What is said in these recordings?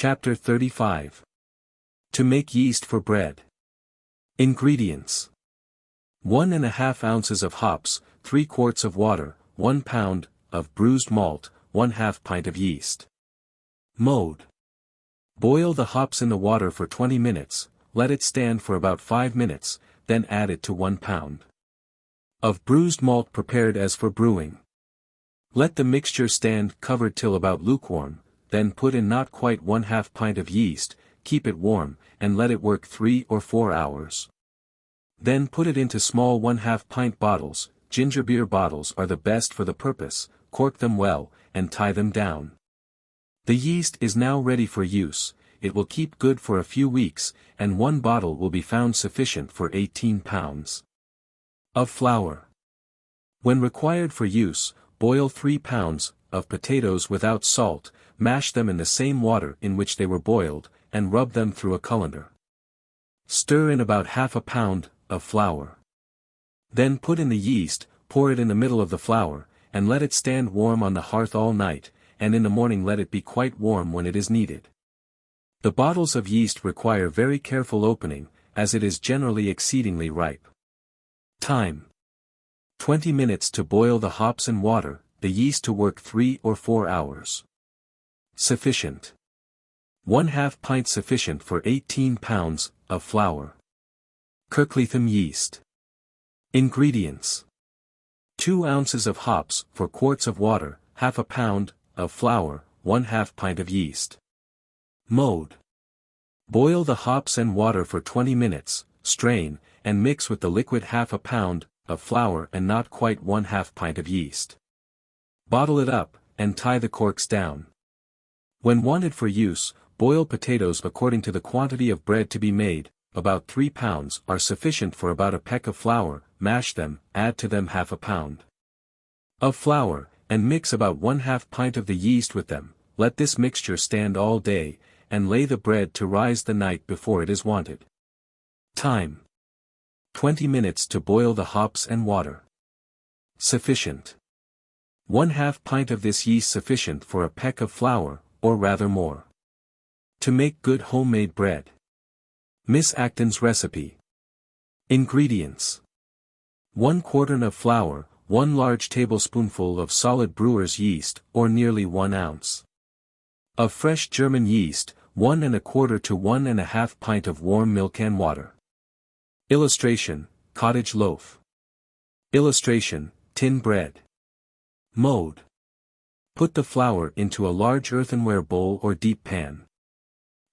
Chapter 35. To make yeast for bread. Ingredients. 1½ ounces of hops, 3 quarts of water, 1 pound of bruised malt, 1/2 pint of yeast. Mode. Boil the hops in the water for 20 minutes, let it stand for about 5 minutes, then add it to 1 pound of bruised malt prepared as for brewing. Let the mixture stand covered till about lukewarm, then put in not quite 1/2 pint of yeast, keep it warm, and let it work 3 or 4 hours. Then put it into small 1/2 pint bottles. Ginger beer bottles are the best for the purpose, cork them well, and tie them down. The yeast is now ready for use, it will keep good for a few weeks, and 1 bottle will be found sufficient for 18 pounds of flour. When required for use, boil 3 pounds of potatoes without salt, mash them in the same water in which they were boiled, and rub them through a colander. Stir in about 1/2 pound of flour. Then put in the yeast, pour it in the middle of the flour, and let it stand warm on the hearth all night, and in the morning let it be quite warm when it is needed. The bottles of yeast require very careful opening, as it is generally exceedingly ripe. Time. 20 minutes to boil the hops and water, the yeast to work 3 or 4 hours. Sufficient. 1/2 pint sufficient for 18 pounds of flour. XXXVIII yeast. Ingredients. 2 ounces of hops, 4 quarts of water, 1/2 pound of flour, 1/2 pint of yeast. Mode. Boil the hops and water for 20 minutes, strain, and mix with the liquid 1/2 pound of flour and not quite 1/2 pint of yeast. Bottle it up, and tie the corks down. When wanted for use, boil potatoes according to the quantity of bread to be made, about 3 pounds are sufficient for about a peck of flour, mash them, add to them 1/2 pound of flour, and mix about 1/2 pint of the yeast with them, let this mixture stand all day, and lay the bread to rise the night before it is wanted. Time. 20 minutes to boil the hops and water. Sufficient. 1/2 pint of this yeast sufficient for a peck of flour, or rather more. To make good homemade bread. Miss Acton's recipe. Ingredients. 1 quartern of flour, 1 large tablespoonful of solid brewer's yeast, or nearly 1 ounce. Of fresh German yeast, 1 1/4 to 1 1/2 pint of warm milk and water. Illustration, cottage loaf. Illustration, tin bread. Mode. Put the flour into a large earthenware bowl or deep pan.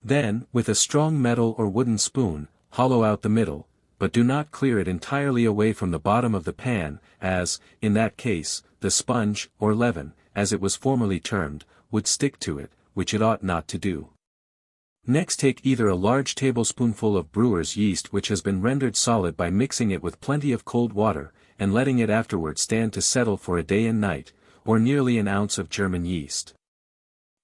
Then, with a strong metal or wooden spoon, hollow out the middle, but do not clear it entirely away from the bottom of the pan, as, in that case, the sponge, or leaven, as it was formerly termed, would stick to it, which it ought not to do. Next take either a large tablespoonful of brewer's yeast which has been rendered solid by mixing it with plenty of cold water, and letting it afterward stand to settle for a day and night, or nearly an ounce of German yeast.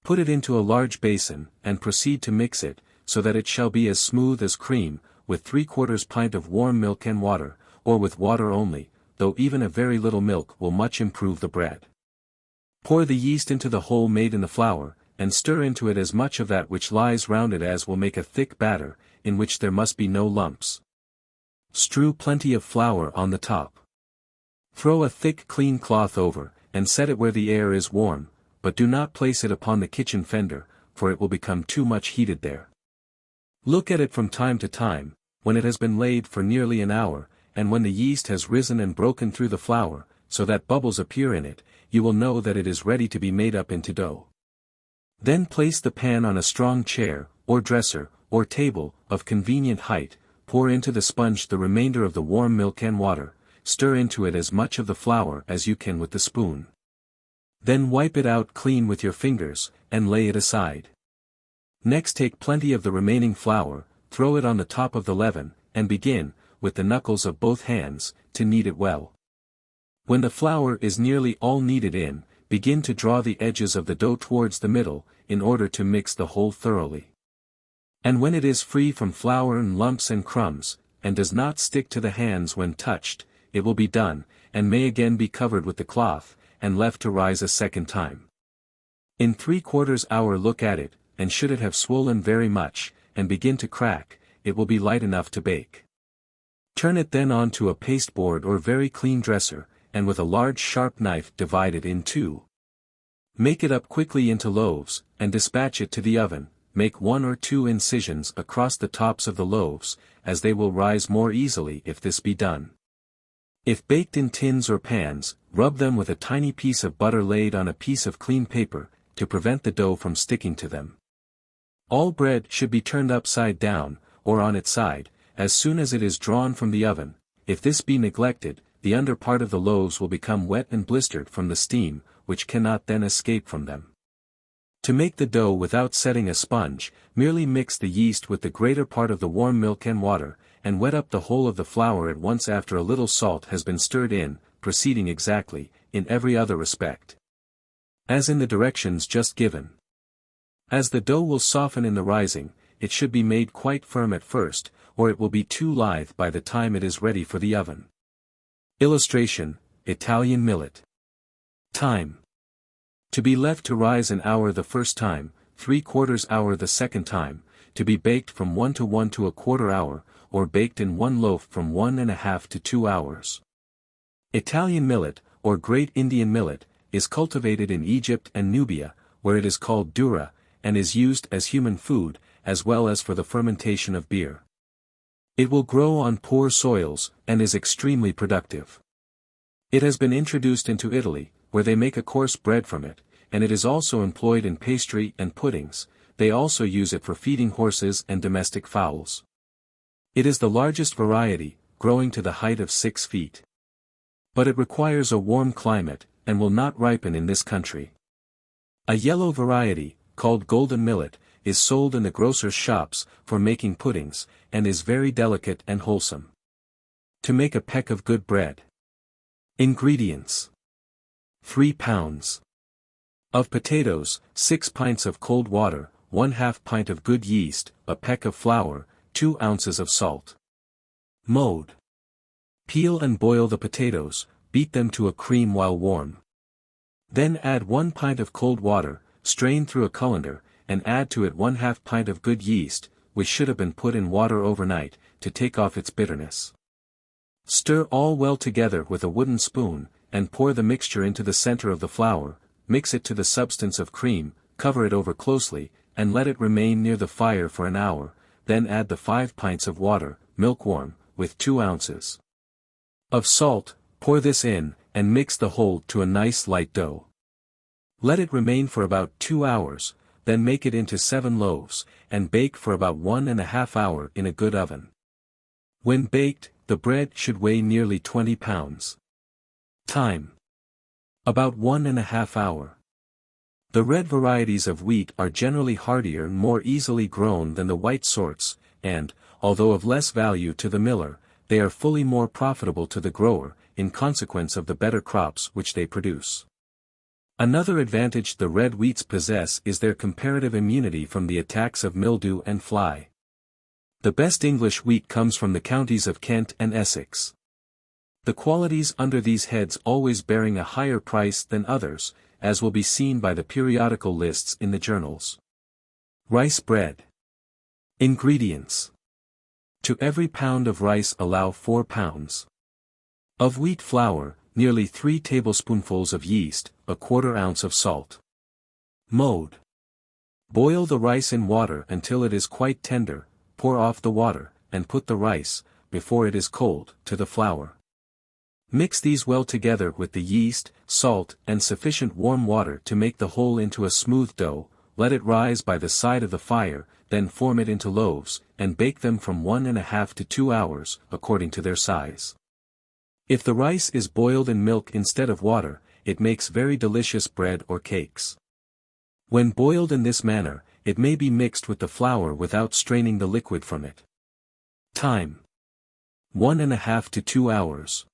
Put it into a large basin, and proceed to mix it, so that it shall be as smooth as cream, with 3/4 pint of warm milk and water, or with water only, though even a very little milk will much improve the bread. Pour the yeast into the hole made in the flour, and stir into it as much of that which lies round it as will make a thick batter, in which there must be no lumps. Strew plenty of flour on the top. Throw a thick clean cloth over, and set it where the air is warm, but do not place it upon the kitchen fender, for it will become too much heated there. Look at it from time to time, when it has been laid for nearly an hour, and when the yeast has risen and broken through the flour, so that bubbles appear in it, you will know that it is ready to be made up into dough. Then place the pan on a strong chair, or dresser, or table, of convenient height, pour into the sponge the remainder of the warm milk and water, stir into it as much of the flour as you can with the spoon. Then wipe it out clean with your fingers, and lay it aside. Next take plenty of the remaining flour, throw it on the top of the leaven, and begin, with the knuckles of both hands, to knead it well. When the flour is nearly all kneaded in, begin to draw the edges of the dough towards the middle, in order to mix the whole thoroughly. And when it is free from flour and lumps and crumbs, and does not stick to the hands when touched, it will be done, and may again be covered with the cloth, and left to rise a second time. In 3/4 hour look at it, and should it have swollen very much, and begin to crack, it will be light enough to bake. Turn it then on to a pasteboard or very clean dresser, and with a large sharp knife divide it in two. Make it up quickly into loaves, and dispatch it to the oven. Make 1 or 2 incisions across the tops of the loaves, as they will rise more easily if this be done. If baked in tins or pans, rub them with a tiny piece of butter laid on a piece of clean paper, to prevent the dough from sticking to them. All bread should be turned upside down, or on its side, as soon as it is drawn from the oven. If this be neglected, the under part of the loaves will become wet and blistered from the steam, which cannot then escape from them. To make the dough without setting a sponge, merely mix the yeast with the greater part of the warm milk and water, and wet up the whole of the flour at once after a little salt has been stirred in, proceeding exactly, in every other respect, as in the directions just given. As the dough will soften in the rising, it should be made quite firm at first, or it will be too lithe by the time it is ready for the oven. Illustration: Italian millet. Time. To be left to rise an hour the first time, 3/4 hour the second time, to be baked from 1 to 1 to 1/4 hour, or baked in one loaf from 1½ to 2 hours. Italian millet, or Great Indian millet, is cultivated in Egypt and Nubia, where it is called dura, and is used as human food, as well as for the fermentation of beer. It will grow on poor soils, and is extremely productive. It has been introduced into Italy, where they make a coarse bread from it, and it is also employed in pastry and puddings. They also use it for feeding horses and domestic fowls. It is the largest variety, growing to the height of 6 feet. But it requires a warm climate, and will not ripen in this country. A yellow variety, called golden millet, is sold in the grocers' shops, for making puddings, and is very delicate and wholesome. To make a peck of good bread. Ingredients: 3 pounds of potatoes, 6 pints of cold water, 1/2 pint of good yeast, a peck of flour, 2 ounces of salt. Mode: peel and boil the potatoes, beat them to a cream while warm. Then add 1 pint of cold water, strain through a colander, and add to it 1/2 pint of good yeast, which should have been put in water overnight, to take off its bitterness. Stir all well together with a wooden spoon, and pour the mixture into the center of the flour, mix it to the substance of cream, cover it over closely, and let it remain near the fire for an hour, then add the 5 pints of water, milk warm, with 2 ounces of salt, pour this in, and mix the whole to a nice light dough. Let it remain for about 2 hours, then make it into 7 loaves, and bake for about 1½ hour in a good oven. When baked, the bread should weigh nearly 20 pounds. Time: about 1½ hour. The red varieties of wheat are generally hardier and more easily grown than the white sorts, and, although of less value to the miller, they are fully more profitable to the grower, in consequence of the better crops which they produce. Another advantage the red wheats possess is their comparative immunity from the attacks of mildew and fly. The best English wheat comes from the counties of Kent and Essex. The qualities under these heads always bearing a higher price than others, as will be seen by the periodical lists in the journals. Rice bread. Ingredients: to every pound of rice allow 4 pounds of wheat flour, nearly 3 tablespoonfuls of yeast, 1/4 ounce of salt. Mode: boil the rice in water until it is quite tender, pour off the water, and put the rice, before it is cold, to the flour. Mix these well together with the yeast, salt, and sufficient warm water to make the whole into a smooth dough. Let it rise by the side of the fire, then form it into loaves, and bake them from 1½ to 2 hours, according to their size. If the rice is boiled in milk instead of water, it makes very delicious bread or cakes. When boiled in this manner, it may be mixed with the flour without straining the liquid from it. Time: 1½ to 2 hours.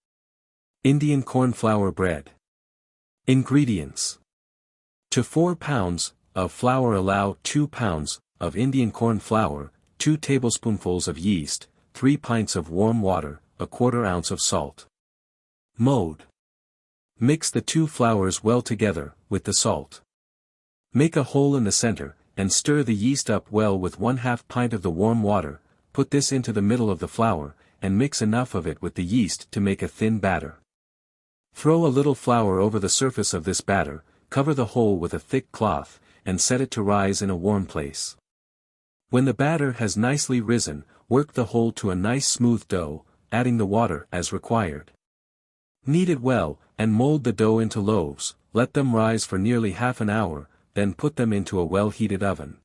Indian corn flour bread. Ingredients: to 4 pounds of flour allow 2 pounds of Indian corn flour, 2 tablespoonfuls of yeast, 3 pints of warm water, 1/4 ounce of salt. Mode: mix the 2 flours well together, with the salt. Make a hole in the center, and stir the yeast up well with 1/2 pint of the warm water, put this into the middle of the flour, and mix enough of it with the yeast to make a thin batter. Throw a little flour over the surface of this batter, cover the whole with a thick cloth, and set it to rise in a warm place. When the batter has nicely risen, work the whole to a nice smooth dough, adding the water as required. Knead it well, and mold the dough into loaves, let them rise for nearly half an hour, then put them into a well-heated oven.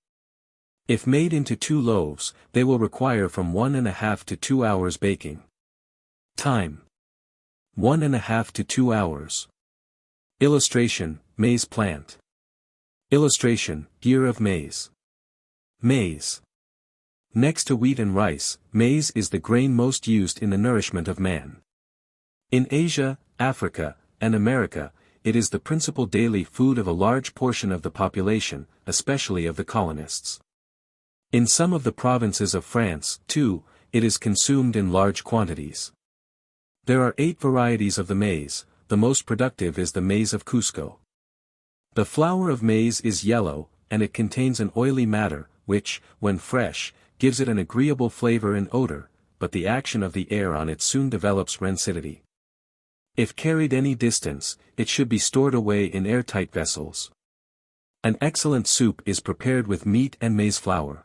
If made into 2 loaves, they will require from 1½ to 2 hours baking. Time: 1½ to 2 hours. Illustration: Maize plant. Illustration: Ear of maize. Maize. Next to wheat and rice, maize is the grain most used in the nourishment of man. In Asia, Africa, and America, it is the principal daily food of a large portion of the population, especially of the colonists. In some of the provinces of France, too, it is consumed in large quantities. There are 8 varieties of the maize, the most productive is the maize of Cusco. The flour of maize is yellow, and it contains an oily matter, which, when fresh, gives it an agreeable flavor and odor, but the action of the air on it soon develops rancidity. If carried any distance, it should be stored away in airtight vessels. An excellent soup is prepared with meat and maize flour.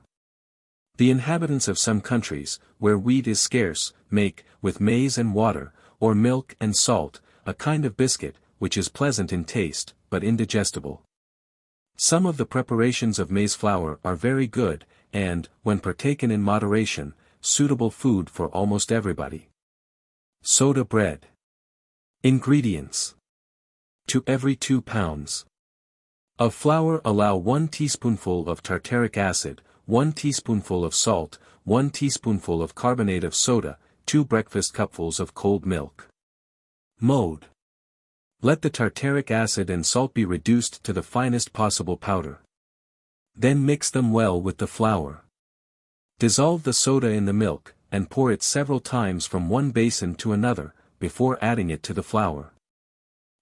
The inhabitants of some countries, where wheat is scarce, make, with maize and water, or milk and salt, a kind of biscuit, which is pleasant in taste, but indigestible. Some of the preparations of maize flour are very good, and, when partaken in moderation, suitable food for almost everybody. Soda bread. Ingredients. To every 2 pounds of flour allow 1 teaspoonful of tartaric acid, 1 teaspoonful of salt, 1 teaspoonful of carbonate of soda, 2 breakfast cupfuls of cold milk. Mode. Let the tartaric acid and salt be reduced to the finest possible powder. Then mix them well with the flour. Dissolve the soda in the milk, and pour it several times from one basin to another, before adding it to the flour.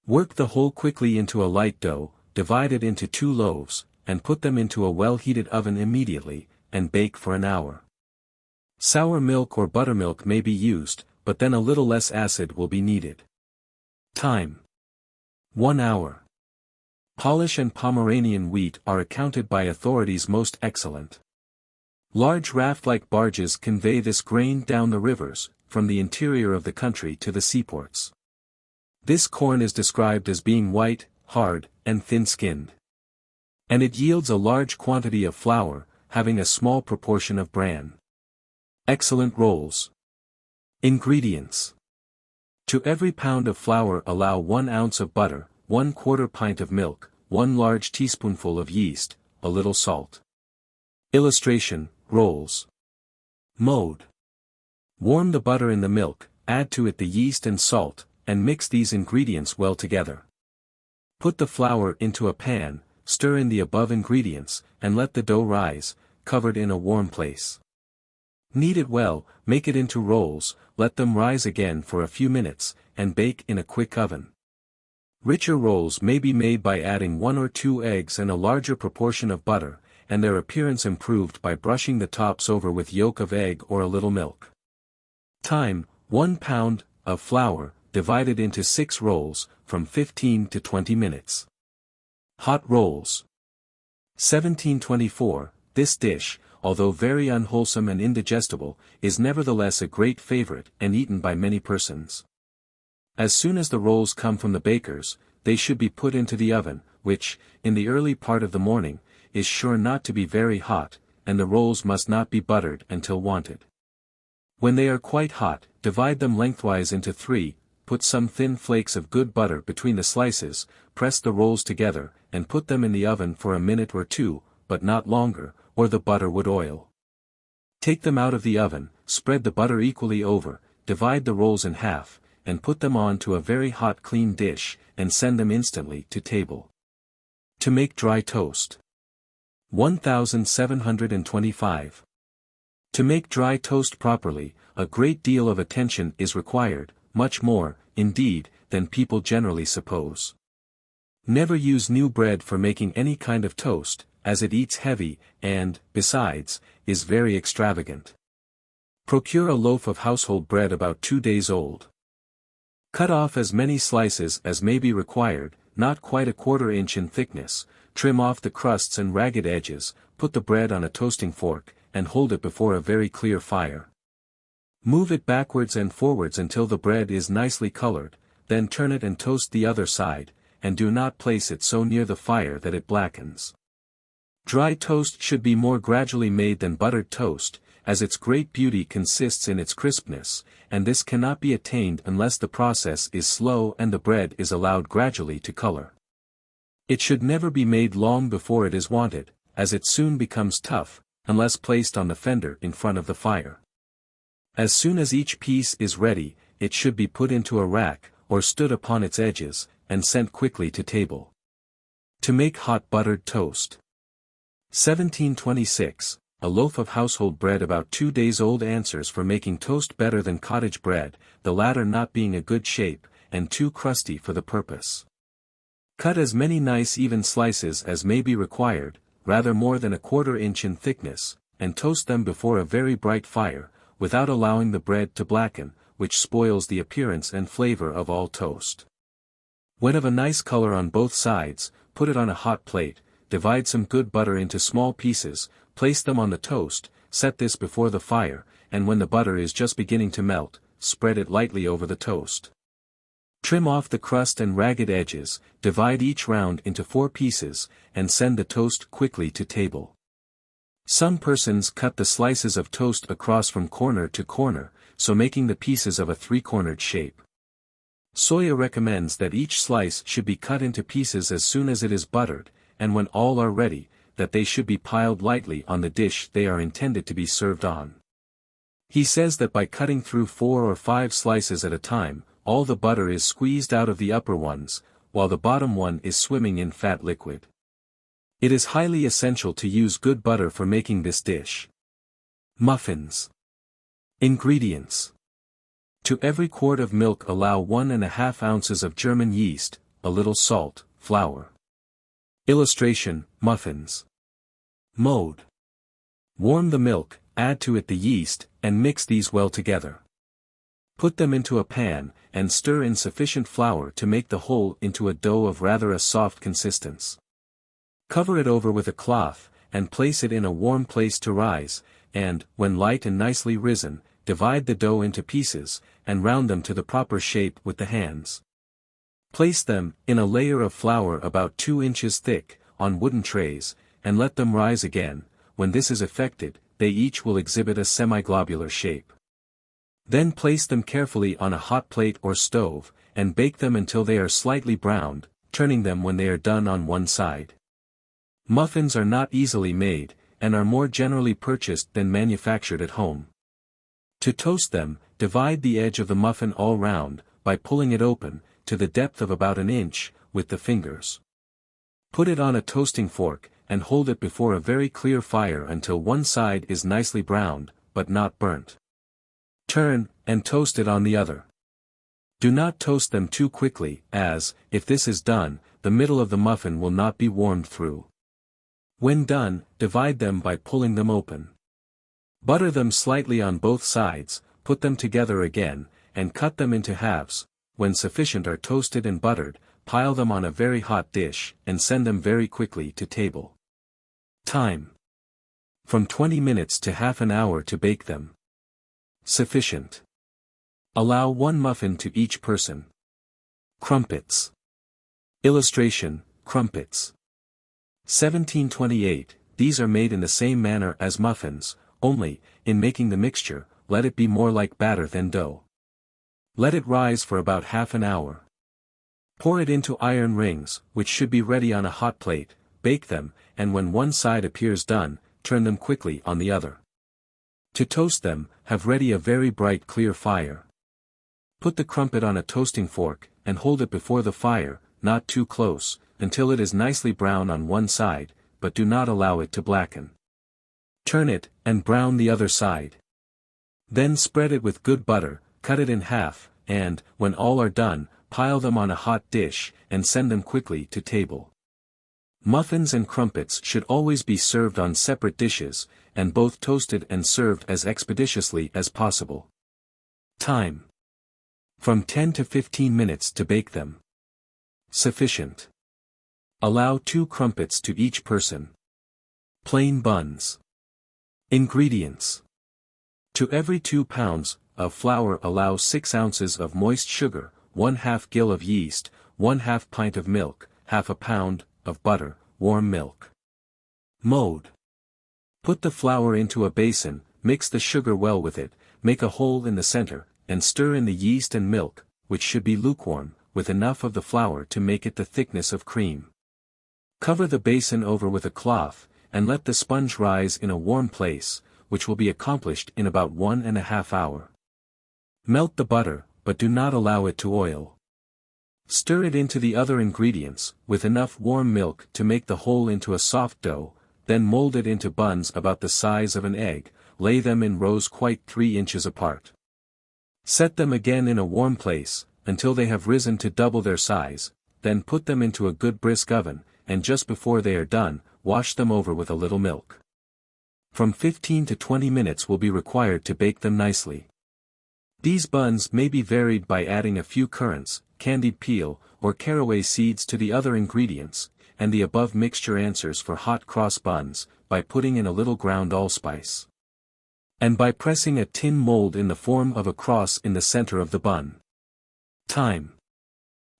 Work the whole quickly into a light dough, divide it into 2 loaves, and put them into a well-heated oven immediately, and bake for an hour. Sour milk or buttermilk may be used, but then a little less acid will be needed. Time: 1 hour. Polish and Pomeranian wheat are accounted by authorities most excellent. Large raft-like barges convey this grain down the rivers, from the interior of the country to the seaports. This corn is described as being white, hard, and thin-skinned. And it yields a large quantity of flour, having a small proportion of bran. Excellent rolls. Ingredients. To every pound of flour allow 1 ounce of butter, 1/4 pint of milk, 1 large teaspoonful of yeast, a little salt. Illustration: Rolls. Mode. Warm the butter in the milk, add to it the yeast and salt, and mix these ingredients well together. Put the flour into a pan, stir in the above ingredients, and let the dough rise, covered in a warm place. Knead it well, make it into rolls, let them rise again for a few minutes, and bake in a quick oven. Richer rolls may be made by adding 1 or 2 eggs and a larger proportion of butter, and their appearance improved by brushing the tops over with yolk of egg or a little milk. Time: 1 pound of flour, divided into 6 rolls, from 15 to 20 minutes. Hot rolls. 1724, this dish, although very unwholesome and indigestible, is nevertheless a great favorite and eaten by many persons. As soon as the rolls come from the baker's, they should be put into the oven, which, in the early part of the morning, is sure not to be very hot, and the rolls must not be buttered until wanted. When they are quite hot, divide them lengthwise into 3, put some thin flakes of good butter between the slices, press the rolls together, and put them in the oven for a minute or 2, but not longer, or the butter would oil. Take them out of the oven, spread the butter equally over, divide the rolls in half, and put them on to a very hot clean dish, and send them instantly to table. To make dry toast. 1725. To make dry toast properly, a great deal of attention is required, much more, indeed, than people generally suppose. Never use new bread for making any kind of toast, as it eats heavy, and, besides, is very extravagant. Procure a loaf of household bread about 2 days old. Cut off as many slices as may be required, not quite a 1/4 inch in thickness, trim off the crusts and ragged edges, put the bread on a toasting fork, and hold it before a very clear fire. Move it backwards and forwards until the bread is nicely colored, then turn it and toast the other side, and do not place it so near the fire that it blackens. Dry toast should be more gradually made than buttered toast, as its great beauty consists in its crispness, and this cannot be attained unless the process is slow and the bread is allowed gradually to color. It should never be made long before it is wanted, as it soon becomes tough, unless placed on the fender in front of the fire. As soon as each piece is ready, it should be put into a rack, or stood upon its edges, and sent quickly to table. To make hot buttered toast. 1726. A loaf of household bread about 2 days old answers for making toast better than cottage bread, the latter not being a good shape, and too crusty for the purpose. Cut as many nice even slices as may be required, rather more than a 1/4 inch in thickness, and toast them before a very bright fire, without allowing the bread to blacken, which spoils the appearance and flavor of all toast. When of a nice color on both sides, put it on a hot plate, divide some good butter into small pieces, place them on the toast, set this before the fire, and when the butter is just beginning to melt, spread it lightly over the toast. Trim off the crust and ragged edges, divide each round into 4 pieces, and send the toast quickly to table. Some persons cut the slices of toast across from corner to corner, so making the pieces of a 3-cornered shape. Soya recommends that each slice should be cut into pieces as soon as it is buttered, and when all are ready, that they should be piled lightly on the dish they are intended to be served on. He says that by cutting through 4 or 5 slices at a time, all the butter is squeezed out of the upper ones, while the bottom one is swimming in fat liquid. It is highly essential to use good butter for making this dish. Muffins. Ingredients. To every quart of milk allow 1½ ounces of German yeast, a little salt, flour. Illustration, muffins. Mode. Warm the milk, add to it the yeast, and mix these well together. Put them into a pan, and stir in sufficient flour to make the whole into a dough of rather a soft consistence. Cover it over with a cloth, and place it in a warm place to rise, and, when light and nicely risen, divide the dough into pieces, and round them to the proper shape with the hands. Place them, in a layer of flour about 2 inches thick, on wooden trays, and let them rise again. When this is effected, they each will exhibit a semi-globular shape. Then place them carefully on a hot plate or stove, and bake them until they are slightly browned, turning them when they are done on one side. Muffins are not easily made, and are more generally purchased than manufactured at home. To toast them, divide the edge of the muffin all round, by pulling it open, to the depth of about 1 inch, with the fingers. Put it on a toasting fork, and hold it before a very clear fire until one side is nicely browned, but not burnt. Turn, and toast it on the other. Do not toast them too quickly, as, if this is done, the middle of the muffin will not be warmed through. When done, divide them by pulling them open. Butter them slightly on both sides, put them together again, and cut them into halves. When sufficient are toasted and buttered, pile them on a very hot dish, and send them very quickly to table. Time. From 20 minutes to half an hour to bake them. Sufficient. Allow 1 muffin to each person. Crumpets. Illustration, crumpets. 1728, these are made in the same manner as muffins, only, in making the mixture, let it be more like batter than dough. Let it rise for about half an hour. Pour it into iron rings, which should be ready on a hot plate, bake them, and when one side appears done, turn them quickly on the other. To toast them, have ready a very bright clear fire. Put the crumpet on a toasting fork, and hold it before the fire, not too close, until it is nicely brown on one side, but do not allow it to blacken. Turn it, and brown the other side. Then spread it with good butter, cut it in half, and, when all are done, pile them on a hot dish, and send them quickly to table. Muffins and crumpets should always be served on separate dishes, and both toasted and served as expeditiously as possible. Time: from 10 to 15 minutes to bake them. Sufficient. Allow 2 crumpets to each person. Plain buns. Ingredients: to every 2 pounds of flour allow 6 ounces of moist sugar, 1/2 gill of yeast, 1/2 pint of milk, 1/2 pound of butter, warm milk. Mode: put the flour into a basin, mix the sugar well with it, make a hole in the center, and stir in the yeast and milk, which should be lukewarm, with enough of the flour to make it the thickness of cream. Cover the basin over with a cloth, and let the sponge rise in a warm place, which will be accomplished in about 1½ hour. Melt the butter, but do not allow it to oil. Stir it into the other ingredients, with enough warm milk to make the whole into a soft dough, then mold it into buns about the size of an egg, lay them in rows quite 3 inches apart. Set them again in a warm place, until they have risen to double their size, then put them into a good brisk oven, and just before they are done, wash them over with a little milk. From 15 to 20 minutes will be required to bake them nicely. These buns may be varied by adding a few currants, candied peel, or caraway seeds to the other ingredients, and the above mixture answers for hot cross buns, by putting in a little ground allspice. And by pressing a tin mold in the form of a cross in the center of the bun. Time: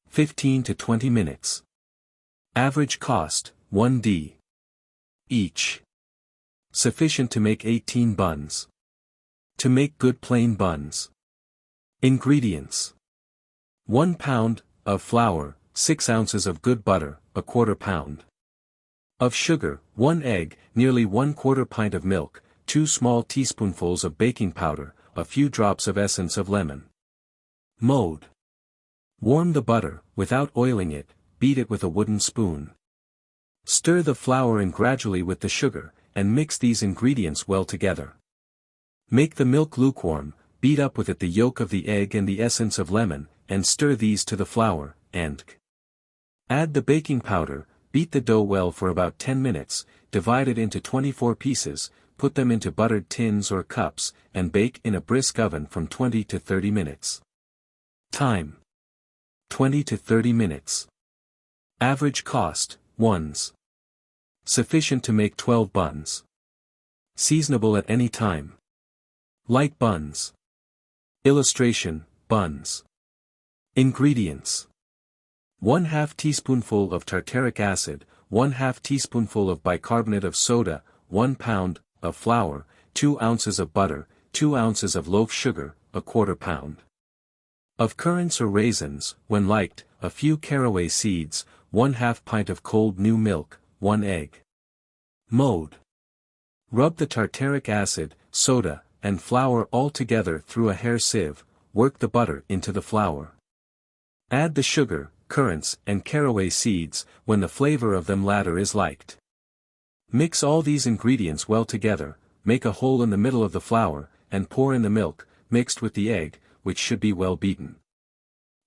15 to 20 minutes. Average cost, 1d. each. Sufficient to make 18 buns. To make good plain buns. Ingredients: 1 pound of flour, 6 ounces of good butter, 1/4 pound of sugar, 1 egg, nearly 1/4 pint of milk, 2 small teaspoonfuls of baking powder, a few drops of essence of lemon. Mode: warm the butter, without oiling it, beat it with a wooden spoon. Stir the flour in gradually with the sugar, and mix these ingredients well together. Make the milk lukewarm, beat up with it the yolk of the egg and the essence of lemon, and stir these to the flour, and add the baking powder, beat the dough well for about 10 minutes, divide it into 24 pieces, put them into buttered tins or cups, and bake in a brisk oven from 20 to 30 minutes. Time: 20 to 30 minutes. Average cost, 1s. Sufficient to make 12 buns. Seasonable at any time. Light buns. Illustration: buns. Ingredients: 1/2 teaspoonful of tartaric acid, 1/2 teaspoonful of bicarbonate of soda, 1 pound of flour, 2 ounces of butter, 2 ounces of loaf sugar, 1/4 pound of currants or raisins, when liked, a few caraway seeds, 1/2 pint of cold new milk, 1 egg. Mode: rub the tartaric acid, soda, and flour all together through a hair sieve, work the butter into the flour. Add the sugar, currants, and caraway seeds, when the flavor of them latter is liked. Mix all these ingredients well together, make a hole in the middle of the flour, and pour in the milk, mixed with the egg, which should be well beaten.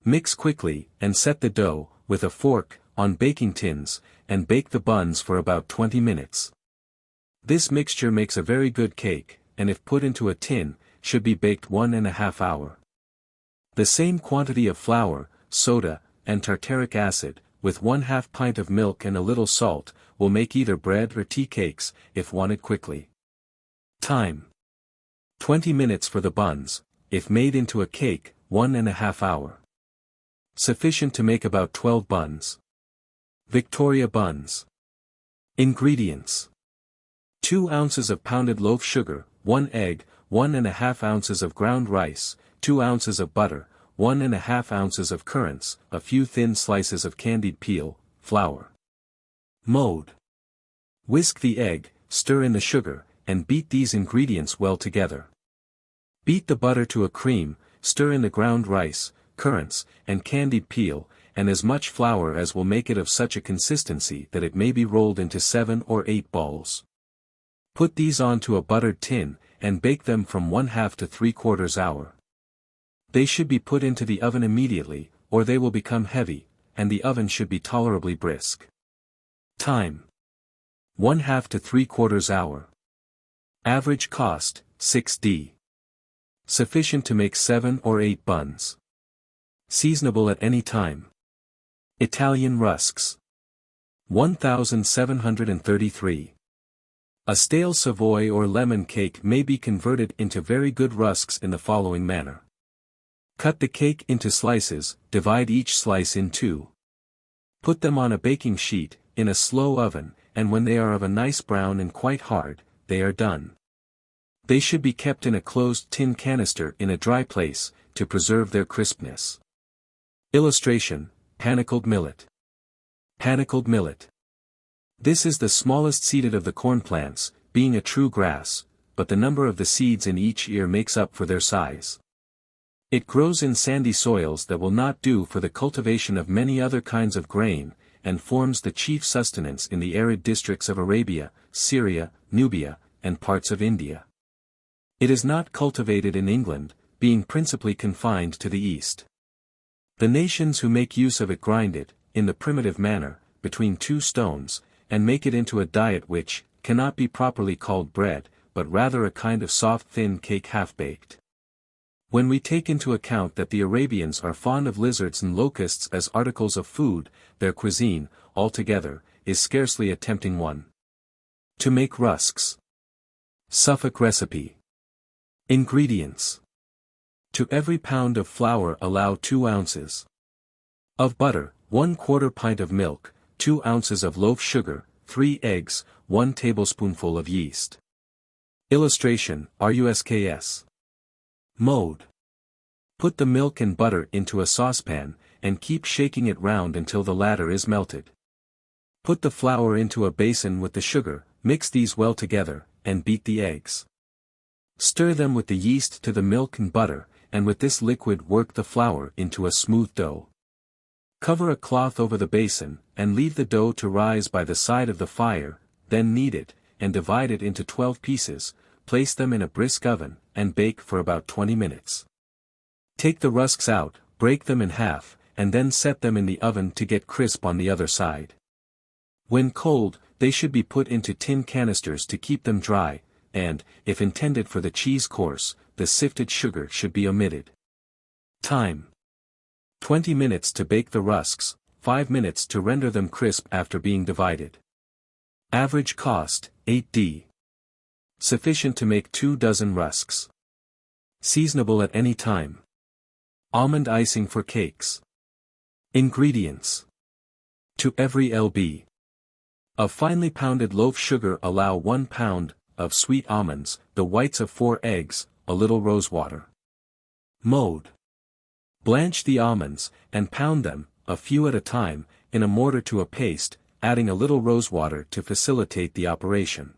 Mix quickly, and set the dough, with a fork, on baking tins, and bake the buns for about 20 minutes. This mixture makes a very good cake, and if put into a tin, should be baked 1½ hour. The same quantity of flour, soda, and tartaric acid, with 1/2 pint of milk and a little salt, will make either bread or tea cakes, if wanted quickly. Time: 20 minutes for the buns, if made into a cake, 1½ hour. Sufficient to make about 12 buns. Victoria buns. Ingredients: 2 ounces of pounded loaf sugar, 1 egg, 1½ ounces of ground rice, 2 ounces of butter, 1½ ounces of currants, a few thin slices of candied peel, flour. Mode: whisk the egg, stir in the sugar, and beat these ingredients well together. Beat the butter to a cream, stir in the ground rice, currants, and candied peel, and as much flour as will make it of such a consistency that it may be rolled into 7 or 8 balls. Put these onto a buttered tin, and bake them from 1/2 to 3/4 hour. They should be put into the oven immediately, or they will become heavy, and the oven should be tolerably brisk. Time. 1/2 to 3/4 hour. Average cost, 6d. Sufficient to make 7 or 8 buns. Seasonable at any time. Italian rusks. 1733. A stale Savoy or lemon cake may be converted into very good rusks in the following manner. Cut the cake into slices, divide each slice in 2. Put them on a baking sheet, in a slow oven, and when they are of a nice brown and quite hard, they are done. They should be kept in a closed tin canister in a dry place, to preserve their crispness. Illustration, panicled millet. Panicled millet. This is the smallest seeded of the corn plants, being a true grass, but the number of the seeds in each ear makes up for their size. It grows in sandy soils that will not do for the cultivation of many other kinds of grain, and forms the chief sustenance in the arid districts of Arabia, Syria, Nubia, and parts of India. It is not cultivated in England, being principally confined to the east. The nations who make use of it grind it, in the primitive manner, between 2 stones, and make it into a diet which cannot be properly called bread, but rather a kind of soft thin cake half-baked. When we take into account that the Arabians are fond of lizards and locusts as articles of food, their cuisine, altogether, is scarcely a tempting one. To make rusks. Suffolk recipe. Ingredients. To every pound of flour allow 2 ounces of butter, 1/4 pint of milk, 2 ounces of loaf sugar, 3 eggs, 1 tablespoonful of yeast. Illustration, RUSKS. Mode. Put the milk and butter into a saucepan, and keep shaking it round until the latter is melted. Put the flour into a basin with the sugar, mix these well together, and beat the eggs. Stir them with the yeast to the milk and butter, and with this liquid work the flour into a smooth dough. Cover a cloth over the basin, and leave the dough to rise by the side of the fire, then knead it, and divide it into 12 pieces, place them in a brisk oven, and bake for about 20 minutes. Take the rusks out, break them in half, and then set them in the oven to get crisp on the other side. When cold, they should be put into tin canisters to keep them dry, and, if intended for the cheese course, the sifted sugar should be omitted. Time. 20 minutes to bake the rusks, 5 minutes to render them crisp after being divided. Average cost, 8d. Sufficient to make 2 dozen rusks. Seasonable at any time. Almond icing for cakes. Ingredients. To every lb. of finely pounded loaf sugar allow 1 pound of sweet almonds, the whites of 4 eggs, a little rosewater. Mode. Blanch the almonds, and pound them, a few at a time, in a mortar to a paste, adding a little rosewater to facilitate the operation.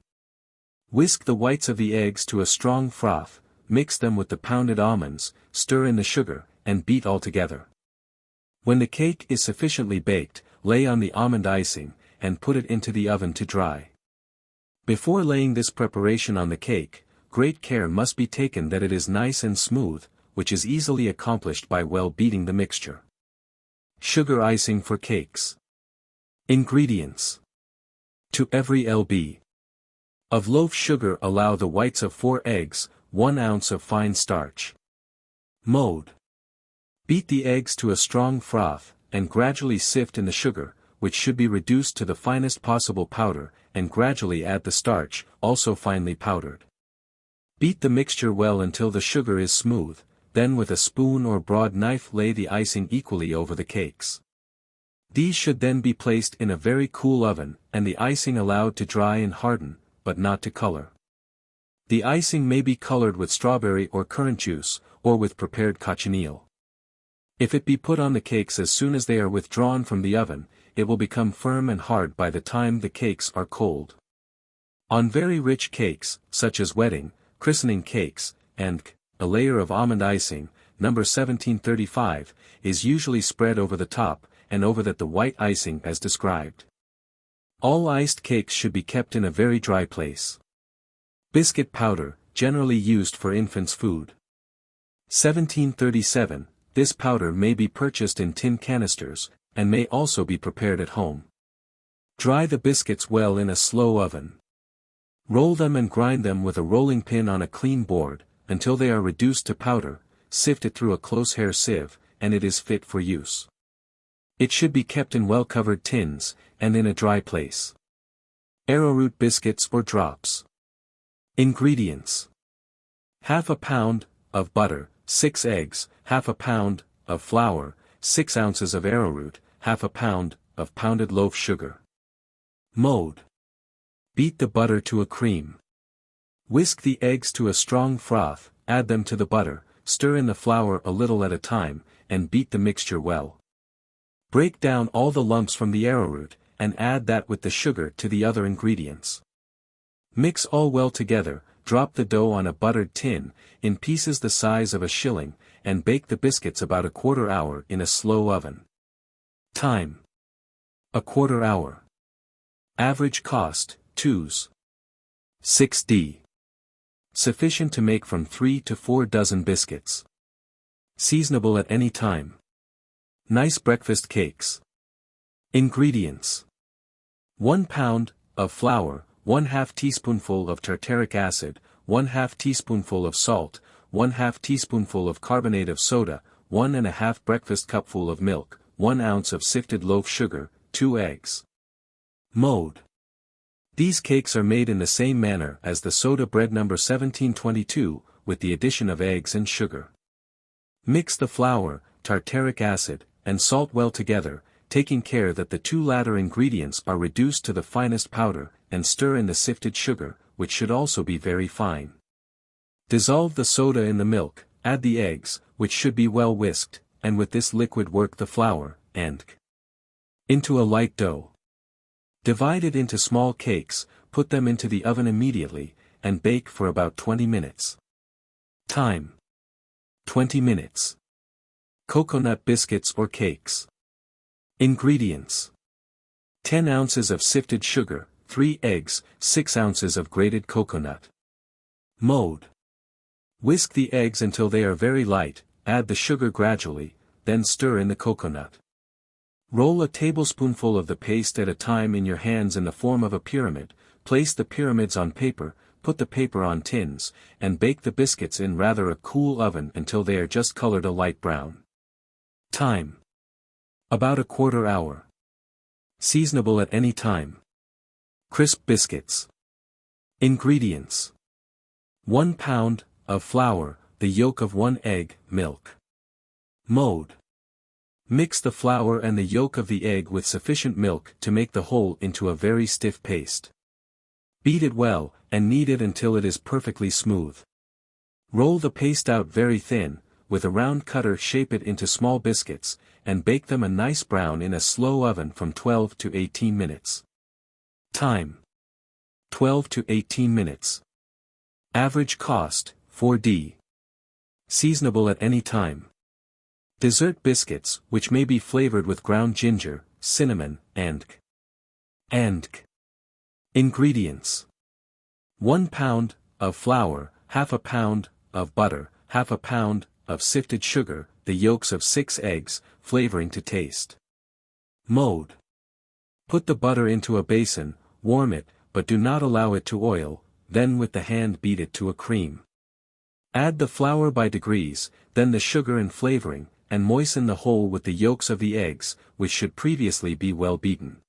Whisk the whites of the eggs to a strong froth, mix them with the pounded almonds, stir in the sugar, and beat all together. When the cake is sufficiently baked, lay on the almond icing, and put it into the oven to dry. Before laying this preparation on the cake, great care must be taken that it is nice and smooth, which is easily accomplished by well beating the mixture. Sugar icing for cakes. Ingredients. To every lb. of loaf sugar allow the whites of 4 eggs, 1 ounce of fine starch. Mode. Beat the eggs to a strong froth, and gradually sift in the sugar, which should be reduced to the finest possible powder, and gradually add the starch, also finely powdered. Beat the mixture well until the sugar is smooth, then with a spoon or broad knife lay the icing equally over the cakes. These should then be placed in a very cool oven, and the icing allowed to dry and harden, but not to color. The icing may be colored with strawberry or currant juice, or with prepared cochineal. If it be put on the cakes as soon as they are withdrawn from the oven, it will become firm and hard by the time the cakes are cold. On very rich cakes, such as wedding, christening cakes, and a layer of almond icing, number 1735, is usually spread over the top, and over that the white icing as described. All iced cakes should be kept in a very dry place. Biscuit powder, generally used for infants' food. 1737, this powder may be purchased in tin canisters, and may also be prepared at home. Dry the biscuits well in a slow oven. Roll them and grind them with a rolling pin on a clean board, until they are reduced to powder. Sift it through a close hair sieve, and it is fit for use. It should be kept in well-covered tins, and in a dry place. Arrowroot biscuits or drops. Ingredients. Half a pound of butter, 6 eggs, half a pound of flour, 6 ounces of arrowroot, half a pound of pounded loaf sugar. Mode. Beat the butter to a cream. Whisk the eggs to a strong froth, add them to the butter, stir in the flour a little at a time, and beat the mixture well. Break down all the lumps from the arrowroot, and add that with the sugar to the other ingredients. Mix all well together, drop the dough on a buttered tin, in pieces the size of a shilling, and bake the biscuits about a quarter hour in a slow oven. Time. A quarter hour. Average cost, 2s. 6d. Sufficient to make from 3 to 4 dozen biscuits. Seasonable at any time. Nice breakfast cakes. Ingredients. 1 pound of flour, 1/2 teaspoonful of tartaric acid, 1/2 teaspoonful of salt, 1/2 teaspoonful of carbonate of soda, 1½ breakfast cupful of milk, 1 ounce of sifted loaf sugar, 2 eggs. Mode. These cakes are made in the same manner as the soda bread No. 1722, with the addition of eggs and sugar. Mix the flour, tartaric acid, and salt well together, taking care that the two latter ingredients are reduced to the finest powder, and stir in the sifted sugar, which should also be very fine. Dissolve the soda in the milk, add the eggs, which should be well whisked, and with this liquid work the flour, and into a light dough. Divide it into small cakes, put them into the oven immediately, and bake for about 20 minutes. Time. 20 minutes. Coconut biscuits or cakes. Ingredients. 10 ounces of sifted sugar, 3 eggs, 6 ounces of grated coconut. Mode. Whisk the eggs until they are very light, add the sugar gradually, then stir in the coconut. Roll a tablespoonful of the paste at a time in your hands in the form of a pyramid, place the pyramids on paper, put the paper on tins, and bake the biscuits in rather a cool oven until they are just colored a light brown. Time. About a quarter hour. Seasonable at any time. Crisp biscuits. Ingredients. 1 pound of flour, the yolk of 1 egg, milk. Mode. Mix the flour and the yolk of the egg with sufficient milk to make the whole into a very stiff paste. Beat it well, and knead it until it is perfectly smooth. Roll the paste out very thin, with a round cutter shape it into small biscuits, and bake them a nice brown in a slow oven from 12 to 18 minutes. Time. 12 to 18 minutes. Average cost, 4d. Seasonable at any time. Dessert biscuits, which may be flavored with ground ginger, cinnamon, and Ingredients. 1 pound of flour, half a pound of butter, half a pound of sifted sugar, the yolks of 6 eggs, flavoring to taste. Mode. Put the butter into a basin, warm it, but do not allow it to oil, then with the hand beat it to a cream. Add the flour by degrees, then the sugar and flavoring, and moisten the whole with the yolks of the eggs, which should previously be well beaten.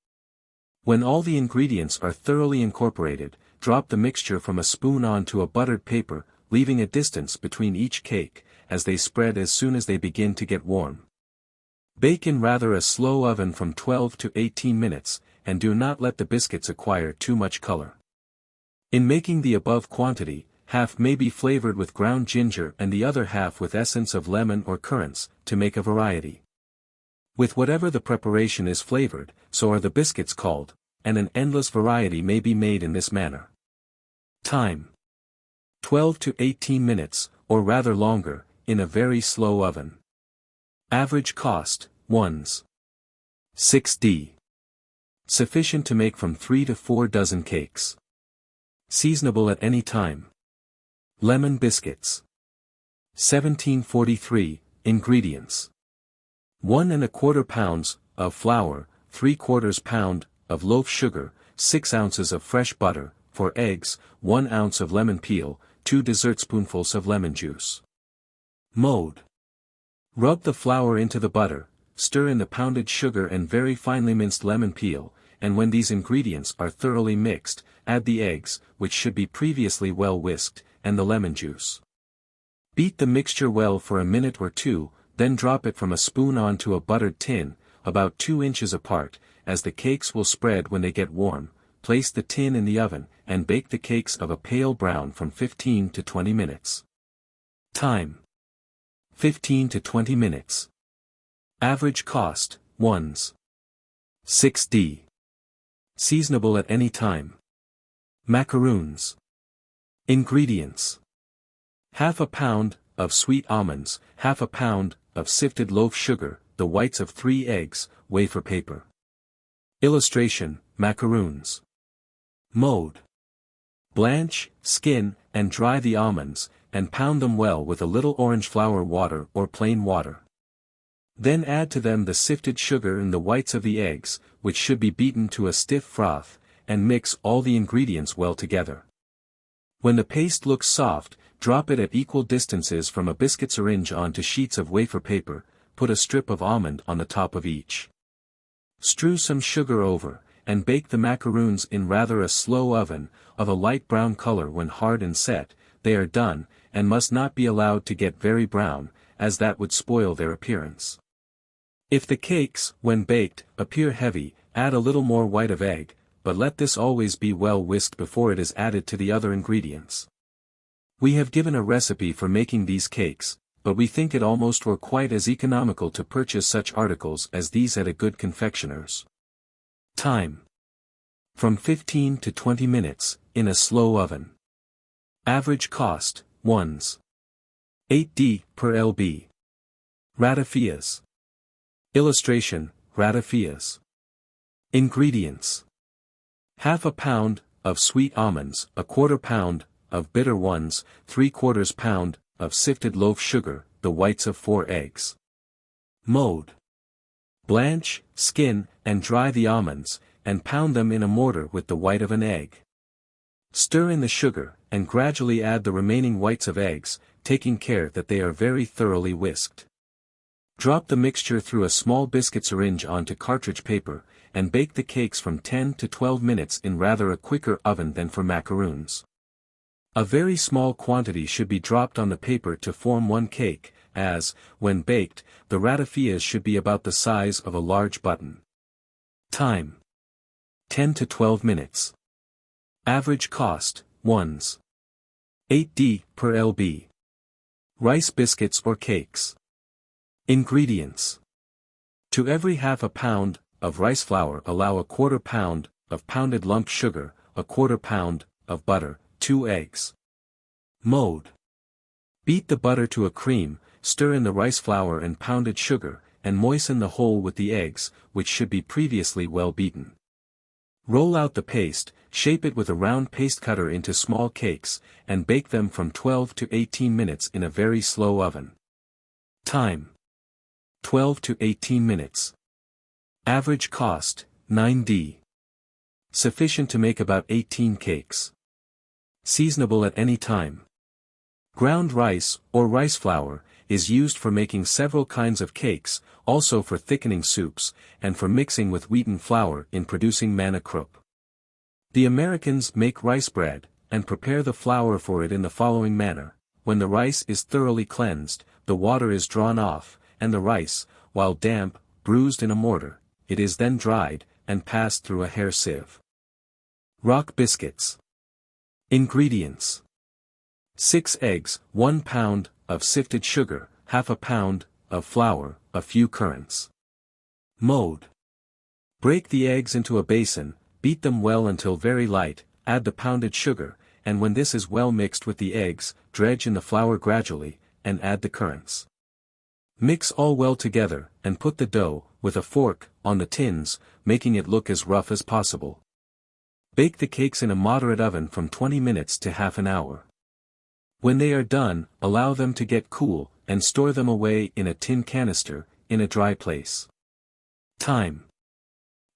When all the ingredients are thoroughly incorporated, drop the mixture from a spoon onto a buttered paper, leaving a distance between each cake, as they spread as soon as they begin to get warm. Bake in rather a slow oven from 12 to 18 minutes, and do not let the biscuits acquire too much color. In making the above quantity, half may be flavored with ground ginger and the other half with essence of lemon or currants, to make a variety. With whatever the preparation is flavored, so are the biscuits called, and an endless variety may be made in this manner. Time. 12 to 18 minutes, or rather longer, in a very slow oven. Average cost, 1s. 6d. Sufficient to make from 3 to 4 dozen cakes. Seasonable at any time. Lemon biscuits. 1743, ingredients. 1¼ pounds of flour, 3/4 pound of loaf sugar, 6 ounces of fresh butter, 4 eggs, 1 ounce of lemon peel, 2 dessertspoonfuls of lemon juice. Mode. Rub the flour into the butter, stir in the pounded sugar and very finely minced lemon peel, and when these ingredients are thoroughly mixed, add the eggs, which should be previously well whisked, and the lemon juice. Beat the mixture well for a minute or two, then drop it from a spoon onto a buttered tin, about 2 inches apart, as the cakes will spread when they get warm. Place the tin in the oven, and bake the cakes of a pale brown from 15 to 20 minutes. Time. 15 to 20 minutes. Average cost, 1s. 6d. Seasonable at any time. Macaroons. Ingredients. Half a pound of sweet almonds, half a pound of sifted loaf sugar, the whites of 3 eggs, wafer paper. Illustration, macaroons. Mode. Blanch, skin, and dry the almonds, and pound them well with a little orange flower water or plain water. Then add to them the sifted sugar and the whites of the eggs, which should be beaten to a stiff froth, and mix all the ingredients well together. When the paste looks soft, drop it at equal distances from a biscuit syringe onto sheets of wafer paper, put a strip of almond on the top of each. Strew some sugar over, and bake the macaroons in rather a slow oven, of a light brown color. When hard and set, they are done, and must not be allowed to get very brown, as that would spoil their appearance. If the cakes, when baked, appear heavy, add a little more white of egg, but let this always be well whisked before it is added to the other ingredients. We have given a recipe for making these cakes, but we think it almost or quite as economical to purchase such articles as these at a good confectioner's. Time. From 15 to 20 minutes, in a slow oven. Average cost, 1s. 8d per lb. Ratafias. Illustration, ratafias. Ingredients. Half a pound of sweet almonds, a quarter pound of bitter ones, 3/4 pound of sifted loaf sugar, the whites of 4 eggs. Mode. Blanch, skin, and dry the almonds, and pound them in a mortar with the white of an egg. Stir in the sugar, and gradually add the remaining whites of eggs, taking care that they are very thoroughly whisked. Drop the mixture through a small biscuit syringe onto cartridge paper, and bake the cakes from 10 to 12 minutes in rather a quicker oven than for macaroons. A very small quantity should be dropped on the paper to form one cake, as, when baked, the ratafias should be about the size of a large button. Time. 10 to 12 minutes. Average cost, 1s. 8d per lb. Rice biscuits or cakes. Ingredients. To every half a pound of rice flour allow a quarter pound of pounded lump sugar, a quarter pound of butter, 2 eggs. Mode. Beat the butter to a cream, stir in the rice flour and pounded sugar, and moisten the whole with the eggs, which should be previously well beaten. Roll out the paste, shape it with a round paste cutter into small cakes, and bake them from 12 to 18 minutes in a very slow oven. Time. 12 to 18 minutes. Average cost, 9d. Sufficient to make about 18 cakes. Seasonable at any time. Ground rice, or rice flour, is used for making several kinds of cakes, also for thickening soups, and for mixing with wheaten flour in producing manna croup. The Americans make rice bread, and prepare the flour for it in the following manner. When the rice is thoroughly cleansed, the water is drawn off, and the rice, while damp, bruised in a mortar. It is then dried, and passed through a hair sieve. Rock biscuits. Ingredients. 6 eggs, 1 pound of sifted sugar, half a pound of flour, a few currants. Mode. Break the eggs into a basin, beat them well until very light, add the pounded sugar, and when this is well mixed with the eggs, dredge in the flour gradually, and add the currants. Mix all well together, and put the dough, with a fork, on the tins, making it look as rough as possible. Bake the cakes in a moderate oven from 20 minutes to half an hour. When they are done, allow them to get cool, and store them away in a tin canister, in a dry place. Time.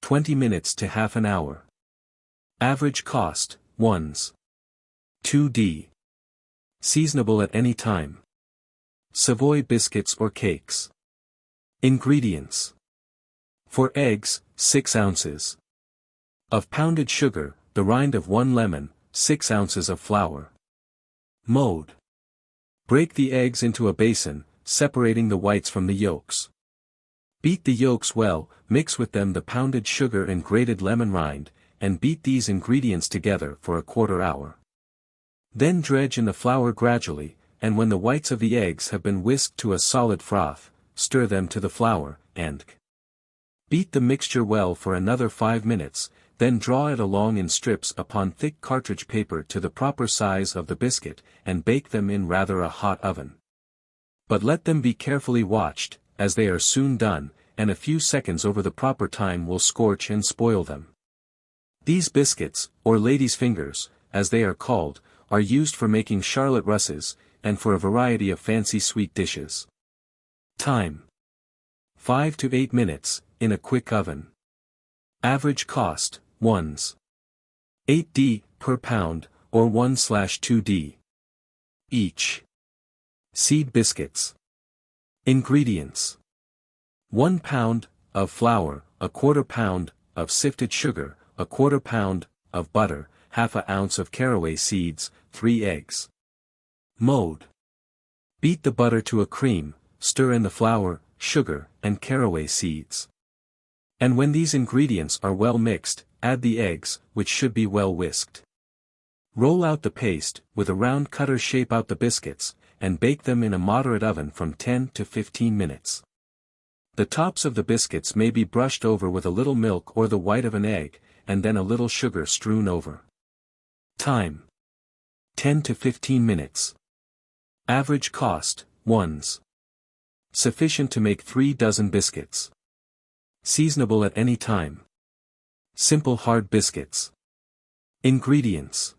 20 minutes to half an hour. Average cost, 1s. 2d. Seasonable at any time. Savoy biscuits or cakes. Ingredients. For eggs, 6 ounces. Of pounded sugar, the rind of 1 lemon, 6 ounces of flour. Mode. Break the eggs into a basin, separating the whites from the yolks. Beat the yolks well, mix with them the pounded sugar and grated lemon rind, and beat these ingredients together for a quarter hour. Then dredge in the flour gradually, and when the whites of the eggs have been whisked to a solid froth, stir them to the flour, and beat the mixture well for another 5 minutes, then draw it along in strips upon thick cartridge paper to the proper size of the biscuit, and bake them in rather a hot oven. But let them be carefully watched, as they are soon done, and a few seconds over the proper time will scorch and spoil them. These biscuits, or ladies' fingers, as they are called, are used for making Charlotte Russes, and for a variety of fancy sweet dishes. Time. 5 to 8 minutes, in a quick oven. Average cost, 1s. 8d, per pound, or 1/2d. Each. Seed biscuits. Ingredients. 1 pound, of flour, a quarter pound, of sifted sugar, a quarter pound, of butter, half an ounce of caraway seeds, 3 eggs. Mode. Beat the butter to a cream, stir in the flour, sugar, and caraway seeds. And when these ingredients are well mixed, add the eggs, which should be well whisked. Roll out the paste, with a round cutter shape out the biscuits, and bake them in a moderate oven from 10 to 15 minutes. The tops of the biscuits may be brushed over with a little milk or the white of an egg, and then a little sugar strewn over. Time. 10 to 15 minutes. Average cost, 1s. Sufficient to make 3 dozen biscuits. Seasonable at any time. Simple hard biscuits. Ingredients.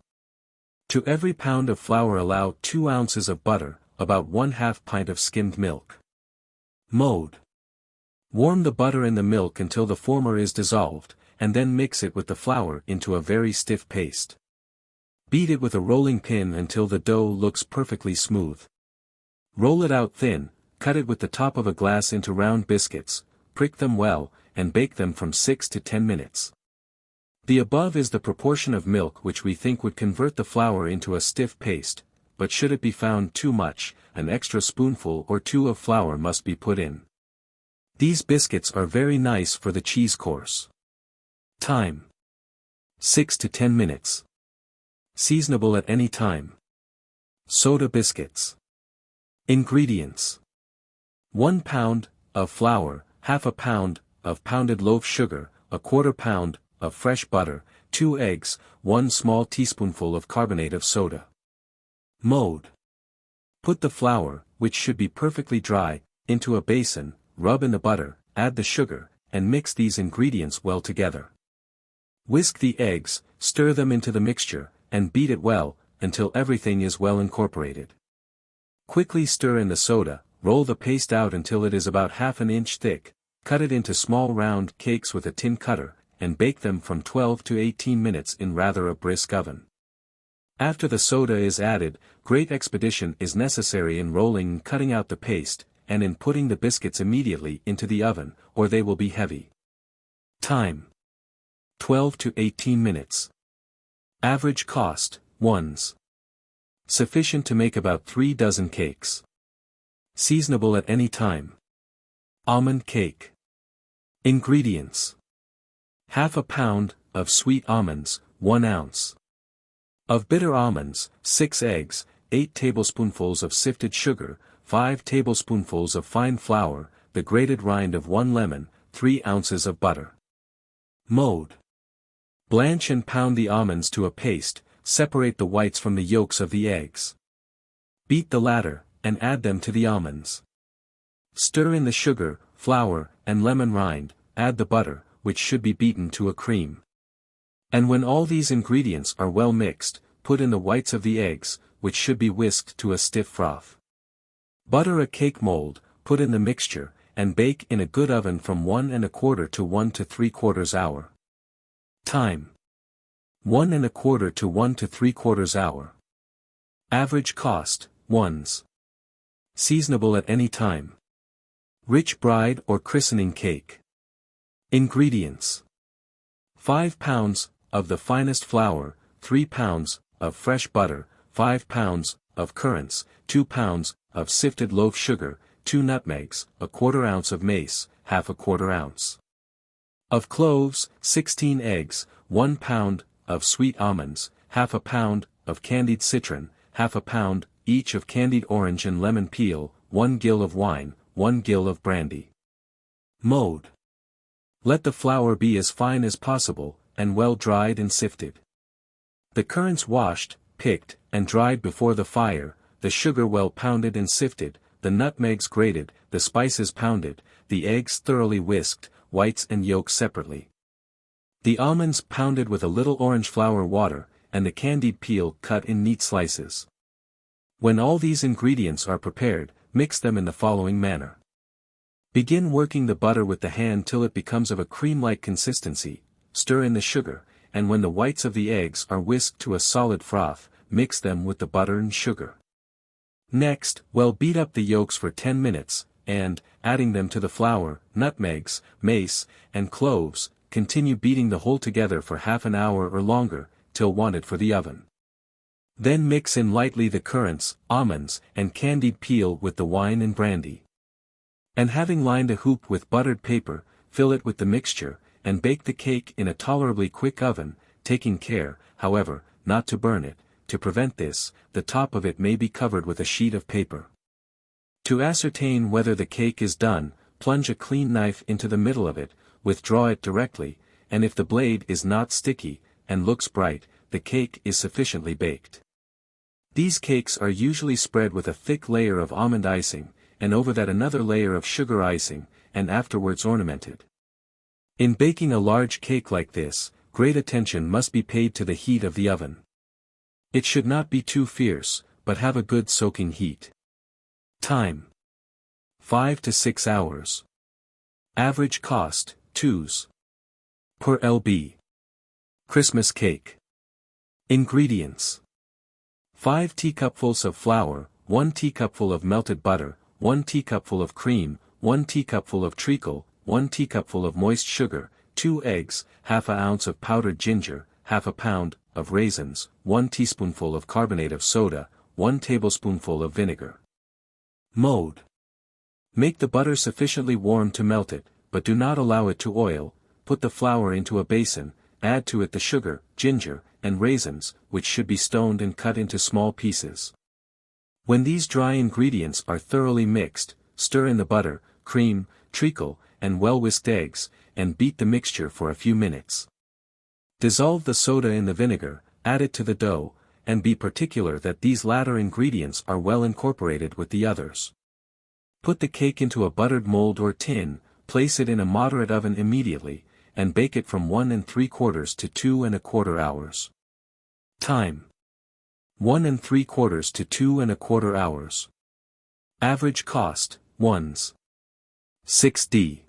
To every pound of flour allow 2 ounces of butter, about 1/2 pint of skimmed milk. Mode. Warm the butter in the milk until the former is dissolved, and then mix it with the flour into a very stiff paste. Beat it with a rolling pin until the dough looks perfectly smooth. Roll it out thin, cut it with the top of a glass into round biscuits, prick them well, and bake them from 6 to 10 minutes. The above is the proportion of milk which we think would convert the flour into a stiff paste, but should it be found too much, an extra spoonful or 2 of flour must be put in. These biscuits are very nice for the cheese course. Time. 6 to 10 minutes. Seasonable at any time. Soda biscuits. Ingredients. 1 pound, of flour, half a pound, of pounded loaf sugar, a quarter pound, of fresh butter, 2 eggs, 1 small teaspoonful of carbonate of soda. Mode. Put the flour, which should be perfectly dry, into a basin, rub in the butter, add the sugar, and mix these ingredients well together. Whisk the eggs, stir them into the mixture, and beat it well, until everything is well incorporated. Quickly stir in the soda, roll the paste out until it is about half an inch thick, cut it into small round cakes with a tin cutter, and bake them from 12 to 18 minutes in rather a brisk oven. After the soda is added, great expedition is necessary in rolling and cutting out the paste, and in putting the biscuits immediately into the oven, or they will be heavy. Time. 12 to 18 minutes. Average cost, 1s. Sufficient to make about 3 dozen cakes. Seasonable at any time. Almond cake. Ingredients. Half a pound, of sweet almonds, 1 ounce. Of bitter almonds, 6 eggs, 8 tablespoonfuls of sifted sugar, 5 tablespoonfuls of fine flour, the grated rind of 1 lemon, 3 ounces of butter. Mode. Blanch and pound the almonds to a paste, separate the whites from the yolks of the eggs. Beat the latter, and add them to the almonds. Stir in the sugar, flour, and lemon rind, add the butter, which should be beaten to a cream. And when all these ingredients are well mixed, put in the whites of the eggs, which should be whisked to a stiff froth. Butter a cake mold, put in the mixture, and bake in a good oven from 1¼ to 1 3/4 hour. Time: 1¼ to 1 3/4 hour. Average cost: 1s. Seasonable at any time. Rich bride or christening cake. Ingredients: 5 pounds of the finest flour, 3 pounds of fresh butter, 5 pounds of currants, 2 pounds of sifted loaf sugar, 2 nutmegs, 1/4 ounce of mace, 1/2 ounce of cloves, 16 eggs, 1 pound of sweet almonds, 1/2 pound of candied citron, 1/2 pound each of candied orange and lemon peel, 1 gill of wine, 1 gill of brandy. Mode: let the flour be as fine as possible, and well dried and sifted. The currants washed, picked, and dried before the fire, the sugar well pounded and sifted, the nutmegs grated, the spices pounded, the eggs thoroughly whisked, whites and yolks separately. The almonds pounded with a little orange flower water, and the candied peel cut in neat slices. When all these ingredients are prepared, mix them in the following manner. Begin working the butter with the hand till it becomes of a cream-like consistency, stir in the sugar, and when the whites of the eggs are whisked to a solid froth, mix them with the butter and sugar. Next, well beat up the yolks for 10 minutes, and, adding them to the flour, nutmegs, mace, and cloves, continue beating the whole together for half an hour or longer, till wanted for the oven. Then mix in lightly the currants, almonds, and candied peel with the wine and brandy. And having lined a hoop with buttered paper, fill it with the mixture, and bake the cake in a tolerably quick oven, taking care, however, not to burn it. To prevent this, the top of it may be covered with a sheet of paper. To ascertain whether the cake is done, plunge a clean knife into the middle of it, withdraw it directly, and if the blade is not sticky, and looks bright, the cake is sufficiently baked. These cakes are usually spread with a thick layer of almond icing, and over that another layer of sugar icing, and afterwards ornamented. In baking a large cake like this, great attention must be paid to the heat of the oven. It should not be too fierce, but have a good soaking heat. Time: 5 to 6 hours. Average cost: 2s. per lb. Christmas cake. Ingredients: 5 teacupfuls of flour, 1 teacupful of melted butter, 1 teacupful of cream, 1 teacupful of treacle, 1 teacupful of moist sugar, 2 eggs, 1/2 ounce of powdered ginger, 1/2 pound of raisins, 1 teaspoonful of carbonate of soda, 1 tablespoonful of vinegar. Mode: make the butter sufficiently warm to melt it, but do not allow it to oil. Put the flour into a basin, add to it the sugar, ginger, and raisins, which should be stoned and cut into small pieces. When these dry ingredients are thoroughly mixed, stir in the butter, cream, treacle, and well-whisked eggs, and beat the mixture for a few minutes. Dissolve the soda in the vinegar, add it to the dough, and be particular that these latter ingredients are well incorporated with the others. Put the cake into a buttered mold or tin, place it in a moderate oven immediately, and bake it from 1 3/4 to 2 1/4 hours. Time: 1 3/4 to 2 1/4 hours. Average cost: 1s. 6d.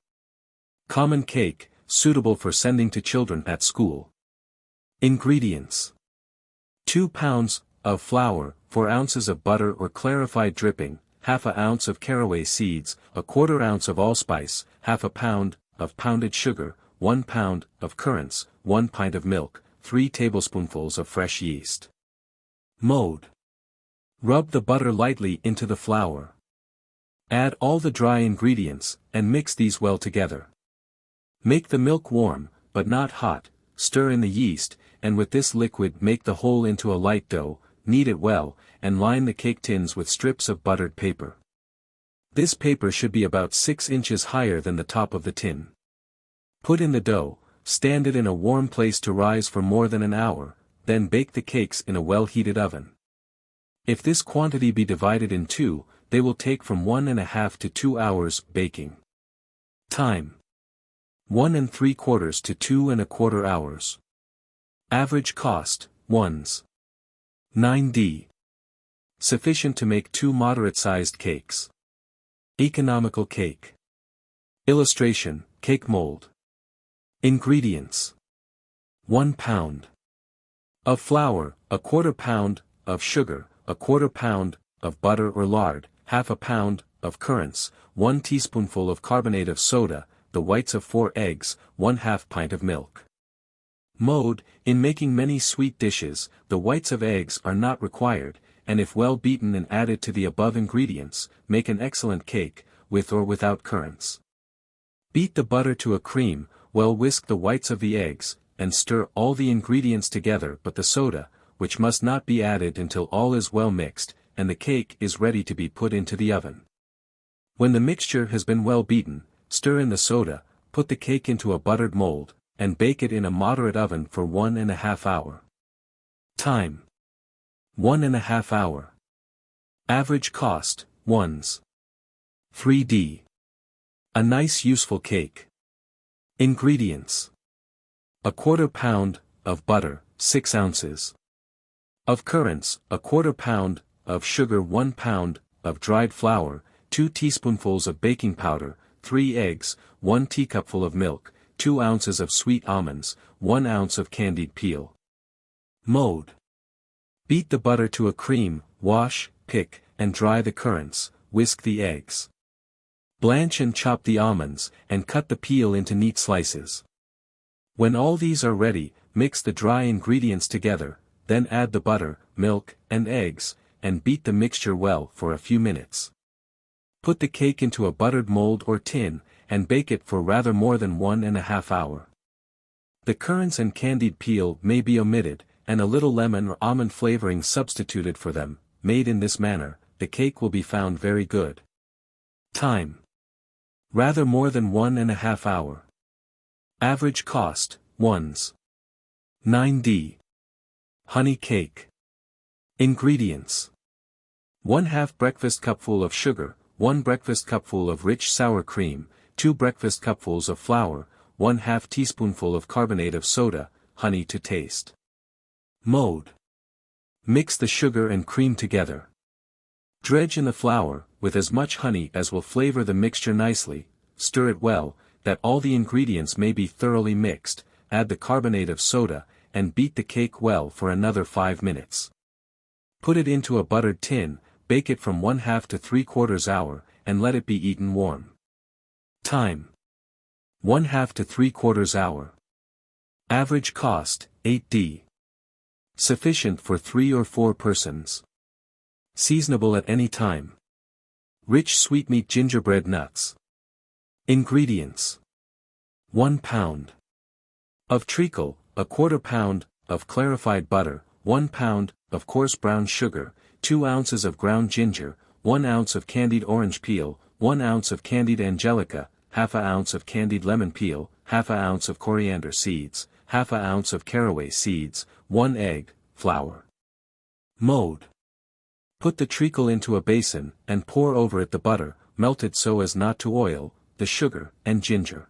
Common cake, suitable for sending to children at school. Ingredients: 2 pounds of flour, 4 ounces of butter or clarified dripping, 1/2 ounce of caraway seeds, 1/4 ounce of allspice, 1/2 pound of pounded sugar, 1 pound of currants, 1 pint of milk, 3 tablespoonfuls of fresh yeast. Mode: rub the butter lightly into the flour. Add all the dry ingredients, and mix these well together. Make the milk warm, but not hot, stir in the yeast, and with this liquid make the whole into a light dough, knead it well, and line the cake tins with strips of buttered paper. This paper should be about 6 inches higher than the top of the tin. Put in the dough, stand it in a warm place to rise for more than an hour, then bake the cakes in a well-heated oven. If this quantity be divided in two, they will take from 1 1/2 to 2 hours baking. Time: 1 3/4 to 2 1/4 hours. Average cost: 1s. 9d. Sufficient to make 2 moderate-sized cakes. Economical cake. Illustration, cake mold. Ingredients. 1 pound of flour, 1/4 pound of sugar, 1/4 pound of butter or lard, 1/2 pound of currants, 1 teaspoonful of carbonate of soda, the whites of 4 eggs, 1/2 pint of milk. Mode: in making many sweet dishes, the whites of eggs are not required, and if well beaten and added to the above ingredients, make an excellent cake, with or without currants. Beat the butter to a cream, well whisk the whites of the eggs, and stir all the ingredients together but the soda, which must not be added until all is well mixed, and the cake is ready to be put into the oven. When the mixture has been well beaten, stir in the soda, put the cake into a buttered mold, and bake it in a moderate oven for 1½ hour. Time: 1½ hour. Average cost, ones. 3d. A nice useful cake. Ingredients. 1/4 pound of butter, 6 ounces. Of currants, 1/4 pound of sugar, 1 pound of dried flour, 2 teaspoonfuls of baking powder, 3 eggs, 1 teacupful of milk, 2 ounces of sweet almonds, 1 ounce of candied peel. Mode: beat the butter to a cream, wash, pick, and dry the currants, whisk the eggs. Blanch and chop the almonds, and cut the peel into neat slices. When all these are ready, mix the dry ingredients together, then add the butter, milk, and eggs, and beat the mixture well for a few minutes. Put the cake into a buttered mold or tin, and bake it for rather more than 1½ hour. The currants and candied peel may be omitted, and a little lemon or almond flavoring substituted for them. Made in this manner, the cake will be found very good. Time: rather more than 1½ hour. Average cost, ones. 9d. Honey cake. Ingredients. 1/2 breakfast cupful of sugar, 1 breakfast cupful of rich sour cream, 2 breakfast cupfuls of flour, 1/2 teaspoonful of carbonate of soda, honey to taste. Mode: mix the sugar and cream together. Dredge in the flour, with as much honey as will flavor the mixture nicely, stir it well, that all the ingredients may be thoroughly mixed, add the carbonate of soda, and beat the cake well for another 5 minutes. Put it into a buttered tin, bake it from 1/2 to 3/4 hour, and let it be eaten warm. Time: 1/2 to 3/4 hour. Average cost, 8d. Sufficient for 3 or 4 persons. Seasonable at any time. Rich sweetmeat gingerbread nuts. Ingredients. 1 pound of treacle, 1/4 pound of clarified butter, 1 pound of coarse brown sugar, 2 ounces of ground ginger, 1 ounce of candied orange peel, 1 ounce of candied angelica, 1/2 ounce of candied lemon peel, 1/2 ounce of coriander seeds, 1/2 ounce of caraway seeds, 1 egg, flour. Mode: put the treacle into a basin, and pour over it the butter, melted so as not to oil, the sugar, and ginger.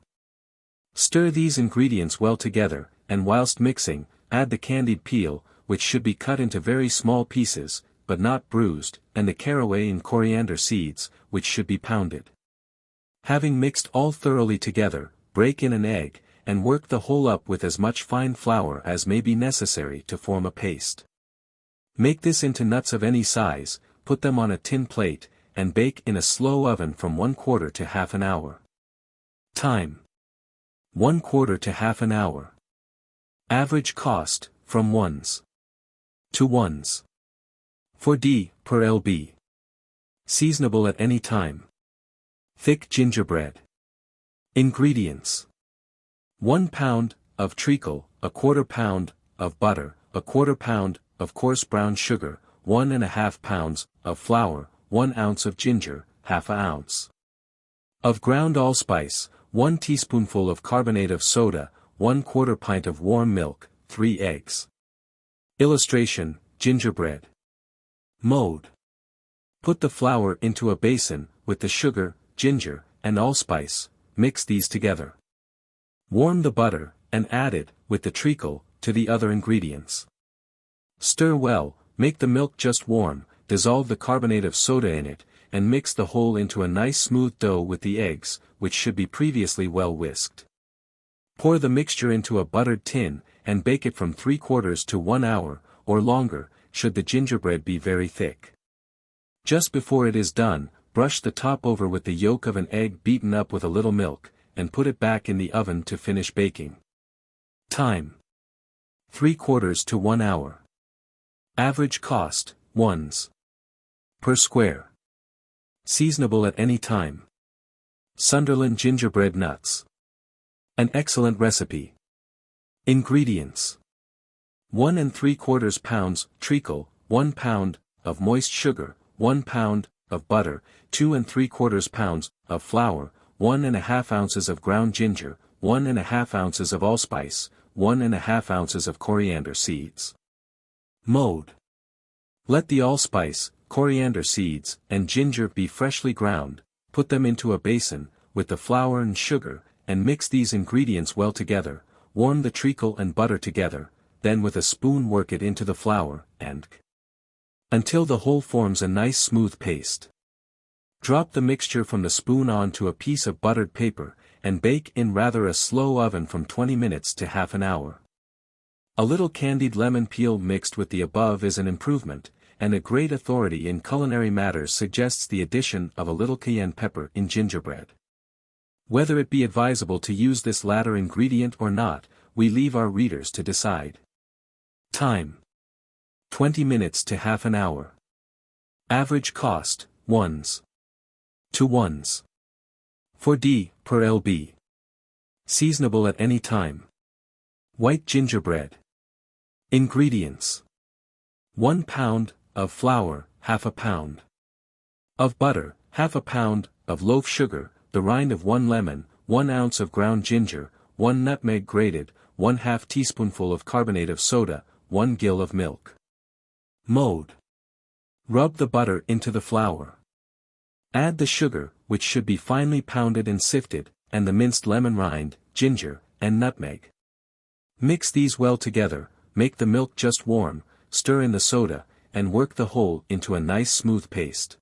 Stir these ingredients well together, and whilst mixing, add the candied peel, which should be cut into very small pieces, but not bruised, and the caraway and coriander seeds, which should be pounded. Having mixed all thoroughly together, break in an egg, and work the whole up with as much fine flour as may be necessary to form a paste. Make this into nuts of any size, put them on a tin plate, and bake in a slow oven from 1/4 to ½ an hour. Time: 1/4 to ½ an hour. Average cost, from ones to ones. 4d per lb. Seasonable at any time. Thick gingerbread. Ingredients. 1 pound of treacle, 1/4 pound of butter, 1/4 pound of coarse brown sugar, 1½ pounds of flour, 1 ounce of ginger, 1/2 ounce of ground allspice, 1 teaspoonful of carbonate of soda, 1/4 pint of warm milk, 3 eggs. Illustration, gingerbread. Mode: put the flour into a basin, with the sugar, ginger, and allspice, mix these together. Warm the butter, and add it, with the treacle, to the other ingredients. Stir well, make the milk just warm, dissolve the carbonate of soda in it, and mix the whole into a nice smooth dough with the eggs, which should be previously well whisked. Pour the mixture into a buttered tin, and bake it from 3/4 to 1 hour, or longer, should the gingerbread be very thick. Just before it is done, brush the top over with the yolk of an egg beaten up with a little milk, and put it back in the oven to finish baking. Time: 3/4 to 1 hour. Average cost, 1s per square. Seasonable at any time. Sunderland gingerbread nuts. An excellent recipe. Ingredients: 1 3/4 pounds treacle, 1 pound of moist sugar, 1 pound of butter, 2 3/4 pounds of flour, 1 1/2 ounces of ground ginger, 1 1/2 ounces of allspice, 1 1/2 ounces of coriander seeds. Mode: let the allspice, coriander seeds, and ginger be freshly ground, put them into a basin, with the flour and sugar, and mix these ingredients well together, warm the treacle and butter together, then with a spoon work it into the flour, and until the whole forms a nice smooth paste. Drop the mixture from the spoon onto a piece of buttered paper, and bake in rather a slow oven from 20 minutes to half an hour. A little candied lemon peel mixed with the above is an improvement, and a great authority in culinary matters suggests the addition of a little cayenne pepper in gingerbread. Whether it be advisable to use this latter ingredient or not, we leave our readers to decide. Time: 20 minutes to half an hour. Average cost, 1s to 1s. 4d per lb. Seasonable at any time. White gingerbread. Ingredients: 1 pound of flour, ½ pound of butter, ½ pound of loaf sugar, the rind of 1 lemon, 1 ounce of ground ginger, 1 nutmeg grated, 1/2 teaspoonful of carbonate of soda, 1 gill of milk. Mode: rub the butter into the flour. Add the sugar, which should be finely pounded and sifted, and the minced lemon rind, ginger, and nutmeg. Mix these well together, make the milk just warm, stir in the soda, and work the whole into a nice smooth paste.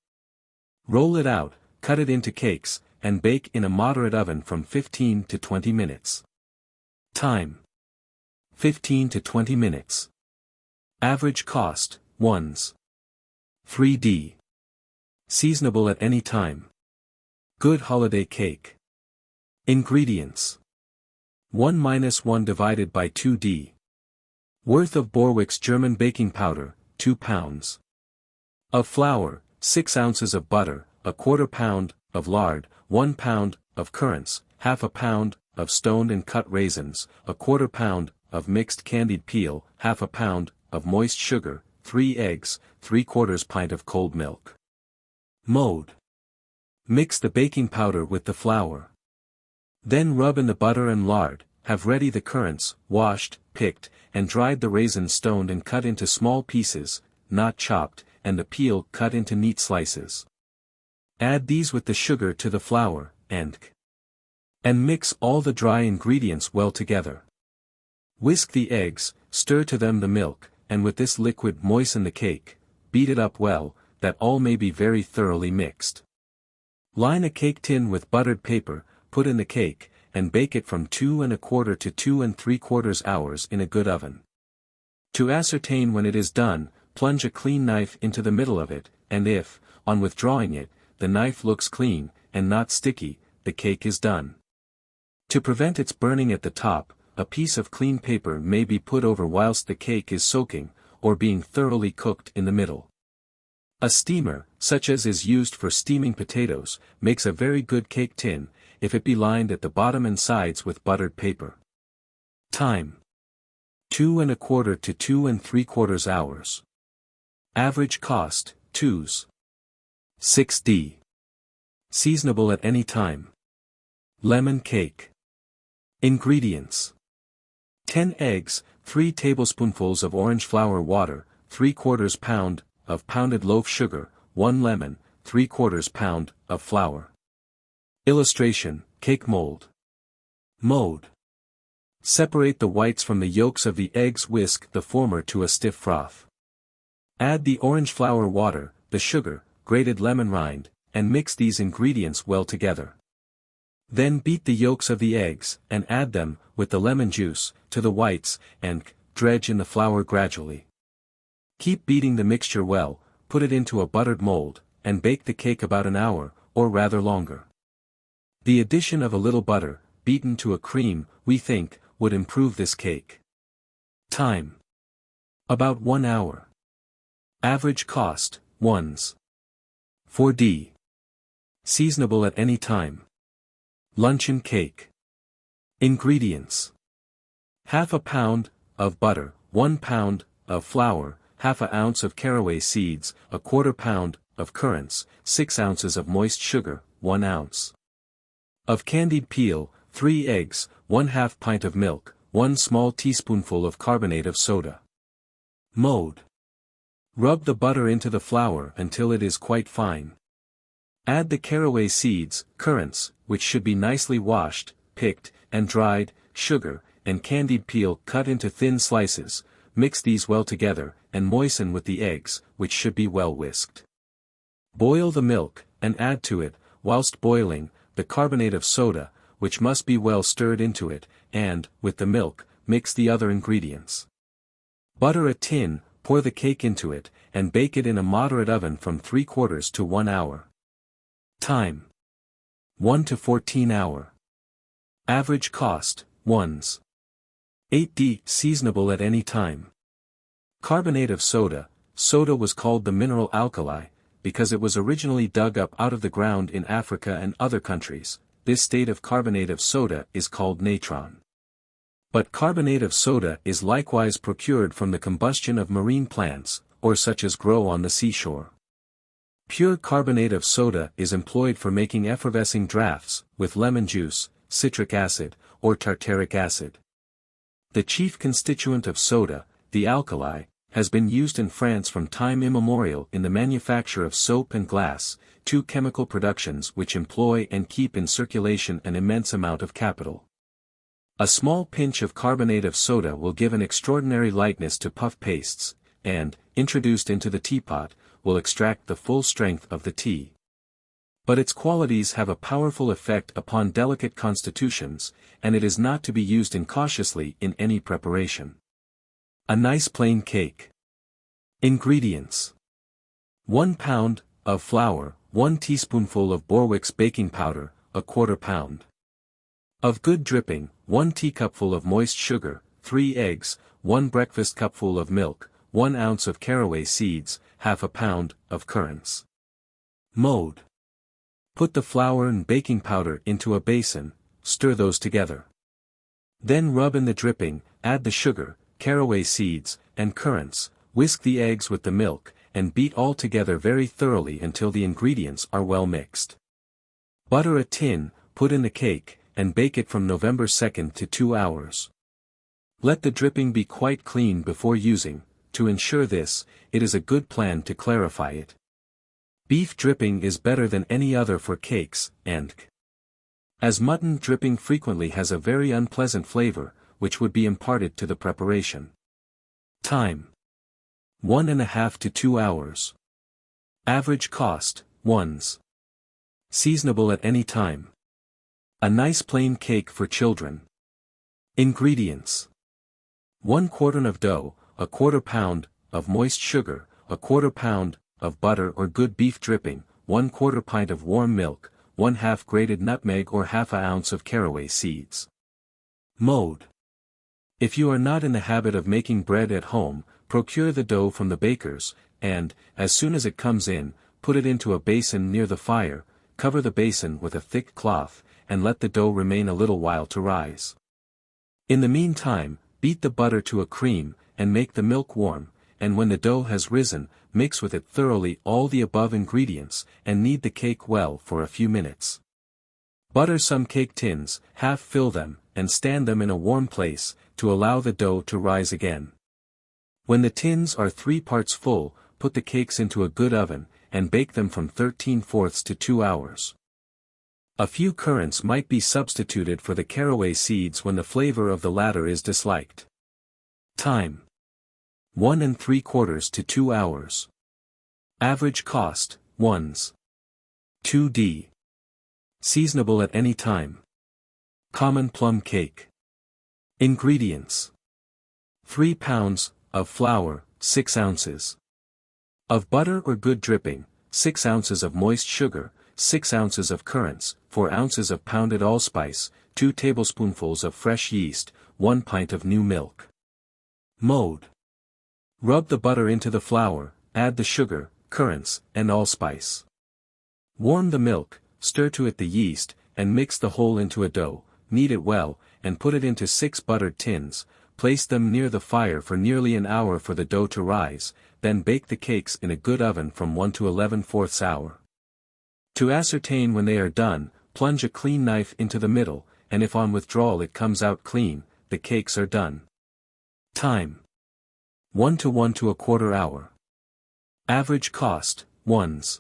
Roll it out, cut it into cakes, and bake in a moderate oven from 15 to 20 minutes. Time: 15 to 20 minutes. Average cost, 1s. 3d. Seasonable at any time. Good holiday cake. Ingredients: 1 - 1 divided by 2d. Worth of Borwick's German baking powder, 2 pounds. Of flour, 6 ounces of butter, 1/4 pound of lard, 1 pound of currants, ½ pound of stoned and cut raisins, 1/4 pound of mixed candied peel, ½ pound of moist sugar, 3 eggs, 3/4 pint of cold milk. Mode: mix the baking powder with the flour. Then rub in the butter and lard, have ready the currants, washed, picked, and dried, the raisins stoned and cut into small pieces, not chopped, and the peel cut into neat slices. Add these with the sugar to the flour, and mix all the dry ingredients well together. Whisk the eggs, stir to them the milk, and with this liquid moisten the cake, beat it up well, that all may be very thoroughly mixed. Line a cake tin with buttered paper, put in the cake, and bake it from 2 1/4 to 2 3/4 hours in a good oven. To ascertain when it is done, plunge a clean knife into the middle of it, and if, on withdrawing it, the knife looks clean, and not sticky, the cake is done. To prevent its burning at the top, a piece of clean paper may be put over whilst the cake is soaking, or being thoroughly cooked in the middle. A steamer, such as is used for steaming potatoes, makes a very good cake tin, if it be lined at the bottom and sides with buttered paper. Time: 2 1/4 to 2 3/4 hours. Average cost, 2s. 6d. Seasonable at any time. Lemon cake. Ingredients: 10 eggs, 3 tablespoonfuls of orange flower water, 3/4 pound of pounded loaf sugar, 1 lemon, 3/4 pound of flour. Illustration: cake mold. Mode: separate the whites from the yolks of the eggs, whisk the former to a stiff froth. Add the orange flower water, the sugar, grated lemon rind, and mix these ingredients well together. Then beat the yolks of the eggs, and add them, with the lemon juice, to the whites, and dredge in the flour gradually. Keep beating the mixture well, put it into a buttered mold, and bake the cake about an hour, or rather longer. The addition of a little butter, beaten to a cream, we think, would improve this cake. Time: about 1 hour. Average cost, 1s. 4d. Seasonable at any time. Luncheon cake. Ingredients: half a pound of butter, 1 pound of flour, half an ounce of caraway seeds, a quarter pound of currants, 6 ounces of moist sugar, 1 ounce of candied peel, 3 eggs, 1/2 pint of milk, 1 small teaspoonful of carbonate of soda. Mode: rub the butter into the flour until it is quite fine. Add the caraway seeds, currants, which should be nicely washed, picked, and dried, sugar, and candied peel cut into thin slices. Mix these well together, and moisten with the eggs, which should be well whisked. Boil the milk, and add to it, whilst boiling, the carbonate of soda, which must be well stirred into it, and, with the milk, mix the other ingredients. Butter a tin, pour the cake into it, and bake it in a moderate oven from 3/4 to 1 hour. Time: 1 to 14 hour. Average cost, 1s. 8d. Seasonable at any time. Carbonate of soda. Soda was called the mineral alkali, because it was originally dug up out of the ground in Africa and other countries. This state of carbonate of soda is called natron. But carbonate of soda is likewise procured from the combustion of marine plants, or such as grow on the seashore. Pure carbonate of soda is employed for making effervescing draughts, with lemon juice, citric acid, or tartaric acid. The chief constituent of soda, the alkali, has been used in France from time immemorial in the manufacture of soap and glass, two chemical productions which employ and keep in circulation an immense amount of capital. A small pinch of carbonate of soda will give an extraordinary lightness to puff pastes, and, introduced into the teapot, will extract the full strength of the tea. But its qualities have a powerful effect upon delicate constitutions, and it is not to be used incautiously in any preparation. A nice plain cake. Ingredients: 1 pound of flour, 1 teaspoonful of Borwick's baking powder, a quarter pound of good dripping, 1 teacupful of moist sugar, 3 eggs, 1 breakfast cupful of milk, 1 ounce of caraway seeds, half a pound of currants. Mode: put the flour and baking powder into a basin, stir those together. Then rub in the dripping, add the sugar, caraway seeds, and currants, whisk the eggs with the milk, and beat all together very thoroughly until the ingredients are well mixed. Butter a tin, put in the cake, and bake it from November 2nd to 2 hours. Let the dripping be quite clean before using. To ensure this, it is a good plan to clarify it. Beef dripping is better than any other for cakes, and as mutton dripping frequently has a very unpleasant flavor, which would be imparted to the preparation. Time: 1½ to 2 hours. Average cost, 1s. Seasonable at any time. A nice plain cake for children. Ingredients: 1 quartern of dough, a quarter pound of moist sugar, a quarter pound of butter or good beef dripping, 1/4 pint of warm milk, 1/2 grated nutmeg or half an ounce of caraway seeds. Mode: if you are not in the habit of making bread at home, procure the dough from the baker's, and, as soon as it comes in, put it into a basin near the fire, cover the basin with a thick cloth, and let the dough remain a little while to rise. In the meantime, beat the butter to a cream, and make the milk warm, and when the dough has risen, mix with it thoroughly all the above ingredients, and knead the cake well for a few minutes. Butter some cake tins, half fill them, and stand them in a warm place, to allow the dough to rise again. When the tins are 3 parts full, put the cakes into a good oven, and bake them from 13/4 to 2 hours. A few currants might be substituted for the caraway seeds when the flavor of the latter is disliked. Time: 1 3/4 to 2 hours. Average cost, 1s. 2d. Seasonable at any time. Common plum cake. Ingredients. 3 pounds of flour, 6 ounces of butter or good dripping, 6 ounces of moist sugar, 6 ounces of currants, 4 ounces of pounded allspice, 2 tablespoonfuls of fresh yeast, 1 pint of new milk. Mode. Rub the butter into the flour, add the sugar, currants, and allspice. Warm the milk, stir to it the yeast, and mix the whole into a dough, knead it well, and put it into 6 buttered tins, place them near the fire for nearly an hour for the dough to rise, then bake the cakes in a good oven from 1 to 11/4 hour. To ascertain when they are done, plunge a clean knife into the middle, and if on withdrawal it comes out clean, the cakes are done. Time. 1 to 1 to a quarter hour. Average cost, 1s.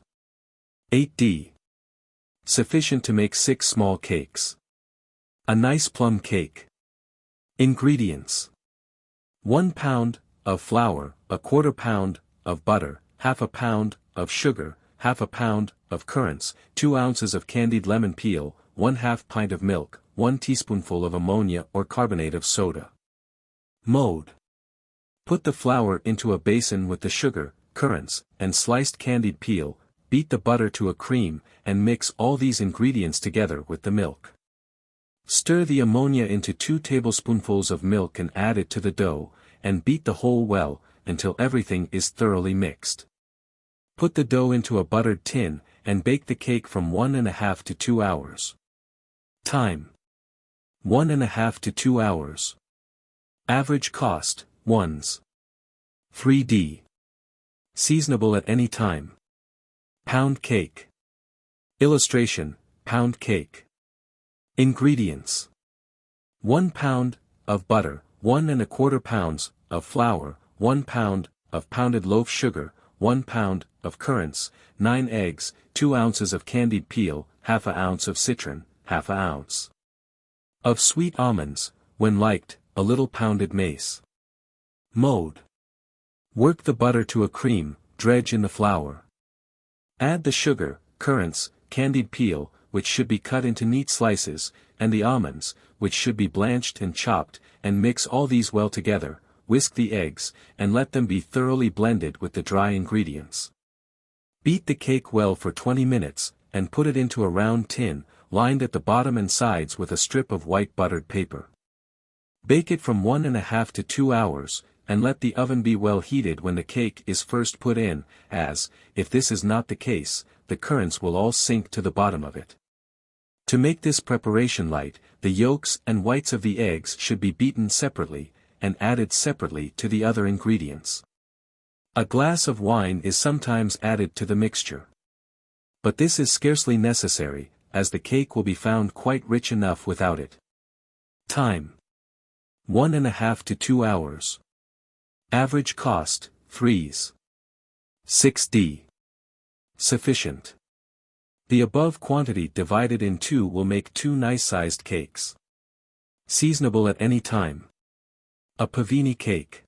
8d. Sufficient to make 6 small cakes. A nice plum cake. Ingredients. 1 pound of flour, a quarter pound of butter, half a pound of sugar, half a pound of currants, 2 ounces of candied lemon peel, 1/2 pint of milk, 1 teaspoonful of ammonia or carbonate of soda. Mode. Put the flour into a basin with the sugar, currants, and sliced candied peel, beat the butter to a cream, and mix all these ingredients together with the milk. Stir the ammonia into 2 tablespoonfuls of milk and add it to the dough, and beat the whole well, until everything is thoroughly mixed. Put the dough into a buttered tin, and bake the cake from 1½ to 2 hours. Time. 1½ to 2 hours. Average cost, 1s. 3d. Seasonable at any time. Pound cake. Illustration, pound cake. Ingredients. 1 pound of butter, 1¼ pounds of flour, 1 pound of pounded loaf sugar, 1 pound of currants, 9 eggs, 2 ounces of candied peel, ½ ounce of citron, ½ ounce of sweet almonds, when liked, a little pounded mace. Mode. Work the butter to a cream, dredge in the flour. Add the sugar, currants, candied peel, which should be cut into neat slices, and the almonds, which should be blanched and chopped, and mix all these well together, whisk the eggs, and let them be thoroughly blended with the dry ingredients. Beat the cake well for 20 minutes, and put it into a round tin, lined at the bottom and sides with a strip of white buttered paper. Bake it from 1½ to 2 hours, and let the oven be well heated when the cake is first put in, as, if this is not the case, the currants will all sink to the bottom of it. To make this preparation light, the yolks and whites of the eggs should be beaten separately, and added separately to the other ingredients. A glass of wine is sometimes added to the mixture. But this is scarcely necessary, as the cake will be found quite rich enough without it. Time. 1½ to 2 hours. Average cost, 3s. 6d. Sufficient. The above quantity divided in 2 will make 2 nice-sized cakes. Seasonable at any time. A pavini cake.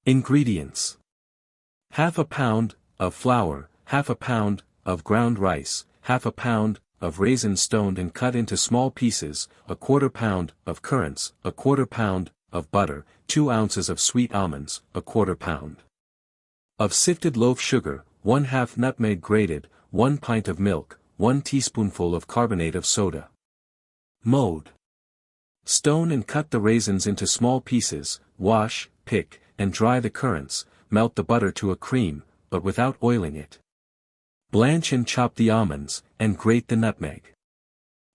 Ingredients. ½ a pound of flour, ½ a pound of ground rice, ½ a pound of raisins stoned and cut into small pieces, a quarter pound of currants, a quarter pound of butter, 2 ounces of sweet almonds, a quarter pound of sifted loaf sugar, 1/2 nutmeg grated, 1 pint of milk, 1 teaspoonful of carbonate of soda. Mode. Stone and cut the raisins into small pieces, wash, pick, and dry the currants, melt the butter to a cream, but without oiling it. Blanch and chop the almonds, and grate the nutmeg.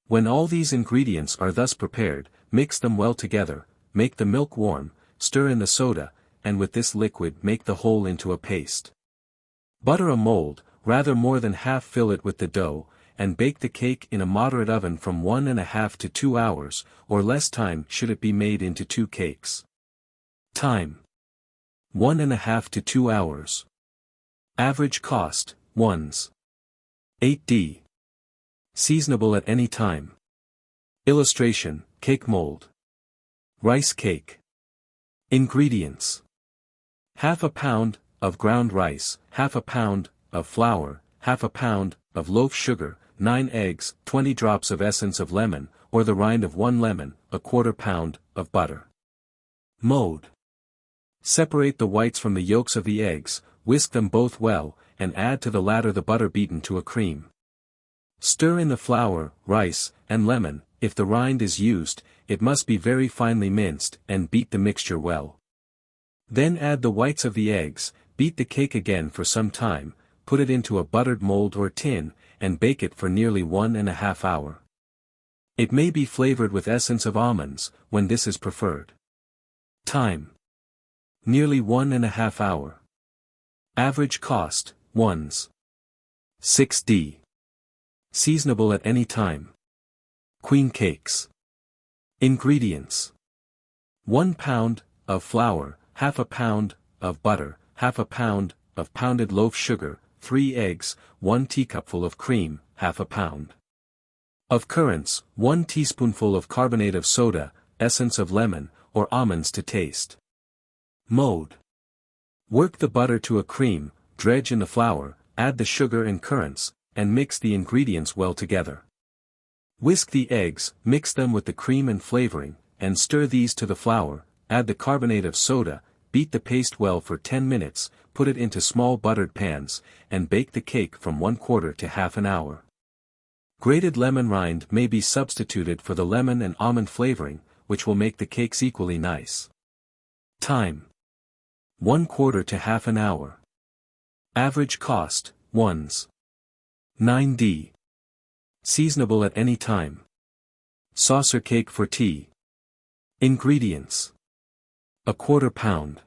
When all these ingredients are thus prepared, mix them well together, make the milk warm, stir in the soda, and with this liquid make the whole into a paste. Butter a mold, rather more than half fill it with the dough, and bake the cake in a moderate oven from 1½ to 2 hours, or less time should it be made into 2 cakes. Time. 1½ to 2 hours. Average cost, 1s. 8d. Seasonable at any time. Illustration, cake mold. Rice cake. Ingredients. ½ a pound of ground rice, ½ a pound of flour, ½ a pound of loaf sugar, 9 eggs, 20 drops of essence of lemon, or the rind of 1 lemon, a quarter pound, of butter. Mode. Separate the whites from the yolks of the eggs, whisk them both well, and add to the latter the butter beaten to a cream. Stir in the flour, rice, and lemon. If the rind is used, it must be very finely minced, and beat the mixture well. Then add the whites of the eggs, beat the cake again for some time, put it into a buttered mold or tin, and bake it for nearly 1½ hour. It may be flavored with essence of almonds, when this is preferred. Time. Nearly 1½ hour. Average cost, 1s. Seasonable at any time. Queen cakes. Ingredients. 1 pound of flour, half a pound of butter, half a pound of pounded loaf sugar, 3 eggs, 1 teacupful of cream, half a pound of currants, 1 teaspoonful of carbonate of soda, essence of lemon, or almonds to taste. Mode. Work the butter to a cream, dredge in the flour, add the sugar and currants, and mix the ingredients well together. Whisk the eggs, mix them with the cream and flavoring, and stir these to the flour, add the carbonate of soda, beat the paste well for 10 minutes, put it into small buttered pans, and bake the cake from 1/4 to half an hour. Grated lemon rind may be substituted for the lemon and almond flavoring, which will make the cakes equally nice. Time. 1/4 to half an hour. Average cost, 1s. Seasonable at any time. Saucer cake for tea. Ingredients. 1/4 pound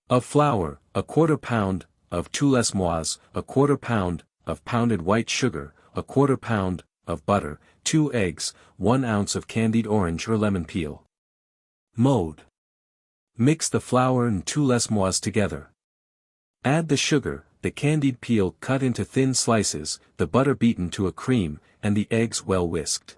of flour, 1/4 pound of tous mois, 1/4 pound of pounded white sugar, 1/4 pound of butter, 2 eggs, 1 ounce of candied orange or lemon peel. Mode. Mix the flour and tous mois together. Add the sugar, the candied peel cut into thin slices, the butter beaten to a cream, and the eggs well whisked.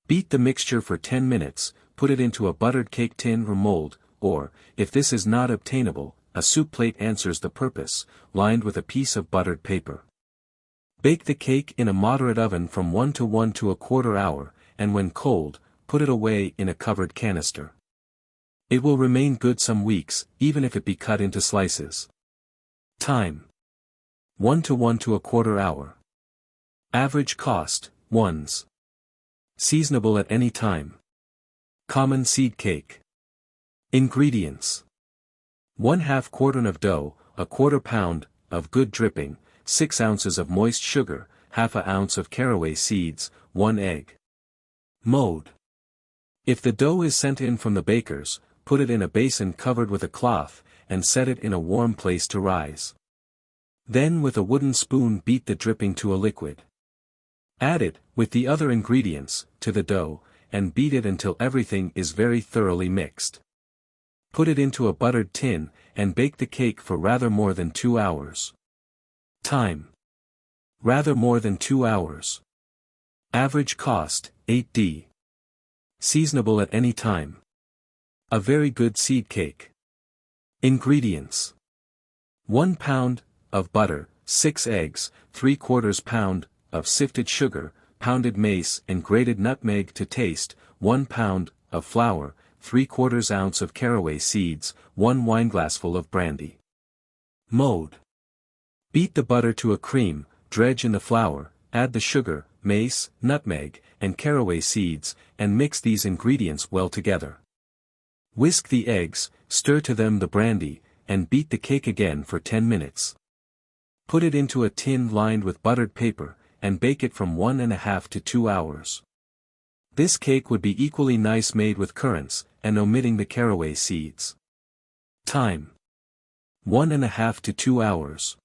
Beat the mixture for 10 minutes, put it into a buttered cake tin or mold, or, if this is not obtainable, a soup plate answers the purpose, lined with a piece of buttered paper. Bake the cake in a moderate oven from 1 to 1¼ hour, and when cold, put it away in a covered canister. It will remain good some weeks, even if it be cut into slices. Time. 1 to 1¼ hour. Average cost, 1s. Seasonable at any time. Common seed cake. Ingredients. 1/2 quartern of dough, 1/4 pound of good dripping, 6 ounces of moist sugar, 1/2 ounce of caraway seeds, 1 egg. Mode. If the dough is sent in from the baker's, put it in a basin covered with a cloth, and set it in a warm place to rise. Then with a wooden spoon beat the dripping to a liquid. Add it, with the other ingredients, to the dough, and beat it until everything is very thoroughly mixed. Put it into a buttered tin, and bake the cake for rather more than 2 hours. Time. Rather more than 2 hours. Average cost, 8d. Seasonable at any time. A very good seed cake. Ingredients. 1 pound of butter, 6 eggs, 3/4 pound of sifted sugar, pounded mace and grated nutmeg to taste, 1 pound of flour, 3/4 ounce of caraway seeds, 1 wineglassful of brandy. Mode. Beat the butter to a cream, dredge in the flour, add the sugar, mace, nutmeg, and caraway seeds, and mix these ingredients well together. Whisk the eggs, stir to them the brandy, and beat the cake again for 10 minutes. Put it into a tin lined with buttered paper, and bake it from 1½ to 2 hours. This cake would be equally nice made with currants, and omitting the caraway seeds. Time. 1½ to 2 hours.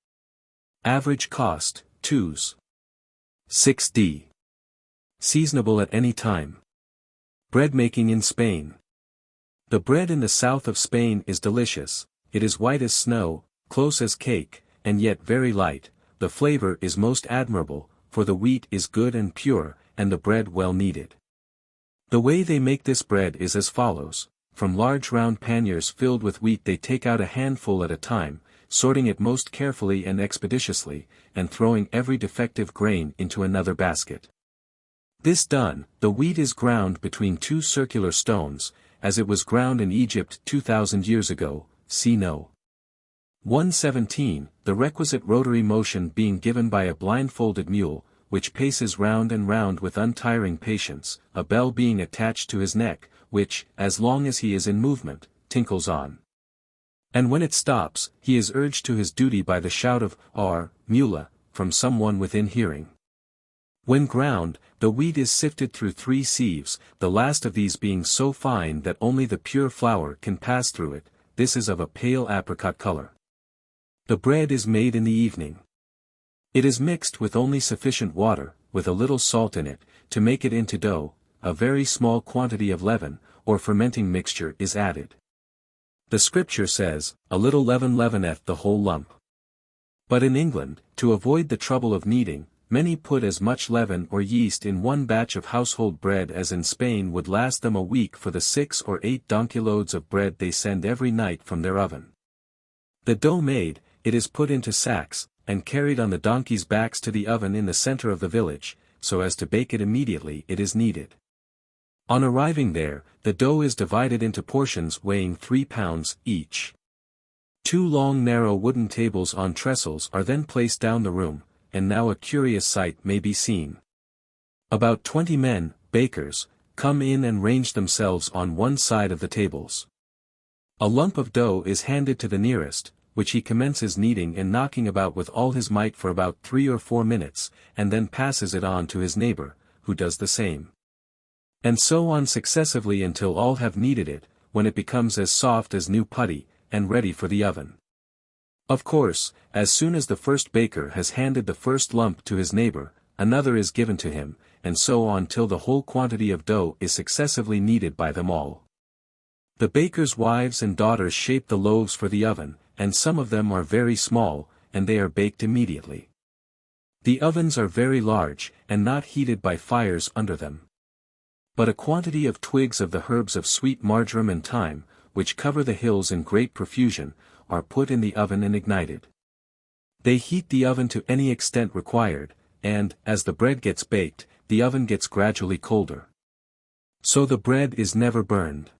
Average cost, 2s. 6d. Seasonable at any time. Bread making in Spain. The bread in the south of Spain is delicious. It is white as snow, close as cake, and yet very light. The flavor is most admirable, for the wheat is good and pure, and the bread well kneaded. The way they make this bread is as follows. From large round panniers filled with wheat they take out a handful at a time, sorting it most carefully and expeditiously, and throwing every defective grain into another basket. This done, the wheat is ground between two circular stones, as it was ground in Egypt 2,000 years ago, see No. 117, the requisite rotary motion being given by a blindfolded mule, which paces round and round with untiring patience, a bell being attached to his neck, which, as long as he is in movement, tinkles on. And when it stops, he is urged to his duty by the shout of "Ar, mula," from someone within hearing. When ground, the wheat is sifted through 3 sieves, the last of these being so fine that only the pure flour can pass through it. This is of a pale apricot color. The bread is made in the evening. It is mixed with only sufficient water, with a little salt in it, to make it into dough. A very small quantity of leaven, or fermenting mixture, is added. The Scripture says, "A little leaven leaveneth the whole lump." But in England, to avoid the trouble of kneading, many put as much leaven or yeast in one batch of household bread as in Spain would last them a week for the 6 or 8 donkey loads of bread they send every night from their oven. The dough made, it is put into sacks, and carried on the donkeys' backs to the oven in the center of the village, so as to bake it immediately it is kneaded. On arriving there, the dough is divided into portions weighing 3 pounds each. 2 long narrow wooden tables on trestles are then placed down the room, and now a curious sight may be seen. About 20 men, bakers, come in and range themselves on one side of the tables. A lump of dough is handed to the nearest, which he commences kneading and knocking about with all his might for about 3 or 4 minutes, and then passes it on to his neighbor, who does the same. And so on successively until all have kneaded it, when it becomes as soft as new putty, and ready for the oven. Of course, as soon as the first baker has handed the first lump to his neighbor, another is given to him, and so on till the whole quantity of dough is successively kneaded by them all. The bakers' wives and daughters shape the loaves for the oven, and some of them are very small, and they are baked immediately. The ovens are very large, and not heated by fires under them. But a quantity of twigs of the herbs of sweet marjoram and thyme, which cover the hills in great profusion, are put in the oven and ignited. They heat the oven to any extent required, and, as the bread gets baked, the oven gets gradually colder. So the bread is never burned.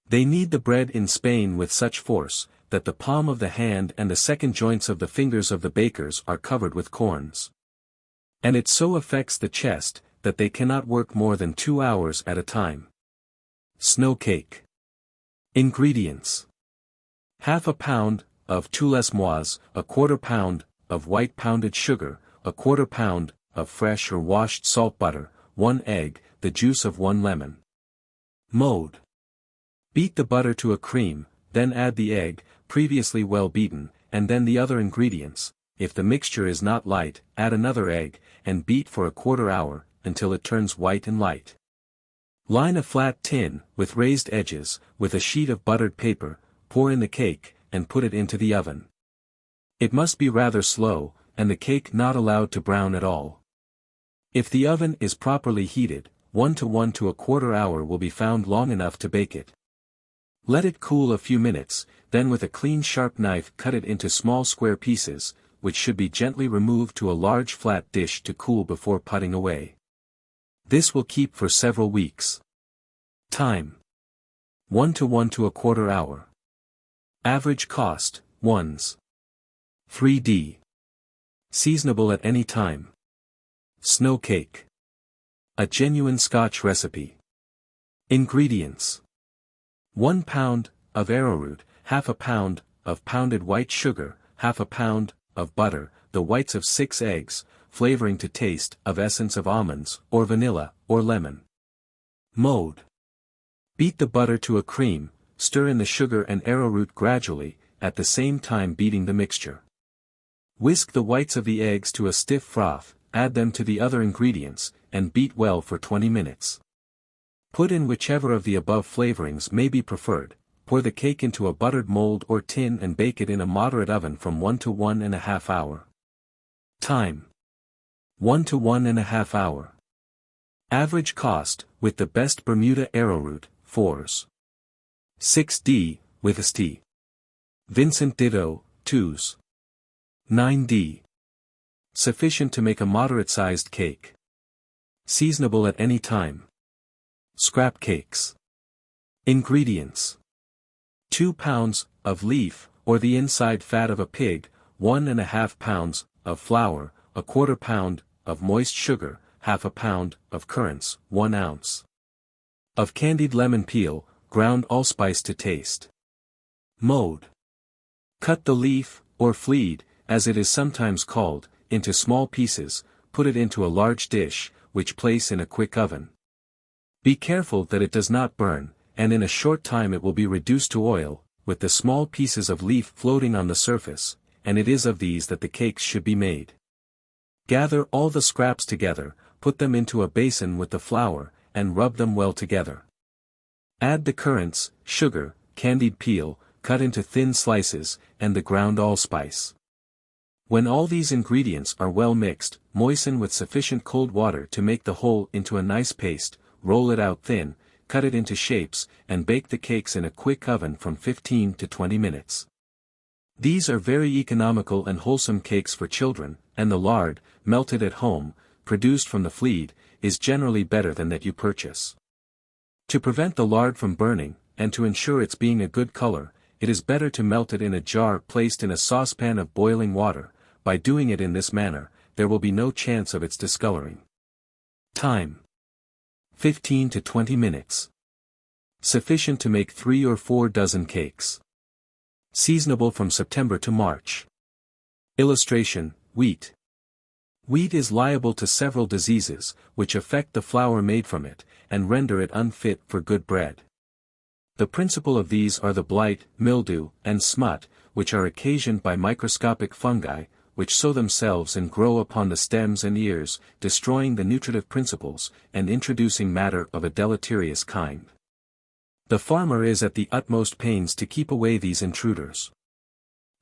They knead the bread in Spain with such force, that the palm of the hand and the second joints of the fingers of the bakers are covered with corns. And it so affects the chest, that they cannot work more than 2 hours at a time. Snow cake. Ingredients: ½ a pound of tous mois, ¼ pound of white pounded sugar, ¼ pound of fresh or washed salt butter, 1 egg, the juice of 1 lemon. Mode: beat the butter to a cream, then add the egg, previously well beaten, and then the other ingredients. If the mixture is not light, add another egg, and beat for ¼ hour, until it turns white and light. Line a flat tin, with raised edges, with a sheet of buttered paper, pour in the cake, and put it into the oven. It must be rather slow, and the cake not allowed to brown at all. If the oven is properly heated, 1 to 1 to ¼ hour will be found long enough to bake it. Let it cool a few minutes, then with a clean sharp knife cut it into small square pieces, which should be gently removed to a large flat dish to cool before putting away. This will keep for several weeks. Time: 1 to 1 to ¼ hour. Average cost: 1s. 3d. Seasonable at any time. Snow cake. A genuine Scotch recipe. Ingredients: 1 pound of arrowroot, ½ a pound of pounded white sugar, ½ a pound of butter, the whites of 6 eggs, flavoring to taste of essence of almonds, or vanilla, or lemon. Mode: beat the butter to a cream, stir in the sugar and arrowroot gradually, at the same time beating the mixture. Whisk the whites of the eggs to a stiff froth, add them to the other ingredients, and beat well for 20 minutes. Put in whichever of the above flavorings may be preferred, pour the cake into a buttered mold or tin and bake it in a moderate oven from 1 to 1½ hour. Time: 1 to 1½ hour. Average cost, with the best Bermuda arrowroot, 4s. 6d, with St. Vincent ditto, twos. 9d. Sufficient to make a moderate-sized cake. Seasonable at any time. Scrap cakes. Ingredients. 2 pounds of leaf, or the inside fat of a pig, 1½ pounds of flour, 1/4 pound of moist sugar, 1/2 pound of currants, 1 ounce of candied lemon peel, ground allspice to taste. Mode. Cut the leaf, or flead, as it is sometimes called, into small pieces, put it into a large dish, which place in a quick oven. Be careful that it does not burn, and in a short time it will be reduced to oil, with the small pieces of leaf floating on the surface, and it is of these that the cakes should be made. Gather all the scraps together, put them into a basin with the flour, and rub them well together. Add the currants, sugar, candied peel, cut into thin slices, and the ground allspice. When all these ingredients are well mixed, moisten with sufficient cold water to make the whole into a nice paste, roll it out thin, cut it into shapes, and bake the cakes in a quick oven from 15 to 20 minutes. These are very economical and wholesome cakes for children, and the lard, melted at home, produced from the flead, is generally better than that you purchase. To prevent the lard from burning, and to ensure its being a good color, it is better to melt it in a jar placed in a saucepan of boiling water. By doing it in this manner, there will be no chance of its discoloring. Time. 15 to 20 minutes. Sufficient to make 3 or 4 dozen cakes. Seasonable from September to March. Illustration: wheat. Wheat is liable to several diseases, which affect the flour made from it, and render it unfit for good bread. The principal of these are the blight, mildew, and smut, which are occasioned by microscopic fungi, which sow themselves and grow upon the stems and ears, destroying the nutritive principles, and introducing matter of a deleterious kind. The farmer is at the utmost pains to keep away these intruders.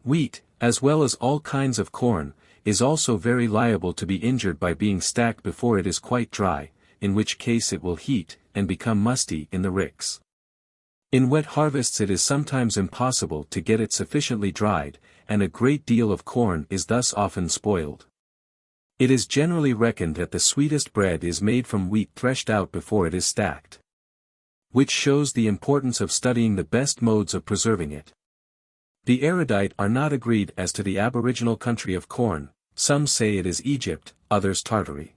Wheat, as well as all kinds of corn, is also very liable to be injured by being stacked before it is quite dry, in which case it will heat, and become musty in the ricks. In wet harvests it is sometimes impossible to get it sufficiently dried, and a great deal of corn is thus often spoiled. It is generally reckoned that the sweetest bread is made from wheat threshed out before it is stacked. Which shows the importance of studying the best modes of preserving it. The erudite are not agreed as to the aboriginal country of corn, some say it is Egypt, others Tartary.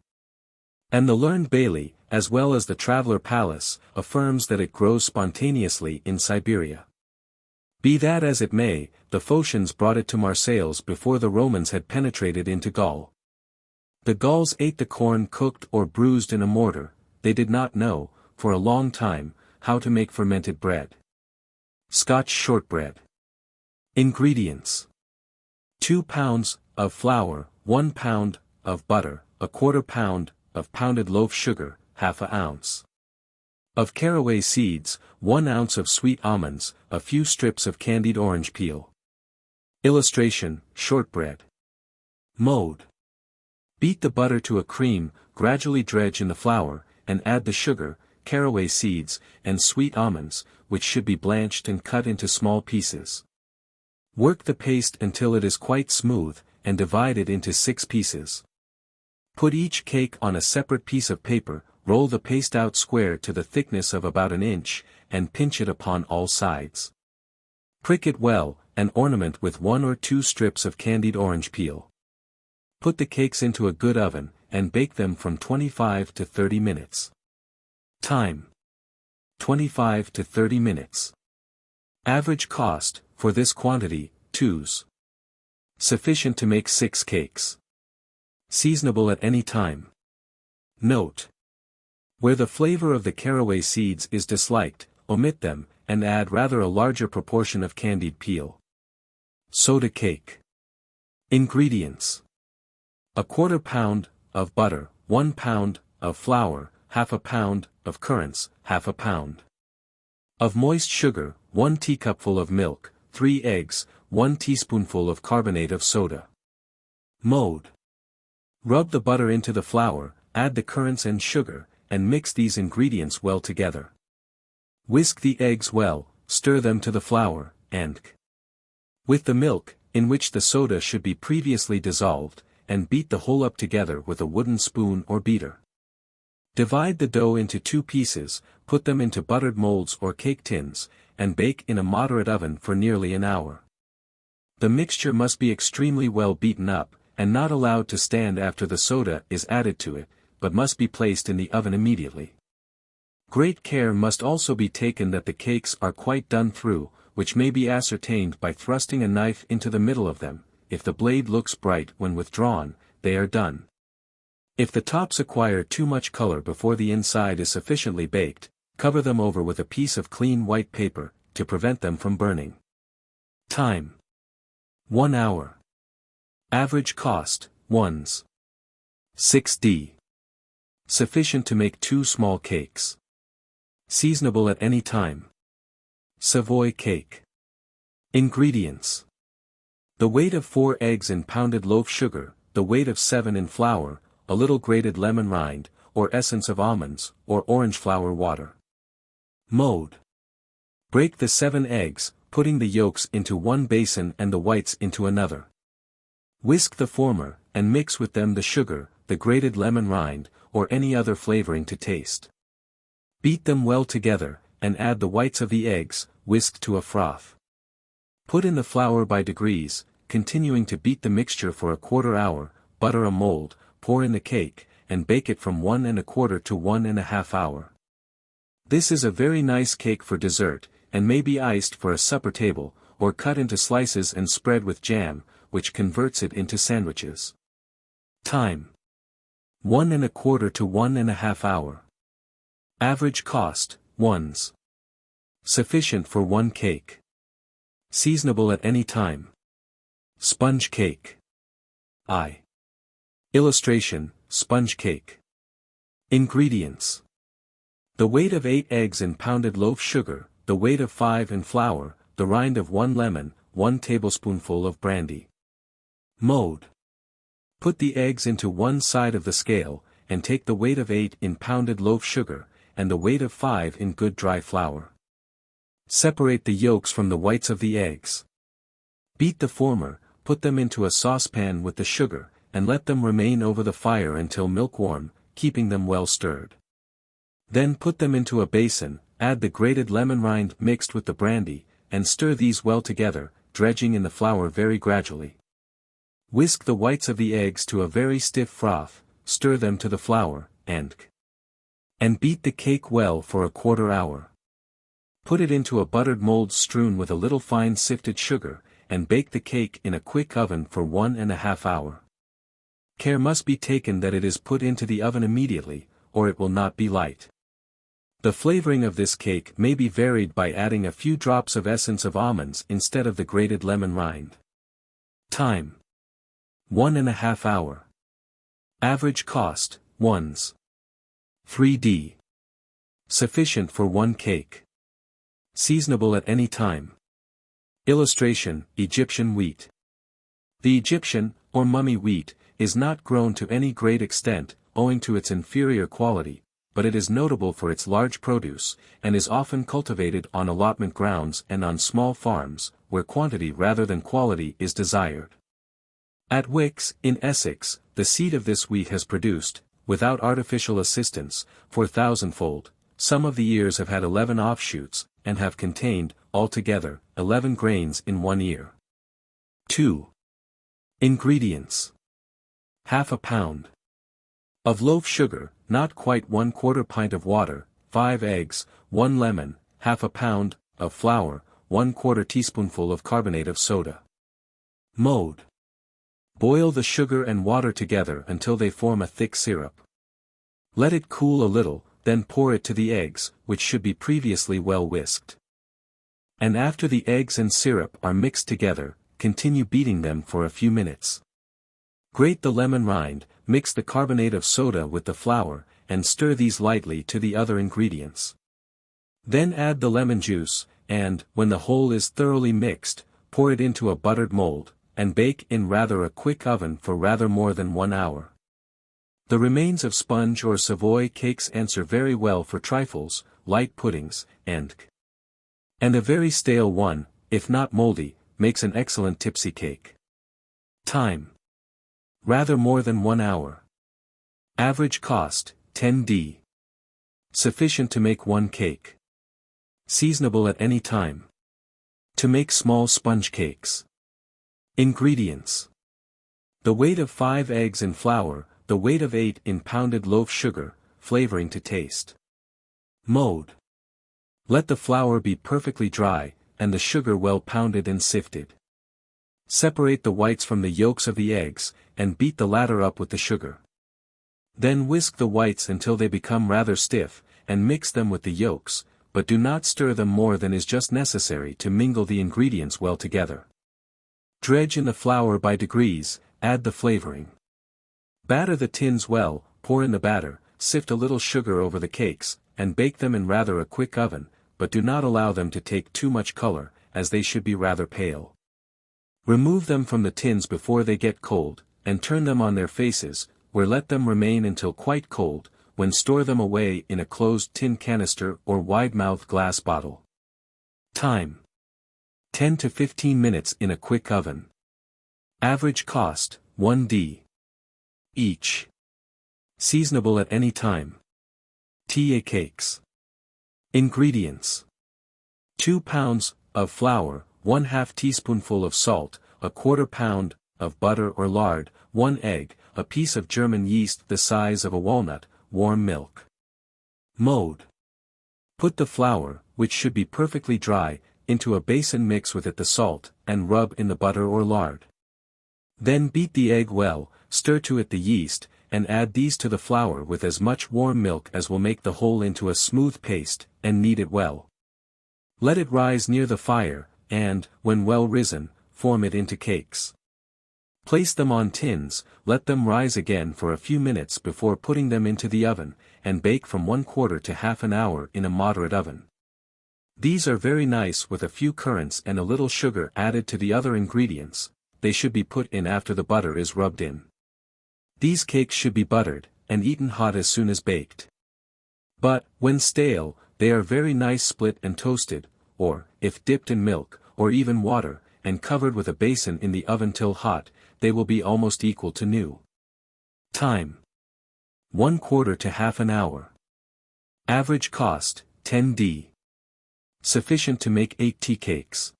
And the learned Bailey, as well as the traveler Pallas, affirms that it grows spontaneously in Siberia. Be that as it may, the Phocians brought it to Marseilles before the Romans had penetrated into Gaul. The Gauls ate the corn cooked or bruised in a mortar. They did not know, for a long time, how to make fermented bread. Scotch shortbread. Ingredients. 2 pounds of flour, 1 pound of butter, 1/4 pound of pounded loaf sugar, 1/2 ounce of caraway seeds, 1 ounce of sweet almonds, a few strips of candied orange peel. Illustration: shortbread. Mode. Beat the butter to a cream, gradually dredge in the flour, and add the sugar, caraway seeds, and sweet almonds, which should be blanched and cut into small pieces. Work the paste until it is quite smooth, and divide it into 6 pieces. Put each cake on a separate piece of paper, roll the paste out square to the thickness of about 1 inch, and pinch it upon all sides. Prick it well, and ornament with 1 or 2 strips of candied orange peel. Put the cakes into a good oven, and bake them from 25 to 30 minutes. Time. 25 to 30 minutes. Average cost, for this quantity, 2s. Sufficient to make 6 cakes. Seasonable at any time. Note. Where the flavor of the caraway seeds is disliked, omit them, and add rather a larger proportion of candied peel. Soda cake. Ingredients. 1/4 pound of butter, 1 pound of flour, 1/2 pound of currants, 1/2 pound of moist sugar, 1 teacupful of milk, 3 eggs, 1 teaspoonful of carbonate of soda. Mode. Rub the butter into the flour, add the currants and sugar, and mix these ingredients well together. Whisk the eggs well, stir them to the flour, and with the milk, in which the soda should be previously dissolved, and beat the whole up together with a wooden spoon or beater. Divide the dough into 2 pieces, put them into buttered molds or cake tins, and bake in a moderate oven for nearly an hour. The mixture must be extremely well beaten up, and not allowed to stand after the soda is added to it, but must be placed in the oven immediately. Great care must also be taken that the cakes are quite done through, which may be ascertained by thrusting a knife into the middle of them. If the blade looks bright when withdrawn, they are done. If the tops acquire too much color before the inside is sufficiently baked, cover them over with a piece of clean white paper, to prevent them from burning. Time: 1 hour. Average cost, 1s. Sufficient to make 2 small cakes. Seasonable at any time. Savoy cake. Ingredients: the weight of 4 eggs in pounded loaf sugar, the weight of 7 in flour, a little grated lemon rind, or essence of almonds, or orange flower water. Mode: break the 7 eggs, putting the yolks into one basin and the whites into another. Whisk the former, and mix with them the sugar, the grated lemon rind, or any other flavoring to taste. Beat them well together, and add the whites of the eggs, whisked to a froth. Put in the flour by degrees, continuing to beat the mixture for a quarter hour, butter a mold, pour in the cake, and bake it from 1 1/4 to 1 1/2 hour. This is a very nice cake for dessert, and may be iced for a supper table, or cut into slices and spread with jam, which converts it into sandwiches. Time: 1 1/4 to 1 1/2 hour. Average cost, 1s. Sufficient for 1 cake. Seasonable at any time. Sponge cake. Illustration: sponge cake. Ingredients: the weight of 8 eggs in pounded loaf sugar, the weight of 5 in flour, the rind of 1 lemon, 1 tablespoonful of brandy. Mode: put the eggs into one side of the scale, and take the weight of 8 in pounded loaf sugar, and the weight of 5 in good dry flour. Separate the yolks from the whites of the eggs. Beat the former, put them into a saucepan with the sugar, and let them remain over the fire until milk warm, keeping them well stirred. Then put them into a basin, add the grated lemon rind mixed with the brandy, and stir these well together, dredging in the flour very gradually. Whisk the whites of the eggs to a very stiff froth, stir them to the flour, and beat the cake well for a quarter hour. Put it into a buttered mold strewn with a little fine sifted sugar, and bake the cake in a quick oven for 1 1/2 hour. Care must be taken that it is put into the oven immediately, or it will not be light. The flavoring of this cake may be varied by adding a few drops of essence of almonds instead of the grated lemon rind. Time: 1 1/2 hour. Average cost, 1s. 3d. Sufficient for 1 cake. Seasonable at any time. Illustration: Egyptian wheat. The Egyptian, or mummy wheat, is not grown to any great extent, owing to its inferior quality, but it is notable for its large produce, and is often cultivated on allotment grounds and on small farms, where quantity rather than quality is desired. At Wicks, in Essex, the seed of this wheat has produced, without artificial assistance, 4,000-fold. Some of the ears have had 11 offshoots, and have contained, altogether, 11 grains in 1 ear. 2. Ingredients: ½ a pound of loaf sugar, not quite 1/4 pint of water, 5 eggs, 1 lemon, ½ a pound of flour, 1/4 teaspoonful of carbonate of soda. Mode: boil the sugar and water together until they form a thick syrup. Let it cool a little, then pour it to the eggs, which should be previously well whisked. And after the eggs and syrup are mixed together, continue beating them for a few minutes. Grate the lemon rind, mix the carbonate of soda with the flour, and stir these lightly to the other ingredients. Then add the lemon juice, and, when the whole is thoroughly mixed, pour it into a buttered mold, and bake in rather a quick oven for rather more than 1 hour. The remains of sponge or Savoy cakes answer very well for trifles, light puddings, and a very stale one, if not moldy, makes an excellent tipsy cake. Time. Rather more than 1 hour. Average cost, 10d. Sufficient to make 1 cake. Seasonable at any time. To make small sponge cakes. Ingredients. The weight of 5 eggs in flour, the weight of 8 in pounded loaf sugar, flavoring to taste. Mode. Let the flour be perfectly dry, and the sugar well pounded and sifted. Separate the whites from the yolks of the eggs, and beat the latter up with the sugar. Then whisk the whites until they become rather stiff, and mix them with the yolks, but do not stir them more than is just necessary to mingle the ingredients well together. Dredge in the flour by degrees, add the flavoring. Batter the tins well, pour in the batter, sift a little sugar over the cakes, and bake them in rather a quick oven, but do not allow them to take too much color, as they should be rather pale. Remove them from the tins before they get cold, and turn them on their faces, where let them remain until quite cold, when store them away in a closed tin canister or wide-mouthed glass bottle. Time. 10 to 15 minutes in a quick oven. Average cost, 1d. Each. Seasonable at any time. TA cakes. Ingredients. 2 pounds of flour, 1/2 teaspoonful of salt, 1/4 pound of butter or lard, 1 egg, a piece of German yeast the size of a walnut, warm milk. Mode. Put the flour, which should be perfectly dry, into a basin, mix with it the salt, and rub in the butter or lard. Then beat the egg well, stir to it the yeast, and add these to the flour with as much warm milk as will make the whole into a smooth paste, and knead it well. Let it rise near the fire, and, when well risen, form it into cakes. Place them on tins, let them rise again for a few minutes before putting them into the oven, and bake from 1/4 to half an hour in a moderate oven. These are very nice with a few currants and a little sugar added to the other ingredients. They should be put in after the butter is rubbed in. These cakes should be buttered, and eaten hot as soon as baked. But, when stale, they are very nice split and toasted, or, if dipped in milk, or even water, and covered with a basin in the oven till hot, they will be almost equal to new. Time. 1/4 to half an hour. Average cost, 10d. Sufficient to make 8 tea cakes.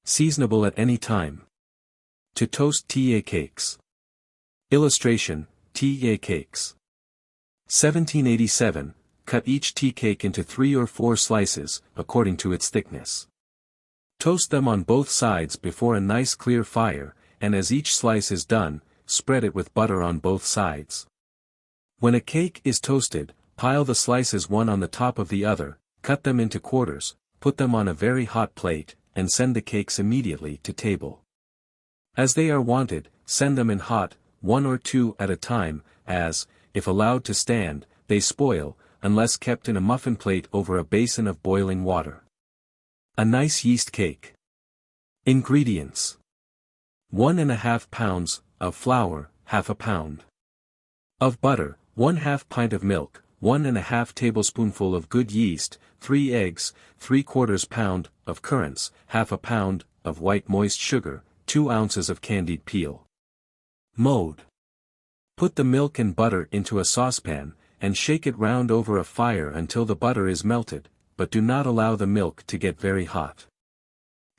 Seasonable at any time. To toast TA cakes. Illustration, TA cakes. 1787, cut each tea cake into 3 or 4 slices, according to its thickness. Toast them on both sides before a nice clear fire, and as each slice is done, spread it with butter on both sides. When a cake is toasted, pile the slices one on the top of the other, cut them into quarters, put them on a very hot plate, and send the cakes immediately to table. As they are wanted, send them in hot, 1 or 2 at a time, as, if allowed to stand, they spoil, unless kept in a muffin plate over a basin of boiling water. A nice yeast cake. Ingredients. 1½ pounds of flour, 1/2 pound of butter, 1/2 pint of milk, 1½ tablespoonful of good yeast, 3 eggs, 3/4 pound of currants, 1/2 pound of white moist sugar, 2 ounces of candied peel. Mode. Put the milk and butter into a saucepan, and shake it round over a fire until the butter is melted, but do not allow the milk to get very hot.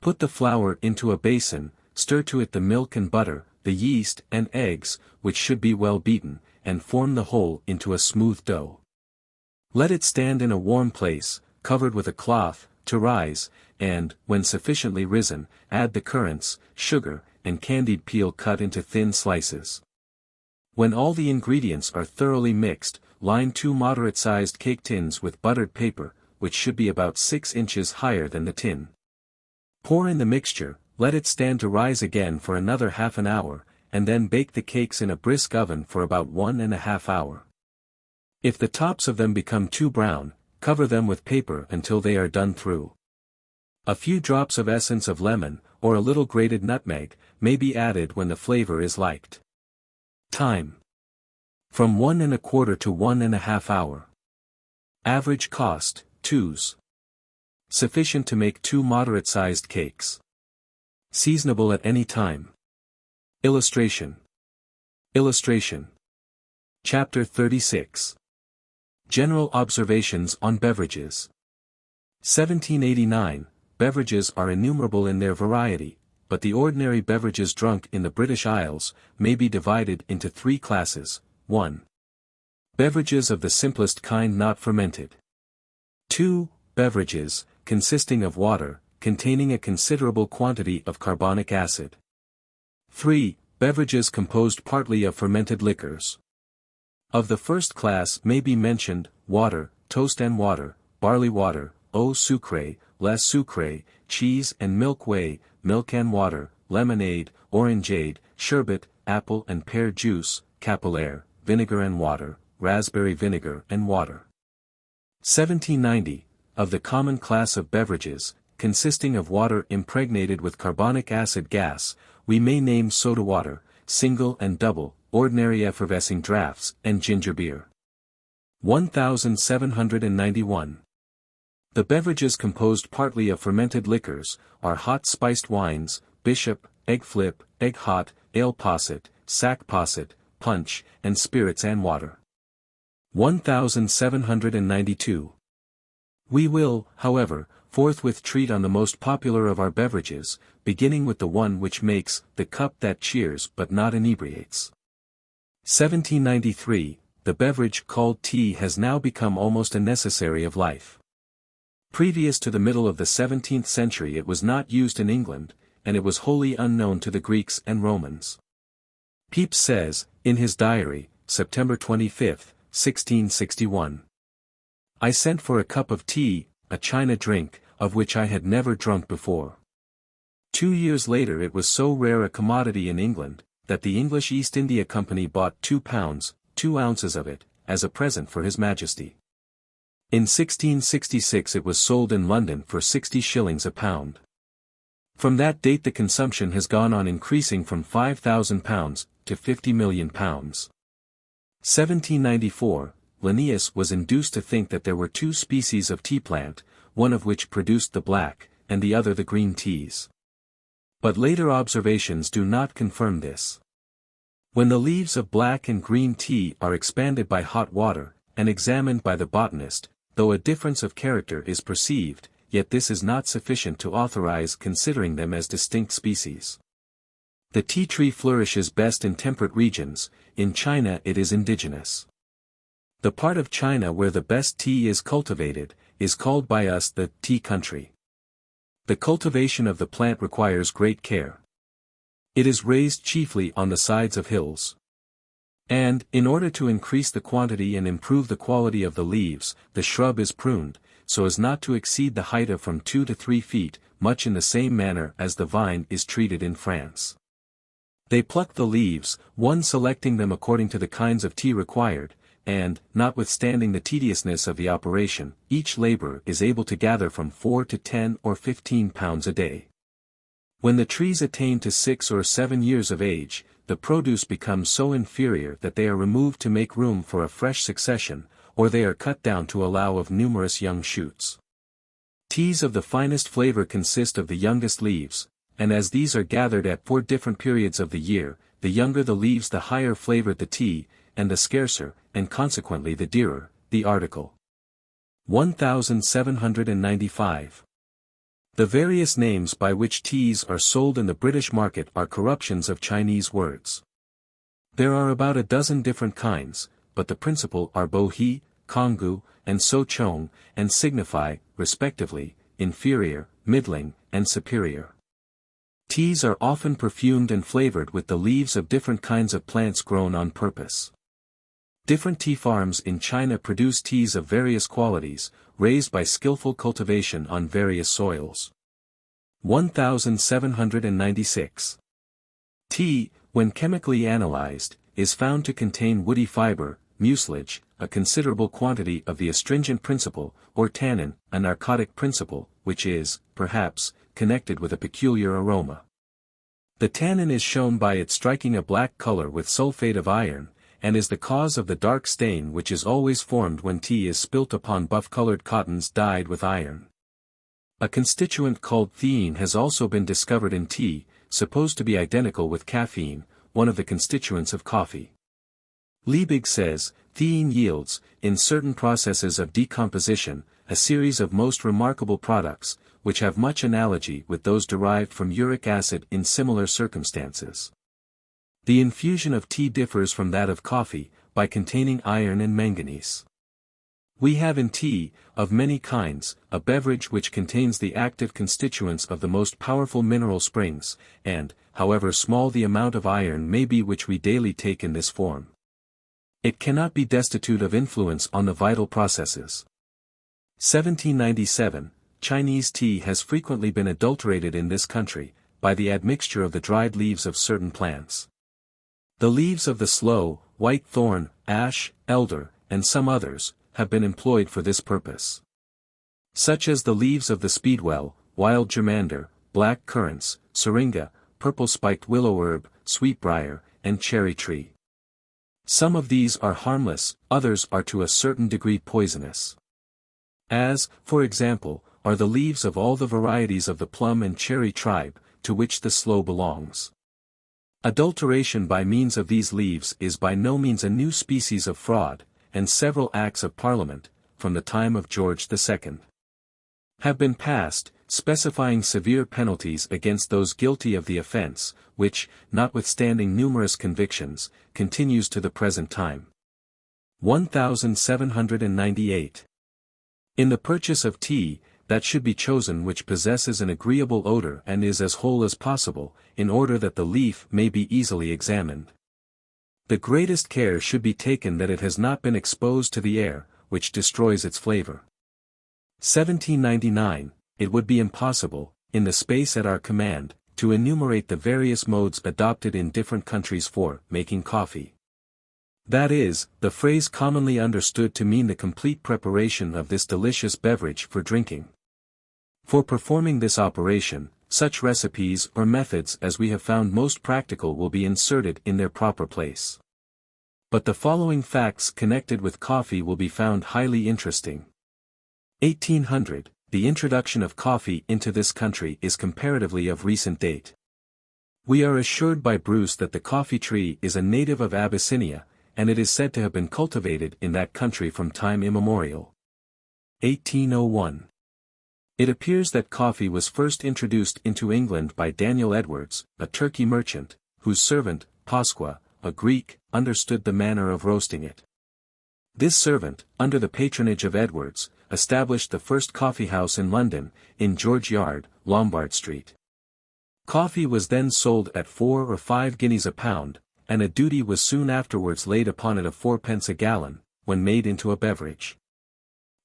Put the flour into a basin, stir to it the milk and butter, the yeast and eggs, which should be well beaten, and form the whole into a smooth dough. Let it stand in a warm place, covered with a cloth, to rise, and, when sufficiently risen, add the currants, sugar, and candied peel cut into thin slices. When all the ingredients are thoroughly mixed, line 2 moderate-sized cake tins with buttered paper, which should be about 6 inches higher than the tin. Pour in the mixture, let it stand to rise again for another half an hour, and then bake the cakes in a brisk oven for about 1½ hour. If the tops of them become too brown, cover them with paper until they are done through. A few drops of essence of lemon, or a little grated nutmeg, may be added when the flavor is liked. Time. From 1¼ to 1½ hour. Average cost, 2s. Sufficient to make 2 moderate-sized cakes. Seasonable at any time. Illustration. Illustration. Chapter 36. General Observations on Beverages. 1789, beverages are innumerable in their variety, but the ordinary beverages drunk in the British Isles may be divided into three classes. 1. Beverages of the simplest kind not fermented. 2. Beverages, consisting of water, containing a considerable quantity of carbonic acid. 3. Beverages composed partly of fermented liquors. Of the first class may be mentioned, water, toast and water, barley water, eau sucrée, lait sucré, cheese and milk whey, milk and water, lemonade, orangeade, sherbet, apple and pear juice, capillaire, vinegar and water, raspberry vinegar and water. 1790, of the common class of beverages, consisting of water impregnated with carbonic acid gas, we may name soda water, single and double, ordinary effervescing draughts, and ginger beer. 1791. The beverages composed partly of fermented liquors, are hot spiced wines, bishop, egg flip, egg hot, ale posset, sack posset, punch, and spirits and water. 1792. We will, however, forthwith treat on the most popular of our beverages, beginning with the one which makes the cup that cheers but not inebriates. 1793, the beverage called tea has now become almost a necessary of life. Previous to the middle of the 17th century it was not used in England, and it was wholly unknown to the Greeks and Romans. Pepys says, in his diary, September 25, 1661. I sent for a cup of tea, a China drink, of which I had never drunk before. 2 years later it was so rare a commodity in England, that the English East India Company bought 2 pounds, 2 ounces of it, as a present for His Majesty. In 1666 it was sold in London for 60 shillings a pound. From that date the consumption has gone on increasing from 5,000 pounds to 50 million pounds. 1794, Linnaeus was induced to think that there were 2 species of tea plant, one of which produced the black, and the other the green teas. But later observations do not confirm this. When the leaves of black and green tea are expanded by hot water, and examined by the botanist, though a difference of character is perceived, yet this is not sufficient to authorize considering them as distinct species. The tea tree flourishes best in temperate regions, in China it is indigenous. The part of China where the best tea is cultivated, is called by us the tea country. The cultivation of the plant requires great care. It is raised chiefly on the sides of hills. And, in order to increase the quantity and improve the quality of the leaves, the shrub is pruned, so as not to exceed the height of from 2 to 3 feet, much in the same manner as the vine is treated in France. They pluck the leaves, one selecting them according to the kinds of tea required, and, notwithstanding the tediousness of the operation, each laborer is able to gather from 4 to 10 or 15 pounds a day. When the trees attain to 6 or 7 years of age, the produce becomes so inferior that they are removed to make room for a fresh succession, or they are cut down to allow of numerous young shoots. Teas of the finest flavor consist of the youngest leaves, and as these are gathered at 4 different periods of the year, the younger the leaves the higher flavored the tea, and the scarcer, and consequently the dearer, the article. 1795. The various names by which teas are sold in the British market are corruptions of Chinese words. There are about a dozen different kinds, but the principal are bohea, kongu, and sochong, and signify, respectively, inferior, middling, and superior. Teas are often perfumed and flavored with the leaves of different kinds of plants grown on purpose. Different tea farms in China produce teas of various qualities, raised by skillful cultivation on various soils. 1796. Tea, when chemically analyzed, is found to contain woody fiber, mucilage, a considerable quantity of the astringent principle, or tannin, a narcotic principle, which is, perhaps, connected with a peculiar aroma. The tannin is shown by its striking a black color with sulfate of iron, and is the cause of the dark stain which is always formed when tea is spilt upon buff-colored cottons dyed with iron. A constituent called theine has also been discovered in tea, supposed to be identical with caffeine, one of the constituents of coffee. Liebig says, theine yields, in certain processes of decomposition, a series of most remarkable products, which have much analogy with those derived from uric acid in similar circumstances. The infusion of tea differs from that of coffee, by containing iron and manganese. We have in tea, of many kinds, a beverage which contains the active constituents of the most powerful mineral springs, and, however small the amount of iron may be which we daily take in this form, it cannot be destitute of influence on the vital processes. 1797, Chinese tea has frequently been adulterated in this country, by the admixture of the dried leaves of certain plants. The leaves of the sloe, white thorn, ash, elder, and some others, have been employed for this purpose. Such as the leaves of the speedwell, wild germander, black currants, syringa, purple-spiked willow herb, sweetbriar, and cherry tree. Some of these are harmless, others are to a certain degree poisonous. As, for example, are the leaves of all the varieties of the plum and cherry tribe, to which the sloe belongs. Adulteration by means of these leaves is by no means a new species of fraud, and several Acts of Parliament, from the time of George II, have been passed, specifying severe penalties against those guilty of the offence, which, notwithstanding numerous convictions, continues to the present time. 1798. In the purchase of tea, that should be chosen which possesses an agreeable odor and is as whole as possible, in order that the leaf may be easily examined. The greatest care should be taken that it has not been exposed to the air, which destroys its flavor. 1799, it would be impossible, in the space at our command, to enumerate the various modes adopted in different countries for making coffee. That is, the phrase commonly understood to mean the complete preparation of this delicious beverage for drinking. For performing this operation, such recipes or methods as we have found most practical will be inserted in their proper place. But the following facts connected with coffee will be found highly interesting. 1800, the introduction of coffee into this country is comparatively of recent date. We are assured by Bruce that the coffee tree is a native of Abyssinia, and it is said to have been cultivated in that country from time immemorial. 1801. It appears that coffee was first introduced into England by Daniel Edwards, a Turkey merchant, whose servant, Pasqua, a Greek, understood the manner of roasting it. This servant, under the patronage of Edwards, established the first coffee house in London, in George Yard, Lombard Street. Coffee was then sold at 4 or 5 guineas a pound, and a duty was soon afterwards laid upon it of 4d. a gallon, when made into a beverage.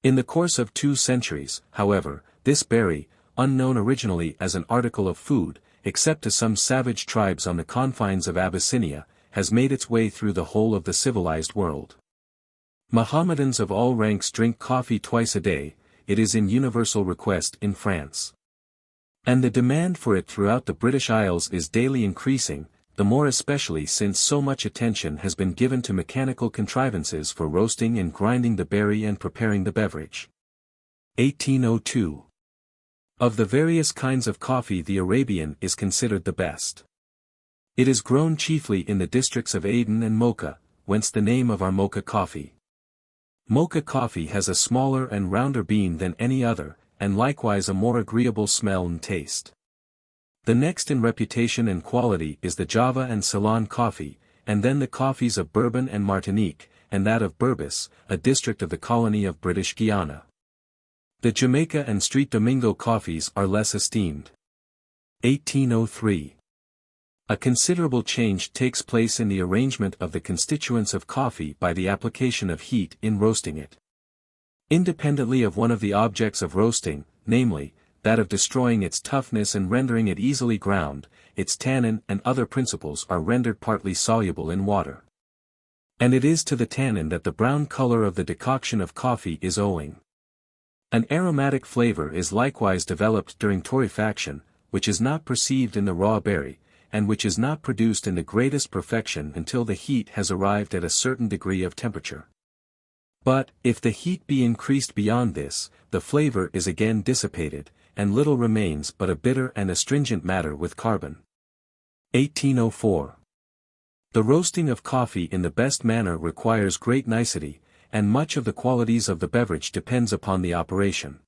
In the course of 2 centuries, however, this berry, unknown originally as an article of food, except to some savage tribes on the confines of Abyssinia, has made its way through the whole of the civilized world. Mohammedans of all ranks drink coffee twice a day, it is in universal request in France. And the demand for it throughout the British Isles is daily increasing, the more especially since so much attention has been given to mechanical contrivances for roasting and grinding the berry and preparing the beverage. 1802. Of the various kinds of coffee the Arabian is considered the best. It is grown chiefly in the districts of Aden and Mocha, whence the name of our Mocha coffee. Mocha coffee has a smaller and rounder bean than any other, and likewise a more agreeable smell and taste. The next in reputation and quality is the Java and Ceylon coffee, and then the coffees of Bourbon and Martinique, and that of Berbice, a district of the colony of British Guiana. The Jamaica and Street Domingo coffees are less esteemed. 1803. A considerable change takes place in the arrangement of the constituents of coffee by the application of heat in roasting it. Independently of one of the objects of roasting, namely, that of destroying its toughness and rendering it easily ground, its tannin and other principles are rendered partly soluble in water. And it is to the tannin that the brown color of the decoction of coffee is owing. An aromatic flavor is likewise developed during torrefaction, which is not perceived in the raw berry, and which is not produced in the greatest perfection until the heat has arrived at a certain degree of temperature. But, if the heat be increased beyond this, the flavor is again dissipated, and little remains but a bitter and astringent matter with carbon. 1804. The roasting of coffee in the best manner requires great nicety, and much of the qualities of the beverage depends upon the operation.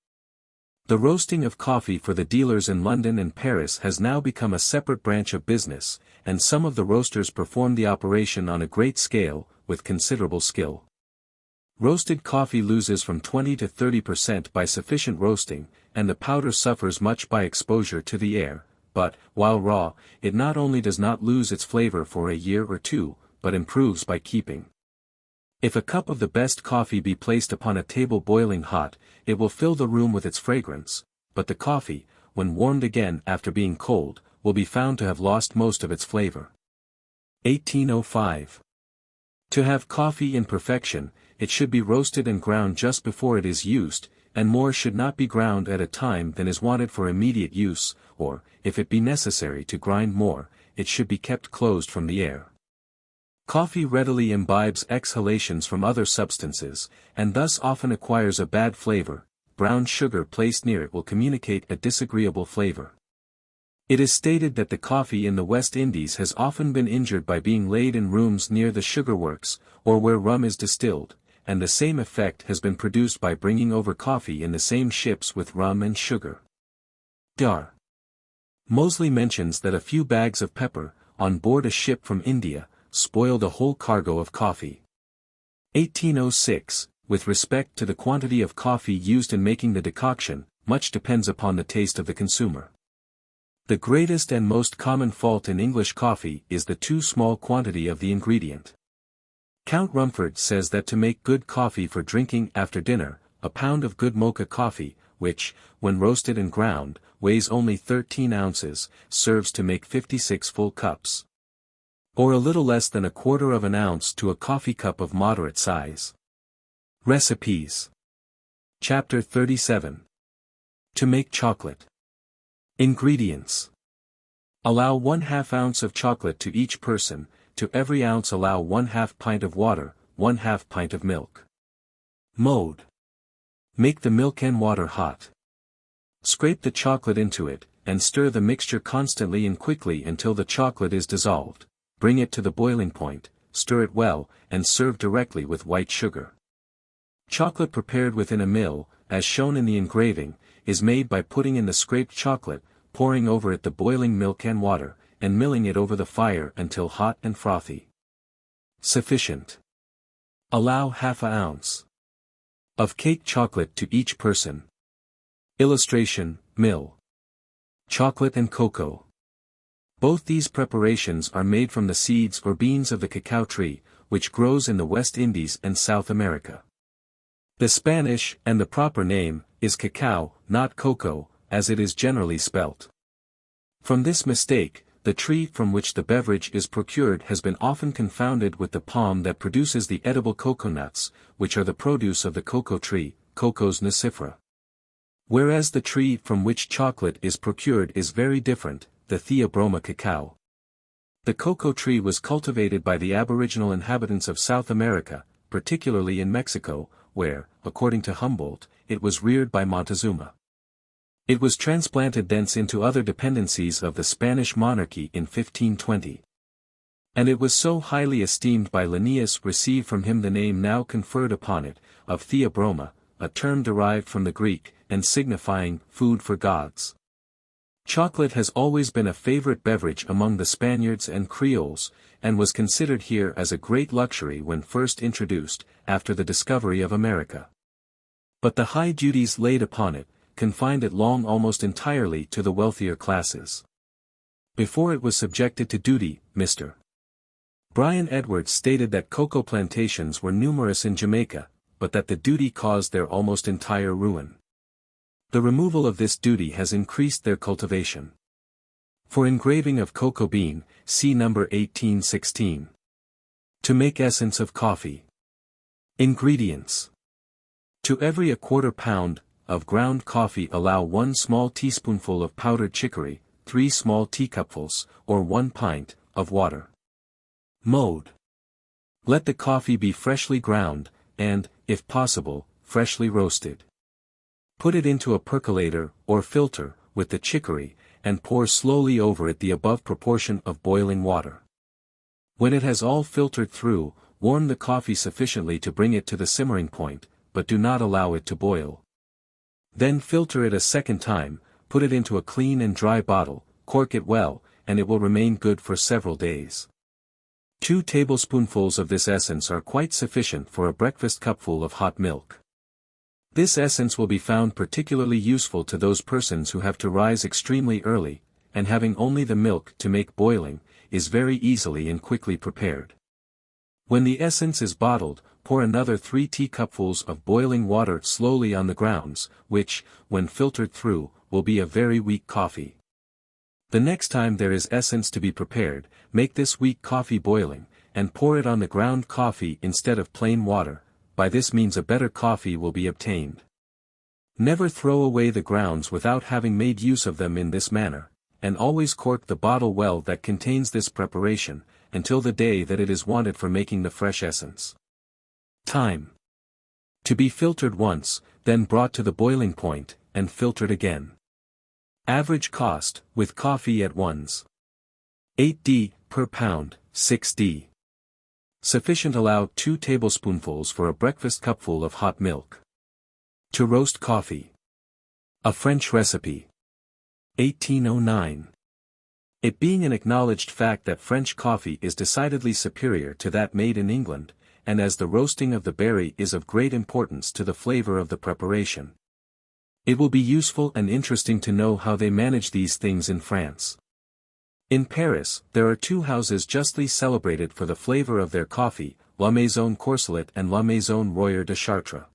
The roasting of coffee for the dealers in London and Paris has now become a separate branch of business, and some of the roasters perform the operation on a great scale, with considerable skill. Roasted coffee loses from 20 to 30% by sufficient roasting, and the powder suffers much by exposure to the air, but, while raw, it not only does not lose its flavor for a year or two, but improves by keeping. If a cup of the best coffee be placed upon a table boiling hot, it will fill the room with its fragrance, but the coffee, when warmed again after being cold, will be found to have lost most of its flavor. 1805. To have coffee in perfection, it should be roasted and ground just before it is used, and more should not be ground at a time than is wanted for immediate use, or, if it be necessary to grind more, it should be kept closed from the air. Coffee readily imbibes exhalations from other substances, and thus often acquires a bad flavor. Brown sugar placed near it will communicate a disagreeable flavor. It is stated that the coffee in the West Indies has often been injured by being laid in rooms near the sugar works, or where rum is distilled, and the same effect has been produced by bringing over coffee in the same ships with rum and sugar. Dar. Mosley mentions that a few bags of pepper, on board a ship from India, spoiled a whole cargo of coffee. 1806. With respect to the quantity of coffee used in making the decoction, much depends upon the taste of the consumer. The greatest and most common fault in English coffee is the too small quantity of the ingredient. Count Rumford says that to make good coffee for drinking after dinner, a pound of good mocha coffee, which, when roasted and ground, weighs only 13 ounces, serves to make 56 full cups. Or a little less than a quarter of an ounce to a coffee cup of moderate size. Recipes. Chapter 37. To make chocolate. Ingredients. Allow 1/2 ounce of chocolate to each person, to every ounce allow 1/2 pint of water, 1/2 pint of milk. Mode. Make the milk and water hot. Scrape the chocolate into it, and stir the mixture constantly and quickly until the chocolate is dissolved. Bring it to the boiling point, stir it well, and serve directly with white sugar. Chocolate prepared within a mill, as shown in the engraving, is made by putting in the scraped chocolate, pouring over it the boiling milk and water, and milling it over the fire until hot and frothy. Sufficient. Allow 1/2 ounce of cake chocolate to each person. Illustration, mill. Chocolate and cocoa. Both these preparations are made from the seeds or beans of the cacao tree, which grows in the West Indies and South America. The Spanish, and the proper name, is cacao, not cocoa, as it is generally spelt. From this mistake, the tree from which the beverage is procured has been often confounded with the palm that produces the edible coconuts, which are the produce of the cocoa tree, Cocos nacifera. Whereas the tree from which chocolate is procured is very different, the Theobroma cacao. The cocoa tree was cultivated by the aboriginal inhabitants of South America, particularly in Mexico, where, according to Humboldt, it was reared by Montezuma. It was transplanted thence into other dependencies of the Spanish monarchy in 1520. And it was so highly esteemed by Linnaeus received from him the name now conferred upon it, of Theobroma, a term derived from the Greek, and signifying, food for gods. Chocolate has always been a favorite beverage among the Spaniards and Creoles, and was considered here as a great luxury when first introduced, after the discovery of America. But the high duties laid upon it, confined it long almost entirely to the wealthier classes. Before it was subjected to duty, Mr. Bryan Edwards stated that cocoa plantations were numerous in Jamaica, but that the duty caused their almost entire ruin. The removal of this duty has increased their cultivation. For engraving of cocoa bean, see number 1816. To make essence of coffee. Ingredients. To every 1/4 pound of ground coffee allow 1 small teaspoonful of powdered chicory, 3 small teacupfuls, or 1 pint, of water. Mode. Let the coffee be freshly ground, and, if possible, freshly roasted. Put it into a percolator, or filter, with the chicory, and pour slowly over it the above proportion of boiling water. When it has all filtered through, warm the coffee sufficiently to bring it to the simmering point, but do not allow it to boil. Then filter it a second time, put it into a clean and dry bottle, cork it well, and it will remain good for several days. 2 tablespoonfuls of this essence are quite sufficient for a breakfast cupful of hot milk. This essence will be found particularly useful to those persons who have to rise extremely early, and having only the milk to make boiling, is very easily and quickly prepared. When the essence is bottled, pour another 3 teacupfuls of boiling water slowly on the grounds, which, when filtered through, will be a very weak coffee. The next time there is essence to be prepared, make this weak coffee boiling, and pour it on the ground coffee instead of plain water. By this means a better coffee will be obtained. Never throw away the grounds without having made use of them in this manner, and always cork the bottle well that contains this preparation, until the day that it is wanted for making the fresh essence. Time. To be filtered once, then brought to the boiling point, and filtered again. Average cost, with coffee at 1s. 8d, per pound, 6d. Sufficient. Allow 2 tablespoonfuls for a breakfast cupful of hot milk. To roast coffee. A French recipe. 1809. It being an acknowledged fact that French coffee is decidedly superior to that made in England, and as the roasting of the berry is of great importance to the flavor of the preparation, it will be useful and interesting to know how they manage these things in France. In Paris, there are 2 houses justly celebrated for the flavor of their coffee, La Maison Courcelette and La Maison Royer de Chartres.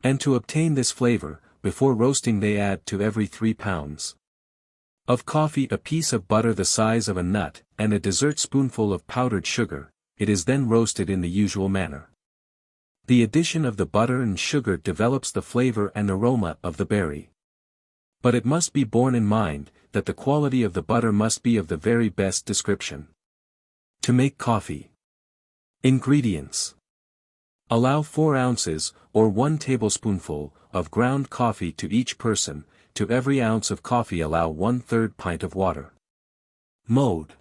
And to obtain this flavor, before roasting they add to every 3 pounds of coffee a piece of butter the size of a nut, and a dessert spoonful of powdered sugar. It is then roasted in the usual manner. The addition of the butter and sugar develops the flavor and aroma of the berry. But it must be borne in mind, that the quality of the butter must be of the very best description. To make coffee. Ingredients. Allow 4 ounces, or 1 tablespoonful, of ground coffee to each person. To every ounce of coffee allow 1/3 pint of water. Mode.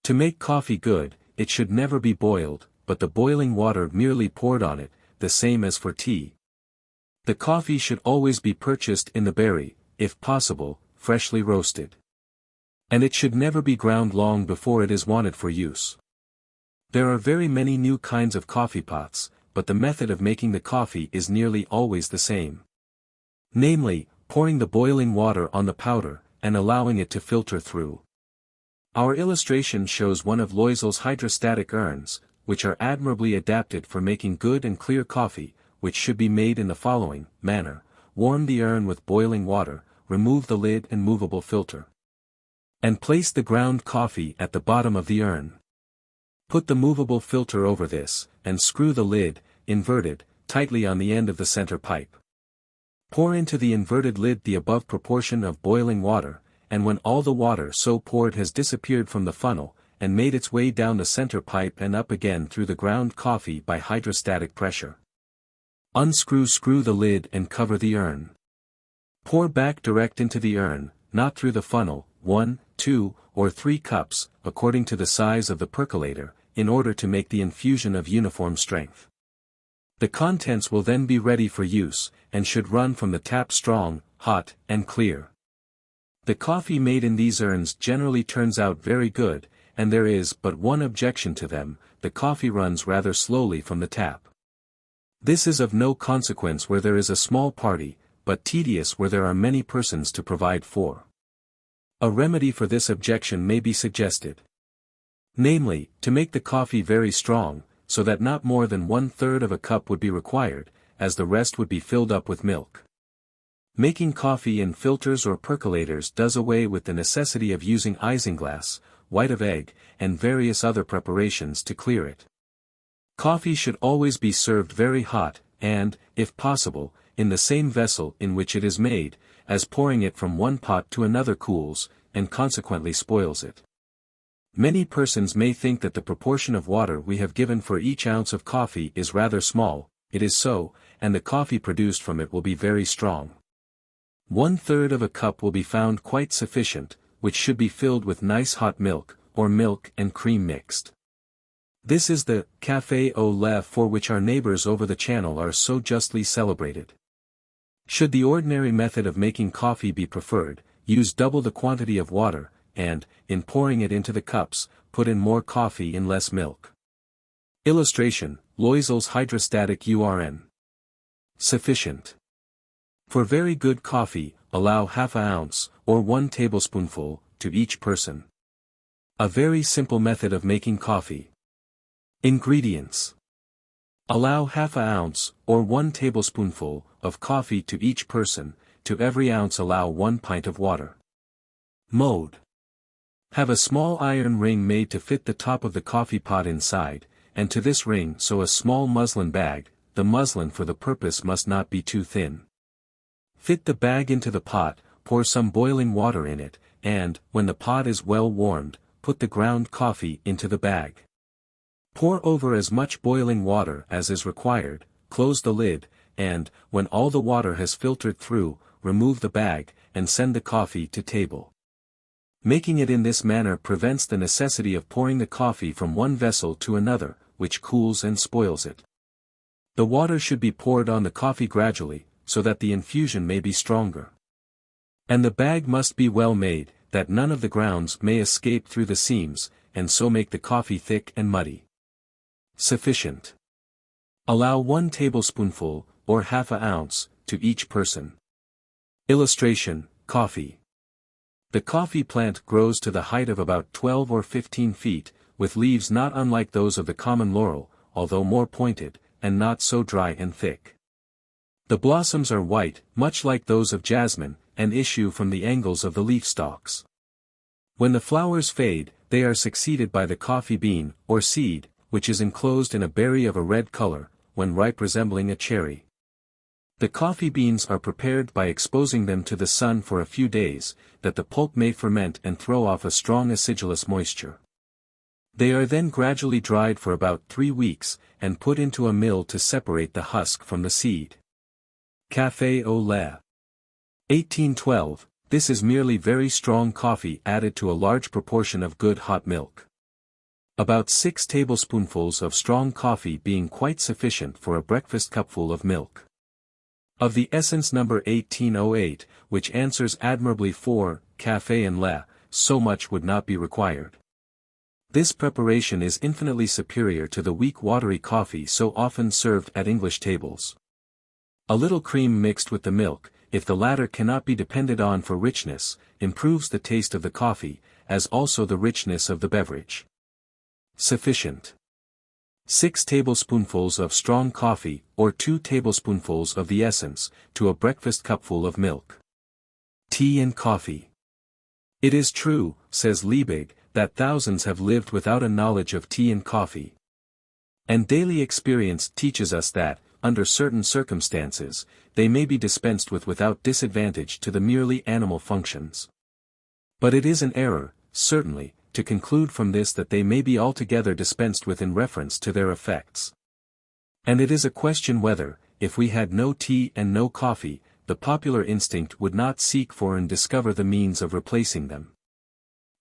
To make coffee good, it should never be boiled, but the boiling water merely poured on it, the same as for tea. The coffee should always be purchased in the berry, if possible, freshly roasted. And it should never be ground long before it is wanted for use. There are very many new kinds of coffee pots, but the method of making the coffee is nearly always the same. Namely, pouring the boiling water on the powder, and allowing it to filter through. Our illustration shows one of Loisel's hydrostatic urns, which are admirably adapted for making good and clear coffee, which should be made in the following manner: warm the urn with boiling water, remove the lid and movable filter, and place the ground coffee at the bottom of the urn. Put the movable filter over this, and screw the lid, inverted, tightly on the end of the center pipe. Pour into the inverted lid the above proportion of boiling water, and when all the water so poured has disappeared from the funnel, and made its way down the center pipe and up again through the ground coffee by hydrostatic pressure, screw the lid and cover the urn. Pour back direct into the urn, not through the funnel, 1, 2, or 3 cups, according to the size of the percolator, in order to make the infusion of uniform strength. The contents will then be ready for use, and should run from the tap strong, hot, and clear. The coffee made in these urns generally turns out very good, and there is but one objection to them: the coffee runs rather slowly from the tap. This is of no consequence where there is a small party, but tedious where there are many persons to provide for. A remedy for this objection may be suggested. Namely, to make the coffee very strong, so that not more than 1/3 of a cup would be required, as the rest would be filled up with milk. Making coffee in filters or percolators does away with the necessity of using isinglass, white of egg, and various other preparations to clear it. Coffee should always be served very hot, and, if possible, in the same vessel in which it is made, as pouring it from one pot to another cools, and consequently spoils it. Many persons may think that the proportion of water we have given for each ounce of coffee is rather small. it is so, and the coffee produced from it will be very strong. 1/3 of a cup will be found quite sufficient, which should be filled with nice hot milk, or milk and cream mixed. This is the café au lait for which our neighbors over the channel are so justly celebrated. Should the ordinary method of making coffee be preferred, use double the quantity of water, and, in pouring it into the cups, put in more coffee in less milk. Illustration, Loisel's hydrostatic urn. Sufficient. For very good coffee, allow half an ounce, or 1 tablespoonful, to each person. A very simple method of making coffee. Ingredients. Allow half an ounce, or 1 tablespoonful, of coffee to each person, to every ounce allow 1 pint of water. Mode. Have a small iron ring made to fit the top of the coffee pot inside, and to this ring sew a small muslin bag. The muslin for the purpose must not be too thin. Fit the bag into the pot, pour some boiling water in it, and, when the pot is well warmed, put the ground coffee into the bag. Pour over as much boiling water as is required, close the lid, and, when all the water has filtered through, remove the bag, and send the coffee to table. Making it in this manner prevents the necessity of pouring the coffee from one vessel to another, which cools and spoils it. The water should be poured on the coffee gradually, so that the infusion may be stronger. And the bag must be well made, that none of the grounds may escape through the seams, and so make the coffee thick and muddy. Sufficient. Allow 1 tablespoonful, or half an ounce, to each person. Illustration, coffee. The coffee plant grows to the height of about 12 or 15 feet, with leaves not unlike those of the common laurel, although more pointed, and not so dry and thick. The blossoms are white, much like those of jasmine, and issue from the angles of the leaf stalks. When the flowers fade, they are succeeded by the coffee bean, or seed, which is enclosed in a berry of a red color, when ripe resembling a cherry. The coffee beans are prepared by exposing them to the sun for a few days, that the pulp may ferment and throw off a strong acidulous moisture. They are then gradually dried for about 3 weeks, and put into a mill to separate the husk from the seed. Café au lait. 1812, this is merely very strong coffee added to a large proportion of good hot milk. About 6 tablespoonfuls of strong coffee being quite sufficient for a breakfast cupful of milk. Of the essence number 1808, which answers admirably for café and lait, so much would not be required. This preparation is infinitely superior to the weak watery coffee so often served at English tables. A little cream mixed with the milk, if the latter cannot be depended on for richness, improves the taste of the coffee, as also the richness of the beverage. Sufficient. 6 tablespoonfuls of strong coffee, or 2 tablespoonfuls of the essence, to a breakfast cupful of milk. Tea and coffee. It is true, says Liebig, that thousands have lived without a knowledge of tea and coffee. And daily experience teaches us that, under certain circumstances, they may be dispensed with without disadvantage to the merely animal functions. But it is an error, certainly, to conclude from this that they may be altogether dispensed with in reference to their effects. And it is a question whether, if we had no tea and no coffee, the popular instinct would not seek for and discover the means of replacing them.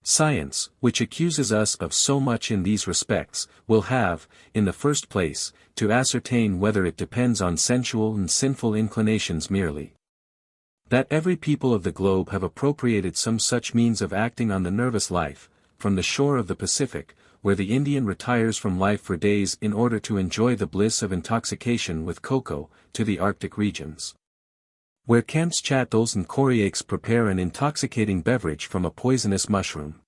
Science, which accuses us of so much in these respects, will have, in the first place, to ascertain whether it depends on sensual and sinful inclinations merely. That every people of the globe have appropriated some such means of acting on the nervous life, from the shore of the Pacific, where the Indian retires from life for days in order to enjoy the bliss of intoxication with cocoa, to the Arctic regions, where Kamtschatdals and Koryaks prepare an intoxicating beverage from a poisonous mushroom.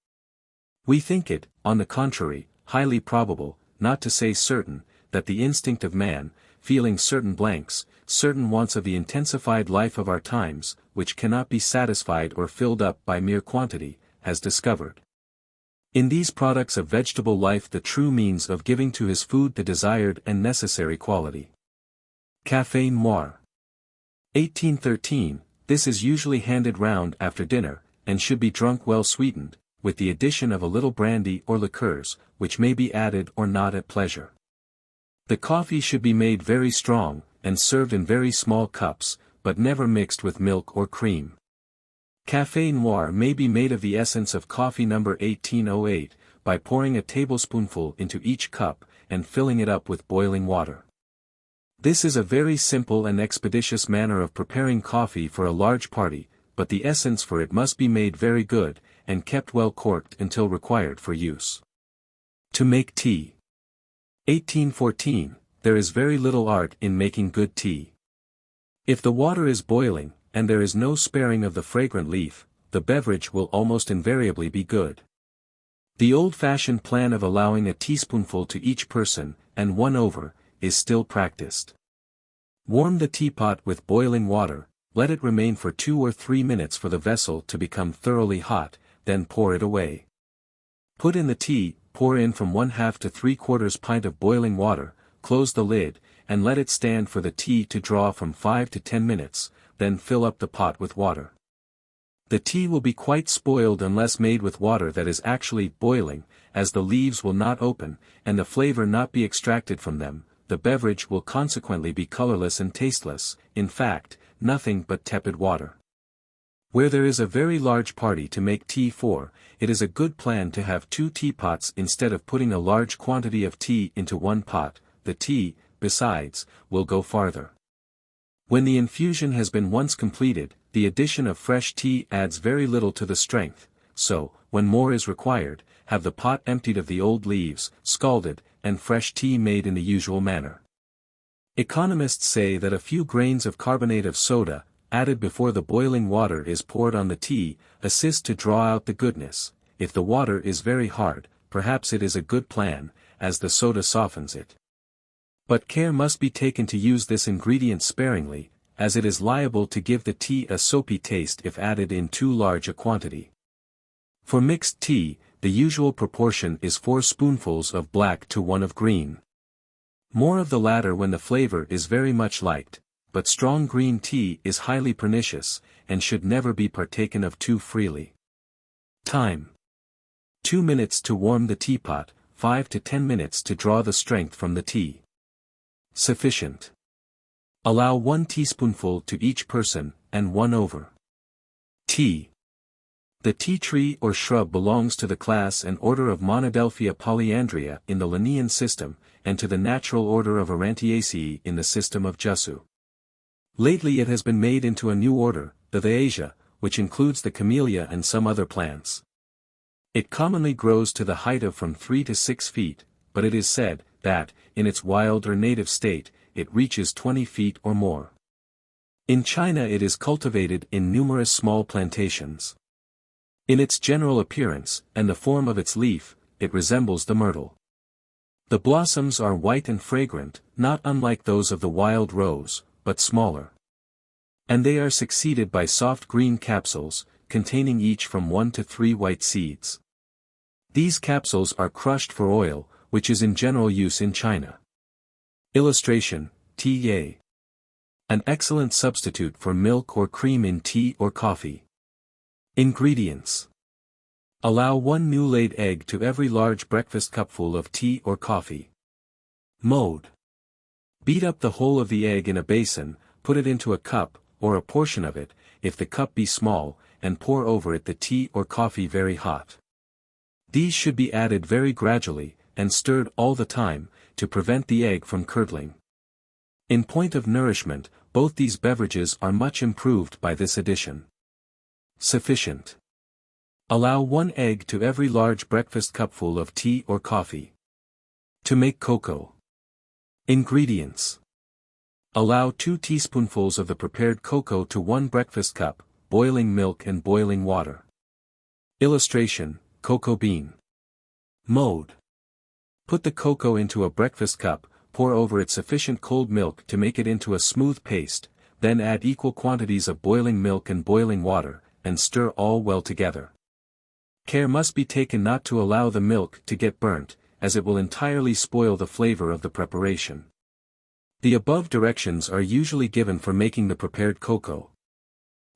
We think it, on the contrary, highly probable, not to say certain, that the instinct of man, feeling certain blanks, certain wants of the intensified life of our times, which cannot be satisfied or filled up by mere quantity, has discovered in these products of vegetable life the true means of giving to his food the desired and necessary quality. Café Noir. 1813, this is usually handed round after dinner, and should be drunk well sweetened, with the addition of a little brandy or liqueurs, which may be added or not at pleasure. The coffee should be made very strong, and served in very small cups, but never mixed with milk or cream. Café noir may be made of the essence of coffee No. 1808, by pouring a tablespoonful into each cup, and filling it up with boiling water. This is a very simple and expeditious manner of preparing coffee for a large party, but the essence for it must be made very good, and kept well corked until required for use. To make tea. 1814, there is very little art in making good tea. If the water is boiling, and there is no sparing of the fragrant leaf, the beverage will almost invariably be good. The old-fashioned plan of allowing a teaspoonful to each person, and one over, is still practiced. Warm the teapot with boiling water, let it remain for 2 or 3 minutes for the vessel to become thoroughly hot, then pour it away. Put in the tea, pour in from 1/2 to 3/4 pint of boiling water, close the lid, and let it stand for the tea to draw from 5 to 10 minutes, then fill up the pot with water. The tea will be quite spoiled unless made with water that is actually boiling, as the leaves will not open, and the flavor not be extracted from them. The beverage will consequently be colorless and tasteless, in fact, nothing but tepid water. Where there is a very large party to make tea for, it is a good plan to have 2 teapots instead of putting a large quantity of tea into one pot. The tea, besides, will go farther. When the infusion has been once completed, the addition of fresh tea adds very little to the strength, so, when more is required, have the pot emptied of the old leaves, scalded, and fresh tea made in the usual manner. Economists say that a few grains of carbonate of soda, added before the boiling water is poured on the tea, assist to draw out the goodness. If the water is very hard, perhaps it is a good plan, as the soda softens it. But care must be taken to use this ingredient sparingly, as it is liable to give the tea a soapy taste if added in too large a quantity. For mixed tea, the usual proportion is 4 spoonfuls of black to 1 of green. More of the latter when the flavor is very much liked, but strong green tea is highly pernicious, and should never be partaken of too freely. Time. 2 minutes to warm the teapot, 5 to 10 minutes to draw the strength from the tea. Sufficient. Allow 1 teaspoonful to each person, and 1 over. Tea. The tea tree or shrub belongs to the class and order of Monadelphia polyandria in the Linnaean system, and to the natural order of Aurantiaceae in the system of Jussu. Lately it has been made into a new order, the Thyasia, which includes the camellia and some other plants. It commonly grows to the height of from 3 to 6 feet, but it is said, that, in its wild or native state, it reaches 20 feet or more. In China it is cultivated in numerous small plantations. In its general appearance, and the form of its leaf, it resembles the myrtle. The blossoms are white and fragrant, not unlike those of the wild rose, but smaller. And they are succeeded by soft green capsules, containing each from 1 to 3 white seeds. These capsules are crushed for oil, which is in general use in China. Illustration, tea. An excellent substitute for milk or cream in tea or coffee. Ingredients. Allow 1 new-laid egg to every large breakfast cupful of tea or coffee. Mode. Beat up the whole of the egg in a basin, put it into a cup, or a portion of it, if the cup be small, and pour over it the tea or coffee very hot. These should be added very gradually, and stirred all the time, to prevent the egg from curdling. In point of nourishment, both these beverages are much improved by this addition. Sufficient. Allow 1 egg to every large breakfast cupful of tea or coffee. To make cocoa. Ingredients. Allow 2 teaspoonfuls of the prepared cocoa to 1 breakfast cup, boiling milk and boiling water. Illustration, cocoa bean. Mode. Put the cocoa into a breakfast cup, pour over it sufficient cold milk to make it into a smooth paste, then add equal quantities of boiling milk and boiling water, and stir all well together. Care must be taken not to allow the milk to get burnt, as it will entirely spoil the flavor of the preparation. The above directions are usually given for making the prepared cocoa.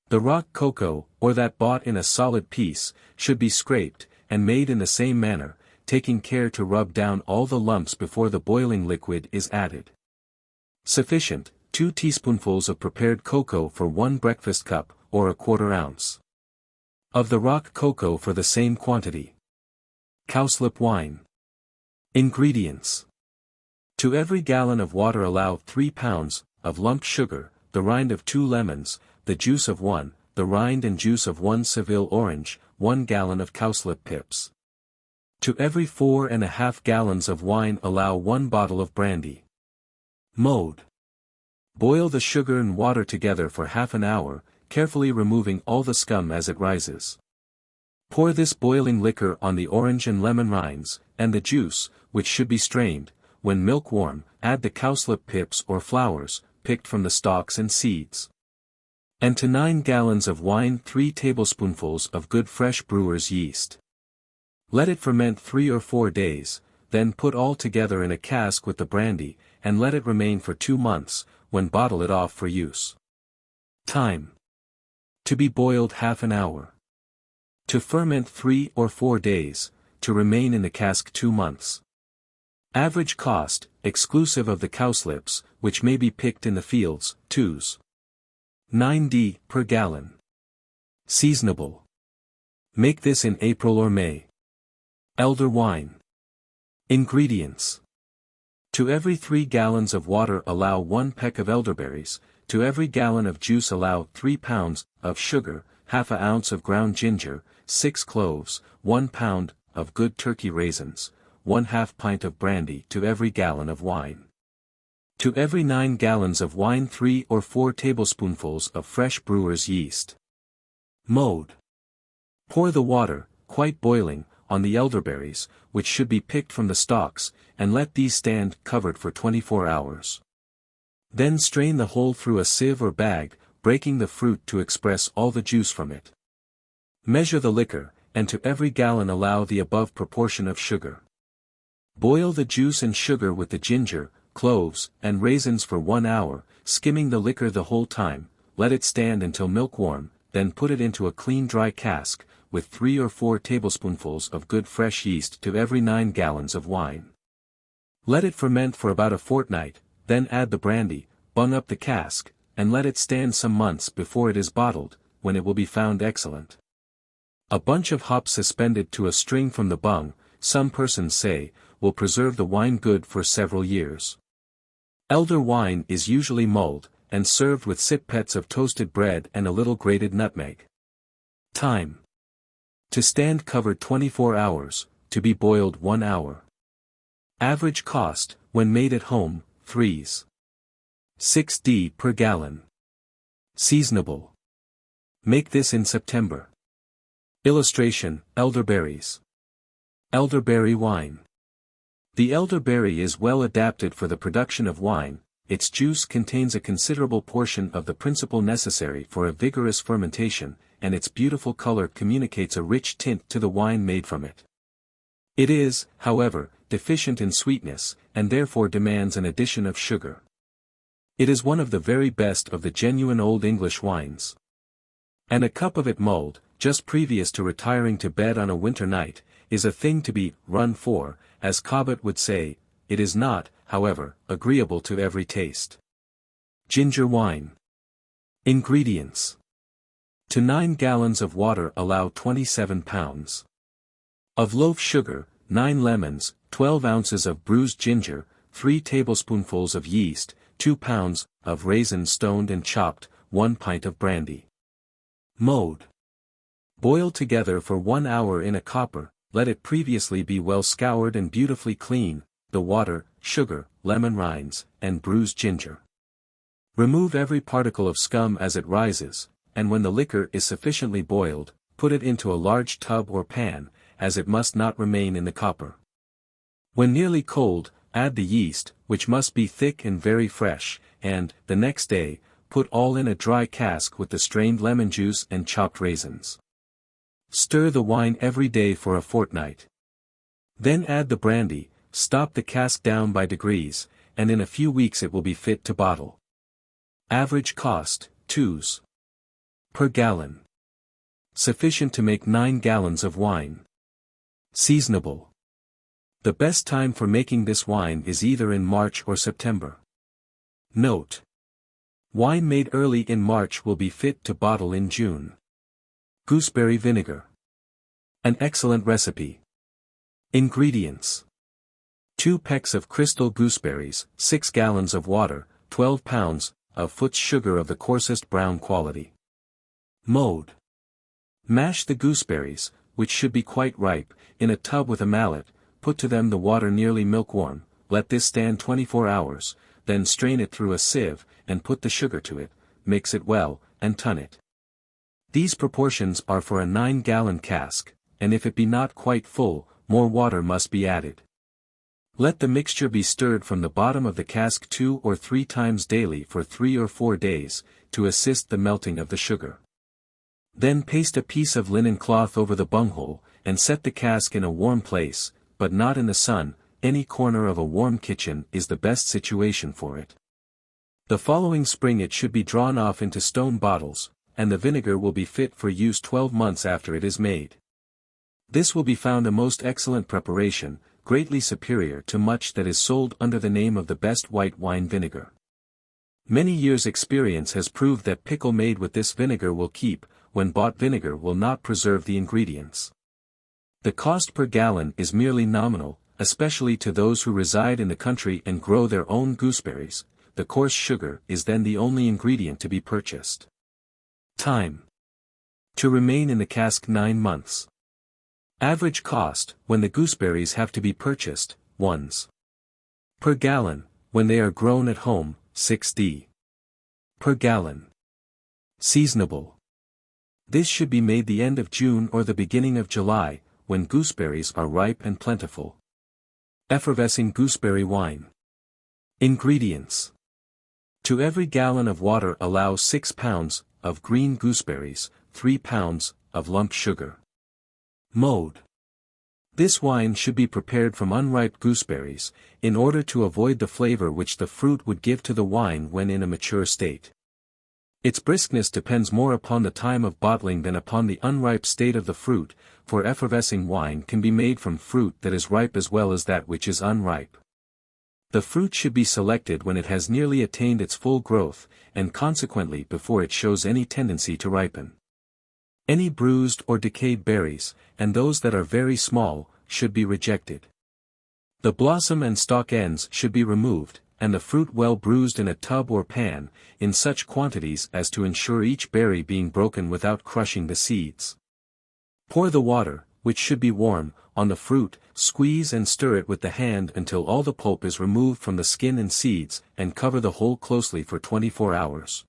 The rock cocoa, or that bought in a solid piece, should be scraped, and made in the same manner, taking care to rub down all the lumps before the boiling liquid is added. Sufficient, 2 teaspoonfuls of prepared cocoa for 1 breakfast cup, or a quarter ounce. Of the rock cocoa for the same quantity. Cowslip wine. Ingredients. To every gallon of water allow 3 pounds of lumped sugar, the rind of 2 lemons, the juice of 1, the rind and juice of 1 Seville orange, 1 gallon of cowslip pips. To every 4½ gallons of wine allow 1 bottle of brandy. Mode. Boil the sugar and water together for half an hour, carefully removing all the scum as it rises. Pour this boiling liquor on the orange and lemon rinds, and the juice, which should be strained. When milk warm, add the cowslip pips or flowers, picked from the stalks and seeds. And to 9 gallons of wine 3 tablespoonfuls of good fresh brewer's yeast. Let it ferment 3 or 4 days, then put all together in a cask with the brandy, and let it remain for 2 months, when bottle it off for use. Time. To be boiled half an hour. To ferment 3 or 4 days, to remain in the cask 2 months. Average cost, exclusive of the cowslips, which may be picked in the fields, 2s. 9d per gallon. Seasonable. Make this in April or May. Elder wine. Ingredients. To every 3 gallons of water allow 1 peck of elderberries, to every gallon of juice allow 3 pounds of sugar, half an ounce of ground ginger, 6 cloves, 1 pound of good turkey raisins, 1/2 pint of brandy to every gallon of wine. To every 9 gallons of wine 3 or 4 tablespoonfuls of fresh brewer's yeast. Mode. Pour the water, quite boiling, on the elderberries, which should be picked from the stalks, and let these stand covered for 24 hours. Then strain the whole through a sieve or bag, breaking the fruit to express all the juice from it. Measure the liquor, and to every gallon allow the above proportion of sugar. Boil the juice and sugar with the ginger, cloves, and raisins for 1 hour, skimming the liquor the whole time. Let it stand until milk warm, then put it into a clean dry cask, with 3 or 4 tablespoonfuls of good fresh yeast to every 9 gallons of wine. Let it ferment for about a fortnight, then add the brandy, bung up the cask, and let it stand some months before it is bottled, when it will be found excellent. A bunch of hops suspended to a string from the bung, some persons say, will preserve the wine good for several years. Elder wine is usually mulled, and served with sippets of toasted bread and a little grated nutmeg. Time. To stand covered 24 hours, to be boiled 1 hour. Average cost, when made at home, 3s. 6d per gallon. Seasonable. Make this in September. Illustration, elderberries. Elderberry wine. The elderberry is well adapted for the production of wine. Its juice contains a considerable portion of the principle necessary for a vigorous fermentation, and its beautiful color communicates a rich tint to the wine made from it. It is, however, deficient in sweetness, and therefore demands an addition of sugar. It is one of the very best of the genuine Old English wines. And a cup of it mulled, just previous to retiring to bed on a winter night, is a thing to be run for, as Cobbett would say. It is not, however, agreeable to every taste. Ginger wine. Ingredients. To 9 gallons of water allow 27 pounds of loaf sugar, 9 lemons, 12 ounces of bruised ginger, 3 tablespoonfuls of yeast, 2 pounds of raisins stoned and chopped, 1 pint of brandy. Mode. Boil together for 1 hour in a copper, let it previously be well scoured and beautifully clean, the water, sugar, lemon rinds, and bruised ginger. Remove every particle of scum as it rises, and when the liquor is sufficiently boiled, put it into a large tub or pan, as it must not remain in the copper. When nearly cold, add the yeast, which must be thick and very fresh, and, the next day, put all in a dry cask with the strained lemon juice and chopped raisins. Stir the wine every day for a fortnight. Then add the brandy, stop the cask down by degrees, and in a few weeks it will be fit to bottle. Average cost, 2s. per gallon. Sufficient to make 9 gallons of wine. Seasonable. The best time for making this wine is either in March or September. Note: wine made early in March will be fit to bottle in June. Gooseberry vinegar. An excellent recipe. Ingredients: 2 pecks of crystal gooseberries, 6 gallons of water, 12 pounds of Foots sugar of the coarsest brown quality. Mode: mash the gooseberries, which should be quite ripe, in a tub with a mallet. Put to them the water nearly milk-warm, let this stand 24 hours, then strain it through a sieve, and put the sugar to it, mix it well, and tun it. These proportions are for a 9-gallon cask, and if it be not quite full, more water must be added. Let the mixture be stirred from the bottom of the cask 2 or 3 times daily for 3 or 4 days, to assist the melting of the sugar. Then paste a piece of linen cloth over the bunghole, and set the cask in a warm place, but not in the sun. Any corner of a warm kitchen is the best situation for it. The following spring it should be drawn off into stone bottles, and the vinegar will be fit for use 12 months after it is made. This will be found a most excellent preparation, greatly superior to much that is sold under the name of the best white wine vinegar. Many years' experience has proved that pickle made with this vinegar will keep, when bought vinegar will not preserve the ingredients. The cost per gallon is merely nominal, especially to those who reside in the country and grow their own gooseberries. The coarse sugar is then the only ingredient to be purchased. Time: to remain in the cask 9 months. Average cost, when the gooseberries have to be purchased, 1s. per gallon, when they are grown at home, 6d. per gallon. Seasonable: this should be made the end of June or the beginning of July, when gooseberries are ripe and plentiful. Effervescing gooseberry wine. Ingredients: to every gallon of water allow 6 pounds of green gooseberries, 3 pounds of lump sugar. Mode: this wine should be prepared from unripe gooseberries, in order to avoid the flavor which the fruit would give to the wine when in a mature state. Its briskness depends more upon the time of bottling than upon the unripe state of the fruit, for effervescing wine can be made from fruit that is ripe as well as that which is unripe. The fruit should be selected when it has nearly attained its full growth, and consequently before it shows any tendency to ripen. Any bruised or decayed berries, and those that are very small, should be rejected. The blossom and stalk ends should be removed, and the fruit well bruised in a tub or pan, in such quantities as to ensure each berry being broken without crushing the seeds. Pour the water, which should be warm, on the fruit, squeeze and stir it with the hand until all the pulp is removed from the skin and seeds, and cover the whole closely for 24 hours.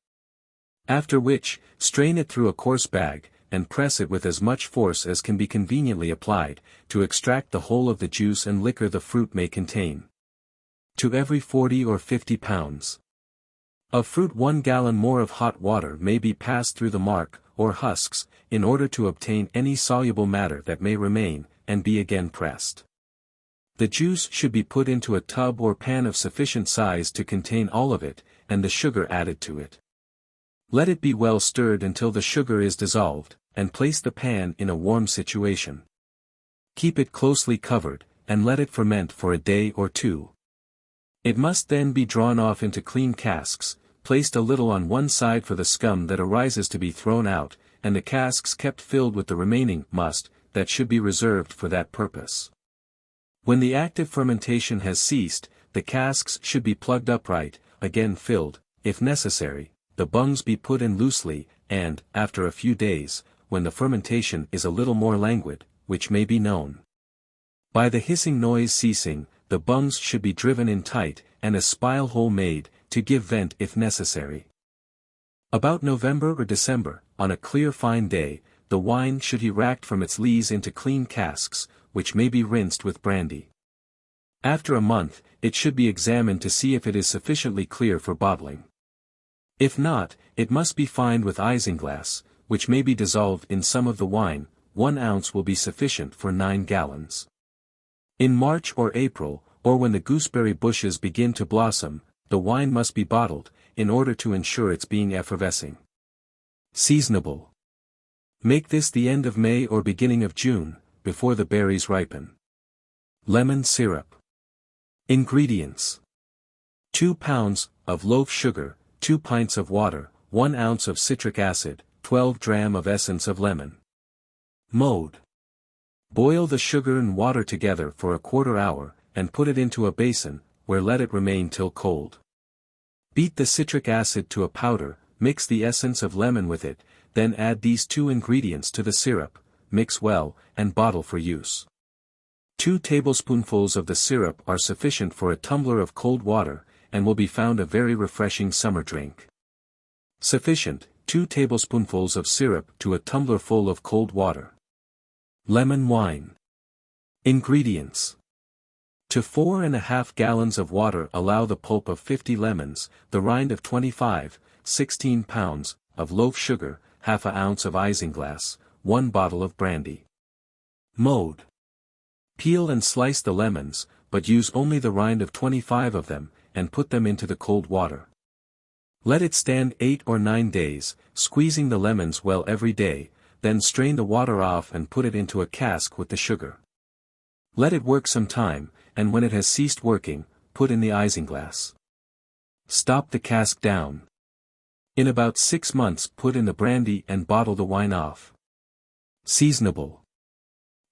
After which, strain it through a coarse bag, and press it with as much force as can be conveniently applied, to extract the whole of the juice and liquor the fruit may contain. To every 40 or 50 pounds of fruit 1 gallon more of hot water may be passed through the marc, or husks, in order to obtain any soluble matter that may remain, and be again pressed. The juice should be put into a tub or pan of sufficient size to contain all of it, and the sugar added to it. Let it be well stirred until the sugar is dissolved, and place the pan in a warm situation. Keep it closely covered, and let it ferment for a day or 2. It must then be drawn off into clean casks, placed a little on one side for the scum that arises to be thrown out, and the casks kept filled with the remaining must, that should be reserved for that purpose. When the active fermentation has ceased, the casks should be plugged upright, again filled, if necessary, the bungs be put in loosely, and, after a few days, when the fermentation is a little more languid, which may be known by the hissing noise ceasing, the bungs should be driven in tight, and a spile hole made, to give vent if necessary. About November or December, on a clear fine day, the wine should be racked from its lees into clean casks, which may be rinsed with brandy. After a month, it should be examined to see if it is sufficiently clear for bottling. If not, it must be fined with isinglass, which may be dissolved in some of the wine. 1 ounce will be sufficient for 9 gallons. In March or April, or when the gooseberry bushes begin to blossom, the wine must be bottled, in order to ensure its being effervescing. Seasonable: make this the end of May or beginning of June, before the berries ripen. Lemon syrup. Ingredients: 2 pounds of loaf sugar, 2 pints of water, 1 ounce of citric acid, 12 dram of essence of lemon. Mode: boil the sugar and water together for a quarter hour, and put it into a basin, where let it remain till cold. Beat the citric acid to a powder, mix the essence of lemon with it, then add these 2 ingredients to the syrup, mix well, and bottle for use. 2 tablespoonfuls of the syrup are sufficient for a tumbler of cold water, and will be found a very refreshing summer drink. Sufficient, 2 tablespoonfuls of syrup to a tumbler full of cold water. Lemon wine. Ingredients: to 4½ gallons of water allow the pulp of 50 lemons, the rind of 25, 16 pounds, of loaf sugar, half an ounce of isinglass, 1 bottle of brandy. Mode: peel and slice the lemons, but use only the rind of 25 of them, and put them into the cold water. Let it stand 8 or 9 days, squeezing the lemons well every day, then strain the water off and put it into a cask with the sugar. Let it work some time, and when it has ceased working, put in the isinglass. Stop the cask down. In about 6 months put in the brandy and bottle the wine off. Seasonable.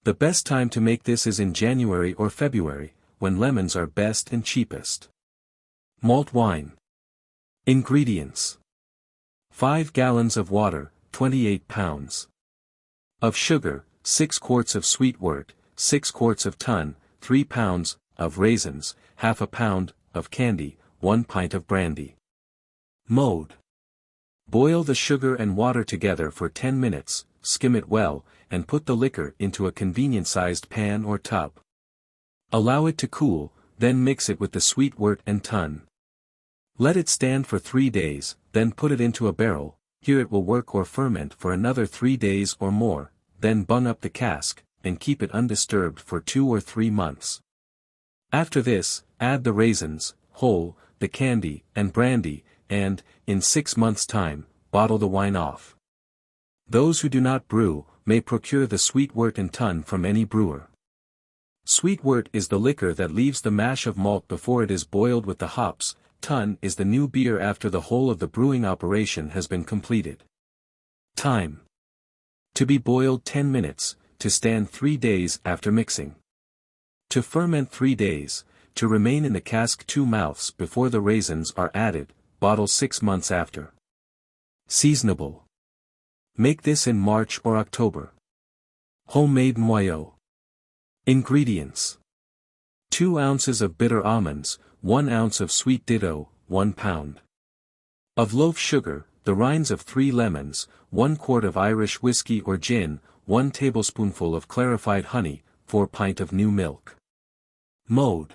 The best time to make this is in January or February, when lemons are best and cheapest. Malt wine. Ingredients: 5 gallons of water, 28 pounds. Of sugar, 6 quarts of sweet wort, 6 quarts of tun, 3 pounds, of raisins, half a pound, of candy, 1 pint of brandy. Mode: boil the sugar and water together for 10 minutes, skim it well, and put the liquor into a convenient-sized pan or tub. Allow it to cool, then mix it with the sweet wort and tun. Let it stand for 3 days, then put it into a barrel. Here it will work or ferment for another 3 days or more, then bung up the cask, and keep it undisturbed for 2 or 3 months. After this, add the raisins, whole, the candy, and brandy, and, in 6 months' time, bottle the wine off. Those who do not brew, may procure the sweet wort and tun from any brewer. Sweet wort is the liquor that leaves the mash of malt before it is boiled with the hops. Tun is the new beer after the whole of the brewing operation has been completed. Time: to be boiled 10 minutes, to stand 3 days after mixing. To ferment 3 days, to remain in the cask 2 months before the raisins are added, bottle 6 months after. Seasonable. Make this in March or October. Homemade noyau. Ingredients: 2 ounces of bitter almonds, 1 ounce of sweet ditto, 1 pound. Of loaf sugar, the rinds of 3 lemons, 1 quart of Irish whiskey or gin, 1 tablespoonful of clarified honey, 4 pint of new milk. Mode: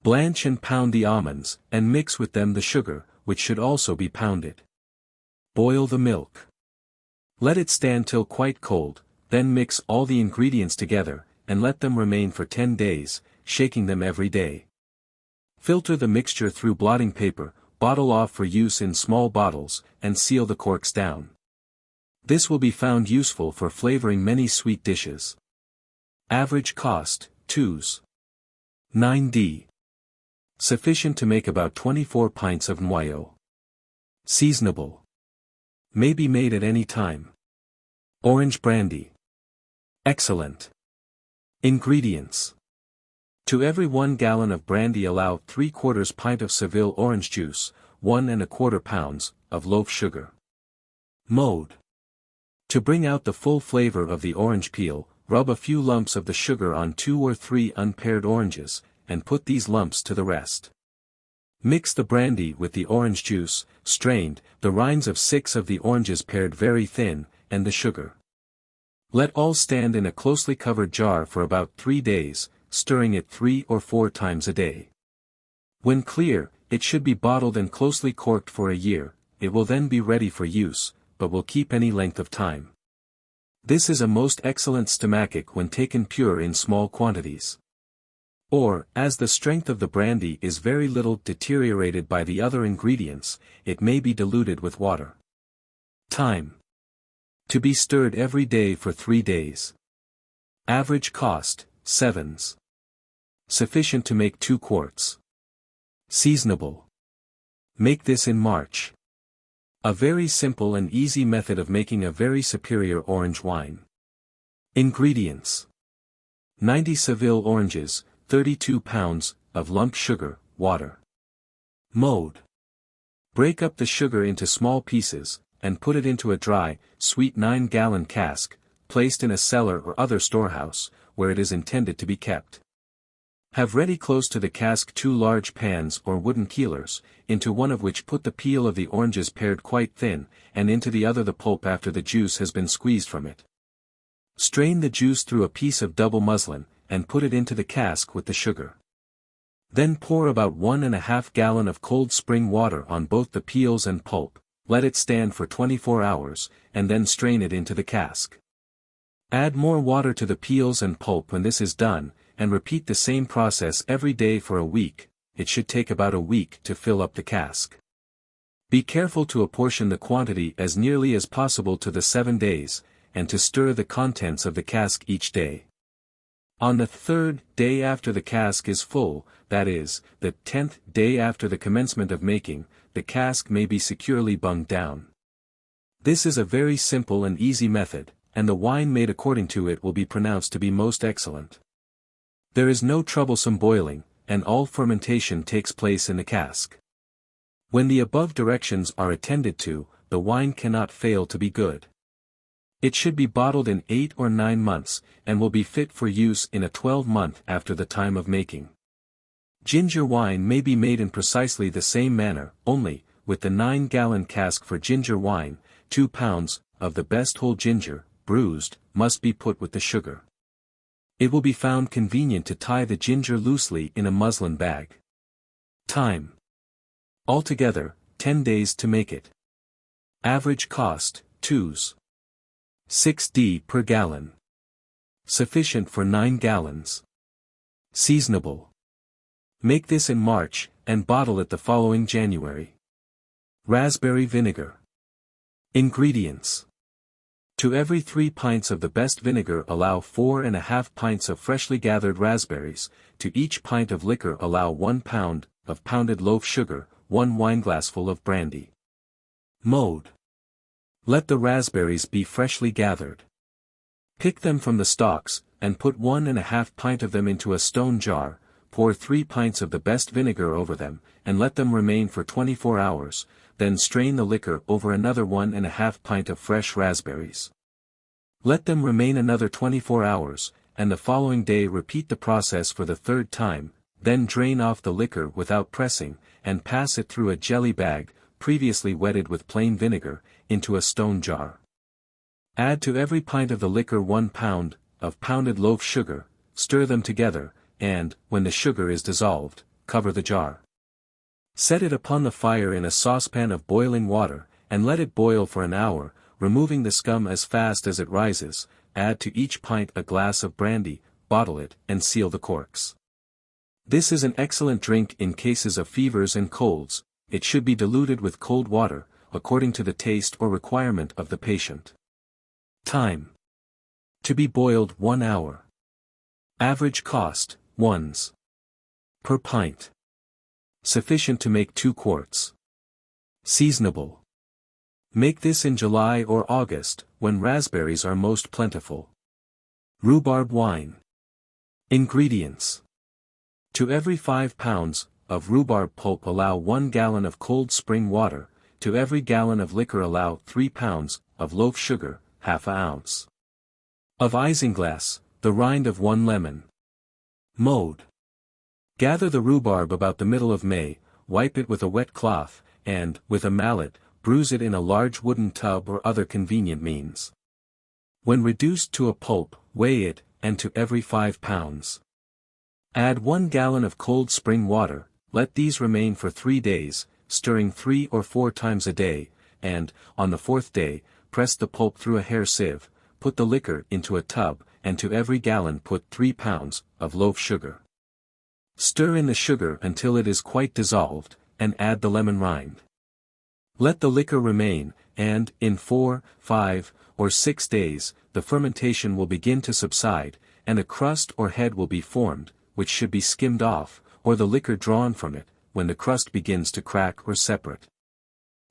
blanch and pound the almonds, and mix with them the sugar, which should also be pounded. Boil the milk. Let it stand till quite cold, then mix all the ingredients together, and let them remain for 10 days, shaking them every day. Filter the mixture through blotting paper, bottle off for use in small bottles, and seal the corks down. This will be found useful for flavoring many sweet dishes. Average cost, 2s. Sufficient to make about 24 pints of noyau. Seasonable. May be made at any time. Orange brandy. Excellent. Ingredients: to every 1 gallon of brandy allow 3/4 pint of Seville orange juice, 1¼ pounds, of loaf sugar. Mode: to bring out the full flavor of the orange peel, rub a few lumps of the sugar on 2 or 3 unpared oranges, and put these lumps to the rest. Mix the brandy with the orange juice, strained, the rinds of 6 of the oranges pared very thin, and the sugar. Let all stand in a closely covered jar for about 3 days, stirring it 3 or 4 times a day. When clear, it should be bottled and closely corked for a year. It will then be ready for use, but will keep any length of time. This is a most excellent stomachic when taken pure in small quantities. Or, as the strength of the brandy is very little deteriorated by the other ingredients, it may be diluted with water. Time: to be stirred every day for 3 days. Average cost, 7s. Sufficient to make 2 quarts. Seasonable. Make this in March. A very simple and easy method of making a very superior orange wine. Ingredients: 90 Seville oranges, 32 pounds of lump sugar, water. Mode: break up the sugar into small pieces, and put it into a dry, sweet 9-gallon cask, placed in a cellar or other storehouse, where it is intended to be kept. Have ready close to the cask 2 large pans or wooden keelers, into one of which put the peel of the oranges pared quite thin, and into the other the pulp after the juice has been squeezed from it. Strain the juice through a piece of double muslin, and put it into the cask with the sugar. Then pour about 1½ gallon of cold spring water on both the peels and pulp, let it stand for 24 hours, and then strain it into the cask. Add more water to the peels and pulp when this is done, and repeat the same process every day for a week. It should take about a week to fill up the cask. Be careful to apportion the quantity as nearly as possible to the 7 days, and to stir the contents of the cask each day. On the 3rd day after the cask is full, that is, the 10th day after the commencement of making, the cask may be securely bunged down. This is a very simple and easy method, and the wine made according to it will be pronounced to be most excellent. There is no troublesome boiling, and all fermentation takes place in the cask. When the above directions are attended to, the wine cannot fail to be good. It should be bottled in 8 or 9 months, and will be fit for use in a 12-month after the time of making. Ginger wine may be made in precisely the same manner, only, with the 9-gallon cask for ginger wine, 2 pounds of the best whole ginger, bruised, must be put with the sugar. It will be found convenient to tie the ginger loosely in a muslin bag. Time: altogether, 10 days to make it. Average cost, 2s. per gallon. Sufficient for 9 gallons. Seasonable. Make this in March, and bottle it the following January. Raspberry vinegar. Ingredients: to every 3 pints of the best vinegar allow 4½ pints of freshly gathered raspberries, to each pint of liquor allow 1 pound of pounded loaf sugar, 1 wineglassful of brandy. Mode: let the raspberries be freshly gathered. Pick them from the stalks, and put 1½ pint of them into a stone jar, pour 3 pints of the best vinegar over them, and let them remain for 24 hours, then strain the liquor over another 1½ pint of fresh raspberries. Let them remain another 24 hours, and the following day repeat the process for the 3rd time, then drain off the liquor without pressing, and pass it through a jelly bag, previously wetted with plain vinegar, into a stone jar. Add to every pint of the liquor 1 pound of pounded loaf sugar, stir them together, and, when the sugar is dissolved, cover the jar. Set it upon the fire in a saucepan of boiling water, and let it boil for an hour, removing the scum as fast as it rises. Add to each pint a glass of brandy, bottle it, and seal the corks. This is an excellent drink in cases of fevers and colds. It should be diluted with cold water, according to the taste or requirement of the patient. Time: to be boiled 1 hour. Average cost, 1s. per pint. Sufficient to make 2 quarts. Seasonable. Make this in July or August, when raspberries are most plentiful. Rhubarb wine. Ingredients: to every 5 pounds of rhubarb pulp allow 1 gallon of cold spring water, to every gallon of liquor allow 3 pounds of loaf sugar, ½ ounce. Of isinglass, the rind of 1 lemon. Mode: gather the rhubarb about the middle of May, wipe it with a wet cloth, and, with a mallet, bruise it in a large wooden tub or other convenient means. When reduced to a pulp, weigh it, and to every 5 pounds. Add 1 gallon of cold spring water, let these remain for 3 days, stirring 3 or 4 times a day, and, on the 4th day, press the pulp through a hair sieve, put the liquor into a tub, and to every gallon put 3 pounds of loaf sugar. Stir in the sugar until it is quite dissolved, and add the lemon rind. Let the liquor remain, and, in 4, 5, or 6 days, the fermentation will begin to subside, and a crust or head will be formed, which should be skimmed off, or the liquor drawn from it, when the crust begins to crack or separate.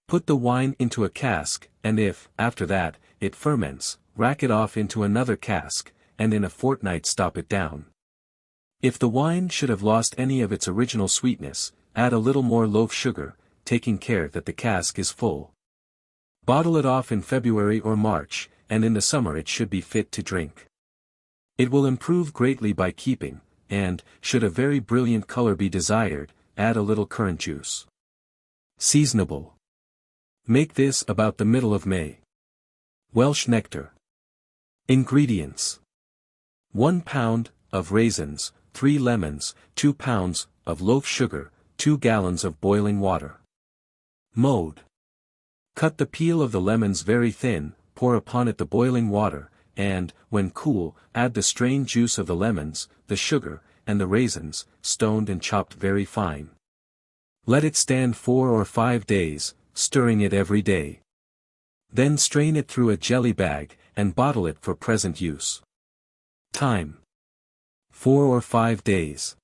Put the wine into a cask, and if, after that, it ferments, rack it off into another cask, and in a fortnight stop it down. If the wine should have lost any of its original sweetness, add a little more loaf sugar, taking care that the cask is full. Bottle it off in February or March, and in the summer it should be fit to drink. It will improve greatly by keeping, and, should a very brilliant color be desired, add a little currant juice. Seasonable. Make this about the middle of May. Welsh nectar. Ingredients: 1 pound of raisins, 3 lemons, 2 pounds of loaf sugar, 2 gallons of boiling water. Mode: cut the peel of the lemons very thin, pour upon it the boiling water, and, when cool, add the strained juice of the lemons, the sugar, and the raisins, stoned and chopped very fine. Let it stand 4 or 5 days, stirring it every day. Then strain it through a jelly bag, and bottle it for present use. Time: 4 or 5 days.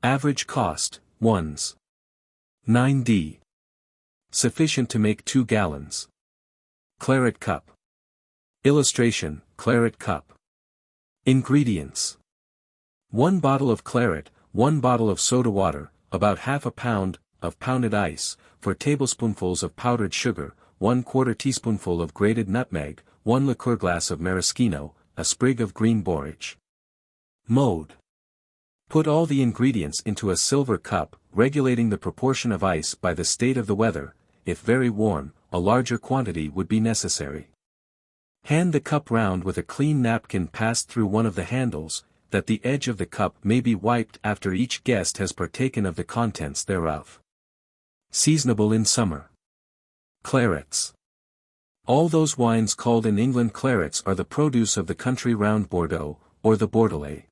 Average cost, 1s. Sufficient to make 2 gallons. Claret cup. Illustration: claret cup. Ingredients: 1 bottle of claret, 1 bottle of soda water, about half a pound of pounded ice, 4 tablespoonfuls of powdered sugar, 1/4 teaspoonful of grated nutmeg, 1 liqueur glass of maraschino, a sprig of green borage. Mode: put all the ingredients into a silver cup, regulating the proportion of ice by the state of the weather. If very warm, a larger quantity would be necessary. Hand the cup round with a clean napkin passed through one of the handles, that the edge of the cup may be wiped after each guest has partaken of the contents thereof. Seasonable in summer. Clarets. All those wines called in England clarets are the produce of the country round Bordeaux, or the Bordelais.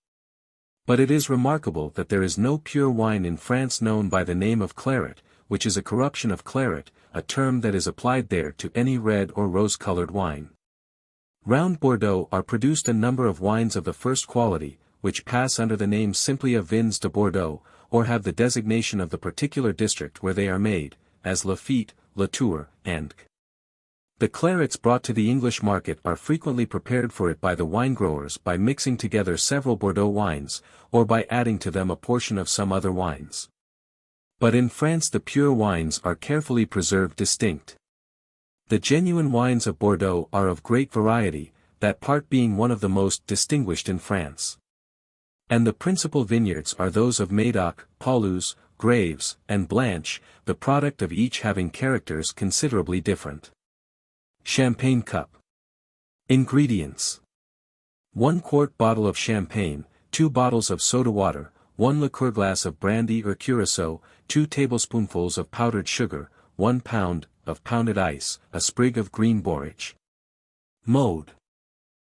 But it is remarkable that there is no pure wine in France known by the name of claret, which is a corruption of claret, a term that is applied there to any red or rose-colored wine. Round Bordeaux are produced a number of wines of the first quality, which pass under the name simply of vins de Bordeaux, or have the designation of the particular district where they are made, as Lafite, Latour, and C. The clarets brought to the English market are frequently prepared for it by the winegrowers by mixing together several Bordeaux wines, or by adding to them a portion of some other wines. But in France the pure wines are carefully preserved distinct. The genuine wines of Bordeaux are of great variety, that part being one of the most distinguished in France. And the principal vineyards are those of Médoc, Paulouse, Graves, and Blanche, the product of each having characters considerably different. Champagne cup. Ingredients: 1 quart bottle of champagne, 2 bottles of soda water, 1 liqueur glass of brandy or curaçao, 2 tablespoonfuls of powdered sugar, 1 pound of pounded ice, a sprig of green borage. Mode: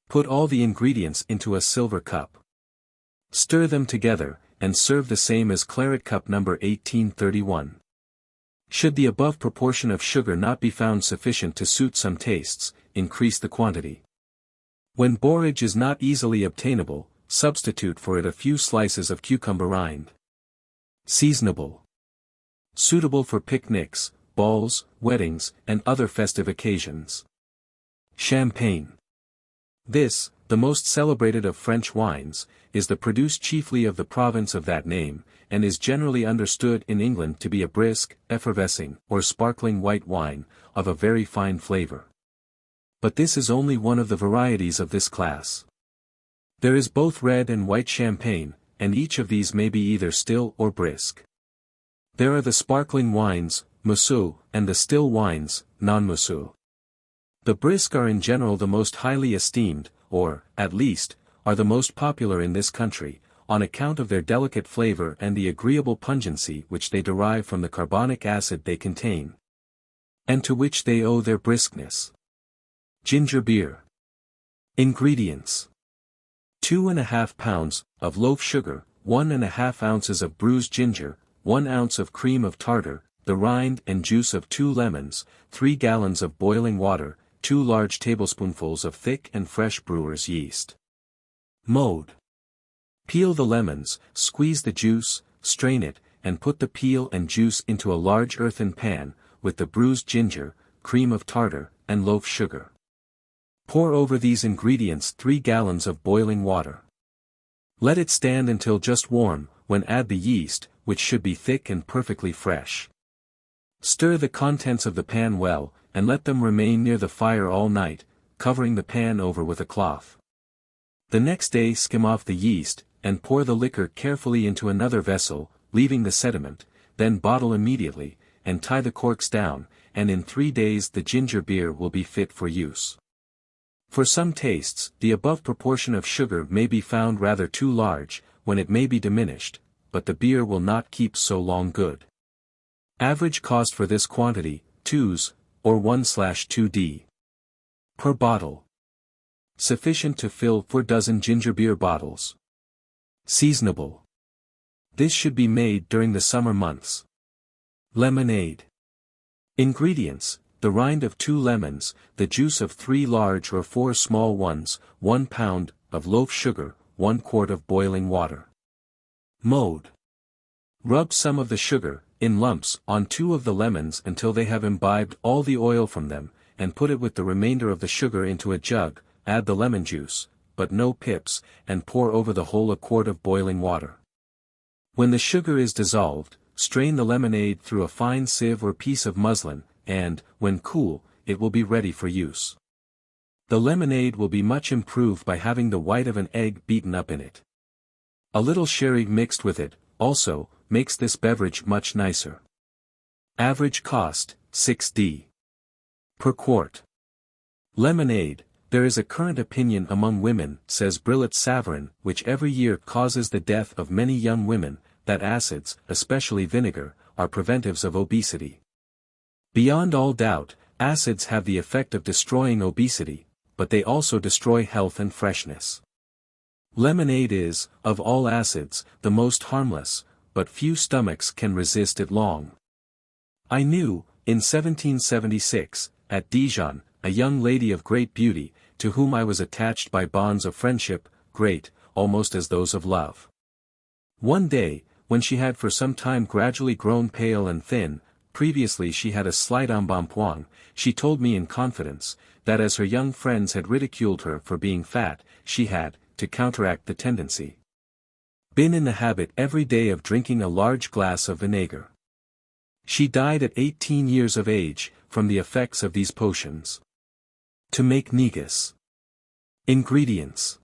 put all the ingredients into a silver cup. Stir them together, and serve the same as claret cup number 1831. Should the above proportion of sugar not be found sufficient to suit some tastes, increase the quantity. When borage is not easily obtainable, substitute for it a few slices of cucumber rind. Seasonable. Suitable for picnics, balls, weddings, and other festive occasions. Champagne. This, the most celebrated of French wines, is the produce chiefly of the province of that name, and is generally understood in England to be a brisk, effervescing, or sparkling white wine, of a very fine flavor. But this is only one of the varieties of this class. There is both red and white champagne, and each of these may be either still or brisk. There are the sparkling wines, mousseux, and the still wines, non-mousseux. The brisk are in general the most highly esteemed, or, at least, are the most popular in this country, on account of their delicate flavor and the agreeable pungency which they derive from the carbonic acid they contain, and to which they owe their briskness. Ginger beer. Ingredients: 2½ pounds of loaf sugar, 1½ ounces of bruised ginger, 1 ounce of cream of tartar, the rind and juice of 2 lemons, 3 gallons of boiling water, 2 large tablespoonfuls of thick and fresh brewer's yeast. Mode: Peel the lemons, squeeze the juice, strain it, and put the peel and juice into a large earthen pan, with the bruised ginger, cream of tartar, and loaf sugar. Pour over these ingredients 3 gallons of boiling water. Let it stand until just warm, when add the yeast, which should be thick and perfectly fresh. Stir the contents of the pan well, and let them remain near the fire all night, covering the pan over with a cloth. The next day skim off the yeast, and pour the liquor carefully into another vessel, leaving the sediment, then bottle immediately, and tie the corks down, and in 3 days the ginger beer will be fit for use. For some tastes, the above proportion of sugar may be found rather too large, when it may be diminished, but the beer will not keep so long good. Average cost for this quantity, 2s, or 1/2d. Per bottle. Sufficient to fill 4 dozen ginger beer bottles. Seasonable. This should be made during the summer months. Lemonade. Ingredients: the rind of 2 lemons, the juice of 3 large or 4 small ones, 1 pound of loaf sugar, 1 quart of boiling water. Mode. Rub some of the sugar, in lumps, on 2 of the lemons until they have imbibed all the oil from them, and put it with the remainder of the sugar into a jug, add the lemon juice, but no pips, and pour over the whole a quart of boiling water. When the sugar is dissolved, strain the lemonade through a fine sieve or piece of muslin, and, when cool, it will be ready for use. The lemonade will be much improved by having the white of an egg beaten up in it. A little sherry mixed with it, also, makes this beverage much nicer. Average cost, 6d. Per quart. Lemonade. There is a current opinion among women, says Brillat Savarin, which every year causes the death of many young women, that acids, especially vinegar, are preventives of obesity. Beyond all doubt, acids have the effect of destroying obesity, but they also destroy health and freshness. Lemonade is, of all acids, the most harmless, but few stomachs can resist it long. I knew, in 1776, at Dijon, a young lady of great beauty, to whom I was attached by bonds of friendship, great, almost as those of love. One day, when she had for some time gradually grown pale and thin, previously she had a slight embonpoint, she told me in confidence, that as her young friends had ridiculed her for being fat, she had, to counteract the tendency, been in the habit every day of drinking a large glass of vinegar. She died at 18 years of age, from the effects of these potions. To make negus. Ingredients.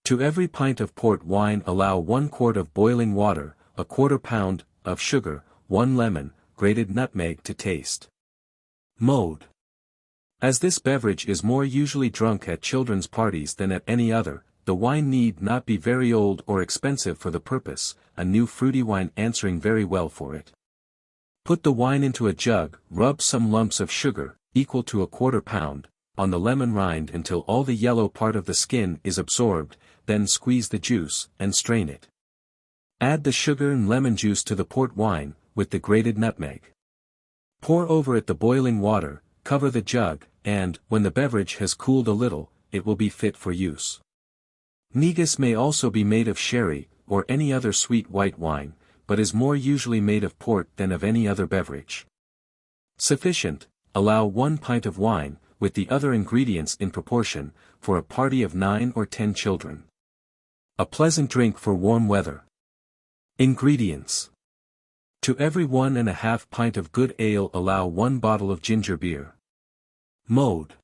To every pint of port wine allow 1 quart of boiling water, a 1/4 pound of sugar, 1 lemon, grated nutmeg to taste. Mode. As this beverage is more usually drunk at children's parties than at any other, the wine need not be very old or expensive for the purpose, a new fruity wine answering very well for it. Put the wine into a jug, rub some lumps of sugar, equal to a 1/4 pound, on the lemon rind until all the yellow part of the skin is absorbed, then squeeze the juice, and strain it. Add the sugar and lemon juice to the port wine, with the grated nutmeg. Pour over it the boiling water, cover the jug, and, when the beverage has cooled a little, it will be fit for use. Negus may also be made of sherry, or any other sweet white wine, but is more usually made of port than of any other beverage. Sufficient, allow 1 pint of wine, with the other ingredients in proportion, for a party of 9 or 10 children. A pleasant drink for warm weather. Ingredients. To every 1½ pint of good ale allow 1 bottle of ginger beer. Mode.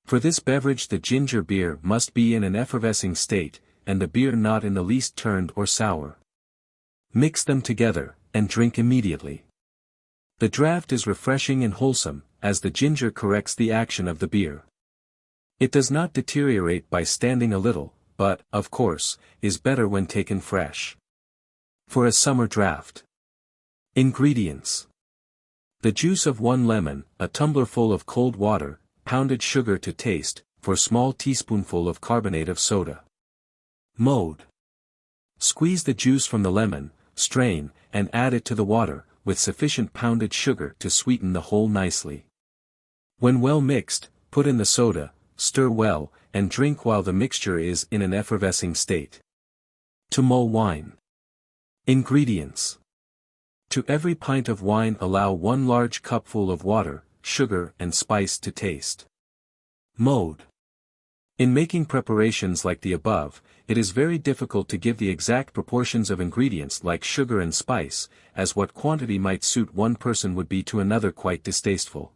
For this beverage the ginger beer must be in an effervescing state, and the beer not in the least turned or sour. Mix them together, and drink immediately. The draught is refreshing and wholesome, as the ginger corrects the action of the beer. It does not deteriorate by standing a little, but, of course, is better when taken fresh. For a summer draught. Ingredients. The juice of 1 lemon, a tumblerful of cold water, pounded sugar to taste, for small teaspoonful of carbonate of soda. Mode. Squeeze the juice from the lemon, strain, and add it to the water, with sufficient pounded sugar to sweeten the whole nicely. When well mixed, put in the soda, stir well, and drink while the mixture is in an effervescing state. To mull wine. Ingredients. To every pint of wine allow 1 large cupful of water, sugar and spice to taste. Mode. In making preparations like the above, it is very difficult to give the exact proportions of ingredients like sugar and spice, as what quantity might suit one person would be to another quite distasteful.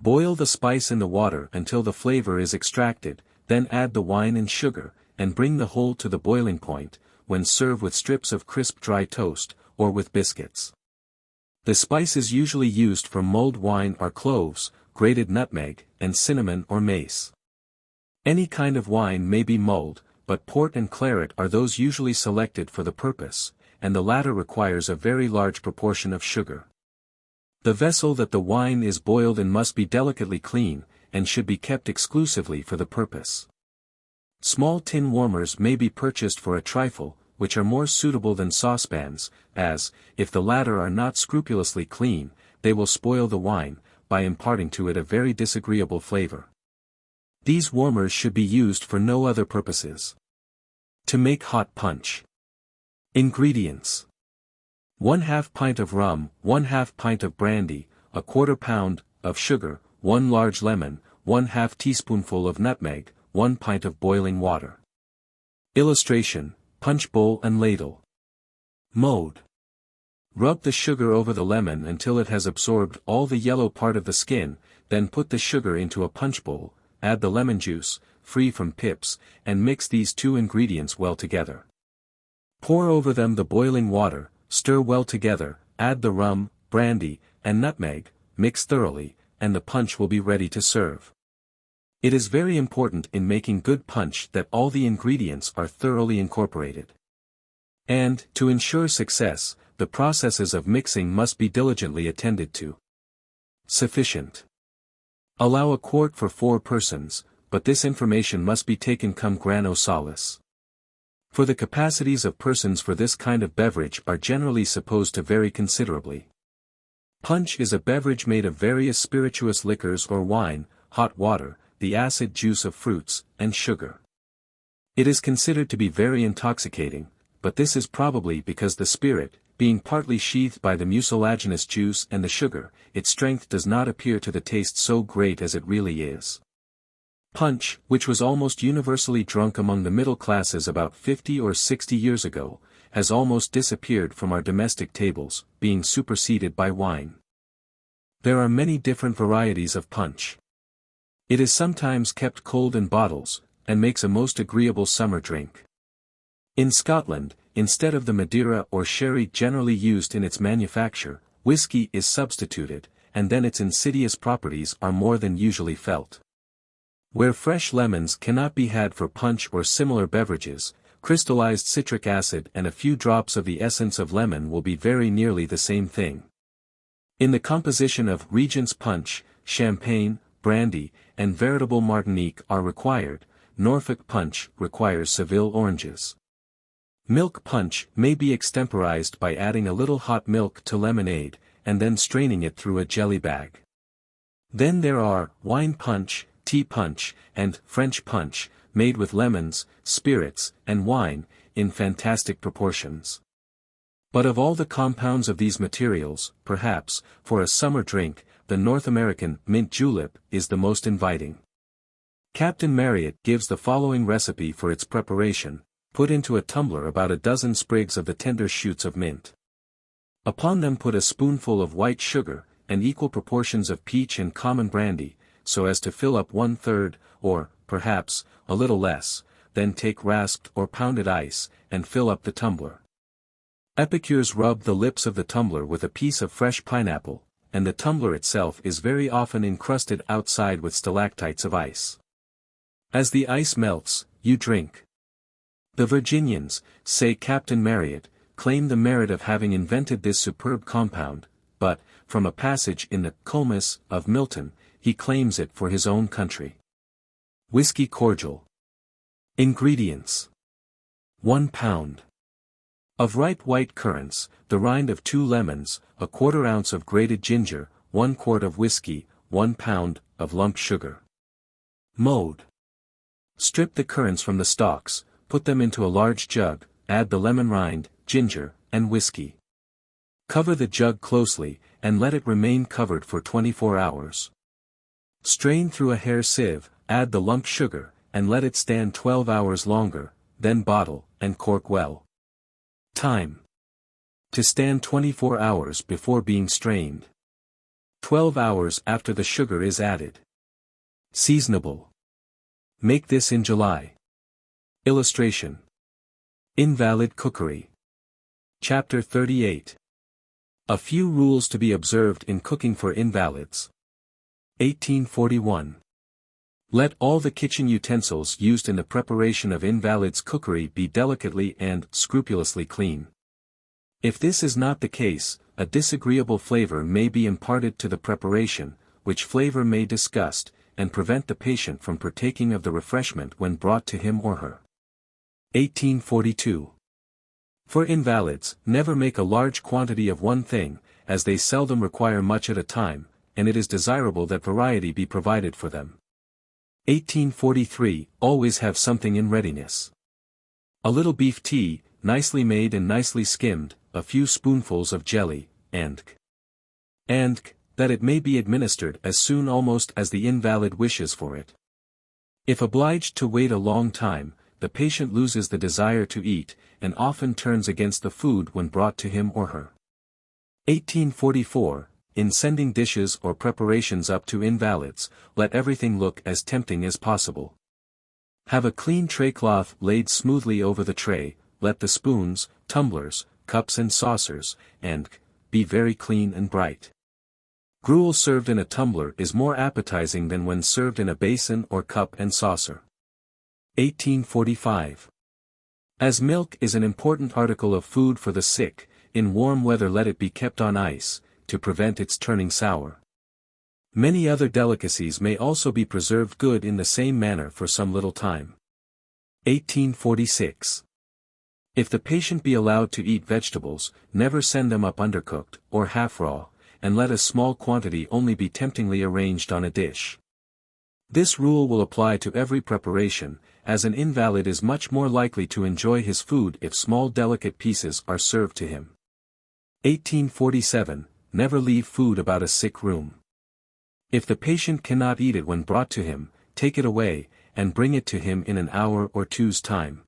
Boil the spice in the water until the flavor is extracted, then add the wine and sugar, and bring the whole to the boiling point, when serve with strips of crisp dry toast, or with biscuits. The spices usually used for mulled wine are cloves, grated nutmeg, and cinnamon or mace. Any kind of wine may be mulled, but port and claret are those usually selected for the purpose, and the latter requires a very large proportion of sugar. The vessel that the wine is boiled in must be delicately clean, and should be kept exclusively for the purpose. Small tin warmers may be purchased for a trifle, which are more suitable than saucepans, as, if the latter are not scrupulously clean, they will spoil the wine, by imparting to it a very disagreeable flavor. These warmers should be used for no other purposes. To make hot punch. Ingredients. 1/2 pint of rum, 1/2 pint of brandy, 1/4 pound of sugar, 1 large lemon, 1/2 teaspoonful of nutmeg, 1 pint of boiling water. Illustration, punch bowl and ladle. Mode. Rub the sugar over the lemon until it has absorbed all the yellow part of the skin, then put the sugar into a punch bowl, add the lemon juice, free from pips, and mix these two ingredients well together. Pour over them the boiling water, stir well together, add the rum, brandy, and nutmeg, mix thoroughly, and the punch will be ready to serve. It is very important in making good punch that all the ingredients are thoroughly incorporated. And, to ensure success, the processes of mixing must be diligently attended to. Sufficient. Allow a quart for 4 persons, but this information must be taken cum grano salis. For the capacities of persons for this kind of beverage are generally supposed to vary considerably. Punch is a beverage made of various spirituous liquors or wine, hot water, the acid juice of fruits, and sugar. It is considered to be very intoxicating, but this is probably because the spirit, being partly sheathed by the mucilaginous juice and the sugar, its strength does not appear to the taste so great as it really is. Punch, which was almost universally drunk among the middle classes about 50 or 60 years ago, has almost disappeared from our domestic tables, being superseded by wine. There are many different varieties of punch. It is sometimes kept cold in bottles, and makes a most agreeable summer drink. In Scotland, instead of the Madeira or sherry generally used in its manufacture, whiskey is substituted, and then its insidious properties are more than usually felt. Where fresh lemons cannot be had for punch or similar beverages, crystallized citric acid and a few drops of the essence of lemon will be very nearly the same thing. In the composition of Regent's punch, champagne, brandy, and veritable Martinique are required. Norfolk punch requires Seville oranges. Milk punch may be extemporized by adding a little hot milk to lemonade, and then straining it through a jelly bag. Then there are wine punch, tea punch, and French punch, made with lemons, spirits, and wine, in fantastic proportions. But of all the compounds of these materials, perhaps, for a summer drink, the North American mint julep is the most inviting. Captain Marryat gives the following recipe for its preparation: put into a tumbler about a dozen sprigs of the tender shoots of mint. Upon them put a spoonful of white sugar, and equal proportions of peach and common brandy, so as to fill up 1/3, or, perhaps, a little less, then take rasped or pounded ice, and fill up the tumbler. Epicures rub the lips of the tumbler with a piece of fresh pineapple, and the tumbler itself is very often encrusted outside with stalactites of ice. As the ice melts, you drink. The Virginians, say Captain Marryat, claim the merit of having invented this superb compound, but, from a passage in the Comus of Milton, he claims it for his own country. Whiskey cordial. Ingredients. 1 pound of ripe white currants, the rind of 2 lemons, 1/4 ounce of grated ginger, 1 quart of whiskey, 1 pound of lump sugar. Mode. Strip the currants from the stalks, put them into a large jug, add the lemon rind, ginger, and whiskey. Cover the jug closely, and let it remain covered for 24 hours. Strain through a hair sieve, add the lump sugar, and let it stand 12 hours longer, then bottle, and cork well. Time. To stand 24 hours before being strained. 12 hours after the sugar is added. Seasonable. Make this in July. Illustration. Invalid cookery. Chapter 38. A few rules to be observed in cooking for invalids. 1841. Let all the kitchen utensils used in the preparation of invalids' cookery be delicately and scrupulously clean. If this is not the case, a disagreeable flavor may be imparted to the preparation, which flavor may disgust, and prevent the patient from partaking of the refreshment when brought to him or her. 1842. For invalids, never make a large quantity of one thing, as they seldom require much at a time, and it is desirable that variety be provided for them. 1843. Always have something in readiness. A little beef tea, nicely made and nicely skimmed, a few spoonfuls of jelly, and that it may be administered as soon almost as the invalid wishes for it. If obliged to wait a long time, the patient loses the desire to eat, and often turns against the food when brought to him or her. 1844. In sending dishes or preparations up to invalids, let everything look as tempting as possible. Have a clean tray cloth laid smoothly over the tray, let the spoons, tumblers, cups and saucers, be very clean and bright. Gruel served in a tumbler is more appetizing than when served in a basin or cup and saucer. 1845. As milk is an important article of food for the sick, in warm weather let it be kept on ice, to prevent its turning sour. Many other delicacies may also be preserved good in the same manner for some little time. 1846. If the patient be allowed to eat vegetables, never send them up undercooked, or half-raw, and let a small quantity only be temptingly arranged on a dish. This rule will apply to every preparation, as an invalid is much more likely to enjoy his food if small delicate pieces are served to him. 1847. Never leave food about a sick room. If the patient cannot eat it when brought to him, take it away, and bring it to him in an hour or two's time.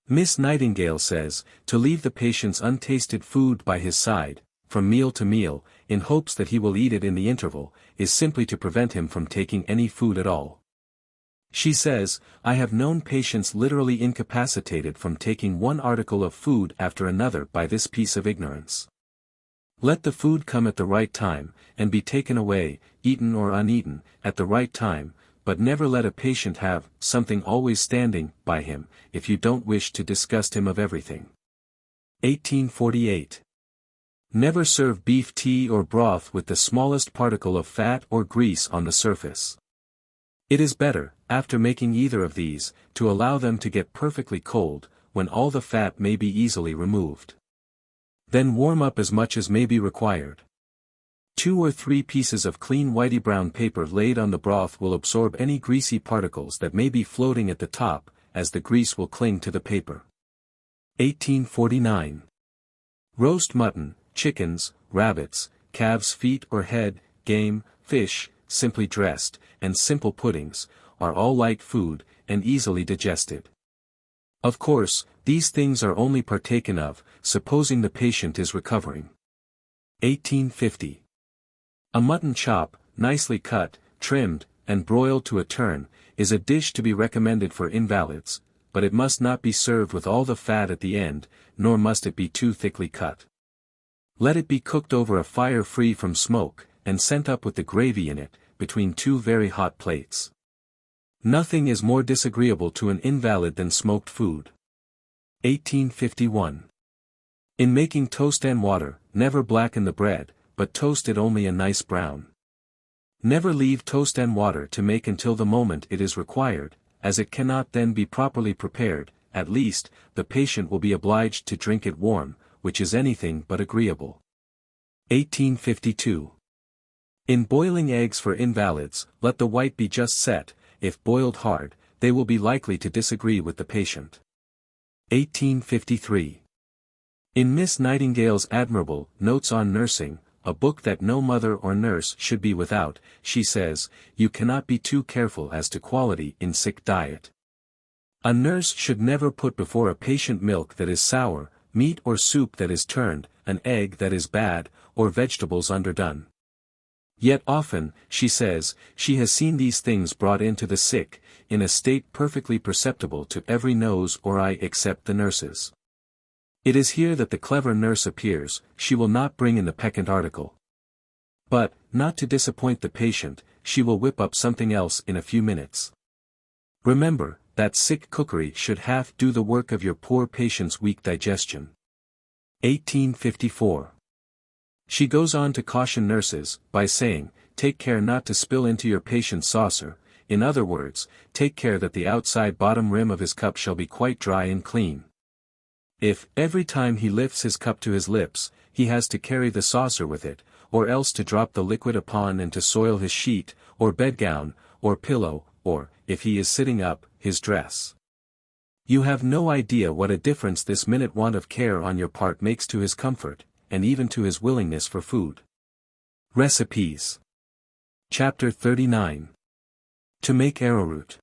Miss Nightingale says, to leave the patient's untasted food by his side, from meal to meal, in hopes that he will eat it in the interval, is simply to prevent him from taking any food at all. She says, I have known patients literally incapacitated from taking one article of food after another by this piece of ignorance. Let the food come at the right time, and be taken away, eaten or uneaten, at the right time, but never let a patient have something always standing by him, if you don't wish to disgust him of everything. 1848. Never serve beef tea or broth with the smallest particle of fat or grease on the surface. It is better, after making either of these, to allow them to get perfectly cold, when all the fat may be easily removed. Then warm up as much as may be required. 2 or 3 pieces of clean whitey brown paper laid on the broth will absorb any greasy particles that may be floating at the top, as the grease will cling to the paper. 1849. Roast mutton, chickens, rabbits, calves' feet or head, game, fish, simply dressed, and simple puddings, are all light food, and easily digested. Of course, these things are only partaken of, supposing the patient is recovering. 1850. A mutton chop, nicely cut, trimmed, and broiled to a turn, is a dish to be recommended for invalids, but it must not be served with all the fat at the end, nor must it be too thickly cut. Let it be cooked over a fire free from smoke, and sent up with the gravy in it, between 2 very hot plates. Nothing is more disagreeable to an invalid than smoked food. 1851. In making toast and water, never blacken the bread, but toast it only a nice brown. Never leave toast and water to make until the moment it is required, as it cannot then be properly prepared, at least, the patient will be obliged to drink it warm, which is anything but agreeable. 1852. In boiling eggs for invalids, let the white be just set, if boiled hard, they will be likely to disagree with the patient. 1853. In Miss Nightingale's admirable Notes on Nursing, a book that no mother or nurse should be without, she says, you cannot be too careful as to quality in sick diet. A nurse should never put before a patient milk that is sour, meat or soup that is turned, an egg that is bad, or vegetables underdone. Yet often, she says, she has seen these things brought in to the sick, in a state perfectly perceptible to every nose or eye except the nurse's. It is here that the clever nurse appears. She will not bring in the peccant article. But, not to disappoint the patient, she will whip up something else in a few minutes. Remember, that sick cookery should half do the work of your poor patient's weak digestion. 1854. She goes on to caution nurses, by saying, take care not to spill into your patient's saucer, in other words, take care that the outside bottom rim of his cup shall be quite dry and clean. If, every time he lifts his cup to his lips, he has to carry the saucer with it, or else to drop the liquid upon and to soil his sheet, or bedgown, or pillow, or, if he is sitting up, his dress. You have no idea what a difference this minute want of care on your part makes to his comfort, and even to his willingness for food. Recipes. Chapter 39. To make arrowroot.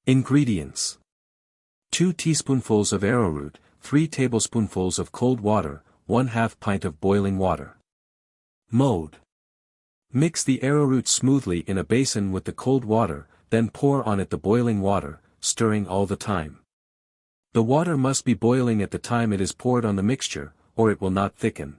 Ingredients. 2 teaspoonfuls of arrowroot, 3 tablespoonfuls of cold water, 1/2 pint of boiling water. Mode. Mix the arrowroot smoothly in a basin with the cold water, then pour on it the boiling water, stirring all the time. The water must be boiling at the time it is poured on the mixture, or it will not thicken.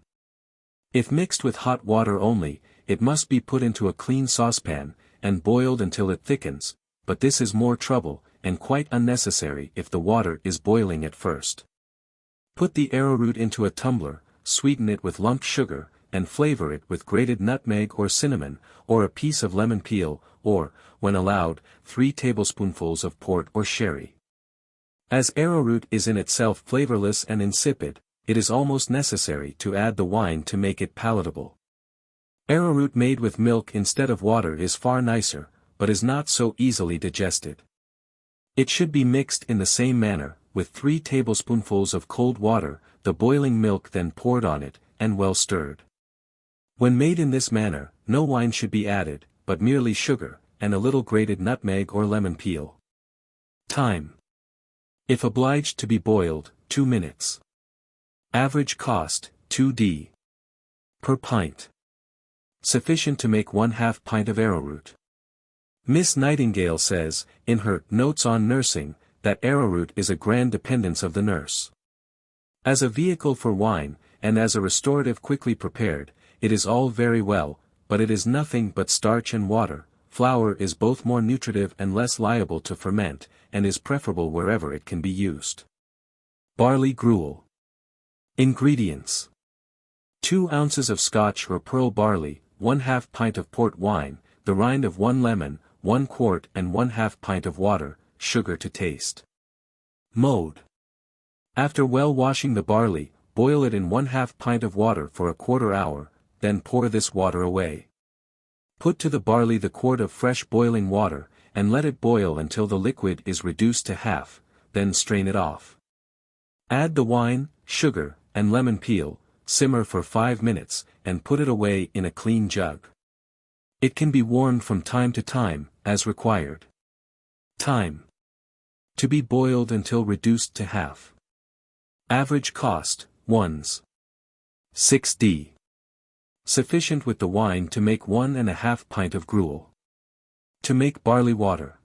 If mixed with hot water only, it must be put into a clean saucepan, and boiled until it thickens, but this is more trouble, and quite unnecessary if the water is boiling at first. Put the arrowroot into a tumbler, sweeten it with lumped sugar, and flavor it with grated nutmeg or cinnamon, or a piece of lemon peel, or, when allowed, 3 tablespoonfuls of port or sherry. As arrowroot is in itself flavorless and insipid, it is almost necessary to add the wine to make it palatable. Arrowroot made with milk instead of water is far nicer, but is not so easily digested. It should be mixed in the same manner, with 3 tablespoonfuls of cold water, the boiling milk then poured on it, and well stirred. When made in this manner, no wine should be added, but merely sugar, and a little grated nutmeg or lemon peel. Time. If obliged to be boiled, 2 minutes. Average cost, 2d. Per pint. Sufficient to make 1/2 pint of arrowroot. Miss Nightingale says, in her Notes on Nursing, that arrowroot is a grand dependence of the nurse. As a vehicle for wine, and as a restorative quickly prepared, it is all very well, but it is nothing but starch and water. Flour is both more nutritive and less liable to ferment, and is preferable wherever it can be used. Barley gruel. Ingredients. 2 ounces of Scotch or pearl barley, 1/2 pint of port wine, the rind of 1 lemon, 1 quart and 1/2 pint of water, sugar to taste. Mode. After well washing the barley, boil it in 1/2 pint of water for a quarter hour, then pour this water away. Put to the barley the quart of fresh boiling water, and let it boil until the liquid is reduced to half, then strain it off. Add the wine, sugar, and lemon peel, simmer for 5 minutes, and put it away in a clean jug. It can be warmed from time to time, as required. Time. To be boiled until reduced to half. Average cost, 1s. 6d. Sufficient with the wine to make 1½ pint of gruel. To make barley water.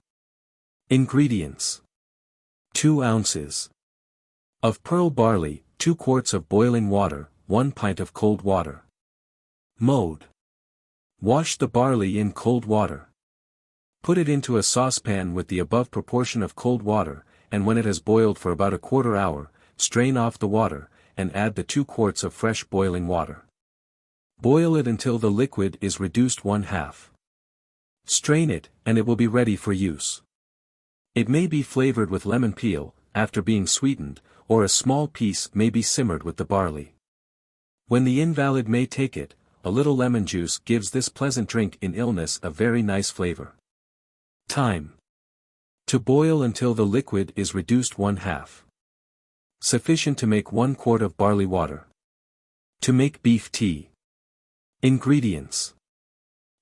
Ingredients. 2 ounces. Of pearl barley, 2 quarts of boiling water, 1 pint of cold water. Mode. Wash the barley in cold water. Put it into a saucepan with the above proportion of cold water, and when it has boiled for about a quarter hour, strain off the water, and add the 2 quarts of fresh boiling water. Boil it until the liquid is reduced 1/2. Strain it, and it will be ready for use. It may be flavored with lemon peel, after being sweetened, or a small piece may be simmered with the barley. When the invalid may take it, a little lemon juice gives this pleasant drink in illness a very nice flavor. Time. To boil until the liquid is reduced 1/2. Sufficient to make 1 quart of barley water. To make beef tea. Ingredients.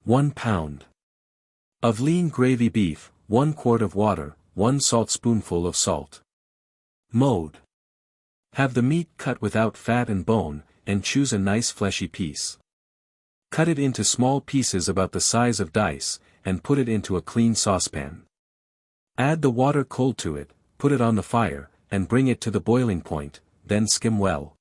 1 pound of lean gravy beef, 1 quart of water, 1 saltspoonful of salt. Mode. Have the meat cut without fat and bone, and choose a nice fleshy piece. Cut it into small pieces about the size of dice, and put it into a clean saucepan. Add the water cold to it, put it on the fire, and bring it to the boiling point, then skim well.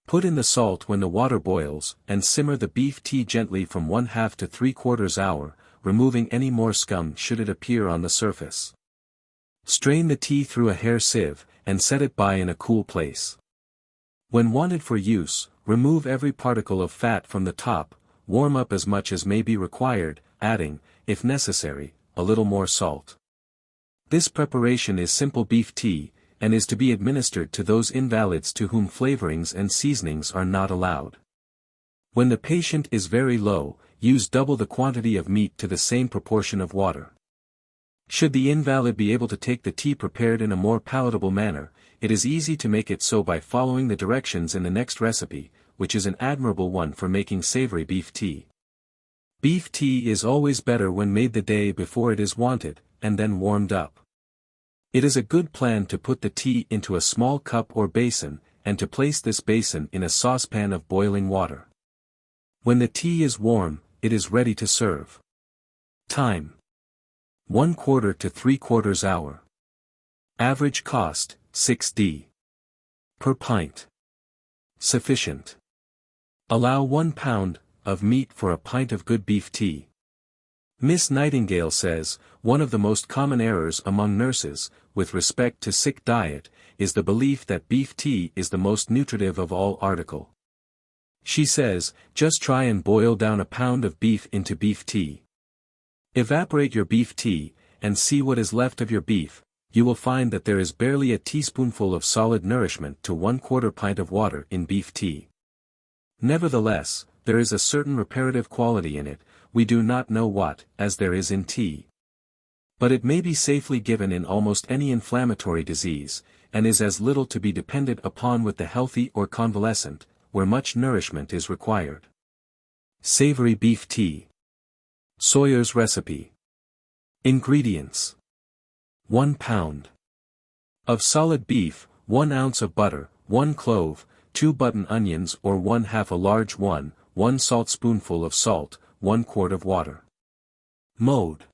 Put in the salt when the water boils, and simmer the beef tea gently from 1/2 to 3/4 hour, removing any more scum should it appear on the surface. Strain the tea through a hair sieve, and set it by in a cool place. When wanted for use, remove every particle of fat from the top, warm up as much as may be required, adding, if necessary, a little more salt. This preparation is simple beef tea, and is to be administered to those invalids to whom flavorings and seasonings are not allowed. When the patient is very low, use double the quantity of meat to the same proportion of water. Should the invalid be able to take the tea prepared in a more palatable manner, it is easy to make it so by following the directions in the next recipe, which is an admirable one for making savory beef tea. Beef tea is always better when made the day before it is wanted, and then warmed up. It is a good plan to put the tea into a small cup or basin, and to place this basin in a saucepan of boiling water. When the tea is warm, it is ready to serve. Time. 1/4 to 3/4 hour. Average cost, 6d. Per pint. Sufficient. Allow 1 pound of meat for a pint of good beef tea. Miss Nightingale says, one of the most common errors among nurses, with respect to sick diet, is the belief that beef tea is the most nutritive of all article. She says, just try and boil down a pound of beef into beef tea. Evaporate your beef tea, and see what is left of your beef. You will find that there is barely a teaspoonful of solid nourishment to 1/4 pint of water in beef tea. Nevertheless, there is a certain reparative quality in it, we do not know what, as there is in tea. But it may be safely given in almost any inflammatory disease, and is as little to be depended upon with the healthy or convalescent, where much nourishment is required. Savory beef tea. Sawyer's recipe. Ingredients. 1 pound of solid beef, 1 ounce of butter, 1 clove, 2 button onions or 1/2 a large one, 1 saltspoonful of salt, 1 quart of water. Mode.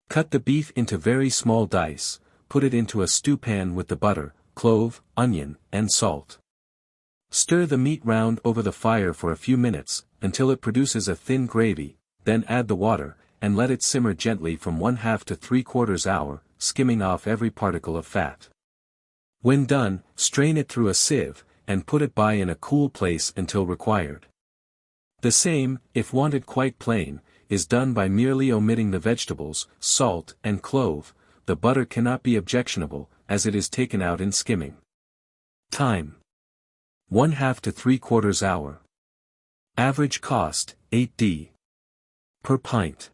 Cut the beef into very small dice, put it into a stewpan with the butter, clove, onion, and salt. Stir the meat round over the fire for a few minutes, until it produces a thin gravy, then add the water, and let it simmer gently from 1/2 to 3/4 hour, skimming off every particle of fat. When done, strain it through a sieve, and put it by in a cool place until required. The same, if wanted quite plain, is done by merely omitting the vegetables, salt, and clove. The butter cannot be objectionable, as it is taken out in skimming. Time. 1/2 to 3/4 hour. Average cost, 8d. Per pint.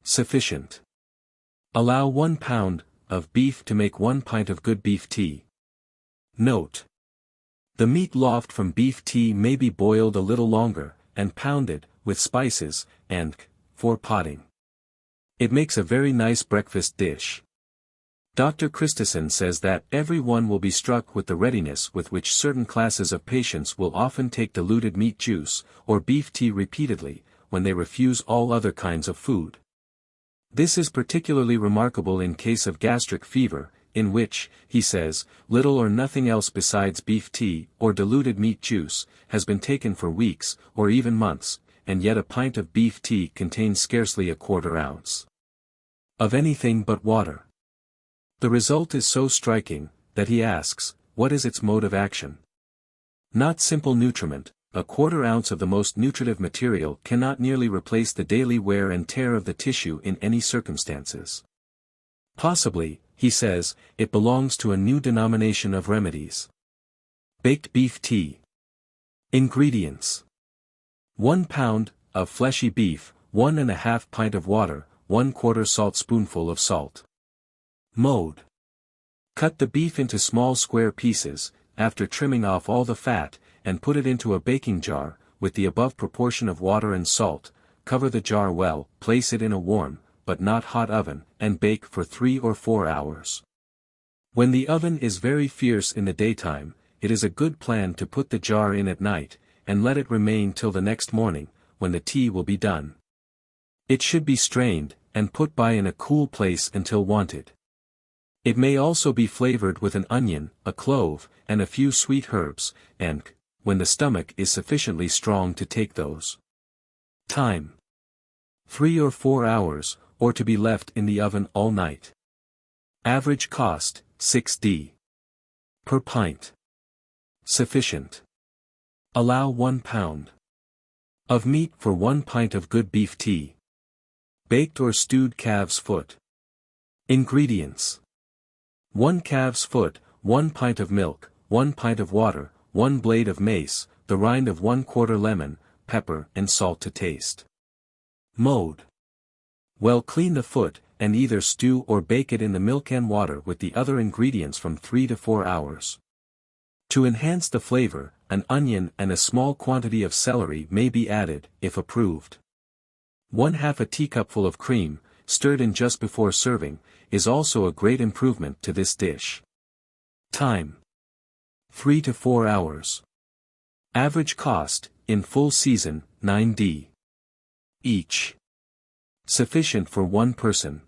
Sufficient. Allow 1 pound of beef to make 1 pint of good beef tea. Note. The meat loft from beef tea may be boiled a little longer, and pounded, with spices, and, for potting. It makes a very nice breakfast dish. Dr. Christison says that every one will be struck with the readiness with which certain classes of patients will often take diluted meat juice, or beef tea repeatedly, when they refuse all other kinds of food. This is particularly remarkable in case of gastric fever, in which, he says, little or nothing else besides beef tea, or diluted meat juice, has been taken for weeks, or even months, and yet a pint of beef tea contains scarcely a 1/4 ounce of anything but water. The result is so striking, that he asks, what is its mode of action? Not simple nutriment, a 1/4 ounce of the most nutritive material cannot nearly replace the daily wear and tear of the tissue in any circumstances. Possibly, he says, it belongs to a new denomination of remedies. Baked beef tea. Ingredients. 1 pound of fleshy beef, 1½ pint of water, 1/4 saltspoonful of salt. Mode. Cut the beef into small square pieces, after trimming off all the fat, and put it into a baking jar, with the above proportion of water and salt. Cover the jar well, place it in a warm, but not hot oven, and bake for 3 or 4 hours. When the oven is very fierce in the daytime, it is a good plan to put the jar in at night, and let it remain till the next morning, when the tea will be done. It should be strained, and put by in a cool place until wanted. It may also be flavored with an onion, a clove, and a few sweet herbs, and, when the stomach is sufficiently strong to take those. Time: 3 or 4 hours, or to be left in the oven all night. Average cost, 6d. per pint. Sufficient. Allow 1 pound of meat for 1 pint of good beef tea. Baked or stewed calf's foot. Ingredients: 1 calf's foot, 1 pint of milk, 1 pint of water, 1 blade of mace, the rind of 1/4 lemon, pepper and salt to taste. Mode: well, clean the foot, and either stew or bake it in the milk and water with the other ingredients from 3 to 4 hours. To enhance the flavor, an onion and a small quantity of celery may be added, if approved. 1/2 a teacupful of cream, stirred in just before serving, is also a great improvement to this dish. Time: 3 to 4 hours. Average cost, in full season, 9d. each. Sufficient for 1 person.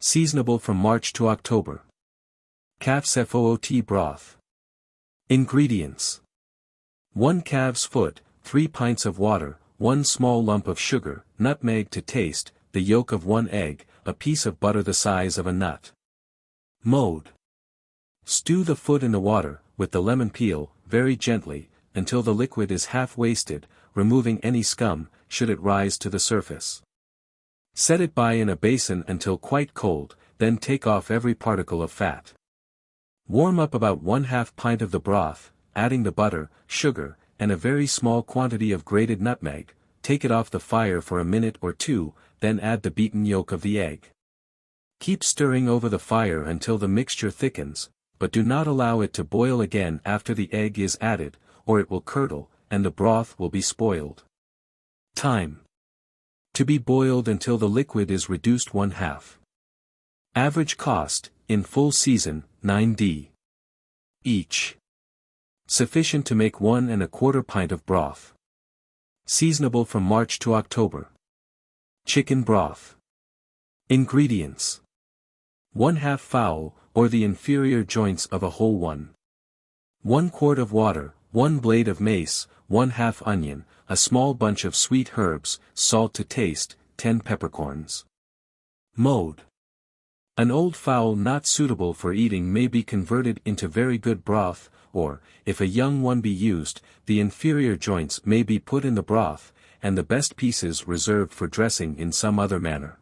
Seasonable from March to October. Calf's foot broth. Ingredients: 1 calf's foot, 3 pints of water, 1 small lump of sugar, nutmeg to taste, the yolk of 1 egg, a piece of butter the size of a nut. Mode: stew the foot in the water, with the lemon peel, very gently, until the liquid is half wasted, removing any scum, should it rise to the surface. Set it by in a basin until quite cold, then take off every particle of fat. Warm up about 1/2 pint of the broth, adding the butter, sugar, and a very small quantity of grated nutmeg. Take it off the fire for a minute or 2, then add the beaten yolk of the egg. Keep stirring over the fire until the mixture thickens, but do not allow it to boil again after the egg is added, or it will curdle, and the broth will be spoiled. Time: to be boiled until the liquid is reduced 1/2. Average cost, in full season, 9d. each. Sufficient to make 1 1/4 pint of broth. Seasonable from March to October. Chicken broth. Ingredients: 1/2 fowl, or the inferior joints of a whole one. 1 quart of water, 1 blade of mace, 1/2 onion, a small bunch of sweet herbs, salt to taste, 10 peppercorns. Mode: an old fowl not suitable for eating may be converted into very good broth, or, if a young one be used, the inferior joints may be put in the broth, and the best pieces reserved for dressing in some other manner.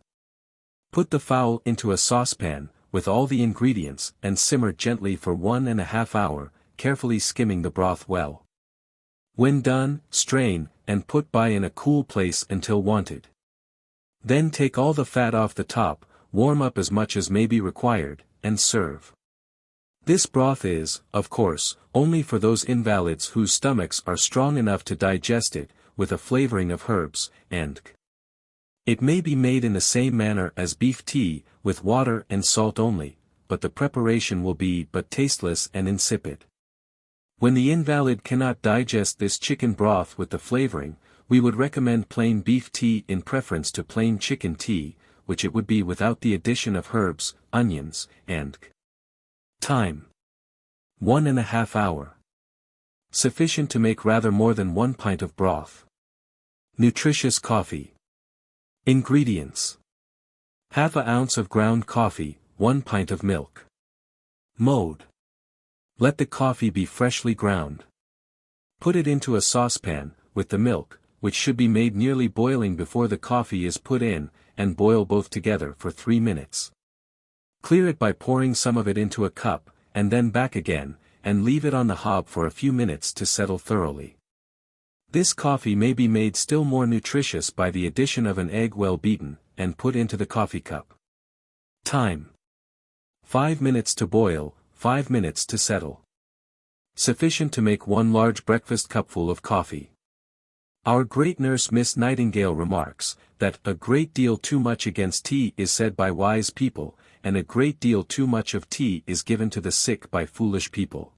Put the fowl into a saucepan, with all the ingredients, and simmer gently for 1 1/2 hour, carefully skimming the broth well. When done, strain, and put by in a cool place until wanted. Then take all the fat off the top, warm up as much as may be required, and serve. This broth is, of course, only for those invalids whose stomachs are strong enough to digest it, with a flavoring of herbs, and it may be made in the same manner as beef tea, with water and salt only, but the preparation will be but tasteless and insipid. When the invalid cannot digest this chicken broth with the flavoring, we would recommend plain beef tea in preference to plain chicken tea, which it would be without the addition of herbs, onions, and time: 1 1/2 hour. Sufficient to make rather more than 1 pint of broth. Nutritious coffee. Ingredients: 1/2 ounce of ground coffee, 1 pint of milk. Mode: let the coffee be freshly ground. Put it into a saucepan, with the milk, which should be made nearly boiling before the coffee is put in, and boil both together for 3 minutes. Clear it by pouring some of it into a cup, and then back again, and leave it on the hob for a few minutes to settle thoroughly. This coffee may be made still more nutritious by the addition of an egg well beaten, and put into the coffee cup. Time: 5 minutes to boil, 5 minutes to settle. Sufficient to make 1 large breakfast cupful of coffee. Our great nurse Miss Nightingale remarks, that a great deal too much against tea is said by wise people, and a great deal too much of tea is given to the sick by foolish people.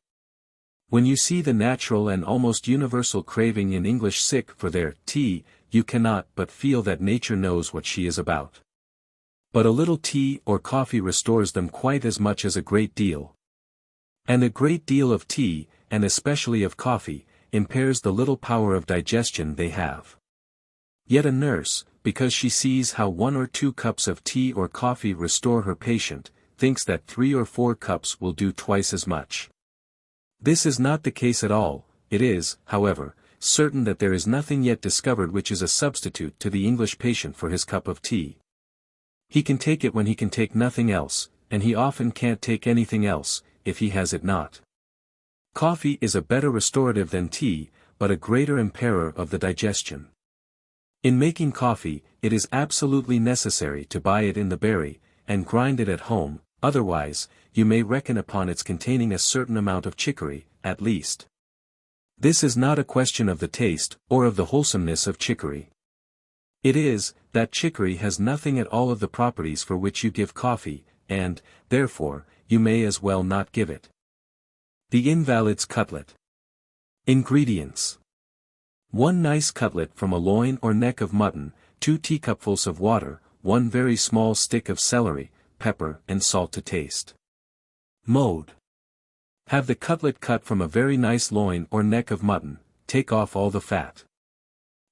When you see the natural and almost universal craving in English sick for their tea, you cannot but feel that nature knows what she is about. But a little tea or coffee restores them quite as much as a great deal. And a great deal of tea, and especially of coffee, impairs the little power of digestion they have. Yet a nurse, because she sees how 1 or 2 cups of tea or coffee restore her patient, thinks that 3 or 4 cups will do twice as much. This is not the case at all. It is, however, certain that there is nothing yet discovered which is a substitute to the English patient for his cup of tea. He can take it when he can take nothing else, and he often can't take anything else, if he has it not. Coffee is a better restorative than tea, but a greater impairer of the digestion. In making coffee, it is absolutely necessary to buy it in the berry, and grind it at home, otherwise, you may reckon upon its containing a certain amount of chicory, at least. This is not a question of the taste, or of the wholesomeness of chicory. It is, that chicory has nothing at all of the properties for which you give coffee, and, therefore, you may as well not give it. The invalid's cutlet. Ingredients. 1 nice cutlet from a loin or neck of mutton, 2 teacupfuls of water, 1 very small stick of celery, pepper and salt to taste. Mode. Have the cutlet cut from a very nice loin or neck of mutton, take off all the fat.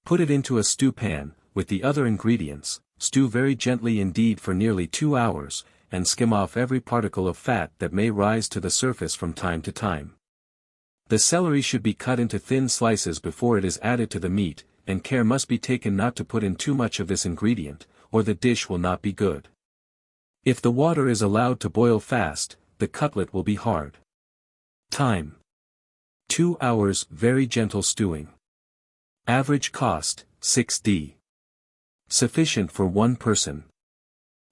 Put it into a stew pan, with the other ingredients, stew very gently indeed for nearly 2 hours, and skim off every particle of fat that may rise to the surface from time to time. The celery should be cut into thin slices before it is added to the meat, and care must be taken not to put in too much of this ingredient, or the dish will not be good. If the water is allowed to boil fast, the cutlet will be hard. Time. 2 hours very gentle stewing. Average cost, 6d. Sufficient for 1 person.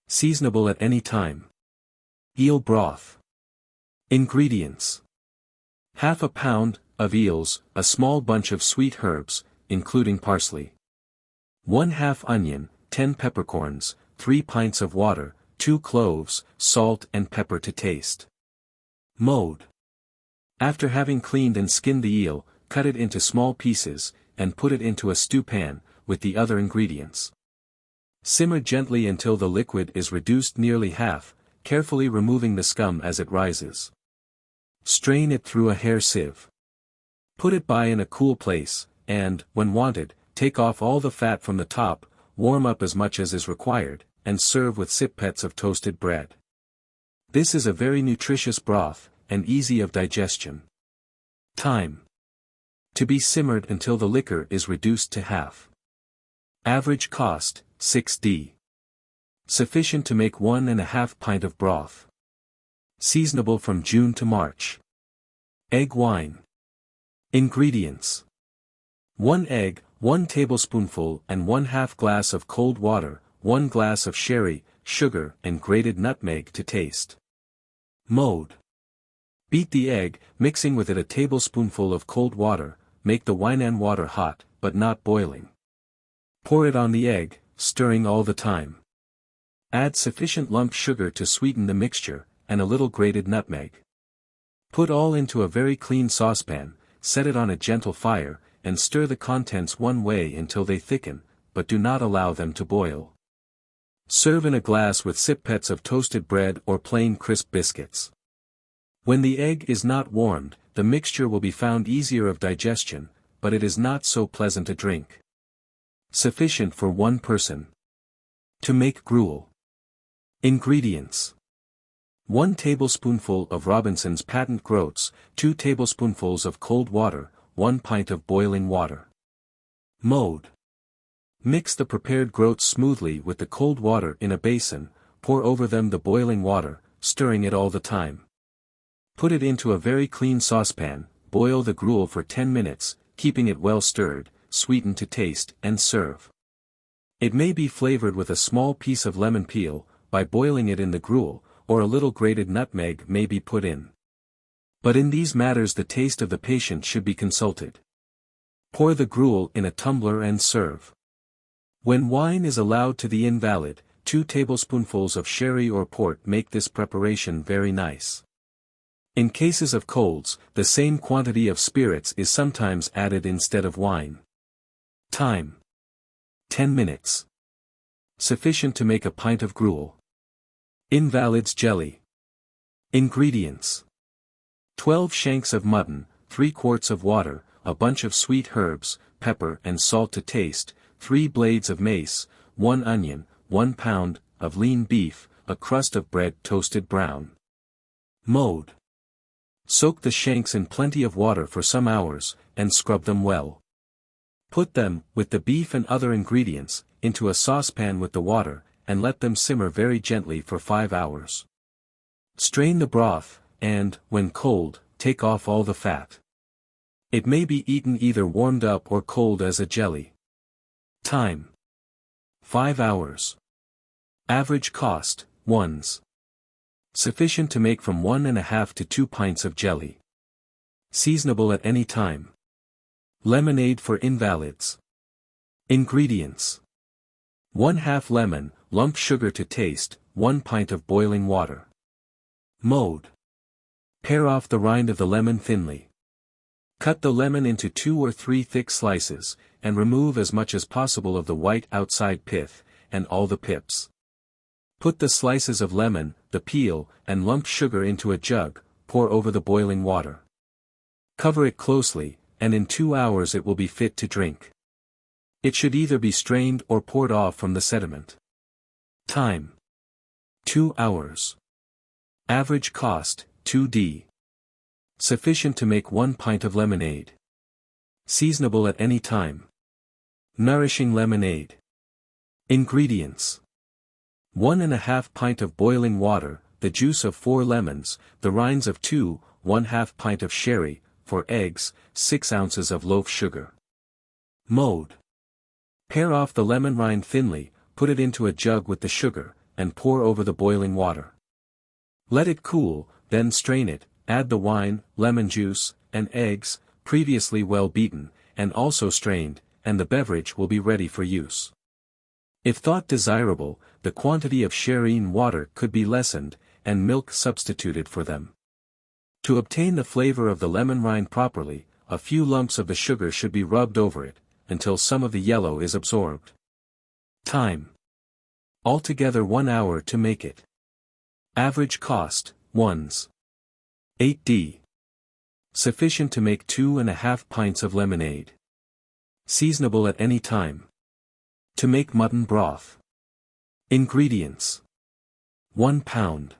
Seasonable at any time. Eel broth. Ingredients. Half a pound of eels, a small bunch of sweet herbs, including parsley. 1/2 onion, 10 peppercorns, 3 pints of water, 2 cloves, salt and pepper to taste. Mode. After having cleaned and skinned the eel, cut it into small pieces, and put it into a stew pan, with the other ingredients. Simmer gently until the liquid is reduced nearly half, carefully removing the scum as it rises. Strain it through a hair sieve. Put it by in a cool place, and, when wanted, take off all the fat from the top, warm up as much as is required, and serve with sippets of toasted bread. This is a very nutritious broth, and easy of digestion. Time. To be simmered until the liquor is reduced to half. Average cost, 6d. Sufficient to make 1½ pint of broth. Seasonable from June to March. Egg wine. Ingredients. 1 egg, 1 tablespoonful and 1/2 glass of cold water, 1 glass of sherry, sugar and grated nutmeg to taste. Mode. Beat the egg, mixing with it a tablespoonful of cold water, make the wine and water hot, but not boiling. Pour it on the egg, stirring all the time. Add sufficient lump sugar to sweeten the mixture, and a little grated nutmeg. Put all into a very clean saucepan, set it on a gentle fire, and stir the contents one way until they thicken, but do not allow them to boil. Serve in a glass with sippets of toasted bread or plain crisp biscuits. When the egg is not warmed, the mixture will be found easier of digestion, but it is not so pleasant a drink. Sufficient for 1 person. To make gruel. Ingredients. 1 tablespoonful of Robinson's patent groats, 2 tablespoonfuls of cold water, 1 pint of boiling water. Mode. Mix the prepared groats smoothly with the cold water in a basin, pour over them the boiling water, stirring it all the time. Put it into a very clean saucepan, boil the gruel for 10 minutes, keeping it well stirred, sweeten to taste, and serve. It may be flavored with a small piece of lemon peel, by boiling it in the gruel, or a little grated nutmeg may be put in. But in these matters the taste of the patient should be consulted. Pour the gruel in a tumbler and serve. When wine is allowed to the invalid, 2 tablespoonfuls of sherry or port make this preparation very nice. In cases of colds, the same quantity of spirits is sometimes added instead of wine. Time: 10 minutes. Sufficient to make a pint of gruel. Invalid's jelly. Ingredients: 12 shanks of mutton, 3 quarts of water, a bunch of sweet herbs, pepper and salt to taste, 3 blades of mace, 1 onion, 1 pound of lean beef, a crust of bread toasted brown. Mode: soak the shanks in plenty of water for some hours, and scrub them well. Put them, with the beef and other ingredients, into a saucepan with the water, and let them simmer very gently for 5 hours. Strain the broth, and, when cold, take off all the fat. It may be eaten either warmed up or cold as a jelly. Time: 5 hours. Average cost, ones. Sufficient to make from 1½ to 2 pints of jelly. Seasonable at any time. Lemonade for invalids. Ingredients: 1/2 lemon, lump sugar to taste, 1 pint of boiling water. Mode: pare off the rind of the lemon thinly. Cut the lemon into 2 or 3 thick slices, and remove as much as possible of the white outside pith, and all the pips. Put the slices of lemon, the peel, and lump sugar into a jug, pour over the boiling water. Cover it closely, and in 2 hours it will be fit to drink. It should either be strained or poured off from the sediment. Time: 2 hours. Average cost, 2d. Sufficient to make 1 pint of lemonade. Seasonable at any time. Nourishing lemonade. Ingredients: 1½ pint of boiling water, the juice of 4 lemons, the rinds of 2, 1/2 pint of sherry, 4 eggs, 6 ounces of loaf sugar. Mode: pare off the lemon rind thinly, put it into a jug with the sugar, and pour over the boiling water. Let it cool, then strain it, add the wine, lemon juice, and eggs, previously well beaten, and also strained, and the beverage will be ready for use. If thought desirable, the quantity of sherry and water could be lessened, and milk substituted for them. To obtain the flavor of the lemon rind properly, a few lumps of the sugar should be rubbed over it, until some of the yellow is absorbed. Time: altogether 1 hour to make it. Average cost, ones. 8d. Sufficient to make 2½ pints of lemonade. Seasonable at any time. To make mutton broth. Ingredients: 1 pound.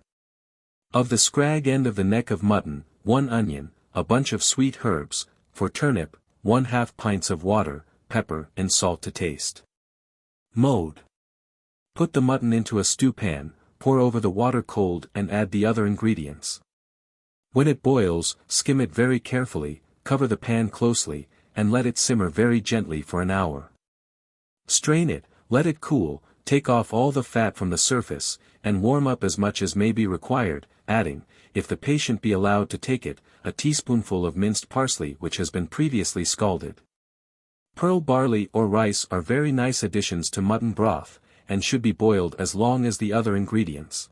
Of the scrag end of the neck of mutton, 1 onion, a bunch of sweet herbs, 4 turnip, 1/2 pints of water, pepper and salt to taste. Mode: put the mutton into a stewpan, pour over the water cold and add the other ingredients. When it boils, skim it very carefully, cover the pan closely, and let it simmer very gently for an hour. Strain it, let it cool, take off all the fat from the surface, and warm up as much as may be required, adding, if the patient be allowed to take it, a teaspoonful of minced parsley which has been previously scalded. Pearl barley or rice are very nice additions to mutton broth, and should be boiled as long as the other ingredients.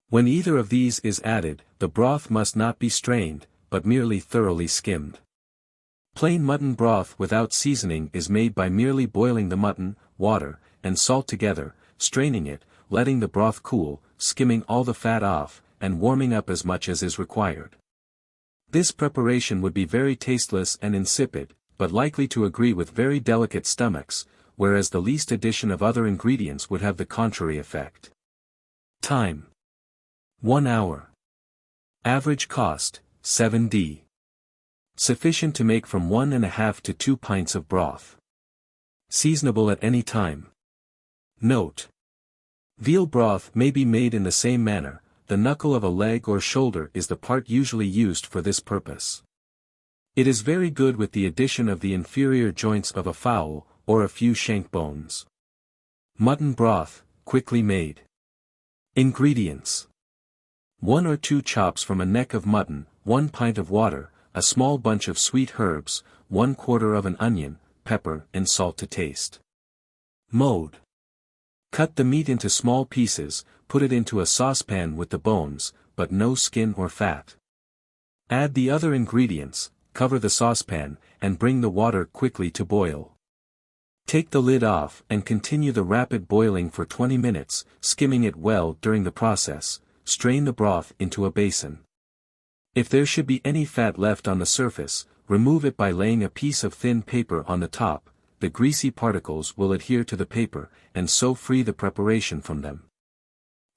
When either of these is added, the broth must not be strained, but merely thoroughly skimmed. Plain mutton broth without seasoning is made by merely boiling the mutton, water, and salt together, straining it, letting the broth cool, skimming all the fat off, and warming up as much as is required. This preparation would be very tasteless and insipid, but likely to agree with very delicate stomachs, whereas the least addition of other ingredients would have the contrary effect. Time: 1 hour. Average cost, 7d. Sufficient to make from 1½ to 2 pints of broth. Seasonable at any time. Note: veal broth may be made in the same manner. The knuckle of a leg or shoulder is the part usually used for this purpose. It is very good with the addition of the inferior joints of a fowl, or a few shank bones. Mutton broth, quickly made. Ingredients: 1 or 2 chops from a neck of mutton, 1 pint of water, a small bunch of sweet herbs, 1/4 of an onion, pepper and salt to taste. Mode. Cut the meat into small pieces, put it into a saucepan with the bones, but no skin or fat. Add the other ingredients, cover the saucepan, and bring the water quickly to boil. Take the lid off and continue the rapid boiling for 20 minutes, skimming it well during the process. Strain the broth into a basin. If there should be any fat left on the surface, remove it by laying a piece of thin paper on the top. The greasy particles will adhere to the paper, and so free the preparation from them.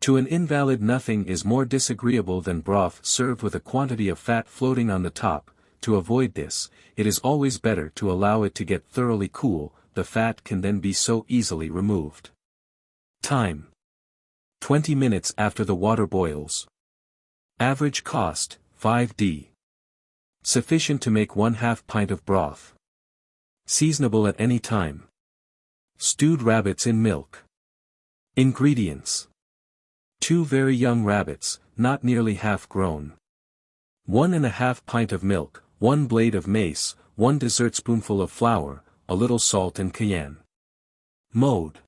To an invalid nothing is more disagreeable than broth served with a quantity of fat floating on the top. To avoid this, it is always better to allow it to get thoroughly cool, the fat can then be so easily removed. Time. 20 minutes after the water boils. Average cost, 5d. Sufficient to make 1/2 pint of broth. Seasonable at any time. Stewed rabbits in milk. Ingredients. 2 very young rabbits, not nearly half grown. 1½ pint of milk, 1 blade of mace, 1 dessertspoonful of flour, a little salt and cayenne. Mode.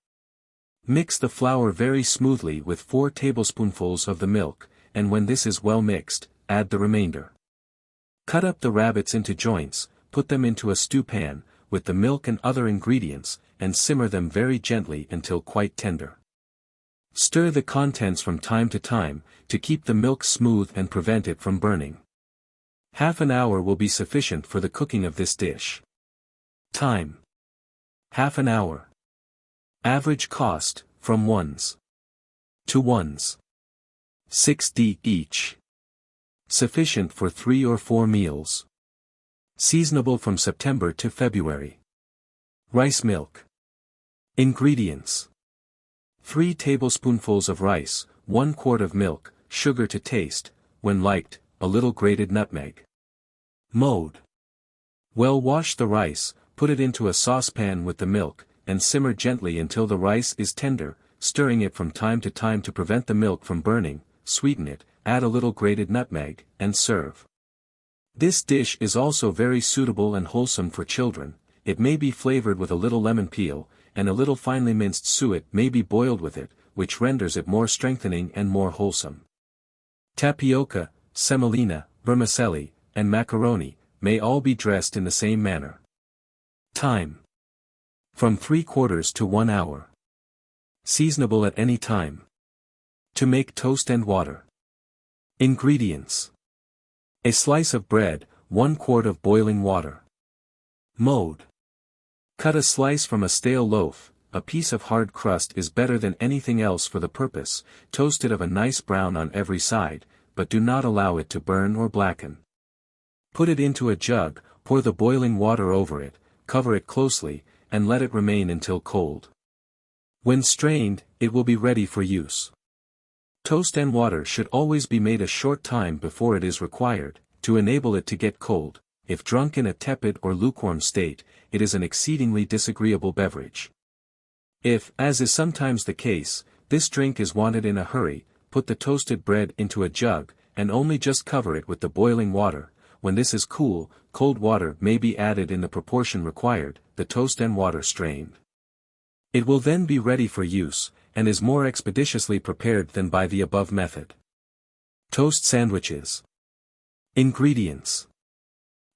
Mix the flour very smoothly with 4 tablespoonfuls of the milk, and when this is well mixed, add the remainder. Cut up the rabbits into joints, put them into a stewpan, with the milk and other ingredients, and simmer them very gently until quite tender. Stir the contents from time to time, to keep the milk smooth and prevent it from burning. Half an hour will be sufficient for the cooking of this dish. Time. Half an hour. Average cost, from 1s to 1s. 6d each. Sufficient for 3 or 4 meals. Seasonable from September to February. Rice milk. Ingredients. 3 tablespoonfuls of rice, 1 quart of milk, sugar to taste, when liked, a little grated nutmeg. Mode. Well, wash the rice, put it into a saucepan with the milk, and simmer gently until the rice is tender, stirring it from time to time to prevent the milk from burning. Sweeten it, add a little grated nutmeg, and serve. This dish is also very suitable and wholesome for children. It may be flavored with a little lemon peel, and a little finely minced suet may be boiled with it, which renders it more strengthening and more wholesome. Tapioca, semolina, vermicelli, and macaroni, may all be dressed in the same manner. Time. From 3/4 to 1 hour. Seasonable at any time. To make toast and water. Ingredients. A slice of bread, 1 quart of boiling water. Mode. Cut a slice from a stale loaf. A piece of hard crust is better than anything else for the purpose. Toast it of a nice brown on every side, but do not allow it to burn or blacken. Put it into a jug, pour the boiling water over it, cover it closely, and let it remain until cold. When strained, it will be ready for use. Toast and water should always be made a short time before it is required, to enable it to get cold. If drunk in a tepid or lukewarm state, it is an exceedingly disagreeable beverage. If, as is sometimes the case, this drink is wanted in a hurry, put the toasted bread into a jug, and only just cover it with the boiling water. When this is cool, cold water may be added in the proportion required, the toast and water strained. It will then be ready for use, and is more expeditiously prepared than by the above method. Toast sandwiches. Ingredients.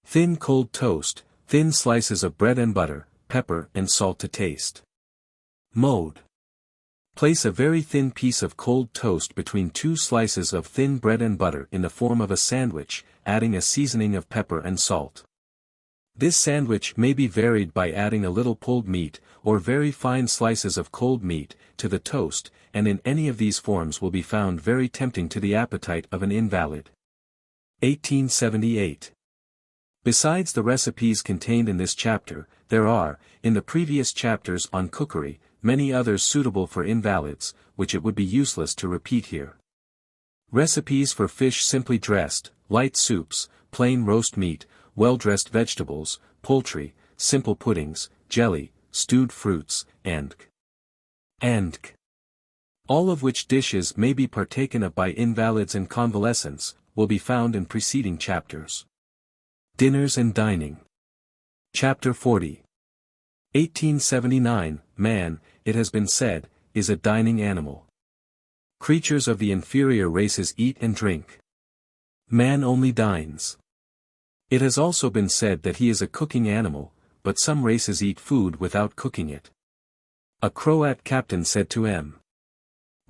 Thin cold toast, thin slices of bread and butter, pepper and salt to taste. Mode. Place a very thin piece of cold toast between 2 slices of thin bread and butter in the form of a sandwich, adding a seasoning of pepper and salt. This sandwich may be varied by adding a little pulled meat, or very fine slices of cold meat, to the toast, and in any of these forms will be found very tempting to the appetite of an invalid. 1878. Besides the recipes contained in this chapter, there are, in the previous chapters on cookery, many others suitable for invalids, which it would be useless to repeat here. Recipes for fish simply dressed, light soups, plain roast meat, well-dressed vegetables, poultry, simple puddings, jelly, stewed fruits, and All of which dishes may be partaken of by invalids and convalescents, will be found in preceding chapters. Dinners and Dining. Chapter 40. 1879, Man, it has been said, is a dining animal. Creatures of the inferior races eat and drink. Man only dines. It has also been said that he is a cooking animal, but some races eat food without cooking it. A Croat captain said to M.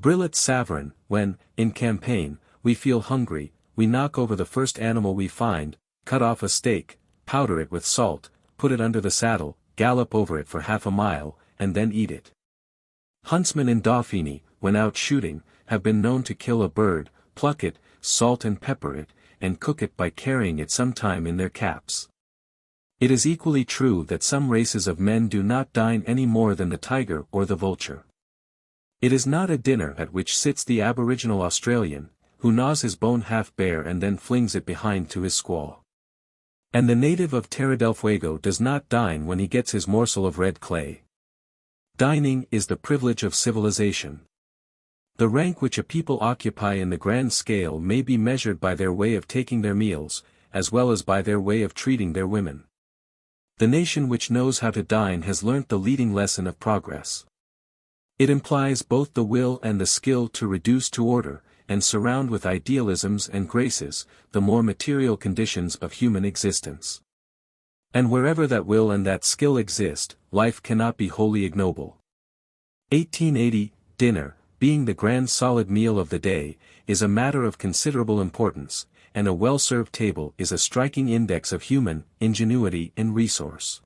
Brillat Savarin, when, in campaign, we feel hungry, we knock over the first animal we find, cut off a steak, powder it with salt, put it under the saddle, gallop over it for half a mile, and then eat it. Huntsmen in Dauphiny, when out shooting, have been known to kill a bird, pluck it, salt and pepper it, and cook it by carrying it some time in their caps. It is equally true that some races of men do not dine any more than the tiger or the vulture. It is not a dinner at which sits the aboriginal Australian, who gnaws his bone half bare and then flings it behind to his squaw. And the native of Terra del Fuego does not dine when he gets his morsel of red clay. Dining is the privilege of civilization. The rank which a people occupy in the grand scale may be measured by their way of taking their meals, as well as by their way of treating their women. The nation which knows how to dine has learnt the leading lesson of progress. It implies both the will and the skill to reduce to order, and surround with idealisms and graces, the more material conditions of human existence. And wherever that will and that skill exist, life cannot be wholly ignoble. 1880, Dinner, being the grand solid meal of the day, is a matter of considerable importance, and a well-served table is a striking index of human ingenuity and resource.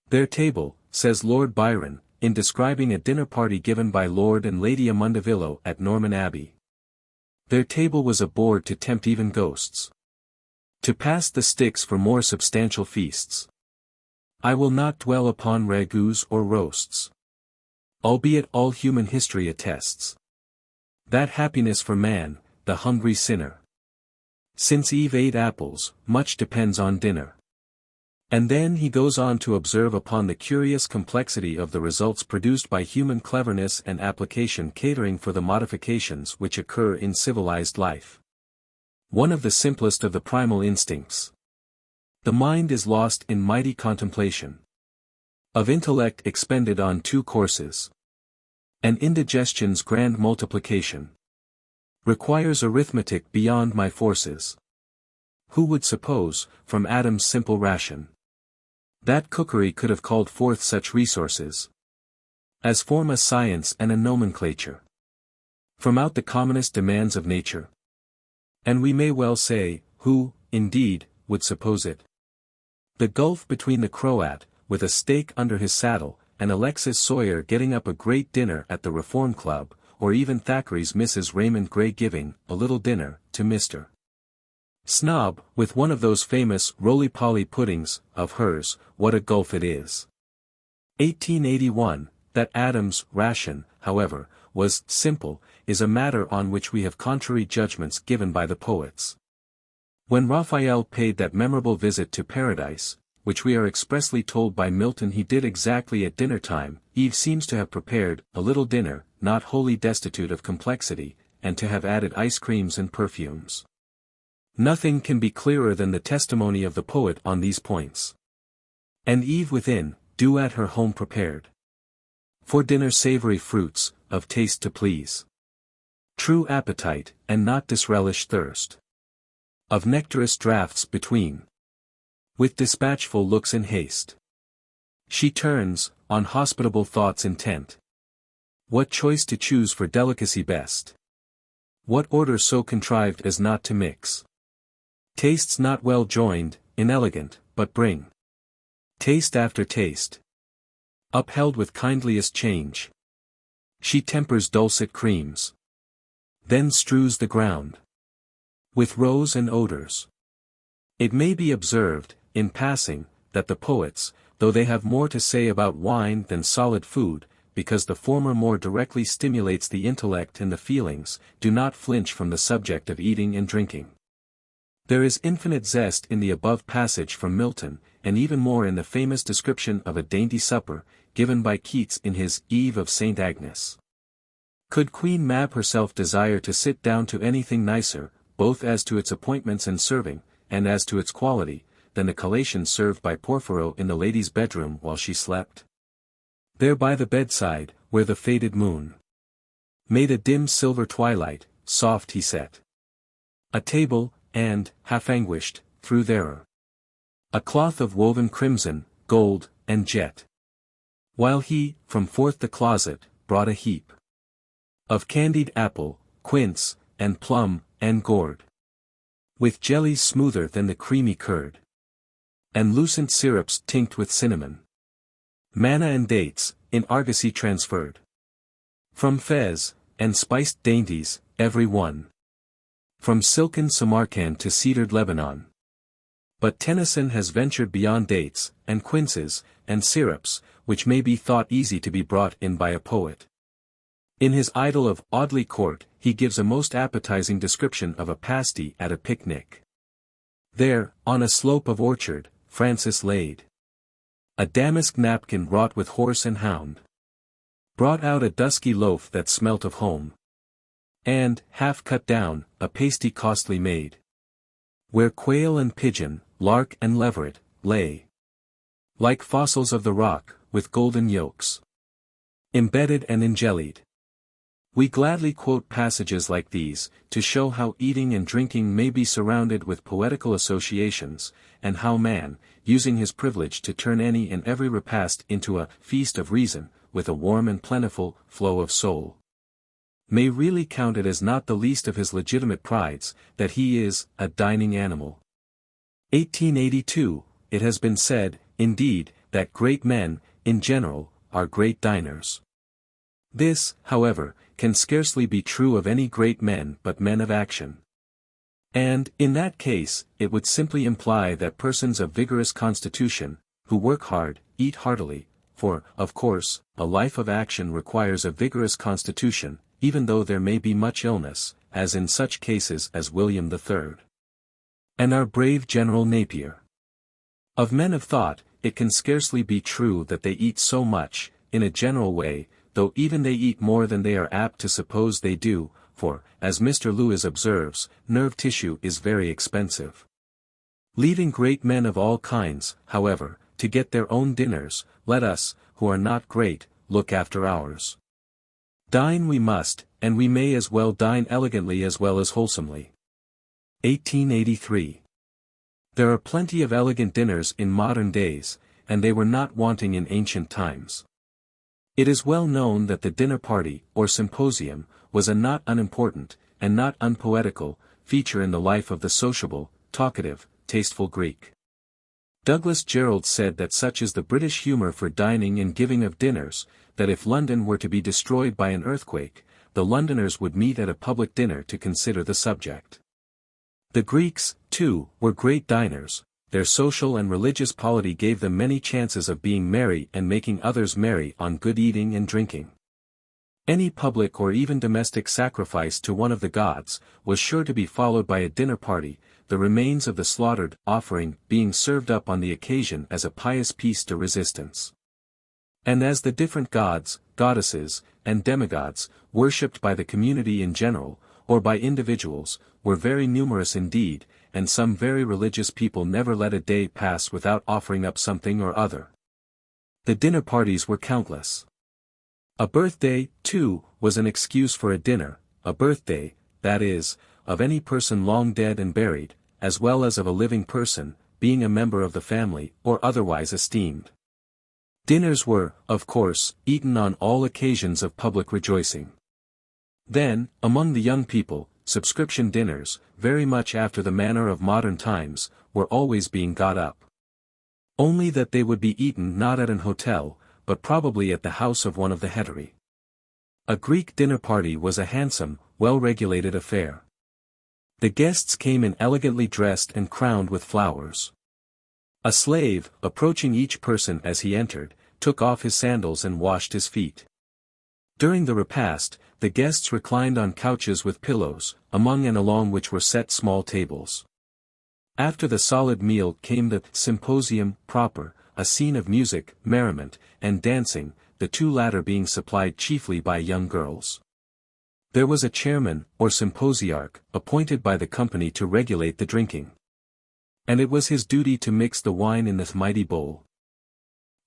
Their table, says Lord Byron, in describing a dinner party given by Lord and Lady Amundavillo at Norman Abbey. Their table was a board to tempt even ghosts. To pass the sticks for more substantial feasts. I will not dwell upon ragouts or roasts. Albeit all human history attests that happiness for man, the hungry sinner. Since Eve ate apples, much depends on dinner. And then he goes on to observe upon the curious complexity of the results produced by human cleverness and application catering for the modifications which occur in civilized life. One of the simplest of the primal instincts. The mind is lost in mighty contemplation. Of intellect expended on two courses. And indigestion's grand multiplication. Requires arithmetic beyond my forces. Who would suppose, from Adam's simple ration, that cookery could have called forth such resources as form a science and a nomenclature from out the commonest demands of nature? And we may well say, who, indeed, would suppose it? The gulf between the Croat, with a steak under his saddle, and Alexis Soyer getting up a great dinner at the Reform Club, or even Thackeray's Mrs. Raymond Gray giving a little dinner to Mr. Snob, with one of those famous roly-poly puddings of hers, what a gulf it is. 1881, that Adam's ration, however, was simple, is a matter on which we have contrary judgments given by the poets. When Raphael paid that memorable visit to Paradise, which we are expressly told by Milton he did exactly at dinner time, Eve seems to have prepared a little dinner, not wholly destitute of complexity, and to have added ice creams and perfumes. Nothing can be clearer than the testimony of the poet on these points. And Eve within, do at her home prepared. For dinner savory fruits, of taste to please. True appetite, and not disrelish thirst. Of nectarous draughts between. With dispatchful looks in haste. She turns, on hospitable thoughts intent. What choice to choose for delicacy best? What order so contrived as not to mix? Tastes not well joined, inelegant, but bring taste after taste. Upheld with kindliest change. She tempers dulcet creams. Then strews the ground with rose and odors. It may be observed, in passing, that the poets, though they have more to say about wine than solid food, because the former more directly stimulates the intellect and the feelings, do not flinch from the subject of eating and drinking. There is infinite zest in the above passage from Milton, and even more in the famous description of a dainty supper, given by Keats in his Eve of St. Agnes. Could Queen Mab herself desire to sit down to anything nicer, both as to its appointments and serving, and as to its quality, than the collation served by Porphyro in the lady's bedroom while she slept? There by the bedside, where the faded moon made a dim silver twilight, soft he set a table, and, half anguished, threw there a cloth of woven crimson, gold, and jet. While he, from forth the closet, brought a heap of candied apple, quince, and plum, and gourd, with jellies smoother than the creamy curd, and lucent syrups tinct with cinnamon, manna and dates, in argosy transferred from Fez, and spiced dainties, every one, from silken Samarcand to cedared Lebanon. But Tennyson has ventured beyond dates, and quinces, and syrups, which may be thought easy to be brought in by a poet. In his idyll of Audley Court, he gives a most appetizing description of a pasty at a picnic. There, on a slope of orchard, Francis laid a damask napkin wrought with horse and hound, brought out a dusky loaf that smelt of home, and, half cut down, a pasty costly made, where quail and pigeon, lark and leveret, lay like fossils of the rock, with golden yolks embedded and injellied. We gladly quote passages like these, to show how eating and drinking may be surrounded with poetical associations, and how man, using his privilege to turn any and every repast into a feast of reason, with a warm and plentiful flow of soul, may really count it as not the least of his legitimate prides, that he is a dining animal. 1882, it has been said, indeed, that great men, in general, are great diners. This, however, can scarcely be true of any great men but men of action. And, in that case, it would simply imply that persons of vigorous constitution, who work hard, eat heartily, for, of course, a life of action requires a vigorous constitution, even though there may be much illness, as in such cases as William III. And our brave General Napier. Of men of thought, it can scarcely be true that they eat so much, in a general way, though even they eat more than they are apt to suppose they do, for, as Mr. Lewis observes, nerve tissue is very expensive. Leaving great men of all kinds, however, to get their own dinners, let us, who are not great, look after ours. Dine we must, and we may as well dine elegantly as well as wholesomely. 1883. There are plenty of elegant dinners in modern days, and they were not wanting in ancient times. It is well known that the dinner party, or symposium, was a not unimportant, and not unpoetical, feature in the life of the sociable, talkative, tasteful Greek. Douglas Jerrold said that such is the British humour for dining and giving of dinners, that if London were to be destroyed by an earthquake, the Londoners would meet at a public dinner to consider the subject. The Greeks, too, were great diners. Their social and religious polity gave them many chances of being merry and making others merry on good eating and drinking. Any public or even domestic sacrifice to one of the gods, was sure to be followed by a dinner party, the remains of the slaughtered offering being served up on the occasion as a pious piece de resistance. And as the different gods, goddesses, and demigods, worshipped by the community in general, or by individuals, were very numerous indeed, and some very religious people never let a day pass without offering up something or other. The dinner parties were countless. A birthday, too, was an excuse for a dinner, a birthday, that is, of any person long dead and buried, as well as of a living person, being a member of the family, or otherwise esteemed. Dinners were, of course, eaten on all occasions of public rejoicing. Then, among the young people, subscription dinners, very much after the manner of modern times, were always being got up. Only that they would be eaten not at an hotel, but probably at the house of one of the hetairai. A Greek dinner party was a handsome, well-regulated affair. The guests came in elegantly dressed and crowned with flowers. A slave, approaching each person as he entered, took off his sandals and washed his feet. During the repast, the guests reclined on couches with pillows, among and along which were set small tables. After the solid meal came the symposium proper, a scene of music, merriment, and dancing, the two latter being supplied chiefly by young girls. There was a chairman, or symposiarch, appointed by the company to regulate the drinking. And it was his duty to mix the wine in the mighty bowl.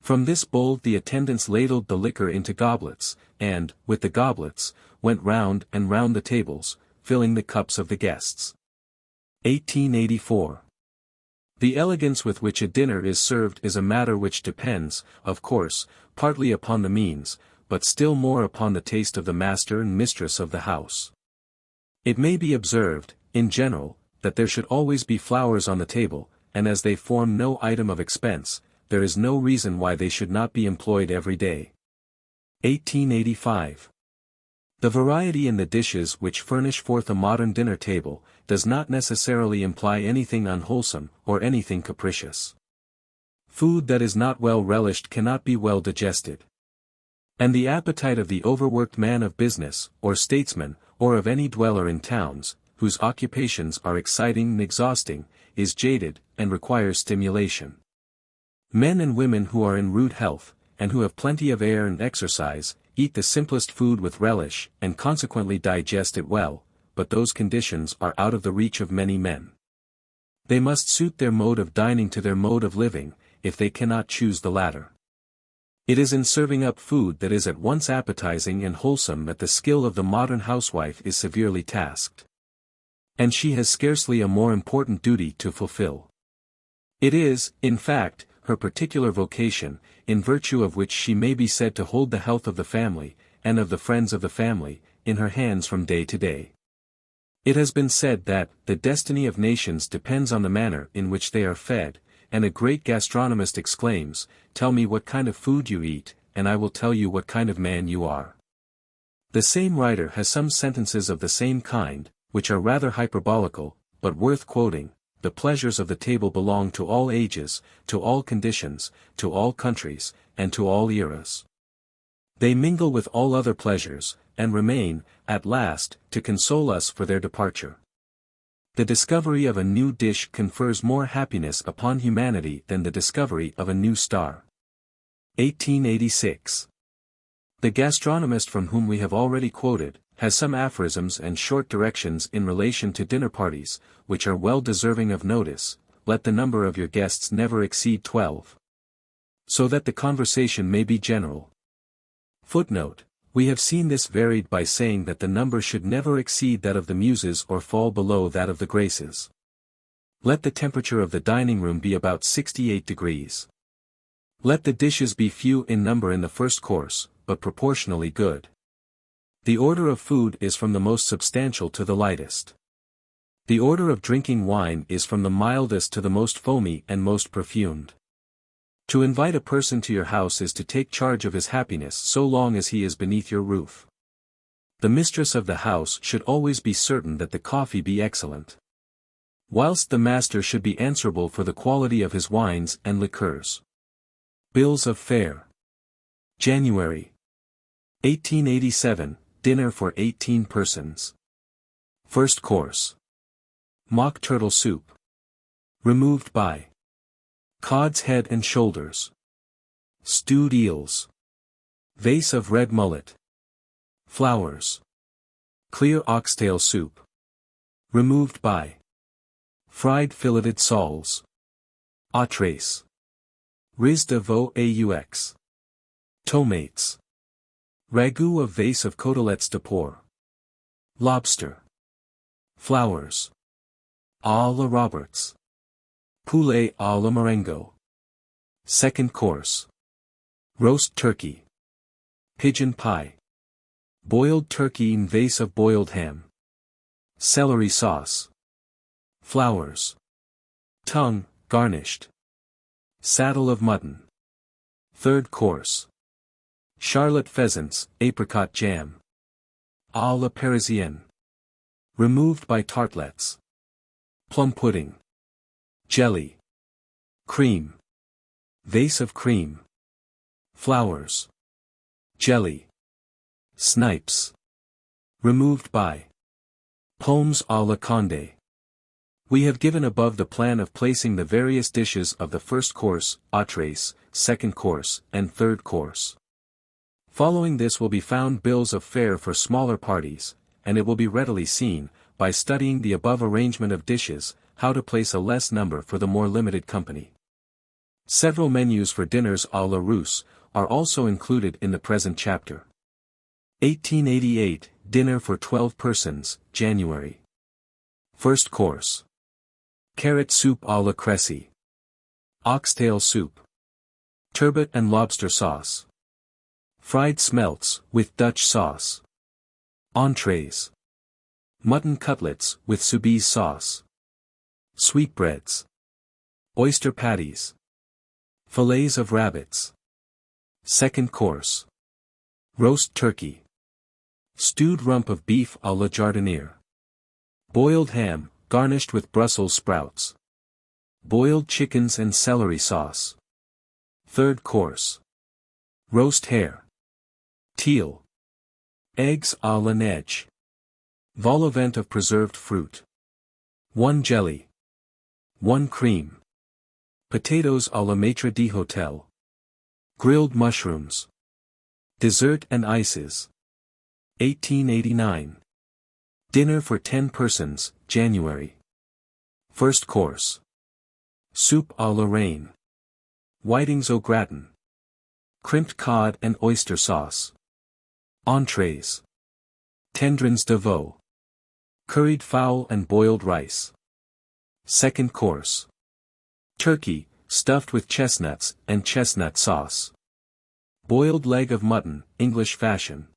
From this bowl the attendants ladled the liquor into goblets, and, with the goblets, went round and round the tables, filling the cups of the guests. 1884. The elegance with which a dinner is served is a matter which depends, of course, partly upon the means, but still more upon the taste of the master and mistress of the house. It may be observed, in general, that there should always be flowers on the table, and as they form no item of expense, there is no reason why they should not be employed every day. 1885. The variety in the dishes which furnish forth a modern dinner table, does not necessarily imply anything unwholesome, or anything capricious. Food that is not well relished cannot be well digested. And the appetite of the overworked man of business, or statesman, or of any dweller in towns, whose occupations are exciting and exhausting, is jaded, and requires stimulation. Men and women who are in rude health, and who have plenty of air and exercise, eat the simplest food with relish, and consequently digest it well, but those conditions are out of the reach of many men. They must suit their mode of dining to their mode of living, if they cannot choose the latter. It is in serving up food that is at once appetizing and wholesome that the skill of the modern housewife is severely tasked. And she has scarcely a more important duty to fulfill. It is, in fact, her particular vocation, in virtue of which she may be said to hold the health of the family, and of the friends of the family, in her hands from day to day. It has been said that, the destiny of nations depends on the manner in which they are fed, and a great gastronomist exclaims, "Tell me what kind of food you eat, and I will tell you what kind of man you are." The same writer has some sentences of the same kind, which are rather hyperbolical, but worth quoting. The pleasures of the table belong to all ages, to all conditions, to all countries, and to all eras. They mingle with all other pleasures, and remain, at last, to console us for their departure. The discovery of a new dish confers more happiness upon humanity than the discovery of a new star. 1886. The gastronomist from whom we have already quoted, has some aphorisms and short directions in relation to dinner parties, which are well deserving of notice. Let the number of your guests never exceed 12. So that the conversation may be general. Footnote: we have seen this varied by saying that the number should never exceed that of the Muses or fall below that of the Graces. Let the temperature of the dining room be about 68 degrees. Let the dishes be few in number in the first course, but proportionally good. The order of food is from the most substantial to the lightest. The order of drinking wine is from the mildest to the most foamy and most perfumed. To invite a person to your house is to take charge of his happiness so long as he is beneath your roof. The mistress of the house should always be certain that the coffee be excellent, whilst the master should be answerable for the quality of his wines and liqueurs. Bills of fare. January 1887, dinner for 18 persons. First course: mock turtle soup. Removed by cod's head and shoulders. Stewed eels. Vase of red mullet. Flowers. Clear oxtail soup. Removed by fried filleted soles. Entrees. Riz de veau aux. Tomates. Ragout of vase of côtelettes de porc. Lobster. Flowers. À la Roberts. Poulet à la Marengo. Second course: roast turkey. Pigeon pie. Boiled turkey in vase of boiled ham. Celery sauce. Flowers. Tongue, garnished. Saddle of mutton. Third course: charlotte pheasants, apricot jam. À la Parisienne. Removed by tartlets. Plum pudding. Jelly. Cream. Vase of cream. Flowers. Jelly. Snipes. Removed by Pommes à la Condé. We have given above the plan of placing the various dishes of the first course, entrees, second course, and third course. Following this will be found bills of fare for smaller parties, and it will be readily seen, by studying the above arrangement of dishes, how to place a less number for the more limited company. Several menus for dinners à la Russe are also included in the present chapter. 1888, Dinner for 12 persons, January. First course. Carrot soup à la Cressy. Oxtail soup. Turbot and lobster sauce. Fried smelts, with Dutch sauce. Entrees. Mutton cutlets, with Soubise sauce. Sweetbreads. Oyster patties. Fillets of rabbits. Second course. Roast turkey. Stewed rump of beef à la jardinière. Boiled ham, garnished with Brussels sprouts. Boiled chickens and celery sauce. Third course. Roast hare. Teal. Eggs à la neige. Vol au vent of preserved fruit. 1 jelly. 1 cream. Potatoes à la maître d'hôtel. Grilled mushrooms. Dessert and ices. 1889. Dinner for 10 persons, January. First course. Soup à la reine. Whitings au gratin. Crimped cod and oyster sauce. Entrees. Tendrons de veau. Curried fowl and boiled rice. Second course. Turkey, stuffed with chestnuts and chestnut sauce. Boiled leg of mutton, English fashion.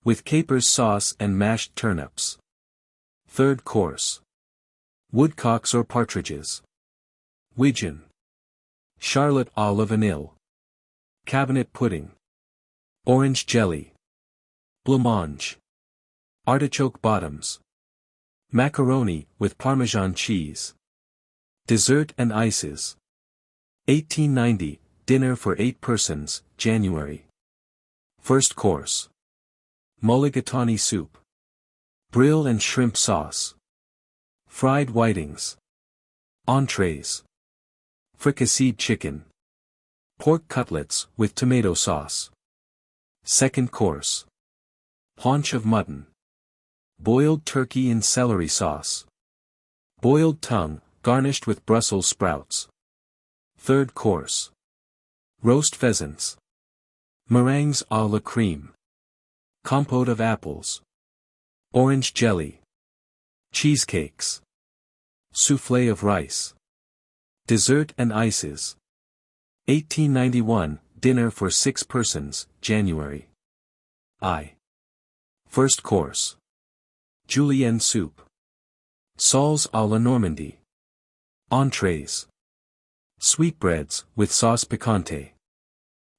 With capers sauce and mashed turnips. Third course. Woodcocks or partridges. Widgeon. Charlotte à la vanille. Cabinet pudding. Orange jelly. Blancmange. Artichoke bottoms. Macaroni, with Parmesan cheese. Dessert and ices. 1890, Dinner for 8 persons, January. First course. Mulligatawny soup. Brill and shrimp sauce. Fried whitings. Entrees. Fricasseed chicken. Pork cutlets, with tomato sauce. Second course. Haunch of mutton. Boiled turkey in celery sauce. Boiled tongue, garnished with Brussels sprouts. Third course. Roast pheasants. Meringues à la crème. Compote of apples. Orange jelly. Cheesecakes. Soufflé of rice. Dessert and ices. 1891, Dinner for 6 persons, January. I. First course. Julienne soup. Soles à la Normandie. Entrees. Sweetbreads, with sauce picante.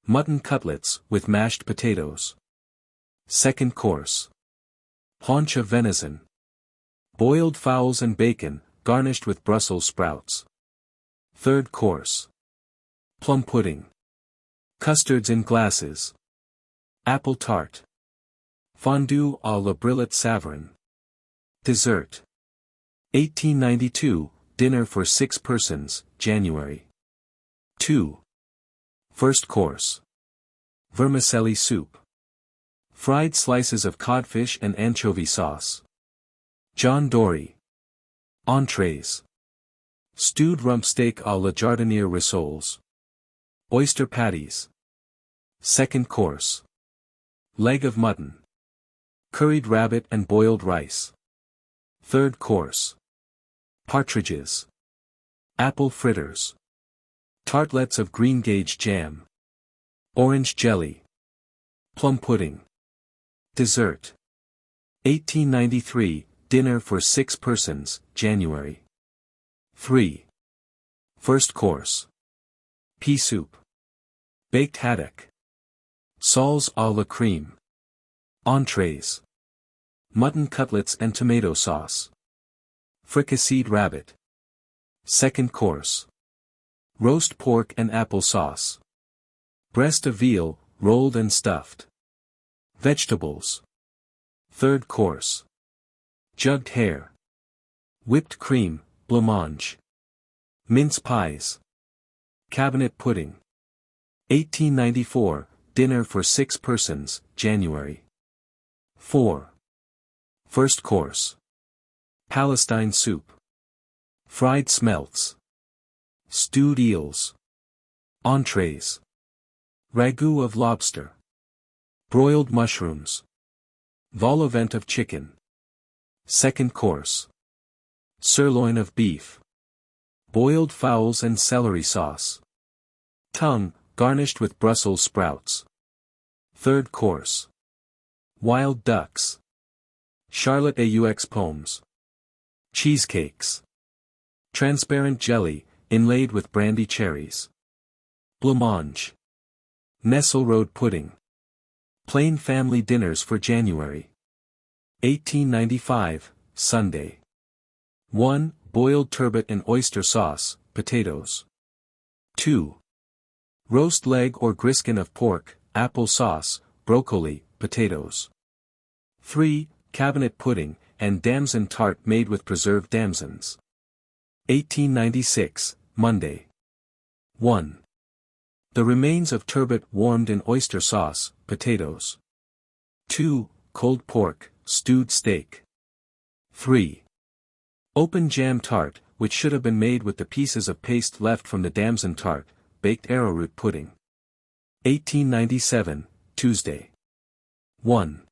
Mutton cutlets, with mashed potatoes. Second course. Haunch of venison. Boiled fowls and bacon, garnished with Brussels sprouts. Third course. Plum pudding. Custards in glasses. Apple tart. Fondue à la Brillat Savarin. Dessert. 1892, Dinner for 6 persons, January. 2. First course. Vermicelli soup. Fried slices of codfish and anchovy sauce. John Dory. Entrees. Stewed rump steak à la jardinière rissoles. Oyster patties. Second course. Leg of mutton. Curried rabbit and boiled rice. Third course. Partridges. Apple fritters. Tartlets of greengage jam. Orange jelly. Plum pudding. Dessert. 1893, Dinner for 6 persons, January. 3. First course. Pea soup. Baked haddock. Soles à la crème. Entrees. Mutton cutlets and tomato sauce. Fricasseed rabbit. Second course. Roast pork and apple sauce. Breast of veal, rolled and stuffed. Vegetables. Third course. Jugged hare. Whipped cream, blancmange. Mince pies. Cabinet pudding. 1894, Dinner for 6 persons, January. 4. First course. Palestine soup. Fried smelts. Stewed eels. Entrees. Ragout of lobster. Broiled mushrooms. Vol au vent of chicken. Second course. Sirloin of beef. Boiled fowls and celery sauce. Tongue, garnished with Brussels sprouts. Third course. Wild ducks. Charlotte aux pommes. Cheesecakes. Transparent jelly, inlaid with brandy cherries. Blancmange. Nesselrode pudding. Plain family dinners for January. 1895, Sunday. 1. Boiled turbot and oyster sauce, potatoes. 2. Roast leg or griskin of pork, apple sauce, broccoli, potatoes. 3. Cabinet pudding, and damson tart made with preserved damsons. 1896, Monday. 1. The remains of turbot warmed in oyster sauce, potatoes. 2. Cold pork, stewed steak. 3. Open jam tart, which should have been made with the pieces of paste left from the damson tart, baked arrowroot pudding. 1897, Tuesday. 1.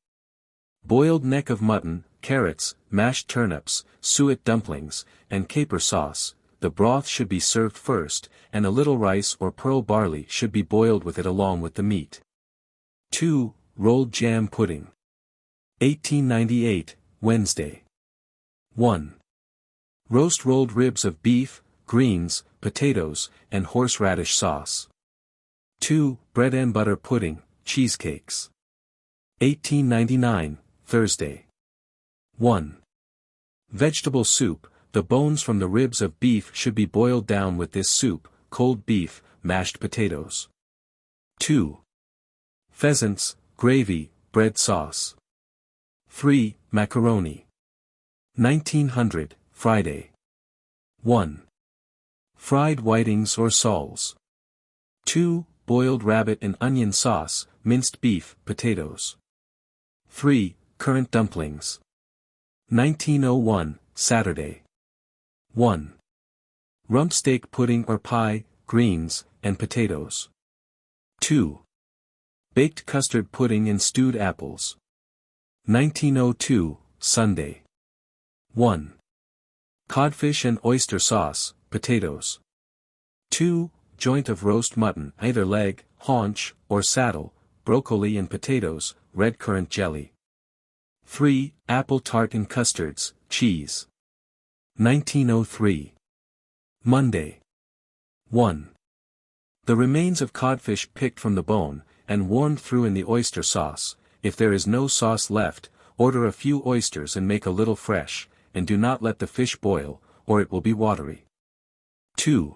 Boiled neck of mutton, carrots, mashed turnips, suet dumplings, and caper sauce. The broth should be served first, and a little rice or pearl barley should be boiled with it along with the meat. 2. Rolled jam pudding. 1898, Wednesday. 1. Roast rolled ribs of beef, greens, potatoes, and horseradish sauce. 2. Bread and butter pudding, cheesecakes. 1899, Thursday. 1. Vegetable soup. The bones from the ribs of beef should be boiled down with this soup, cold beef, mashed potatoes. 2. Pheasants, gravy, bread sauce. 3. Macaroni. 1900, Friday. 1. Fried whitings or soles. 2. Boiled rabbit and onion sauce, minced beef, potatoes. 3. Currant dumplings. 1901, Saturday. 1. Rump steak pudding or pie, greens, and potatoes. 2. Baked custard pudding and stewed apples. 1902, Sunday. 1. Codfish and oyster sauce, potatoes. 2. Joint of roast mutton, either leg, haunch, or saddle, broccoli and potatoes, red currant jelly. 3. Apple tart and custards, cheese. 1903. Monday. 1. The remains of codfish picked from the bone, and warmed through in the oyster sauce. If there is no sauce left, order a few oysters and make a little fresh, and do not let the fish boil, or it will be watery. 2.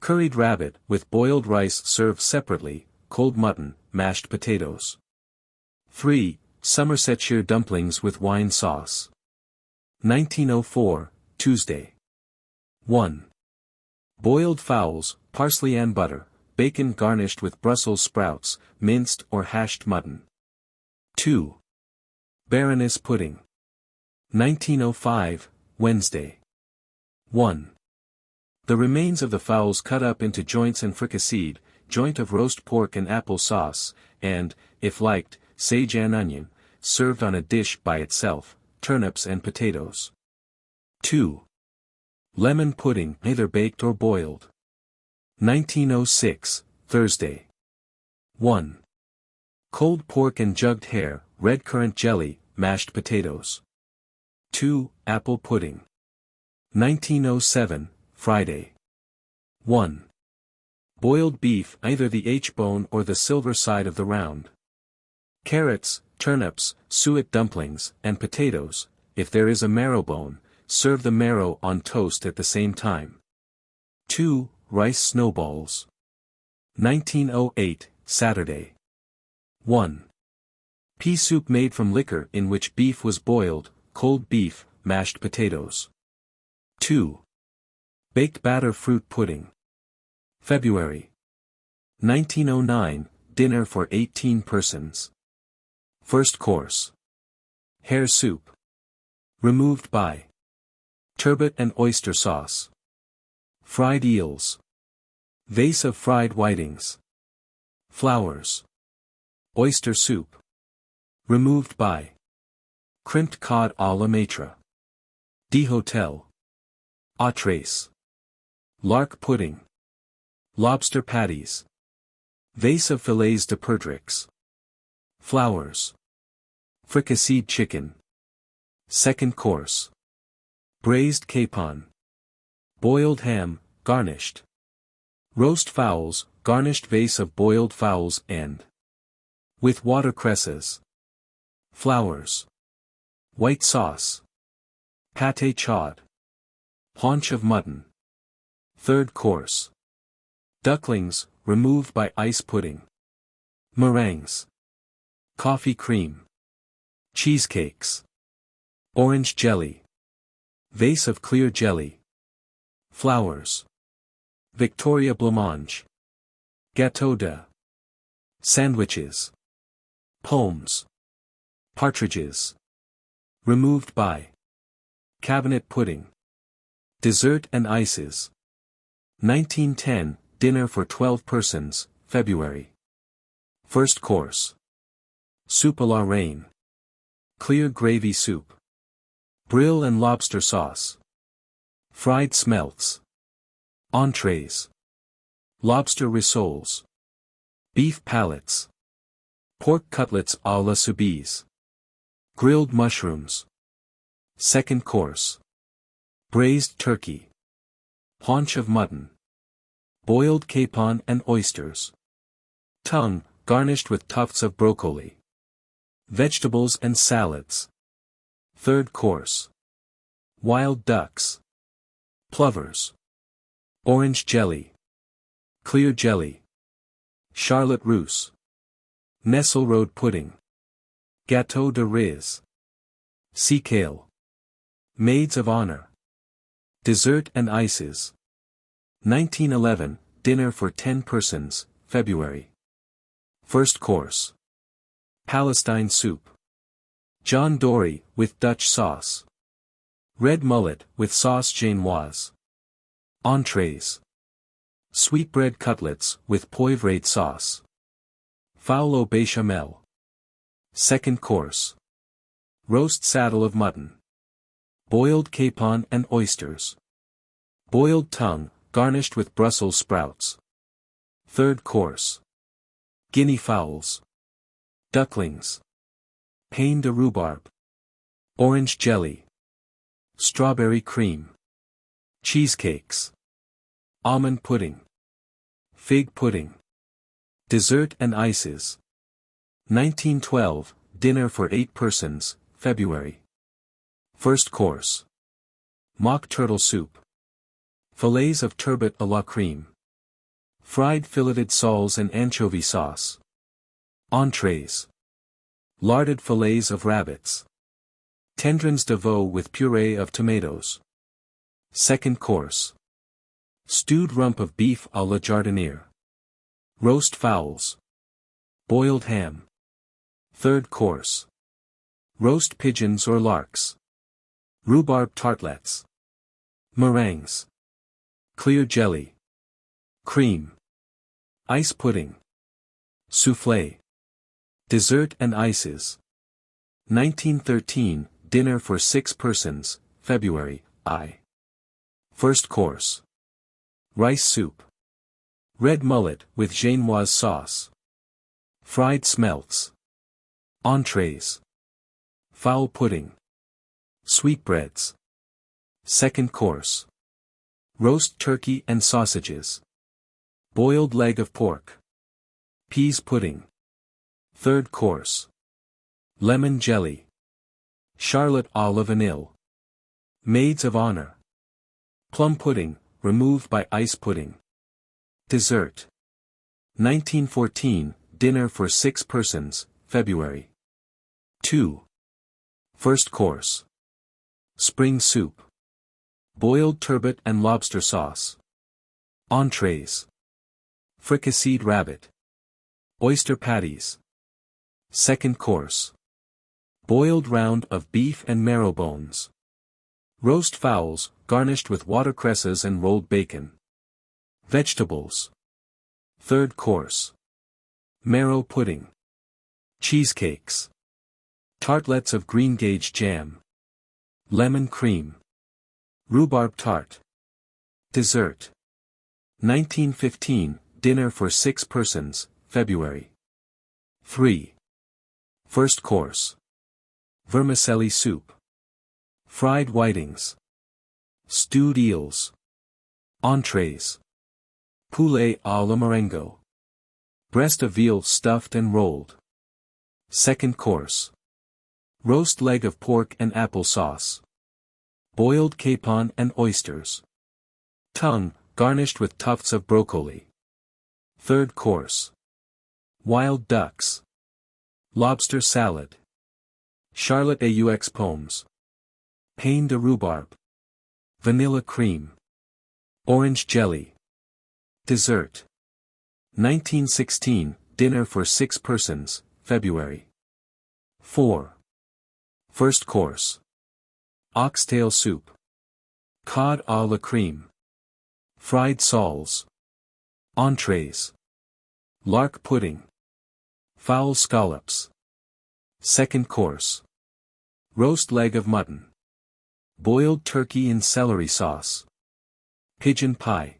Curried rabbit with boiled rice served separately, cold mutton, mashed potatoes. 3. Somersetshire dumplings with wine sauce. 1904, Tuesday. 1. Boiled fowls, parsley and butter, bacon garnished with Brussels sprouts, minced or hashed mutton. 2. Baroness pudding. 1905, Wednesday. 1. The remains of the fowls cut up into joints and fricasseed, joint of roast pork and apple sauce, and, if liked, sage and onion, served on a dish by itself, turnips and potatoes. 2. Lemon pudding, either baked or boiled. 1906, Thursday. 1. Cold pork and jugged hare, red currant jelly, mashed potatoes. 2. Apple pudding. 1907, Friday. 1. Boiled beef, either the H-bone or the silver side of the round. Carrots, turnips, suet dumplings, and potatoes. If there is a marrow bone, serve the marrow on toast at the same time. 2. Rice snowballs. 1908, Saturday. 1. Pea soup made from liquor in which beef was boiled, cold beef, mashed potatoes. 2. Baked batter fruit pudding. February. 1909, dinner for 18 persons. First course. Hare soup. Removed by turbot and oyster sauce. Fried eels. Vase of fried whitings. Flowers. Oyster soup. Removed by crimped cod à la maitre. D'hotel. Entrees. Lark pudding. Lobster patties. Vase of fillets de perdrix. Flowers. Fricasseed chicken. Second course. Braised capon. Boiled ham, garnished. Roast fowls, garnished vase of boiled fowls and with watercresses. Flowers. White sauce. Pâté chaude. Haunch of mutton. Third course. Ducklings, removed by ice pudding. Meringues. Coffee cream. Cheesecakes. Orange jelly. Vase of clear jelly. Flowers. Victoria blancmange. Gâteau de. Sandwiches. Pomes. Partridges. Removed by cabinet pudding. Dessert and ices. 1910, dinner for 12 persons, February. First course. Soup à la reine. Clear gravy soup. Brill and lobster sauce. Fried smelts. Entrees. Lobster rissoles. Beef palates. Pork cutlets à la soubise. Grilled mushrooms. Second course. Braised turkey. Haunch of mutton. Boiled capon and oysters. Tongue, garnished with tufts of broccoli. Vegetables and salads. Third course. Wild ducks. Plovers. Orange jelly. Clear jelly. Charlotte russe. Nesselrode pudding. Gâteau de riz. Sea kale. Maids of honor. Dessert and ices. 1911, dinner for 10 persons, February. First course. Palestine soup. John Dory, with Dutch sauce. Red mullet, with sauce génoise. Entrees. Sweetbread cutlets, with poivrade sauce. Fowl au béchamel. Second course. Roast saddle of mutton. Boiled capon and oysters. Boiled tongue, garnished with Brussels sprouts. Third course. Guinea fowls. Ducklings. Pain de rhubarbe. Orange jelly. Strawberry cream. Cheesecakes. Almond pudding. Fig pudding. Dessert and ices. 1912, dinner for 8 persons, February. First course. Mock turtle soup. Fillets of turbot à la crème. Fried filleted soles and anchovy sauce. Entrees. Larded fillets of rabbits. Tendrons de veau with puree of tomatoes. Second course. Stewed rump of beef à la jardinière. Roast fowls. Boiled ham. Third course. Roast pigeons or larks. Rhubarb tartlets. Meringues. Clear jelly. Cream. Ice pudding. Soufflé. Dessert and ices. 1913, dinner for 6 persons, February, I. First course. Rice soup. Red mullet with génoise sauce. Fried smelts. Entrees. Fowl pudding. Sweetbreads. Second course. Roast turkey and sausages. Boiled leg of pork. Peas pudding. Third course. Lemon jelly. Charlotte à la vanille. Maids of honor. Plum pudding, removed by ice pudding. Dessert. 1914, dinner for 6 persons, February. 2. First course. Spring soup. Boiled turbot and lobster sauce. Entrees. Fricasseed rabbit. Oyster patties. Second course. Boiled round of beef and marrow bones. Roast fowls, garnished with watercresses and rolled bacon. Vegetables. Third course. Marrow pudding. Cheesecakes. Tartlets of greengage jam. Lemon cream. Rhubarb tart. Dessert. 1915, dinner for 6 persons, February. 3. First course. Vermicelli soup. Fried whitings. Stewed eels. Entrees. Poulet à la Marengo. Breast of veal stuffed and rolled. Second course. Roast leg of pork and apple sauce. Boiled capon and oysters. Tongue, garnished with tufts of broccoli. Third course. Wild ducks. Lobster salad. Charlotte aux pommes. Pain de rhubarb. Vanilla cream. Orange jelly. Dessert. 1916, dinner for 6 persons, February. 4. First course. Oxtail soup. Cod à la crème. Fried soles. Entrees. Lark pudding. Fowl scallops. Second course. Roast leg of mutton. Boiled turkey in celery sauce. Pigeon pie.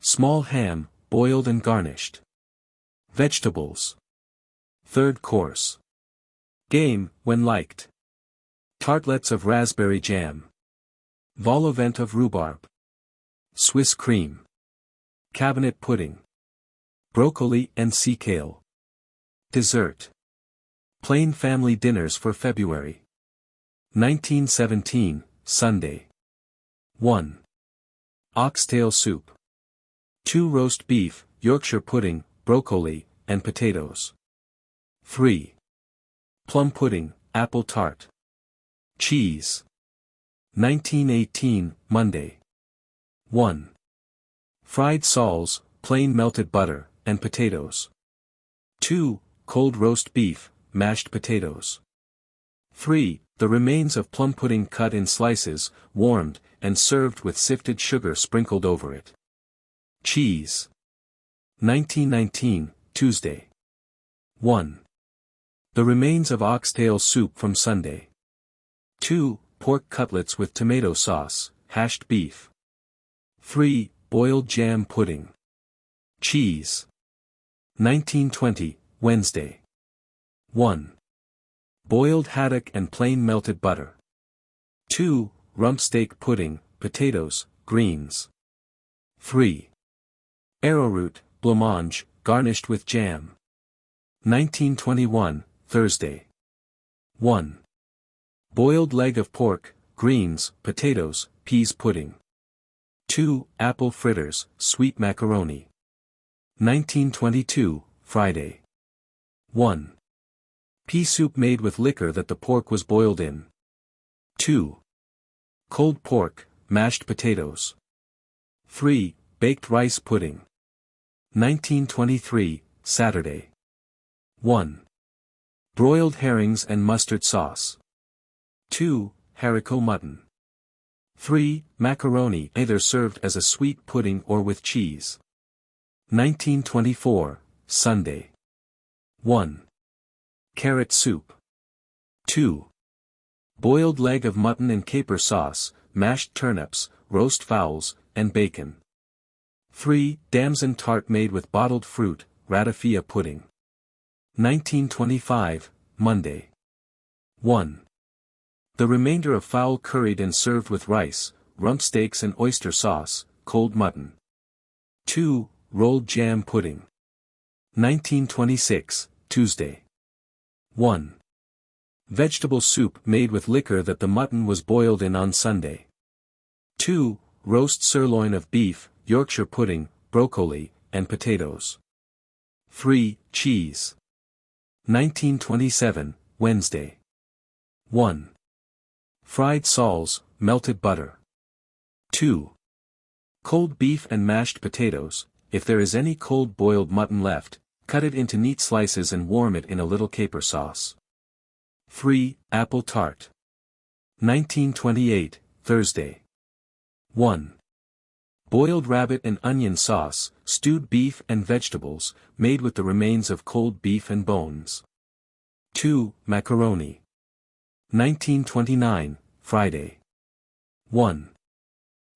Small ham, boiled and garnished. Vegetables. Third course. Game, when liked. Tartlets of raspberry jam. Vol au vent of rhubarb. Swiss cream. Cabinet pudding. Broccoli and sea kale. Dessert. Plain family dinners for February. 1917, Sunday. 1. Oxtail soup. 2. Roast beef, Yorkshire pudding, broccoli, and potatoes. 3. Plum pudding, apple tart. Cheese. 1918, Monday. 1. Fried soles, plain melted butter, and potatoes. 2. Cold roast beef, mashed potatoes. 3. The remains of plum pudding cut in slices, warmed, and served with sifted sugar sprinkled over it. Cheese. 1919, Tuesday. 1. The remains of oxtail soup from Sunday. 2. Pork cutlets with tomato sauce, hashed beef. 3. Boiled jam pudding. Cheese. 1920, Wednesday. 1. Boiled haddock and plain melted butter. 2. Rump steak pudding, potatoes, greens. 3. Arrowroot, blancmange, garnished with jam. 1921, Thursday. 1. Boiled leg of pork, greens, potatoes, peas pudding. 2. Apple fritters, sweet macaroni. 1922, Friday. 1. Pea soup made with liquor that the pork was boiled in. 2. Cold pork, mashed potatoes. 3. Baked rice pudding. 1923, Saturday. 1. Broiled herrings and mustard sauce. 2. Haricot mutton. 3. Macaroni, either served as a sweet pudding or with cheese. 1924, Sunday. 1. Carrot soup. 2. Boiled leg of mutton in caper sauce, mashed turnips, roast fowls, and bacon. 3. Damson tart made with bottled fruit, ratafia pudding. 1925, Monday. 1. The remainder of fowl curried and served with rice, rump steaks and oyster sauce, cold mutton. 2. Rolled jam pudding. 1926, Tuesday. 1. Vegetable soup made with liquor that the mutton was boiled in on Sunday. 2. Roast sirloin of beef, Yorkshire pudding, broccoli, and potatoes. 3. Cheese. 1927, Wednesday. 1. Fried soles, melted butter. 2. Cold beef and mashed potatoes. If there is any cold boiled mutton left, cut it into neat slices and warm it in a little caper sauce. 3. Apple tart. 1928, Thursday. 1. Boiled rabbit and onion sauce, stewed beef and vegetables, made with the remains of cold beef and bones. 2. Macaroni. 1929, Friday. 1.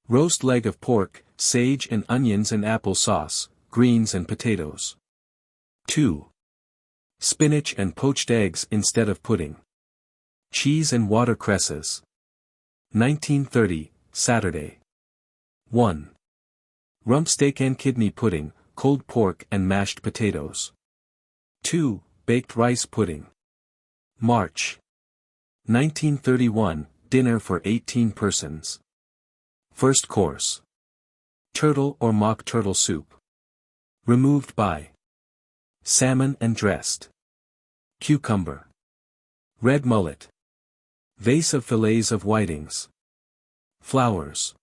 Roast leg of pork, sage and onions and apple sauce, greens and potatoes. 2. Spinach and poached eggs instead of pudding. Cheese and watercresses. 1930, Saturday. 1. Rump steak and kidney pudding, cold pork and mashed potatoes. 2. Baked rice pudding. March. 1931, dinner for 18 persons. First course. Turtle or mock turtle soup. Removed by. Salmon and dressed. Cucumber. Red mullet. Vase of fillets of whitings. Flowers.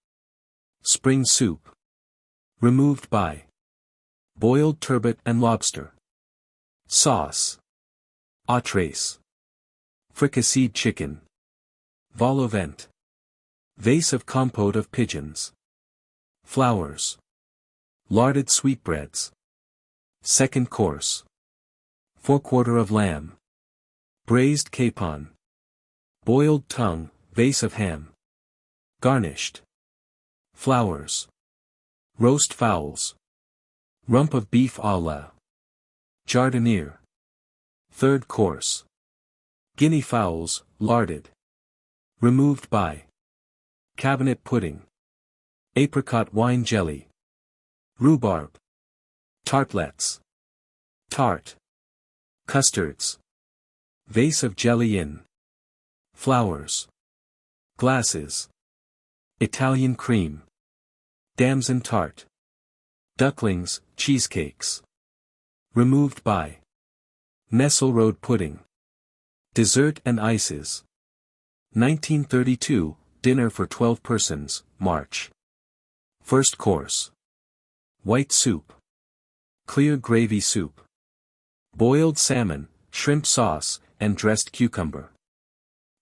Spring soup. Removed by. Boiled turbot and lobster. Sauce. Entrees. Fricasseed chicken. Vol au vent. Vase of compote of pigeons. Flowers. Larded sweetbreads. Second course. Forequarter of lamb. Braised capon. Boiled tongue, vase of ham. Garnished. Flowers. Roast fowls. Rump of beef à la jardiniere. Third course. Guinea fowls, larded. Removed by. Cabinet pudding. Apricot wine jelly. Rhubarb. Tartlets. Tart. Custards. Vase of jelly in. Flowers. Glasses. Italian cream. Damson tart. Ducklings, cheesecakes. Removed by. Nesselrode pudding. Dessert and ices. 1932, dinner for 12 persons, March. First course. White soup. Clear gravy soup. Boiled salmon, shrimp sauce, and dressed cucumber.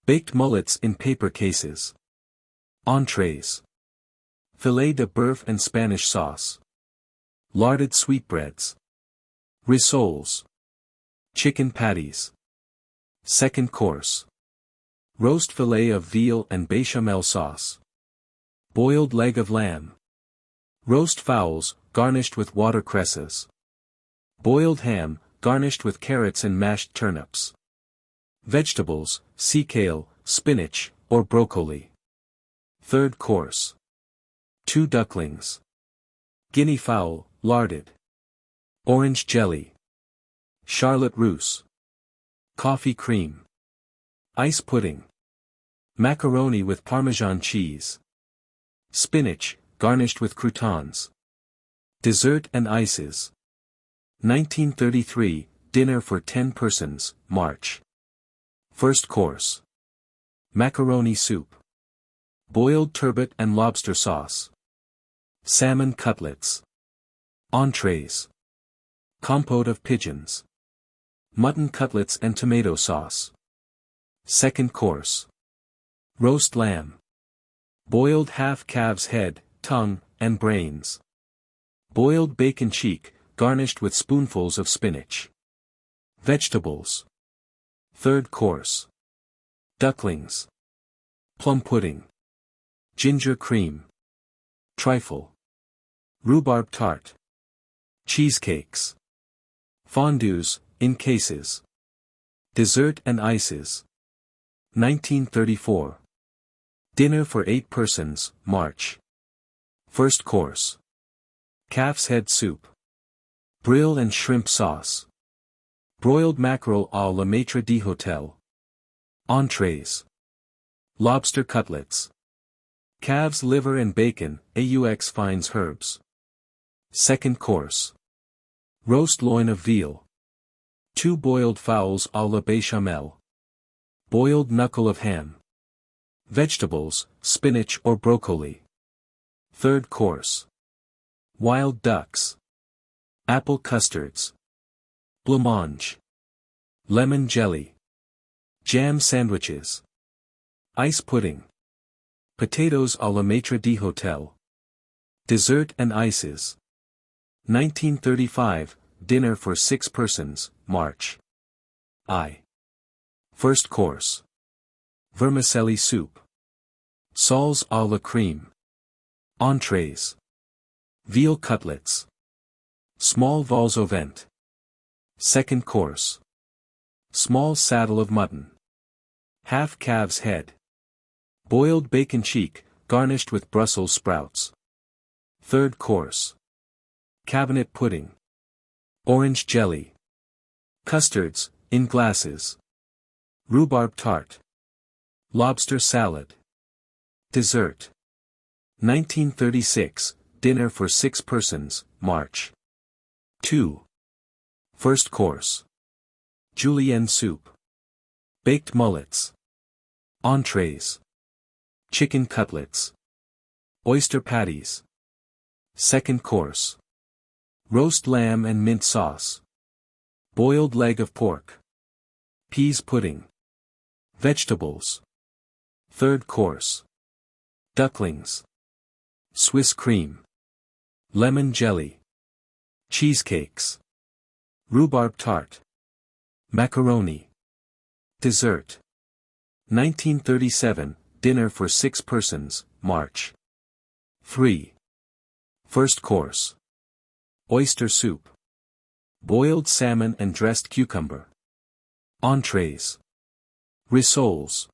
Baked mullets in paper cases. Entrees. Filet de boeuf and Spanish sauce. Larded sweetbreads. Rissoles. Chicken patties. Second course. Roast filet of veal and bechamel sauce. Boiled leg of lamb. Roast fowls, garnished with watercresses. Boiled ham, garnished with carrots and mashed turnips. Vegetables, sea kale, spinach, or broccoli. Third course. 2 ducklings. Guinea fowl, larded. Orange jelly. Charlotte russe. Coffee cream. Ice pudding. Macaroni with Parmesan cheese. Spinach, garnished with croutons. Dessert and ices. 1933, dinner for 10 persons, March. First course. Macaroni soup. Boiled turbot and lobster sauce. Salmon cutlets. Entrees. Compote of pigeons. Mutton cutlets and tomato sauce. Second course. Roast lamb. Boiled half calf's head, tongue, and brains. Boiled bacon cheek, garnished with spoonfuls of spinach. Vegetables. Third course. Ducklings. Plum pudding. Ginger cream. Trifle. Rhubarb tart. Cheesecakes. Fondues, in cases. Dessert and ices. 1934. Dinner for 8 persons, March. First course. Calf's head soup. Brill and shrimp sauce. Broiled mackerel à la maître d'hôtel. Entrees. Lobster cutlets. Calf's liver and bacon, aux fines herbs. Second course. Roast loin of veal. 2 boiled fowls à la bechamel. Boiled knuckle of ham. Vegetables, spinach or broccoli. Third course. Wild ducks. Apple custards. Blancmange. Lemon jelly. Jam sandwiches. Ice pudding. Potatoes à la maître d'hôtel. Dessert and ices. 1935, dinner for 6 persons, March. I. First course. Vermicelli soup. Soles à la crème. Entrees. Veal cutlets. Small vols au vent. Second course. Small saddle of mutton. Half calf's head. Boiled bacon cheek, garnished with Brussels sprouts. Third course. Cabinet pudding. Orange jelly. Custards, in glasses. Rhubarb tart. Lobster salad. Dessert. 1936, dinner for 6 persons, March. 2. First course. Julienne soup. Baked mullets. Entrees. Chicken cutlets. Oyster patties. Second course. Roast lamb and mint sauce. Boiled leg of pork. Peas pudding. Vegetables. Third course. Ducklings. Swiss cream. Lemon jelly. Cheesecakes. Rhubarb tart. Macaroni. Dessert. 1937, dinner for 6 persons, March. 3. First course. Oyster soup. Boiled salmon and dressed cucumber. Entrees. Rissoles.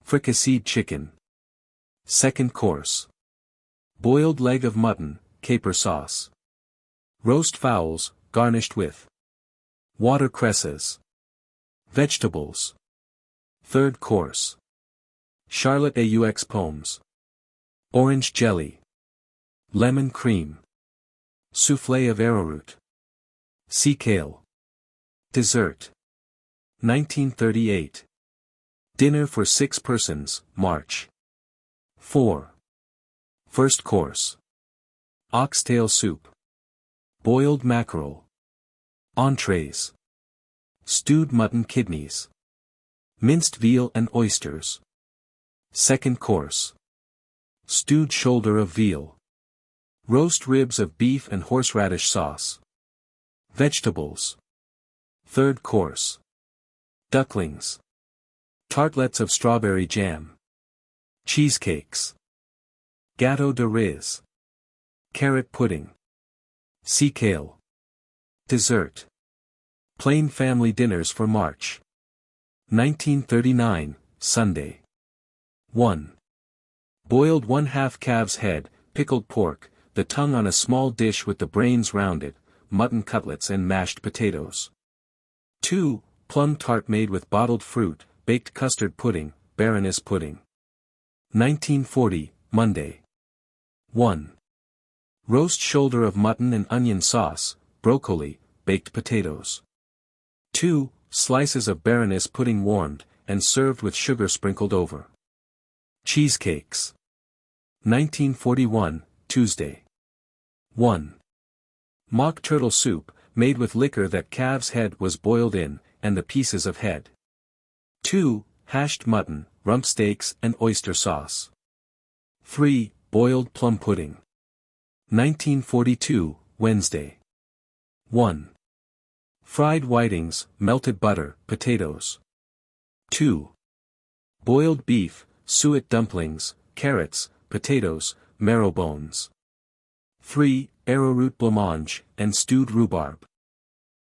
Fricasseed chicken. Second course. Boiled leg of mutton, caper sauce. Roast fowls, garnished with watercresses. Vegetables. Third course. Charlotte aux pommes. Orange jelly. Lemon cream. Soufflé of arrowroot. Sea kale. Dessert. 1938. Dinner for 6 persons, March. 4. First course. Oxtail soup. Boiled mackerel. Entrees. Stewed mutton kidneys. Minced veal and oysters. Second course. Stewed shoulder of veal. Roast ribs of beef and horseradish sauce. Vegetables. Third course. Ducklings. Tartlets of strawberry jam. Cheesecakes. Gâteau de riz. Carrot pudding. Sea kale. Dessert. Plain family dinners for March. 1939, Sunday. 1. Boiled 1/2 calf's head, pickled pork, the tongue on a small dish with the brains rounded, mutton cutlets and mashed potatoes. 2. Plum tart made with bottled fruit, baked custard pudding, Baroness pudding. 1940, Monday. 1. Roast shoulder of mutton and onion sauce, broccoli, baked potatoes. 2. Slices of Baroness pudding warmed, and served with sugar sprinkled over. Cheesecakes. 1941, Tuesday. 1. Mock turtle soup, made with liquor that calf's head was boiled in, and the pieces of head. 2. Hashed mutton, rump steaks and oyster sauce. 3. Boiled plum pudding. 1942, Wednesday. 1. Fried whitings, melted butter, potatoes. 2. Boiled beef, suet dumplings, carrots, potatoes, marrow bones. 3. Arrowroot blancmange, and stewed rhubarb.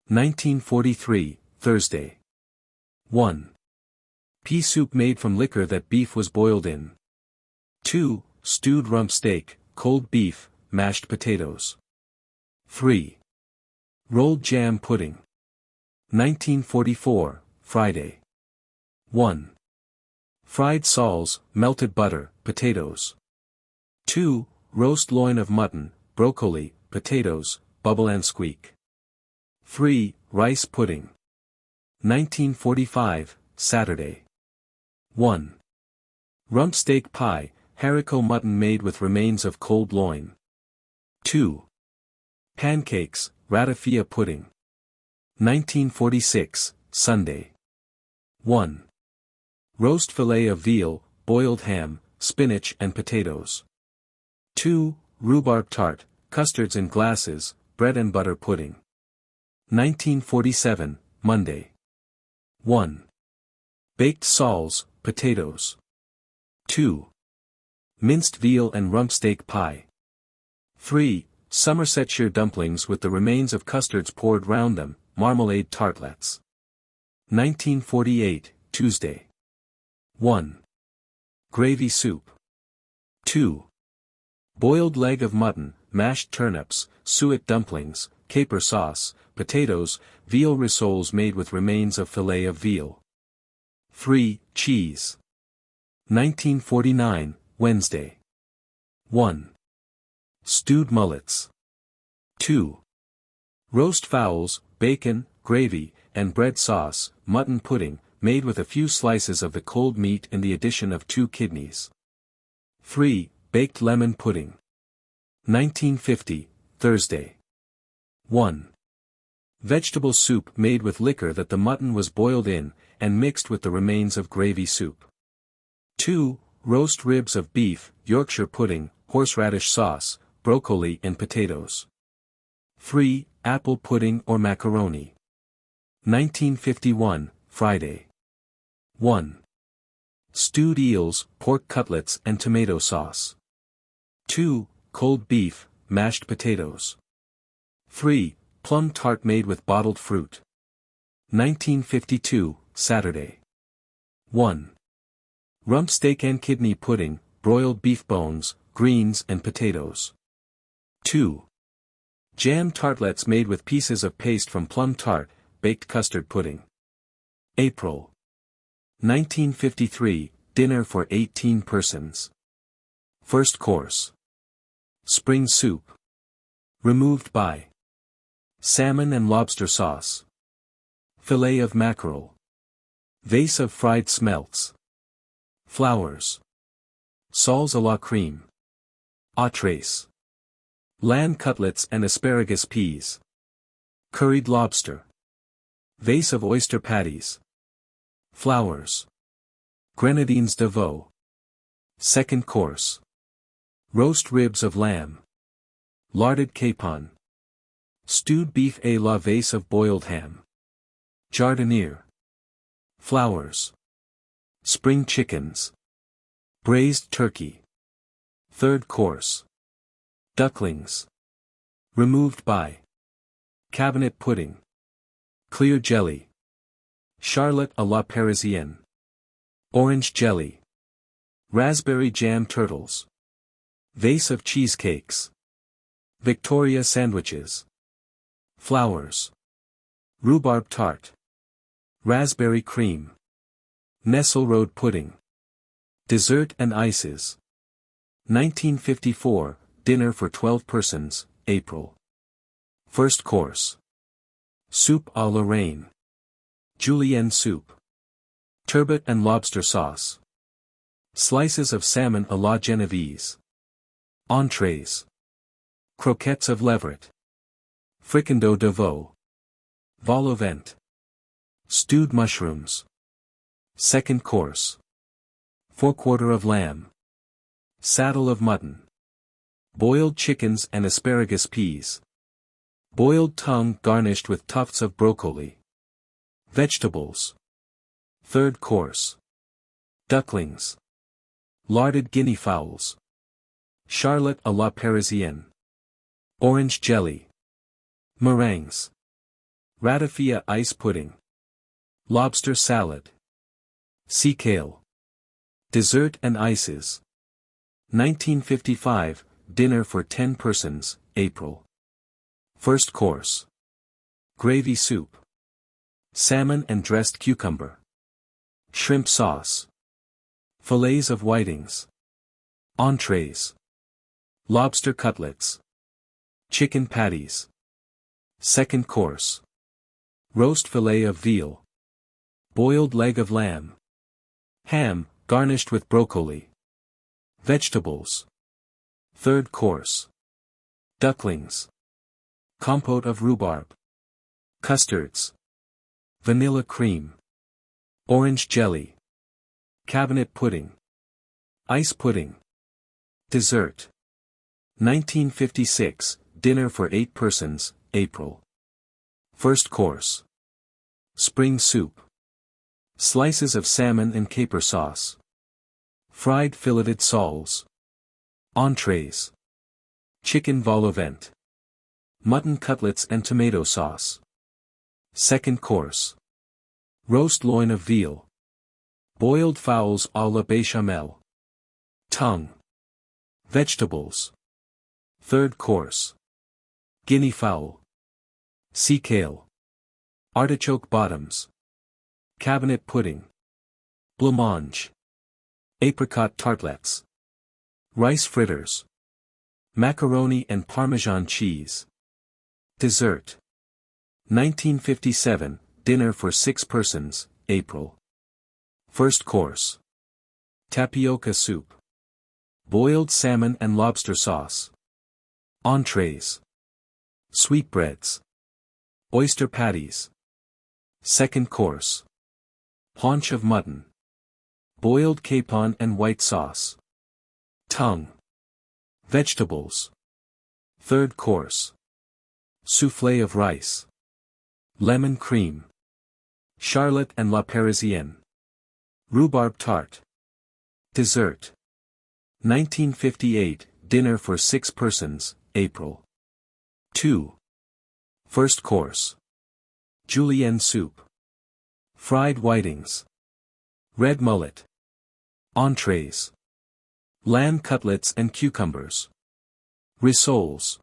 1943, Thursday. 1. Pea soup made from liquor that beef was boiled in. 2. Stewed rump steak, cold beef, mashed potatoes. 3. Rolled jam pudding. 1944, Friday. 1. Fried soles, melted butter, potatoes. 2. Roast loin of mutton, broccoli, potatoes, bubble and squeak. 3. Rice pudding. 1945, Saturday. 1. Rump steak pie, haricot mutton made with remains of cold loin. 2. Pancakes, ratafia pudding. 1946, Sunday. 1. Roast fillet of veal, boiled ham, spinach and potatoes. 2. Rhubarb tart, custards in glasses, bread and butter pudding. 1947, Monday. 1. Baked soles, potatoes. 2. Minced veal and rump steak pie. 3. Somersetshire dumplings with the remains of custards poured round them, marmalade tartlets. 1948, Tuesday. 1. Gravy soup. 2. Boiled leg of mutton, mashed turnips, suet dumplings, caper sauce, potatoes, veal rissoles made with remains of fillet of veal. 3. Cheese. 1949, Wednesday. 1. Stewed mullets. 2. Roast fowls, bacon, gravy, and bread sauce, mutton pudding, made with a few slices of the cold meat and the addition of 2 kidneys. 3. Baked lemon pudding. 1950, Thursday. 1. Vegetable soup made with liquor that the mutton was boiled in, and mixed with the remains of gravy soup. 2. Roast ribs of beef, Yorkshire pudding, horseradish sauce, broccoli and potatoes. 3. Apple pudding or macaroni. 1951, Friday. 1. Stewed eels, pork cutlets and tomato sauce. 2. Cold beef, mashed potatoes. 3. Plum tart made with bottled fruit. 1952, Saturday. 1. Rump steak and kidney pudding, broiled beef bones, greens and potatoes. 2. Jam tartlets made with pieces of paste from plum tart, baked custard pudding. April. 1953, dinner for 18 persons. First course. Spring soup. Removed by salmon and lobster sauce. Fillet of mackerel. Vase of fried smelts. Flowers. Soles à la crème. Entrees. Lamb cutlets and asparagus peas. Curried lobster. Vase of oyster patties. Flowers. Grenadines de veau. Second course. Roast ribs of lamb. Larded capon. Stewed beef à la vase of boiled ham. Jardiniere. Flowers. Spring chickens. Braised turkey. Third course. Ducklings. Removed by cabinet pudding. Clear jelly. Charlotte à la Parisienne. Orange jelly. Raspberry jam turtles. Vase of cheesecakes. Victoria sandwiches. Flowers. Rhubarb tart. Raspberry cream. Nesselrode pudding. Dessert and ices. 1954, dinner for 12 persons, April. First course. Soup à la reine. Julienne soup. Turbot and lobster sauce. Slices of salmon à la Genovese. Entrees. Croquettes of leveret. Fricandeau de veau. Vol au vent. Stewed mushrooms. Second course. Forequarter of lamb. Saddle of mutton. Boiled chickens and asparagus peas. Boiled tongue garnished with tufts of broccoli. Vegetables. Third course. Ducklings. Larded guinea fowls. Charlotte à la Parisienne. Orange jelly. Meringues. Ratafia ice pudding. Lobster salad. Sea kale. Dessert and ices. 1955, dinner for 10 persons, April. First course. Gravy soup. Salmon and dressed cucumber. Shrimp sauce. Fillets of whitings. Entrees. Lobster cutlets. Chicken patties. Second course. Roast fillet of veal. Boiled leg of lamb. Ham, garnished with broccoli. Vegetables. Third course. Ducklings. Compote of rhubarb. Custards. Vanilla cream. Orange jelly. Cabinet pudding. Ice pudding. Dessert. 1956, dinner for 8 persons, April. First course. Spring soup. Slices of salmon and caper sauce. Fried filleted soles. Entrees. Chicken vol au vent. Mutton cutlets and tomato sauce. Second course. Roast loin of veal. Boiled fowls à la béchamel. Tongue. Vegetables. Third course. Guinea fowl. Sea kale. Artichoke bottoms. Cabinet pudding. Blancmange. Apricot tartlets. Rice fritters. Macaroni and Parmesan cheese. Dessert. 1957, dinner for 6 persons, April. First course. Tapioca soup. Boiled salmon and lobster sauce. Entrees. Sweetbreads. Oyster patties. Second course. Haunch of mutton. Boiled capon and white sauce. Tongue. Vegetables. Third course. Soufflé of rice. Lemon cream. Charlotte and La Parisienne. Rhubarb tart. Dessert. 1958, dinner for 6 persons, April. 2. First course. Julienne soup. Fried whitings. Red mullet. Entrees. Lamb cutlets and cucumbers. Rissoles.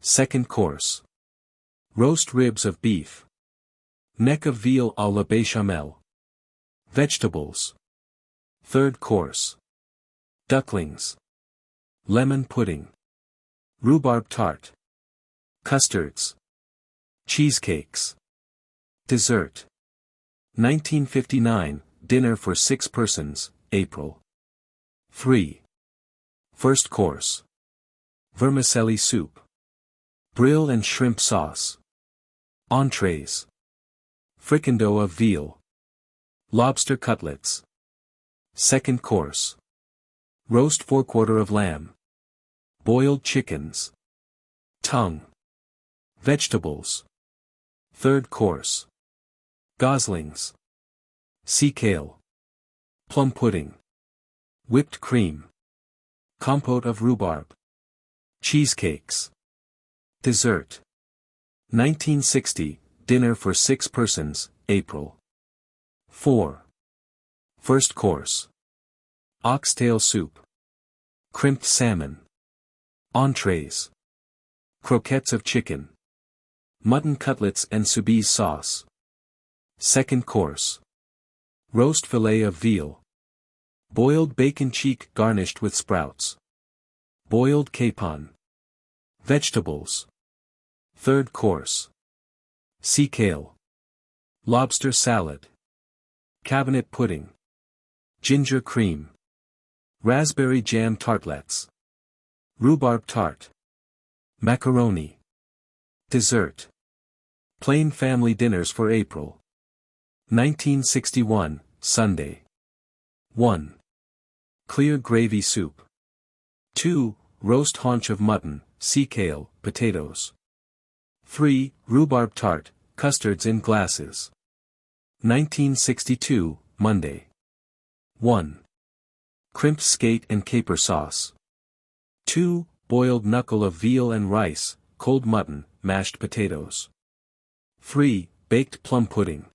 Second course. Roast ribs of beef. Neck of veal à la béchamel. Vegetables. Third course. Ducklings. Lemon pudding. Rhubarb tart. Custards. Cheesecakes. Dessert. 1959, dinner for 6 persons, April. 3. First course. Vermicelli soup. Brill and shrimp sauce. Entrees. Fricandeau of veal. Lobster cutlets. Second course. Roast forequarter of lamb. Boiled chickens. Tongue. Vegetables. Third course. Goslings. Sea kale. Plum pudding. Whipped cream. Compote of rhubarb. Cheesecakes. Dessert. 1960, dinner for 6 persons, April. 4. First course. Oxtail soup. Crimped salmon. Entrees. Croquettes of chicken. Mutton cutlets and soubise sauce. Second course. Roast fillet of veal. Boiled bacon cheek garnished with sprouts. Boiled capon. Vegetables. Third course. Sea kale. Lobster salad. Cabinet pudding. Ginger cream. Raspberry jam tartlets. Rhubarb tart. Macaroni. Dessert. Plain family dinners for April. 1961, Sunday. 1. Clear gravy soup. 2. Roast haunch of mutton, sea kale, potatoes. 3. Rhubarb tart, custards in glasses. 1962, Monday. 1. Crimped skate and caper sauce. 2. Boiled knuckle of veal and rice, cold mutton, mashed potatoes. 3. Baked plum pudding.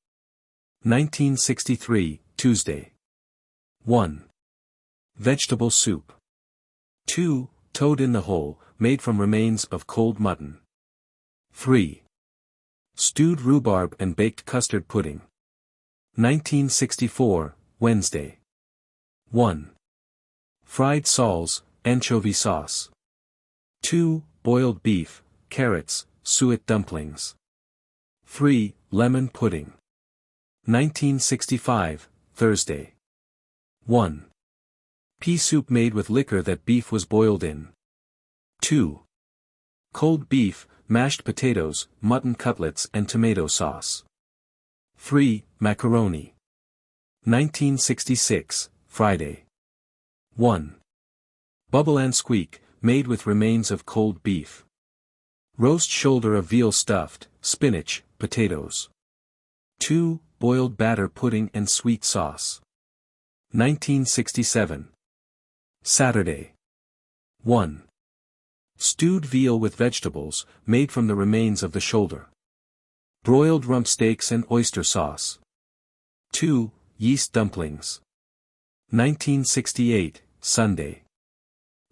1963, Tuesday. 1. Vegetable soup. 2. Toad in the hole, made from remains of cold mutton. 3. Stewed rhubarb and baked custard pudding. 1964, Wednesday. 1. Fried soles, anchovy sauce. 2. Boiled beef, carrots, suet dumplings. 3. Lemon pudding. 1965, Thursday. 1. Pea soup made with liquor that beef was boiled in. 2. Cold beef, mashed potatoes, mutton cutlets and tomato sauce. 3. Macaroni. 1966, Friday. 1. Bubble and squeak, made with remains of cold beef. Roast shoulder of veal stuffed, spinach, potatoes. 2. Boiled batter pudding and sweet sauce. 1967. Saturday. 1. Stewed veal with vegetables, made from the remains of the shoulder. Broiled rump steaks and oyster sauce. 2. Yeast dumplings. 1968, Sunday.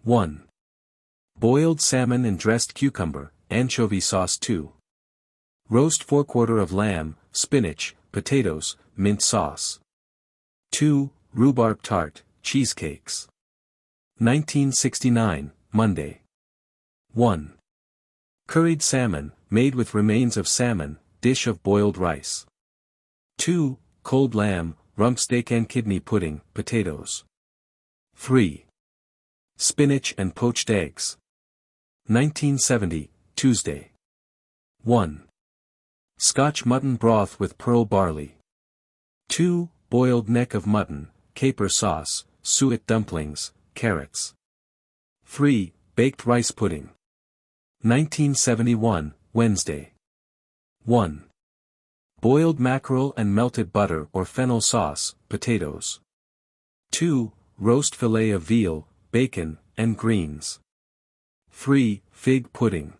1. Boiled salmon and dressed cucumber, anchovy sauce. 2. Roast forequarter of lamb, spinach, potatoes, mint sauce. 2. Rhubarb tart, cheesecakes. 1969, Monday. 1. Curried salmon, made with remains of salmon, dish of boiled rice. 2. Cold lamb, rump steak and kidney pudding, potatoes. 3. Spinach and poached eggs. 1970, Tuesday. 1. Scotch mutton broth with pearl barley. 2. Boiled neck of mutton, caper sauce, suet dumplings, carrots. 3. Baked rice pudding. 1971, Wednesday. 1. Boiled mackerel and melted butter or fennel sauce, potatoes. 2. Roast fillet of veal, bacon, and greens. 3. Fig pudding.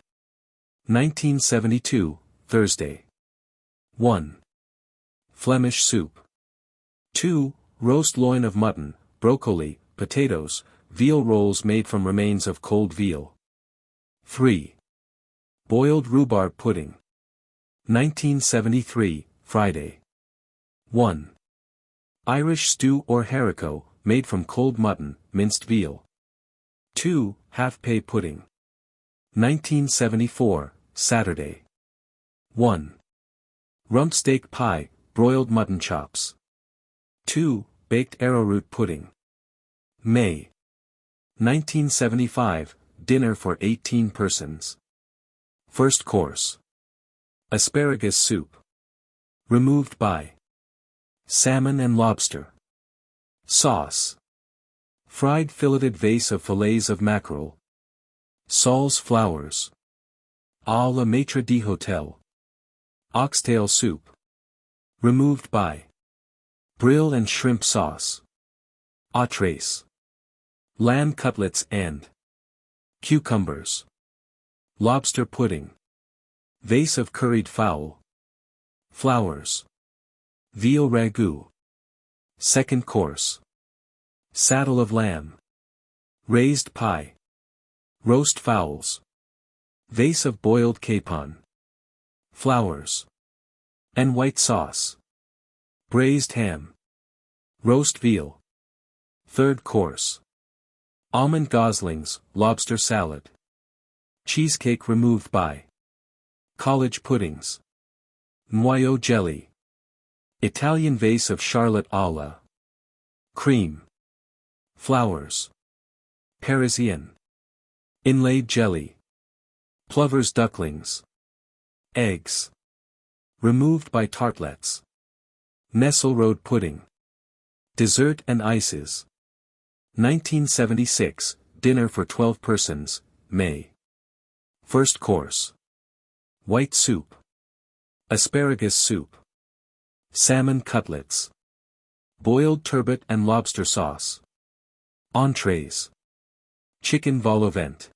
1972, Thursday. 1. Flemish soup. 2. Roast loin of mutton, broccoli, potatoes, veal rolls made from remains of cold veal. 3. Boiled rhubarb pudding. 1973, Friday. 1. Irish stew or haricot, made from cold mutton, minced veal. 2. Half-pay pudding. 1974, Saturday. 1. Rump steak pie, broiled mutton chops. 2. Baked arrowroot pudding. May. 1975, dinner for 18 persons. First course. Asparagus soup. Removed by. Salmon and lobster. Sauce. Fried filleted vase of fillets of mackerel. Saul's flowers. A la maitre d'hotel. Oxtail soup. Removed by. Brill and shrimp sauce. Entrees. Lamb cutlets and cucumbers. Lobster pudding. Vase of curried fowl. Flowers. Veal ragout. Second course. Saddle of lamb. Raised pie. Roast fowls. Vase of boiled capon. Flowers. And white sauce. Braised ham. Roast veal. Third course. Almond goslings, lobster salad. Cheesecake removed by. College puddings. Noyau jelly. Italian vase of charlotte a la. Cream. Flowers. Parisienne. Inlaid jelly. Plover's ducklings. Eggs. Removed by tartlets. Nesselrode pudding. Dessert and ices. 1976, dinner for 12 persons, May. First course. White soup. Asparagus soup. Salmon cutlets. Boiled turbot and lobster sauce. Entrees. Chicken vol au vent.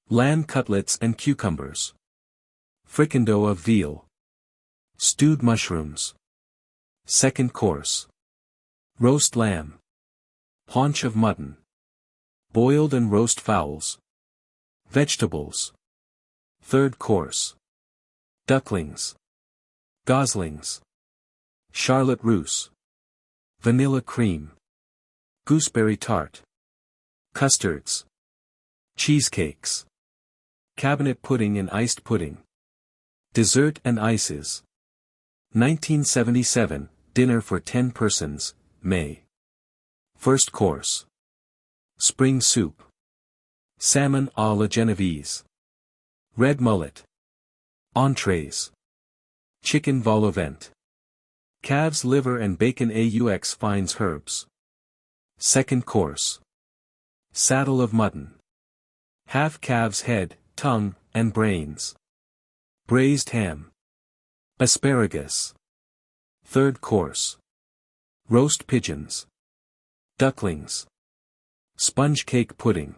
Lamb cutlets and cucumbers. Fricandeau of veal. Stewed mushrooms. Second course. Roast lamb. Haunch of mutton. Boiled and roast fowls. Vegetables. Third course. Ducklings. Goslings. Charlotte russe. Vanilla cream. Gooseberry tart. Custards. Cheesecakes. Cabinet pudding and iced pudding. Dessert and ices. 1977, dinner for 10 persons, May. First course. Spring soup. Salmon à la Genovese. Red mullet. Entrees. Chicken vol au vent. Calves liver and bacon aux fines herbs. Second course. Saddle of mutton. Half calf's head, tongue, and brains. Braised ham. Asparagus. Third course. Roast pigeons. Ducklings. Sponge cake pudding.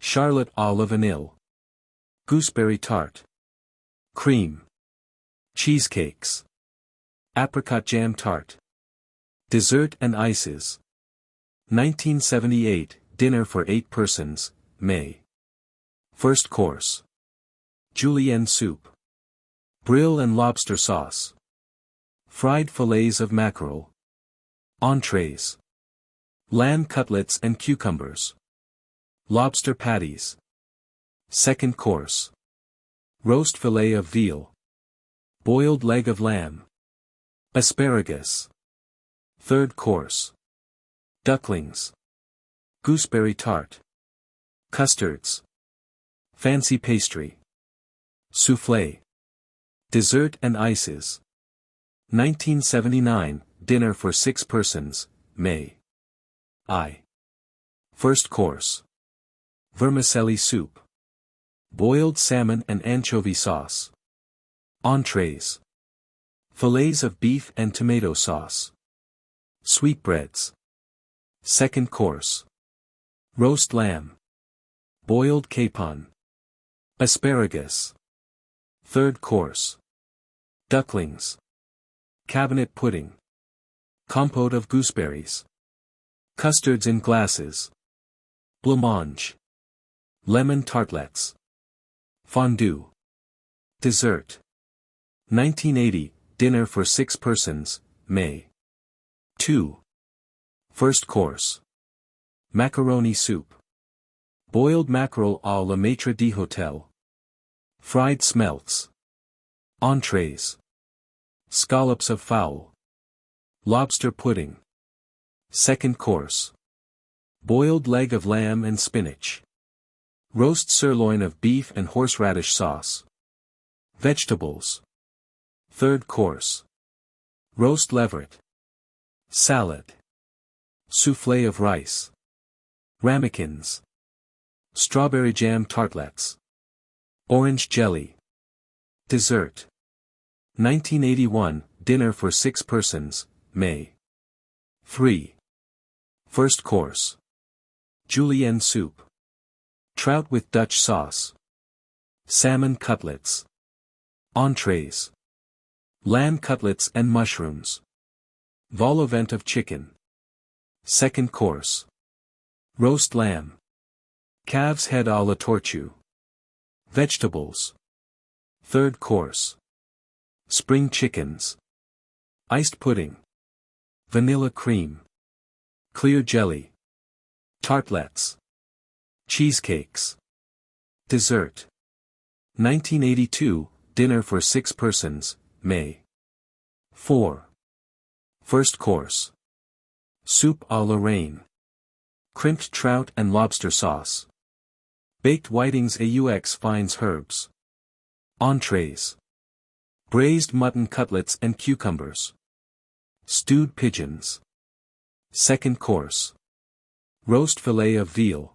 Charlotte à la vanille. Gooseberry tart. Cream. Cheesecakes. Apricot jam tart. Dessert and ices. 1978, dinner for 8 persons, May. First course. Julienne soup. Brill and lobster sauce. Fried fillets of mackerel. Entrees. Lamb cutlets and cucumbers. Lobster patties. Second course. Roast fillet of veal. Boiled leg of lamb. Asparagus. Third course. Ducklings. Gooseberry tart. Custards. Fancy pastry. Soufflé. Dessert and ices. 1979, dinner for 6 persons, May. I. First course. Vermicelli soup. Boiled salmon and anchovy sauce. Entrees. Fillets of beef and tomato sauce. Sweetbreads. Second course. Roast lamb. Boiled capon. Asparagus. Third course. Ducklings. Cabinet pudding. Compote of gooseberries. Custards in glasses. Blancmange. Lemon tartlets. Fondue. Dessert. 1980, dinner for 6 persons, May. 2. First course. Macaroni soup. Boiled mackerel à la maître d'hôtel. Fried smelts. Entrees. Scallops of fowl. Lobster pudding. Second course. Boiled leg of lamb and spinach. Roast sirloin of beef and horseradish sauce. Vegetables. Third course. Roast leveret. Salad. Soufflé of rice. Ramekins. Strawberry jam tartlets. Orange jelly. Dessert. 1981, dinner for 6 persons, May. 3. First course. Julienne soup. Trout with Dutch sauce. Salmon cutlets. Entrees. Lamb cutlets and mushrooms. Vol au vent of chicken. Second course. Roast lamb. Calf's head à la tortue. Vegetables. Third course. Spring chickens. Iced pudding. Vanilla cream. Clear jelly. Tartlets. Cheesecakes. Dessert. 1982, dinner for 6 persons, May. 4. First course. Soup à la reine. Crimped trout and lobster sauce. Baked whitings aux fines herbs. Entrees. Braised mutton cutlets and cucumbers. Stewed pigeons. Second course. Roast fillet of veal.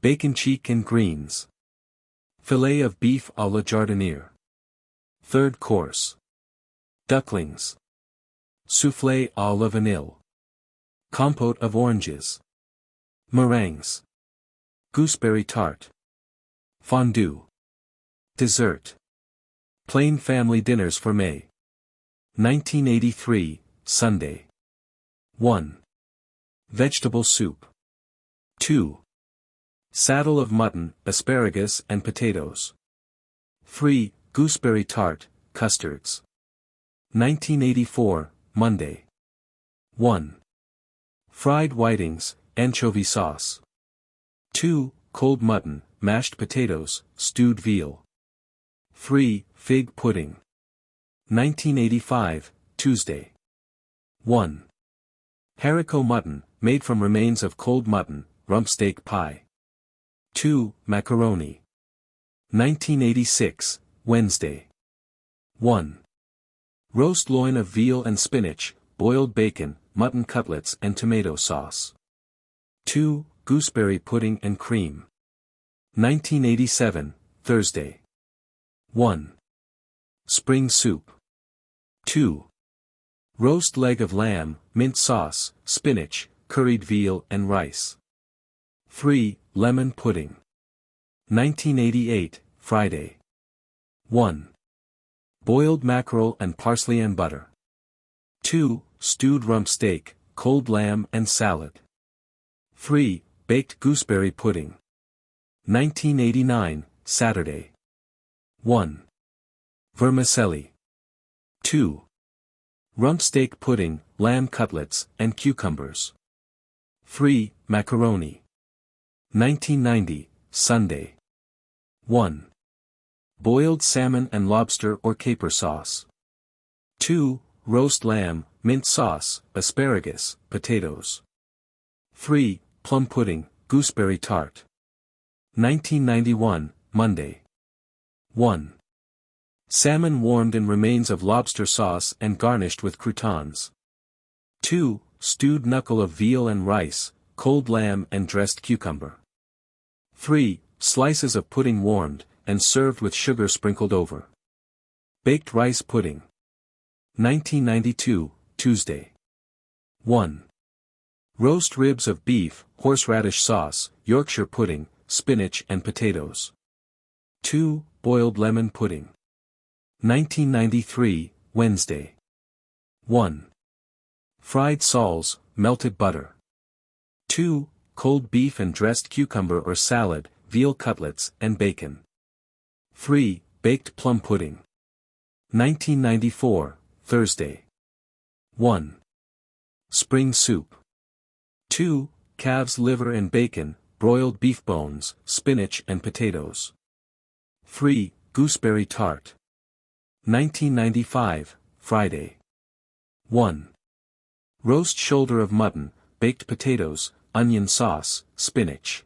Bacon cheek and greens. Fillet of beef à la jardinière. Third course. Ducklings. Soufflé à la vanille. Compote of oranges. Meringues. Gooseberry tart. Fondue. Dessert. Plain family dinners for May. 1983, Sunday. 1. Vegetable soup. 2. Saddle of mutton, asparagus and potatoes. 3. Gooseberry tart, custards. 1984, Monday. 1. Fried whitings, anchovy sauce. 2. Cold mutton, mashed potatoes, stewed veal. 3. Fig pudding. 1985, Tuesday. 1. Haricot mutton, made from remains of cold mutton, rump steak pie. 2. Macaroni. 1986, Wednesday. 1. Roast loin of veal and spinach, boiled bacon, mutton cutlets and tomato sauce. 2. gooseberry pudding and cream. 1987, Thursday. 1. Spring soup. 2. Roast leg of lamb, mint sauce, spinach, curried veal and rice. 3. Lemon pudding. 1988, Friday. 1. Boiled mackerel and parsley and butter. 2. Stewed rump steak, cold lamb and salad. 3. Baked gooseberry pudding. 1989, Saturday. 1. Vermicelli. 2. Rump steak pudding, lamb cutlets, and cucumbers. 3. Macaroni. 1990, Sunday. 1. Boiled salmon and lobster or caper sauce. 2. Roast lamb, mint sauce, asparagus, potatoes. 3. Plum pudding, gooseberry tart. 1991, Monday. 1. Salmon warmed in remains of lobster sauce and garnished with croutons. 2. Stewed knuckle of veal and rice, cold lamb and dressed cucumber. 3. Slices of pudding warmed, and served with sugar sprinkled over. Baked rice pudding. 1992, Tuesday. 1. Roast ribs of beef, horseradish sauce, Yorkshire pudding, spinach and potatoes. 2. Boiled lemon pudding. 1993, Wednesday. 1. Fried soles, melted butter. 2. Cold beef and dressed cucumber or salad, veal cutlets and bacon. 3. Baked plum pudding. 1994, Thursday. 1. Spring soup. 2. Calves liver and bacon, broiled beef bones, spinach and potatoes. 3. Gooseberry tart. 1995, Friday. 1. Roast shoulder of mutton, baked potatoes, onion sauce, spinach.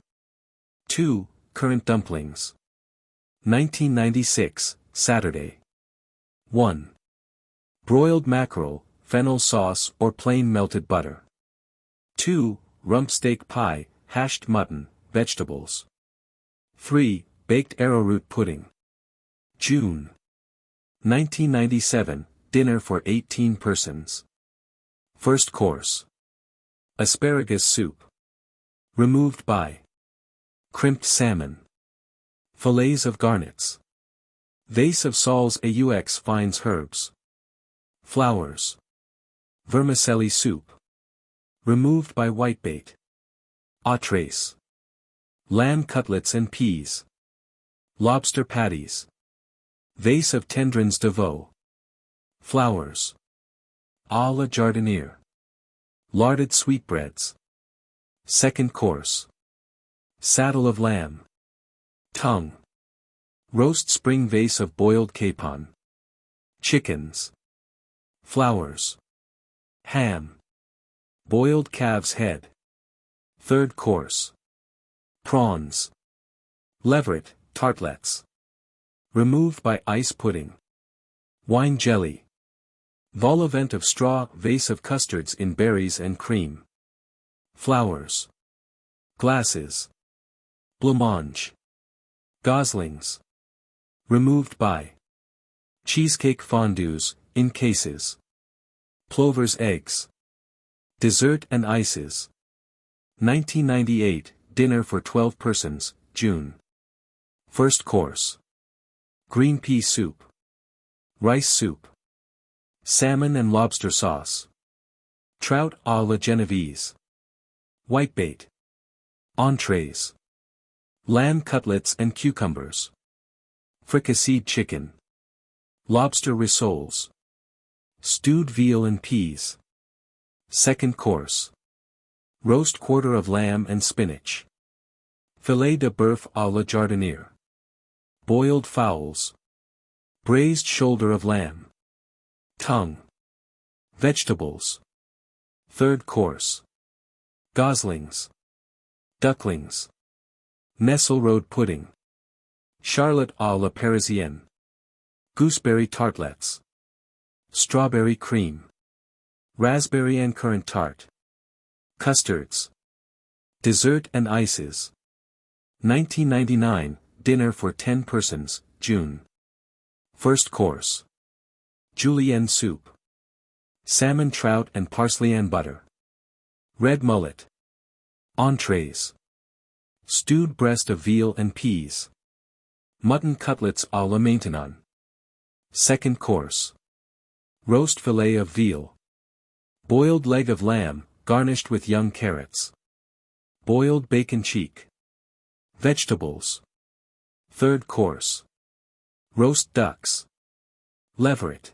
2. Currant dumplings. 1996, Saturday. 1. Broiled mackerel, fennel sauce or plain melted butter. 2. Rump steak pie, hashed mutton, vegetables. 3. Baked arrowroot pudding. June. 1997, dinner for 18 persons. First course. Asparagus soup. Removed by. Crimped salmon. Fillets of garnets. Vase of soles aux fines herbs. Flowers. Vermicelli soup. Removed by whitebait. Entrees. Lamb cutlets and peas. Lobster patties. Vase of tendrons de veau. Flowers. A la jardinière. Larded sweetbreads. Second course. Saddle of lamb. Tongue. Roast spring vase of boiled capon. Chickens. Flowers. Ham. Boiled calf's head. Third course. Prawns. Leveret, tartlets. Removed by ice pudding. Wine jelly. Vol au vent of straw, vase of custards in berries and cream. Flowers. Glasses. Blancmange. Goslings. Removed by. Cheesecake fondues, in cases. Plover's eggs. Dessert and ices. 1998, dinner for 12 persons, June. First course. Green pea soup. Rice soup. Salmon and lobster sauce. Trout à la Genovese. Whitebait. Entrees. Lamb cutlets and cucumbers. Fricasseed chicken. Lobster rissoles. Stewed veal and peas. Second course. Roast quarter of lamb and spinach. Filet de bœuf à la jardinière. Boiled fowls. Braised shoulder of lamb. Tongue. Vegetables. Third course. Goslings. Ducklings. Nesselrode pudding. Charlotte à la Parisienne. Gooseberry tartlets. Strawberry cream. Raspberry and currant tart. Custards. Dessert and ices. 1999, dinner for 10 persons, June. First course. Julienne soup. Salmon trout and parsley and butter. Red mullet. Entrees. Stewed breast of veal and peas. Mutton cutlets à la Maintenon. Second course. Roast fillet of veal. Boiled leg of lamb, garnished with young carrots. Boiled bacon cheek. Vegetables. Third course. Roast ducks. Leveret.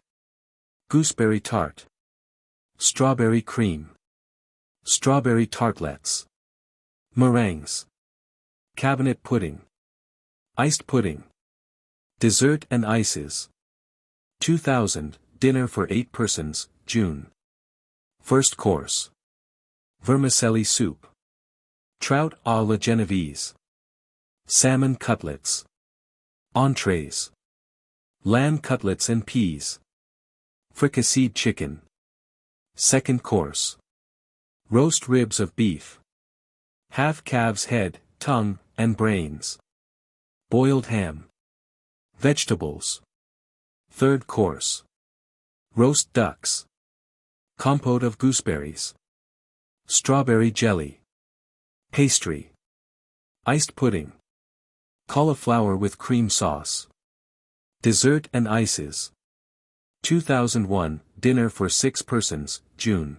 Gooseberry tart. Strawberry cream. Strawberry tartlets. Meringues. Cabinet pudding. Iced pudding. Dessert and ices. 2000, dinner for 8 persons, June. First course. Vermicelli soup. Trout à la Genovese. Salmon cutlets. Entrees. Lamb cutlets and peas. Fricasseed chicken. Second course. Roast ribs of beef. Half calf's head, tongue, and brains. Boiled ham. Vegetables. Third course. Roast ducks. Compote of gooseberries. Strawberry jelly. Pastry. Iced pudding. Cauliflower with cream sauce. Dessert and ices. 2001, dinner for 6 persons, June.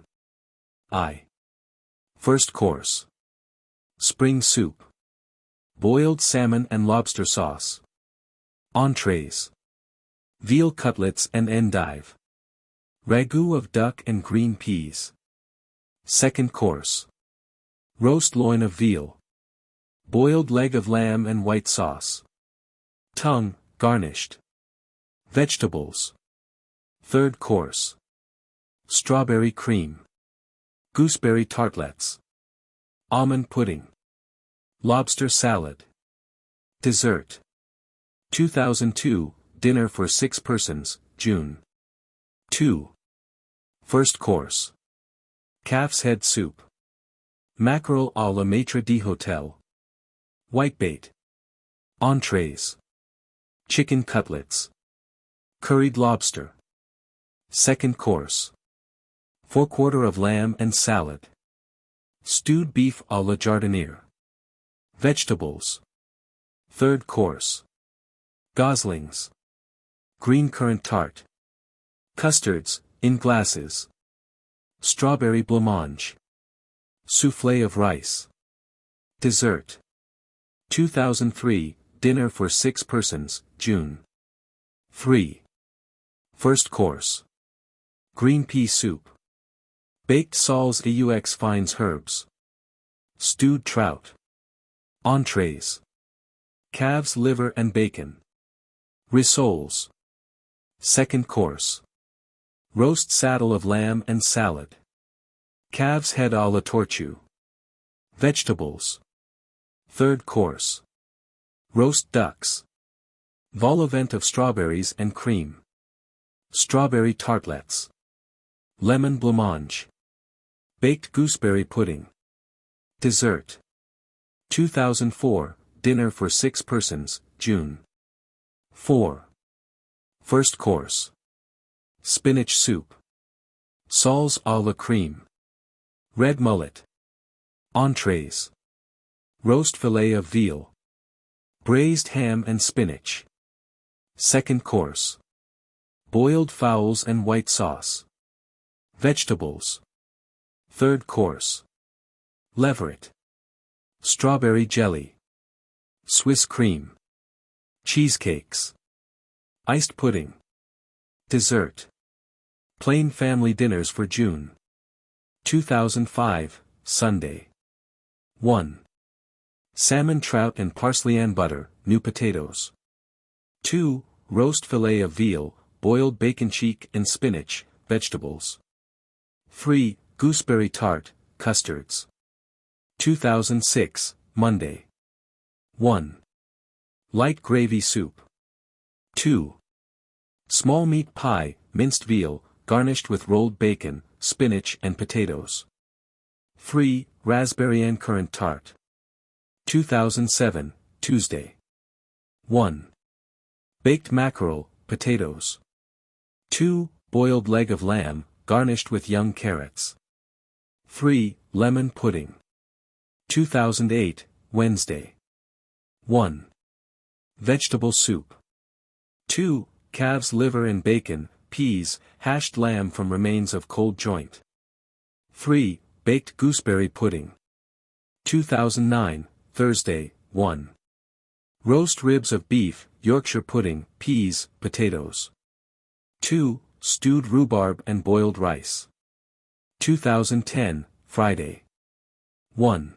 First course. Spring soup. Boiled salmon and lobster sauce. Entrees. Veal cutlets and endive. Ragout of duck and green peas. Second course. Roast loin of veal. Boiled leg of lamb and white sauce. Tongue, garnished. Vegetables. Third course. Strawberry cream. Gooseberry tartlets. Almond pudding. Lobster salad. Dessert. 2002, dinner for 6 persons, June. 2. First course. Calf's head soup. Mackerel à la Maître d'Hôtel. Whitebait. Entrees. Chicken cutlets. Curried lobster. Second course. Forequarter of lamb and salad. Stewed beef à la jardinière. Vegetables. Third course. Goslings. Green currant tart. Custards, in glasses. Strawberry blancmange. Soufflé of rice. Dessert. 2003, dinner for 6 persons, June. 3. First course. Green pea soup. Baked soles aux fines herbs. Stewed trout. Entrees. Calf's liver and bacon. Rissoles. Second course. Roast saddle of lamb and salad. Calf's head à la tortue. Vegetables. Third course. Roast ducks. Vol au vent of strawberries and cream. Strawberry tartlets. Lemon blancmange. Baked gooseberry pudding. Dessert. 2004, dinner for 6 persons, June. 4. First course. Spinach soup. Soles à la crème. Red mullet. Entrees. Roast fillet of veal. Braised ham and spinach. Second course. Boiled fowls and white sauce. Vegetables. Third course. Leveret. Strawberry jelly. Swiss cream. Cheesecakes. Iced pudding. Dessert. Plain family dinners for June. 2005, Sunday. 1. Salmon trout and parsley and butter, new potatoes. 2. Roast fillet of veal, boiled bacon cheek and spinach, vegetables. 3. Gooseberry tart, custards. 2006, Monday. 1. Light gravy soup. 2. Small meat pie, minced veal, garnished with rolled bacon, spinach and potatoes. 3. Raspberry and currant tart. 2007, Tuesday. 1. Baked mackerel, potatoes. 2. Boiled leg of lamb, garnished with young carrots. 3. Lemon pudding. 2008, Wednesday. 1. Vegetable soup. 2. Calf's liver and bacon, peas, hashed lamb from remains of cold joint. 3. Baked gooseberry pudding. 2009, Thursday. 1. Roast ribs of beef, Yorkshire pudding, peas, potatoes. 2. Stewed rhubarb and boiled rice. 2010, Friday. 1.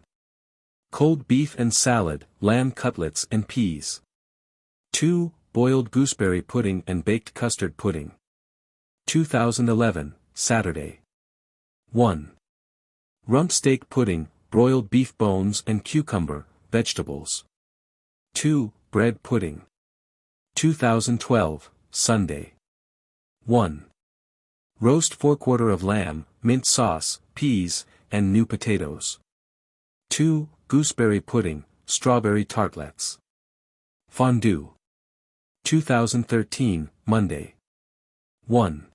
Cold beef and salad, lamb cutlets and peas. 2. Boiled gooseberry pudding and baked custard pudding. 2011, Saturday. 1. Rump steak pudding, broiled beef bones and cucumber, vegetables. 2. Bread pudding. 2012, Sunday. 1. Roast forequarter of lamb, mint sauce, peas, and new potatoes. 2. Gooseberry pudding, strawberry tartlets. Fondue. 2013, Monday. 1.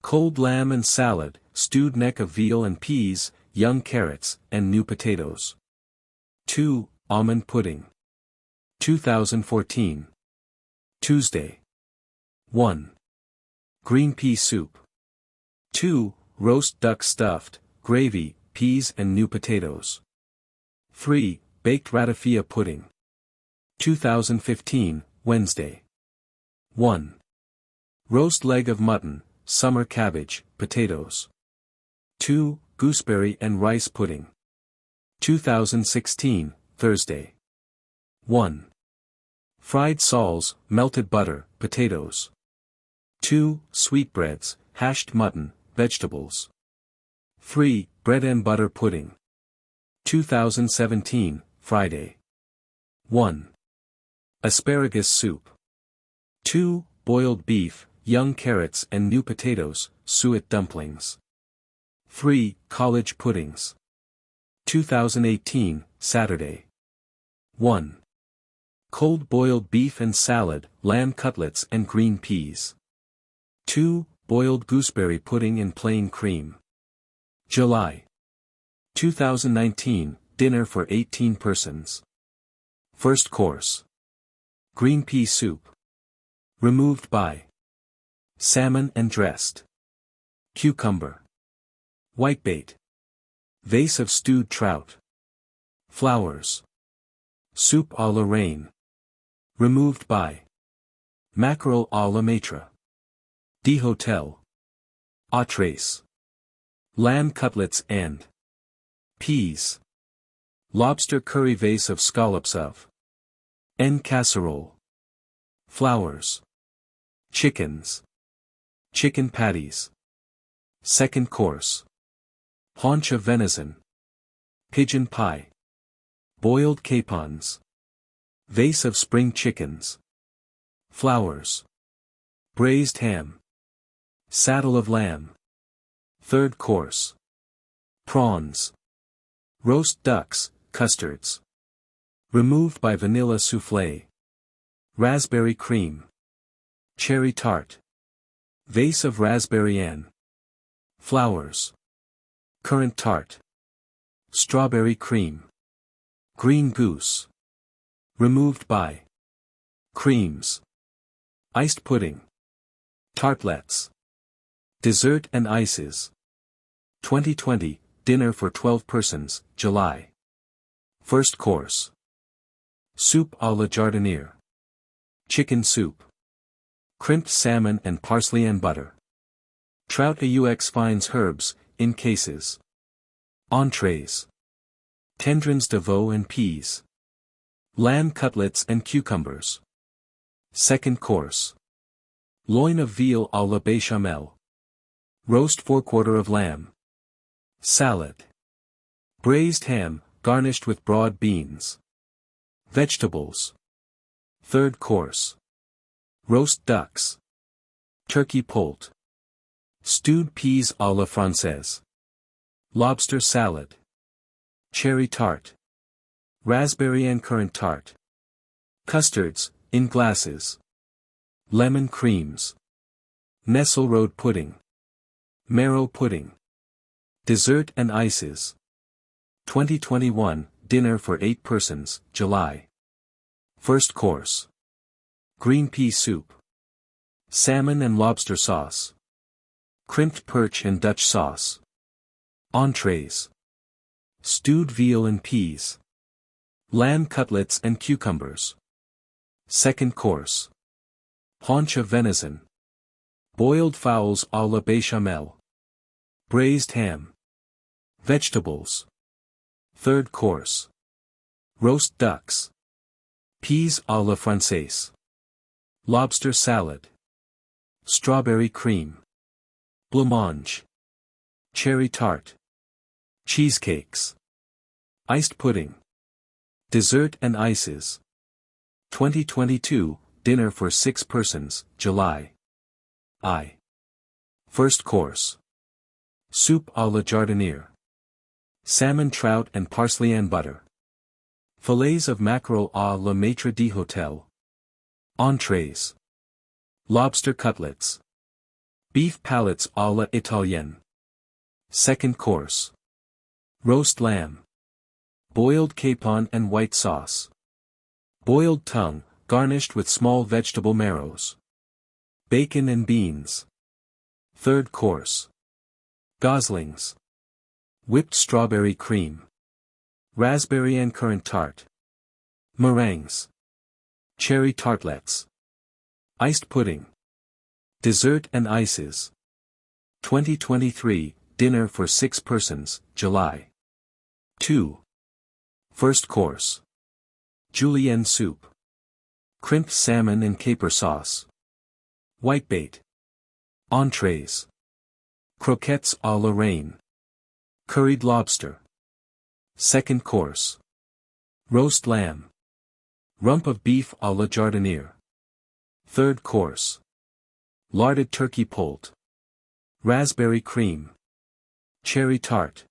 Cold lamb and salad, stewed neck of veal and peas, young carrots, and new potatoes. 2. Almond pudding. 2014. Tuesday. 1. Green pea soup. 2. Roast duck stuffed, gravy, peas and new potatoes. 3. Baked ratafia pudding. 2015, Wednesday. 1. Roast leg of mutton, summer cabbage, potatoes. 2. Gooseberry and rice pudding. 2016, Thursday. 1. Fried soles, melted butter, potatoes. 2. Sweetbreads, hashed mutton, vegetables. 3. Bread and butter pudding. 2017, Friday. 1. Asparagus soup. 2. Boiled beef, young carrots and new potatoes, suet dumplings. 3. College puddings. 2018, Saturday. 1. Cold boiled beef and salad, lamb cutlets and green peas. 2. Boiled gooseberry pudding in plain cream. July. 2019, dinner for 18 persons. First course. Green pea soup. Removed by. Salmon and dressed. Cucumber. Whitebait. Vase of stewed trout. Flowers. Soup à la reine. Removed by. Mackerel à la maitre. D'hotel. Entrees. Lamb cutlets and peas. Lobster curry, vase of scallops of. En casserole. Flowers. Chickens. Chicken patties. Second course. Haunch of venison. Pigeon pie. Boiled capons. Vase of spring chickens. Flowers. Braised ham. Saddle of lamb. Third course. Prawns. Roast ducks, custards. Removed by vanilla soufflé. Raspberry cream. Cherry tart. Vase of raspberry Anne. Flowers. Currant tart. Strawberry cream. Green goose. Removed by. Creams. Iced pudding. Tartlets. Dessert and ices. 2020, dinner for 12 persons, July. First course. Soup à la jardinière. Chicken soup. Crimped salmon and parsley and butter. Trout aux fines herbs, in cases. Entrees. Tendrons de veau and peas. Lamb cutlets and cucumbers. Second course. Loin of veal à la béchamel. Roast forequarter of lamb. Salad. Braised ham, garnished with broad beans. Vegetables. Third course. Roast ducks. Turkey poult. Stewed peas à la française. Lobster salad. Cherry tart. Raspberry and currant tart. Custards, in glasses. Lemon creams. Nestle road pudding. Marrow pudding. Dessert and ices. 2021, dinner for 8 persons, July. First course. Green pea soup. Salmon and lobster sauce. Crimped perch and Dutch sauce. Entrees. Stewed veal and peas. Lamb cutlets and cucumbers. Second course. Haunch of venison. Boiled fowls à la béchamel. Braised ham. Vegetables. Third course. Roast ducks. Peas à la française. Lobster salad. Strawberry cream. Blancmange. Cherry tart. Cheesecakes. Iced pudding. Dessert and ices. 2022, dinner for 6 persons, July. First course. Soup à la jardinière. Salmon trout and parsley and butter. Fillets of mackerel à la maître d'hôtel. Entrees. Lobster cutlets. Beef palates à la italienne. Second course. Roast lamb. Boiled capon and white sauce. Boiled tongue, garnished with small vegetable marrows. Bacon and beans. Third course. Goslings. Whipped strawberry cream. Raspberry and currant tart. Meringues. Cherry tartlets. Iced pudding. Dessert and ices. 2023, dinner for 6 persons, July. 2. First course. Julienne soup. Crimped salmon and caper sauce. Whitebait. Entrees. Croquettes à la reine. Curried lobster. Second course. Roast lamb. Rump of beef à la jardinière. Third course. Larded turkey poult. Raspberry cream. Cherry tart.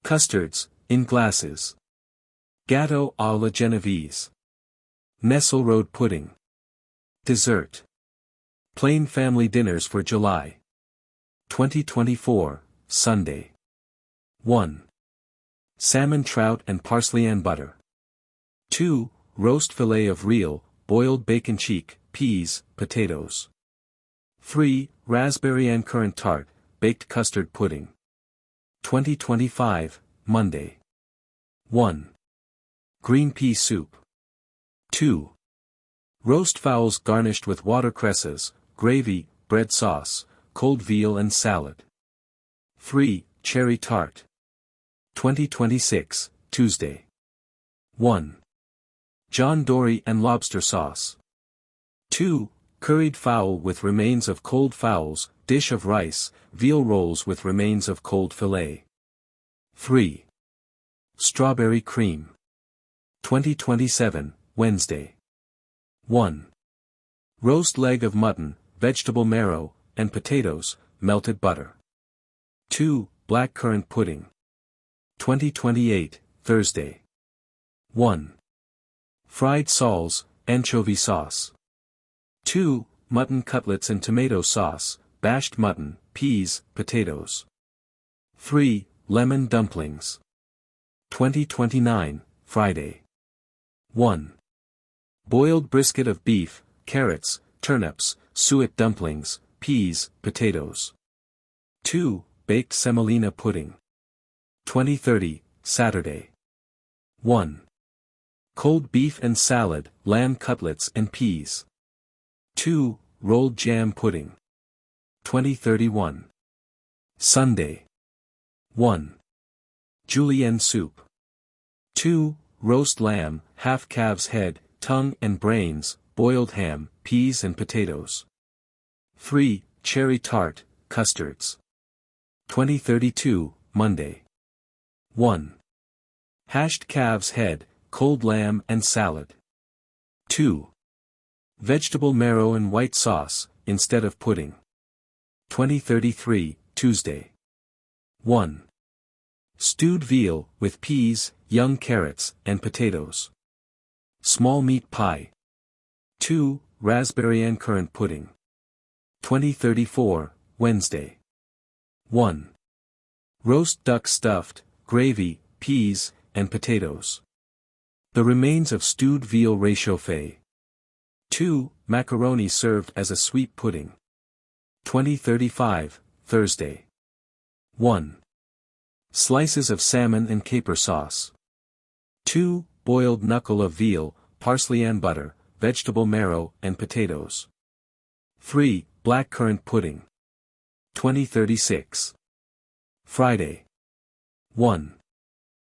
Custards, in glasses. Gâteau à la Genovese. Nestle road pudding. Dessert. Plain family dinners for July. 2024, Sunday. 1. Salmon trout and parsley and butter. 2. Roast fillet of real, boiled bacon cheek, peas, potatoes. 3. Raspberry and currant tart, baked custard pudding. 2025, Monday. 1. Green pea soup. 2. Roast fowls garnished with watercresses, gravy, bread sauce, cold veal and salad. 3. Cherry tart. 2026, Tuesday. 1. John Dory and lobster sauce. 2. Curried fowl with remains of cold fowls, dish of rice, veal rolls with remains of cold fillet. 3. Strawberry cream. 2027, Wednesday. 1. Roast leg of mutton, vegetable marrow, and potatoes, melted butter. 2. Blackcurrant pudding. 2028, Thursday. 1. Fried soles, anchovy sauce. 2. Mutton cutlets and tomato sauce, bashed mutton, peas, potatoes. 3. Lemon dumplings. 2029, Friday. 1. Boiled brisket of beef, carrots, turnips, suet dumplings, peas, potatoes. 2. Baked semolina pudding. 2030, Saturday. 1. Cold beef and salad, lamb cutlets and peas. 2. Rolled jam pudding. 2031. Sunday. 1. Julienne soup. 2. Roast lamb, half calf's head, tongue and brains, boiled ham, peas and potatoes. 3. Cherry tart, custards. 2032, Monday. 1. Hashed calf's head, cold lamb and salad. 2. Vegetable marrow and white sauce, instead of pudding. 2033, Tuesday. 1. Stewed veal, with peas, young carrots, and potatoes. Small meat pie. 2. Raspberry and currant pudding. 2034, Wednesday. 1. Roast duck stuffed, gravy, peas, and potatoes. The remains of stewed veal réchauffé. 2. Macaroni served as a sweet pudding. 2035, Thursday. 1. Slices of salmon and caper sauce. 2. Boiled knuckle of veal, parsley and butter, vegetable marrow and potatoes. 3. Black currant pudding. 2036. Friday. 1.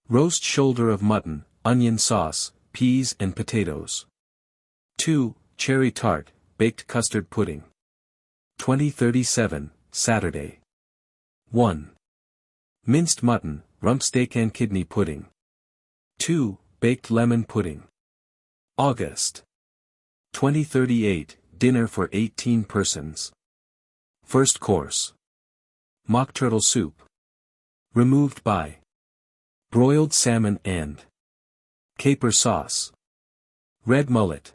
Roast shoulder of mutton, onion sauce, peas and potatoes. 2. Cherry tart, baked custard pudding. 2037, Saturday. 1. Minced mutton, rump steak and kidney pudding. 2. Baked lemon pudding. August. 2038, dinner for 18 persons. First course. Mock turtle soup. Removed by broiled salmon and caper sauce. Red mullet.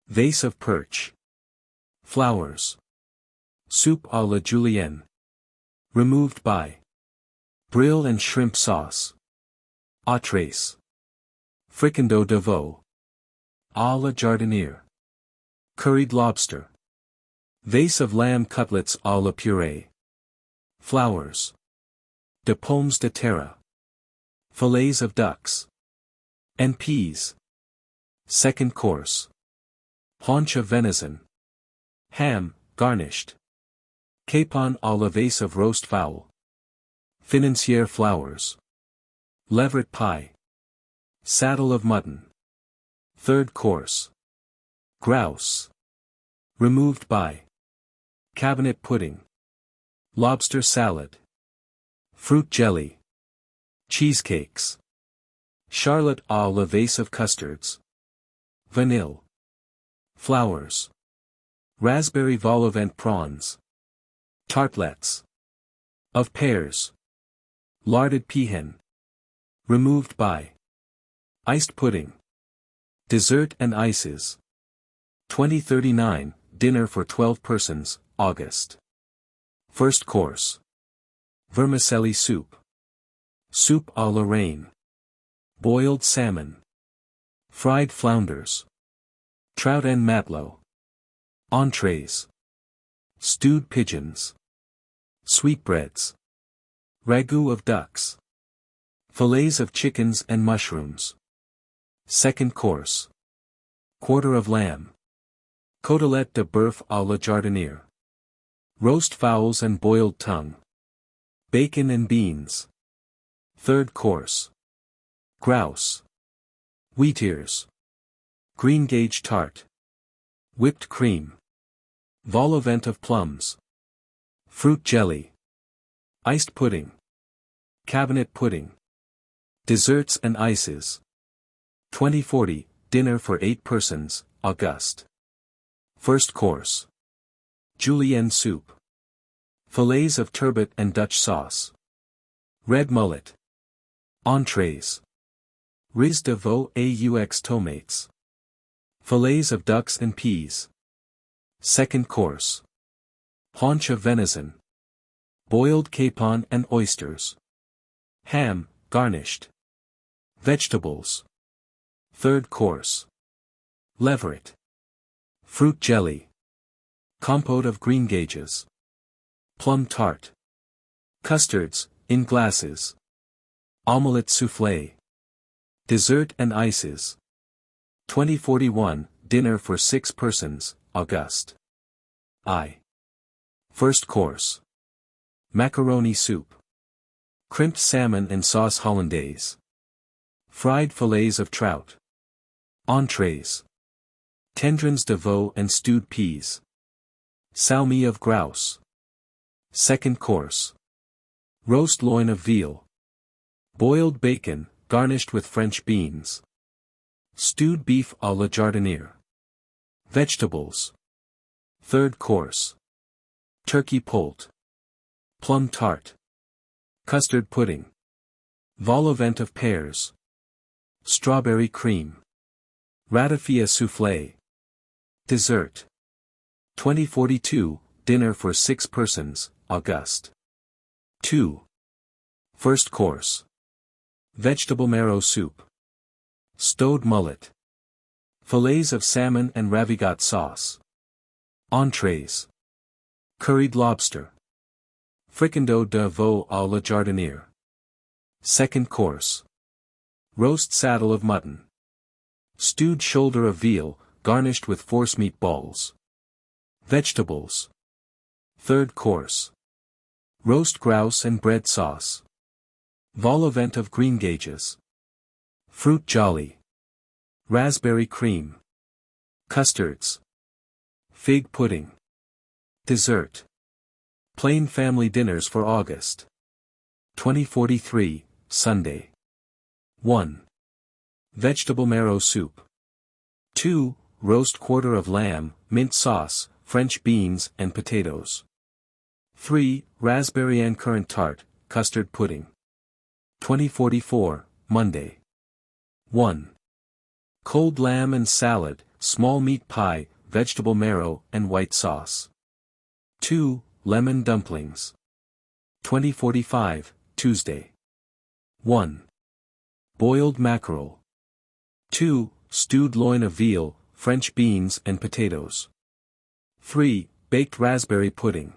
Vase of perch. Flowers. Soup à la julienne. Removed by brill and shrimp sauce. Entrées. Fricandeau de veau. À la jardinière. Curried lobster. Vase of lamb cutlets à la purée. Flowers. De pommes de terre. Fillets of ducks. And peas. Second course. Haunch of venison. Ham, garnished. Capon à la vase of roast fowl. Financière flowers. Leveret pie. Saddle of mutton. Third course. Grouse. Removed by cabinet pudding. Lobster salad. Fruit jelly. Cheesecakes. Charlotte à la vase of custards. Vanille. Flowers. Raspberry vol au vent prawns. Tartlets. Of pears. Larded peahen. Removed by iced pudding. Dessert and ices. 2039, dinner for 12 persons, August. First course. Vermicelli soup. Soup à la reine. Boiled salmon. Fried flounders. Trout and matelot. Entrees. Stewed pigeons. Sweetbreads. Ragout of ducks. Fillets of chickens and mushrooms. Second course. Quarter of lamb. Côtelette de bœuf à la jardinière. Roast fowls and boiled tongue. Bacon and beans. Third course. Grouse. Wheat ears. Greengage tart. Whipped cream. Vol au vent of plums. Fruit jelly. Iced pudding. Cabinet pudding. Desserts and ices. 2040, dinner for 8 persons, August. First course. Julienne soup. Fillets of turbot and Dutch sauce. Red mullet. Entrees. Riz de veau aux tomates. Fillets of ducks and peas. Second course. Haunch of venison. Boiled capon and oysters. Ham, garnished. Vegetables. Third course. Leveret. Fruit jelly. Compote of greengages. Plum tart. Custards, in glasses. Omelette soufflé. Dessert and ices. 2041, dinner for 6 persons, August. First course. Macaroni soup. Crimped salmon and sauce hollandaise. Fried fillets of trout. Entrees. Tendrons de veau and stewed peas. Salmi of grouse. Second course. Roast loin of veal. Boiled bacon, garnished with French beans. Stewed beef à la jardinière. Vegetables. Third course. Turkey poult. Plum tart. Custard pudding. Vol au vent of pears. Strawberry cream. Ratafia soufflé. Dessert. 2042, dinner for 6 persons, August. 2. First course. Vegetable marrow soup. Stowed mullet. Fillets of salmon and ravigotte sauce. Entrees. Curried lobster. Fricandeau de veau à la jardinière. Second course. Roast saddle of mutton. Stewed shoulder of veal, garnished with forcemeat balls. Vegetables. Third course. Roast grouse and bread sauce. Vol au vent of greengages. Fruit jolly. Raspberry cream. Custards. Fig pudding. Dessert. Plain family dinners for August. 2043, Sunday. 1. Vegetable marrow soup. 2. Roast quarter of lamb, mint sauce, French beans and potatoes. 3. Raspberry and currant tart, custard pudding. 2044, Monday. 1. Cold lamb and salad, small meat pie, vegetable marrow and white sauce. 2. Lemon dumplings. 2045, Tuesday. 1. Boiled mackerel. 2. Stewed loin of veal, French beans and potatoes. 3. Baked raspberry pudding.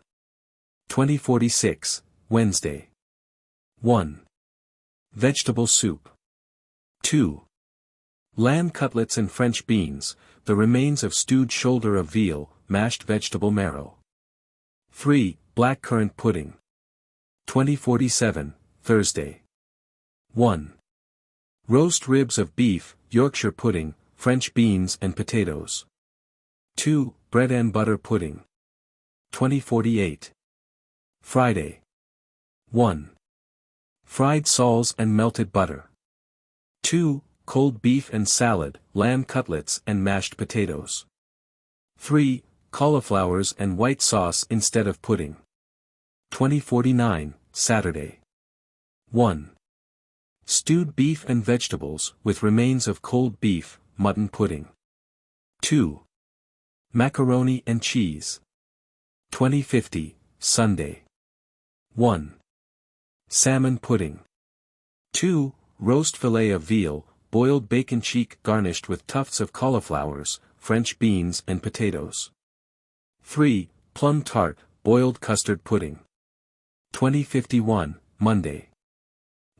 2046, Wednesday. 1. Vegetable soup. 2. Lamb cutlets and French beans, the remains of stewed shoulder of veal, mashed vegetable marrow. 3. Blackcurrant pudding. 2047, Thursday. 1. Roast ribs of beef, Yorkshire pudding, French beans and potatoes. 2. Bread and butter pudding. 2048. Friday. 1. Fried soles and melted butter. 2. Cold beef and salad, lamb cutlets and mashed potatoes. 3. Cauliflowers and white sauce instead of pudding. 2049, Saturday. 1. Stewed beef and vegetables, with remains of cold beef, mutton pudding. 2. Macaroni and cheese. 2050, Sunday. 1. Salmon pudding. 2. Roast fillet of veal, boiled bacon cheek garnished with tufts of cauliflowers, French beans and potatoes. 3. Plum tart, boiled custard pudding. 2051, Monday.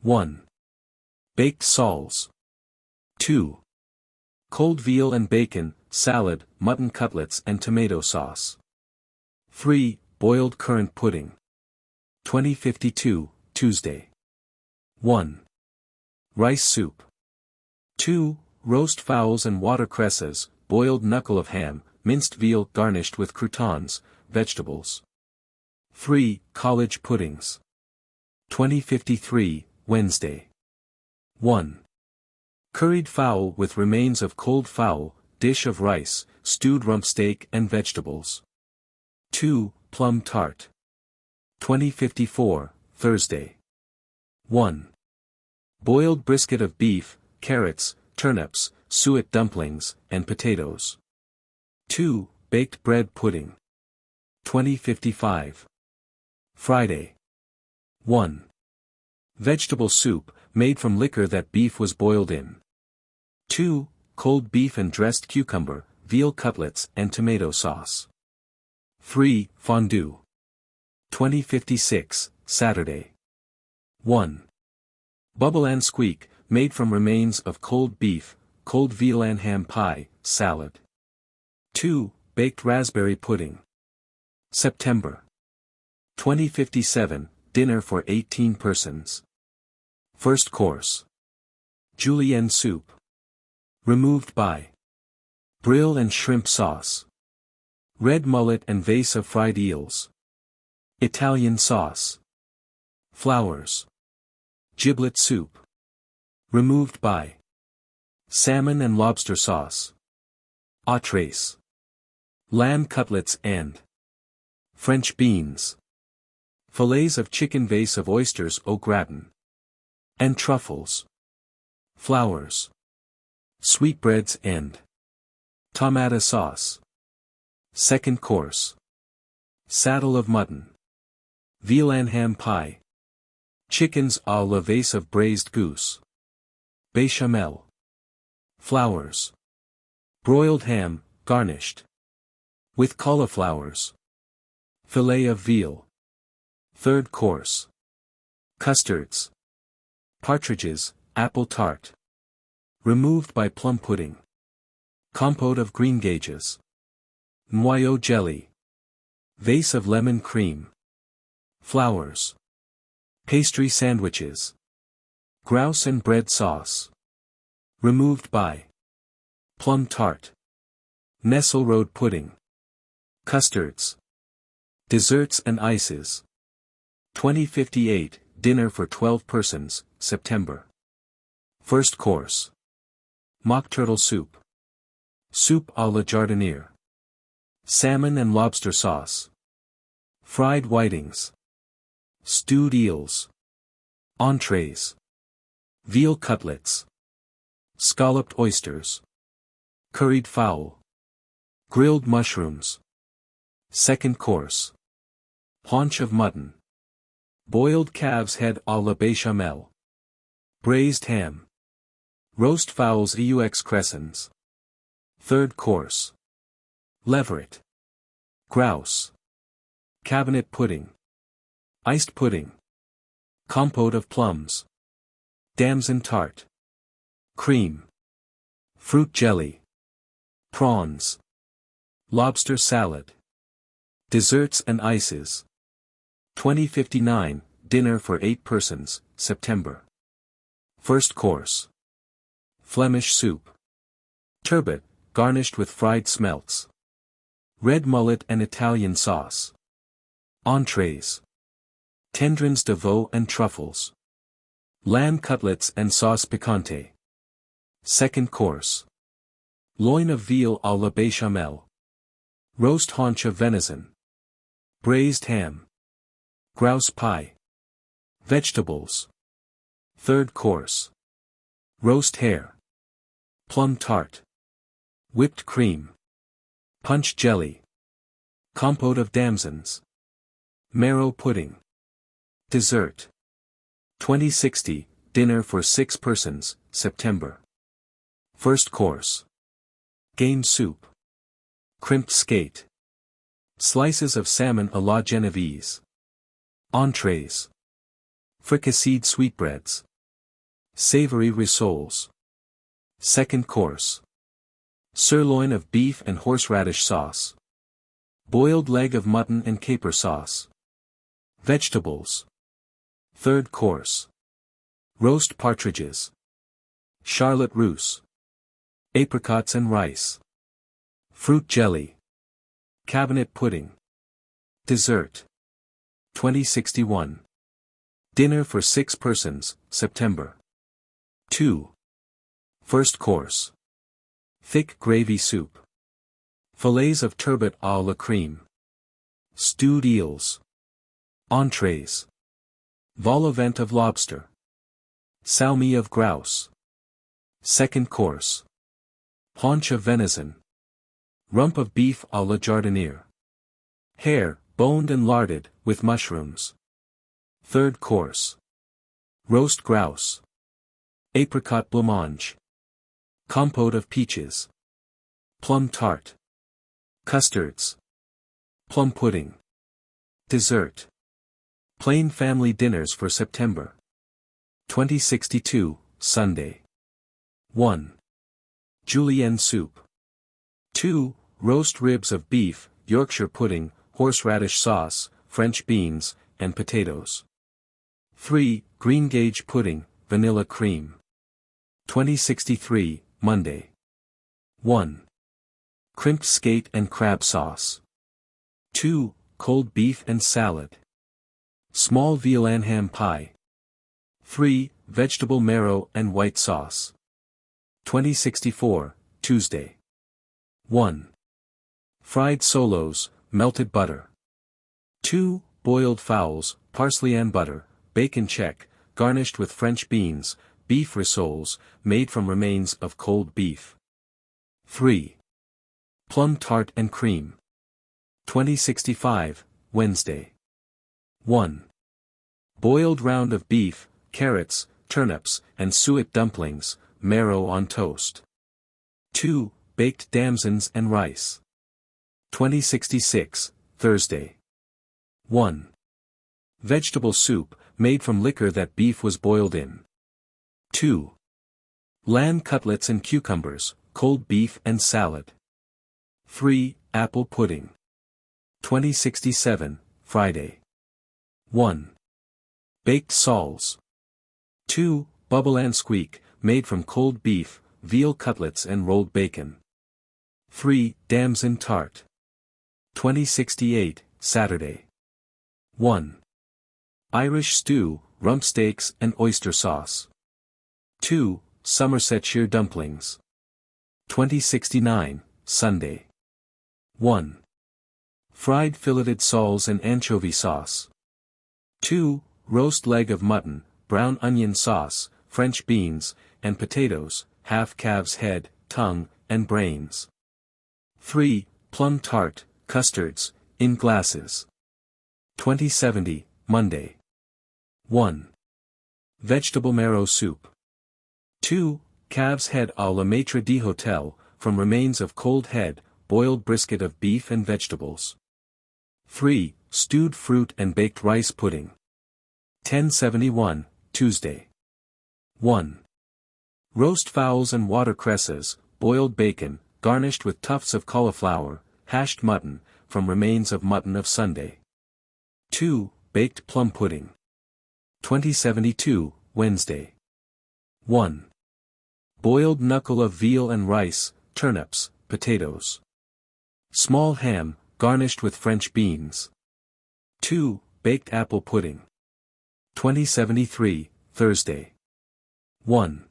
1. Baked soles. 2. Cold veal and bacon, salad, mutton cutlets and tomato sauce. 3. Boiled currant pudding. 2052, Tuesday. 1. Rice soup. 2. Roast fowls and watercresses, boiled knuckle of ham, minced veal garnished with croutons, vegetables. 3. College puddings. 2053, Wednesday. 1. Curried fowl with remains of cold fowl, dish of rice, stewed rump steak and vegetables. 2. Plum tart. 2054, Thursday. 1. Boiled brisket of beef, carrots, turnips, suet dumplings, and potatoes. 2. Baked bread pudding. 2055. Friday. 1. Vegetable soup, made from liquor that beef was boiled in. 2. Cold beef and dressed cucumber, veal cutlets and tomato sauce. 3. Fondue. 2056, Saturday. 1. Bubble and squeak, made from remains of cold beef, cold veal and ham pie, salad. 2. Baked raspberry pudding. September. 2057, dinner for 18 persons. First course. Julienne soup. Removed by brill and shrimp sauce. Red mullet and vase of fried eels. Italian sauce. Flowers. Giblet soup. Removed by salmon and lobster sauce. Entrees. Lamb cutlets and French beans. Fillets of chicken, vase of oysters au gratin. and truffles. Flowers. Sweetbreads and tomato sauce. Second course. Saddle of mutton. Veal and ham pie. Chickens à la vase of braised goose. Béchamel. Flowers. Broiled ham, garnished with cauliflowers. Fillet of veal. Third course. Custards. Partridges, apple tart. Removed by plum pudding. Compote of greengages. Noyeau jelly. Vase of lemon cream. Flowers. Pastry sandwiches. Grouse and bread sauce. Removed by plum tart. Nesselrode pudding. Custards. Desserts and ices. 2058, dinner for 12 persons, September. First course. Mock turtle soup. Soup à la jardinière. Salmon and lobster sauce. Fried whitings. Stewed eels. Entrees. Veal cutlets. Scalloped oysters. Curried fowl. Grilled mushrooms. Second course. Haunch of mutton. Boiled calf's head à la béchamel. Braised ham. Roast fowls aux cressons. Third course. Leveret. Grouse. Cabinet pudding. Iced pudding. Compote of plums. Damson tart. Cream. Fruit jelly. Prawns. Lobster salad. Desserts and ices. 2059, dinner for 8 persons, September. First course. Flemish soup. Turbot, garnished with fried smelts. Red mullet and Italian sauce. Entrees. Tendrons de veau and truffles. Lamb cutlets and sauce picante. Second course. Loin of veal à la béchamel. Roast haunch of venison. Braised ham. Grouse pie. Vegetables. Third course. Roast hare. Plum tart. Whipped cream. Punch jelly. Compote of damsons. Marrow pudding. Dessert. 2060, dinner for 6 persons, September. First course. Game soup. Crimped skate. Slices of salmon à la Genovese. Entrees. Fricasseed sweetbreads. Savory rissoles. Second course. Sirloin of beef and horseradish sauce. Boiled leg of mutton and caper sauce. Vegetables. Third course. Roast partridges. Charlotte russe. Apricots and rice. Fruit jelly. Cabinet pudding. Dessert. 2061. Dinner for 6 persons, September. 2. First course. Thick gravy soup. Fillets of turbot à la crème. Stewed eels. Entrees. Vol au vent of lobster. Salmi of grouse. Second course. Haunch of venison. Rump of beef à la jardinière. Hare, boned and larded, with mushrooms. Third course. Roast grouse. Apricot blancmange. Compote of peaches. Plum tart. Custards. Plum pudding. Dessert. Plain family dinners for September. 2062, Sunday. 1. Julienne soup. 2. Roast ribs of beef, Yorkshire pudding, horseradish sauce, French beans, and potatoes. 3. Greengage pudding, vanilla cream. 2063, Monday. 1. Crimped skate and crab sauce. 2. Cold beef and salad. Small veal and ham pie. 3. Vegetable marrow and white sauce. 2064, Tuesday. 1. Fried solos, melted butter. 2. Boiled fowls, parsley and butter, bacon check, garnished with French beans, beef rissoles, made from remains of cold beef. 3. Plum tart and cream. 2065, Wednesday. 1. Boiled round of beef, carrots, turnips, and suet dumplings, marrow on toast. 2. Baked damsons and rice. 2066, Thursday. 1. Vegetable soup, made from liquor that beef was boiled in. 2. Lamb cutlets and cucumbers, cold beef and salad. 3. Apple pudding. 2067, Friday. 1. Baked soles. 2. Bubble and squeak, made from cold beef, veal cutlets and rolled bacon. 3. Damson tart. 2068, Saturday. 1. Irish stew, rump steaks and oyster sauce. 2. Somersetshire dumplings. 2069, Sunday. 1. Fried filleted soles and anchovy sauce. 2. Roast leg of mutton, brown onion sauce, French beans, and potatoes, half calf's head, tongue, and brains. 3. Plum tart, custards, in glasses. 2070, Monday. 1. Vegetable marrow soup. 2. Calf's head à la maître d'hôtel, from remains of cold head, boiled brisket of beef and vegetables. 3. Stewed fruit and baked rice pudding. 1071, Tuesday. 1. Roast fowls and watercresses, boiled bacon, garnished with tufts of cauliflower, hashed mutton, from remains of mutton of Sunday. 2. Baked plum pudding. 2072, Wednesday. 1. Boiled knuckle of veal and rice, turnips, potatoes. Small ham, garnished with French beans. 2. Baked apple pudding. 2073, Thursday. 1.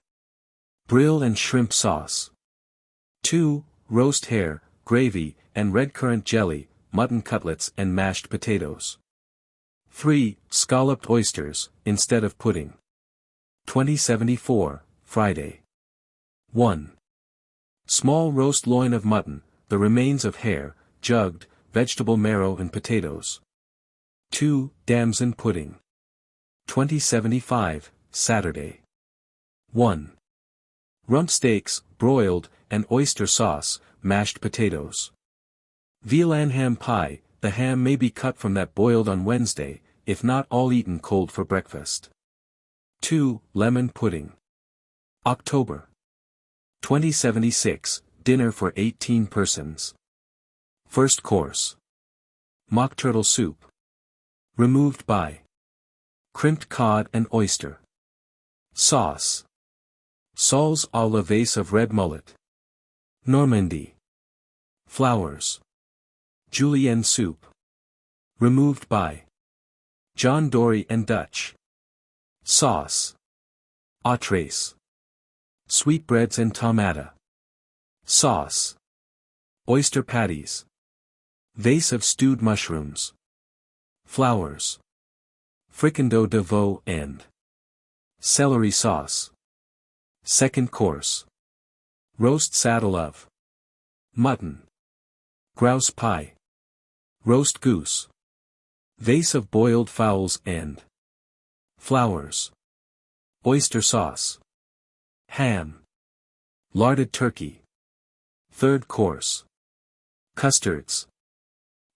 Brill and shrimp sauce. 2. Roast hare, gravy, and red currant jelly, mutton cutlets and mashed potatoes. 3. Scalloped oysters, instead of pudding. 2074, Friday. 1. Small roast loin of mutton, the remains of hare, jugged, vegetable marrow and potatoes. 2. Damson pudding. 2075, Saturday. 1. Rump steaks, broiled, and oyster sauce, mashed potatoes. Veal and ham pie, the ham may be cut from that boiled on Wednesday, if not all eaten cold for breakfast. 2. Lemon pudding. October. 2076, dinner for 18 persons. First course. Mock turtle soup. Removed by crimped cod and oyster. Sauce. Soles à la vase of red mullet. Normandy. Flowers. Julienne soup. Removed by John Dory and Dutch. Sauce. Entrees. Sweetbreads and tomata. Sauce. Oyster patties. Vase of stewed mushrooms. Flowers. Fricandeau de veau and celery sauce. Second course. Roast saddle of mutton. Grouse pie. Roast goose. Vase of boiled fowls and flowers. Oyster sauce. Ham. Larded turkey. Third course. Custards.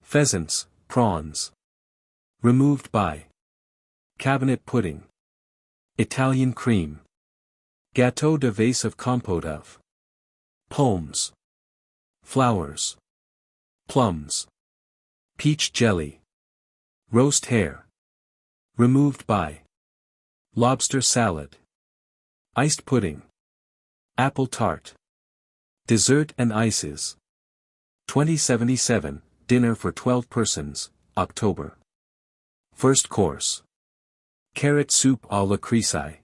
Pheasants, prawns. Removed by cabinet pudding. Italian cream. Gâteau de vase of compote of pomes. Flowers. Plums. Peach jelly. Roast hare. Removed by lobster salad. Iced pudding. Apple tart. Dessert and ices. 2077, dinner for 12 persons, October. First course. Carrot soup à la Cookery.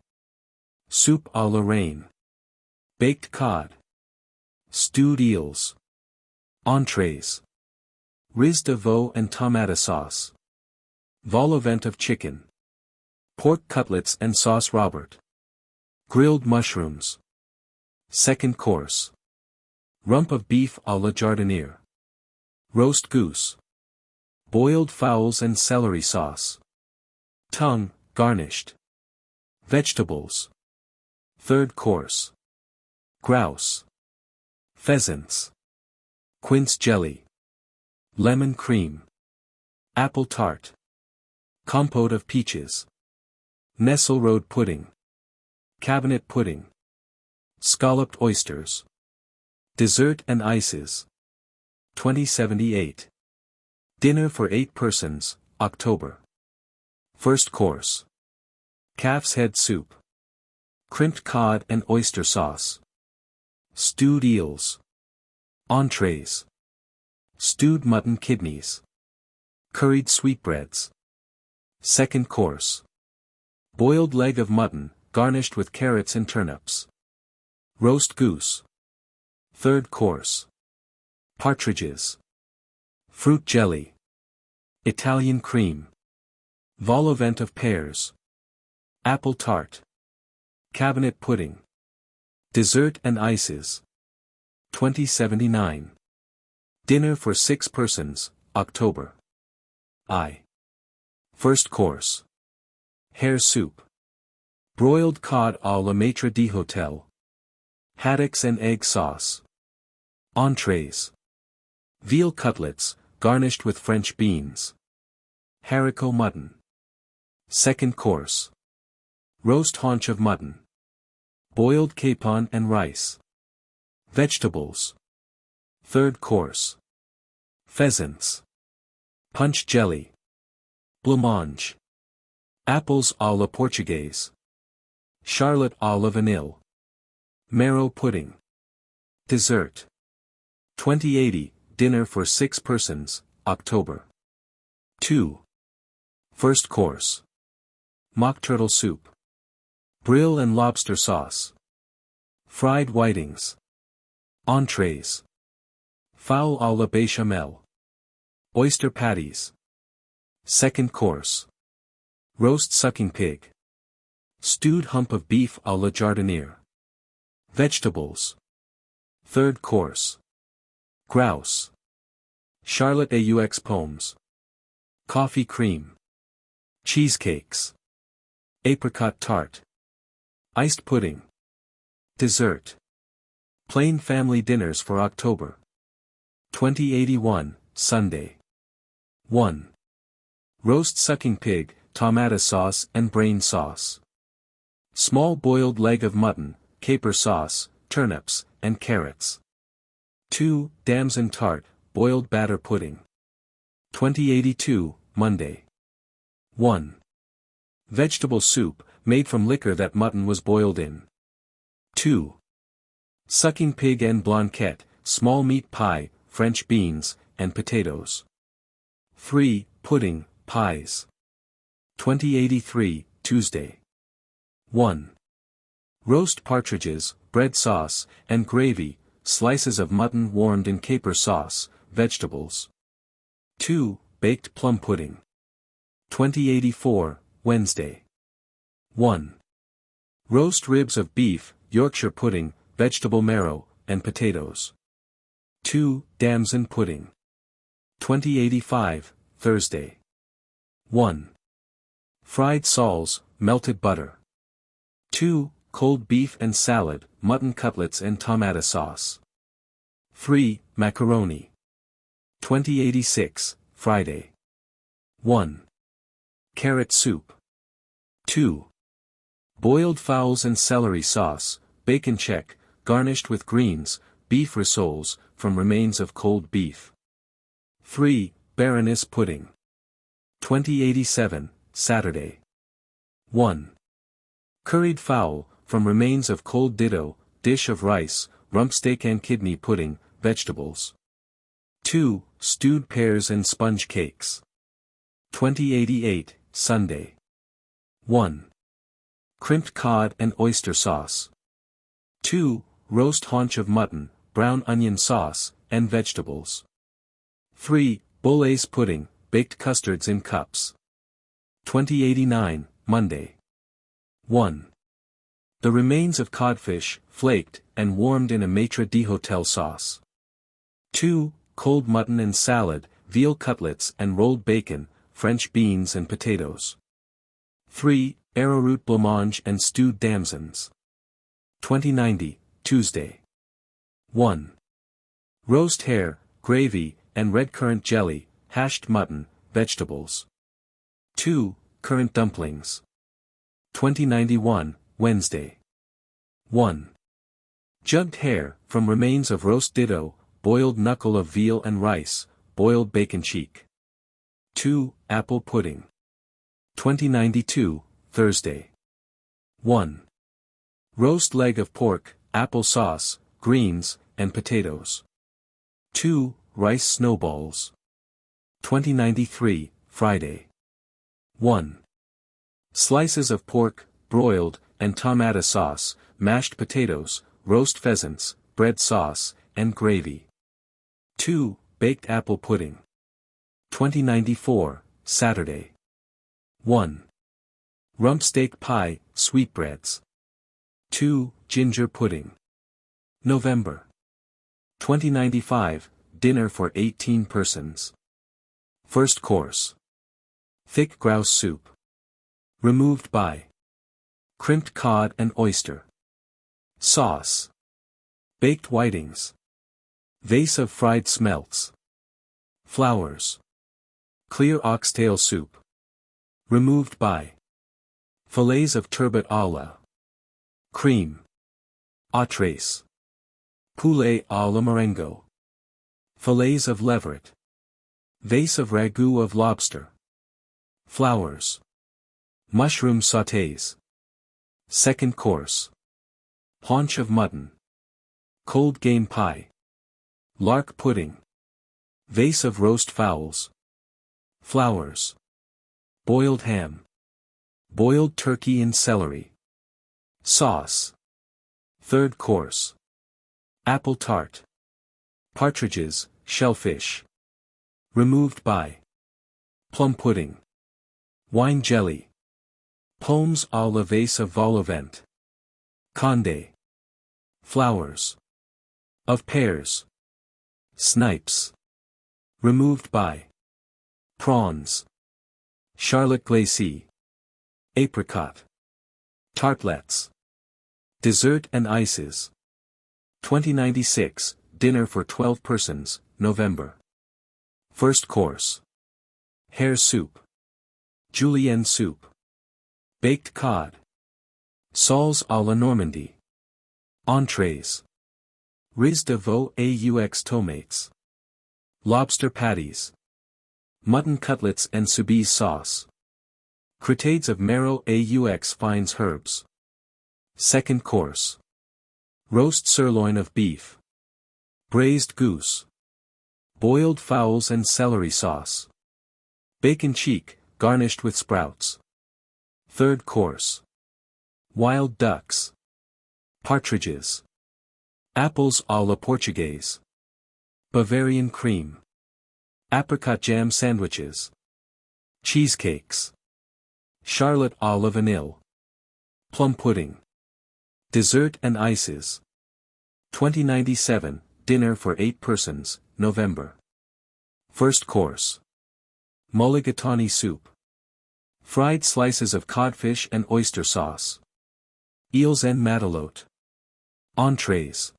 Soup à la reine. Baked cod. Stewed eels. Entrees. Riz de veau and tomata sauce. Vol au vent of chicken. Pork cutlets and sauce Robert. Grilled mushrooms. Second course. Rump of beef à la jardinière. Roast goose. Boiled fowls and celery sauce. Tongue, garnished. Vegetables. Third course. Grouse. Pheasants. Quince jelly. Lemon cream. Apple tart. Compote of peaches. Nesselrode pudding. Cabinet pudding. Scalloped oysters. Dessert and ices. 2078. Dinner for 8 persons, October. First course. Calf's head soup. Crimped cod and oyster sauce. Stewed eels. Entrees. Stewed mutton kidneys. Curried sweetbreads. Second course. Boiled leg of mutton, garnished with carrots and turnips. Roast goose. Third course. Partridges. Fruit jelly. Italian cream. Vol au vent of pears. Apple tart. Cabinet pudding. Dessert and ices. 2079. Dinner for 6 persons, October. I. First course. Hare soup. Broiled cod à la maître d'hôtel. Haddocks and egg sauce. Entrees. Veal cutlets, garnished with French beans. Haricot mutton. Second course. Roast haunch of mutton. Boiled capon and rice. Vegetables. Third course. Pheasants. Punch jelly. Blancmange. Apples à la Portugaise. Charlotte à la vanille. Marrow pudding. Dessert. 2080, dinner for 6 persons, October. 2. First course. Mock turtle soup. Brill and lobster sauce. Fried whitings. Entrees. Fowl à la béchamel. Oyster patties. Second course. Roast sucking pig. Stewed hump of beef à la jardinière. Vegetables. Third course. Grouse. Charlotte aux pommes. Coffee cream. Cheesecakes. Apricot tart. Iced pudding. Dessert. Plain family dinners for October. 2081, Sunday. 1. Roast sucking pig, tomato sauce and brain sauce. Small boiled leg of mutton, caper sauce, turnips, and carrots. 2. Damson tart, boiled batter pudding. 2082, Monday. 1. Vegetable soup, made from liquor that mutton was boiled in. 2. Sucking pig en blanquette, small meat pie, French beans, and potatoes. 3. Pudding, pies. 2083, Tuesday. 1. Roast partridges, bread sauce, and gravy, slices of mutton warmed in caper sauce, vegetables. 2. Baked plum pudding. 2084, Wednesday. 1. Roast ribs of beef, Yorkshire pudding, vegetable marrow, and potatoes. 2. Damson pudding. 2085, Thursday. 1. Fried soles, melted butter. 2. Cold beef and salad, mutton cutlets and tomato sauce. 3. Macaroni. 2086, Friday. 1. Carrot soup. 2. Boiled fowls and celery sauce, bacon check, garnished with greens, beef rissoles, from remains of cold beef. 3. Baroness pudding. 2087, Saturday. 1. Curried fowl, from remains of cold ditto, dish of rice, rump steak and kidney pudding, vegetables. 2. Stewed pears and sponge cakes. 2088, Sunday. 1. Crimped cod and oyster sauce. 2. Roast haunch of mutton, brown onion sauce, and vegetables. 3. Bouillaise pudding, baked custards in cups. 2089, Monday. 1. The remains of codfish, flaked, and warmed in a maitre d'hotel sauce. 2. Cold mutton and salad, veal cutlets and rolled bacon, French beans and potatoes. 3. Arrowroot blancmange and stewed damsons. 2090, Tuesday. 1. Roast hare, gravy, and red currant jelly, hashed mutton, vegetables. 2. Currant dumplings. 2091, Wednesday. 1. Jugged hare, from remains of roast ditto, boiled knuckle of veal and rice, boiled bacon cheek. 2. Apple pudding. 2092, Thursday. 1. Roast leg of pork, apple sauce, greens, and potatoes. 2. Rice snowballs. 2093, Friday. 1. Slices of pork, broiled, and tomato sauce, mashed potatoes, roast pheasants, bread sauce, and gravy. 2. Baked apple pudding. 2094, Saturday. 1. Rump steak pie, sweetbreads. 2. Ginger pudding. November. 2095, dinner for 18 persons. First course. Thick grouse soup. Removed by crimped cod and oyster. Sauce. Baked whitings. Vase of fried smelts. Flowers. Clear oxtail soup. Removed by fillets of turbot à la cream. Entrees. Poulet à la Marengo. Fillets of leveret. Vase of ragout of lobster. Flowers. Mushroom sautés. Second course. Haunch of mutton. Cold game pie. Lark pudding. Vase of roast fowls. Flowers. Boiled ham. Boiled turkey and celery. Sauce. Third course. Apple tart. Partridges, shellfish. Removed by plum pudding. Wine jelly. Pomes à la vase of vol au vent. Condé. Flowers. Of pears. Snipes. Removed by prawns. Charlotte glacée. Apricot. Tartlets. Dessert and ices. 2096, dinner for 12 persons, November. First course. Hare soup. Julienne soup. Baked cod. Soles à la Normandie. Entrees. Riz de veau aux tomates. Lobster patties. Mutton cutlets and soubise sauce. Croûtades of marrow aux fines herbs. Second course. Roast sirloin of beef. Braised goose. Boiled fowls and celery sauce. Bacon cheek, garnished with sprouts. Third course. Wild ducks. Partridges. Apples à la Portugaise. Bavarian cream. Apricot jam sandwiches. Cheesecakes. Charlotte à la vanille. Plum pudding. Dessert and ices. 2097, dinner for 8 persons, November. First course. Mulligatawny soup. Fried slices of codfish and oyster sauce. Eels en matelote. Entrees.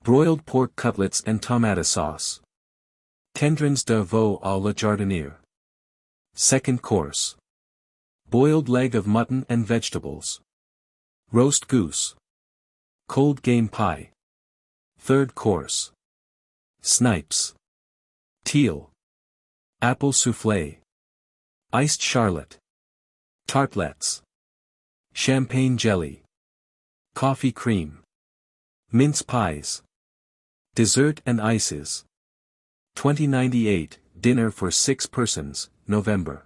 Broiled pork cutlets and tomato sauce. Tendrons de veau à la jardinière. Second course. Boiled leg of mutton and vegetables. Roast goose. Cold game pie. Third course. Snipes. Teal. Apple soufflé. Iced charlotte. Tartlets. Champagne jelly. Coffee cream. Mince pies. Dessert and ices. 2098, dinner for 6 persons, November.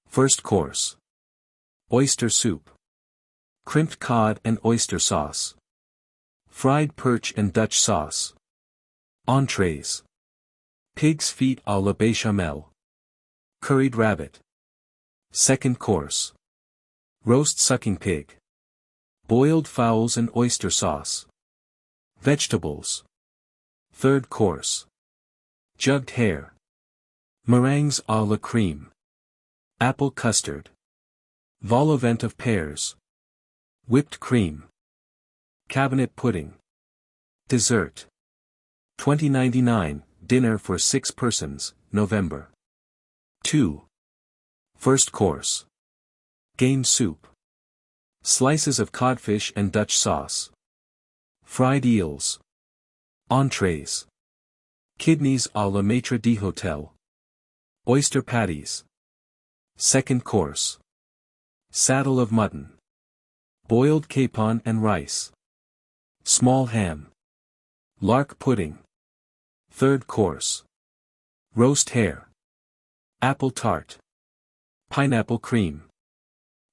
First course. Oyster soup. Crimped cod and oyster sauce. Fried perch and Dutch sauce. Entrees. Pig's feet à la béchamel. Curried rabbit. Second course. Roast sucking pig. Boiled fowls and oyster sauce. Vegetables. Third course. Jugged hare. Meringues à la crème. Apple custard. Vol au vent of pears. Whipped cream. Cabinet pudding. Dessert. $20.99, dinner for 6 persons, November. 2. First course. Game soup. Slices of codfish and Dutch sauce. Fried eels. Entrees. Kidneys à la maître d'hôtel. Oyster patties. Second course. Saddle of mutton. Boiled capon and rice. Small ham. Lark pudding. Third course. Roast hare. Apple tart. Pineapple cream.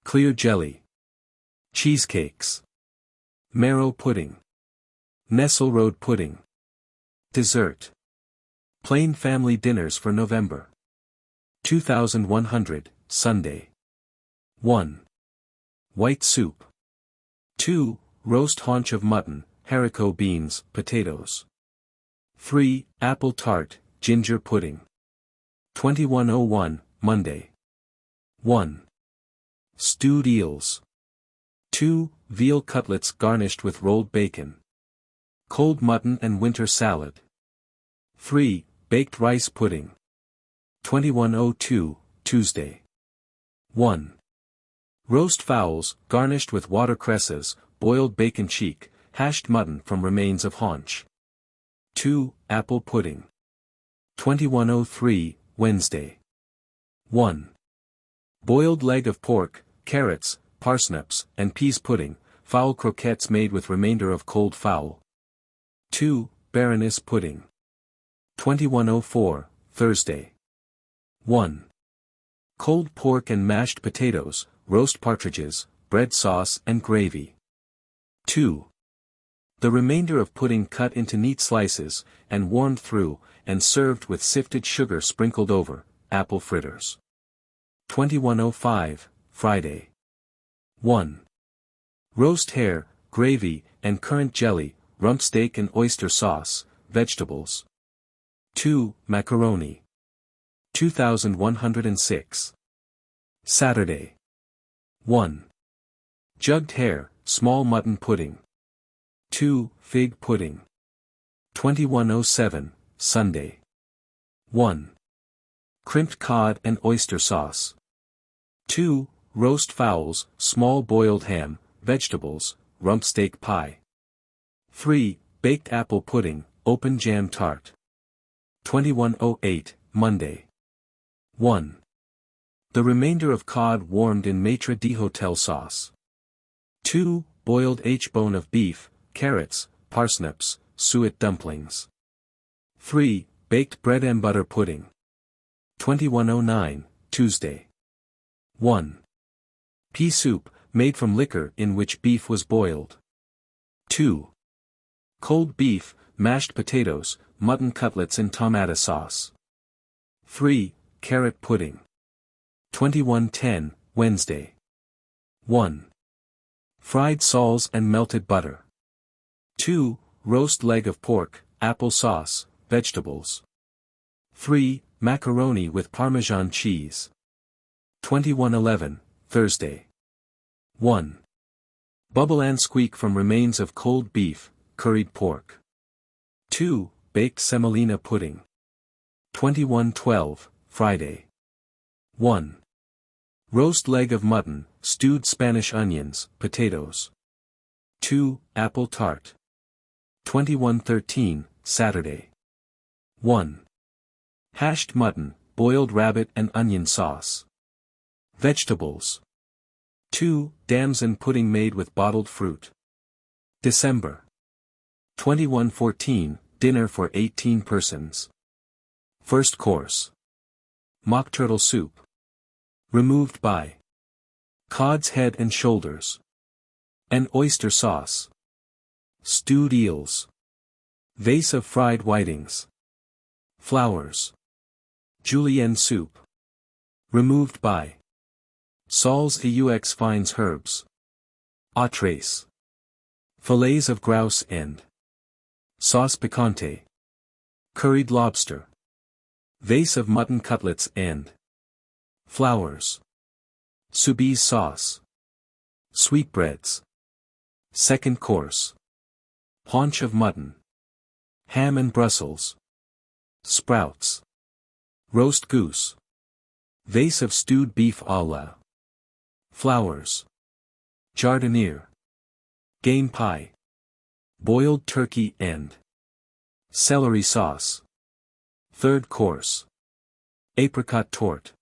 Clear jelly. Cheesecakes. Marrow pudding. Nesselrode pudding. Dessert. Plain family dinners for November. 2100, Sunday. 1. White soup. 2. Roast haunch of mutton, haricot beans, potatoes. 3. Apple tart, ginger pudding. 2101, Monday. 1. Stewed eels. 2. Veal cutlets garnished with rolled bacon. Cold mutton and winter salad. 3. Baked rice pudding. 2102, Tuesday. 1. Roast fowls, garnished with watercresses, boiled bacon cheek, hashed mutton from remains of haunch. 2. Apple pudding. 2103, Wednesday. 1. Boiled leg of pork, carrots, parsnips, and peas pudding, fowl croquettes made with remainder of cold fowl. 2. Baroness pudding. 2104, Thursday. 1. Cold pork and mashed potatoes, roast partridges, bread sauce and gravy. 2. The remainder of pudding cut into neat slices, and warmed through, and served with sifted sugar sprinkled over, apple fritters. 2105, Friday. 1. Roast hare, gravy, and currant jelly, rump steak and oyster sauce, vegetables. 2. Macaroni. 2106. Saturday. 1. Jugged hare, small mutton pudding. 2. Fig pudding. 2107, Sunday. 1. Crimped cod and oyster sauce. 2. Roast fowls, small boiled ham, vegetables, rump steak pie. 3. Baked apple pudding, open jam tart. 2108, Monday. 1. The remainder of cod warmed in maitre d'hotel sauce. 2. Boiled H-bone of beef, carrots, parsnips, suet dumplings. 3. Baked bread and butter pudding. 2109, Tuesday. 1. Pea soup, made from liquor in which beef was boiled. 2. Cold beef, mashed potatoes, mutton cutlets in tomato sauce. 3. Carrot pudding. 2110, Wednesday. 1. Fried soles and melted butter. 2. Roast leg of pork, apple sauce, vegetables. 3. Macaroni with Parmesan cheese. 2111, Thursday. 1. Bubble and squeak from remains of cold beef, curried pork. 2. Baked semolina pudding. 2112, Friday. 1. Roast leg of mutton, stewed Spanish onions, potatoes. 2. Apple tart. 2113, Saturday. 1. Hashed mutton, boiled rabbit and onion sauce. Vegetables. 2. Damson pudding made with bottled fruit. December. 2114, dinner for 18 persons. First course. Mock turtle soup. Removed by cod's head and shoulders. An oyster sauce. Stewed eels. Vase of fried whitings. Flowers. Julienne soup. Removed by Sols aux fines herbes. Entrees. Fillets of grouse and sauce picante. Curried lobster. Vase of mutton cutlets and flowers. Soubise sauce. Sweetbreads. Second course. Haunch of mutton. Ham and Brussels. Sprouts. Roast goose. Vase of stewed beef à la flowers. Jardiniere. Game pie. Boiled turkey and celery sauce. Third course. Apricot tort.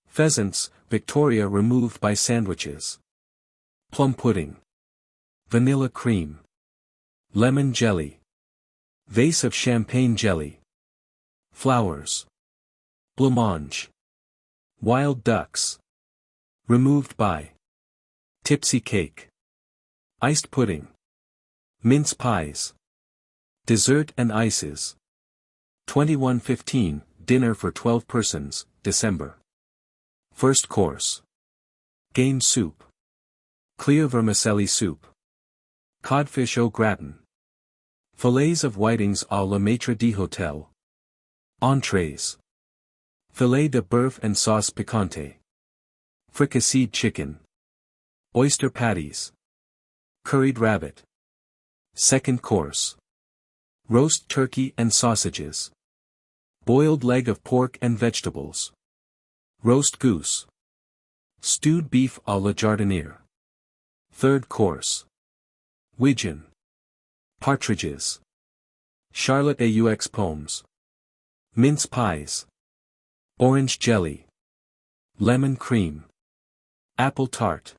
Pheasants, Victoria removed by sandwiches. Plum pudding. Vanilla cream. Lemon jelly. Vase of champagne jelly. Flowers. Blancmange. Wild ducks. Removed by tipsy cake. Iced pudding. Mince pies. Dessert and ices. 21:15, dinner for 12 persons, December. First course. Game soup. Clear vermicelli soup. Codfish au gratin. Fillets of whitings à la maître d'hôtel. Entrees. Filet de bœuf and sauce picante. Fricasseed chicken. Oyster patties. Curried rabbit. Second course. Roast turkey and sausages. Boiled leg of pork and vegetables. Roast goose. Stewed beef à la jardiniere. Third course. Widgeon. Partridges. Charlotte aux pommes. Mince pies. Orange jelly. Lemon cream. Apple tart.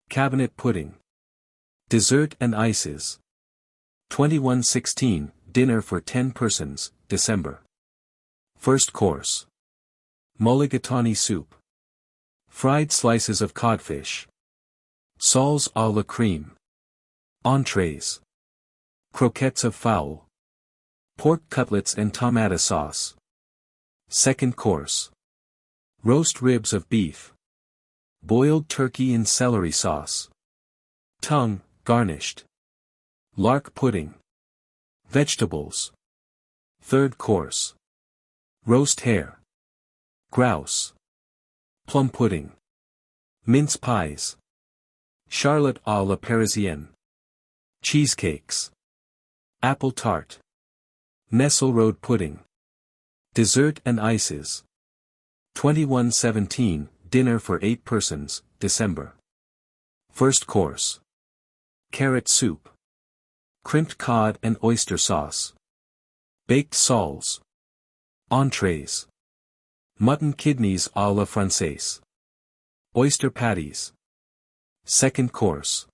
Cabinet pudding. Dessert and ices. 21:16, dinner for 10 persons, December. First course. Mulligatawny soup. Fried slices of codfish. Soles à la crème. Entrees. Croquettes of fowl. Pork cutlets and tomato sauce. Second course. Roast ribs of beef. Boiled turkey in celery sauce. Tongue, garnished. Lark pudding. Vegetables. Third course. Roast hare. Grouse. Plum pudding. Mince pies. Charlotte à la Parisienne. Cheesecakes. Apple tart. Nestle road pudding. Dessert and ices. 21:17, dinner for 8 persons, December. First course. Carrot soup. Crimped cod and oyster sauce. Baked soles. Entrees. Mutton kidneys à la Française. Oyster patties. Second course.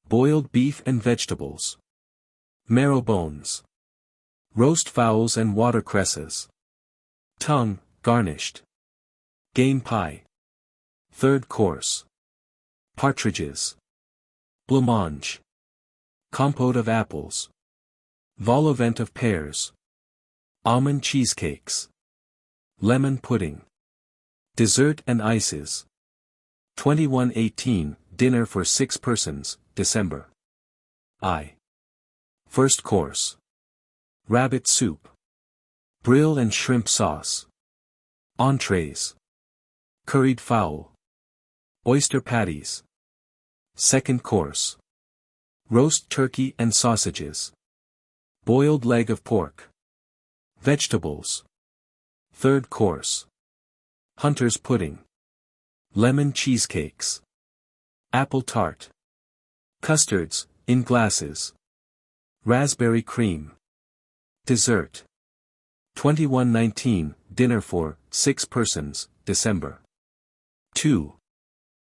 Boiled beef and vegetables. Marrow bones. Roast fowls and watercresses. Tongue, garnished. Game pie. Third course. Partridges. Blancmange. Compote of apples. Vol au vent of pears. Almond cheesecakes. Lemon pudding. Dessert and ices. 21:18, dinner for 6 persons, December. I. First course. Rabbit soup. Brill and shrimp sauce. Entrees. Curried fowl. Oyster patties. Second course. Roast turkey and sausages. Boiled leg of pork. Vegetables. Third course. Hunter's pudding. Lemon cheesecakes. Apple tart. Custards, in glasses. Raspberry cream. Dessert. 21:19, dinner for 6 persons, December. 2.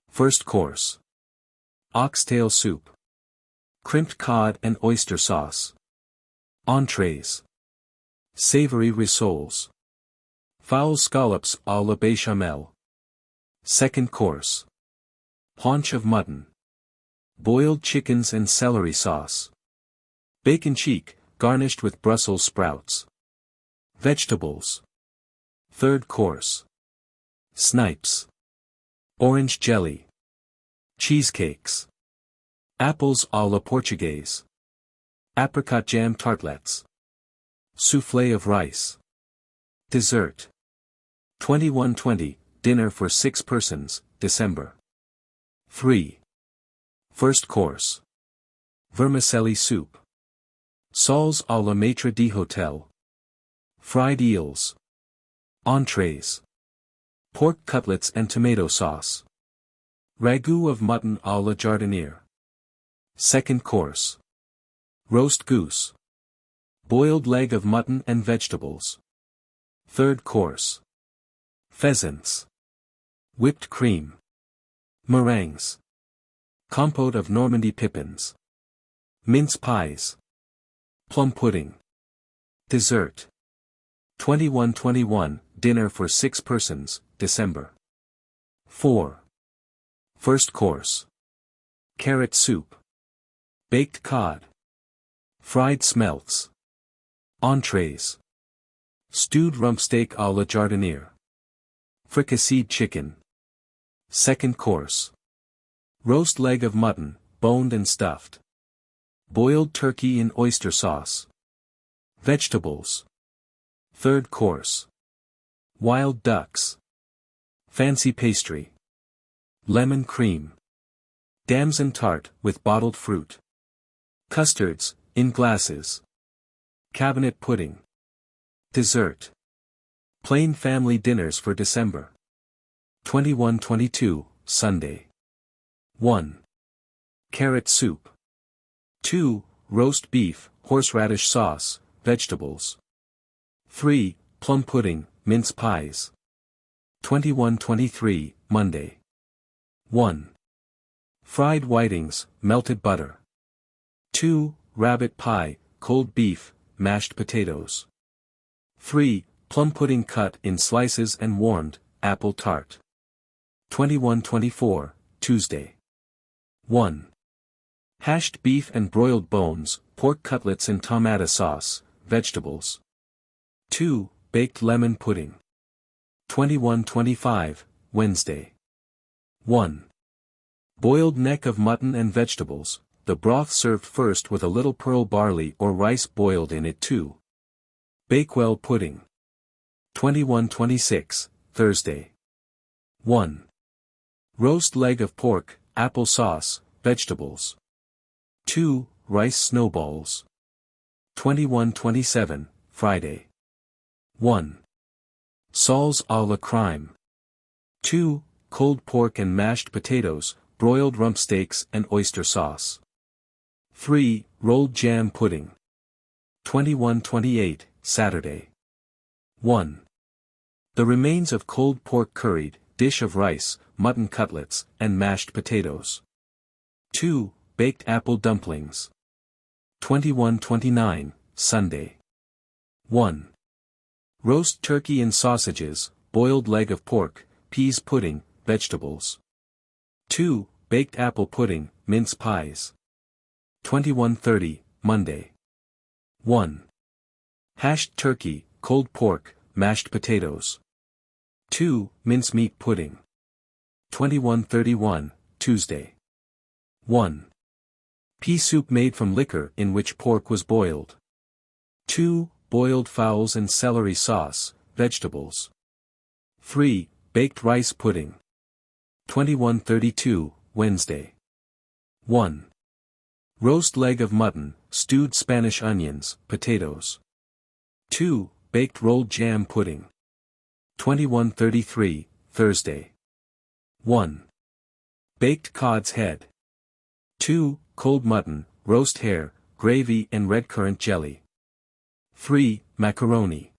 First course. Oxtail soup. Crimped cod and oyster sauce. Entrees. Savory rissoles. Fowl scallops à la béchamel. Second course. Haunch of mutton. Boiled chickens and celery sauce. Bacon cheek, garnished with Brussels sprouts. Vegetables. Third course. Snipes. Orange jelly. Cheesecakes. Apples à la Portugaise. Apricot jam tartlets. Soufflé of rice. Dessert. 2120, dinner for 6 persons, December. 3. First course. Vermicelli soup. Soles à la maître d'hôtel. Fried eels. Entrees. Pork cutlets and tomato sauce. Ragout of mutton à la jardinière. Second course. Roast goose. Boiled leg of mutton and vegetables. Third course. Pheasants. Whipped cream. Meringues. Compote of Normandy pippins. Mince pies. Plum pudding. Dessert. 2121, dinner for 6 persons, December. 4. First course. Carrot soup. Baked cod. Fried smelts. Entrees. Stewed rump steak à la jardinière. Fricasseed chicken. Second course. Roast leg of mutton, boned and stuffed. Boiled turkey in oyster sauce. Vegetables. Third course. Wild ducks. Fancy pastry. Lemon cream. Damson tart with bottled fruit. Custards, in glasses. Cabinet pudding. Dessert. Plain family dinners for December. 2122, Sunday. 1. Carrot soup. 2. Roast beef, horseradish sauce, vegetables. 3. Plum pudding, mince pies. 2123, Monday. 1. Fried whitings, melted butter. 2. Rabbit pie, cold beef, mashed potatoes. 3. Plum pudding cut in slices and warmed, apple tart. 2124, Tuesday. 1. Hashed beef and broiled bones, pork cutlets in tomato sauce, vegetables. 2. Baked lemon pudding. 2125, Wednesday. 1. Boiled neck of mutton and vegetables, the broth served first with a little pearl barley or rice boiled in it. 2. Bakewell pudding. 2126, Thursday. 1. Roast leg of pork, apple sauce, vegetables. 2. Rice snowballs. 2127, Friday. 1. Soles à la crème. 2. Cold pork and mashed potatoes, broiled rump steaks and oyster sauce. 3. Rolled jam pudding. 2128, Saturday. 1. The remains of cold pork curried, dish of rice, mutton cutlets, and mashed potatoes. 2. Baked apple dumplings. 2129, Sunday. 1. Roast turkey and sausages, boiled leg of pork, peas pudding, vegetables. 2. Baked apple pudding, mince pies. 2130, Monday. 1. Hashed turkey, cold pork, mashed potatoes. 2. Mincemeat pudding. 2131, Tuesday. 1. Pea soup made from liquor in which pork was boiled. 2. Boiled fowls and celery sauce, vegetables. 3. Baked rice pudding. 2132, Wednesday. 1. Roast leg of mutton, stewed Spanish onions, potatoes. 2. Baked rolled jam pudding. 2133, Thursday. 1. Baked cod's head. 2. Cold mutton, roast hare, gravy and red currant jelly. 3. Macaroni.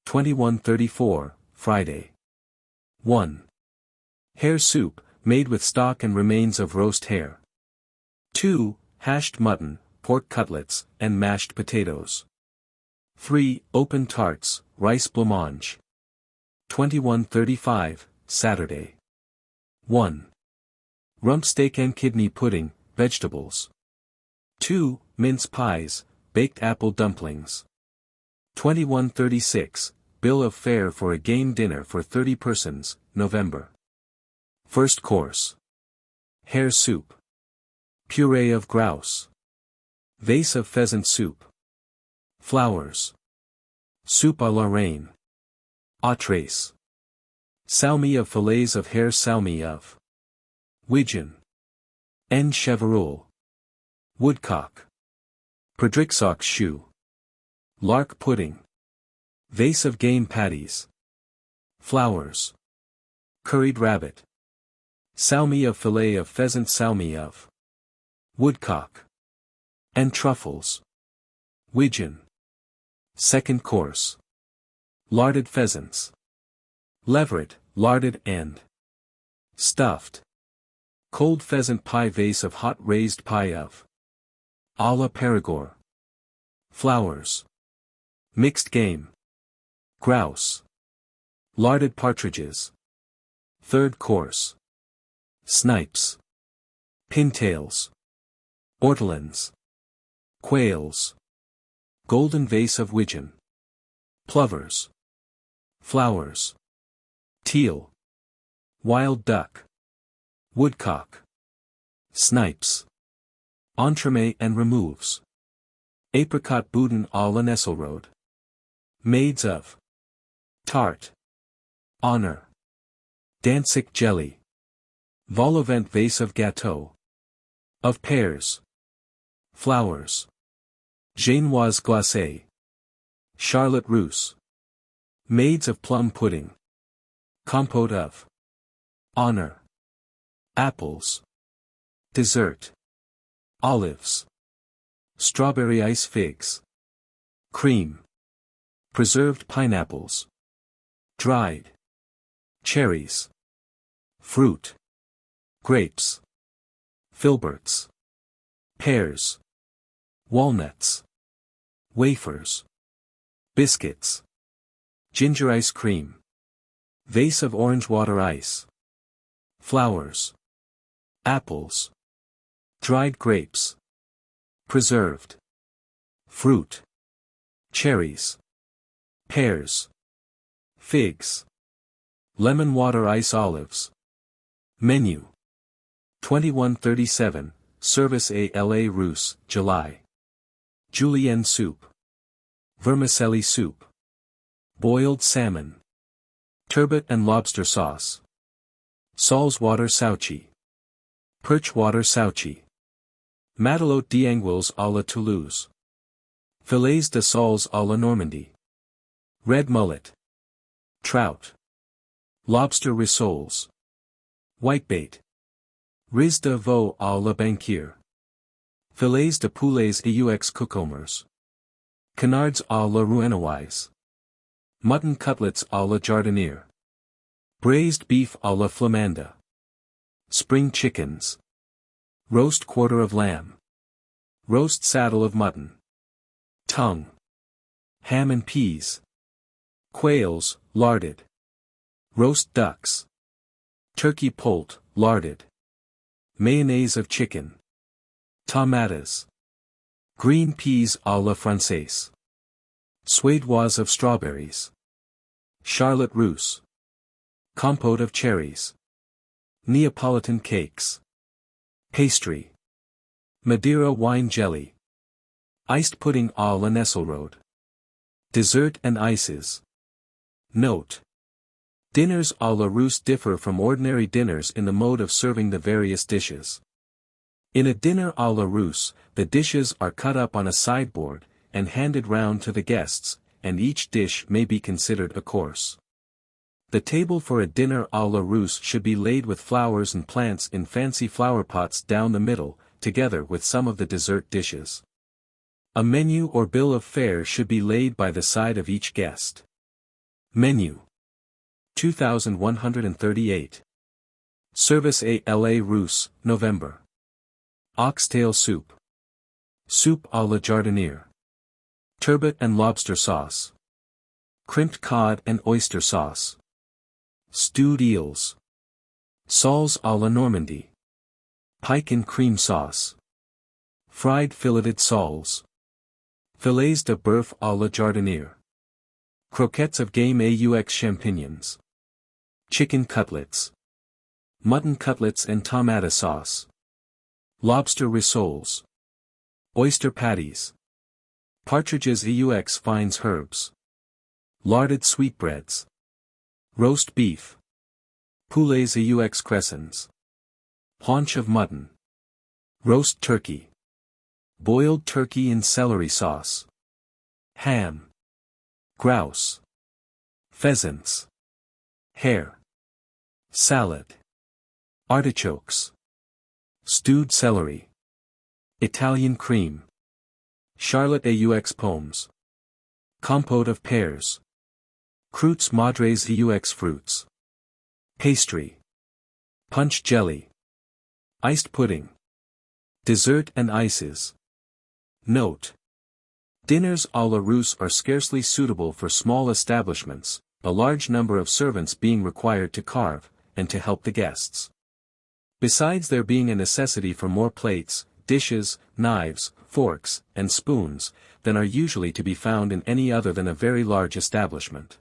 2134, Friday. 1. Hare soup, made with stock and remains of roast hare. 2. Hashed mutton, pork cutlets, and mashed potatoes. 3. Open tarts, rice blancmange. 2135, Saturday. 1. Rump steak and kidney pudding, vegetables. 2. Mince pies, baked apple dumplings. 2136, bill of fare for a game dinner for 30 persons, November. First course. Hare soup. Puree of grouse. Vase of pheasant soup. Flowers. Soup à la reine. Entrées. Salmi of fillets of hare. Salmi of widgeon. En cheverole. Woodcock. Perdrixox shoe. Lark pudding. Vase of game patties. Flowers. Curried rabbit. Salmi of fillet of pheasant. Salmi of woodcock. And truffles. Widgeon. Second course. Larded pheasants. Leveret, larded and stuffed. Cold pheasant pie. Vase of hot raised pie of à la Périgord. Flowers. Mixed game. Grouse. Larded partridges. Third course. Snipes. Pintails. Ortolans. Quails. Golden vase of widgeon. Plovers. Flowers. Teal. Wild duck. Woodcock. Snipes. Entremet and removes. Apricot boudin à la Nesselrode. Maids of tart. Honor. Danzig jelly. Vol-au-vent vase of gâteau. Of pears. Flowers. Génoise glacée. Charlotte russe. Maids of plum pudding. Compote of honor. Apples. Dessert. Olives. Strawberry ice. Figs. Cream. Preserved pineapples. Dried. Cherries. Fruit. Grapes. Filberts. Pears. Walnuts. Wafers. Biscuits. Ginger ice cream. Vase of orange water ice. Flowers. Apples. Dried grapes. Preserved. Fruit. Cherries. Pears. Figs. Lemon water ice. Olives. Menu. 2137, Service à la Russe, July. Julienne soup. Vermicelli soup. Boiled salmon. Turbot and lobster sauce. Salzwater Sauci. Perch water Sauci. Matelote d'anguilles à la Toulouse. Filets de soles à la Normandie. Red mullet. Trout. Lobster rissoles. Whitebait. Riz de veau à la banquier. Filets de poulets aux cucumbers. Canards à la Rouennoise. Mutton cutlets à la jardinière. Braised beef à la flamande. Spring chickens. Roast quarter of lamb. Roast saddle of mutton. Tongue. Ham and peas. Quails, larded. Roast ducks. Turkey poult, larded. Mayonnaise of chicken. Tomatas. Green peas à la Française. Suédoise of strawberries. Charlotte russe. Compote of cherries. Neapolitan cakes. Pastry. Madeira wine jelly. Iced pudding à la Nesselrode. Dessert and ices. Note. Dinners à la Russe differ from ordinary dinners in the mode of serving the various dishes. In a dinner à la Russe, the dishes are cut up on a sideboard, and handed round to the guests, and each dish may be considered a course. The table for a dinner à la Russe should be laid with flowers and plants in fancy flower pots down the middle, together with some of the dessert dishes. A menu or bill of fare should be laid by the side of each guest. Menu. 2138. Service à la Russe, November. Oxtail soup. Soup à la jardinière. Turbot and lobster sauce. Crimped cod and oyster sauce. Stewed eels. Soles à la Normandie. Pike and cream sauce. Fried filleted soles. Filets de bœuf à la jardinière. Croquettes of game aux champignons. Chicken cutlets. Mutton cutlets and tomato sauce. Lobster rissoles. Oyster patties. Partridges aux fines herbs. Larded sweetbreads. Roast beef. Poulets aux cressons. Haunch of mutton. Roast turkey. Boiled turkey in celery sauce. Ham. Grouse. Pheasants. Hare. Salad. Artichokes. Stewed celery. Italian cream. Charlotte aux pommes. Compote of pears. Croûtes madres aux fruits. Pastry. Punch jelly. Iced pudding. Dessert and ices. Note. Dinners à la Russe are scarcely suitable for small establishments, a large number of servants being required to carve, and to help the guests. Besides there being a necessity for more plates, dishes, knives, forks, and spoons, than are usually to be found in any other than a very large establishment.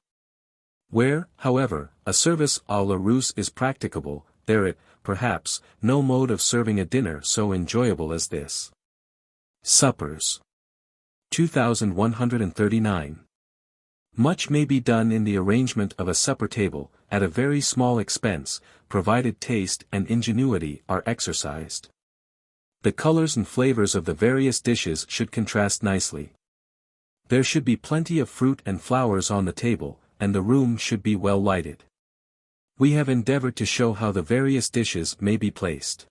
Where, however, a service à la Russe is practicable, there is, perhaps, no mode of serving a dinner so enjoyable as this. Suppers. 2139. Much may be done in the arrangement of a supper table, at a very small expense, provided taste and ingenuity are exercised. The colors and flavors of the various dishes should contrast nicely. There should be plenty of fruit and flowers on the table, and the room should be well lighted. We have endeavored to show how the various dishes may be placed.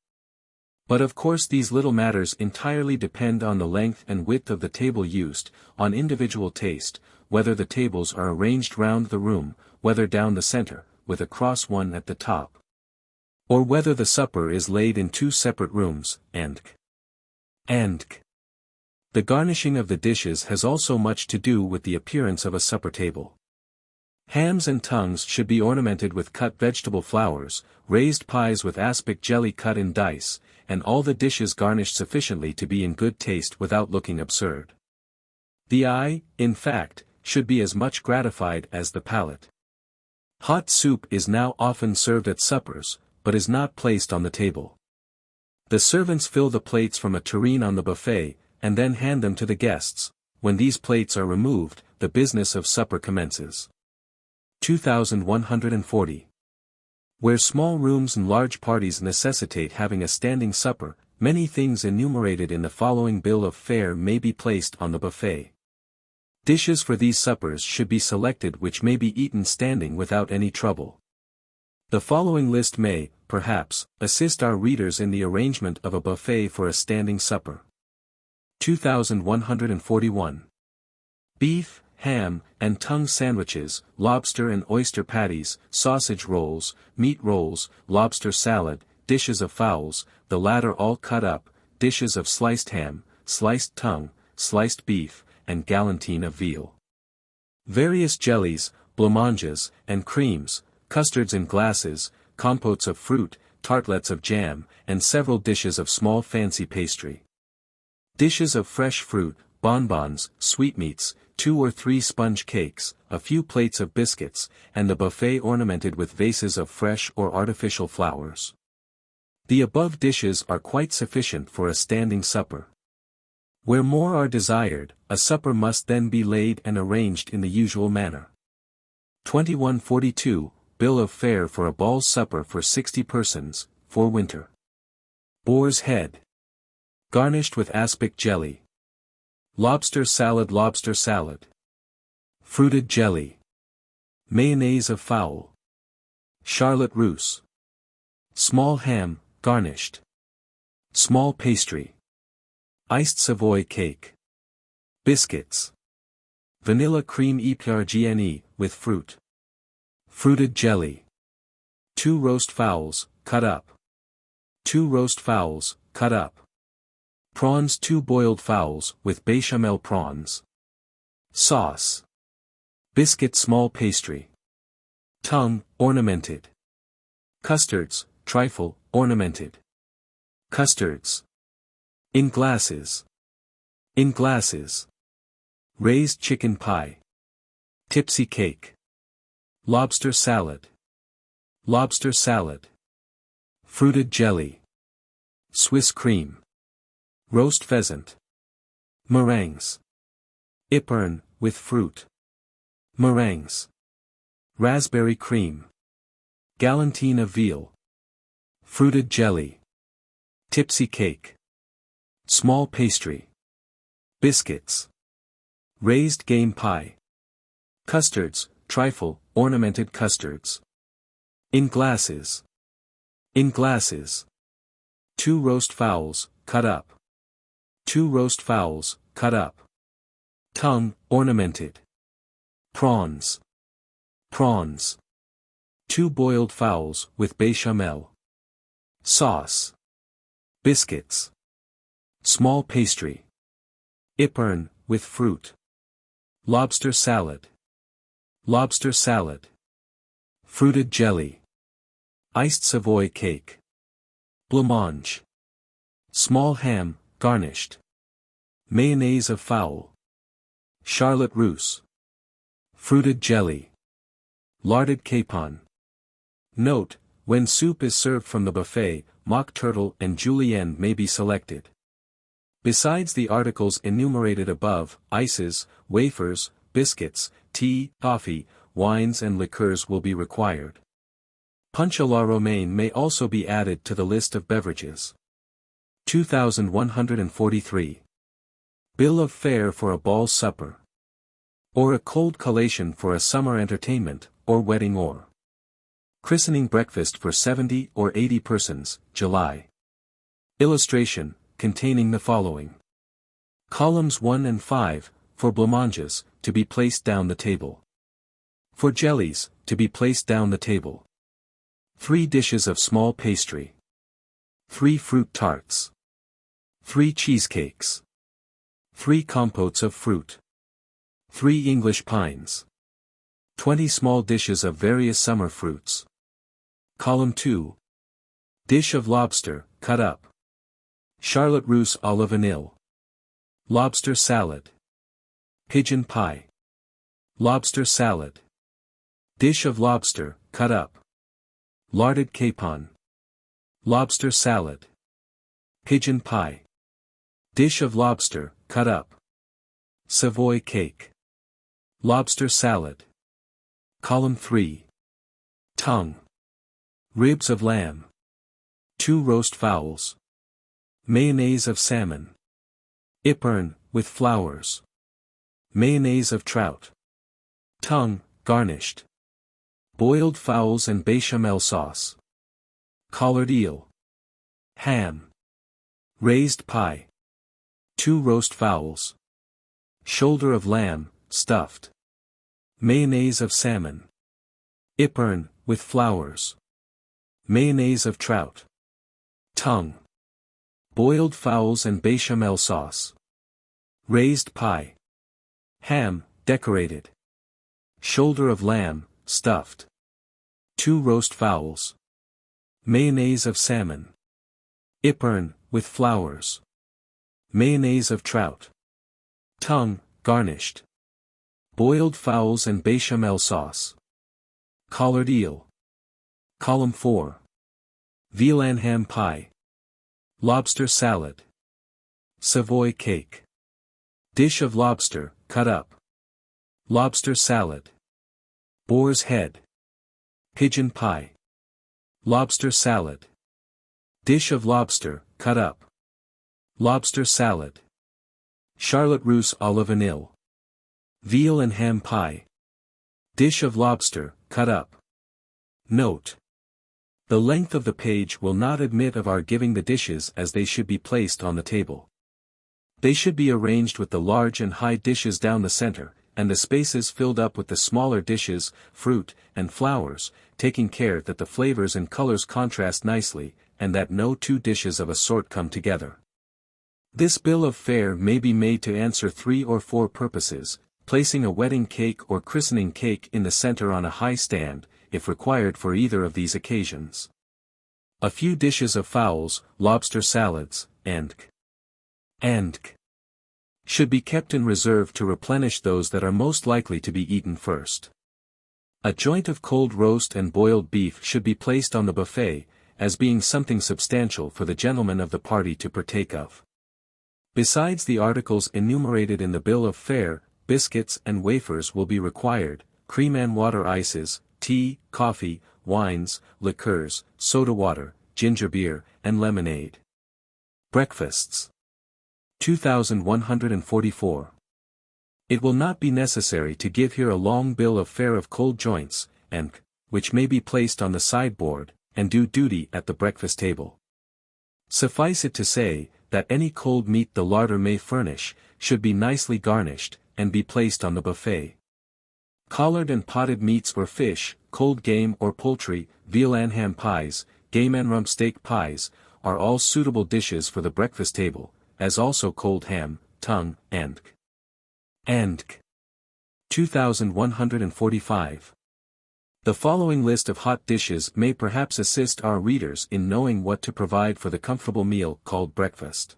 But of course these little matters entirely depend on the length and width of the table used, on individual taste, whether the tables are arranged round the room, whether down the center, with a cross one at the top, or whether the supper is laid in two separate rooms, and the garnishing of the dishes has also much to do with the appearance of a supper table. Hams and tongues should be ornamented with cut vegetable flowers, raised pies with aspic jelly cut in dice, and all the dishes garnished sufficiently to be in good taste without looking absurd. The eye, in fact, should be as much gratified as the palate. Hot soup is now often served at suppers, but is not placed on the table. The servants fill the plates from a tureen on the buffet, and then hand them to the guests. When these plates are removed, the business of supper commences. 2140. Where small rooms and large parties necessitate having a standing supper, many things enumerated in the following bill of fare may be placed on the buffet. Dishes for these suppers should be selected which may be eaten standing without any trouble. The following list may, perhaps, assist our readers in the arrangement of a buffet for a standing supper. 2141. Beef, ham, and tongue sandwiches, lobster and oyster patties, sausage rolls, meat rolls, lobster salad, dishes of fowls, the latter all cut up, dishes of sliced ham, sliced tongue, sliced beef, and galantine of veal. Various jellies, blancmanges, and creams, custards in glasses, compotes of fruit, tartlets of jam, and several dishes of small fancy pastry. Dishes of fresh fruit, bonbons, sweetmeats, 2 or 3 sponge cakes, a few plates of biscuits, and the buffet ornamented with vases of fresh or artificial flowers. The above dishes are quite sufficient for a standing supper. Where more are desired, a supper must then be laid and arranged in the usual manner. 2142, Bill of fare for a ball supper for 60 persons, for winter. Boar's head. Garnished with aspic jelly. Lobster salad. Fruited jelly. Mayonnaise of fowl. Charlotte Russe. Small ham, garnished. Small pastry. Iced Savoy cake. Biscuits. Vanilla cream épergne, with fruit. Fruited jelly. 2 roast fowls, cut up. 2 roast fowls, cut up. Prawns 2 boiled fowls, with bechamel prawns. Sauce. Biscuit small pastry. Tongue, ornamented. Custards, trifle, ornamented. Custards. In glasses. In glasses. Raised chicken pie. Tipsy cake. Lobster salad. Lobster salad. Fruited jelly. Swiss cream. Roast pheasant. Meringues. Ypern, with fruit. Meringues. Raspberry cream. Galantine of veal. Fruited jelly. Tipsy cake. Small pastry. Biscuits. Raised game pie. Custards, trifle, ornamented custards. In glasses. In glasses. 2 roast fowls, cut up. 2 roast fowls, cut up. Tongue, ornamented. Prawns. Prawns. 2 boiled fowls, with bechamel. Sauce. Biscuits. Small pastry. Ypern, with fruit. Lobster salad. Lobster salad. Fruited jelly. Iced Savoy cake. Blancmange. Small ham, garnished. Mayonnaise of fowl. Charlotte russe. Fruited jelly. Larded capon. Note, when soup is served from the buffet, mock turtle and julienne may be selected. Besides the articles enumerated above, ices, wafers, biscuits, tea, coffee, wines and liqueurs will be required. Punch à la romaine may also be added to the list of beverages. 2143. Bill of fare for a ball supper. Or a cold collation for a summer entertainment, or wedding or christening breakfast for 70 or 80 persons, July. Illustration, containing the following. Columns 1 and 5, for blancmanges, to be placed down the table. For jellies, to be placed down the table. 3 dishes of small pastry. 3 fruit tarts. 3 cheesecakes. 3 compotes of fruit. 3 English pines. 20 small dishes of various summer fruits. Column 2. Dish of lobster, cut up. Charlotte russe à la vanille. Lobster salad. Pigeon pie. Lobster salad. Dish of lobster, cut up. Larded capon. Lobster salad. Pigeon pie. Dish of lobster, cut up. Savoy cake. Lobster salad. Column 3. Tongue. Ribs of lamb. 2 roast fowls. Mayonnaise of salmon. Ypern, with flowers. Mayonnaise of trout. Tongue, garnished. Boiled fowls and bechamel sauce. Collared eel. Ham. Raised pie. 2 roast fowls. Shoulder of lamb, stuffed. Mayonnaise of salmon. Ypern, with flowers. Mayonnaise of trout. Tongue. Boiled fowls and bechamel sauce. Raised pie. Ham, decorated. Shoulder of lamb, stuffed. 2 roast fowls. Mayonnaise of salmon. Ypern, with flowers. Mayonnaise of trout. Tongue, garnished. Boiled fowls and bechamel sauce. Collared eel. Column 4. Veal and ham pie. Lobster salad. Savoy cake. Dish of lobster, cut up. Lobster salad. Boar's head. Pigeon pie. Lobster salad. Dish of lobster, cut up. Lobster salad. Charlotte russe à la vanille. Veal and ham pie. Dish of lobster, cut up. Note. The length of the page will not admit of our giving the dishes as they should be placed on the table. They should be arranged with the large and high dishes down the center, and the spaces filled up with the smaller dishes, fruit, and flowers, taking care that the flavors and colors contrast nicely, and that no 2 dishes of a sort come together. This bill of fare may be made to answer 3 or 4 purposes, placing a wedding cake or christening cake in the center on a high stand, if required for either of these occasions. A few dishes of fowls, lobster salads, and should be kept in reserve to replenish those that are most likely to be eaten first. A joint of cold roast and boiled beef should be placed on the buffet, as being something substantial for the gentlemen of the party to partake of. Besides the articles enumerated in the bill of fare, biscuits and wafers will be required, cream and water ices, tea, coffee, wines, liqueurs, soda water, ginger beer, and lemonade. Breakfasts. 2144. It will not be necessary to give here a long bill of fare of cold joints, and, which may be placed on the sideboard, and do duty at the breakfast table. Suffice it to say, that any cold meat the larder may furnish, should be nicely garnished, and be placed on the buffet. Collared and potted meats or fish, cold game or poultry, veal and ham pies, game and rump steak pies, are all suitable dishes for the breakfast table, as also cold ham, tongue, and 2145. The following list of hot dishes may perhaps assist our readers in knowing what to provide for the comfortable meal called breakfast.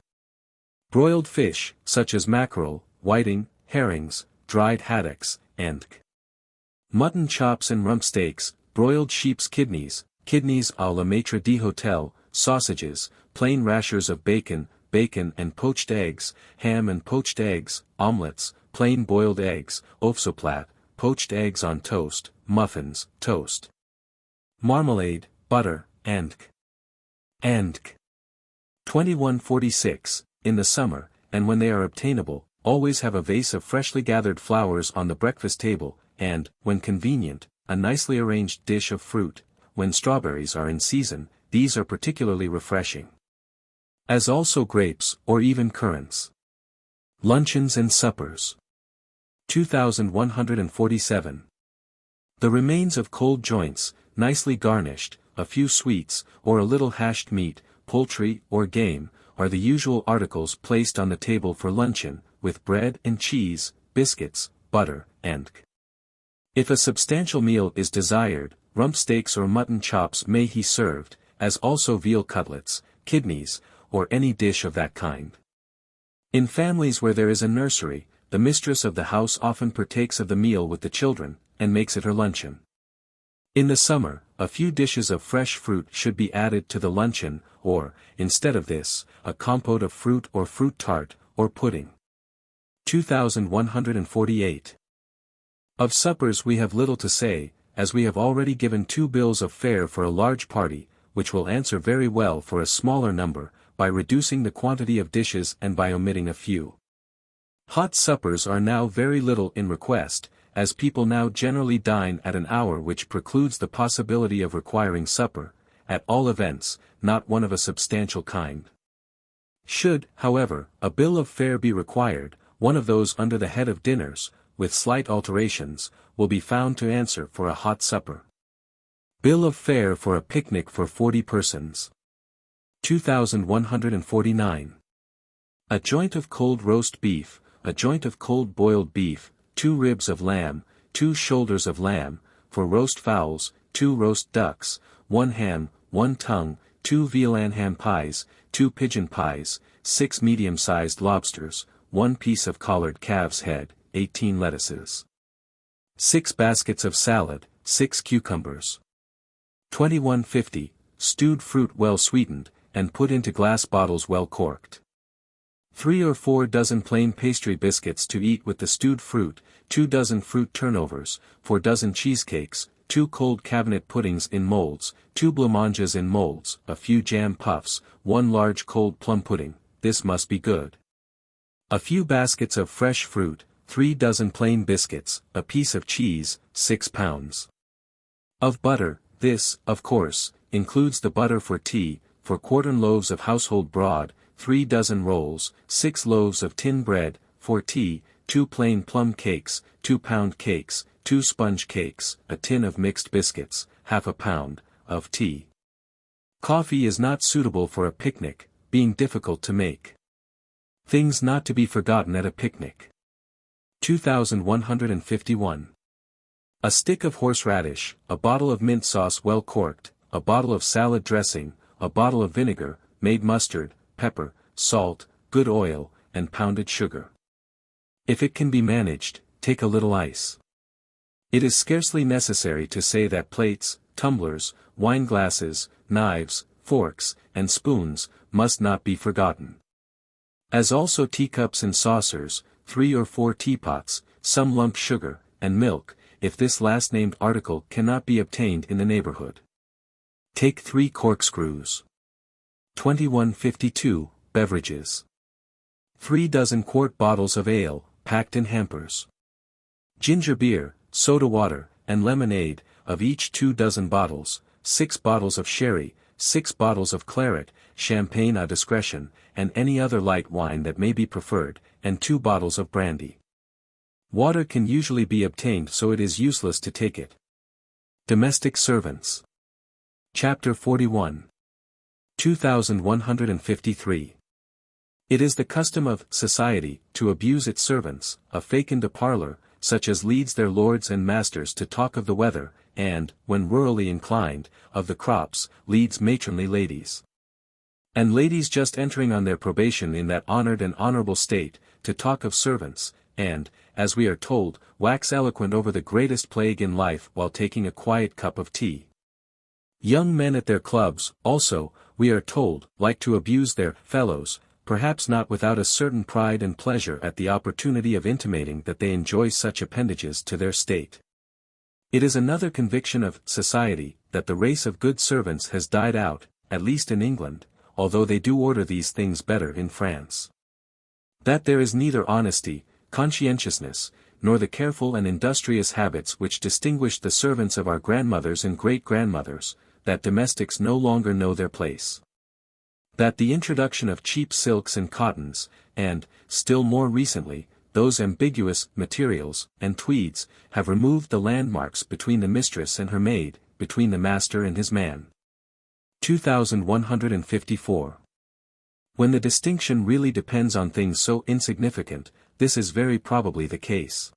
Broiled fish, such as mackerel, whiting, herrings, dried haddocks, and mutton chops and rump steaks, broiled sheep's kidneys, kidneys à la maître d'hôtel, sausages, plain rashers of bacon, bacon and poached eggs, ham and poached eggs, omelets, plain boiled eggs, oeufsoplat, poached eggs on toast, muffins, toast, marmalade, butter, and 2146, in the summer, and when they are obtainable, always have a vase of freshly gathered flowers on the breakfast table, and, when convenient, a nicely arranged dish of fruit. When strawberries are in season, these are particularly refreshing. As also grapes, or even currants. Luncheons and suppers. 2147. The remains of cold joints, nicely garnished, a few sweets, or a little hashed meat, poultry or game, are the usual articles placed on the table for luncheon, with bread and cheese, biscuits, butter, and if a substantial meal is desired, rump steaks or mutton chops may be served, as also veal cutlets, kidneys, or any dish of that kind. In families where there is a nursery, the mistress of the house often partakes of the meal with the children, and makes it her luncheon. In the summer, a few dishes of fresh fruit should be added to the luncheon, or, instead of this, a compote of fruit or fruit tart, or pudding. 2148. Of suppers we have little to say, as we have already given 2 bills of fare for a large party, which will answer very well for a smaller number, by reducing the quantity of dishes and by omitting a few. Hot suppers are now very little in request, as people now generally dine at an hour which precludes the possibility of requiring supper, at all events, not one of a substantial kind. Should, however, a bill of fare be required, one of those under the head of dinners, with slight alterations, will be found to answer for a hot supper. Bill of fare for a picnic for 40 persons. 2149. A joint of cold roast beef, a joint of cold boiled beef, 2 ribs of lamb, 2 shoulders of lamb, for roast fowls, 2 roast ducks, 1 ham, 1 tongue, 2 veal and ham pies, 2 pigeon pies, 6 medium-sized lobsters, 1 piece of collared calf's head, 18 lettuces. 6 baskets of salad, 6 cucumbers. 2150, stewed fruit well sweetened, and put into glass bottles well corked. 3 or 4 dozen plain pastry biscuits to eat with the stewed fruit, 2 dozen fruit turnovers, 4 dozen cheesecakes, 2 cold cabinet puddings in molds, 2 blancmanges in molds, a few jam puffs, 1 large cold plum pudding, this must be good. A few baskets of fresh fruit, 3 dozen plain biscuits, a piece of cheese, 6 pounds of butter. This, of course, includes the butter for tea, 4 quartern loaves of household broad, 3 dozen rolls, 6 loaves of tin bread, for tea, 2 plain plum cakes, 2 pound cakes, 2 sponge cakes, a tin of mixed biscuits, half a pound of tea. Coffee is not suitable for a picnic, being difficult to make. Things not to be forgotten at a picnic. 2151. A stick of horseradish, a bottle of mint sauce well corked, a bottle of salad dressing, a bottle of vinegar, made mustard, pepper, salt, good oil, and pounded sugar. If it can be managed, take a little ice. It is scarcely necessary to say that plates, tumblers, wine glasses, knives, forks, and spoons, must not be forgotten. As also teacups and saucers, 3 or 4 teapots, some lump sugar, and milk, if this last named article cannot be obtained in the neighborhood. Take 3 corkscrews. 2152, beverages. 3 dozen quart bottles of ale, packed in hampers. Ginger beer, soda water, and lemonade, of each 2 dozen bottles, 6 bottles of sherry, 6 bottles of claret, champagne à discrétion, and any other light wine that may be preferred, and 2 bottles of brandy. Water can usually be obtained, so it is useless to take it. Domestic servants. Chapter 41. 2153. It is the custom of society to abuse its servants, a fecund de parlor, such as leads their lords and masters to talk of the weather, and, when rurally inclined, of the crops, leads matronly ladies. And ladies just entering on their probation in that honored and honorable state, to talk of servants, and, as we are told, wax eloquent over the greatest plague in life while taking a quiet cup of tea. Young men at their clubs, also, we are told, like to abuse their fellows, perhaps not without a certain pride and pleasure at the opportunity of intimating that they enjoy such appendages to their state. It is another conviction of society, that the race of good servants has died out, at least in England, although they do order these things better in France. That there is neither honesty, conscientiousness, nor the careful and industrious habits which distinguished the servants of our grandmothers and great-grandmothers, that domestics no longer know their place. That the introduction of cheap silks and cottons, and, still more recently, those ambiguous materials, and tweeds, have removed the landmarks between the mistress and her maid, between the master and his man. 2154. When the distinction really depends on things so insignificant, this is very probably the case.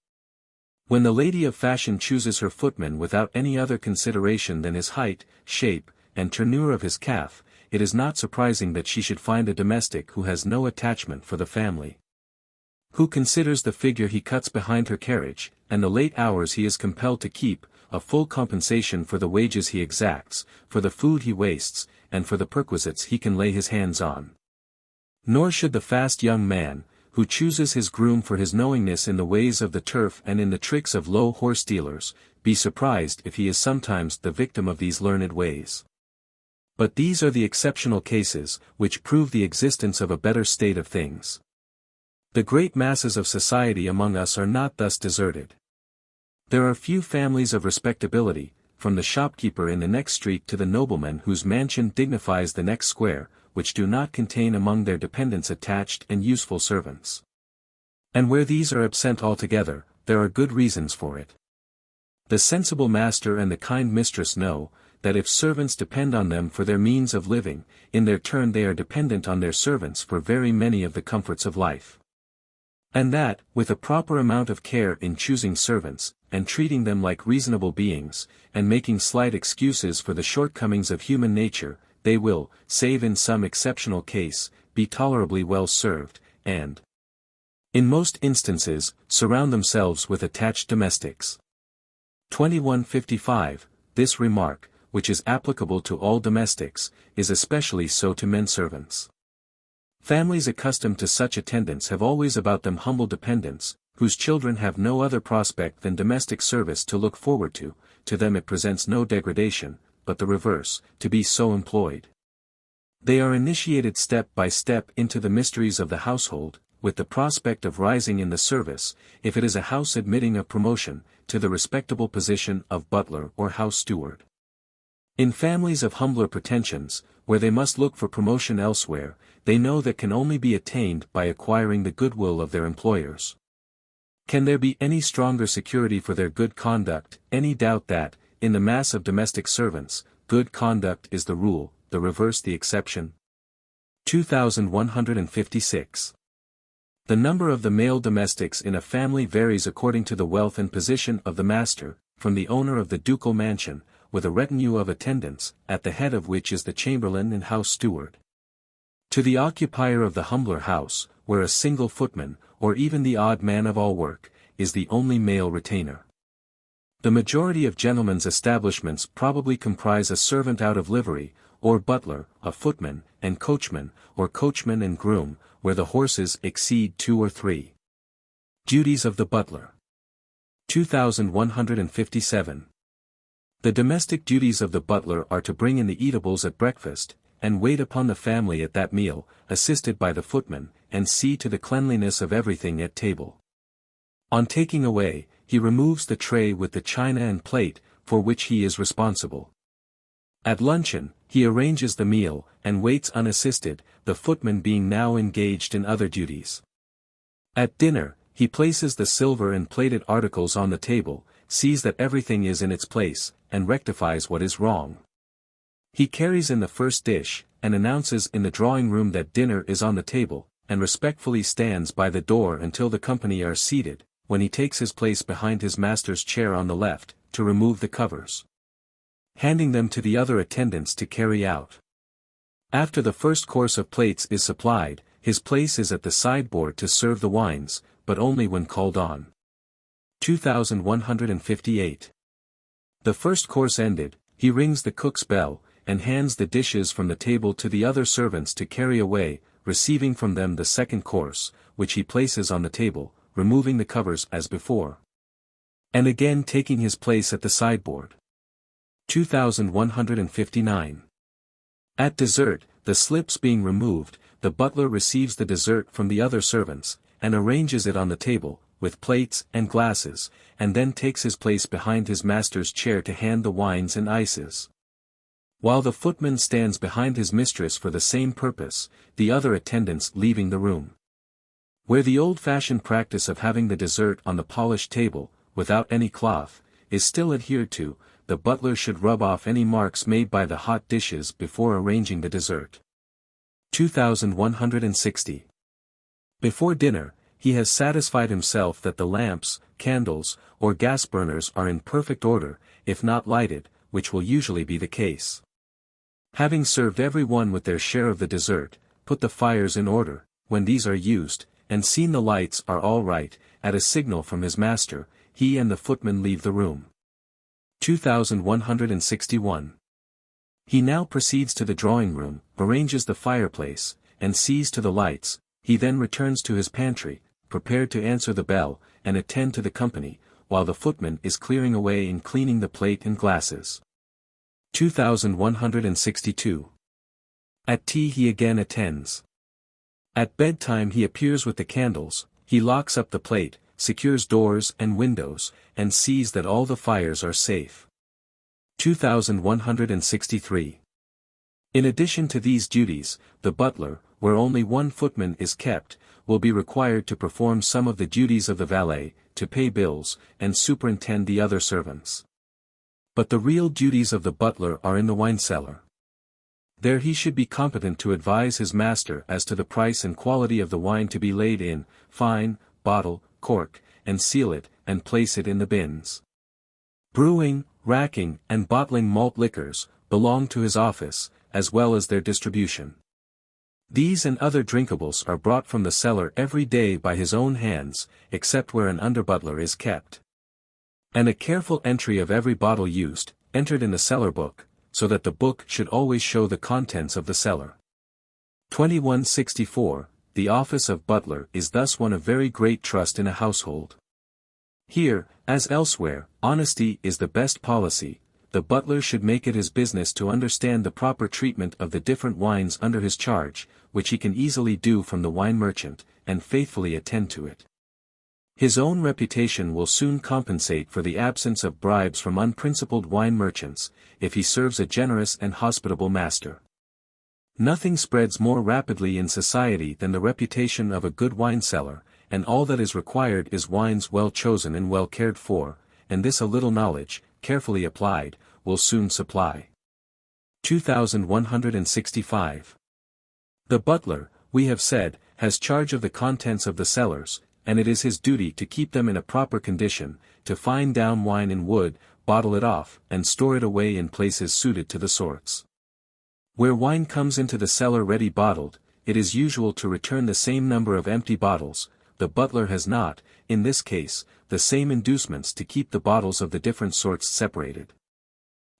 When the lady of fashion chooses her footman without any other consideration than his height, shape, and tournure of his calf, it is not surprising that she should find a domestic who has no attachment for the family. Who considers the figure he cuts behind her carriage, and the late hours he is compelled to keep, a full compensation for the wages he exacts, for the food he wastes, and for the perquisites he can lay his hands on. Nor should the fast young man, who chooses his groom for his knowingness in the ways of the turf and in the tricks of low horse dealers, be surprised if he is sometimes the victim of these learned ways. But these are the exceptional cases, which prove the existence of a better state of things. The great masses of society among us are not thus deserted. There are few families of respectability, from the shopkeeper in the next street to the nobleman whose mansion dignifies the next square, which do not contain among their dependents attached and useful servants. And where these are absent altogether, there are good reasons for it. The sensible master and the kind mistress know, that if servants depend on them for their means of living, in their turn they are dependent on their servants for very many of the comforts of life. And that, with a proper amount of care in choosing servants, and treating them like reasonable beings, and making slight excuses for the shortcomings of human nature, they will, save in some exceptional case, be tolerably well served, and, in most instances, surround themselves with attached domestics. 2155, this remark, which is applicable to all domestics, is especially so to men-servants. Families accustomed to such attendance have always about them humble dependents, whose children have no other prospect than domestic service to look forward to them it presents no degradation, but the reverse, to be so employed. They are initiated step by step into the mysteries of the household, with the prospect of rising in the service, if it is a house admitting of promotion, to the respectable position of butler or house steward. In families of humbler pretensions, where they must look for promotion elsewhere, they know that can only be attained by acquiring the goodwill of their employers. Can there be any stronger security for their good conduct, any doubt that, in the mass of domestic servants, good conduct is the rule, the reverse the exception? 2156. The number of the male domestics in a family varies according to the wealth and position of the master, from the owner of the ducal mansion, with a retinue of attendants, at the head of which is the chamberlain and house steward, to the occupier of the humbler house, where a single footman, or even the odd man of all work, is the only male retainer. The majority of gentlemen's establishments probably comprise a servant out of livery, or butler, a footman, and coachman, or coachman and groom, where the horses exceed 2 or 3. Duties of the butler. 2157. The domestic duties of the butler are to bring in the eatables at breakfast, and wait upon the family at that meal, assisted by the footman, and see to the cleanliness of everything at table. On taking away, he removes the tray with the china and plate, for which he is responsible. At luncheon, he arranges the meal, and waits unassisted, the footman being now engaged in other duties. At dinner, he places the silver and plated articles on the table, sees that everything is in its place, and rectifies what is wrong. He carries in the first dish, and announces in the drawing-room that dinner is on the table, and respectfully stands by the door until the company are seated, when he takes his place behind his master's chair on the left, to remove the covers, handing them to the other attendants to carry out. After the first course of plates is supplied, his place is at the sideboard to serve the wines, but only when called on. 2158. The first course ended, he rings the cook's bell, and hands the dishes from the table to the other servants to carry away, receiving from them the second course, which he places on the table, removing the covers as before, and again taking his place at the sideboard. 2159. At dessert, the slips being removed, the butler receives the dessert from the other servants, and arranges it on the table, with plates and glasses, and then takes his place behind his master's chair to hand the wines and ices. While the footman stands behind his mistress for the same purpose, the other attendants leaving the room. Where the old-fashioned practice of having the dessert on the polished table, without any cloth, is still adhered to, the butler should rub off any marks made by the hot dishes before arranging the dessert. 2160. Before dinner, he has satisfied himself that the lamps, candles, or gas burners are in perfect order, if not lighted, which will usually be the case. Having served every one with their share of the dessert, put the fires in order, when these are used, and seen the lights are all right, at a signal from his master, he and the footman leave the room. 2161. He now proceeds to the drawing-room, arranges the fireplace, and sees to the lights. He then returns to his pantry, prepared to answer the bell, and attend to the company, while the footman is clearing away and cleaning the plate and glasses. 2162. At tea he again attends. At bedtime he appears with the candles, he locks up the plate, secures doors and windows, and sees that all the fires are safe. 2163. In addition to these duties, the butler, where only one footman is kept, will be required to perform some of the duties of the valet, to pay bills, and superintend the other servants. But the real duties of the butler are in the wine cellar. There he should be competent to advise his master as to the price and quality of the wine to be laid in, fine, bottle, cork, and seal it, and place it in the bins. Brewing, racking, and bottling malt liquors, belong to his office, as well as their distribution. These and other drinkables are brought from the cellar every day by his own hands, except where an under-butler is kept. And a careful entry of every bottle used, entered in the cellar book, so that the book should always show the contents of the cellar. 2164. The office of butler is thus one of very great trust in a household. Here, as elsewhere, honesty is the best policy. The butler should make it his business to understand the proper treatment of the different wines under his charge, which he can easily do from the wine merchant, and faithfully attend to it. His own reputation will soon compensate for the absence of bribes from unprincipled wine merchants, if he serves a generous and hospitable master. Nothing spreads more rapidly in society than the reputation of a good wine cellar, and all that is required is wines well chosen and well cared for, and this a little knowledge, carefully applied, will soon supply. 2165. The butler, we have said, has charge of the contents of the cellars, and it is his duty to keep them in a proper condition, to find down wine in wood, bottle it off, and store it away in places suited to the sorts. Where wine comes into the cellar ready bottled, it is usual to return the same number of empty bottles. The butler has not, in this case, the same inducements to keep the bottles of the different sorts separated.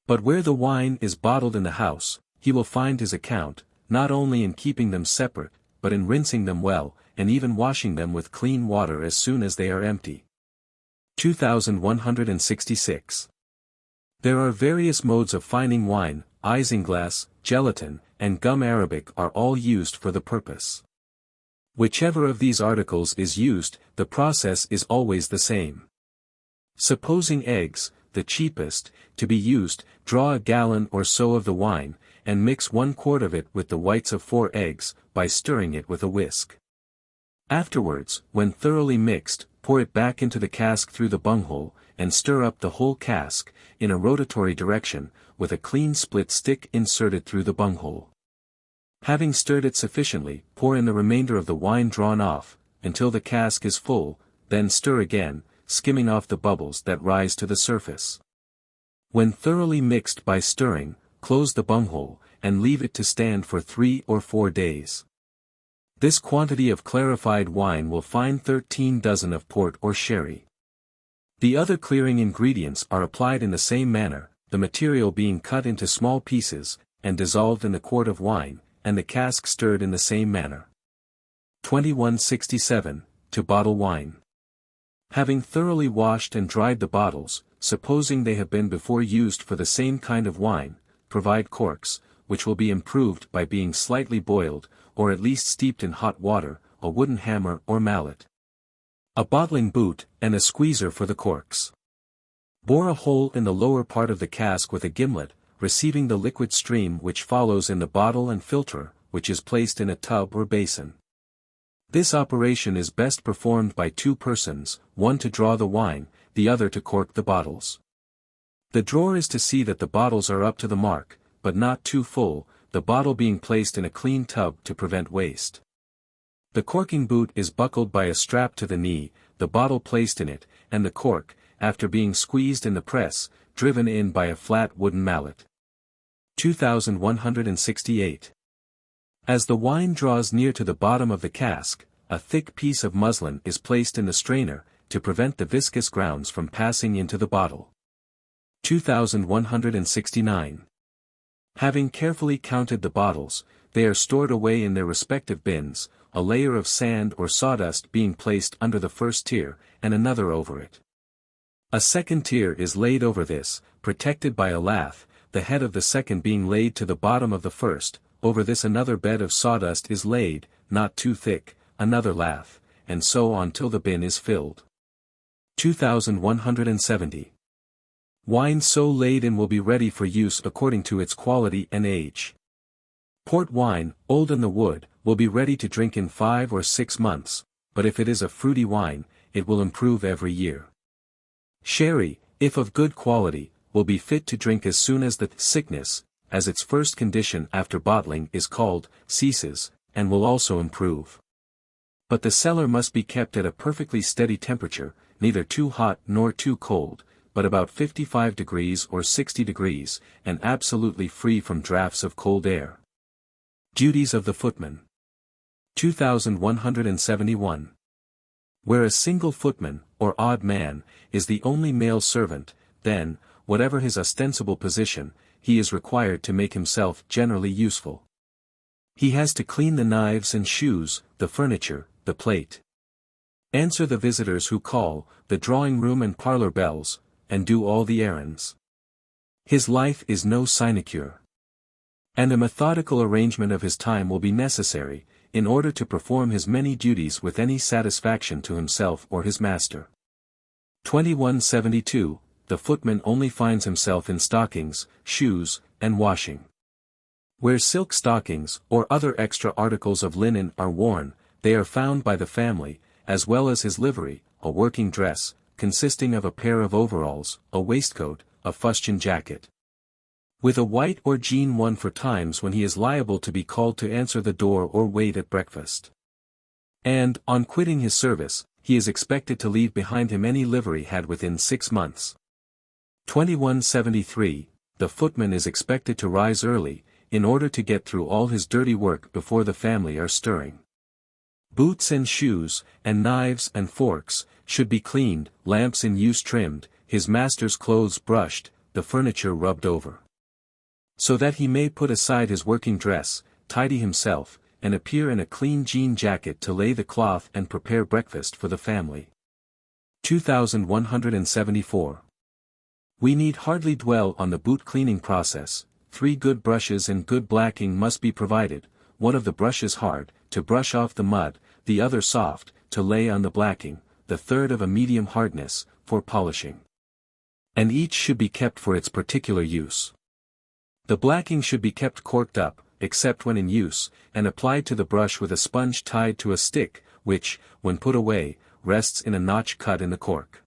But where the wine is bottled in the house, he will find his account, not only in keeping them separate, but in rinsing them well, and even washing them with clean water as soon as they are empty. 2166. There are various modes of fining wine. Isinglass, gelatin, and gum arabic are all used for the purpose. Whichever of these articles is used, the process is always the same. Supposing eggs, the cheapest, to be used, draw a gallon or so of the wine, and mix 1 quart of it with the whites of 4 eggs, by stirring it with a whisk. Afterwards, when thoroughly mixed, pour it back into the cask through the bunghole, and stir up the whole cask, in a rotatory direction, with a clean split stick inserted through the bunghole. Having stirred it sufficiently, pour in the remainder of the wine drawn off, until the cask is full, then stir again, skimming off the bubbles that rise to the surface. When thoroughly mixed by stirring, close the bunghole, and leave it to stand for 3 or 4 days. This quantity of clarified wine will fine 13 dozen of port or sherry. The other clearing ingredients are applied in the same manner, the material being cut into small pieces, and dissolved in the quart of wine, and the cask stirred in the same manner. 2167. To bottle wine. Having thoroughly washed and dried the bottles, supposing they have been before used for the same kind of wine, provide corks, which will be improved by being slightly boiled, or at least steeped in hot water, a wooden hammer or mallet, a bottling boot, and a squeezer for the corks. Bore a hole in the lower part of the cask with a gimlet, receiving the liquid stream which follows in the bottle and filter, which is placed in a tub or basin. This operation is best performed by 2 persons, one to draw the wine, the other to cork the bottles. The drawer is to see that the bottles are up to the mark, but not too full, the bottle being placed in a clean tub to prevent waste. The corking boot is buckled by a strap to the knee, the bottle placed in it, and the cork, after being squeezed in the press, driven in by a flat wooden mallet. 2168. As the wine draws near to the bottom of the cask, a thick piece of muslin is placed in the strainer, to prevent the viscous grounds from passing into the bottle. 2169. Having carefully counted the bottles, they are stored away in their respective bins, a layer of sand or sawdust being placed under the first tier, and another over it. A second tier is laid over this, protected by a lath, the head of the second being laid to the bottom of the first, over this another bed of sawdust is laid, not too thick, another lath, and so on till the bin is filled. 2170. Wine so laid in will be ready for use according to its quality and age. Port wine, old in the wood, will be ready to drink in 5 or 6 months, but if it is a fruity wine, it will improve every year. Sherry, if of good quality, will be fit to drink as soon as the sickness, as its first condition after bottling is called, ceases, and will also improve. But the cellar must be kept at a perfectly steady temperature, neither too hot nor too cold, but about 55 degrees or 60 degrees, and absolutely free from draughts of cold air. Duties of the footman. 2171. Where a single footman, or odd man, is the only male servant, then, whatever his ostensible position, he is required to make himself generally useful. He has to clean the knives and shoes, the furniture, the plate. Answer the visitors who call, the drawing-room and parlor bells, and do all the errands. His life is no sinecure. And a methodical arrangement of his time will be necessary, in order to perform his many duties with any satisfaction to himself or his master. 2172. The footman only finds himself in stockings, shoes, and washing. Where silk stockings, or other extra articles of linen are worn, they are found by the family, as well as his livery, a working dress, consisting of a pair of overalls, a waistcoat, a fustian jacket, with a white or jean one for times when he is liable to be called to answer the door or wait at breakfast. And, on quitting his service, he is expected to leave behind him any livery had within 6 months. 2173. The footman is expected to rise early, in order to get through all his dirty work before the family are stirring. Boots and shoes, and knives and forks, should be cleaned, lamps in use trimmed, his master's clothes brushed, the furniture rubbed over. So that he may put aside his working dress, tidy himself, and appear in a clean jean jacket to lay the cloth and prepare breakfast for the family. 2174. We need hardly dwell on the boot cleaning process. 3 good brushes and good blacking must be provided, one of the brushes hard, to brush off the mud, the other soft, to lay on the blacking, the third of a medium hardness, for polishing. And each should be kept for its particular use. The blacking should be kept corked up, except when in use, and applied to the brush with a sponge tied to a stick, which, when put away, rests in a notch cut in the cork.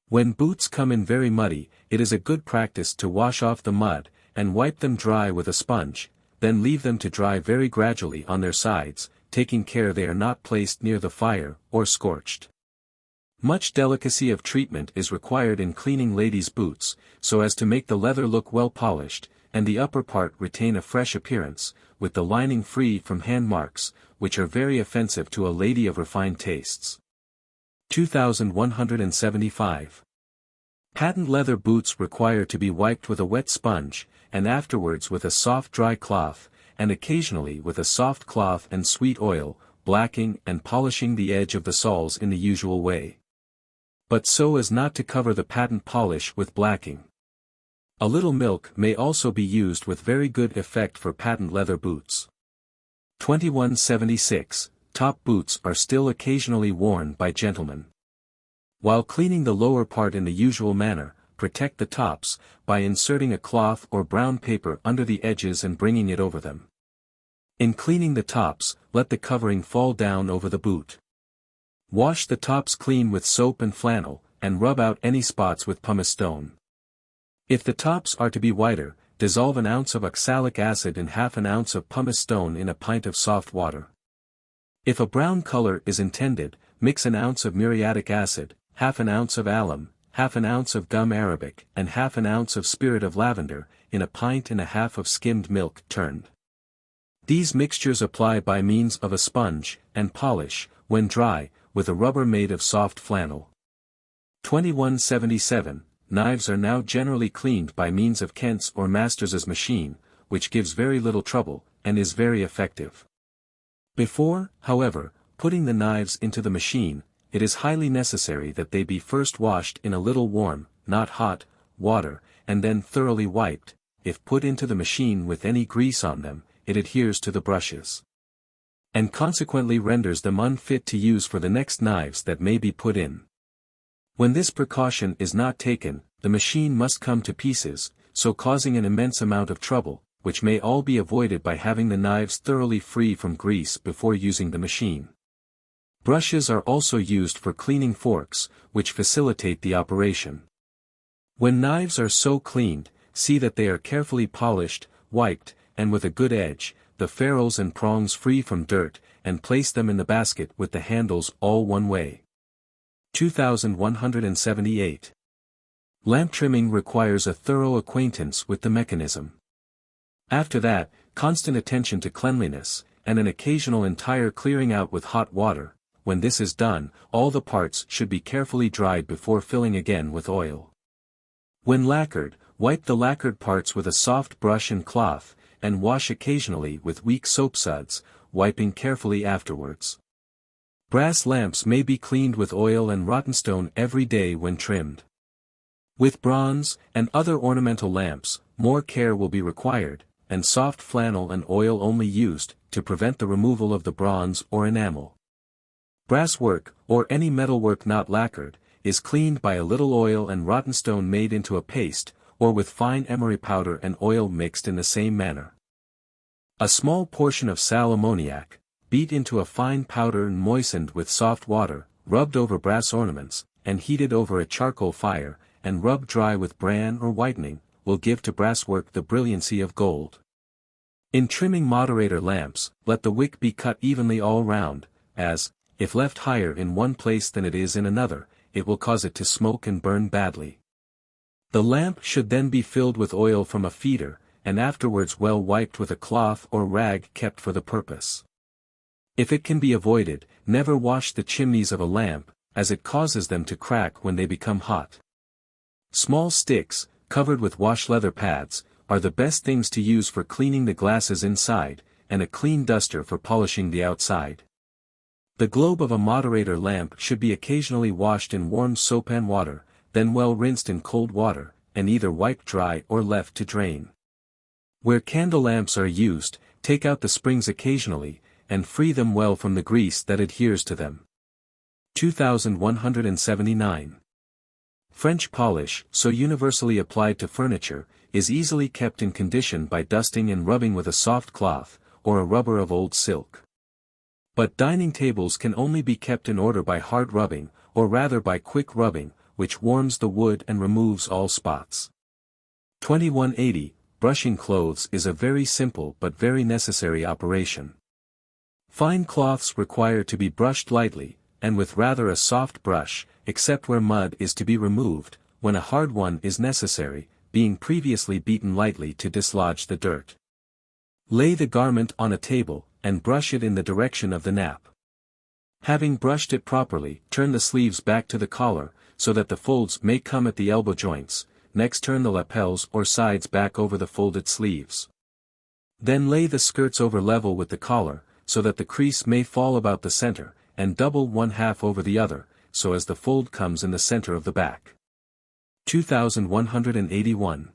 When boots come in very muddy, it is a good practice to wash off the mud, and wipe them dry with a sponge, then leave them to dry very gradually on their sides, taking care they are not placed near the fire, or scorched. Much delicacy of treatment is required in cleaning ladies' boots, so as to make the leather look well polished, and the upper part retain a fresh appearance, with the lining free from hand marks, which are very offensive to a lady of refined tastes. 2175. Patent leather boots require to be wiped with a wet sponge, and afterwards with a soft dry cloth, and occasionally with a soft cloth and sweet oil, blacking and polishing the edge of the soles in the usual way. But so as not to cover the patent polish with blacking. A little milk may also be used with very good effect for patent leather boots. 2176. Top boots are still occasionally worn by gentlemen. While cleaning the lower part in the usual manner, protect the tops, by inserting a cloth or brown paper under the edges and bringing it over them. In cleaning the tops, let the covering fall down over the boot. Wash the tops clean with soap and flannel, and rub out any spots with pumice stone. If the tops are to be whiter, dissolve an ounce of oxalic acid in half an ounce of pumice stone in a pint of soft water. If a brown color is intended, mix an ounce of muriatic acid, half an ounce of alum, half an ounce of gum arabic, and half an ounce of spirit of lavender, in a pint and a half of skimmed milk turned. These mixtures apply by means of a sponge, and polish, when dry, with a rubber made of soft flannel. 2177. Knives are now generally cleaned by means of Kent's or Masters's machine, which gives very little trouble, and is very effective. Before, however, putting the knives into the machine, it is highly necessary that they be first washed in a little warm, not hot, water, and then thoroughly wiped. If put into the machine with any grease on them, it adheres to the brushes, and consequently renders them unfit to use for the next knives that may be put in. When this precaution is not taken, the machine must come to pieces, so causing an immense amount of trouble, which may all be avoided by having the knives thoroughly free from grease before using the machine. Brushes are also used for cleaning forks, which facilitate the operation. When knives are so cleaned, see that they are carefully polished, wiped, and with a good edge, the ferrules and prongs free from dirt, and place them in the basket with the handles all one way. 2178. Lamp trimming requires a thorough acquaintance with the mechanism. After that, constant attention to cleanliness, and an occasional entire clearing out with hot water. When this is done, all the parts should be carefully dried before filling again with oil. When lacquered, wipe the lacquered parts with a soft brush and cloth, and wash occasionally with weak soapsuds, wiping carefully afterwards. Brass lamps may be cleaned with oil and rottenstone every day when trimmed. With bronze, and other ornamental lamps, more care will be required, and soft flannel and oil only used, to prevent the removal of the bronze or enamel. Brass work, or any metal work not lacquered, is cleaned by a little oil and rottenstone made into a paste, or with fine emery powder and oil mixed in the same manner. A small portion of sal ammoniac, beat into a fine powder and moistened with soft water, rubbed over brass ornaments, and heated over a charcoal fire, and rubbed dry with bran or whitening, will give to brasswork the brilliancy of gold. In trimming moderator lamps, let the wick be cut evenly all round, as, if left higher in one place than it is in another, it will cause it to smoke and burn badly. The lamp should then be filled with oil from a feeder, and afterwards well wiped with a cloth or rag kept for the purpose. If it can be avoided, never wash the chimneys of a lamp, as it causes them to crack when they become hot. Small sticks, covered with wash leather pads, are the best things to use for cleaning the glasses inside, and a clean duster for polishing the outside. The globe of a moderator lamp should be occasionally washed in warm soap and water, then well rinsed in cold water, and either wiped dry or left to drain. Where candle lamps are used, take out the springs occasionally, and free them well from the grease that adheres to them. 2179. French polish, so universally applied to furniture, is easily kept in condition by dusting and rubbing with a soft cloth, or a rubber of old silk. But dining tables can only be kept in order by hard rubbing, or rather by quick rubbing, which warms the wood and removes all spots. 2180. Brushing clothes is a very simple but very necessary operation. Fine cloths require to be brushed lightly, and with rather a soft brush, except where mud is to be removed, when a hard one is necessary, being previously beaten lightly to dislodge the dirt. Lay the garment on a table, and brush it in the direction of the nap. Having brushed it properly, turn the sleeves back to the collar, so that the folds may come at the elbow joints, next turn the lapels or sides back over the folded sleeves. Then lay the skirts over level with the collar, so that the crease may fall about the center, and double one half over the other, so as the fold comes in the center of the back. 2181.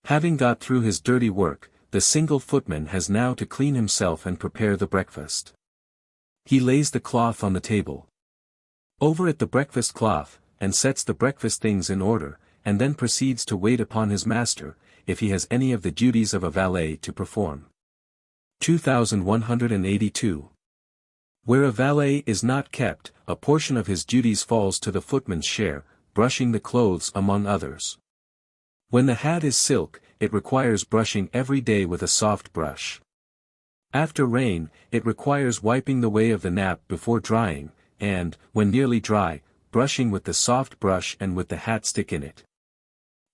Having got through his dirty work, the single footman has now to clean himself and prepare the breakfast. He lays the cloth on the table. Over it the breakfast cloth, and sets the breakfast things in order, and then proceeds to wait upon his master, if he has any of the duties of a valet to perform. 2182. Where a valet is not kept, a portion of his duties falls to the footman's share, brushing the clothes among others. When the hat is silk, it requires brushing every day with a soft brush. After rain, it requires wiping the way of the nap before drying, and, when nearly dry, brushing with the soft brush and with the hat stick in it.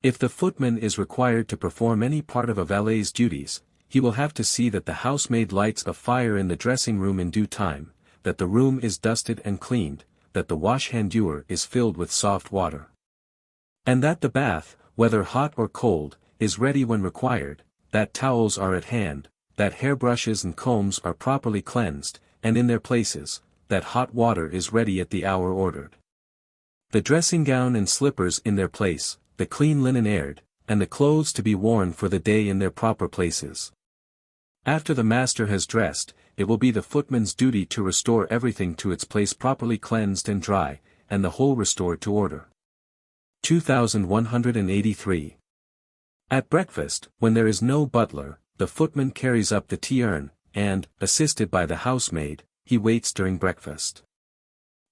If the footman is required to perform any part of a valet's duties, he will have to see that the housemaid lights a fire in the dressing room in due time, that the room is dusted and cleaned, that the wash-hand ewer is filled with soft water, and that the bath, whether hot or cold, is ready when required, that towels are at hand, that hairbrushes and combs are properly cleansed, and in their places, that hot water is ready at the hour ordered. The dressing gown and slippers in their place, the clean linen aired, and the clothes to be worn for the day in their proper places. After the master has dressed, it will be the footman's duty to restore everything to its place properly cleansed and dry, and the whole restored to order. 2183. At breakfast, when there is no butler, the footman carries up the tea-urn, and, assisted by the housemaid, he waits during breakfast.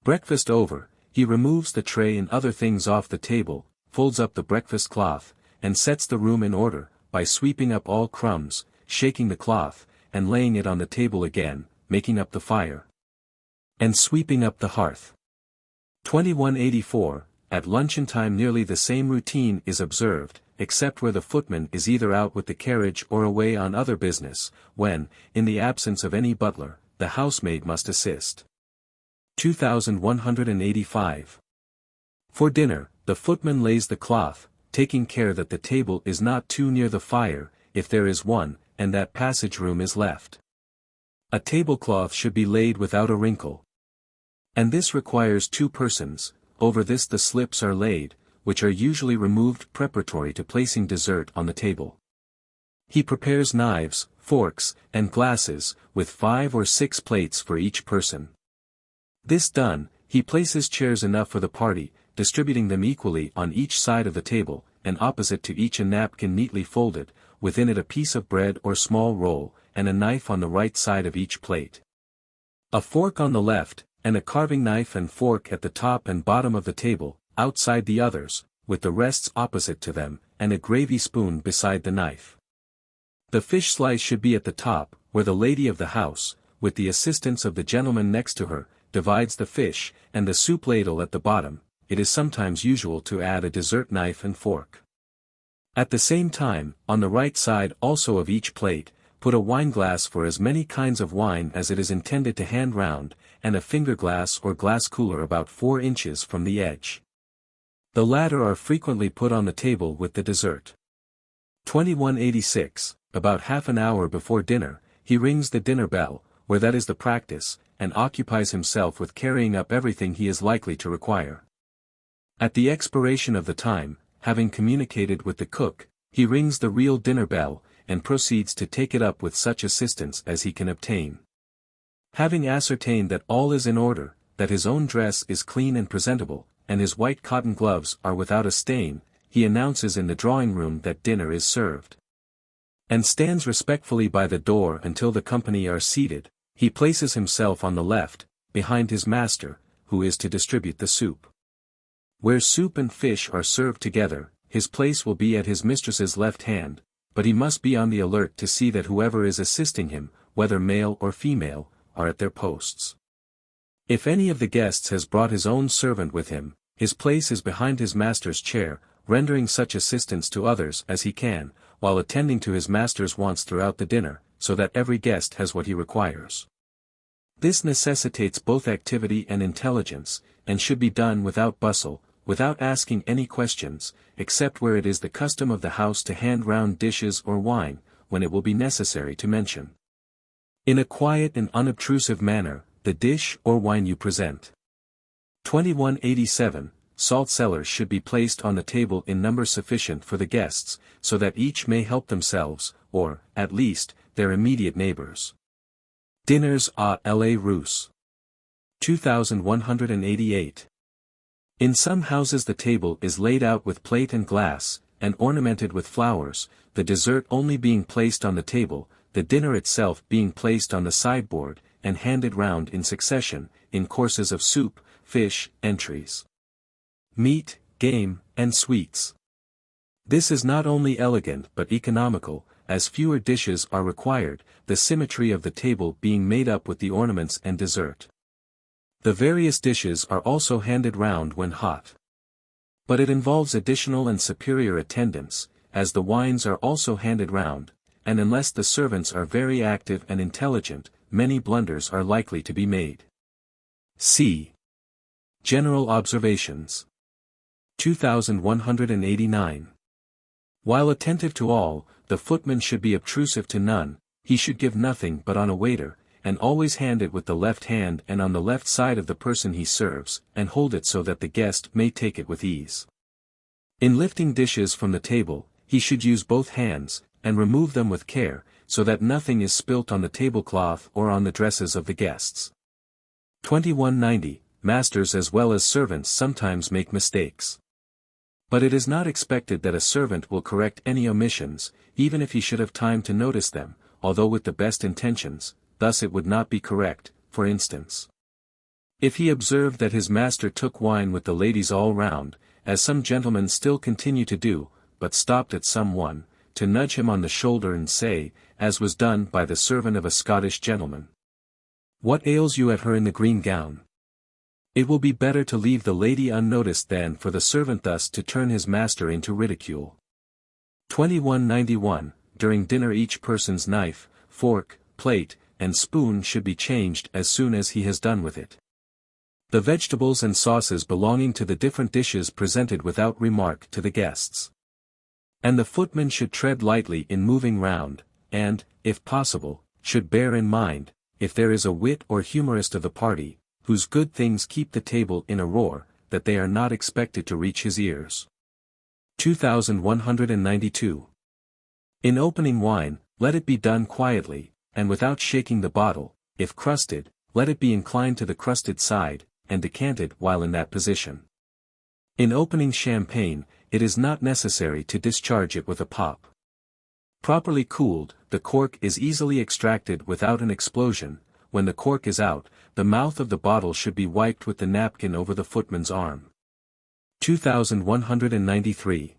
Breakfast over, he removes the tray and other things off the table, folds up the breakfast cloth, and sets the room in order, by sweeping up all crumbs, shaking the cloth, and laying it on the table again, making up the fire, and sweeping up the hearth. 2184. At luncheon time nearly the same routine is observed, except where the footman is either out with the carriage or away on other business, when, in the absence of any butler, the housemaid must assist. 2185. For dinner, the footman lays the cloth, taking care that the table is not too near the fire, if there is one, and that passage room is left. A tablecloth should be laid without a wrinkle. And this requires 2 persons. Over this the slips are laid, which are usually removed preparatory to placing dessert on the table. He prepares knives, forks, and glasses, with 5 or 6 plates for each person. This done, he places chairs enough for the party, distributing them equally on each side of the table, and opposite to each a napkin neatly folded, within it a piece of bread or small roll, and a knife on the right side of each plate. A fork on the left, and a carving knife and fork at the top and bottom of the table, outside the others, with the rests opposite to them, and a gravy spoon beside the knife. The fish slice should be at the top, where the lady of the house, with the assistance of the gentleman next to her, divides the fish, and the soup ladle at the bottom. It is sometimes usual to add a dessert knife and fork. At the same time, on the right side also of each plate, put a wineglass for as many kinds of wine as it is intended to hand round, and a fingerglass or glass cooler about 4 inches from the edge. The latter are frequently put on the table with the dessert. 2186, about half an hour before dinner, he rings the dinner bell, where that is the practice, and occupies himself with carrying up everything he is likely to require. At the expiration of the time, having communicated with the cook, he rings the real dinner bell, and proceeds to take it up with such assistance as he can obtain. Having ascertained that all is in order, that his own dress is clean and presentable, and his white cotton gloves are without a stain, he announces in the drawing-room that dinner is served. And stands respectfully by the door until the company are seated. He places himself on the left, behind his master, who is to distribute the soup. Where soup and fish are served together, his place will be at his mistress's left hand, but he must be on the alert to see that whoever is assisting him, whether male or female, are at their posts. If any of the guests has brought his own servant with him, his place is behind his master's chair, rendering such assistance to others as he can, while attending to his master's wants throughout the dinner, so that every guest has what he requires. This necessitates both activity and intelligence, and should be done without bustle, without asking any questions, except where it is the custom of the house to hand round dishes or wine, when it will be necessary to mention. In a quiet and unobtrusive manner, the dish or wine you present. 2187, salt cellars should be placed on the table in number sufficient for the guests, so that each may help themselves, or, at least, their immediate neighbors. Dinners à la Russe. 2188. In some houses the table is laid out with plate and glass, and ornamented with flowers, the dessert only being placed on the table, the dinner itself being placed on the sideboard, and handed round in succession, in courses of soup, fish, entries, meat, game, and sweets. This is not only elegant but economical, as fewer dishes are required, the symmetry of the table being made up with the ornaments and dessert. The various dishes are also handed round when hot. But it involves additional and superior attendance, as the wines are also handed round, and unless the servants are very active and intelligent, many blunders are likely to be made. C. General Observations. 2189. While attentive to all, the footman should be obtrusive to none, he should give nothing but on a waiter, and always hand it with the left hand and on the left side of the person he serves, and hold it so that the guest may take it with ease. In lifting dishes from the table, he should use both hands, and remove them with care, so that nothing is spilt on the tablecloth or on the dresses of the guests. 2190. Masters as well as servants sometimes make mistakes. But it is not expected that a servant will correct any omissions, even if he should have time to notice them, although with the best intentions. Thus it would not be correct, for instance, if he observed that his master took wine with the ladies all round, as some gentlemen still continue to do, but stopped at some one, to nudge him on the shoulder and say, as was done by the servant of a Scottish gentleman, "What ails you at her in the green gown?" It will be better to leave the lady unnoticed than for the servant thus to turn his master into ridicule. 2191. During dinner each person's knife, fork, plate, and spoon should be changed as soon as he has done with it. The vegetables and sauces belonging to the different dishes presented without remark to the guests. And the footman should tread lightly in moving round, and, if possible, should bear in mind, if there is a wit or humorist of the party, whose good things keep the table in a roar, that they are not expected to reach his ears. 2192. In opening wine, let it be done quietly, and without shaking the bottle. If crusted, let it be inclined to the crusted side, and decanted while in that position. In opening champagne, it is not necessary to discharge it with a pop. Properly cooled, the cork is easily extracted without an explosion. When the cork is out, the mouth of the bottle should be wiped with the napkin over the footman's arm. 2193.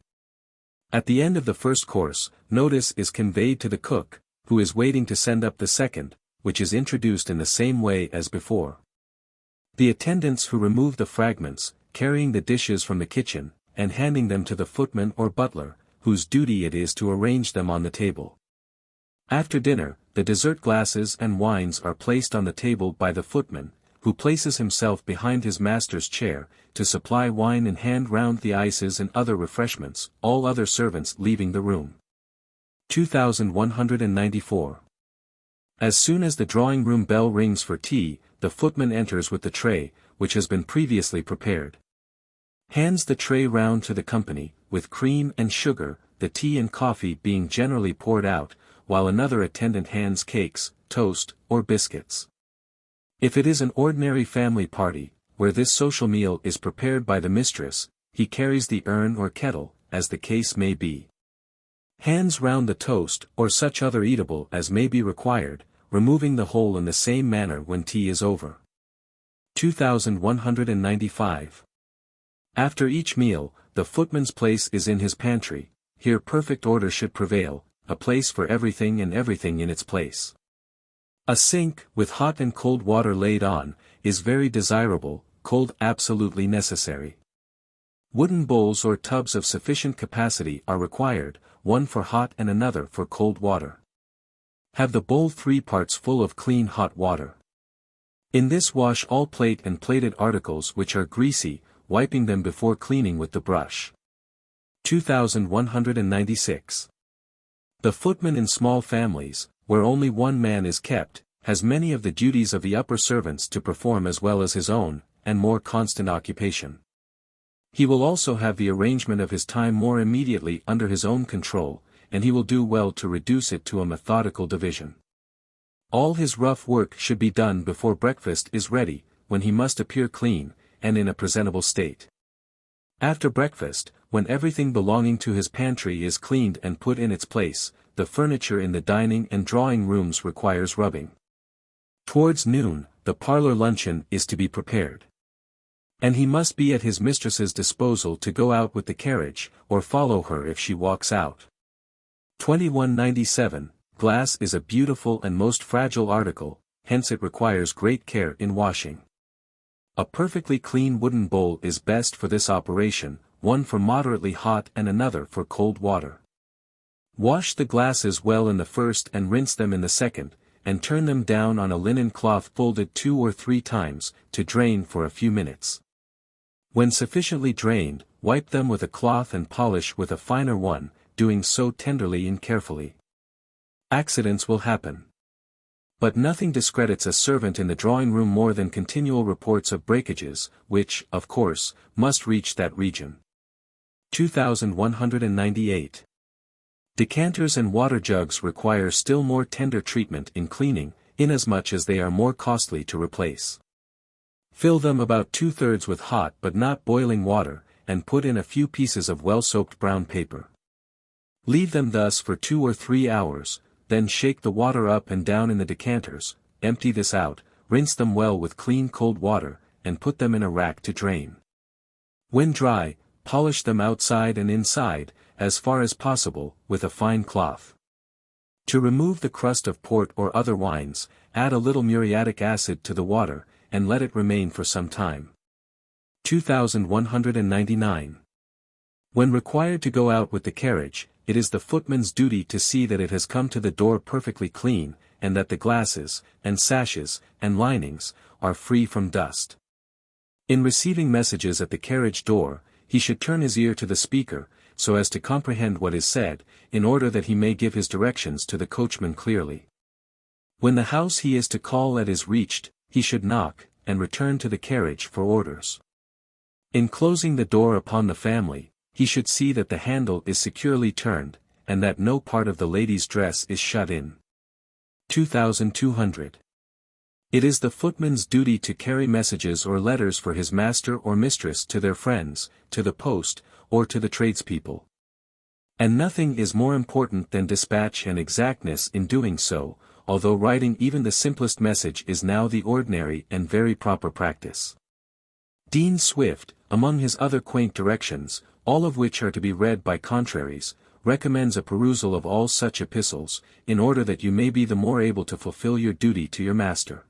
At the end of the first course, notice is conveyed to the cook, who is waiting to send up the second, which is introduced in the same way as before. The attendants who remove the fragments, carrying the dishes from the kitchen, and handing them to the footman or butler, whose duty it is to arrange them on the table. After dinner, the dessert glasses and wines are placed on the table by the footman, who places himself behind his master's chair, to supply wine and hand round the ices and other refreshments, all other servants leaving the room. 2194. As soon as the drawing-room bell rings for tea, the footman enters with the tray, which has been previously prepared. Hands the tray round to the company, with cream and sugar, the tea and coffee being generally poured out, while another attendant hands cakes, toast, or biscuits. If it is an ordinary family party, where this social meal is prepared by the mistress, he carries the urn or kettle, as the case may be. Hands round the toast or such other eatable as may be required, removing the whole in the same manner when tea is over. 2195. After each meal, the footman's place is in his pantry. Here perfect order should prevail, a place for everything and everything in its place. A sink, with hot and cold water laid on, is very desirable, cold absolutely necessary. Wooden bowls or tubs of sufficient capacity are required, one for hot and another for cold water. Have the bowl 3 parts full of clean hot water. In this wash all plate and plated articles which are greasy, wiping them before cleaning with the brush. 2196. The footman in small families, where only one man is kept, has many of the duties of the upper servants to perform as well as his own, and more constant occupation. He will also have the arrangement of his time more immediately under his own control, and he will do well to reduce it to a methodical division. All his rough work should be done before breakfast is ready, when he must appear clean, and in a presentable state. After breakfast, when everything belonging to his pantry is cleaned and put in its place, the furniture in the dining and drawing rooms requires rubbing. Towards noon, the parlor luncheon is to be prepared. And he must be at his mistress's disposal to go out with the carriage, or follow her if she walks out. 2197. Glass is a beautiful and most fragile article, hence it requires great care in washing. A perfectly clean wooden bowl is best for this operation, one for moderately hot and another for cold water. Wash the glasses well in the first and rinse them in the second, and turn them down on a linen cloth folded 2 or 3 times, to drain for a few minutes. When sufficiently drained, wipe them with a cloth and polish with a finer one, doing so tenderly and carefully. Accidents will happen. But nothing discredits a servant in the drawing-room more than continual reports of breakages, which, of course, must reach that region. 2198. Decanters and water jugs require still more tender treatment in cleaning, inasmuch as they are more costly to replace. Fill them about 2/3 with hot but not boiling water, and put in a few pieces of well-soaked brown paper. Leave them thus for 2 or 3 hours, then shake the water up and down in the decanters, empty this out, rinse them well with clean cold water, and put them in a rack to drain. When dry, polish them outside and inside, as far as possible, with a fine cloth. To remove the crust of port or other wines, add a little muriatic acid to the water, and let it remain for some time. 2199. When required to go out with the carriage, it is the footman's duty to see that it has come to the door perfectly clean, and that the glasses, and sashes, and linings, are free from dust. In receiving messages at the carriage door, he should turn his ear to the speaker, so as to comprehend what is said, in order that he may give his directions to the coachman clearly. When the house he is to call at is reached, he should knock, and return to the carriage for orders. In closing the door upon the family, he should see that the handle is securely turned, and that no part of the lady's dress is shut in. 2200. It is the footman's duty to carry messages or letters for his master or mistress to their friends, to the post, or to the tradespeople. And nothing is more important than dispatch and exactness in doing so, although writing even the simplest message is now the ordinary and very proper practice. Dean Swift, among his other quaint directions, all of which are to be read by contraries, recommends a perusal of all such epistles, in order that you may be the more able to fulfill your duty to your master.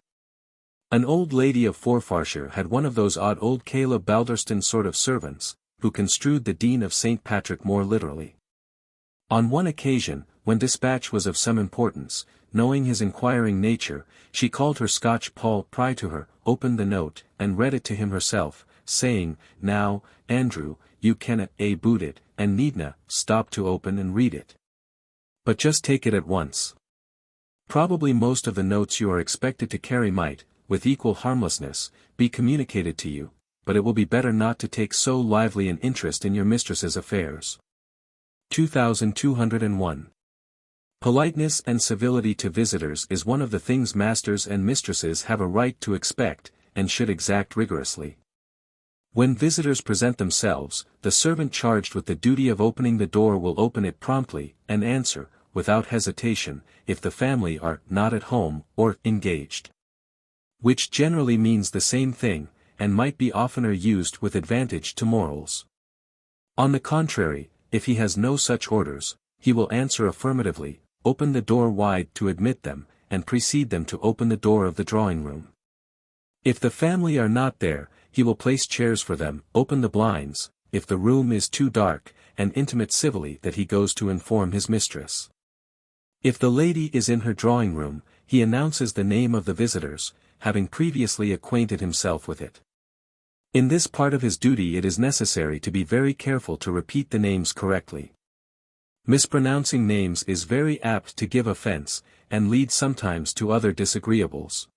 An old lady of Forfarshire had one of those odd old Caleb Balderston sort of servants, who construed the Dean of St. Patrick more literally. On one occasion, when dispatch was of some importance, knowing his inquiring nature, she called her Scotch Paul Pry to her, opened the note, and read it to him herself, saying, "Now, Andrew, you canna boot it, and needna stop to open and read it. But just take it at once. Probably most of the notes you are expected to carry might, with equal harmlessness, be communicated to you, but it will be better not to take so lively an interest in your mistress's affairs." 2201. Politeness and civility to visitors is one of the things masters and mistresses have a right to expect, and should exact rigorously. When visitors present themselves, the servant charged with the duty of opening the door will open it promptly, and answer, without hesitation, if the family are not at home, or engaged. Which generally means the same thing, and might be oftener used with advantage to morals. On the contrary, if he has no such orders, he will answer affirmatively, open the door wide to admit them, and precede them to open the door of the drawing-room. If the family are not there, he will place chairs for them, open the blinds, if the room is too dark, and intimate civilly that he goes to inform his mistress. If the lady is in her drawing-room, he announces the name of the visitors, having previously acquainted himself with it. In this part of his duty it is necessary to be very careful to repeat the names correctly. Mispronouncing names is very apt to give offense, and lead sometimes to other disagreeables.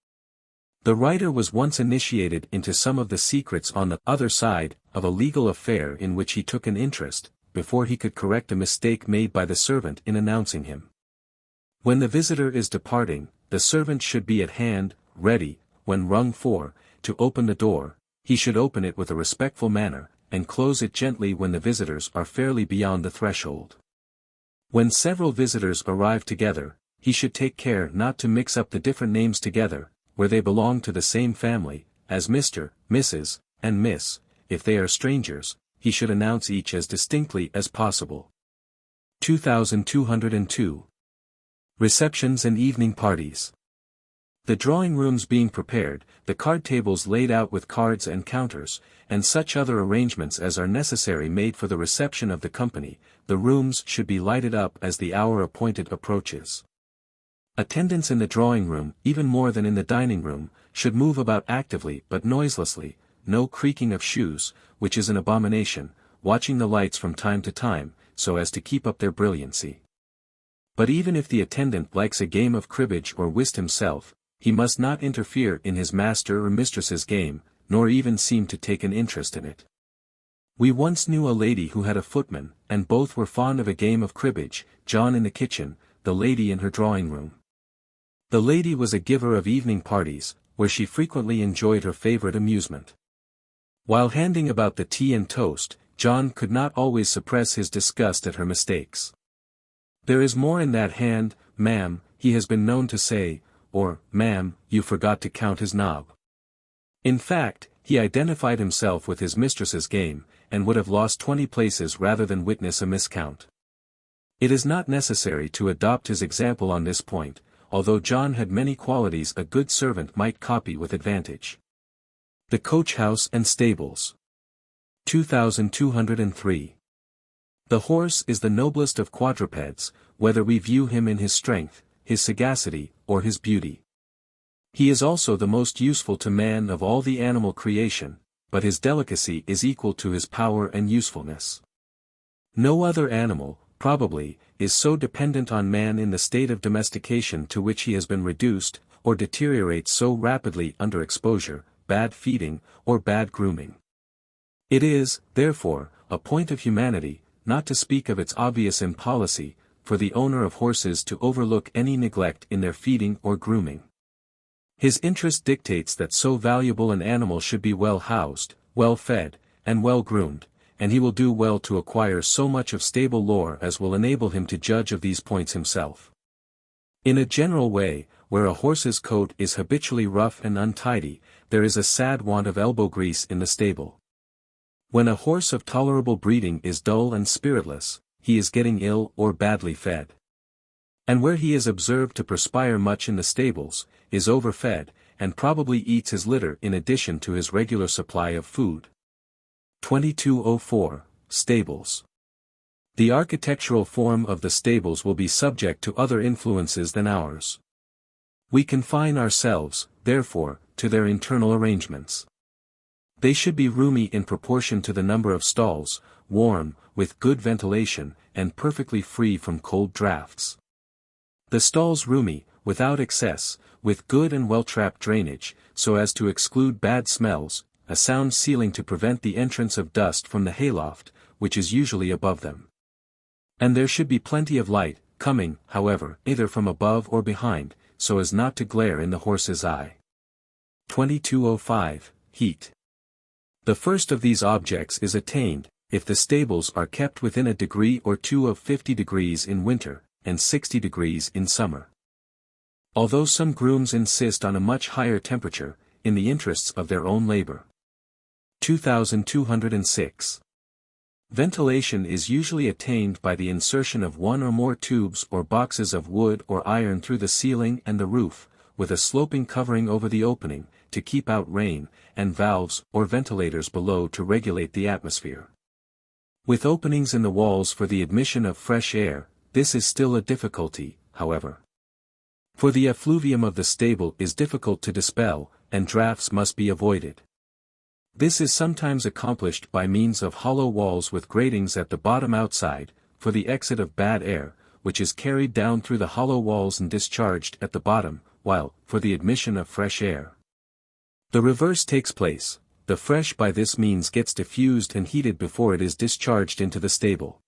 The writer was once initiated into some of the secrets on the other side of a legal affair in which he took an interest, before he could correct a mistake made by the servant in announcing him. When the visitor is departing, the servant should be at hand, ready, when rung for, to open the door. He should open it with a respectful manner, and close it gently when the visitors are fairly beyond the threshold. When several visitors arrive together, he should take care not to mix up the different names together, where they belong to the same family, as Mr., Mrs., and Miss. If they are strangers, he should announce each as distinctly as possible. 2202. Receptions and evening parties. The drawing-rooms being prepared, the card tables laid out with cards and counters, and such other arrangements as are necessary made for the reception of the company, the rooms should be lighted up as the hour appointed approaches. Attendants in the drawing-room, even more than in the dining-room, should move about actively but noiselessly, no creaking of shoes, which is an abomination, watching the lights from time to time, so as to keep up their brilliancy. But even if the attendant likes a game of cribbage or whist himself, he must not interfere in his master or mistress's game, nor even seem to take an interest in it. We once knew a lady who had a footman, and both were fond of a game of cribbage, John in the kitchen, the lady in her drawing-room. The lady was a giver of evening parties, where she frequently enjoyed her favorite amusement. While handing about the tea and toast, John could not always suppress his disgust at her mistakes. "There is more in that hand, ma'am," he has been known to say, or, "Ma'am, you forgot to count his knob." In fact, he identified himself with his mistress's game, and would have lost 20 places rather than witness a miscount. It is not necessary to adopt his example on this point, although John had many qualities a good servant might copy with advantage. The coach-house and stables. 2203. The horse is the noblest of quadrupeds, whether we view him in his strength, his sagacity, or his beauty. He is also the most useful to man of all the animal creation, but his delicacy is equal to his power and usefulness. No other animal, probably, is so dependent on man in the state of domestication to which he has been reduced, or deteriorates so rapidly under exposure, bad feeding, or bad grooming. It is, therefore, a point of humanity, not to speak of its obvious impolicy, for the owner of horses to overlook any neglect in their feeding or grooming. His interest dictates that so valuable an animal should be well housed, well fed, and well groomed, and he will do well to acquire so much of stable lore as will enable him to judge of these points himself. In a general way, where a horse's coat is habitually rough and untidy, there is a sad want of elbow grease in the stable. When a horse of tolerable breeding is dull and spiritless, he is getting ill or badly fed. And where he is observed to perspire much in the stables, is overfed, and probably eats his litter in addition to his regular supply of food. 2204. Stables. The architectural form of the stables will be subject to other influences than ours. We confine ourselves, therefore, to their internal arrangements. They should be roomy in proportion to the number of stalls, warm, with good ventilation, and perfectly free from cold draughts. The stalls roomy, without excess, with good and well-trapped drainage, so as to exclude bad smells, a sound ceiling to prevent the entrance of dust from the hayloft, which is usually above them. And there should be plenty of light, coming, however, either from above or behind, so as not to glare in the horse's eye. 2205. Heat. The first of these objects is attained, if the stables are kept within a degree or two of 50 degrees in winter, and 60 degrees in summer. Although some grooms insist on a much higher temperature, in the interests of their own labor. 2206. Ventilation is usually attained by the insertion of one or more tubes or boxes of wood or iron through the ceiling and the roof, with a sloping covering over the opening, to keep out rain, and valves or ventilators below to regulate the atmosphere. With openings in the walls for the admission of fresh air, this is still a difficulty, however. For the effluvium of the stable is difficult to dispel, and draughts must be avoided. This is sometimes accomplished by means of hollow walls with gratings at the bottom outside, for the exit of bad air, which is carried down through the hollow walls and discharged at the bottom, while, for the admission of fresh air, the reverse takes place. The fresh by this means gets diffused and heated before it is discharged into the stable.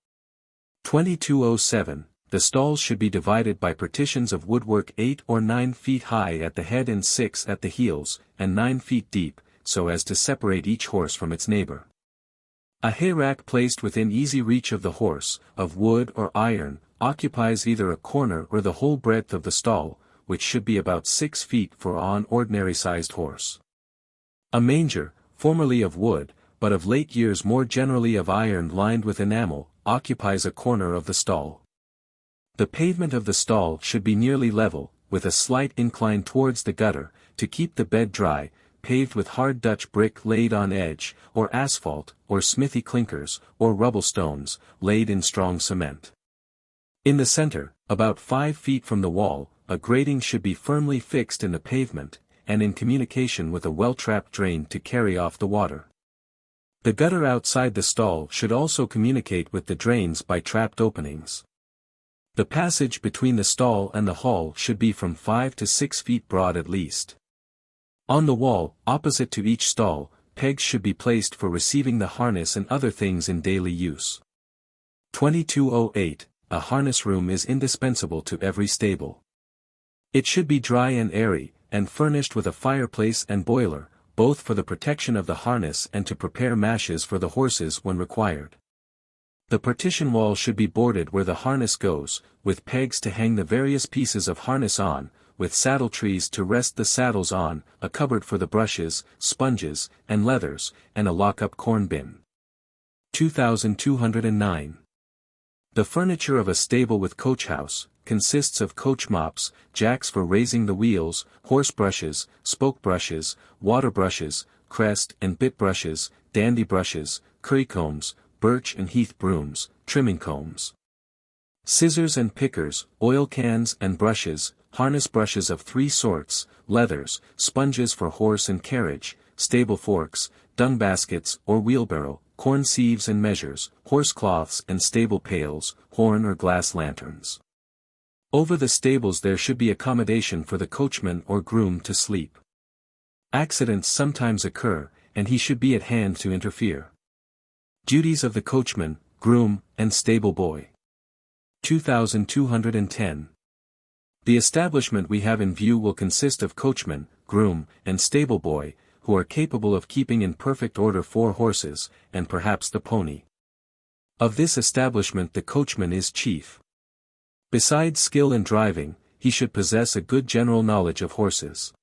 2207. The stalls should be divided by partitions of woodwork 8 or 9 feet high at the head and 6 at the heels, and 9 feet deep, so as to separate each horse from its neighbor. A hay rack placed within easy reach of the horse, of wood or iron, occupies either a corner or the whole breadth of the stall, which should be about 6 feet for an ordinary-sized horse. A manger, formerly of wood, but of late years more generally of iron lined with enamel, occupies a corner of the stall. The pavement of the stall should be nearly level, with a slight incline towards the gutter, to keep the bed dry, paved with hard Dutch brick laid on edge, or asphalt, or smithy clinkers, or rubble stones, laid in strong cement. In the center, about 5 feet from the wall, a grating should be firmly fixed in the pavement, and in communication with a well-trapped drain to carry off the water. The gutter outside the stall should also communicate with the drains by trapped openings. The passage between the stall and the hall should be from 5 to 6 feet broad at least. On the wall, opposite to each stall, pegs should be placed for receiving the harness and other things in daily use. 2208. A harness room is indispensable to every stable. It should be dry and airy, and furnished with a fireplace and boiler, both for the protection of the harness and to prepare mashes for the horses when required. The partition wall should be boarded where the harness goes, with pegs to hang the various pieces of harness on, with saddle trees to rest the saddles on, a cupboard for the brushes, sponges, and leathers, and a lock-up corn bin. 2209. The furniture of a stable with coach-house consists of coach mops, jacks for raising the wheels, horse brushes, spoke brushes, water brushes, crest and bit brushes, dandy brushes, currycombs, birch and heath brooms, trimming combs, scissors and pickers, oil cans and brushes, harness brushes of 3 sorts, leathers, sponges for horse and carriage, stable forks, dung baskets or wheelbarrow, corn sieves and measures, horse cloths and stable pails, horn or glass lanterns. Over the stables there should be accommodation for the coachman or groom to sleep. Accidents sometimes occur, and he should be at hand to interfere. Duties of the coachman, groom, and stable boy. 2210. The establishment we have in view will consist of coachman, groom, and stable boy, who are capable of keeping in perfect order 4 horses, and perhaps the pony. Of this establishment the coachman is chief. Besides skill in driving, he should possess a good general knowledge of horses.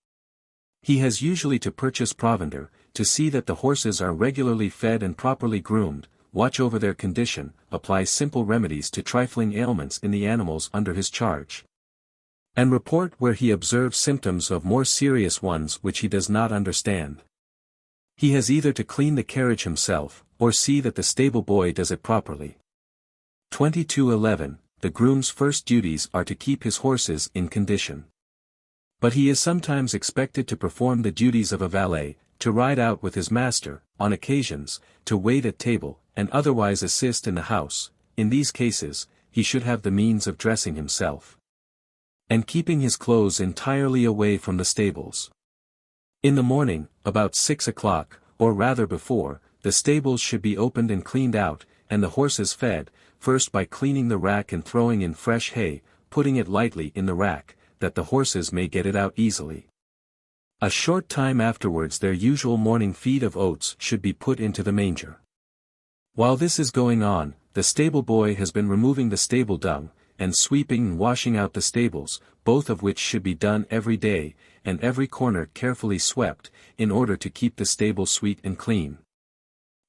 He has usually to purchase provender, to see that the horses are regularly fed and properly groomed, watch over their condition, apply simple remedies to trifling ailments in the animals under his charge, and report where he observes symptoms of more serious ones which he does not understand. He has either to clean the carriage himself, or see that the stable boy does it properly. 2211. The groom's first duties are to keep his horses in condition. But he is sometimes expected to perform the duties of a valet, to ride out with his master, on occasions, to wait at table, and otherwise assist in the house. In these cases, he should have the means of dressing himself and keeping his clothes entirely away from the stables. In the morning, about 6 o'clock, or rather before, the stables should be opened and cleaned out, and the horses fed, first by cleaning the rack and throwing in fresh hay, putting it lightly in the rack, that the horses may get it out easily. A short time afterwards their usual morning feed of oats should be put into the manger. While this is going on, the stable boy has been removing the stable dung, and sweeping and washing out the stables, both of which should be done every day, and every corner carefully swept, in order to keep the stable sweet and clean.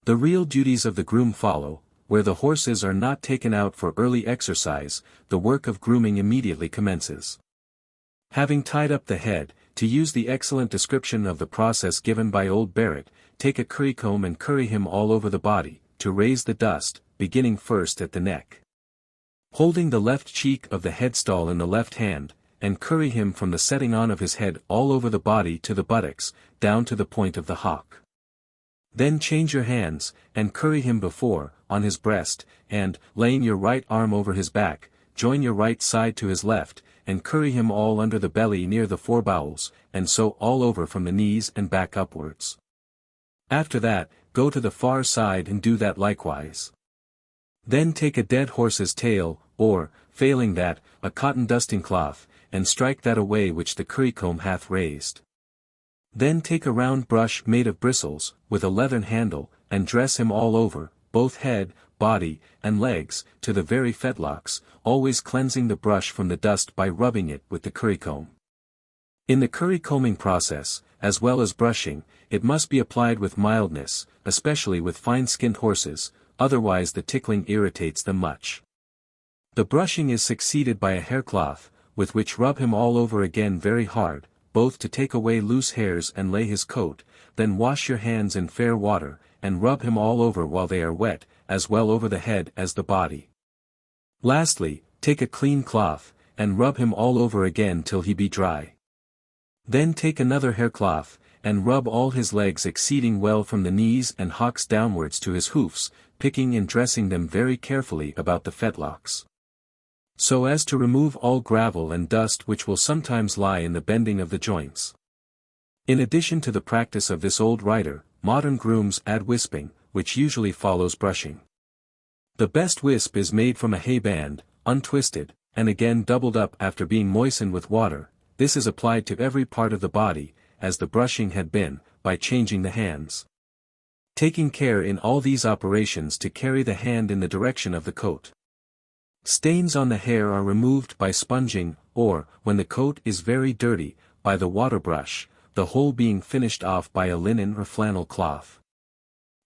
The real duties of the groom follow. Where the horses are not taken out for early exercise, the work of grooming immediately commences. Having tied up the head, to use the excellent description of the process given by old Barrett, take a currycomb and curry him all over the body, to raise the dust, beginning first at the neck. Holding the left cheek of the headstall in the left hand, and curry him from the setting on of his head all over the body to the buttocks, down to the point of the hock. Then change your hands, and curry him before, on his breast, and, laying your right arm over his back, join your right side to his left, and curry him all under the belly near the forebowels, and so all over from the knees and back upwards. After that, go to the far side and do that likewise. Then take a dead horse's tail, or, failing that, a cotton dusting cloth, and strike that away which the currycomb hath raised. Then take a round brush made of bristles, with a leathern handle, and dress him all over, both head, body, and legs, to the very fetlocks, always cleansing the brush from the dust by rubbing it with the currycomb. In the currycombing process, as well as brushing, it must be applied with mildness, especially with fine-skinned horses, otherwise the tickling irritates them much. The brushing is succeeded by a haircloth, with which rub him all over again very hard, both to take away loose hairs and lay his coat, then wash your hands in fair water, and rub him all over while they are wet, as well over the head as the body. Lastly, take a clean cloth, and rub him all over again till he be dry. Then take another haircloth, and rub all his legs exceeding well from the knees and hocks downwards to his hoofs, picking and dressing them very carefully about the fetlocks, so as to remove all gravel and dust which will sometimes lie in the bending of the joints. In addition to the practice of this old writer, modern grooms add wisping, which usually follows brushing. The best wisp is made from a hay band, untwisted, and again doubled up after being moistened with water. This is applied to every part of the body, as the brushing had been, by changing the hands. Taking care in all these operations to carry the hand in the direction of the coat. Stains on the hair are removed by sponging, or, when the coat is very dirty, by the water brush, the whole being finished off by a linen or flannel cloth.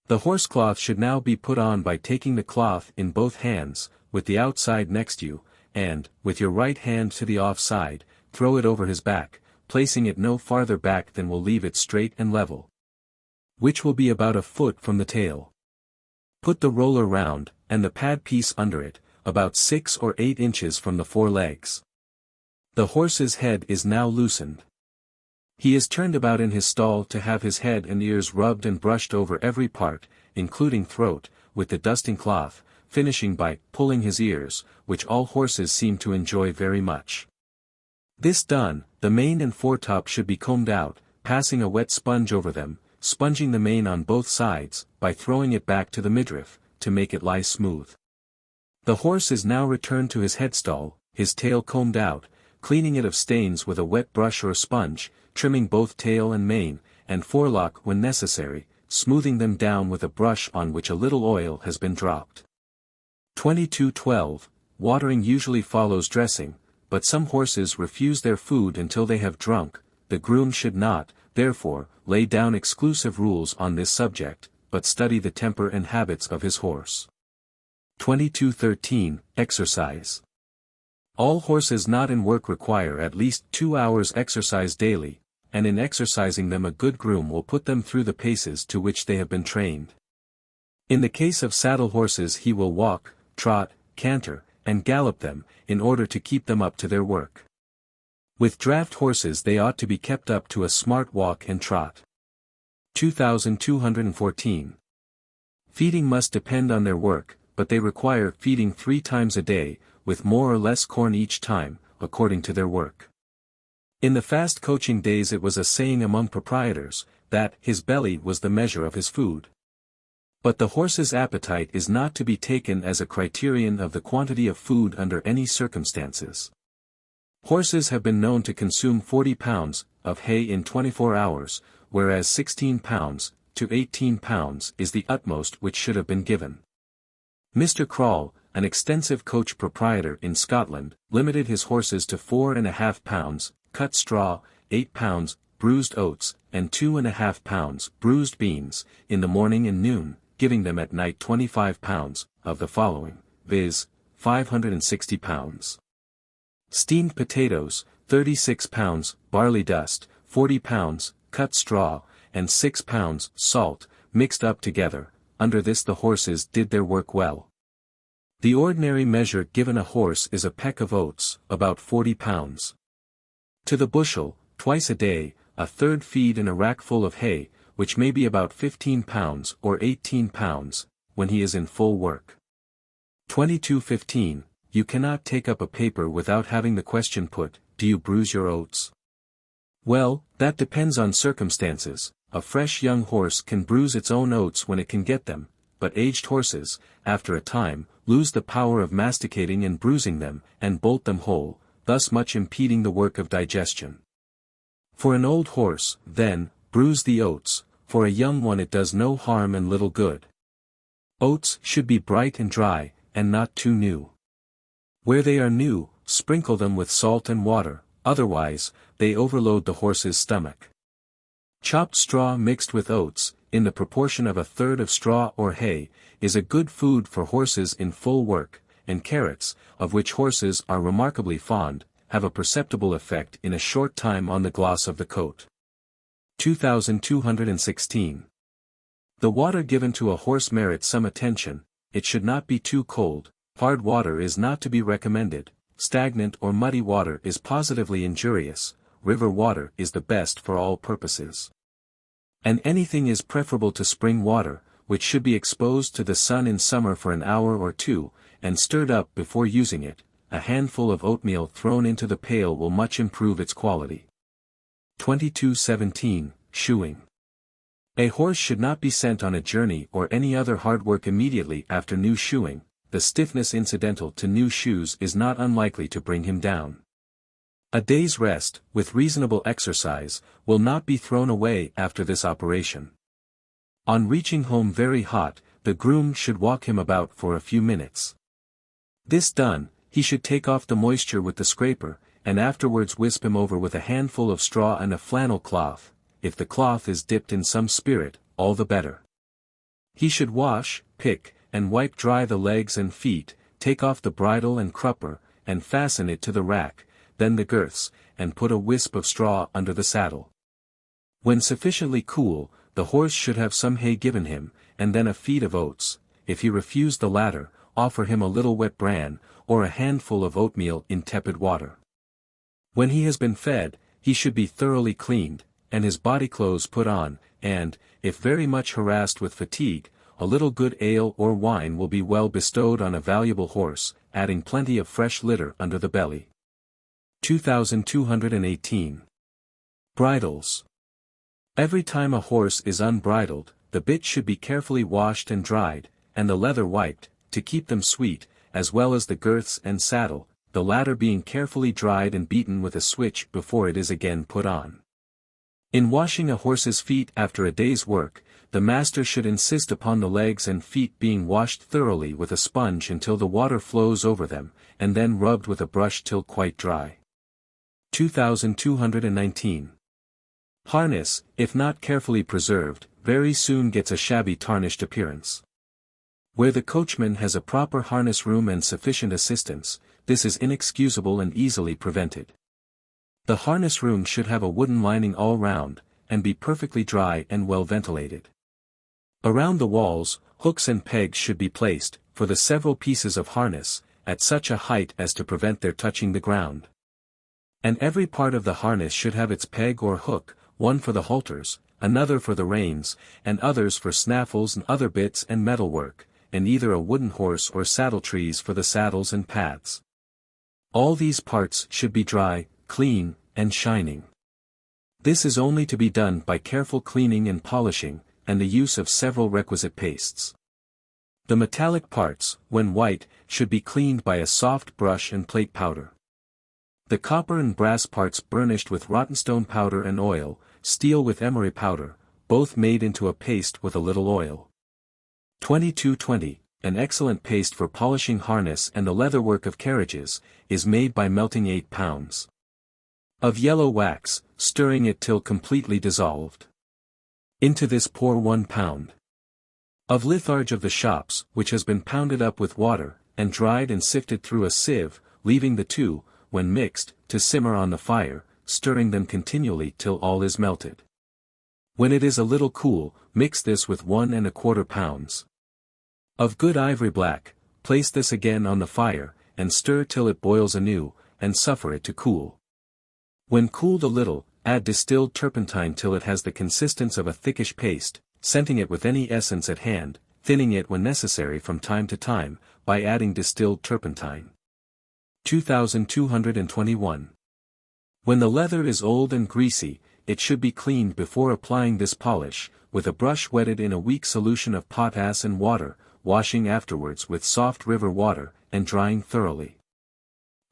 The horse cloth should now be put on by taking the cloth in both hands, with the outside next you, and, with your right hand to the off side, throw it over his back, placing it no farther back than will leave it straight and level, which will be about a foot from the tail. Put the roller round, and the pad piece under it, about 6 or 8 inches from the forelegs. The horse's head is now loosened. He is turned about in his stall to have his head and ears rubbed and brushed over every part, including throat, with the dusting cloth, finishing by pulling his ears, which all horses seem to enjoy very much. This done, the mane and foretop should be combed out, passing a wet sponge over them, sponging the mane on both sides, by throwing it back to the midriff, to make it lie smooth. The horse is now returned to his headstall, his tail combed out, cleaning it of stains with a wet brush or sponge, trimming both tail and mane, and forelock when necessary, smoothing them down with a brush on which a little oil has been dropped. 2212. Watering usually follows dressing, but some horses refuse their food until they have drunk. The groom should not, therefore, lay down exclusive rules on this subject, but study the temper and habits of his horse. 2213. Exercise. All horses not in work require at least 2 hours exercise daily, and in exercising them a good groom will put them through the paces to which they have been trained. In the case of saddle horses he will walk, trot, canter, and gallop them, in order to keep them up to their work. With draft horses they ought to be kept up to a smart walk and trot. 2214. Feeding must depend on their work, but they require feeding 3 times a day, with more or less corn each time, according to their work. In the fast coaching days it was a saying among proprietors, that his belly was the measure of his food. But the horse's appetite is not to be taken as a criterion of the quantity of food under any circumstances. Horses have been known to consume 40 pounds of hay in 24 hours, whereas 16 pounds to 18 pounds is the utmost which should have been given. Mr. Crawle, an extensive coach proprietor in Scotland, limited his horses to 4.5 pounds, cut straw, 8 pounds, bruised oats, and 2.5 pounds, bruised beans, in the morning and noon, giving them at night 25 pounds, of the following, viz., 560 pounds. Steamed potatoes, 36 pounds, barley dust, 40 pounds, cut straw, and 6 pounds, salt, mixed up together. Under this the horses did their work well. The ordinary measure given a horse is a peck of oats, about 40 pounds. To the bushel, twice a day, a third feed in a rack full of hay, which may be about 15 pounds or 18 pounds, when he is in full work. 2215. You cannot take up a paper without having the question put, do you bruise your oats? Well, that depends on circumstances. A fresh young horse can bruise its own oats when it can get them, but aged horses, after a time, lose the power of masticating and bruising them, and bolt them whole, thus much impeding the work of digestion. For an old horse, then, bruise the oats, for a young one it does no harm and little good. Oats should be bright and dry, and not too new. Where they are new, sprinkle them with salt and water, otherwise, they overload the horse's stomach. Chopped straw mixed with oats, in the proportion of a third of straw or hay, is a good food for horses in full work, and carrots, of which horses are remarkably fond, have a perceptible effect in a short time on the gloss of the coat. 2216. The water given to a horse merits some attention. It should not be too cold. Hard water is not to be recommended. Stagnant or muddy water is positively injurious. River water is the best for all purposes. And anything is preferable to spring water, which should be exposed to the sun in summer for an hour or two, and stirred up before using it. A handful of oatmeal thrown into the pail will much improve its quality. 2217. Shoeing. A horse should not be sent on a journey or any other hard work immediately after new shoeing. The stiffness incidental to new shoes is not unlikely to bring him down. A day's rest, with reasonable exercise, will not be thrown away after this operation. On reaching home very hot, the groom should walk him about for a few minutes. This done, he should take off the moisture with the scraper, and afterwards wisp him over with a handful of straw and a flannel cloth. If the cloth is dipped in some spirit, all the better. He should wash, pick, and wipe dry the legs and feet, take off the bridle and crupper, and fasten it to the rack, then the girths, and put a wisp of straw under the saddle. When sufficiently cool, the horse should have some hay given him, and then a feed of oats. If he refuse the latter, offer him a little wet bran, or a handful of oatmeal in tepid water. When he has been fed, he should be thoroughly cleaned, and his body clothes put on, and, if very much harassed with fatigue, a little good ale or wine will be well bestowed on a valuable horse, adding plenty of fresh litter under the belly. 2218. Bridles. Every time a horse is unbridled, the bit should be carefully washed and dried, and the leather wiped, to keep them sweet, as well as the girths and saddle, the latter being carefully dried and beaten with a switch before it is again put on. In washing a horse's feet after a day's work, the master should insist upon the legs and feet being washed thoroughly with a sponge until the water flows over them, and then rubbed with a brush till quite dry. 2219. Harness, if not carefully preserved, very soon gets a shabby tarnished appearance. Where the coachman has a proper harness room and sufficient assistance, this is inexcusable and easily prevented. The harness room should have a wooden lining all round, and be perfectly dry and well ventilated. Around the walls, hooks and pegs should be placed, for the several pieces of harness, at such a height as to prevent their touching the ground. And every part of the harness should have its peg or hook, one for the halters, another for the reins, and others for snaffles and other bits and metalwork, and either a wooden horse or saddle trees for the saddles and pads. All these parts should be dry, clean, and shining. This is only to be done by careful cleaning and polishing, and the use of several requisite pastes. The metallic parts, when white, should be cleaned by a soft brush and plate powder. The copper and brass parts burnished with rottenstone powder and oil, steel with emery powder, both made into a paste with a little oil. 2220, an excellent paste for polishing harness and the leatherwork of carriages, is made by melting 8 pounds of yellow wax, stirring it till completely dissolved. Into this pour 1 pound of litharge of the shops, which has been pounded up with water, and dried and sifted through a sieve, leaving the two, when mixed, to simmer on the fire, stirring them continually till all is melted. When it is a little cool, mix this with 1 1/4 pounds of good ivory black, place this again on the fire, and stir till it boils anew, and suffer it to cool. When cooled a little, add distilled turpentine till it has the consistence of a thickish paste, scenting it with any essence at hand, thinning it when necessary from time to time, by adding distilled turpentine. 2221. When the leather is old and greasy, it should be cleaned before applying this polish, with a brush wetted in a weak solution of potass and water, washing afterwards with soft river water, and drying thoroughly.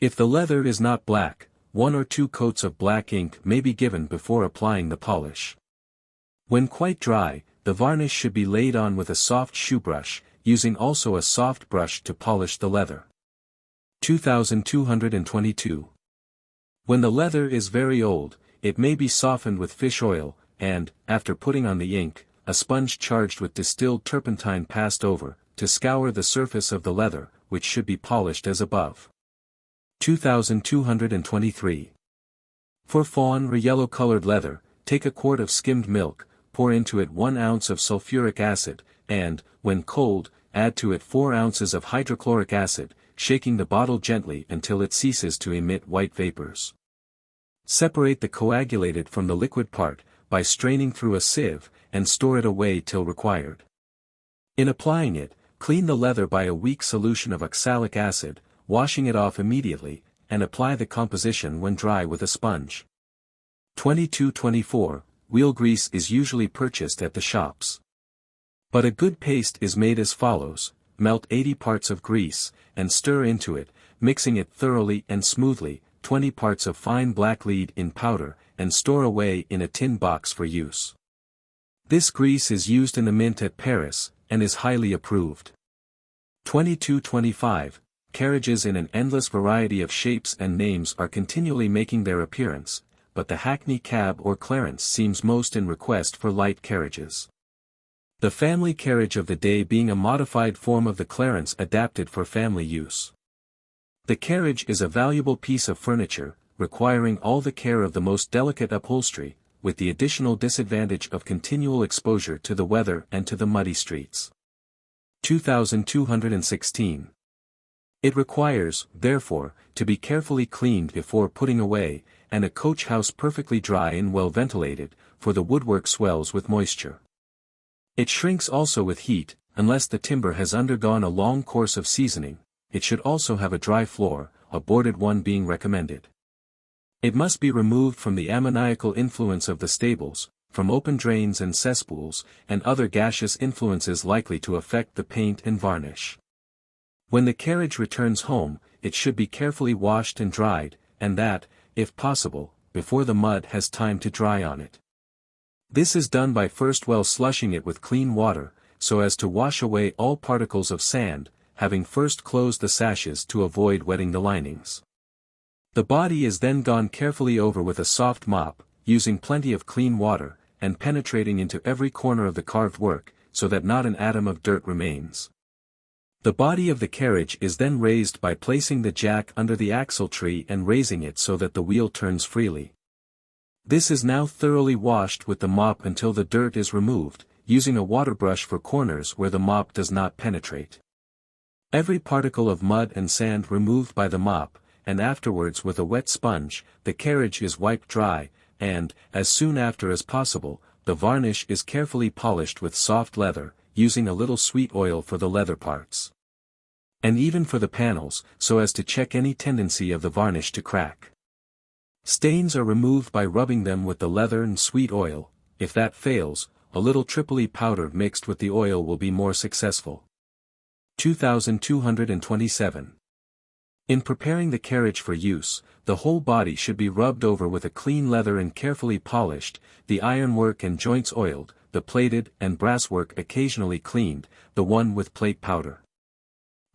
If the leather is not black, 1 or 2 coats of black ink may be given before applying the polish. When quite dry, the varnish should be laid on with a soft shoe brush, using also a soft brush to polish the leather. 2222. When the leather is very old, it may be softened with fish oil, and, after putting on the ink, a sponge charged with distilled turpentine passed over, to scour the surface of the leather, which should be polished as above. 2223. For fawn or yellow-colored leather, take a quart of skimmed milk, pour into it 1 ounce of sulfuric acid, and, when cold, add to it 4 ounces of hydrochloric acid, shaking the bottle gently until it ceases to emit white vapors. Separate the coagulated from the liquid part, by straining through a sieve, and store it away till required. In applying it, clean the leather by a weak solution of oxalic acid, washing it off immediately, and apply the composition when dry with a sponge. 2224. Wheel grease is usually purchased at the shops. But a good paste is made as follows: melt 80 parts of grease, and stir into it, mixing it thoroughly and smoothly, 20 parts of fine black lead in powder, and store away in a tin box for use. This grease is used in the mint at Paris, and is highly approved. 2225. Carriages in an endless variety of shapes and names are continually making their appearance, but the hackney cab or clarence seems most in request for light carriages. The family carriage of the day being a modified form of the clarence adapted for family use. The carriage is a valuable piece of furniture, requiring all the care of the most delicate upholstery, with the additional disadvantage of continual exposure to the weather and to the muddy streets. 2216. It requires, therefore, to be carefully cleaned before putting away, and a coach house perfectly dry and well ventilated, for the woodwork swells with moisture. It shrinks also with heat, unless the timber has undergone a long course of seasoning. It should also have a dry floor, a boarded one being recommended. It must be removed from the ammoniacal influence of the stables, from open drains and cesspools, and other gaseous influences likely to affect the paint and varnish. When the carriage returns home, it should be carefully washed and dried, and that, if possible, before the mud has time to dry on it. This is done by first well slushing it with clean water, so as to wash away all particles of sand, having first closed the sashes to avoid wetting the linings. The body is then gone carefully over with a soft mop, using plenty of clean water, and penetrating into every corner of the carved work, so that not an atom of dirt remains. The body of the carriage is then raised by placing the jack under the axle tree and raising it so that the wheel turns freely. This is now thoroughly washed with the mop until the dirt is removed, using a water brush for corners where the mop does not penetrate. Every particle of mud and sand removed by the mop, and afterwards with a wet sponge, the carriage is wiped dry, and, as soon after as possible, the varnish is carefully polished with soft leather, using a little sweet oil for the leather parts. And even for the panels, so as to check any tendency of the varnish to crack. Stains are removed by rubbing them with the leather and sweet oil. If that fails, a little Tripoli powder mixed with the oil will be more successful. 2227. In preparing the carriage for use, the whole body should be rubbed over with a clean leather and carefully polished, the ironwork and joints oiled, the plated and brasswork occasionally cleaned, the one with plate powder.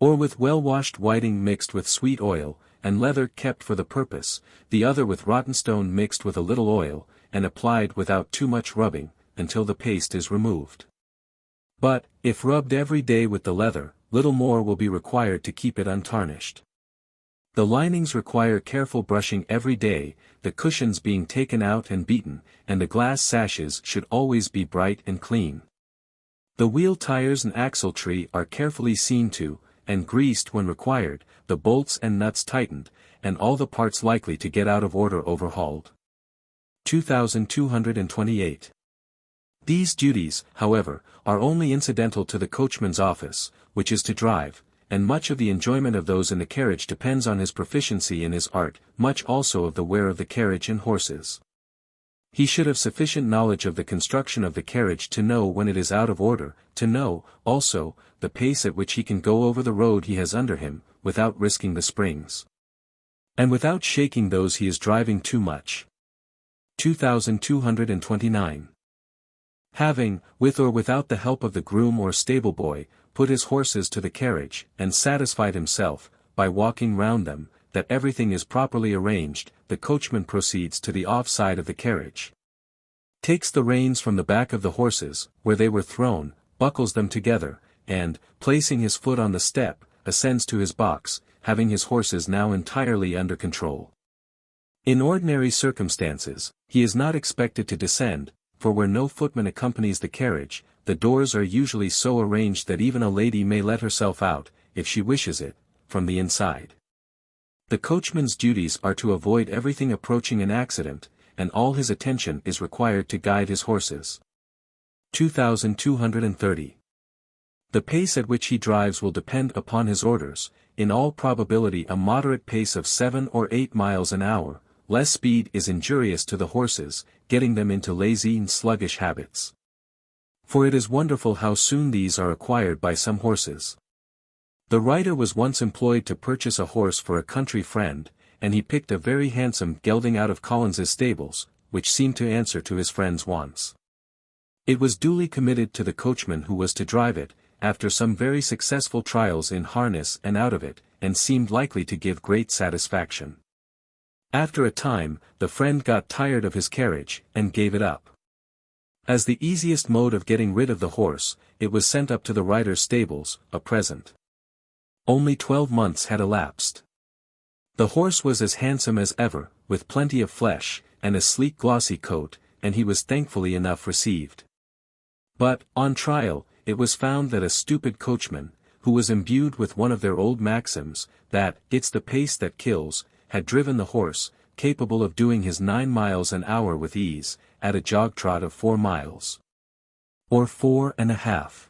Or with well-washed whiting mixed with sweet oil, and leather kept for the purpose, the other with rotten stone mixed with a little oil, and applied without too much rubbing, until the paste is removed. But, if rubbed every day with the leather, little more will be required to keep it untarnished. The linings require careful brushing every day, the cushions being taken out and beaten, and the glass sashes should always be bright and clean. The wheel tires and axletree are carefully seen to, and greased when required, the bolts and nuts tightened, and all the parts likely to get out of order overhauled. 2228. These duties, however, are only incidental to the coachman's office, which is to drive, and much of the enjoyment of those in the carriage depends on his proficiency in his art, much also of the wear of the carriage and horses. He should have sufficient knowledge of the construction of the carriage to know when it is out of order, to know, also, the pace at which he can go over the road he has under him, without risking the springs. And without shaking those he is driving too much. 2229. Having, with or without the help of the groom or stable boy, put his horses to the carriage, and satisfied himself, by walking round them, that everything is properly arranged, the coachman proceeds to the off side of the carriage. Takes the reins from the back of the horses, where they were thrown, buckles them together, and, placing his foot on the step, ascends to his box, having his horses now entirely under control. In ordinary circumstances, he is not expected to descend, for where no footman accompanies the carriage, the doors are usually so arranged that even a lady may let herself out, if she wishes it, from the inside. The coachman's duties are to avoid everything approaching an accident, and all his attention is required to guide his horses. 2230. The pace at which he drives will depend upon his orders, in all probability a moderate pace of 7 or 8 miles an hour. Less speed is injurious to the horses, getting them into lazy and sluggish habits. For it is wonderful how soon these are acquired by some horses. The writer was once employed to purchase a horse for a country friend, and he picked a very handsome gelding out of Collins's stables, which seemed to answer to his friend's wants. It was duly committed to the coachman who was to drive it, after some very successful trials in harness and out of it, and seemed likely to give great satisfaction. After a time, the friend got tired of his carriage, and gave it up. As the easiest mode of getting rid of the horse, it was sent up to the writer's stables, a present. Only 12 months had elapsed. The horse was as handsome as ever, with plenty of flesh, and a sleek glossy coat, and he was thankfully enough received. But, on trial, it was found that a stupid coachman, who was imbued with one of their old maxims, that, "It's the pace that kills," had driven the horse, capable of doing his 9 miles an hour with ease, at a jog trot of 4 miles. Or 4.5.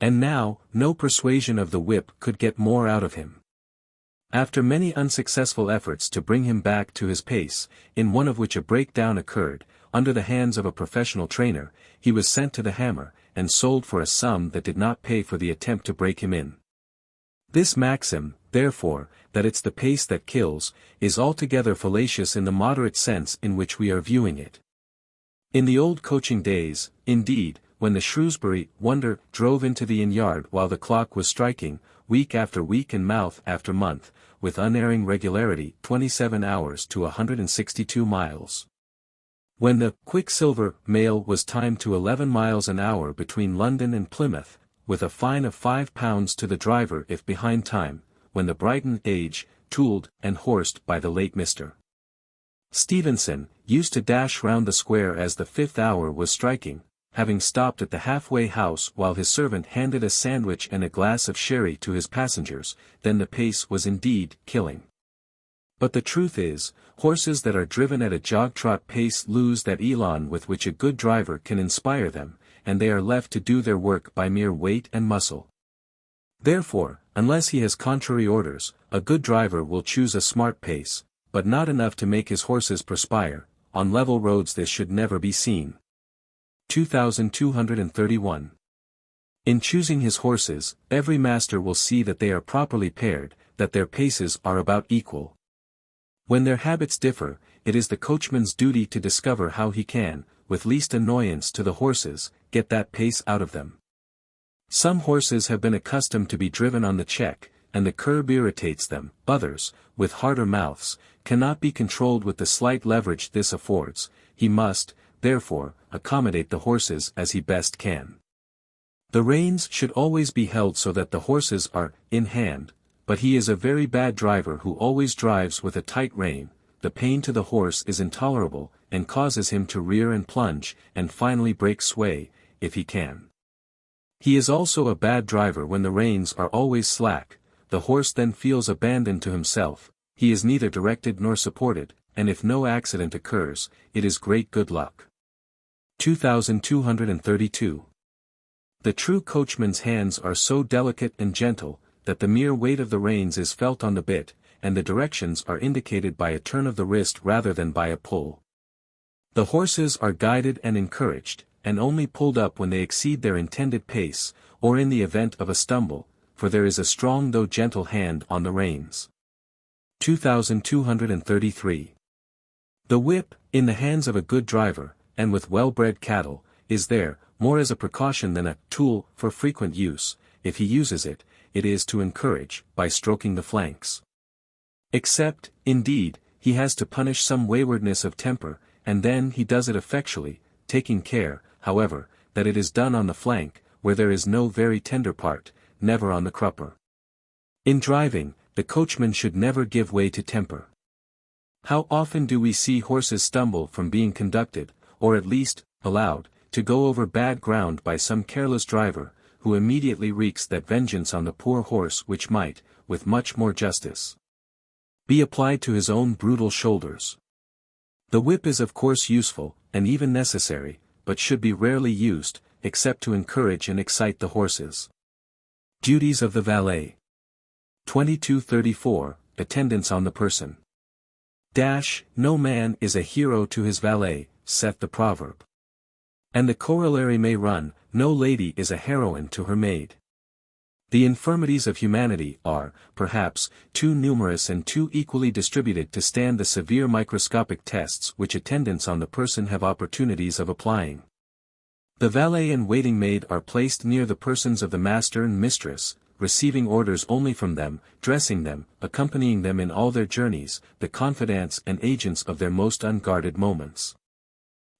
And now, no persuasion of the whip could get more out of him. After many unsuccessful efforts to bring him back to his pace, in one of which a breakdown occurred, under the hands of a professional trainer, he was sent to the hammer, and sold for a sum that did not pay for the attempt to break him in. This maxim, therefore, that it's the pace that kills, is altogether fallacious in the moderate sense in which we are viewing it. In the old coaching days, indeed, when the Shrewsbury Wonder drove into the inn-yard while the clock was striking, week after week and month after month, with unerring regularity 27 hours to 162 miles. When the Quicksilver mail was timed to 11 miles an hour between London and Plymouth, with a fine of £5 to the driver if behind time, when the Brighton Age, tooled and horsed by the late Mr. Stevenson, used to dash round the square as the 5th hour was striking, having stopped at the halfway house while his servant handed a sandwich and a glass of sherry to his passengers, then the pace was indeed killing. But the truth is, horses that are driven at a jog-trot pace lose that elan with which a good driver can inspire them, and they are left to do their work by mere weight and muscle. Therefore, unless he has contrary orders, a good driver will choose a smart pace, but not enough to make his horses perspire. On level roads this should never be seen. 2231. In choosing his horses, every master will see that they are properly paired, that their paces are about equal. When their habits differ, it is the coachman's duty to discover how he can, with least annoyance to the horses, get that pace out of them. Some horses have been accustomed to be driven on the check, and the curb irritates them. Others, with harder mouths, cannot be controlled with the slight leverage this affords. He must, therefore, accommodate the horses as he best can. The reins should always be held so that the horses are in hand, but he is a very bad driver who always drives with a tight rein. The pain to the horse is intolerable, and causes him to rear and plunge, and finally break sway, if he can. He is also a bad driver when the reins are always slack. The horse then feels abandoned to himself, he is neither directed nor supported, and if no accident occurs, it is great good luck. 2232. The true coachman's hands are so delicate and gentle, that the mere weight of the reins is felt on the bit, and the directions are indicated by a turn of the wrist rather than by a pull. The horses are guided and encouraged, and only pulled up when they exceed their intended pace, or in the event of a stumble, for there is a strong though gentle hand on the reins. 2233. The whip, in the hands of a good driver, and with well-bred cattle, is there, more as a precaution than a tool for frequent use. If he uses it, it is to encourage, by stroking the flanks. Except, indeed, he has to punish some waywardness of temper, and then he does it effectually, taking care, however, that it is done on the flank, where there is no very tender part, never on the crupper. In driving, the coachman should never give way to temper. How often do we see horses stumble from being conducted, or at least, allowed, to go over bad ground by some careless driver, who immediately wreaks that vengeance on the poor horse which might, with much more justice, be applied to his own brutal shoulders. The whip is of course useful, and even necessary, but should be rarely used, except to encourage and excite the horses. Duties of the valet. 2234, Attendance on the person. No man is a hero to his valet, saith the proverb. And the corollary may run, no lady is a heroine to her maid. The infirmities of humanity are, perhaps, too numerous and too equally distributed to stand the severe microscopic tests which attendants on the person have opportunities of applying. The valet and waiting maid are placed near the persons of the master and mistress, receiving orders only from them, dressing them, accompanying them in all their journeys, the confidants and agents of their most unguarded moments,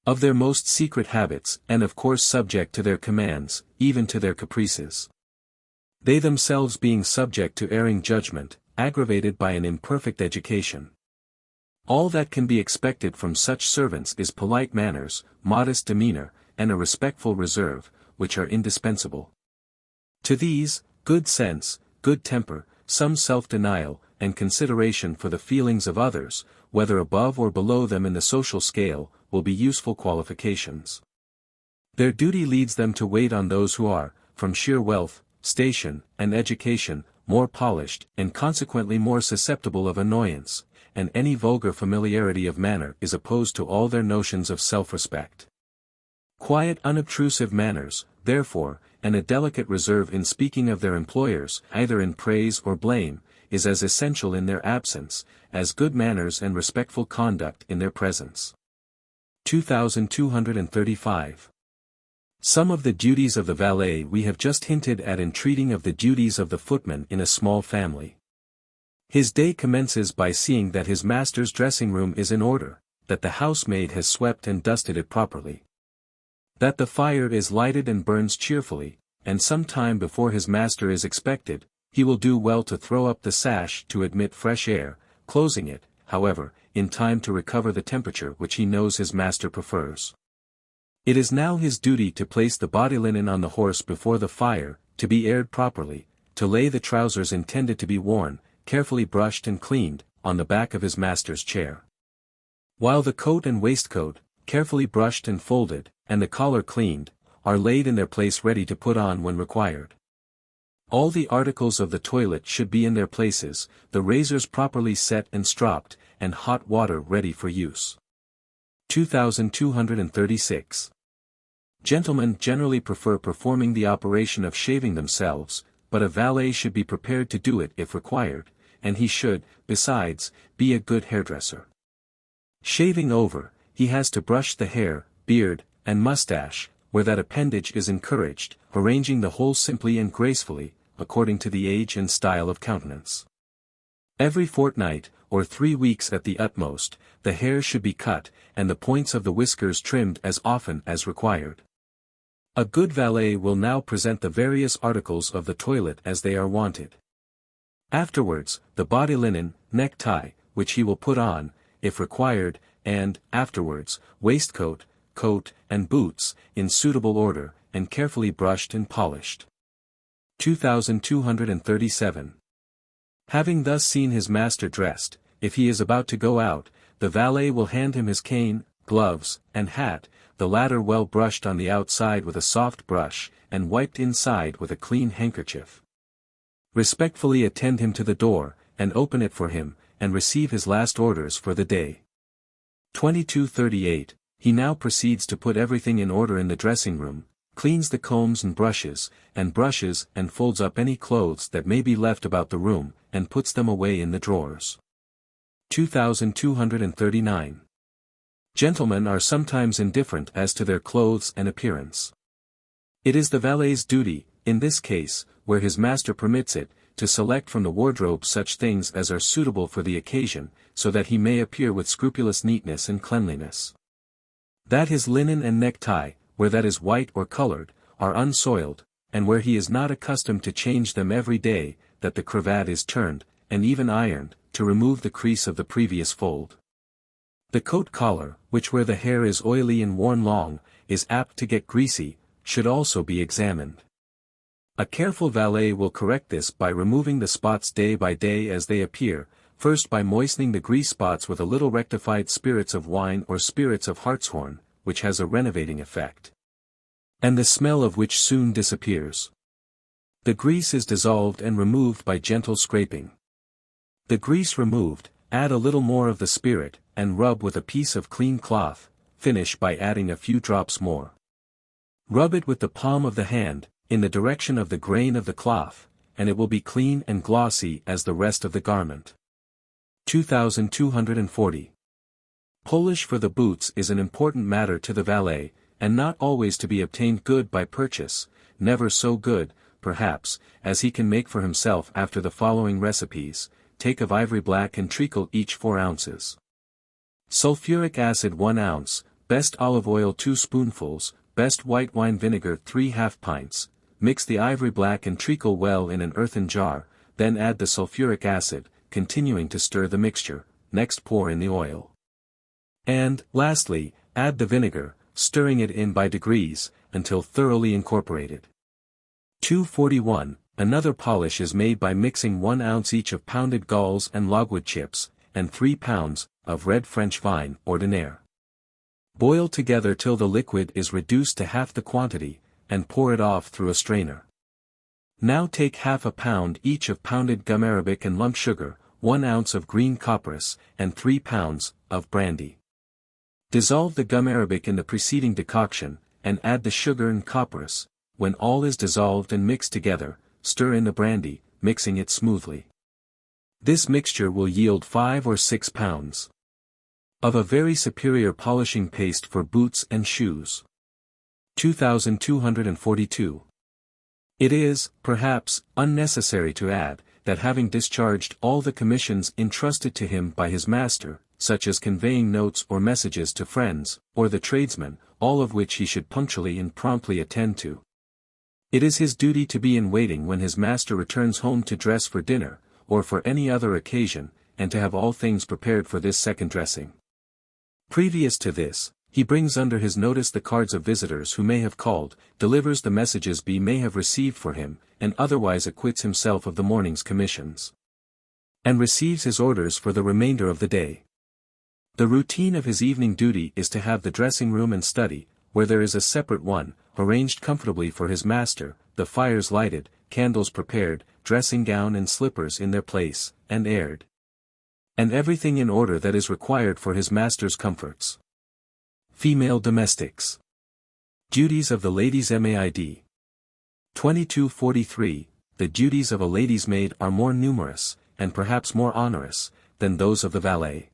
of their most secret habits, and of course subject to their commands, even to their caprices. They themselves being subject to erring judgment, aggravated by an imperfect education. All that can be expected from such servants is polite manners, modest demeanor, and a respectful reserve, which are indispensable. To these, good sense, good temper, some self-denial, and consideration for the feelings of others, whether above or below them in the social scale, will be useful qualifications. Their duty leads them to wait on those who are, from sheer wealth, station, and education, more polished, and consequently more susceptible of annoyance, and any vulgar familiarity of manner is opposed to all their notions of self-respect. Quiet unobtrusive manners, therefore, and a delicate reserve in speaking of their employers, either in praise or blame, is as essential in their absence, as good manners and respectful conduct in their presence. 2235. Some of the duties of the valet we have just hinted at in treating of the duties of the footman in a small family. His day commences by seeing that his master's dressing room is in order, that the housemaid has swept and dusted it properly, that the fire is lighted and burns cheerfully, and some time before his master is expected, he will do well to throw up the sash to admit fresh air, closing it, however, in time to recover the temperature which he knows his master prefers. It is now his duty to place the body linen on the horse before the fire, to be aired properly, to lay the trousers intended to be worn, carefully brushed and cleaned, on the back of his master's chair. While the coat and waistcoat, carefully brushed and folded, and the collar cleaned, are laid in their place ready to put on when required. All the articles of the toilet should be in their places, the razors properly set and stropped, and hot water ready for use. 2236. Gentlemen generally prefer performing the operation of shaving themselves, but a valet should be prepared to do it if required, and he should, besides, be a good hairdresser. Shaving over, he has to brush the hair, beard, and mustache, where that appendage is encouraged, arranging the whole simply and gracefully, according to the age and style of countenance. Every fortnight, or 3 weeks at the utmost, the hair should be cut, and the points of the whiskers trimmed as often as required. A good valet will now present the various articles of the toilet as they are wanted. Afterwards, the body linen, necktie, which he will put on, if required, and, afterwards, waistcoat, coat, and boots, in suitable order, and carefully brushed and polished. 2237. Having thus seen his master dressed, if he is about to go out, the valet will hand him his cane, gloves, and hat, the latter well brushed on the outside with a soft brush, and wiped inside with a clean handkerchief. Respectfully attend him to the door, and open it for him, and receive his last orders for the day. 2238. He now proceeds to put everything in order in the dressing room, cleans the combs and brushes and folds up any clothes that may be left about the room, and puts them away in the drawers. 2239. Gentlemen are sometimes indifferent as to their clothes and appearance. It is the valet's duty, in this case, where his master permits it, to select from the wardrobe such things as are suitable for the occasion, so that he may appear with scrupulous neatness and cleanliness. That his linen and necktie, where that is white or colored, are unsoiled, and where he is not accustomed to change them every day, that the cravat is turned, and even ironed, to remove the crease of the previous fold. The coat collar, which where the hair is oily and worn long, is apt to get greasy, should also be examined. A careful valet will correct this by removing the spots day by day as they appear, first by moistening the grease spots with a little rectified spirits of wine or spirits of hartshorn, which has a renovating effect, and the smell of which soon disappears. The grease is dissolved and removed by gentle scraping. The grease removed, add a little more of the spirit, and rub with a piece of clean cloth, finish by adding a few drops more. Rub it with the palm of the hand, in the direction of the grain of the cloth, and it will be clean and glossy as the rest of the garment. 2240. Polish for the boots is an important matter to the valet, and not always to be obtained good by purchase, never so good, perhaps, as he can make for himself after the following recipes: take of ivory black and treacle each 4 ounces. Sulfuric acid 1 ounce, best olive oil 2 spoonfuls, best white wine vinegar 3/2 pints, mix the ivory black and treacle well in an earthen jar, then add the sulfuric acid, continuing to stir the mixture, next pour in the oil. And, lastly, add the vinegar, stirring it in by degrees, until thoroughly incorporated. 241. Another polish is made by mixing 1 ounce each of pounded galls and logwood chips, and 3 pounds, of red French vine ordinaire. Boil together till the liquid is reduced to half the quantity, and pour it off through a strainer. Now take 1/2 pound each of pounded gum arabic and lump sugar, 1 ounce of green copperas, and 3 pounds, of brandy. Dissolve the gum arabic in the preceding decoction, and add the sugar and copperas. When all is dissolved and mixed together, stir in the brandy, mixing it smoothly. This mixture will yield 5 or 6 pounds of a very superior polishing paste for boots and shoes. 2242. It is, perhaps, unnecessary to add, that having discharged all the commissions entrusted to him by his master, such as conveying notes or messages to friends, or the tradesmen, all of which he should punctually and promptly attend to. It is his duty to be in waiting when his master returns home to dress for dinner, or for any other occasion, and to have all things prepared for this second dressing. Previous to this, He brings under his notice the cards of visitors who may have called, delivers the messages B may have received for him, and otherwise acquits himself of the morning's commissions. And receives his orders for the remainder of the day. The routine of his evening duty is to have the dressing room and study, where there is a separate one, arranged comfortably for his master, the fires lighted, candles prepared, dressing gown and slippers in their place, and aired. And everything in order that is required for his master's comforts. Female domestics. Duties of the lady's maid. 2243. The duties of a lady's maid are more numerous, and perhaps more onerous, than those of the valet.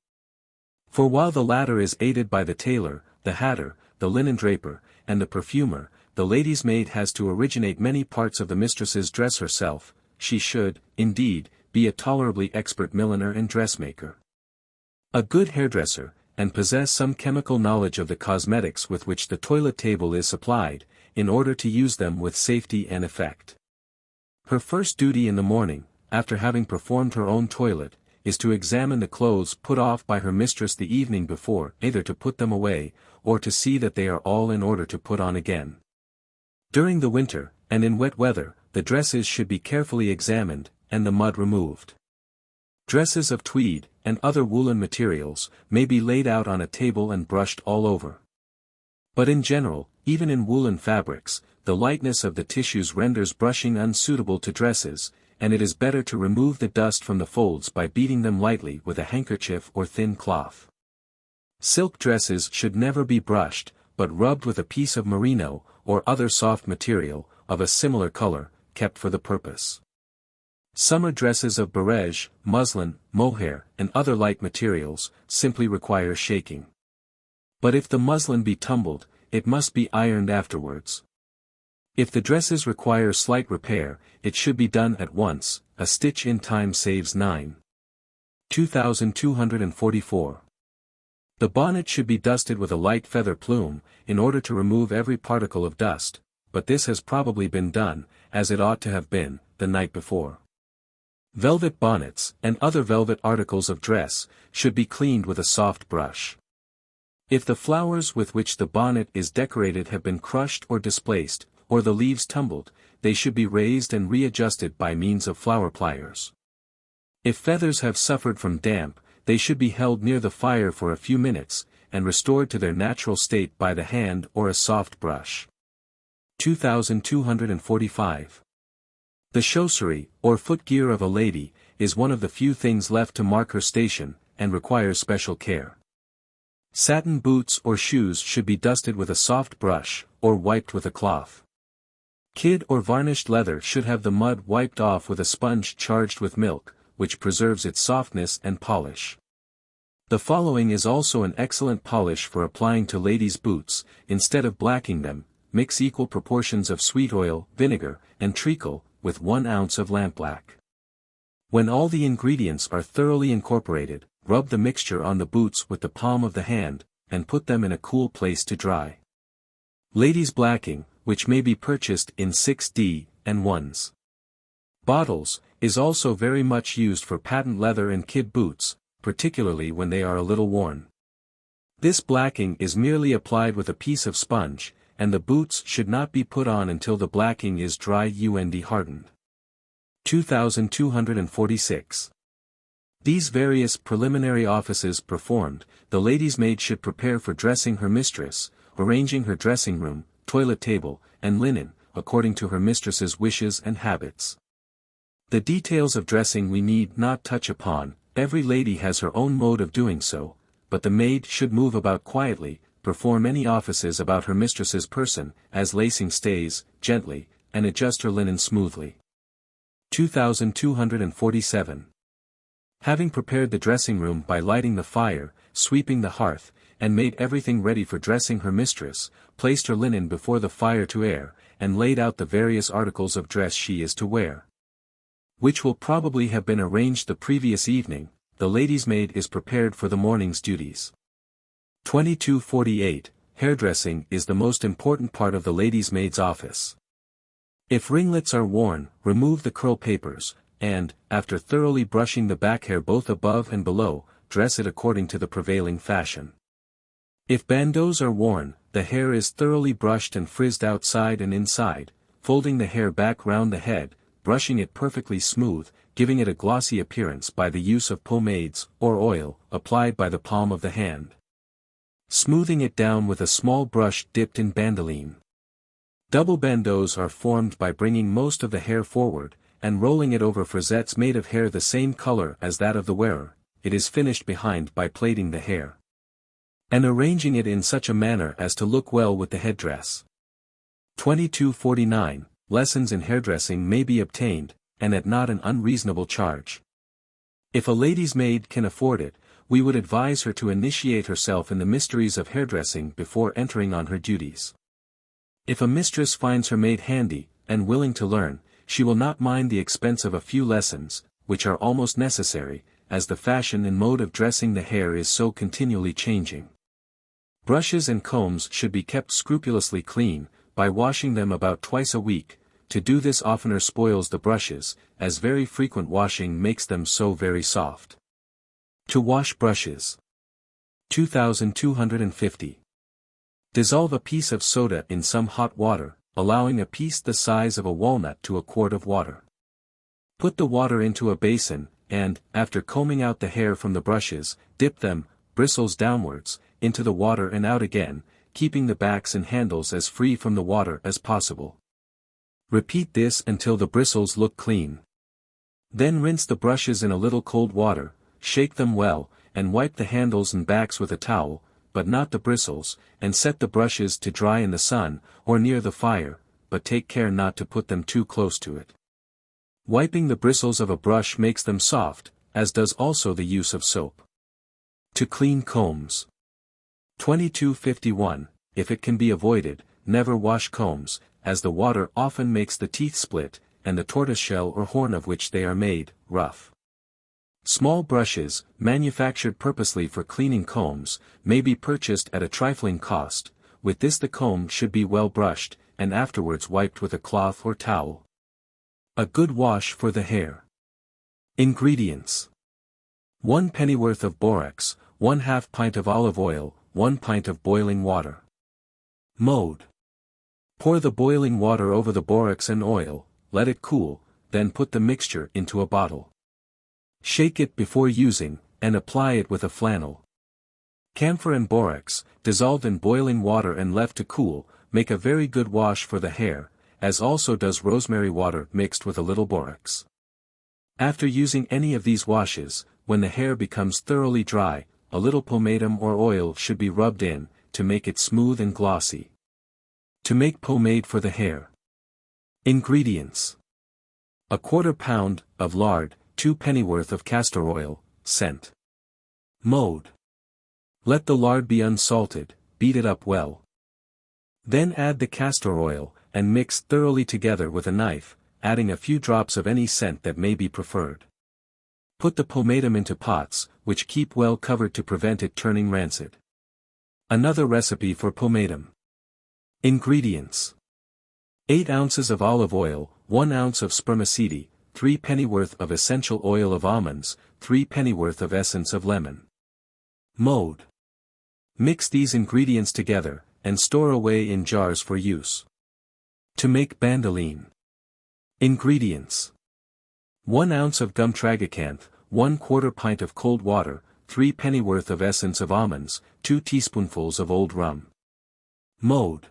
For while the latter is aided by the tailor, the hatter, the linen draper, and the perfumer, the lady's maid has to originate many parts of the mistress's dress herself. She should, indeed, be a tolerably expert milliner and dressmaker, a good hairdresser, and possess some chemical knowledge of the cosmetics with which the toilet table is supplied, in order to use them with safety and effect. Her first duty in the morning, after having performed her own toilet, is to examine the clothes put off by her mistress the evening before, either to put them away, or to see that they are all in order to put on again. During the winter, and in wet weather, the dresses should be carefully examined, and the mud removed. Dresses of tweed, and other woolen materials, may be laid out on a table and brushed all over. But in general, even in woolen fabrics, the lightness of the tissues renders brushing unsuitable to dresses, and it is better to remove the dust from the folds by beating them lightly with a handkerchief or thin cloth. Silk dresses should never be brushed, but rubbed with a piece of merino, or other soft material, of a similar color, kept for the purpose. Summer dresses of barège, muslin, mohair, and other light materials, simply require shaking. But if the muslin be tumbled, it must be ironed afterwards. If the dresses require slight repair, it should be done at once. A stitch in time saves 9. 2244. The bonnet should be dusted with a light feather plume, in order to remove every particle of dust, but this has probably been done, as it ought to have been, the night before. Velvet bonnets, and other velvet articles of dress, should be cleaned with a soft brush. If the flowers with which the bonnet is decorated have been crushed or displaced, or the leaves tumbled, they should be raised and readjusted by means of flower pliers. If feathers have suffered from damp, they should be held near the fire for a few minutes, and restored to their natural state by the hand or a soft brush. 2245. The chaussure, or footgear of a lady, is one of the few things left to mark her station, and requires special care. Satin boots or shoes should be dusted with a soft brush, or wiped with a cloth. Kid or varnished leather should have the mud wiped off with a sponge charged with milk, which preserves its softness and polish. The following is also an excellent polish for applying to ladies' boots. Instead of blacking them, mix equal proportions of sweet oil, vinegar, and treacle, with 1 ounce of lampblack. When all the ingredients are thoroughly incorporated, rub the mixture on the boots with the palm of the hand, and put them in a cool place to dry. Ladies' blacking, which may be purchased in 6D and 1s. Bottles, is also very much used for patent leather and kid boots, particularly when they are a little worn. This blacking is merely applied with a piece of sponge, and the boots should not be put on until the blacking is dry and hardened. 2246. These various preliminary offices performed, the lady's maid should prepare for dressing her mistress, arranging her dressing room, toilet table, and linen, according to her mistress's wishes and habits. The details of dressing we need not touch upon. Every lady has her own mode of doing so, but the maid should move about quietly, perform any offices about her mistress's person, as lacing stays, gently, and adjust her linen smoothly. 2247. Having prepared the dressing room by lighting the fire, sweeping the hearth, and made everything ready for dressing her mistress, placed her linen before the fire to air, and laid out the various articles of dress she is to wear, which will probably have been arranged the previous evening, the lady's maid is prepared for the morning's duties. 2248. Hairdressing is the most important part of the lady's maid's office. If ringlets are worn, remove the curl papers, and, after thoroughly brushing the back hair both above and below, dress it according to the prevailing fashion. If bandeaus are worn, the hair is thoroughly brushed and frizzed outside and inside, folding the hair back round the head, brushing it perfectly smooth, giving it a glossy appearance by the use of pomades, or oil, applied by the palm of the hand. Smoothing it down with a small brush dipped in bandoline. Double bandeaus are formed by bringing most of the hair forward, and rolling it over frizettes made of hair the same color as that of the wearer. It is finished behind by plaiting the hair and arranging it in such a manner as to look well with the headdress. 2249. Lessons in hairdressing may be obtained, and at not an unreasonable charge. If a lady's maid can afford it, we would advise her to initiate herself in the mysteries of hairdressing before entering on her duties. If a mistress finds her maid handy, and willing to learn, she will not mind the expense of a few lessons, which are almost necessary, as the fashion and mode of dressing the hair is so continually changing. Brushes and combs should be kept scrupulously clean, by washing them about twice a week. To do this oftener spoils the brushes, as very frequent washing makes them so very soft. To wash brushes. 2250. Dissolve a piece of soda in some hot water, allowing a piece the size of a walnut to a quart of water. Put the water into a basin, and, after combing out the hair from the brushes, dip them, bristles downwards, into the water and out again, keeping the backs and handles as free from the water as possible. Repeat this until the bristles look clean. Then rinse the brushes in a little cold water, shake them well, and wipe the handles and backs with a towel, but not the bristles, and set the brushes to dry in the sun, or near the fire, but take care not to put them too close to it. Wiping the bristles of a brush makes them soft, as does also the use of soap. To clean combs. 2251. If it can be avoided, never wash combs, as the water often makes the teeth split, and the tortoiseshell or horn of which they are made, rough. Small brushes, manufactured purposely for cleaning combs, may be purchased at a trifling cost. With this the comb should be well brushed, and afterwards wiped with a cloth or towel. A good wash for the hair. Ingredients. 1 pennyworth of borax, 1/2 pint of olive oil, 1 pint of boiling water. Mode. Pour the boiling water over the borax and oil, let it cool, then put the mixture into a bottle. Shake it before using, and apply it with a flannel. Camphor and borax, dissolved in boiling water and left to cool, make a very good wash for the hair, as also does rosemary water mixed with a little borax. After using any of these washes, when the hair becomes thoroughly dry, a little pomatum or oil should be rubbed in, to make it smooth and glossy. To make pomade for the hair. Ingredients. 1/4 pound of lard, 2 pennyworth of castor oil, scent. Mode. Let the lard be unsalted, beat it up well. Then add the castor oil, and mix thoroughly together with a knife, adding a few drops of any scent that may be preferred. Put the pomatum into pots, which keep well covered to prevent it turning rancid. Another recipe for pomatum. Ingredients. 8 ounces of olive oil, 1 ounce of spermaceti, 3 pennyworth of essential oil of almonds, 3 pennyworth of essence of lemon. Mode. Mix these ingredients together, and store away in jars for use. To make bandoline. Ingredients. 1 ounce of gum tragacanth, 1/4 pint of cold water, 3 pennyworth of essence of almonds, 2 teaspoonfuls of old rum. Mode.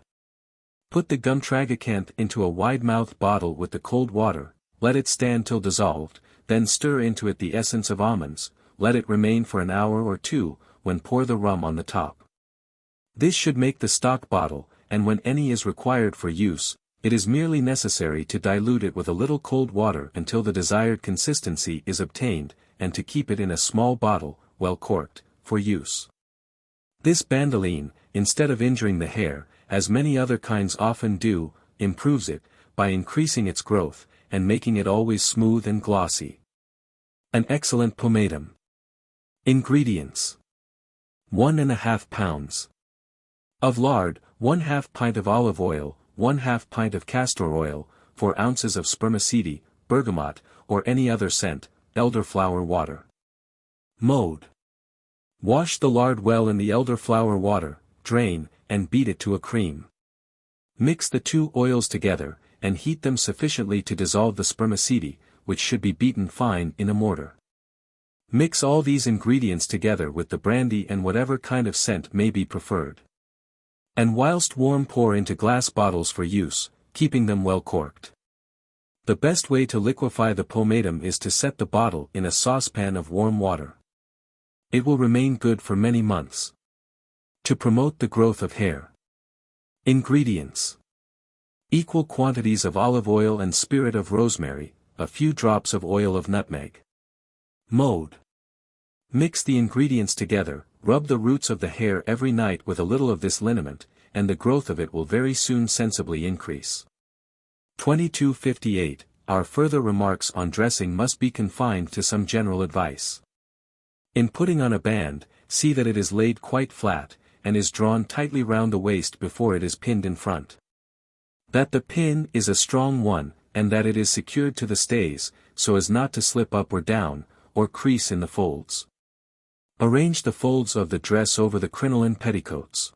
Put the gum tragacanth into a wide-mouthed bottle with the cold water, let it stand till dissolved, then stir into it the essence of almonds, let it remain for an hour or two, when pour the rum on the top. This should make the stock bottle, and when any is required for use, it is merely necessary to dilute it with a little cold water until the desired consistency is obtained, and to keep it in a small bottle, well corked, for use. This bandoline, instead of injuring the hair, as many other kinds often do, improves it, by increasing its growth, and making it always smooth and glossy. An excellent pomatum. Ingredients. 1½ pounds of lard, 1/2 pint of olive oil, 1/2 pint of castor oil, 4 ounces of spermaceti, bergamot, or any other scent, elderflower water. Mode. Wash the lard well in the elderflower water, drain, and beat it to a cream. Mix the two oils together, and heat them sufficiently to dissolve the spermaceti, which should be beaten fine in a mortar. Mix all these ingredients together with the brandy and whatever kind of scent may be preferred. And whilst warm pour into glass bottles for use, keeping them well corked. The best way to liquefy the pomatum is to set the bottle in a saucepan of warm water. It will remain good for many months. To promote the growth of hair. Ingredients. Equal quantities of olive oil and spirit of rosemary, a few drops of oil of nutmeg. Mode. Mix the ingredients together, rub the roots of the hair every night with a little of this liniment, and the growth of it will very soon sensibly increase. 2258. Our further remarks on dressing must be confined to some general advice. In putting on a band, see that it is laid quite flat, and is drawn tightly round the waist before it is pinned in front. That the pin is a strong one, and that it is secured to the stays, so as not to slip up or down, or crease in the folds. Arrange the folds of the dress over the crinoline petticoats.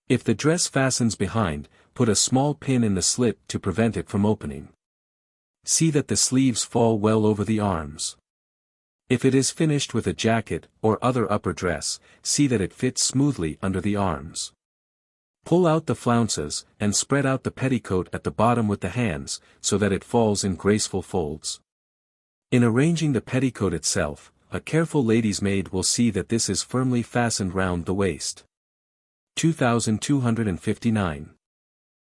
If the dress fastens behind, put a small pin in the slit to prevent it from opening. See that the sleeves fall well over the arms. If it is finished with a jacket or other upper dress, see that it fits smoothly under the arms. Pull out the flounces, and spread out the petticoat at the bottom with the hands, so that it falls in graceful folds. In arranging the petticoat itself, a careful lady's maid will see that this is firmly fastened round the waist. 2259.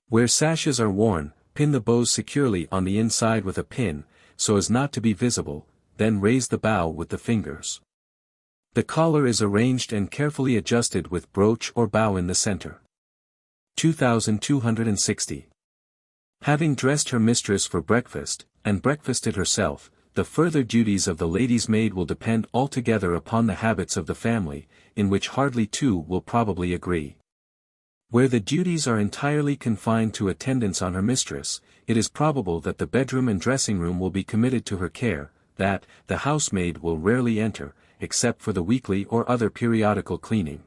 Where sashes are worn, pin the bows securely on the inside with a pin, so as not to be visible, then raise the bow with the fingers. The collar is arranged and carefully adjusted with brooch or bow in the center. 2260. Having dressed her mistress for breakfast, and breakfasted herself, the further duties of the lady's maid will depend altogether upon the habits of the family, in which hardly two will probably agree. Where the duties are entirely confined to attendance on her mistress, it is probable that the bedroom and dressing-room will be committed to her care, that the housemaid will rarely enter, except for the weekly or other periodical cleaning.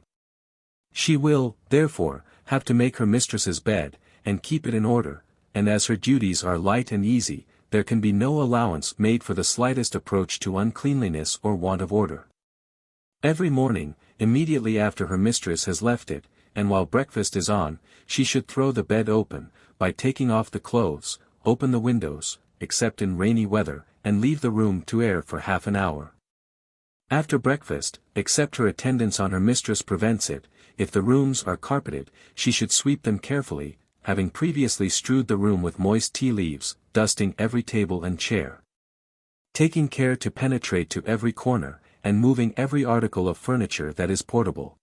She will, therefore, have to make her mistress's bed, and keep it in order, and as her duties are light and easy, there can be no allowance made for the slightest approach to uncleanliness or want of order. Every morning, immediately after her mistress has left it, and while breakfast is on, she should throw the bed open, by taking off the clothes, open the windows, except in rainy weather, and leave the room to air for half an hour. After breakfast, except her attendance on her mistress prevents it, if the rooms are carpeted, she should sweep them carefully, having previously strewed the room with moist tea leaves, dusting every table and chair. Taking care to penetrate to every corner, and moving every article of furniture that is portable.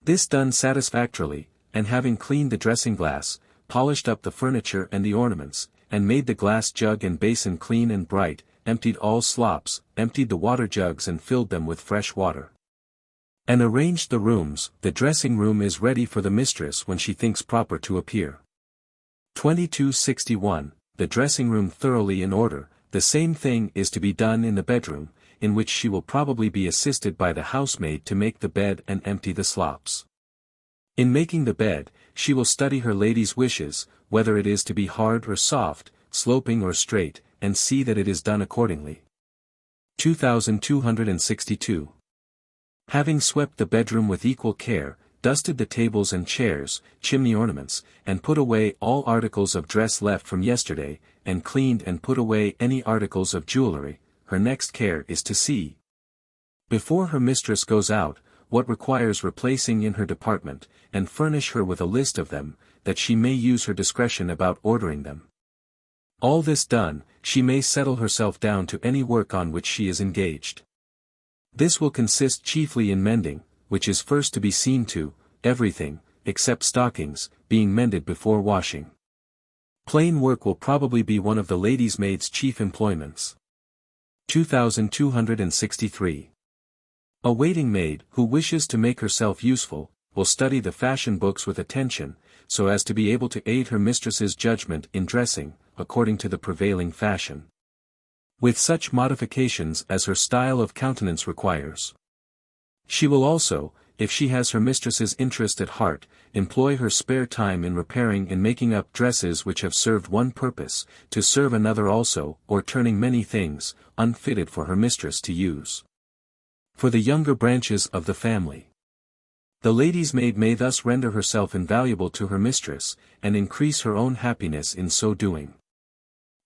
This done satisfactorily, and having cleaned the dressing-glass, polished up the furniture and the ornaments, and made the glass jug and basin clean and bright, emptied all slops, emptied the water jugs and filled them with fresh water. And arranged the rooms, the dressing-room is ready for the mistress when she thinks proper to appear. 2261. The dressing-room thoroughly in order, the same thing is to be done in the bedroom, in which she will probably be assisted by the housemaid to make the bed and empty the slops. In making the bed, she will study her lady's wishes, whether it is to be hard or soft, sloping or straight, and see that it is done accordingly. 2262. Having swept the bedroom with equal care, dusted the tables and chairs, chimney ornaments, and put away all articles of dress left from yesterday, and cleaned and put away any articles of jewelry, her next care is to see, before her mistress goes out, what requires replacing in her department, and furnish her with a list of them, that she may use her discretion about ordering them. All this done, she may settle herself down to any work on which she is engaged. This will consist chiefly in mending, which is first to be seen to, everything, except stockings, being mended before washing. Plain work will probably be one of the lady's maid's chief employments. 2263. A waiting maid, who wishes to make herself useful, will study the fashion books with attention, so as to be able to aid her mistress's judgment in dressing, according to the prevailing fashion, with such modifications as her style of countenance requires. She will also, if she has her mistress's interest at heart, employ her spare time in repairing and making up dresses which have served one purpose, to serve another also, or turning many things, unfitted for her mistress to use. For the younger branches of the family, the lady's maid may thus render herself invaluable to her mistress, and increase her own happiness in so doing.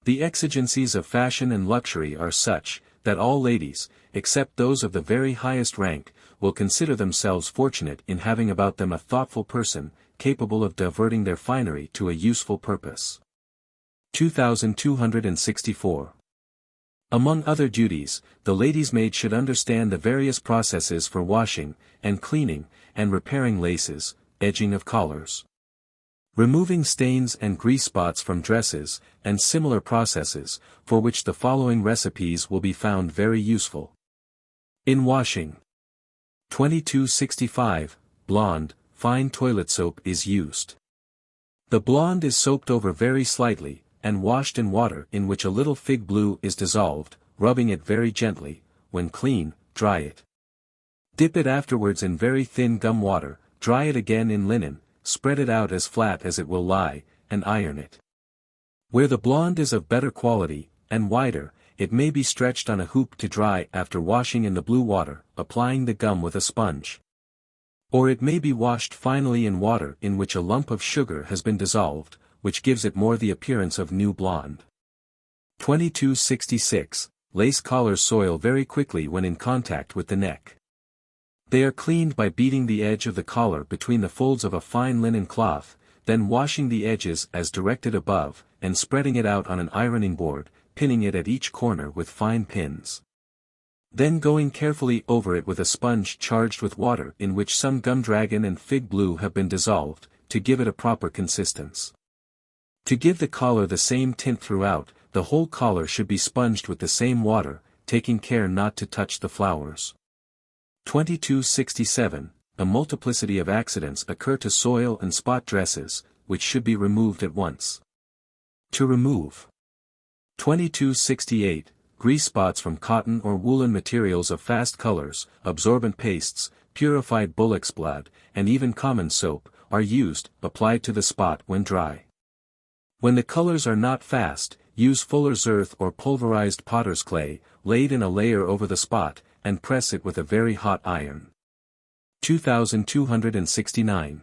The exigencies of fashion and luxury are such, that all ladies, except those of the very highest rank, will consider themselves fortunate in having about them a thoughtful person, capable of diverting their finery to a useful purpose. 2264. Among other duties, the lady's maid should understand the various processes for washing, and cleaning, and repairing laces, edging of collars, removing stains and grease spots from dresses, and similar processes, for which the following recipes will be found very useful. In washing. 2265, blonde, fine toilet soap is used. The blonde is soaped over very slightly, and washed in water in which a little fig blue is dissolved, rubbing it very gently. When clean, dry it. Dip it afterwards in very thin gum water, dry it again in linen, spread it out as flat as it will lie, and iron it. Where the blonde is of better quality, and wider, it may be stretched on a hoop to dry after washing in the blue water, applying the gum with a sponge. Or it may be washed finally in water in which a lump of sugar has been dissolved, which gives it more the appearance of new blonde. 2266, lace collars soil very quickly when in contact with the neck. They are cleaned by beating the edge of the collar between the folds of a fine linen cloth, then washing the edges as directed above, and spreading it out on an ironing board, pinning it at each corner with fine pins. Then going carefully over it with a sponge charged with water in which some gumdragon and fig blue have been dissolved, to give it a proper consistence. To give the collar the same tint throughout, the whole collar should be sponged with the same water, taking care not to touch the flowers. 2267, a multiplicity of accidents occur to soil and spot dresses, which should be removed at once. To remove. 2268, grease spots from cotton or woolen materials of fast colors, absorbent pastes, purified bullock's blood, and even common soap, are used, applied to the spot when dry. When the colors are not fast, use fuller's earth or pulverized potter's clay, laid in a layer over the spot, and press it with a very hot iron. 2269.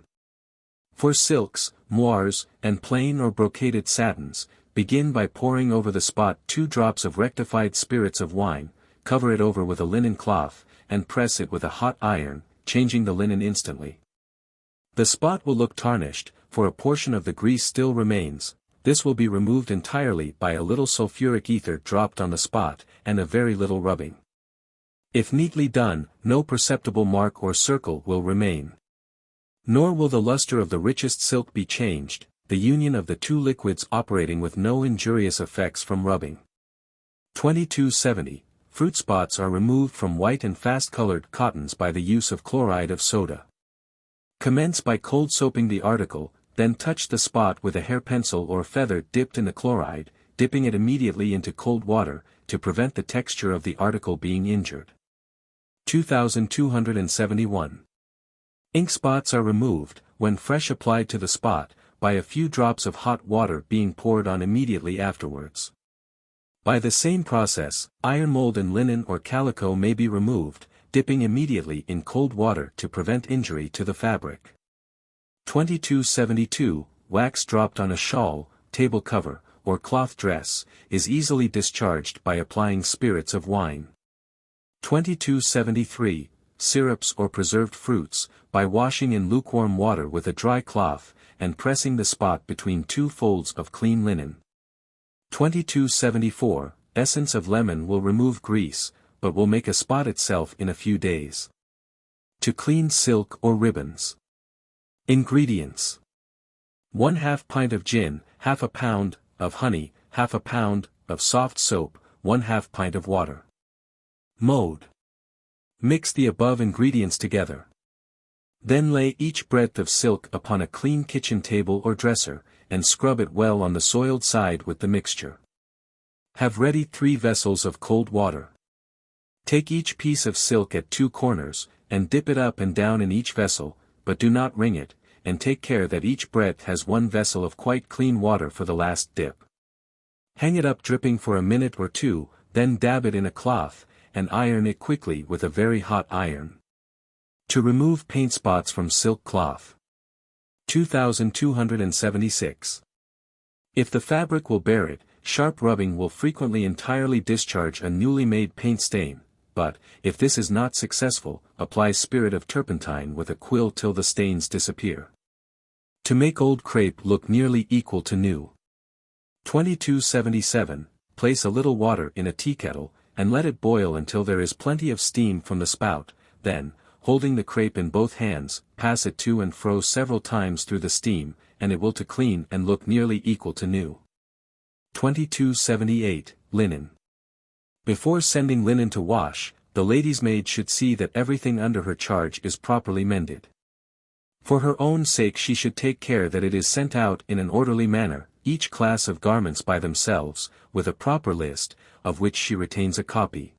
For silks, moires, and plain or brocaded satins, begin by pouring over the spot 2 drops of rectified spirits of wine, cover it over with a linen cloth, and press it with a hot iron, changing the linen instantly. The spot will look tarnished, for a portion of the grease still remains. This will be removed entirely by a little sulfuric ether dropped on the spot, and a very little rubbing. If neatly done, no perceptible mark or circle will remain. Nor will the luster of the richest silk be changed, the union of the 2 liquids operating with no injurious effects from rubbing. 2270, fruit spots are removed from white and fast-colored cottons by the use of chloride of soda. Commence by cold soaping the article, then touch the spot with a hair pencil or feather dipped in the chloride, dipping it immediately into cold water, to prevent the texture of the article being injured. 2271. Ink spots are removed, when fresh applied to the spot, by a few drops of hot water being poured on immediately afterwards. By the same process, iron mold in linen or calico may be removed, dipping immediately in cold water to prevent injury to the fabric. 2272, wax dropped on a shawl, table cover, or cloth dress, is easily discharged by applying spirits of wine. 2273, syrups or preserved fruits, by washing in lukewarm water with a dry cloth, and pressing the spot between 2 folds of clean linen. 2274, essence of lemon will remove grease, but will make a spot itself in a few days. To clean silk or ribbons. Ingredients. 1/2 pint of gin, 1/2 pound of honey, 1/2 pound of soft soap, 1/2 pint of water. Mode. Mix the above ingredients together. Then lay each breadth of silk upon a clean kitchen table or dresser, and scrub it well on the soiled side with the mixture. Have ready 3 vessels of cold water. Take each piece of silk at 2 corners, and dip it up and down in each vessel, but do not wring it, and take care that each breadth has one vessel of quite clean water for the last dip. Hang it up dripping for a minute or two, then dab it in a cloth, and iron it quickly with a very hot iron. To remove paint spots from silk cloth. 2276. If the fabric will bear it, sharp rubbing will frequently entirely discharge a newly made paint stain, but, if this is not successful, apply spirit of turpentine with a quill till the stains disappear. To make old crepe look nearly equal to new. 2277. Place a little water in a teakettle, and let it boil until there is plenty of steam from the spout, then, holding the crepe in both hands, pass it to and fro several times through the steam, and it will to clean and look nearly equal to new. 2278. Linen. Before sending linen to wash, the lady's maid should see that everything under her charge is properly mended. For her own sake she should take care that it is sent out in an orderly manner, each class of garments by themselves, with a proper list, of which she retains a copy.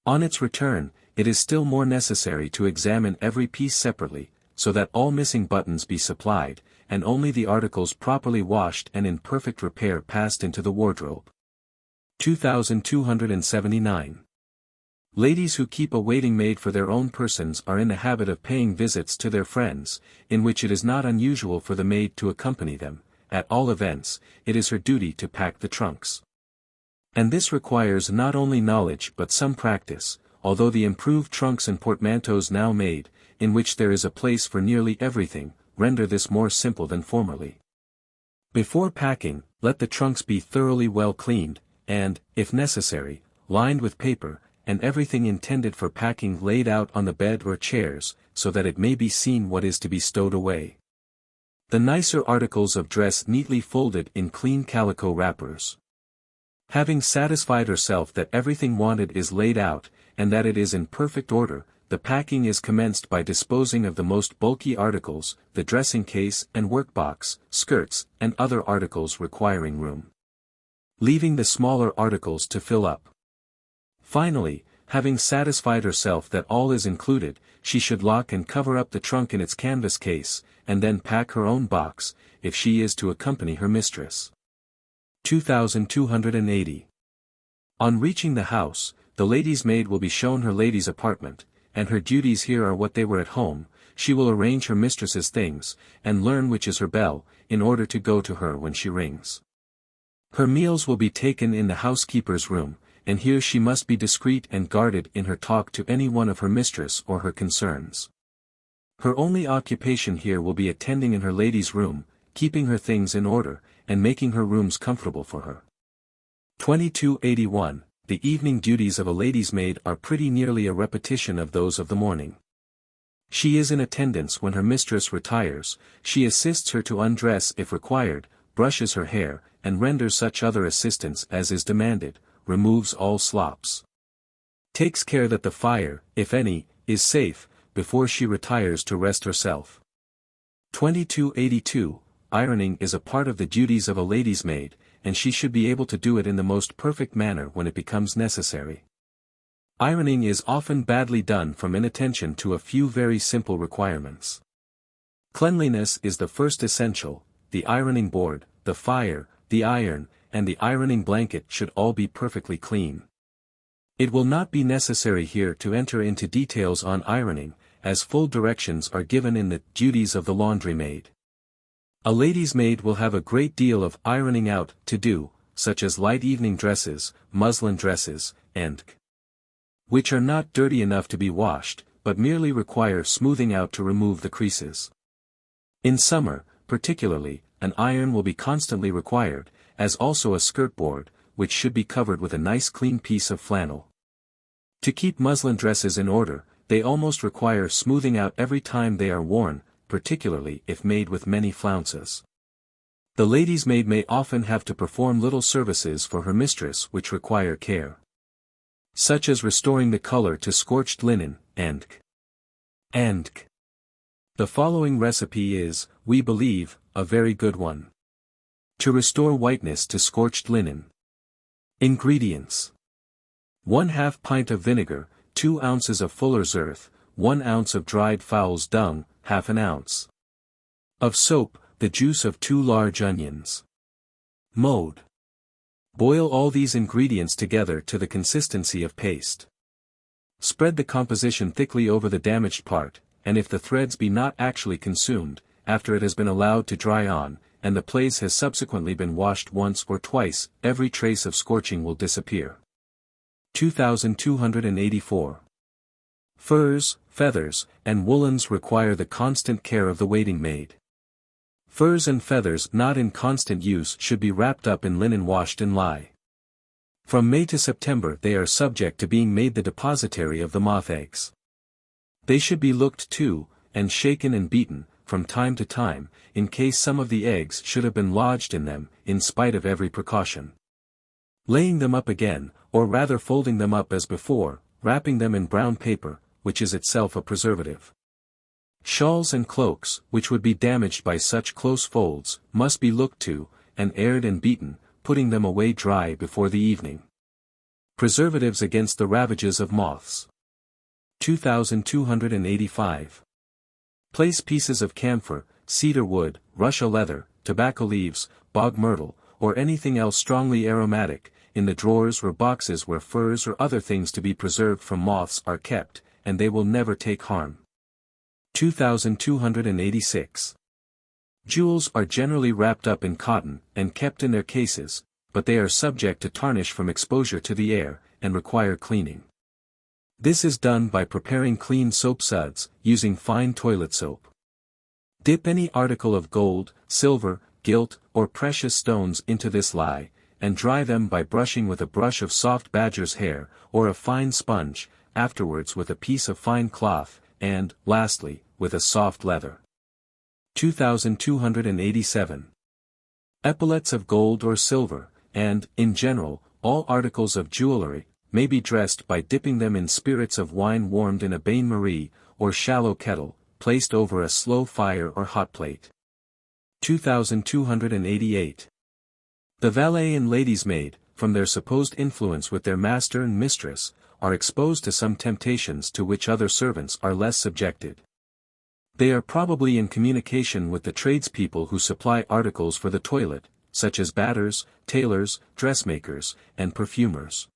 On its return, it is still more necessary to examine every piece separately, so that all missing buttons be supplied, and only the articles properly washed and in perfect repair passed into the wardrobe. 2279. Ladies who keep a waiting maid for their own persons are in the habit of paying visits to their friends, in which it is not unusual for the maid to accompany them. At all events, it is her duty to pack the trunks. And this requires not only knowledge but some practice, although the improved trunks and portmanteaus now made, in which there is a place for nearly everything, render this more simple than formerly. Before packing, let the trunks be thoroughly well cleaned, and, if necessary, lined with paper, and everything intended for packing laid out on the bed or chairs, so that it may be seen what is to be stowed away. The nicer articles of dress neatly folded in clean calico wrappers. Having satisfied herself that everything wanted is laid out, and that it is in perfect order, the packing is commenced by disposing of the most bulky articles, the dressing case and workbox, skirts, and other articles requiring room, leaving the smaller articles to fill up. Finally, having satisfied herself that all is included, she should lock and cover up the trunk in its canvas case, and then pack her own box, if she is to accompany her mistress. 2280. On reaching the house, the lady's maid will be shown her lady's apartment, and her duties here are what they were at home. She will arrange her mistress's things, and learn which is her bell, in order to go to her when she rings. Her meals will be taken in the housekeeper's room, and here she must be discreet and guarded in her talk to any one of her mistress or her concerns. Her only occupation here will be attending in her lady's room, keeping her things in order, and making her rooms comfortable for her. 2281. The evening duties of a lady's maid are pretty nearly a repetition of those of the morning. She is in attendance when her mistress retires, she assists her to undress if required, brushes her hair, and renders such other assistance as is demanded, removes all slops. Takes care that the fire, if any, is safe, before she retires to rest herself. 2282. Ironing is a part of the duties of a lady's maid, and she should be able to do it in the most perfect manner when it becomes necessary. Ironing is often badly done from inattention to a few very simple requirements. Cleanliness is the first essential. The ironing board, the fire, the iron, and the ironing blanket should all be perfectly clean. It will not be necessary here to enter into details on ironing, as full directions are given in the Duties of the Laundry Maid. A lady's maid will have a great deal of ironing out to do, such as light evening dresses, muslin dresses, and which are not dirty enough to be washed, but merely require smoothing out to remove the creases. In summer, particularly, an iron will be constantly required, as also a skirt board, which should be covered with a nice clean piece of flannel. To keep muslin dresses in order, they almost require smoothing out every time they are worn, particularly if made with many flounces. The lady's maid may often have to perform little services for her mistress which require care, such as restoring the color to scorched linen, and the following recipe is, we believe, a very good one. To restore whiteness to scorched linen. Ingredients: 1/2 pint of vinegar, 2 ounces of fuller's earth, 1 ounce of dried fowl's dung, half an ounce of soap, the juice of 2 large onions. Mode. Boil all these ingredients together to the consistency of paste. Spread the composition thickly over the damaged part, and if the threads be not actually consumed, after it has been allowed to dry on, and the place has subsequently been washed once or twice, every trace of scorching will disappear. 2284. Furs, feathers, and woolens require the constant care of the waiting maid. Furs and feathers not in constant use should be wrapped up in linen washed in lye. From May to September they are subject to being made the depositary of the moth eggs. They should be looked to, and shaken and beaten, from time to time, in case some of the eggs should have been lodged in them, in spite of every precaution. Laying them up again, or rather folding them up as before, wrapping them in brown paper, which is itself a preservative. Shawls and cloaks, which would be damaged by such close folds, must be looked to, and aired and beaten, putting them away dry before the evening. Preservatives against the ravages of moths. 2285. Place pieces of camphor, cedar wood, Russia leather, tobacco leaves, bog myrtle, or anything else strongly aromatic, in the drawers or boxes where furs or other things to be preserved from moths are kept, and they will never take harm. 2286. Jewels are generally wrapped up in cotton, and kept in their cases, but they are subject to tarnish from exposure to the air, and require cleaning. This is done by preparing clean soap suds, using fine toilet soap. Dip any article of gold, silver, gilt, or precious stones into this lye, and dry them by brushing with a brush of soft badger's hair, or a fine sponge, afterwards with a piece of fine cloth, and, lastly, with a soft leather. 2287. Epaulets of gold or silver, and, in general, all articles of jewelry, may be dressed by dipping them in spirits of wine warmed in a bain-marie, or shallow kettle, placed over a slow fire or hot plate. 2288. The valet and lady's maid, from their supposed influence with their master and mistress, are exposed to some temptations to which other servants are less subjected. They are probably in communication with the tradespeople who supply articles for the toilet, such as batters, tailors, dressmakers, and perfumers.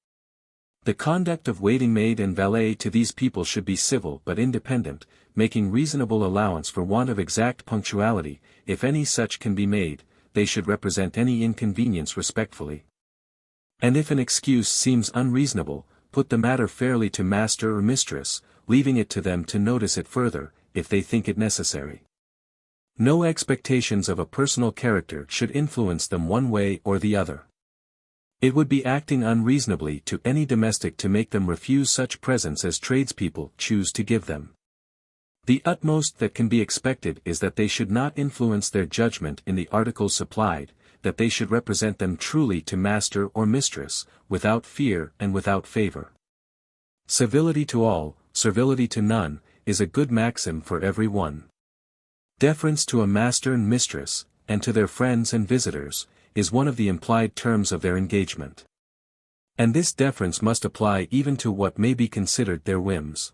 The conduct of waiting maid and valet to these people should be civil but independent, making reasonable allowance for want of exact punctuality. If any such can be made, they should represent any inconvenience respectfully. And if an excuse seems unreasonable, put the matter fairly to master or mistress, leaving it to them to notice it further, if they think it necessary. No expectations of a personal character should influence them one way or the other. It would be acting unreasonably to any domestic to make them refuse such presents as tradespeople choose to give them. The utmost that can be expected is that they should not influence their judgment in the articles supplied, that they should represent them truly to master or mistress, without fear and without favor. Civility to all, servility to none, is a good maxim for every one. Deference to a master and mistress, and to their friends and visitors, is one of the implied terms of their engagement. And this deference must apply even to what may be considered their whims.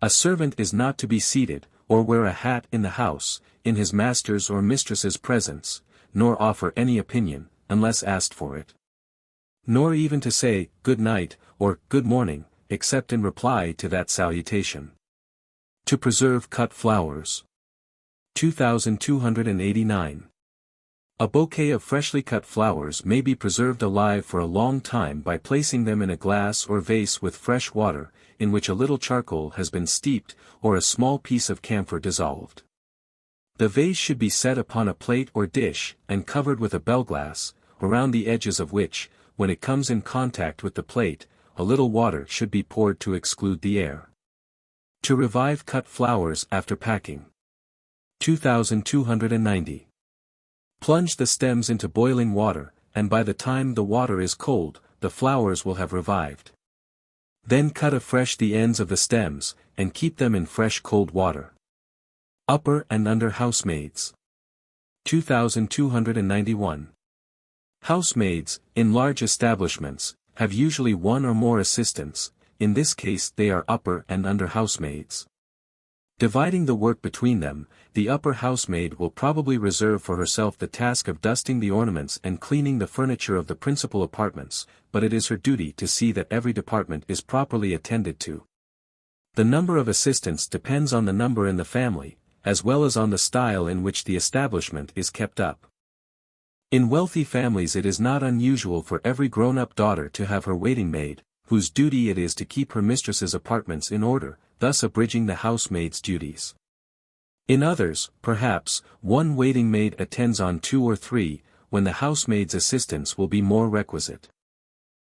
A servant is not to be seated, or wear a hat in the house, in his master's or mistress's presence, nor offer any opinion, unless asked for it. Nor even to say, good night, or good morning, except in reply to that salutation. To preserve cut flowers. 2289. A bouquet of freshly cut flowers may be preserved alive for a long time by placing them in a glass or vase with fresh water, in which a little charcoal has been steeped, or a small piece of camphor dissolved. The vase should be set upon a plate or dish, and covered with a bell glass, around the edges of which, when it comes in contact with the plate, a little water should be poured to exclude the air. To revive cut flowers after packing. 2290. Plunge the stems into boiling water, and by the time the water is cold, the flowers will have revived. Then cut afresh the ends of the stems, and keep them in fresh cold water. Upper and under housemaids. 2291. Housemaids, in large establishments, have usually one or more assistants, in this case they are upper and under housemaids. Dividing the work between them, the upper housemaid will probably reserve for herself the task of dusting the ornaments and cleaning the furniture of the principal apartments, but it is her duty to see that every department is properly attended to. The number of assistants depends on the number in the family, as well as on the style in which the establishment is kept up. In wealthy families it is not unusual for every grown-up daughter to have her waiting maid, whose duty it is to keep her mistress's apartments in order, thus abridging the housemaid's duties. In others, perhaps, one waiting maid attends on 2 or 3, when the housemaid's assistance will be more requisite.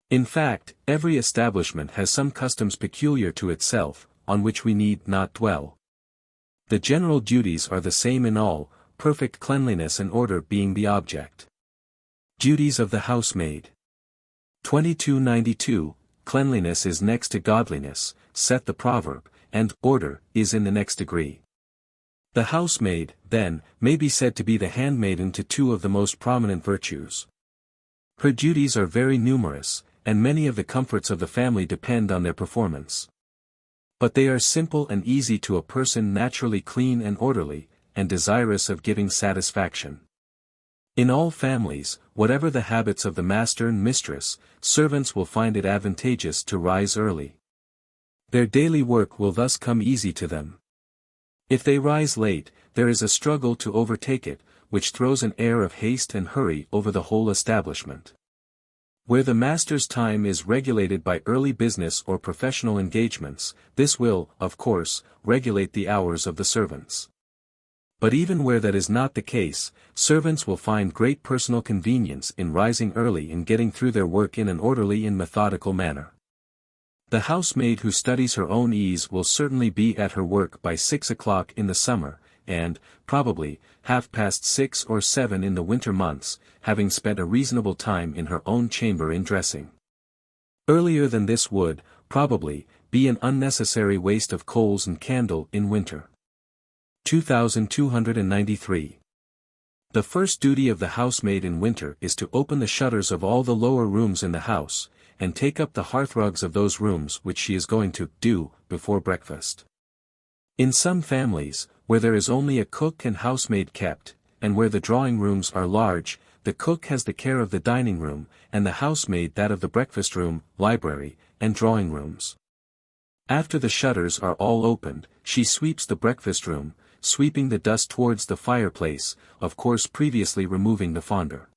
In fact, every establishment has some customs peculiar to itself, on which we need not dwell. The general duties are the same in all, perfect cleanliness and order being the object. Duties of the housemaid. 2292, cleanliness is next to godliness, saith the proverb, and order is in the next degree. The housemaid, then, may be said to be the handmaiden to 2 of the most prominent virtues. Her duties are very numerous, and many of the comforts of the family depend on their performance. But they are simple and easy to a person naturally clean and orderly, and desirous of giving satisfaction. In all families, whatever the habits of the master and mistress, servants will find it advantageous to rise early. Their daily work will thus come easy to them. If they rise late, there is a struggle to overtake it, which throws an air of haste and hurry over the whole establishment. Where the master's time is regulated by early business or professional engagements, this will, of course, regulate the hours of the servants. But even where that is not the case, servants will find great personal convenience in rising early and getting through their work in an orderly and methodical manner. The housemaid who studies her own ease will certainly be at her work by 6 o'clock in the summer, and, probably, 6:30 or 7 in the winter months, having spent a reasonable time in her own chamber in dressing. Earlier than this would, probably, be an unnecessary waste of coals and candle in winter. 2293. The first duty of the housemaid in winter is to open the shutters of all the lower rooms in the house, and take up the hearthrugs of those rooms which she is going to do before breakfast. In some families, where there is only a cook and housemaid kept, and where the drawing rooms are large, the cook has the care of the dining room, and the housemaid that of the breakfast room, library, and drawing rooms. After the shutters are all opened, she sweeps the breakfast room, sweeping the dust towards the fireplace, of course previously removing the fonder.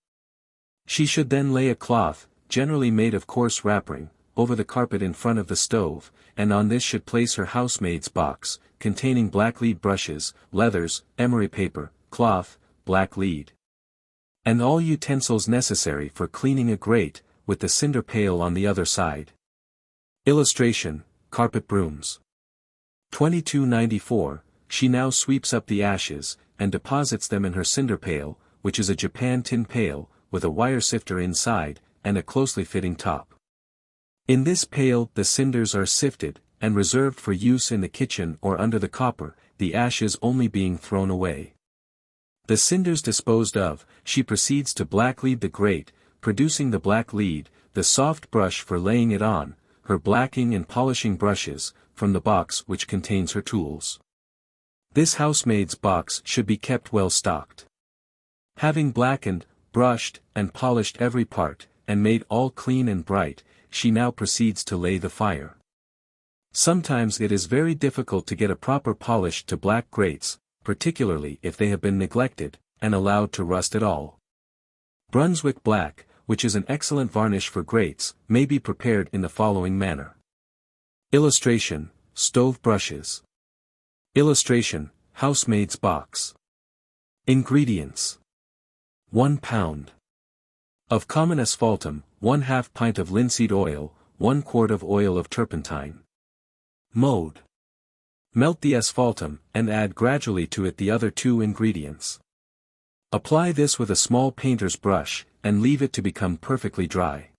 She should then lay a cloth, generally made of coarse wrapping, over the carpet in front of the stove, and on this should place her housemaid's box, containing black lead brushes, leathers, emery paper, cloth, black lead, and all utensils necessary for cleaning a grate, with the cinder pail on the other side. Illustration, carpet brooms. 2294, she now sweeps up the ashes, and deposits them in her cinder pail, which is a Japan tin pail, with a wire sifter inside, and a closely fitting top. In this pail the cinders are sifted, and reserved for use in the kitchen or under the copper, the ashes only being thrown away. The cinders disposed of, she proceeds to blacklead the grate, producing the black lead, the soft brush for laying it on, her blacking and polishing brushes, from the box which contains her tools. This housemaid's box should be kept well stocked. Having blackened, brushed, and polished every part, and made all clean and bright, she now proceeds to lay the fire. Sometimes it is very difficult to get a proper polish to black grates, particularly if they have been neglected, and allowed to rust at all. Brunswick black, which is an excellent varnish for grates, may be prepared in the following manner. Illustration, stove brushes. Illustration, housemaid's box. Ingredients. 1 pound of common asphaltum, 1/2 pint of linseed oil, 1 quart of oil of turpentine. Mode. Melt the asphaltum, and add gradually to it the other 2 ingredients. Apply this with a small painter's brush, and leave it to become perfectly dry.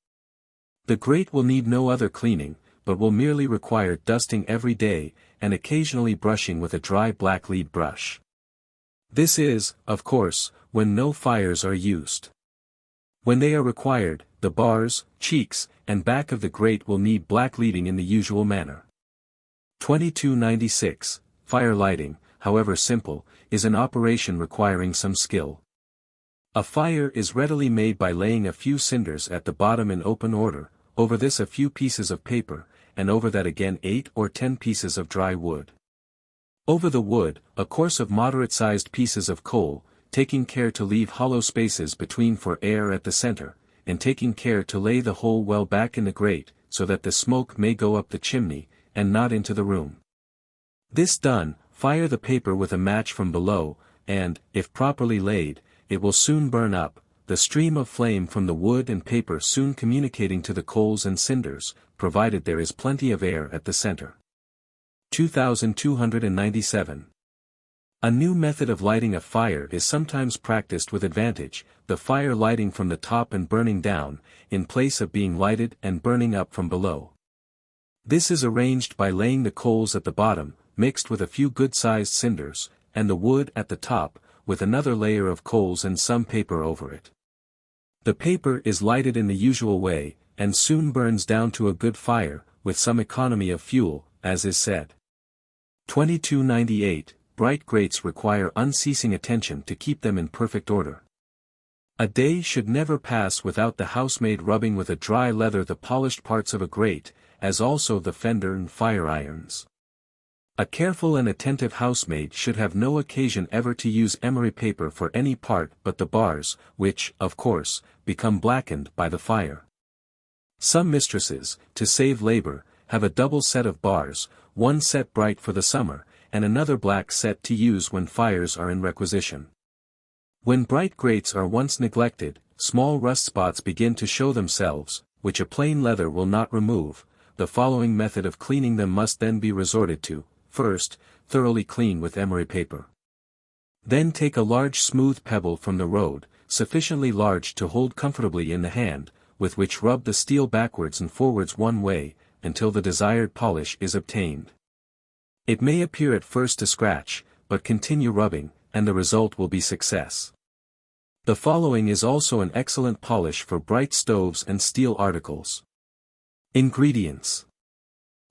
The grate will need no other cleaning, but will merely require dusting every day, and occasionally brushing with a dry black lead brush. This is, of course, when no fires are used. When they are required, the bars, cheeks, and back of the grate will need black leading in the usual manner. 2296. Fire lighting, however simple, is an operation requiring some skill. A fire is readily made by laying a few cinders at the bottom in open order, over this a few pieces of paper, and over that again 8 or 10 pieces of dry wood. Over the wood, a course of moderate-sized pieces of coal, taking care to leave hollow spaces between for air at the center, and taking care to lay the whole well back in the grate, so that the smoke may go up the chimney, and not into the room. This done, fire the paper with a match from below, and, if properly laid, it will soon burn up, the stream of flame from the wood and paper soon communicating to the coals and cinders, provided there is plenty of air at the center. 2297. A new method of lighting a fire is sometimes practiced with advantage, the fire lighting from the top and burning down, in place of being lighted and burning up from below. This is arranged by laying the coals at the bottom, mixed with a few good-sized cinders, and the wood at the top, with another layer of coals and some paper over it. The paper is lighted in the usual way, and soon burns down to a good fire, with some economy of fuel, as is said. 2298. Bright grates require unceasing attention to keep them in perfect order. A day should never pass without the housemaid rubbing with a dry leather the polished parts of a grate, as also the fender and fire irons. A careful and attentive housemaid should have no occasion ever to use emery paper for any part but the bars, which, of course, become blackened by the fire. Some mistresses, to save labor, have a double set of bars, one set bright for the summer, and another black set to use when fires are in requisition. When bright grates are once neglected, small rust spots begin to show themselves, which a plain leather will not remove. The following method of cleaning them must then be resorted to. First, thoroughly clean with emery paper. Then take a large smooth pebble from the road, sufficiently large to hold comfortably in the hand, with which rub the steel backwards and forwards one way, until the desired polish is obtained. It may appear at first to scratch, but continue rubbing, and the result will be success. The following is also an excellent polish for bright stoves and steel articles. Ingredients: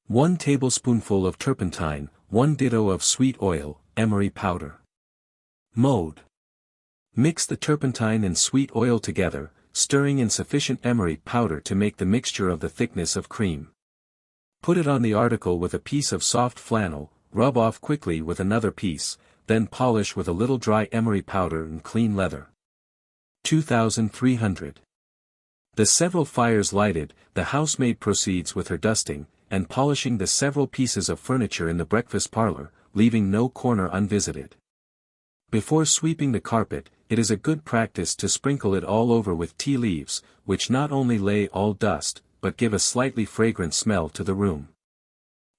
1 tablespoonful of turpentine, 1 ditto of sweet oil, emery powder. Mode: mix the turpentine and sweet oil together, stirring in sufficient emery powder to make the mixture of the thickness of cream. Put it on the article with a piece of soft flannel, rub off quickly with another piece, then polish with a little dry emery powder and clean leather. 2300. The several fires lighted, the housemaid proceeds with her dusting, and polishing the several pieces of furniture in the breakfast parlor, leaving no corner unvisited. Before sweeping the carpet, it is a good practice to sprinkle it all over with tea leaves, which not only lay all dust, but give a slightly fragrant smell to the room.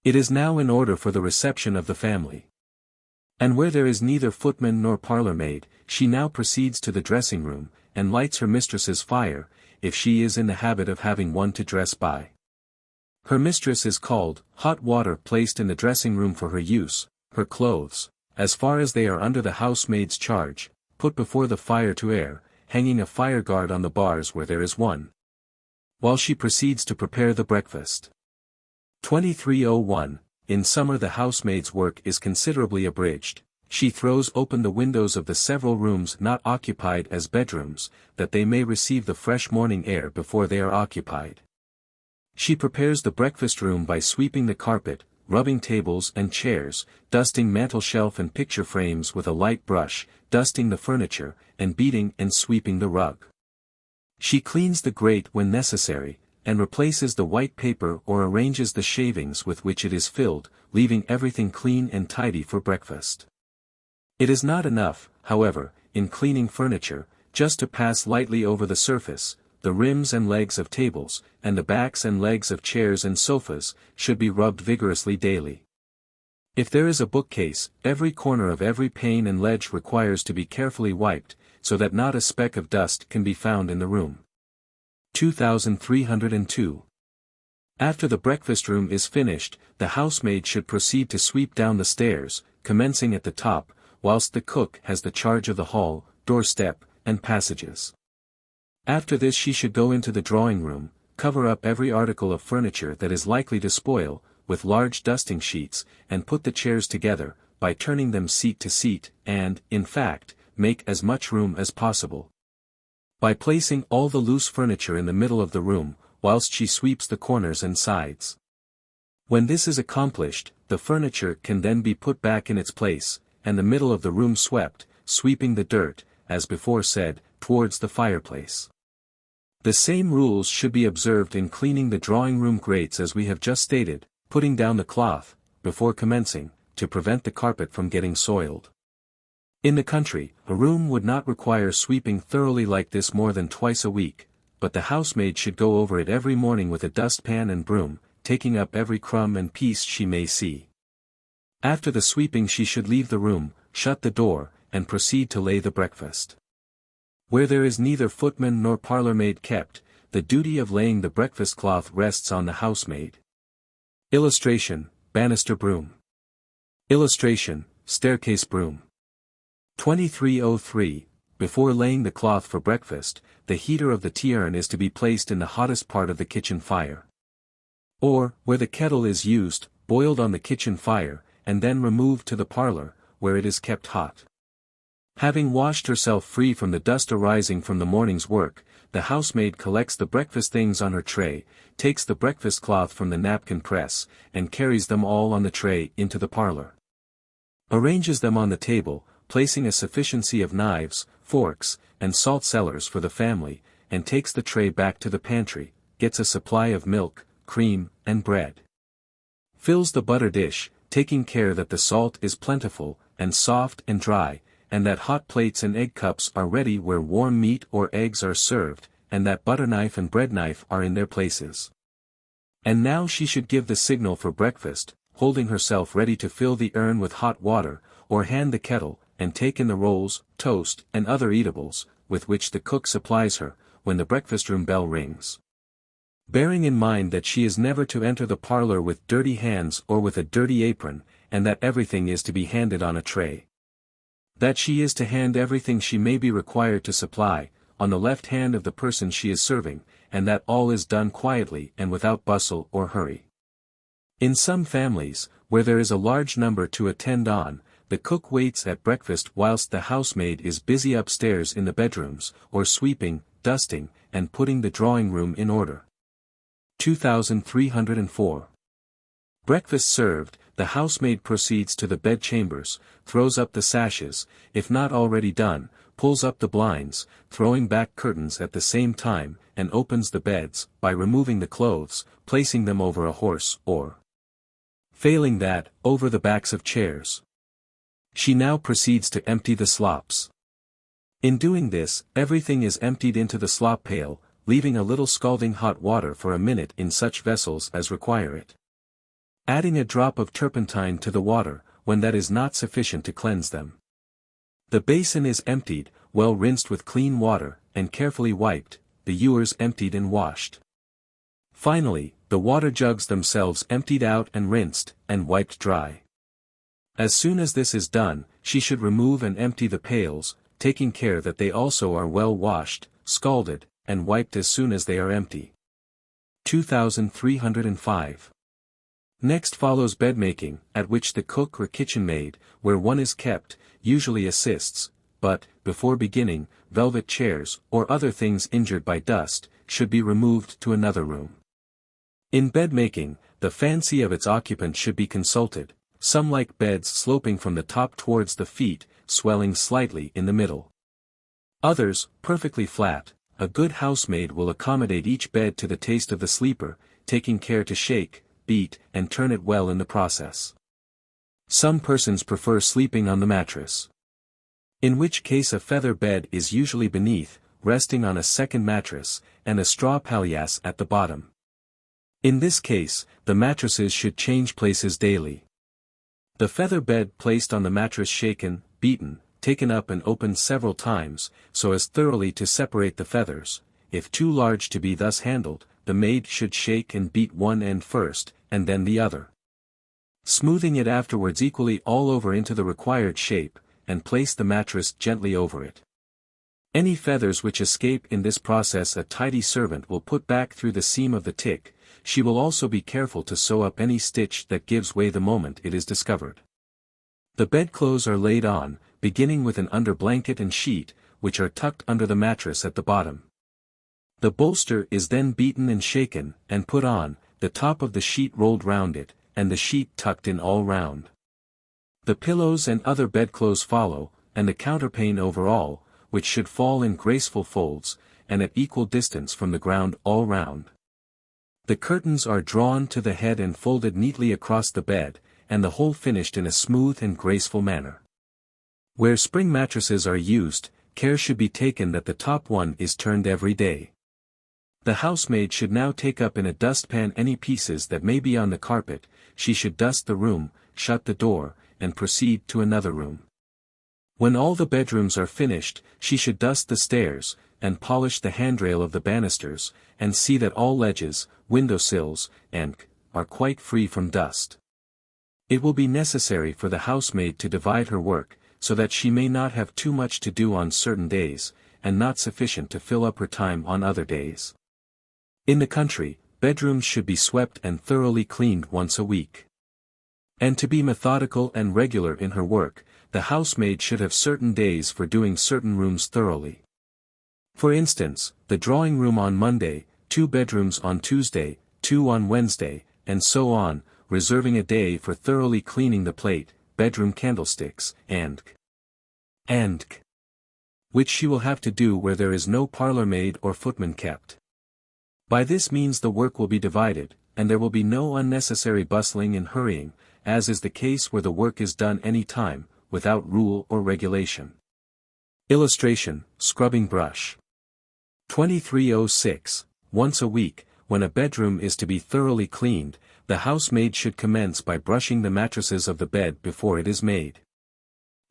It is now in order for the reception of the family. And where there is neither footman nor parlour-maid, she now proceeds to the dressing-room, and lights her mistress's fire, if she is in the habit of having one to dress by. Her mistress is called, hot water placed in the dressing-room for her use, her clothes, as far as they are under the housemaid's charge, put before the fire to air, hanging a fire-guard on the bars where there is one, while she proceeds to prepare the breakfast. 2301. In summer the housemaid's work is considerably abridged. She throws open the windows of the several rooms not occupied as bedrooms, that they may receive the fresh morning air before they are occupied. She prepares the breakfast room by sweeping the carpet, rubbing tables and chairs, dusting mantel-shelf and picture frames with a light brush, dusting the furniture, and beating and sweeping the rug. She cleans the grate when necessary, and replaces the white paper or arranges the shavings with which it is filled, leaving everything clean and tidy for breakfast. It is not enough, however, in cleaning furniture, just to pass lightly over the surface. The rims and legs of tables, and the backs and legs of chairs and sofas, should be rubbed vigorously daily. If there is a bookcase, every corner of every pane and ledge requires to be carefully wiped, so that not a speck of dust can be found in the room. 2302. After the breakfast room is finished, the housemaid should proceed to sweep down the stairs, commencing at the top, whilst the cook has the charge of the hall, doorstep, and passages. After this she should go into the drawing room, cover up every article of furniture that is likely to spoil, with large dusting sheets, and put the chairs together, by turning them seat to seat, and, in fact, make as much room as possible. By placing all the loose furniture in the middle of the room, whilst she sweeps the corners and sides. When this is accomplished, the furniture can then be put back in its place, and the middle of the room swept, sweeping the dirt, as before said, towards the fireplace. The same rules should be observed in cleaning the drawing-room grates as we have just stated, putting down the cloth, before commencing, to prevent the carpet from getting soiled. In the country, a room would not require sweeping thoroughly like this more than twice a week, but the housemaid should go over it every morning with a dustpan and broom, taking up every crumb and piece she may see. After the sweeping she should leave the room, shut the door, and proceed to lay the breakfast. Where there is neither footman nor parlour-maid kept, the duty of laying the breakfast cloth rests on the housemaid. Illustration, banister broom. Illustration, staircase broom. 2303, before laying the cloth for breakfast, the heater of the tea-urn is to be placed in the hottest part of the kitchen fire. Or, where the kettle is used, boiled on the kitchen fire, and then removed to the parlour, where it is kept hot. Having washed herself free from the dust arising from the morning's work, the housemaid collects the breakfast things on her tray, takes the breakfast cloth from the napkin press, and carries them all on the tray into the parlour. Arranges them on the table, placing a sufficiency of knives, forks, and salt cellars for the family, and takes the tray back to the pantry, gets a supply of milk, cream, and bread. Fills the butter dish, taking care that the salt is plentiful, and soft and dry, and that hot plates and egg cups are ready where warm meat or eggs are served, and that butter knife and bread knife are in their places. And now she should give the signal for breakfast, holding herself ready to fill the urn with hot water, or hand the kettle, and take in the rolls, toast, and other eatables, with which the cook supplies her, when the breakfast-room bell rings. Bearing in mind that she is never to enter the parlour with dirty hands or with a dirty apron, and that everything is to be handed on a tray. That she is to hand everything she may be required to supply, on the left hand of the person she is serving, and that all is done quietly and without bustle or hurry. In some families, where there is a large number to attend on, the cook waits at breakfast whilst the housemaid is busy upstairs in the bedrooms, or sweeping, dusting, and putting the drawing-room in order. 2304. Breakfast served, the housemaid proceeds to the bedchambers, throws up the sashes, if not already done, pulls up the blinds, throwing back curtains at the same time, and opens the beds, by removing the clothes, placing them over a horse, or, failing that, over the backs of chairs. She now proceeds to empty the slops. In doing this, everything is emptied into the slop pail, leaving a little scalding hot water for a minute in such vessels as require it. Adding a drop of turpentine to the water, when that is not sufficient to cleanse them. The basin is emptied, well rinsed with clean water, and carefully wiped, the ewers emptied and washed. Finally, the water jugs themselves emptied out and rinsed, and wiped dry. As soon as this is done, she should remove and empty the pails, taking care that they also are well washed, scalded, and wiped as soon as they are empty. 2305. Next follows bedmaking, at which the cook or kitchen maid, where one is kept, usually assists, but, before beginning, velvet chairs, or other things injured by dust, should be removed to another room. In bedmaking, the fancy of its occupant should be consulted, some like beds sloping from the top towards the feet, swelling slightly in the middle. Others, perfectly flat. A good housemaid will accommodate each bed to the taste of the sleeper, taking care to shake, beat, and turn it well in the process. Some persons prefer sleeping on the mattress. In which case a feather bed is usually beneath, resting on a second mattress, and a straw palliasse at the bottom. In this case, the mattresses should change places daily. The feather bed placed on the mattress shaken, beaten, taken up and opened several times, so as thoroughly to separate the feathers. If too large to be thus handled, the maid should shake and beat one end first, and then the other. Smoothing it afterwards equally all over into the required shape, and place the mattress gently over it. Any feathers which escape in this process a tidy servant will put back through the seam of the tick. She will also be careful to sew up any stitch that gives way the moment it is discovered. The bedclothes are laid on, beginning with an under blanket and sheet, which are tucked under the mattress at the bottom. The bolster is then beaten and shaken, and put on, the top of the sheet rolled round it, and the sheet tucked in all round. The pillows and other bedclothes follow, and the counterpane over all, which should fall in graceful folds, and at equal distance from the ground all round. The curtains are drawn to the head and folded neatly across the bed, and the whole finished in a smooth and graceful manner. Where spring mattresses are used, care should be taken that the top one is turned every day. The housemaid should now take up in a dustpan any pieces that may be on the carpet. She should dust the room, shut the door, and proceed to another room. When all the bedrooms are finished, she should dust the stairs, and polish the handrail of the banisters, and see that all ledges, window-sills, and are quite free from dust. It will be necessary for the housemaid to divide her work, so that she may not have too much to do on certain days, and not sufficient to fill up her time on other days. In the country, bedrooms should be swept and thoroughly cleaned once a week. And to be methodical and regular in her work, the housemaid should have certain days for doing certain rooms thoroughly. For instance, the drawing room on Monday, 2 bedrooms on Tuesday, 2 on Wednesday, and so on, reserving a day for thoroughly cleaning the plate, bedroom candlesticks, and which she will have to do where there is no parlour maid or footman kept. By this means the work will be divided, and there will be no unnecessary bustling and hurrying, as is the case where the work is done any time, without rule or regulation. Illustration, scrubbing brush. 2306. Once a week, when a bedroom is to be thoroughly cleaned, the housemaid should commence by brushing the mattresses of the bed before it is made.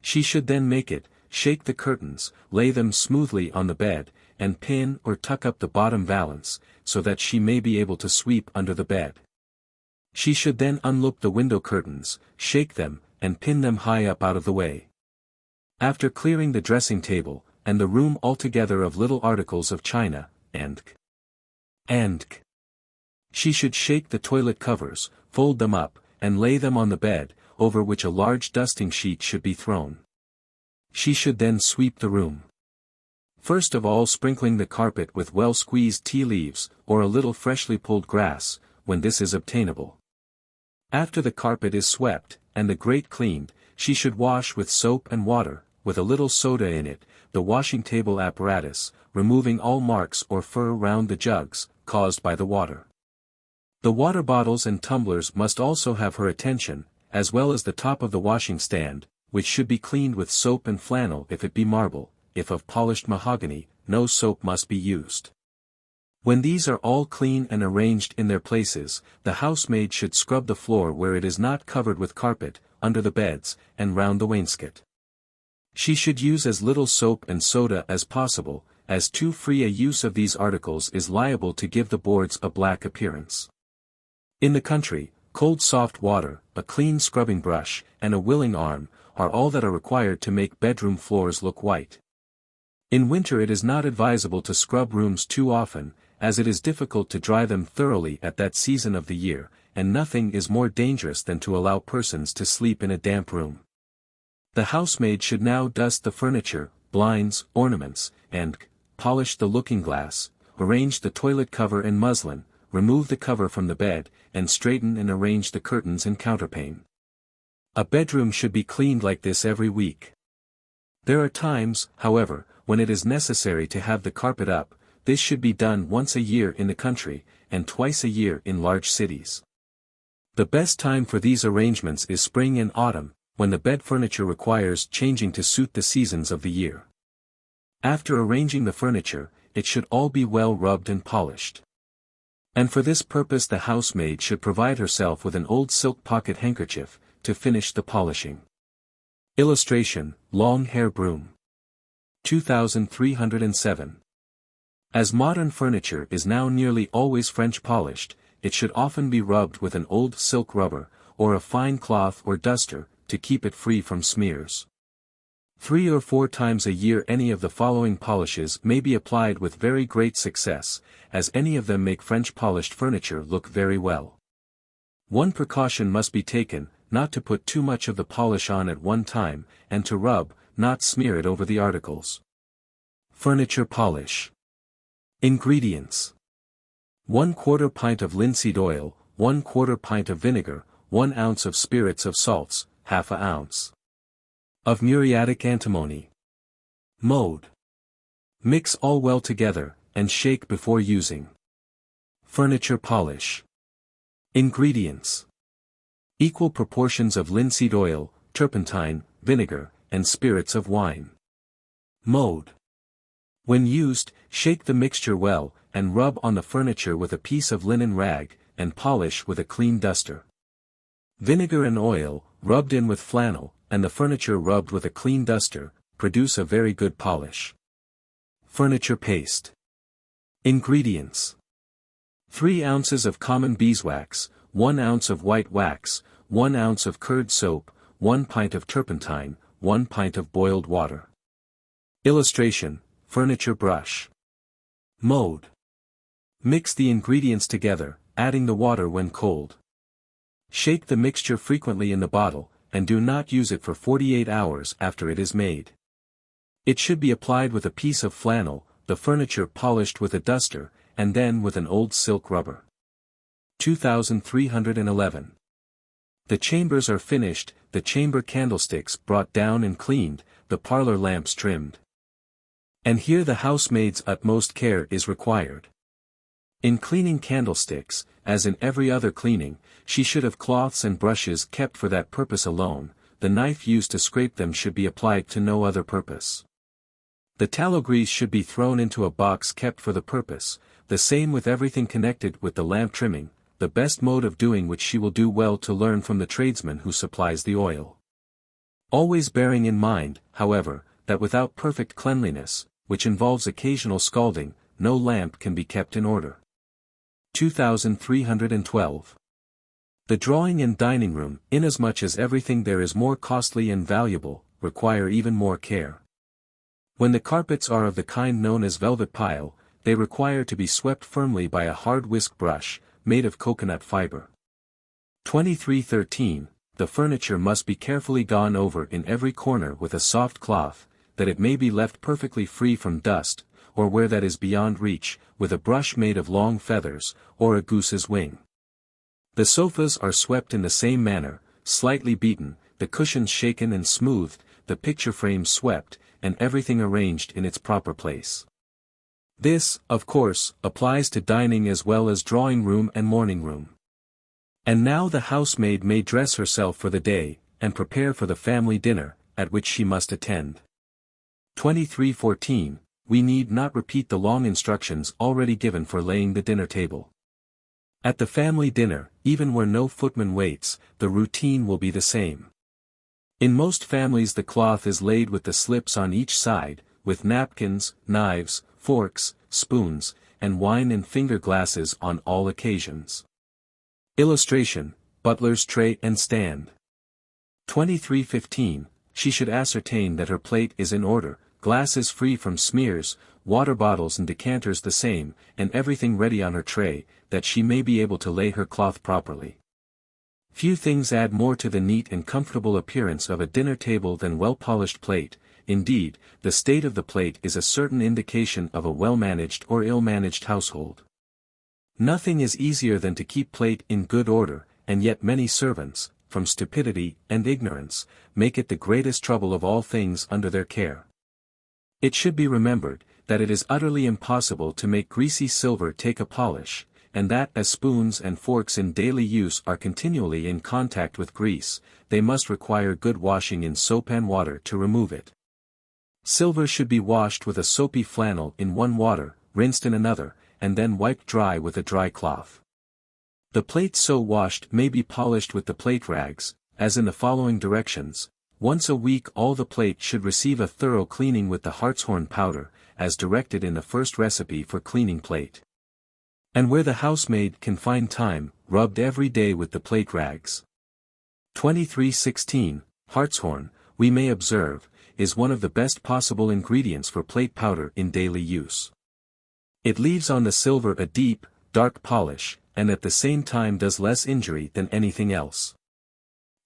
She should then make it, shake the curtains, lay them smoothly on the bed, and pin or tuck up the bottom valance, so that she may be able to sweep under the bed. She should then unloop the window curtains, shake them, and pin them high up out of the way. After clearing the dressing table, and the room altogether of little articles of china, and she should shake the toilet covers, fold them up, and lay them on the bed, over which a large dusting sheet should be thrown. She should then sweep the room. First of all sprinkling the carpet with well-squeezed tea leaves, or a little freshly pulled grass, when this is obtainable. After the carpet is swept, and the grate cleaned, she should wash with soap and water, with a little soda in it, the washing table apparatus, removing all marks or fur round the jugs, caused by the water. The water bottles and tumblers must also have her attention, as well as the top of the washing stand, which should be cleaned with soap and flannel if it be marble. If of polished mahogany, no soap must be used. When these are all clean and arranged in their places, the housemaid should scrub the floor where it is not covered with carpet, under the beds, and round the wainscot. She should use as little soap and soda as possible, as too free a use of these articles is liable to give the boards a black appearance. In the country, cold soft water, a clean scrubbing brush, and a willing arm, are all that are required to make bedroom floors look white. In winter it is not advisable to scrub rooms too often, as it is difficult to dry them thoroughly at that season of the year, and nothing is more dangerous than to allow persons to sleep in a damp room. The housemaid should now dust the furniture, blinds, ornaments, and polish the looking-glass, arrange the toilet cover and muslin, remove the cover from the bed, and straighten and arrange the curtains and counterpane. A bedroom should be cleaned like this every week. There are times, however, when it is necessary to have the carpet up. This should be done once a year in the country, and twice a year in large cities. The best time for these arrangements is spring and autumn, when the bed furniture requires changing to suit the seasons of the year. After arranging the furniture, it should all be well rubbed and polished. And for this purpose the housemaid should provide herself with an old silk pocket handkerchief, to finish the polishing. Illustration, long hair broom. 2307. As modern furniture is now nearly always French polished, it should often be rubbed with an old silk rubber, or a fine cloth or duster, to keep it free from smears. 3 or 4 times a year any of the following polishes may be applied with very great success, as any of them make French polished furniture look very well. One precaution must be taken, not to put too much of the polish on at one time, and to rub, not smear it over the articles. Furniture polish. Ingredients. 1/4 pint of linseed oil, 1/4 pint of vinegar, 1 ounce of spirits of salts, 1/2 ounce of muriatic antimony. Mode. Mix all well together, and shake before using. Furniture polish. Ingredients. Equal proportions of linseed oil, turpentine, vinegar, and spirits of wine. Mode. When used, shake the mixture well, and rub on the furniture with a piece of linen rag, and polish with a clean duster. Vinegar and oil, rubbed in with flannel, and the furniture rubbed with a clean duster, produce a very good polish. Furniture paste. Ingredients. 3 ounces of common beeswax, 1 ounce of white wax, 1 ounce of curd soap, 1 pint of turpentine, 1 pint of boiled water. Illustration, furniture brush. Mode. Mix the ingredients together, adding the water when cold. Shake the mixture frequently in the bottle, and do not use it for 48 hours after it is made. It should be applied with a piece of flannel, the furniture polished with a duster, and then with an old silk rubber. 2311. The chambers are finished, the chamber candlesticks brought down and cleaned, the parlor lamps trimmed. And here the housemaid's utmost care is required. In cleaning candlesticks, as in every other cleaning, she should have cloths and brushes kept for that purpose alone, the knife used to scrape them should be applied to no other purpose. The tallow grease should be thrown into a box kept for the purpose, the same with everything connected with the lamp trimming, the best mode of doing which she will do well to learn from the tradesman who supplies the oil. Always bearing in mind, however, that without perfect cleanliness, which involves occasional scalding, no lamp can be kept in order. 2312. The drawing and dining room, inasmuch as everything there is more costly and valuable, require even more care. When the carpets are of the kind known as velvet pile, they require to be swept firmly by a hard whisk brush, made of coconut fiber. 2313. The furniture must be carefully gone over in every corner with a soft cloth, that it may be left perfectly free from dust, or where that is beyond reach, with a brush made of long feathers, or a goose's wing. The sofas are swept in the same manner, slightly beaten, the cushions shaken and smoothed, the picture frames swept, and everything arranged in its proper place. This, of course, applies to dining as well as drawing room and morning room. And now the housemaid may dress herself for the day, and prepare for the family dinner, at which she must attend. 2314. We need not repeat the long instructions already given for laying the dinner table. At the family dinner, even where no footman waits, the routine will be the same. In most families the cloth is laid with the slips on each side, with napkins, knives, forks, spoons, and wine and finger glasses on all occasions. Illustration, butler's tray and stand. 2315. She should ascertain that her plate is in order, glasses free from smears, water bottles and decanters the same, and everything ready on her tray, that she may be able to lay her cloth properly. Few things add more to the neat and comfortable appearance of a dinner table than well-polished plate. Indeed, the state of the plate is a certain indication of a well-managed or ill-managed household. Nothing is easier than to keep plate in good order, and yet many servants, from stupidity and ignorance, make it the greatest trouble of all things under their care. It should be remembered, that it is utterly impossible to make greasy silver take a polish, and that as spoons and forks in daily use are continually in contact with grease, they must require good washing in soap and water to remove it. Silver should be washed with a soapy flannel in one water, rinsed in another, and then wiped dry with a dry cloth. The plate so washed may be polished with the plate rags, as in the following directions. Once a week all the plate should receive a thorough cleaning with the hartshorn powder, as directed in the first recipe for cleaning plate. And where the housemaid can find time, rubbed every day with the plate rags. 2316. Hartshorn, we may observe, is one of the best possible ingredients for plate powder in daily use. It leaves on the silver a deep, dark polish, and at the same time does less injury than anything else.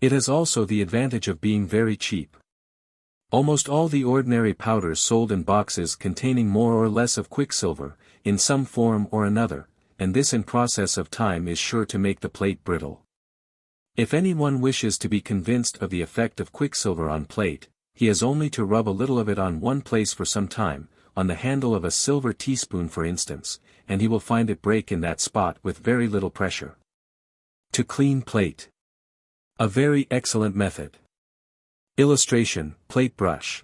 It has also the advantage of being very cheap. Almost all the ordinary powders sold in boxes containing more or less of quicksilver, in some form or another, and this in process of time is sure to make the plate brittle. If anyone wishes to be convinced of the effect of quicksilver on plate, he has only to rub a little of it on one place for some time, on the handle of a silver teaspoon for instance, and he will find it break in that spot with very little pressure. To clean plate. A very excellent method. Illustration, plate brush.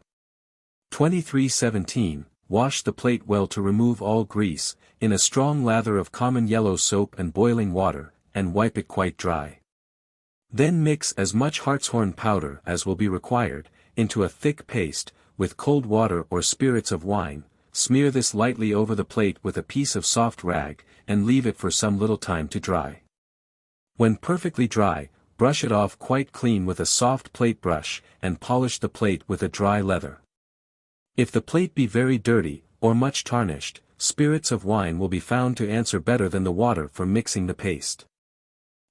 2317, wash the plate well to remove all grease, in a strong lather of common yellow soap and boiling water, and wipe it quite dry. Then mix as much hartshorn powder as will be required, into a thick paste, with cold water or spirits of wine, smear this lightly over the plate with a piece of soft rag, and leave it for some little time to dry. When perfectly dry, brush it off quite clean with a soft plate brush, and polish the plate with a dry leather. If the plate be very dirty, or much tarnished, spirits of wine will be found to answer better than the water for mixing the paste.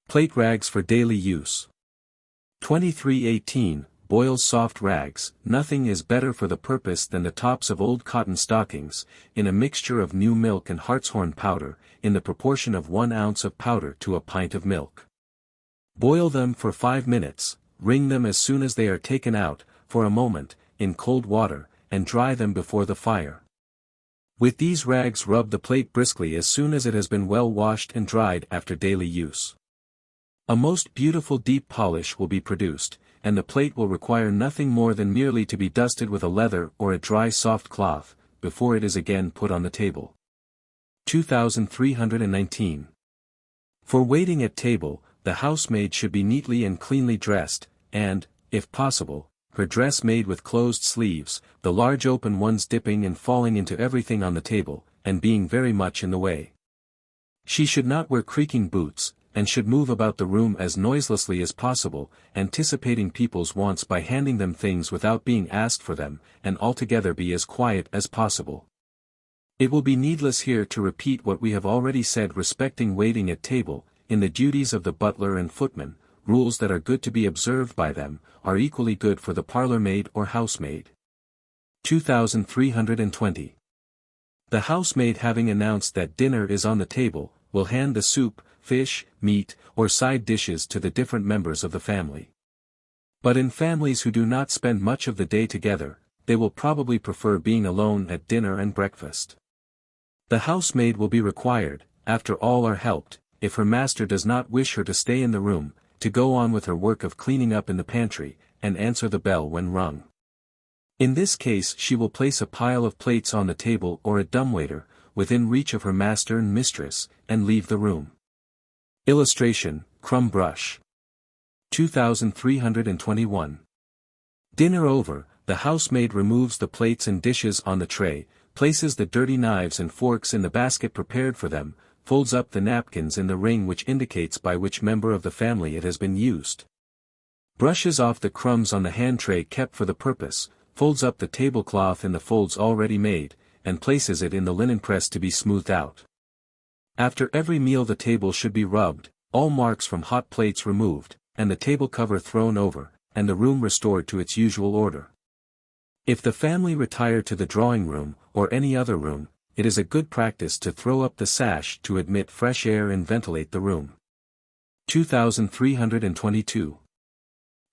Plate rags for daily use. 2318, boils soft rags. Nothing is better for the purpose than the tops of old cotton stockings, in a mixture of new milk and hartshorn powder, in the proportion of 1 ounce of powder to a pint of milk. Boil them for 5 minutes, wring them as soon as they are taken out, for a moment, in cold water, and dry them before the fire. With these rags rub the plate briskly as soon as it has been well washed and dried after daily use. A most beautiful deep polish will be produced, and the plate will require nothing more than merely to be dusted with a leather or a dry soft cloth, before it is again put on the table. 2319. For waiting at table, the housemaid should be neatly and cleanly dressed, and, if possible, her dress made with closed sleeves, the large open ones dipping and falling into everything on the table, and being very much in the way. She should not wear creaking boots, and should move about the room as noiselessly as possible, anticipating people's wants by handing them things without being asked for them, and altogether be as quiet as possible. It will be needless here to repeat what we have already said respecting waiting at table. In the duties of the butler and footman, rules that are good to be observed by them, are equally good for the parlour maid or housemaid. 2320. The housemaid having announced that dinner is on the table, will hand the soup, fish, meat, or side dishes to the different members of the family. But in families who do not spend much of the day together, they will probably prefer being alone at dinner and breakfast. The housemaid will be required, after all are helped, if her master does not wish her to stay in the room, to go on with her work of cleaning up in the pantry, and answer the bell when rung. In this case she will place a pile of plates on the table or a dumbwaiter, within reach of her master and mistress, and leave the room. Illustration, crumb brush. 2321. Dinner over, the housemaid removes the plates and dishes on the tray, places the dirty knives and forks in the basket prepared for them, folds up the napkins in the ring which indicates by which member of the family it has been used. Brushes off the crumbs on the hand tray kept for the purpose, folds up the tablecloth in the folds already made, and places it in the linen press to be smoothed out. After every meal the table should be rubbed, all marks from hot plates removed, and the table cover thrown over, and the room restored to its usual order. If the family retire to the drawing room, or any other room, it is a good practice to throw up the sash to admit fresh air and ventilate the room. 2322.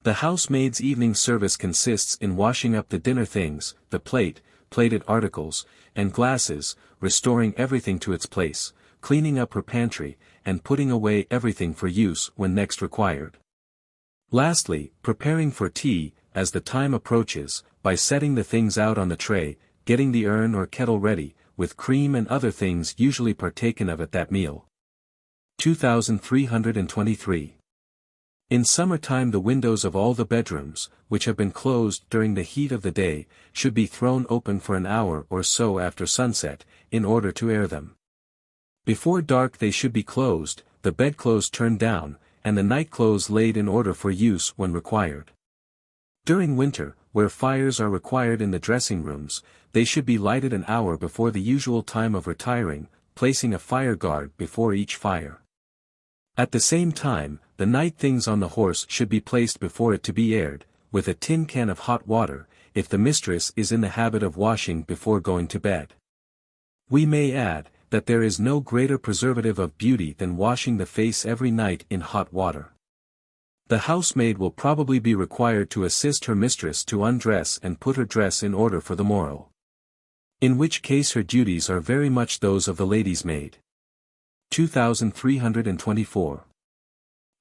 The housemaid's evening service consists in washing up the dinner things, the plate, plated articles, and glasses, restoring everything to its place, cleaning up her pantry, and putting away everything for use when next required. Lastly, preparing for tea, as the time approaches, by setting the things out on the tray, getting the urn or kettle ready, with cream and other things usually partaken of at that meal. 2323. In summertime the windows of all the bedrooms, which have been closed during the heat of the day, should be thrown open for an hour or so after sunset, in order to air them. Before dark they should be closed, the bedclothes turned down, and the nightclothes laid in order for use when required. During winter, where fires are required in the dressing rooms, they should be lighted an hour before the usual time of retiring, placing a fire guard before each fire. At the same time, the night things on the horse should be placed before it to be aired, with a tin can of hot water, if the mistress is in the habit of washing before going to bed. We may add, that there is no greater preservative of beauty than washing the face every night in hot water. The housemaid will probably be required to assist her mistress to undress and put her dress in order for the morrow. In which case her duties are very much those of the lady's maid. 2324.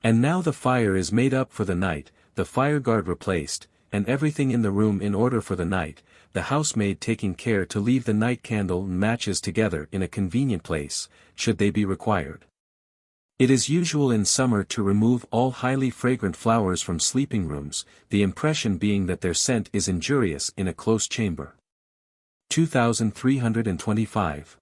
And now the fire is made up for the night, the fireguard replaced, and everything in the room in order for the night, the housemaid taking care to leave the night candle and matches together in a convenient place, should they be required. It is usual in summer to remove all highly fragrant flowers from sleeping rooms, the impression being that their scent is injurious in a close chamber. 2325.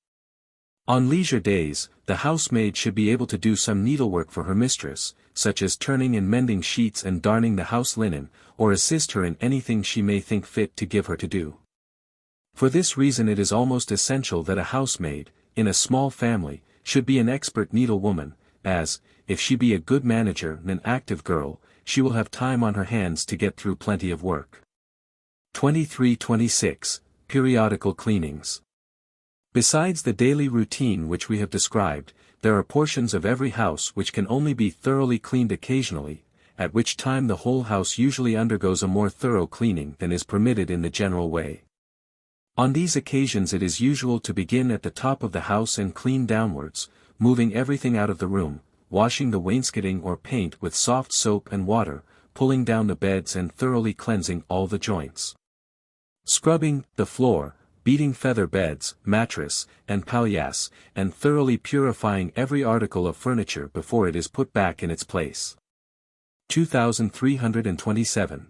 On leisure days, the housemaid should be able to do some needlework for her mistress, such as turning and mending sheets and darning the house linen, or assist her in anything she may think fit to give her to do. For this reason it is almost essential that a housemaid, in a small family, should be an expert needlewoman, as, if she be a good manager and an active girl, she will have time on her hands to get through plenty of work. 2326. Periodical cleanings. Besides the daily routine which we have described, there are portions of every house which can only be thoroughly cleaned occasionally, at which time the whole house usually undergoes a more thorough cleaning than is permitted in the general way. On these occasions it is usual to begin at the top of the house and clean downwards, moving everything out of the room, washing the wainscoting or paint with soft soap and water, pulling down the beds and thoroughly cleansing all the joints. Scrubbing the floor, beating feather beds, mattress, and palliasse, and thoroughly purifying every article of furniture before it is put back in its place. 2327.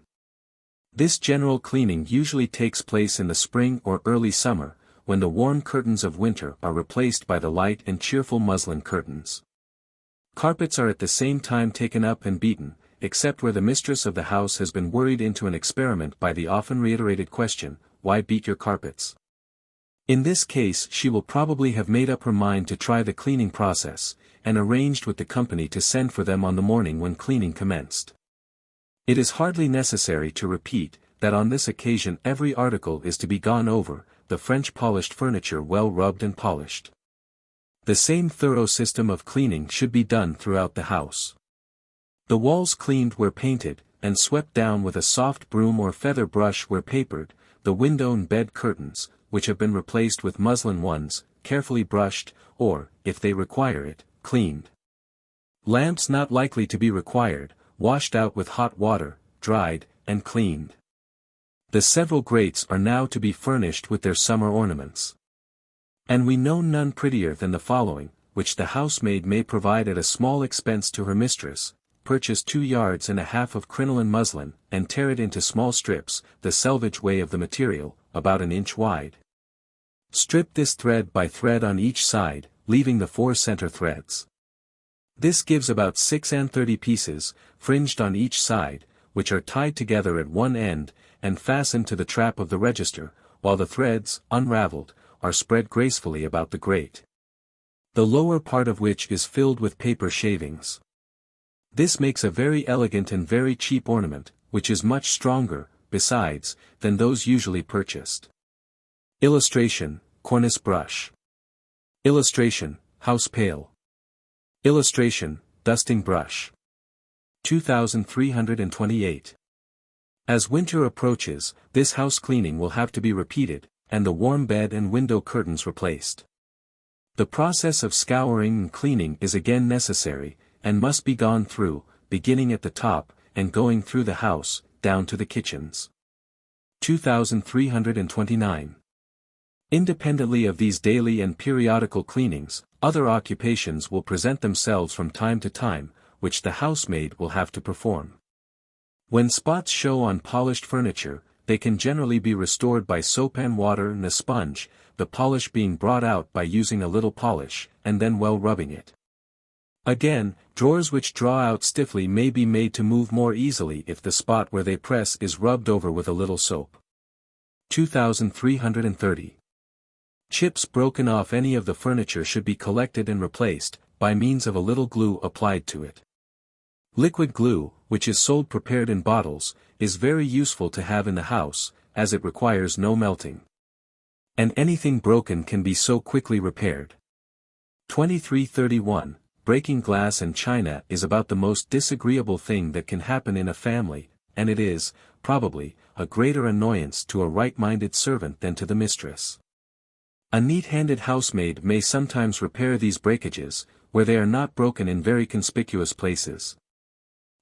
This general cleaning usually takes place in the spring or early summer, when the warm curtains of winter are replaced by the light and cheerful muslin curtains. Carpets are at the same time taken up and beaten, except where the mistress of the house has been worried into an experiment by the often reiterated question, "Why beat your carpets?" In this case she will probably have made up her mind to try the cleaning process, and arranged with the company to send for them on the morning when cleaning commenced. It is hardly necessary to repeat, that on this occasion every article is to be gone over, the French polished furniture well rubbed and polished. The same thorough system of cleaning should be done throughout the house. The walls cleaned where painted, and swept down with a soft broom or feather brush where papered, the window and bed curtains, which have been replaced with muslin ones, carefully brushed, or, if they require it, cleaned. Lamps not likely to be required, washed out with hot water, dried, and cleaned. The several grates are now to be furnished with their summer ornaments. And we know none prettier than the following, which the housemaid may provide at a small expense to her mistress: purchase 2 yards and a half of crinoline muslin, and tear it into small strips, the selvage way of the material, about an inch wide. Strip this thread by thread on each side, leaving the 4 center threads. This gives about 36 pieces, fringed on each side, which are tied together at one end, and fastened to the trap of the register, while the threads, unraveled, are spread gracefully about the grate. The lower part of which is filled with paper shavings. This makes a very elegant and very cheap ornament, which is much stronger, besides, than those usually purchased. Illustration: cornice brush. Illustration: house pail. Illustration: dusting brush. 2328. As winter approaches, this house cleaning will have to be repeated, and the warm bed and window curtains replaced. The process of scouring and cleaning is again necessary, and must be gone through, beginning at the top, and going through the house, down to the kitchens. 2329. Independently of these daily and periodical cleanings, other occupations will present themselves from time to time, which the housemaid will have to perform. When spots show on polished furniture, they can generally be restored by soap and water and a sponge, the polish being brought out by using a little polish, and then well rubbing it. Again, drawers which draw out stiffly may be made to move more easily if the spot where they press is rubbed over with a little soap. 2330. Chips broken off any of the furniture should be collected and replaced, by means of a little glue applied to it. Liquid glue, which is sold prepared in bottles, is very useful to have in the house, as it requires no melting. And anything broken can be so quickly repaired. 2331. Breaking glass and china is about the most disagreeable thing that can happen in a family, and it is, probably, a greater annoyance to a right-minded servant than to the mistress. A neat-handed housemaid may sometimes repair these breakages, where they are not broken in very conspicuous places.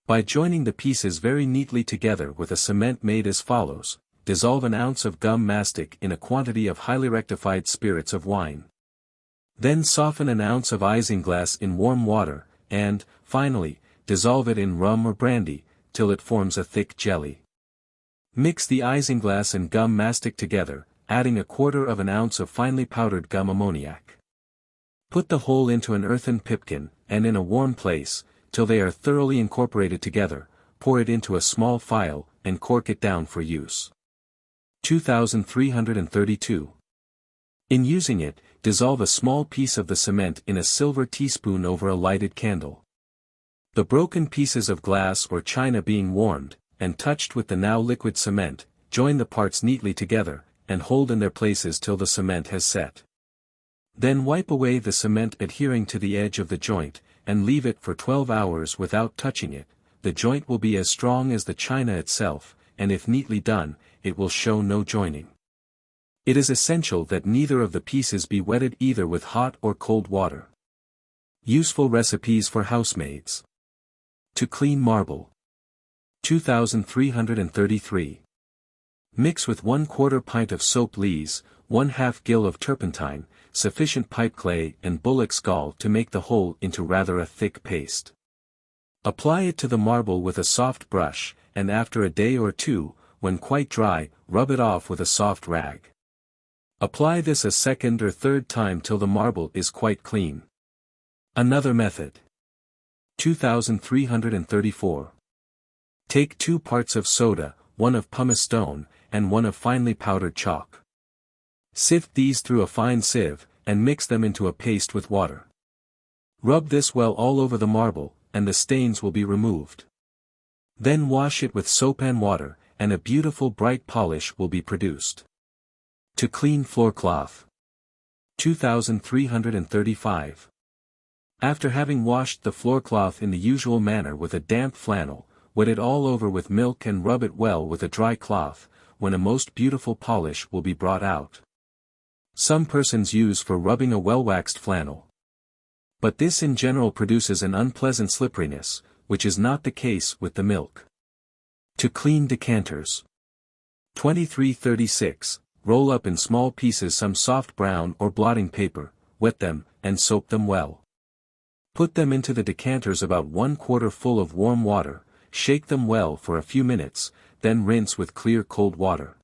By joining the pieces very neatly together with a cement made as follows: dissolve an ounce of gum mastic in a quantity of highly rectified spirits of wine. Then soften an ounce of isinglass in warm water, and, finally, dissolve it in rum or brandy, till it forms a thick jelly. Mix the isinglass and gum mastic together, adding a quarter of an ounce of finely powdered gum ammoniac. Put the whole into an earthen pipkin, and in a warm place, till they are thoroughly incorporated together, pour it into a small phial, and cork it down for use. 2332. In using it, dissolve a small piece of the cement in a silver teaspoon over a lighted candle. The broken pieces of glass or china being warmed, and touched with the now liquid cement, join the parts neatly together, and hold in their places till the cement has set. Then wipe away the cement adhering to the edge of the joint, and leave it for 12 hours without touching it. The joint will be as strong as the china itself, and if neatly done, it will show no joining. It is essential that neither of the pieces be wetted either with hot or cold water. Useful recipes for housemaids. To clean marble. 2333. Mix with 1/4 pint of soap lees, 1/2 gill of turpentine, sufficient pipe clay and bullock's gall to make the whole into rather a thick paste. Apply it to the marble with a soft brush, and after a day or two, when quite dry, rub it off with a soft rag. Apply this a second or third time till the marble is quite clean. Another method. 2334. Take 2 parts of soda, 1 of pumice stone, and 1 of finely powdered chalk. Sift these through a fine sieve, and mix them into a paste with water. Rub this well all over the marble, and the stains will be removed. Then wash it with soap and water, and a beautiful bright polish will be produced. To clean floorcloth. 2335. After having washed the floorcloth in the usual manner with a damp flannel, wet it all over with milk and rub it well with a dry cloth, when a most beautiful polish will be brought out. Some persons use for rubbing a well-waxed flannel. But this in general produces an unpleasant slipperiness, which is not the case with the milk. To clean decanters. 2336. Roll up in small pieces some soft brown or blotting paper, wet them, and soap them well. Put them into the decanters about 1/4 full of warm water, shake them well for a few minutes, then rinse with clear cold water.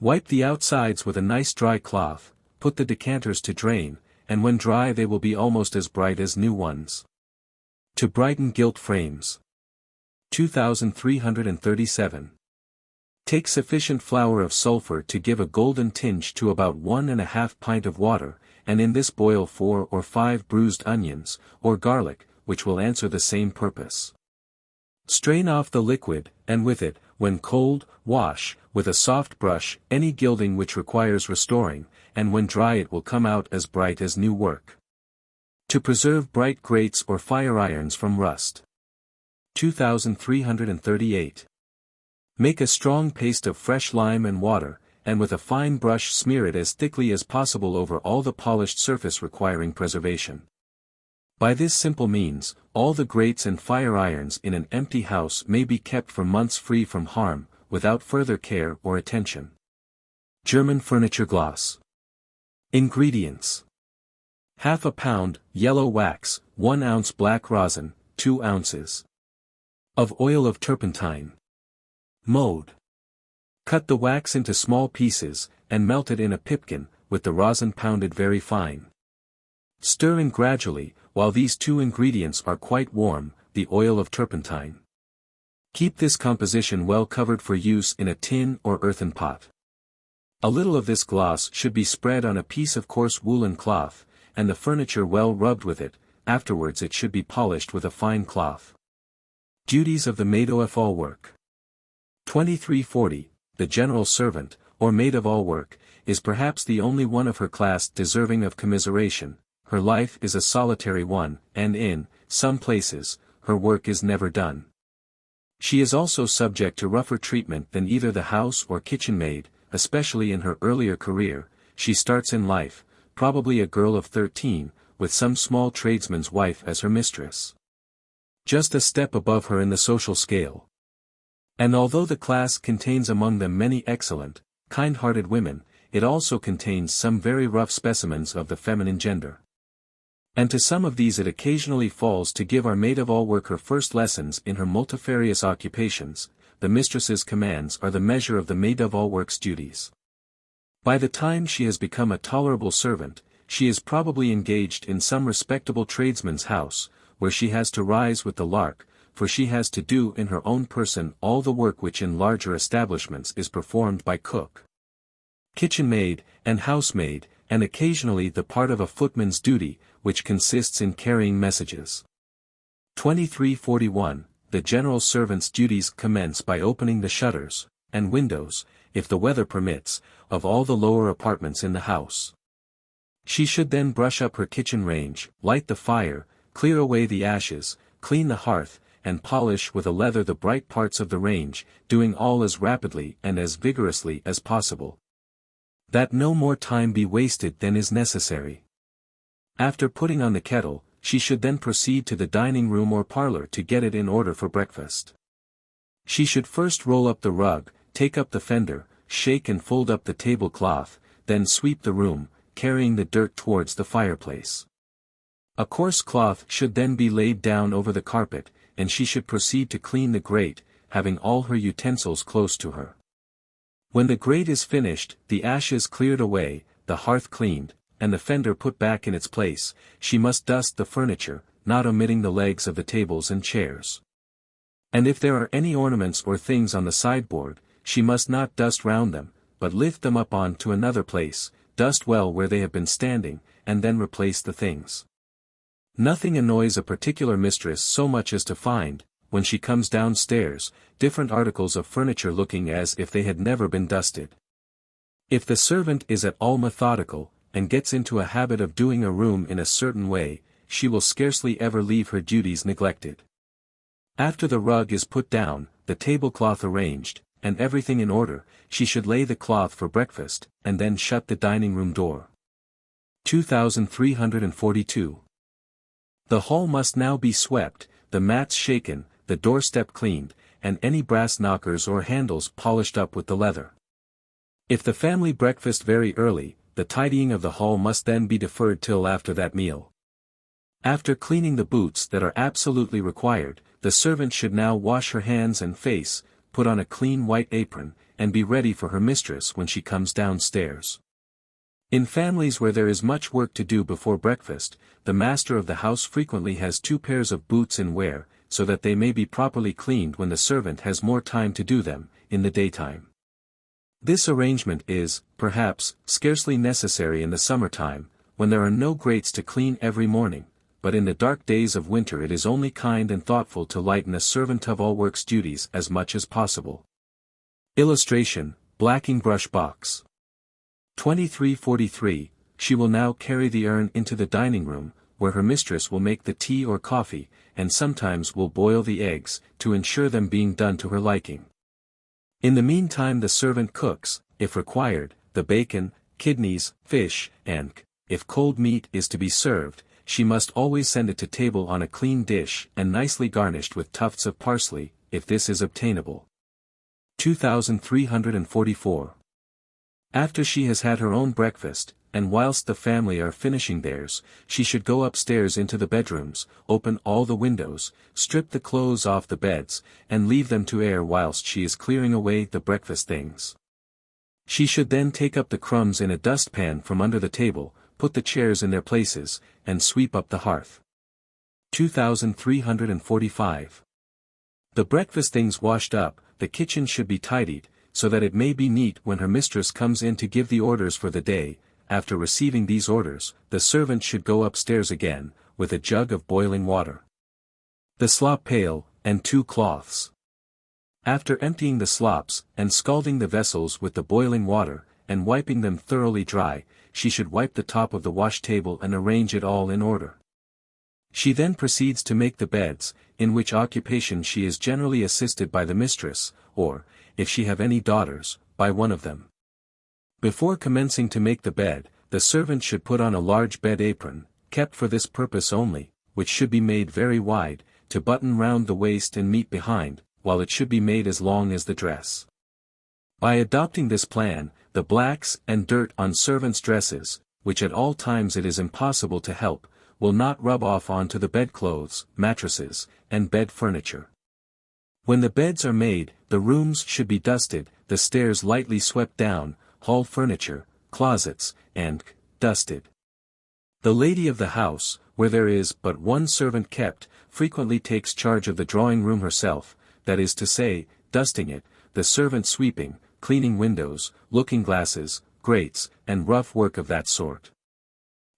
Wipe the outsides with a nice dry cloth, put the decanters to drain, and when dry they will be almost as bright as new ones. To brighten gilt frames. 2337. Take sufficient flour of sulfur to give a golden tinge to about 1½ pint of water, and in this boil 4 or 5 bruised onions, or garlic, which will answer the same purpose. Strain off the liquid, and with it, when cold, wash, with a soft brush, any gilding which requires restoring, and when dry it will come out as bright as new work. To preserve bright grates or fire irons from rust. 2338. Make a strong paste of fresh lime and water, and with a fine brush smear it as thickly as possible over all the polished surface requiring preservation. By this simple means, all the grates and fire irons in an empty house may be kept for months free from harm, without further care or attention. German furniture gloss. Ingredients. 1/2 pound, yellow wax, 1 ounce black rosin, 2 ounces of oil of turpentine. Mode. Cut the wax into small pieces, and melt it in a pipkin, with the rosin pounded very fine. Stir in gradually, while these two ingredients are quite warm, the oil of turpentine. Keep this composition well covered for use in a tin or earthen pot. A little of this gloss should be spread on a piece of coarse woolen cloth, and the furniture well rubbed with it. Afterwards it should be polished with a fine cloth. Duties of the maid-of-all-work. 2340, the general servant, or maid-of-all-work, is perhaps the only one of her class deserving of commiseration. Her life is a solitary one, and in some places, her work is never done. She is also subject to rougher treatment than either the house or kitchen maid, especially in her earlier career. She starts in life, probably a girl of 13, with some small tradesman's wife as her mistress. Just a step above her in the social scale. And although the class contains among them many excellent, kind-hearted women, it also contains some very rough specimens of the feminine gender. And to some of these it occasionally falls to give our maid-of-all-work her first lessons in her multifarious occupations. The mistress's commands are the measure of the maid-of-all-work's duties. By the time she has become a tolerable servant, she is probably engaged in some respectable tradesman's house, where she has to rise with the lark, for she has to do in her own person all the work which in larger establishments is performed by cook, kitchen maid, and housemaid, and occasionally the part of a footman's duty, which consists in carrying messages. 2341. The general servant's duties commence by opening the shutters, and windows, if the weather permits, of all the lower apartments in the house. She should then brush up her kitchen range, light the fire, clear away the ashes, clean the hearth, and polish with a leather the bright parts of the range, doing all as rapidly and as vigorously as possible, that no more time be wasted than is necessary. After putting on the kettle, she should then proceed to the dining room or parlor to get it in order for breakfast. She should first roll up the rug, take up the fender, shake and fold up the tablecloth, then sweep the room, carrying the dirt towards the fireplace. A coarse cloth should then be laid down over the carpet, and she should proceed to clean the grate, having all her utensils close to her. When the grate is finished, the ashes cleared away, the hearth cleaned, and the fender put back in its place, she must dust the furniture, not omitting the legs of the tables and chairs. And if there are any ornaments or things on the sideboard, she must not dust round them, but lift them up on to another place, dust well where they have been standing, and then replace the things. Nothing annoys a particular mistress so much as to find, when she comes downstairs, different articles of furniture looking as if they had never been dusted. If the servant is at all methodical, and gets into a habit of doing a room in a certain way, she will scarcely ever leave her duties neglected. After the rug is put down, the tablecloth arranged, and everything in order, she should lay the cloth for breakfast, and then shut the dining room door. 2342. The hall must now be swept, the mats shaken, the doorstep cleaned, and any brass knockers or handles polished up with the leather. If the family breakfast very early, the tidying of the hall must then be deferred till after that meal. After cleaning the boots that are absolutely required, the servant should now wash her hands and face, put on a clean white apron, and be ready for her mistress when she comes downstairs. In families where there is much work to do before breakfast, the master of the house frequently has 2 pairs of boots in wear, so that they may be properly cleaned when the servant has more time to do them, in the daytime. This arrangement is, perhaps, scarcely necessary in the summertime, when there are no grates to clean every morning, but in the dark days of winter it is only kind and thoughtful to lighten a servant-of-all-work's duties as much as possible. Illustration, blacking brush box. 2343, she will now carry the urn into the dining room, where her mistress will make the tea or coffee, and sometimes will boil the eggs, to ensure them being done to her liking. In the meantime the servant cooks, if required, the bacon, kidneys, fish, and, if cold meat is to be served, she must always send it to table on a clean dish and nicely garnished with tufts of parsley, if this is obtainable. 2344. After she has had her own breakfast, and whilst the family are finishing theirs, she should go upstairs into the bedrooms, open all the windows, strip the clothes off the beds, and leave them to air whilst she is clearing away the breakfast things. She should then take up the crumbs in a dustpan from under the table, put the chairs in their places, and sweep up the hearth. 2345. The breakfast things washed up, the kitchen should be tidied, so that it may be neat when her mistress comes in to give the orders for the day. After receiving these orders, the servant should go upstairs again, with a jug of boiling water, the slop pail, and 2 cloths. After emptying the slops, and scalding the vessels with the boiling water, and wiping them thoroughly dry, she should wipe the top of the wash table and arrange it all in order. She then proceeds to make the beds, in which occupation she is generally assisted by the mistress, or, if she have any daughters, by one of them. Before commencing to make the bed, the servant should put on a large bed apron, kept for this purpose only, which should be made very wide, to button round the waist and meet behind, while it should be made as long as the dress. By adopting this plan, the blacks and dirt on servants' dresses, which at all times it is impossible to help, will not rub off onto the bedclothes, mattresses, and bed furniture. When the beds are made, the rooms should be dusted, the stairs lightly swept down, hall furniture, closets, and dusted. The lady of the house, where there is but one servant kept, frequently takes charge of the drawing room herself, that is to say, dusting it, the servant sweeping, cleaning windows, looking-glasses, grates, and rough work of that sort.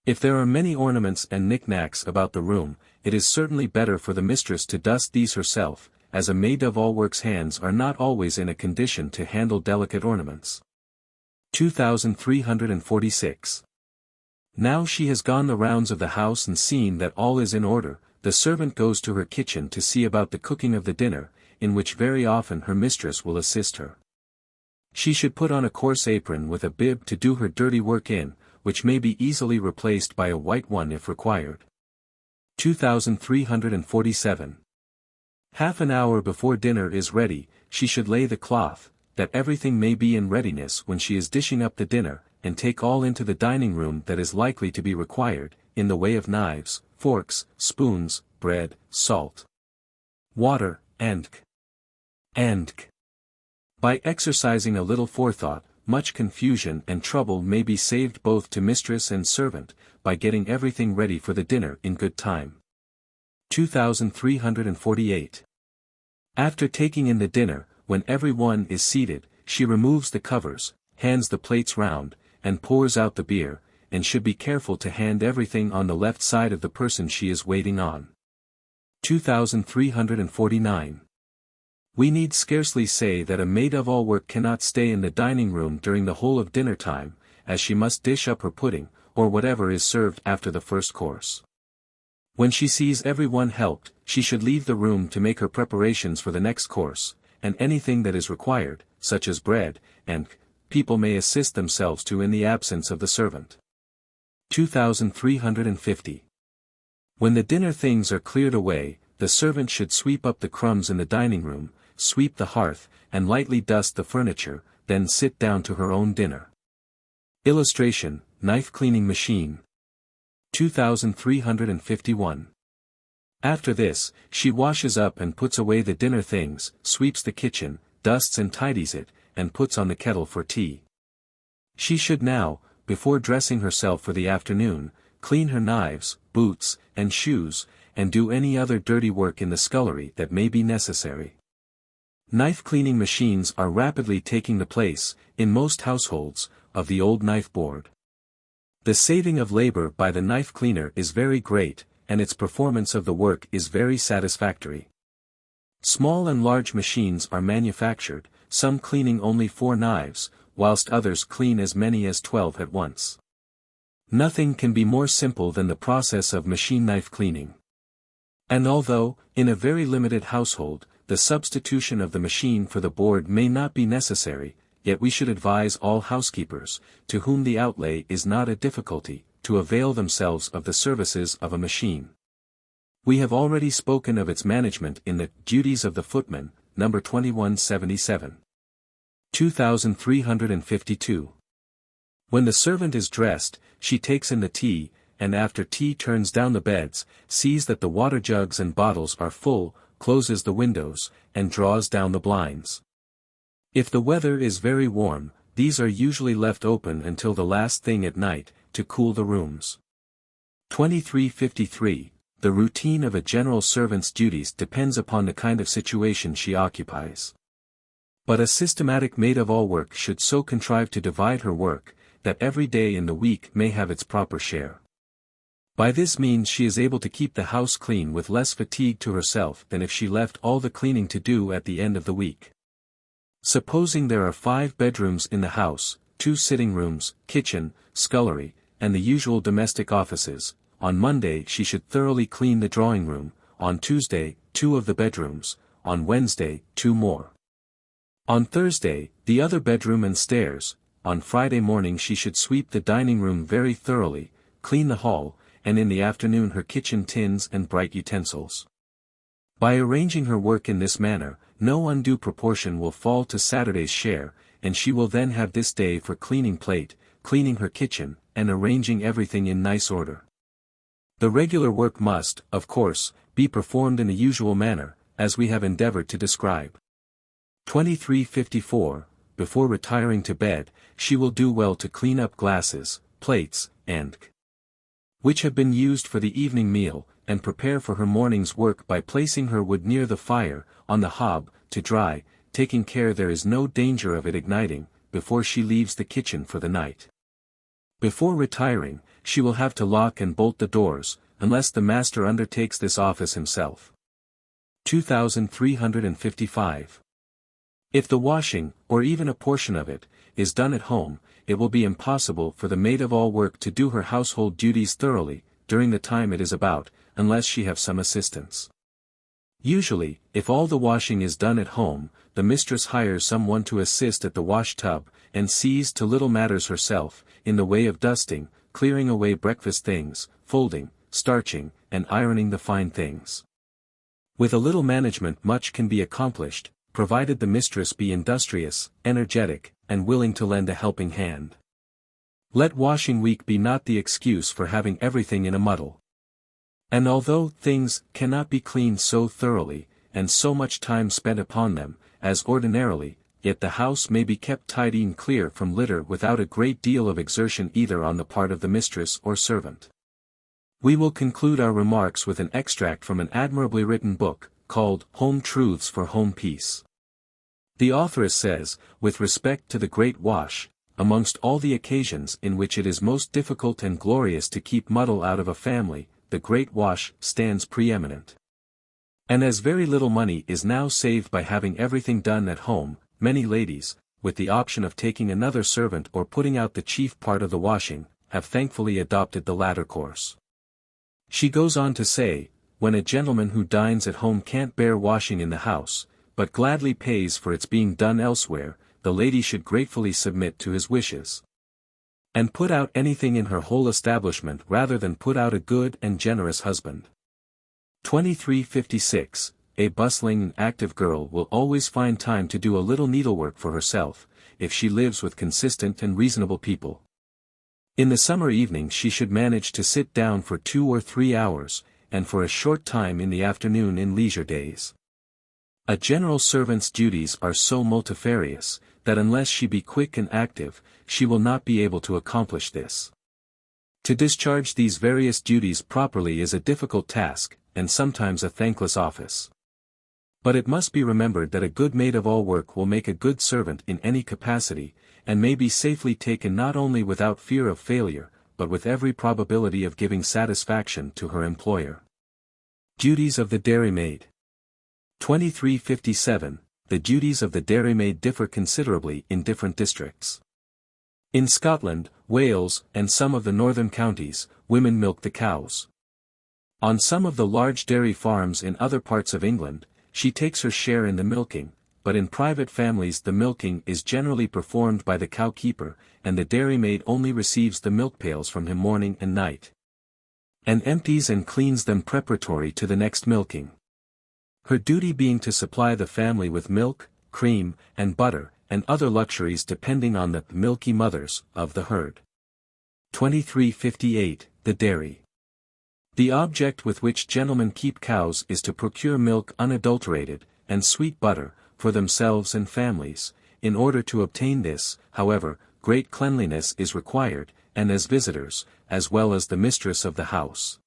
If there are many ornaments and knickknacks about the room, it is certainly better for the mistress to dust these herself, as a maid-of-all-work's hands are not always in a condition to handle delicate ornaments. 2346. Now she has gone the rounds of the house and seen that all is in order, the servant goes to her kitchen to see about the cooking of the dinner, in which very often her mistress will assist her. She should put on a coarse apron with a bib to do her dirty work in, which may be easily replaced by a white one if required. 2347. Half an hour before dinner is ready, she should lay the cloth, that everything may be in readiness when she is dishing up the dinner, and take all into the dining room that is likely to be required, in the way of knives, forks, spoons, bread, salt, water, and by exercising a little forethought, much confusion and trouble may be saved both to mistress and servant, by getting everything ready for the dinner in good time. 2348. After taking in the dinner, when every one is seated, she removes the covers, hands the plates round, and pours out the beer, and should be careful to hand everything on the left side of the person she is waiting on. 2349. We need scarcely say that a maid-of-all-work cannot stay in the dining room during the whole of dinner time, as she must dish up her pudding, or whatever is served after the first course. When she sees everyone helped, she should leave the room to make her preparations for the next course, and anything that is required, such as bread, and people may assist themselves to in the absence of the servant. 2350. When the dinner things are cleared away, the servant should sweep up the crumbs in the dining room, sweep the hearth, and lightly dust the furniture, then sit down to her own dinner. Illustration, knife cleaning machine. 2351. After this, she washes up and puts away the dinner things, sweeps the kitchen, dusts and tidies it, and puts on the kettle for tea. She should now, before dressing herself for the afternoon, clean her knives, boots, and shoes, and do any other dirty work in the scullery that may be necessary. Knife cleaning machines are rapidly taking the place, in most households, of the old knife board. The saving of labor by the knife cleaner is very great, and its performance of the work is very satisfactory. Small and large machines are manufactured, some cleaning only 4 knives, whilst others clean as many as 12 at once. Nothing can be more simple than the process of machine knife cleaning. And although, in a very limited household, the substitution of the machine for the board may not be necessary, yet we should advise all housekeepers, to whom the outlay is not a difficulty, to avail themselves of the services of a machine. We have already spoken of its management in the Duties of the Footman, number 2177. 2352. When the servant is dressed, she takes in the tea, and after tea turns down the beds, sees that the water jugs and bottles are full, closes the windows, and draws down the blinds. If the weather is very warm, these are usually left open until the last thing at night, to cool the rooms. 2353. the routine of a general servant's duties depends upon the kind of situation she occupies. But a systematic maid-of-all-work should so contrive to divide her work, that every day in the week may have its proper share. By this means she is able to keep the house clean with less fatigue to herself than if she left all the cleaning to do at the end of the week. Supposing there are 5 bedrooms in the house, 2 sitting rooms, kitchen, scullery, and the usual domestic offices, on Monday she should thoroughly clean the drawing room, on Tuesday, 2 of the bedrooms, on Wednesday, 2 more. On Thursday, the other bedroom and stairs, on Friday morning she should sweep the dining room very thoroughly, clean the hall, and in the afternoon her kitchen tins and bright utensils. By arranging her work in this manner, no undue proportion will fall to Saturday's share, and she will then have this day for cleaning plate, cleaning her kitchen, and arranging everything in nice order. The regular work must, of course, be performed in the usual manner, as we have endeavored to describe. 2354, before retiring to bed, she will do well to clean up glasses, plates, and which have been used for the evening meal, and prepare for her morning's work by placing her wood near the fire, on the hob, to dry, taking care there is no danger of it igniting, before she leaves the kitchen for the night. Before retiring, she will have to lock and bolt the doors, unless the master undertakes this office himself. 2355. If the washing, or even a portion of it, is done at home, it will be impossible for the maid-of-all-work to do her household duties thoroughly, during the time it is about, unless she have some assistance. Usually, if all the washing is done at home, the mistress hires someone to assist at the wash-tub, and sees to little matters herself, in the way of dusting, clearing away breakfast things, folding, starching, and ironing the fine things. With a little management much can be accomplished, provided the mistress be industrious, energetic, and willing to lend a helping hand. Let washing week be not the excuse for having everything in a muddle. And although things cannot be cleaned so thoroughly, and so much time spent upon them, as ordinarily, yet the house may be kept tidy and clear from litter without a great deal of exertion either on the part of the mistress or servant. We will conclude our remarks with an extract from an admirably written book, called Home Truths for Home Peace. The authoress says, with respect to the Great Wash, amongst all the occasions in which it is most difficult and glorious to keep muddle out of a family, the Great Wash stands preeminent. And as very little money is now saved by having everything done at home, many ladies, with the option of taking another servant or putting out the chief part of the washing, have thankfully adopted the latter course. She goes on to say, when a gentleman who dines at home can't bear washing in the house, but gladly pays for its being done elsewhere, the lady should gratefully submit to his wishes, and put out anything in her whole establishment rather than put out a good and generous husband. 2356. A bustling and active girl will always find time to do a little needlework for herself, if she lives with consistent and reasonable people. In the summer evening she should manage to sit down for 2 or 3 hours, and for a short time in the afternoon in leisure days. A general servant's duties are so multifarious, that unless she be quick and active, she will not be able to accomplish this. To discharge these various duties properly is a difficult task, and sometimes a thankless office. But it must be remembered that a good maid-of-all-work will make a good servant in any capacity, and may be safely taken not only without fear of failure, but with every probability of giving satisfaction to her employer. Duties of the dairymaid. 2357. The duties of the dairymaid differ considerably in different districts. In Scotland, Wales, and some of the northern counties, women milk the cows. On some of the large dairy farms in other parts of England, she takes her share in the milking, but in private families the milking is generally performed by the cowkeeper, and the dairymaid only receives the milk pails from him morning and night, and empties and cleans them preparatory to the next milking. Her duty being to supply the family with milk, cream, and butter, and other luxuries depending on the milky mothers of the herd. 2358. The dairy. The object with which gentlemen keep cows is to procure milk unadulterated, and sweet butter, for themselves and families. In order to obtain this, however, great cleanliness is required, and as visitors, as well as the mistress of the house.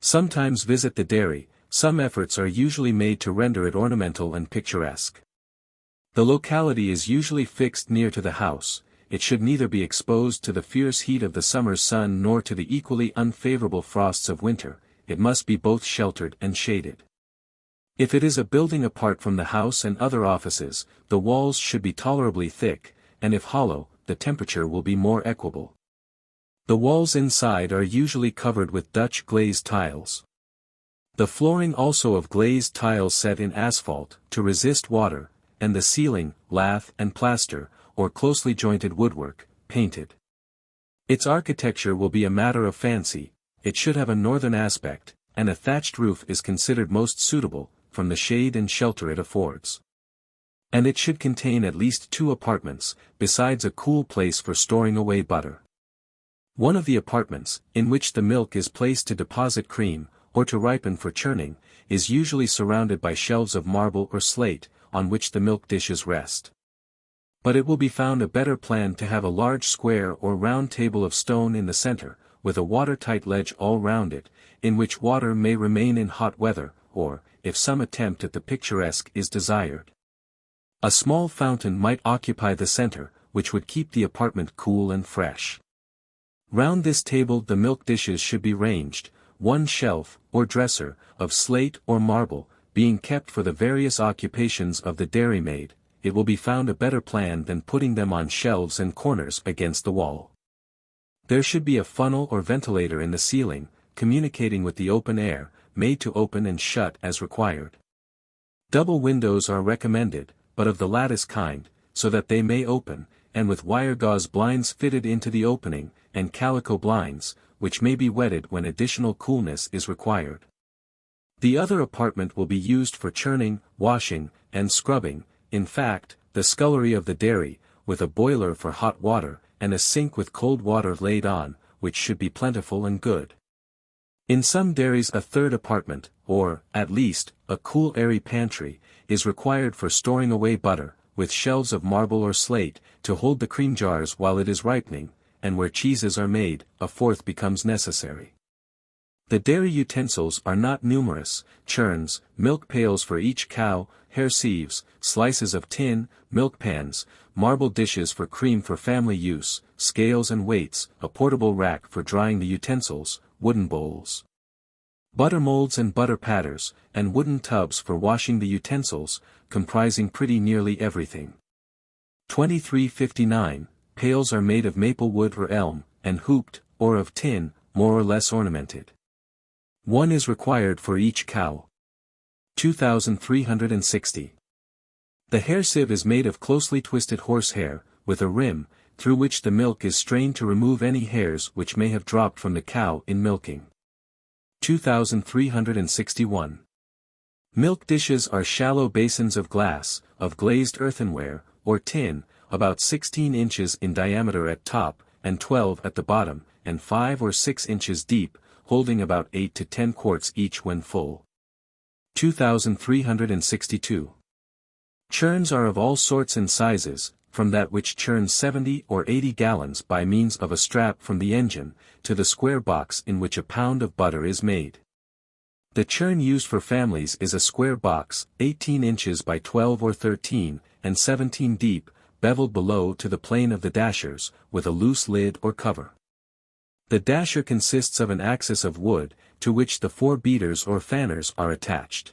Sometimes visit the dairy. Some efforts are usually made to render it ornamental and picturesque. The locality is usually fixed near to the house. It should neither be exposed to the fierce heat of the summer's sun nor to the equally unfavorable frosts of winter. It must be both sheltered and shaded. If it is a building apart from the house and other offices, the walls should be tolerably thick, and if hollow, the temperature will be more equable. The walls inside are usually covered with Dutch glazed tiles. The flooring also of glazed tiles set in asphalt, to resist water, and the ceiling, lath and plaster, or closely jointed woodwork, painted. Its architecture will be a matter of fancy. It should have a northern aspect, and a thatched roof is considered most suitable, from the shade and shelter it affords. And it should contain at least 2 apartments, besides a cool place for storing away butter. One of the apartments, in which the milk is placed to deposit cream, or to ripen for churning, is usually surrounded by shelves of marble or slate, on which the milk dishes rest. But it will be found a better plan to have a large square or round table of stone in the center, with a watertight ledge all round it, in which water may remain in hot weather, or, if some attempt at the picturesque is desired, a small fountain might occupy the center, which would keep the apartment cool and fresh. Round this table the milk dishes should be ranged, one shelf, or dresser, of slate or marble, being kept for the various occupations of the dairymaid. It will be found a better plan than putting them on shelves and corners against the wall. There should be a funnel or ventilator in the ceiling, communicating with the open air, made to open and shut as required. Double windows are recommended, but of the lattice kind, so that they may open, and with wire gauze blinds fitted into the opening, and calico blinds, which may be wetted when additional coolness is required. The other apartment will be used for churning, washing, and scrubbing, in fact, the scullery of the dairy, with a boiler for hot water, and a sink with cold water laid on, which should be plentiful and good. In some dairies a third apartment, or, at least, a cool airy pantry, is required for storing away butter, with shelves of marble or slate, to hold the cream jars while it is ripening, and where cheeses are made, a fourth becomes necessary. The dairy utensils are not numerous: churns, milk pails for each cow, hair sieves, slices of tin, milk pans, marble dishes for cream for family use, scales and weights, a portable rack for drying the utensils, wooden bowls, butter molds and butter patters, and wooden tubs for washing the utensils, comprising pretty nearly everything. 2359, pails are made of maple wood or elm, and hooped, or of tin, more or less ornamented. One is required for each cow. 2360. The hair sieve is made of closely twisted horsehair, with a rim, through which the milk is strained to remove any hairs which may have dropped from the cow in milking. 2361. Milk dishes are shallow basins of glass, of glazed earthenware, or tin, about 16 inches in diameter at top, and 12 at the bottom, and 5 or 6 inches deep, holding about 8 to 10 quarts each when full. 2362. Churns are of all sorts and sizes, from that which churns 70 or 80 gallons by means of a strap from the engine, to the square box in which a pound of butter is made. The churn used for families is a square box, 18 inches by 12 or 13, and 17 deep, beveled below to the plane of the dashers, with a loose lid or cover. The dasher consists of an axis of wood, to which the 4 beaters or fanners are attached.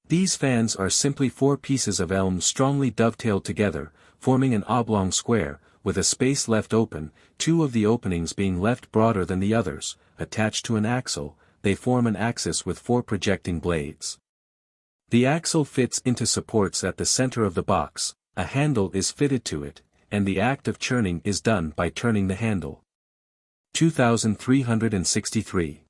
These fans are simply 4 pieces of elm strongly dovetailed together, forming an oblong square, with a space left open, 2 of the openings being left broader than the others. Attached to an axle, they form an axis with 4 projecting blades. The axle fits into supports at the center of the box, a handle is fitted to it, and the act of churning is done by turning the handle. 2363.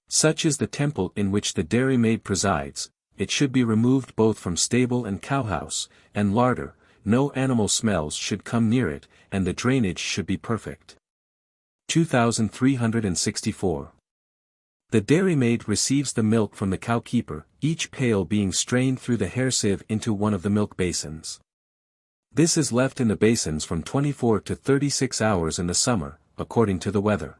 Such is the temple in which the dairymaid presides. It should be removed both from stable and cowhouse, and larder. No animal smells should come near it, and the drainage should be perfect. 2364. The dairymaid receives the milk from the cowkeeper, each pail being strained through the hair sieve into one of the milk basins. This is left in the basins from 24 to 36 hours in the summer, according to the weather.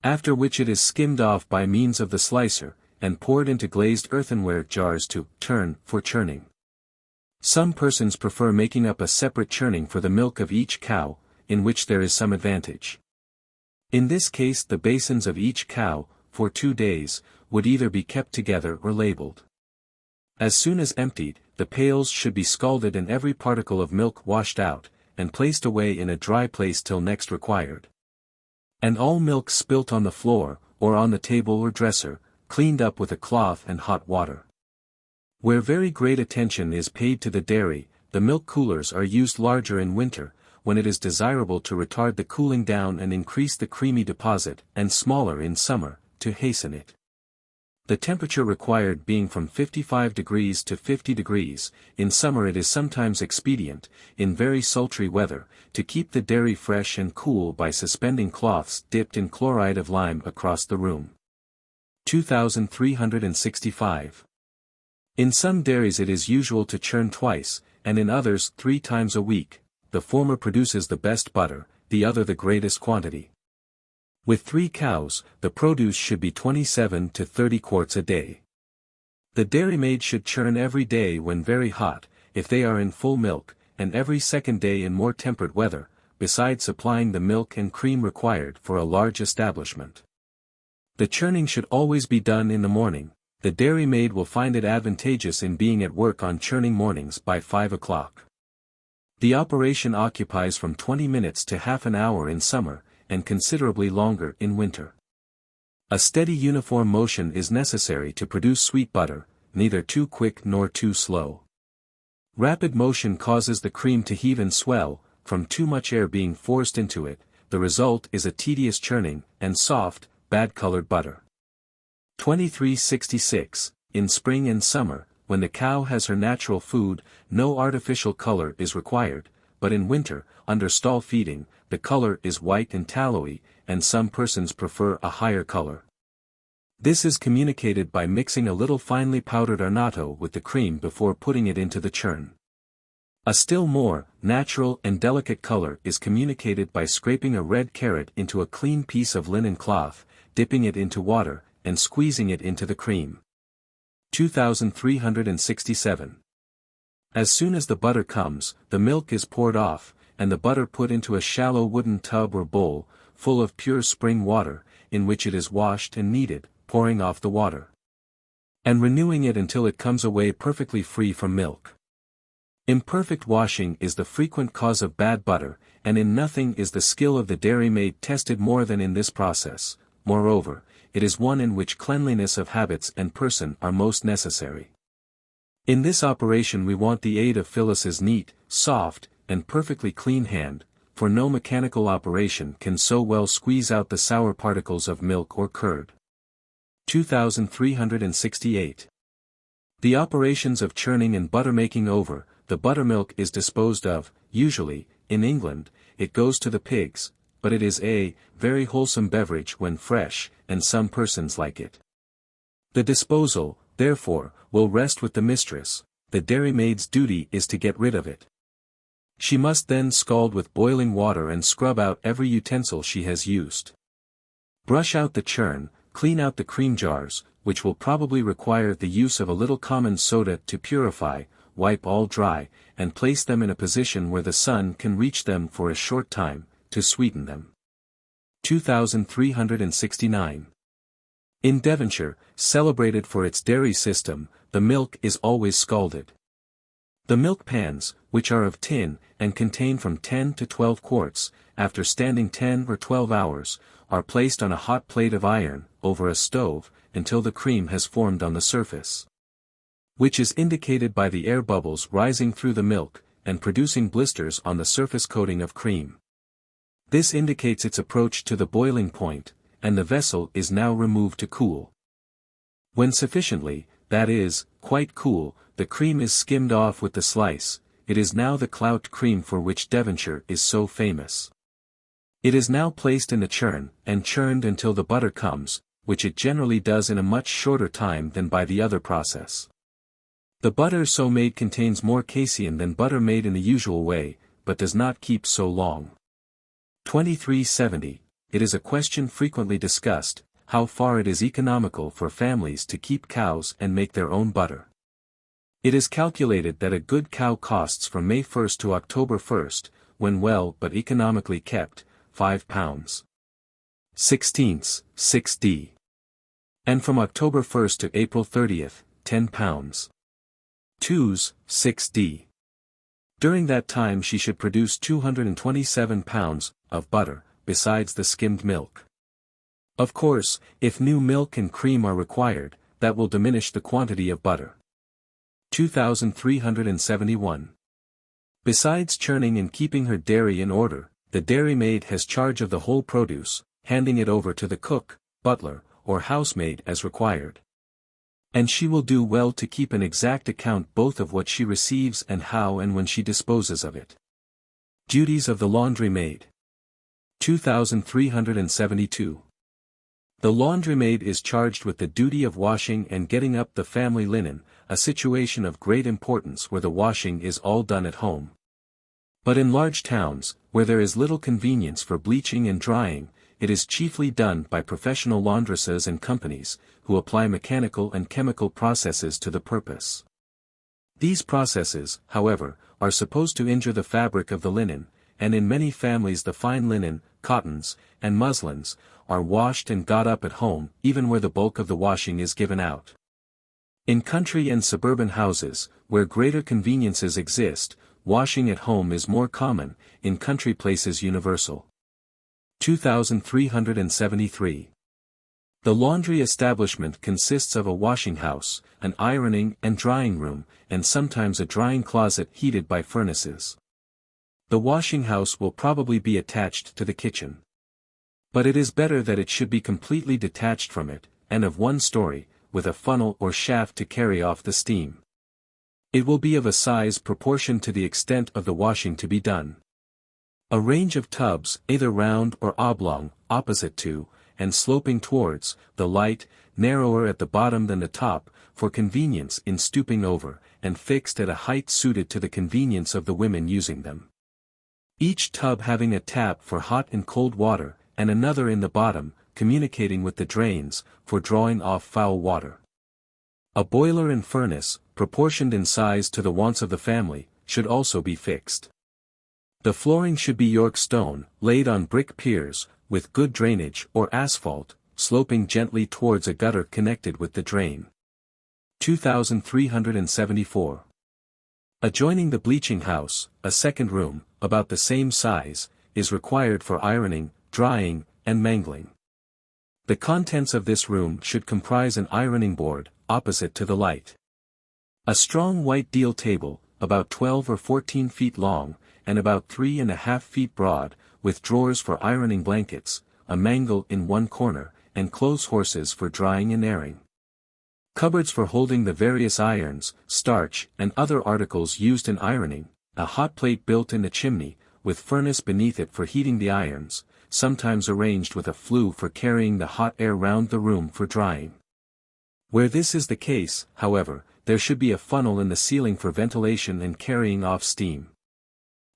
After which it is skimmed off by means of the slicer, and poured into glazed earthenware jars to turn for churning. Some persons prefer making up a separate churning for the milk of each cow, in which there is some advantage. In this case the basins of each cow, for 2 days, would either be kept together or labeled. As soon as emptied, the pails should be scalded and every particle of milk washed out, and placed away in a dry place till next required. And all milk spilt on the floor, or on the table or dresser, cleaned up with a cloth and hot water. Where very great attention is paid to the dairy, the milk coolers are used larger in winter, when it is desirable to retard the cooling down and increase the creamy deposit, and smaller in summer, to hasten it. The temperature required being from 55 degrees to 50 degrees, in summer it is sometimes expedient, in very sultry weather, to keep the dairy fresh and cool by suspending cloths dipped in chloride of lime across the room. 2365. In some dairies it is usual to churn twice, and in others 3 times a week, the former produces the best butter, the other the greatest quantity. With 3 cows, the produce should be 27 to 30 quarts a day. The dairymaid should churn every day when very hot, if they are in full milk, and every second day in more temperate weather, besides supplying the milk and cream required for a large establishment. The churning should always be done in the morning. The dairymaid will find it advantageous in being at work on churning mornings by 5 o'clock. The operation occupies from 20 minutes to half an hour in summer, and considerably longer in winter. A steady uniform motion is necessary to produce sweet butter, neither too quick nor too slow. Rapid motion causes the cream to heave and swell, from too much air being forced into it. The result is a tedious churning, and soft, bad-colored butter. 2366. In spring and summer, when the cow has her natural food, no artificial color is required, but in winter, under stall feeding, the color is white and tallowy, and some persons prefer a higher color. This is communicated by mixing a little finely powdered arnotto with the cream before putting it into the churn. A still more natural and delicate color is communicated by scraping a red carrot into a clean piece of linen cloth, dipping it into water, and squeezing it into the cream. 2367. As soon as the butter comes, the milk is poured off, and the butter put into a shallow wooden tub or bowl, full of pure spring water, in which it is washed and kneaded, pouring off the water, and renewing it until it comes away perfectly free from milk. Imperfect washing is the frequent cause of bad butter, and in nothing is the skill of the dairymaid tested more than in this process. Moreover, it is one in which cleanliness of habits and person are most necessary. In this operation we want the aid of Phyllis's neat, soft, and perfectly clean hand, for no mechanical operation can so well squeeze out the sour particles of milk or curd. 2368. The operations of churning and butter-making over, the buttermilk is disposed of. Usually, in England, it goes to the pigs, but it is a very wholesome beverage when fresh, and some persons like it. The disposal, therefore, will rest with the mistress. The dairymaid's duty is to get rid of it. She must then scald with boiling water and scrub out every utensil she has used. Brush out the churn, clean out the cream jars, which will probably require the use of a little common soda to purify, wipe all dry, and place them in a position where the sun can reach them for a short time, to sweeten them. 2369. In Devonshire, celebrated for its dairy system, the milk is always scalded. The milk pans, which are of tin, and contain from 10 to 12 quarts, after standing 10 or 12 hours, are placed on a hot plate of iron, over a stove, until the cream has formed on the surface, which is indicated by the air bubbles rising through the milk, and producing blisters on the surface coating of cream. This indicates its approach to the boiling point, and the vessel is now removed to cool. When sufficiently, that is, quite cool, the cream is skimmed off with the slice. It is now the clout cream for which Devonshire is so famous. It is now placed in the churn, and churned until the butter comes, which it generally does in a much shorter time than by the other process. The butter so made contains more casein than butter made in the usual way, but does not keep so long. 2370. it is a question frequently discussed, how far it is economical for families to keep cows and make their own butter. It is calculated that a good cow costs from May 1st to October 1st, when well but economically kept, £5. 16ths, 6d. And from October 1st to April 30th, £10. 2s, 6d. During that time she should produce 227 pounds of butter, besides the skimmed milk. Of course, if new milk and cream are required, that will diminish the quantity of butter. 2371. Besides churning and keeping her dairy in order, the dairymaid has charge of the whole produce, handing it over to the cook, butler, or housemaid as required. And she will do well to keep an exact account both of what she receives and how and when she disposes of it. Duties of the laundry maid. 2372. The laundry-maid is charged with the duty of washing and getting up the family linen, a situation of great importance where the washing is all done at home. But in large towns, where there is little convenience for bleaching and drying, it is chiefly done by professional laundresses and companies, who apply mechanical and chemical processes to the purpose. These processes, however, are supposed to injure the fabric of the linen, and in many families the fine linen, cottons, and muslins, are washed and got up at home, even where the bulk of the washing is given out. In country and suburban houses, where greater conveniences exist, washing at home is more common, in country places universal. 2373. The laundry establishment consists of a washing house, an ironing and drying room, and sometimes a drying closet heated by furnaces. The washing house will probably be attached to the kitchen. But it is better that it should be completely detached from it, and of one story, with a funnel or shaft to carry off the steam. It will be of a size proportioned to the extent of the washing to be done. A range of tubs, either round or oblong, opposite to, and sloping towards, the light, narrower at the bottom than the top, for convenience in stooping over, and fixed at a height suited to the convenience of the women using them. Each tub having a tap for hot and cold water, and another in the bottom, communicating with the drains, for drawing off foul water. A boiler and furnace, proportioned in size to the wants of the family, should also be fixed. The flooring should be York stone, laid on brick piers, with good drainage or asphalt, sloping gently towards a gutter connected with the drain. 2374. Adjoining the bleaching house, a second room, about the same size, is required for ironing, drying, and mangling. The contents of this room should comprise an ironing board, opposite to the light. A strong white deal table, about 12 or 14 feet long, and about 3.5 feet broad, with drawers for ironing blankets, a mangle in one corner, and clothes horses for drying and airing. Cupboards for holding the various irons, starch, and other articles used in ironing, a hot plate built in the chimney, with furnace beneath it for heating the irons, sometimes arranged with a flue for carrying the hot air round the room for drying. Where this is the case, however, there should be a funnel in the ceiling for ventilation and carrying off steam.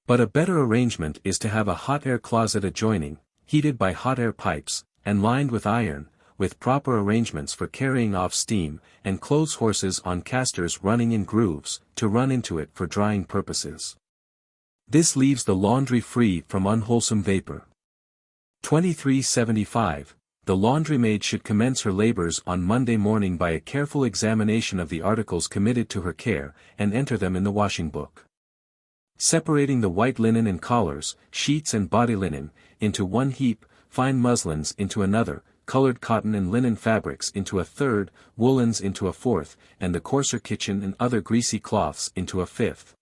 But a better arrangement is to have a hot air closet adjoining, heated by hot air pipes, and lined with iron, with proper arrangements for carrying off steam, and clothes horses on casters running in grooves, to run into it for drying purposes. This leaves the laundry free from unwholesome vapor. 2375. The laundry-maid should commence her labors on Monday morning by a careful examination of the articles committed to her care, and enter them in the washing book. Separating the white linen and collars, sheets and body linen, into one heap, fine muslins into another, colored cotton and linen fabrics into a third, woolens into a fourth, and the coarser kitchen and other greasy cloths into a fifth.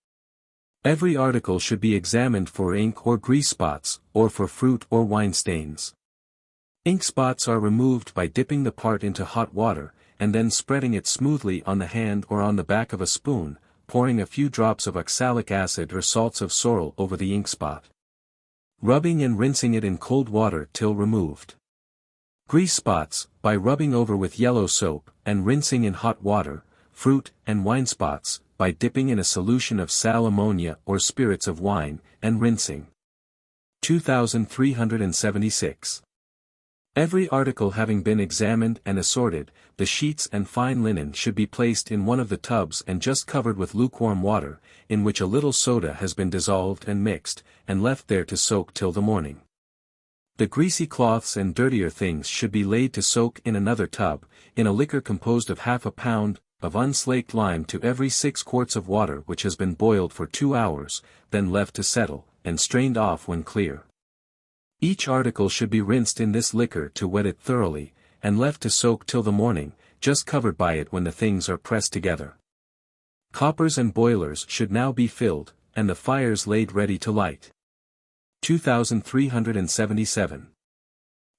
Every article should be examined for ink or grease spots, or for fruit or wine stains. Ink spots are removed by dipping the part into hot water, and then spreading it smoothly on the hand or on the back of a spoon, pouring a few drops of oxalic acid or salts of sorrel over the ink spot. Rubbing and rinsing it in cold water till removed. Grease spots, by rubbing over with yellow soap, and rinsing in hot water. Fruit and wine spots, by dipping in a solution of sal ammonia or spirits of wine, and rinsing. 2376. Every article having been examined and assorted, the sheets and fine linen should be placed in one of the tubs and just covered with lukewarm water, in which a little soda has been dissolved and mixed, and left there to soak till the morning. The greasy cloths and dirtier things should be laid to soak in another tub, in a liquor composed of half a pound of unslaked lime to every 6 quarts of water which has been boiled for 2 hours, then left to settle, and strained off when clear. Each article should be rinsed in this liquor to wet it thoroughly, and left to soak till the morning, just covered by it when the things are pressed together. Coppers and boilers should now be filled, and the fires laid ready to light. 2377.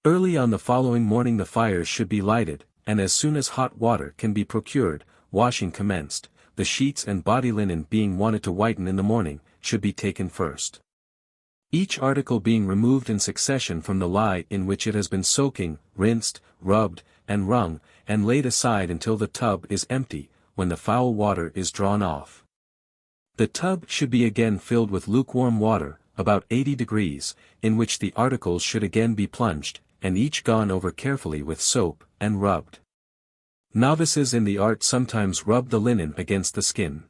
Early on the following morning the fires should be lighted, and as soon as hot water can be procured, washing commenced, the sheets and body linen being wanted to whiten in the morning, should be taken first. Each article being removed in succession from the lye in which it has been soaking, rinsed, rubbed, and wrung, and laid aside until the tub is empty, when the foul water is drawn off. The tub should be again filled with lukewarm water, about 80 degrees, in which the articles should again be plunged, and each gone over carefully with soap, and rubbed. Novices in the art sometimes rub the linen against the skin.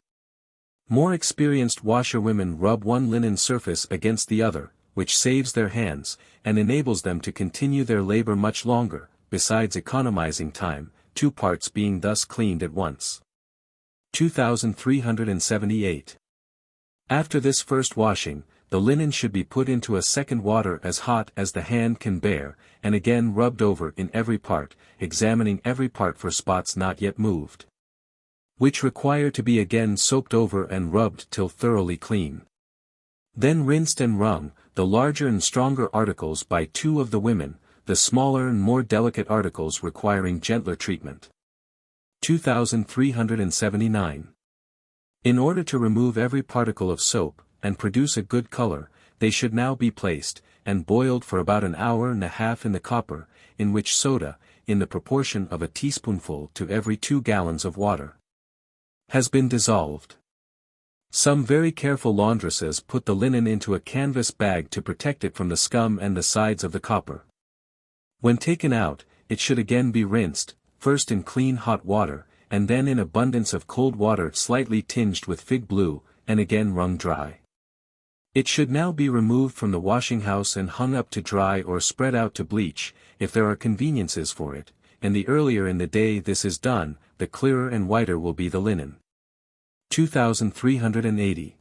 More experienced washerwomen rub one linen surface against the other, which saves their hands, and enables them to continue their labor much longer, besides economizing time, 2 parts being thus cleaned at once. 2378. After this first washing, the linen should be put into a second water as hot as the hand can bear, and again rubbed over in every part, examining every part for spots not yet moved, which require to be again soaked over and rubbed till thoroughly clean. Then rinsed and wrung, the larger and stronger articles by 2 of the women, the smaller and more delicate articles requiring gentler treatment. 2379. In order to remove every particle of soap, and produce a good color, they should now be placed, and boiled for about an hour and a half in the copper, in which soda, in the proportion of a teaspoonful to every 2 gallons of water, has been dissolved. Some very careful laundresses put the linen into a canvas bag to protect it from the scum and the sides of the copper. When taken out, it should again be rinsed, first in clean hot water, and then in abundance of cold water slightly tinged with fig blue, and again wrung dry. It should now be removed from the washing house and hung up to dry or spread out to bleach, if there are conveniences for it, and the earlier in the day this is done, the clearer and whiter will be the linen. 2380.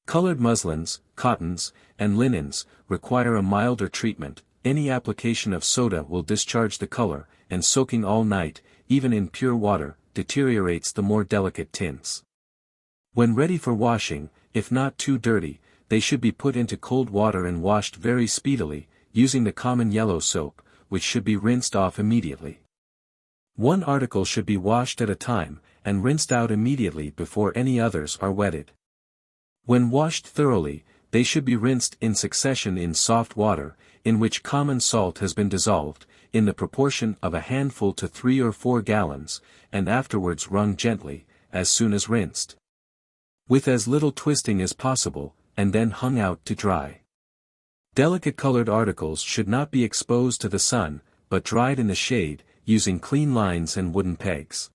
Colored muslins, cottons, and linens, require a milder treatment. Any application of soda will discharge the color, and soaking all night, even in pure water, deteriorates the more delicate tints. When ready for washing, if not too dirty, they should be put into cold water and washed very speedily, using the common yellow soap, which should be rinsed off immediately. One article should be washed at a time, and rinsed out immediately before any others are wetted. When washed thoroughly, they should be rinsed in succession in soft water, in which common salt has been dissolved, in the proportion of a handful to 3 or 4 gallons, and afterwards wrung gently, as soon as rinsed, with as little twisting as possible, and then hung out to dry. Delicate colored articles should not be exposed to the sun, but dried in the shade, using clean lines and wooden pegs.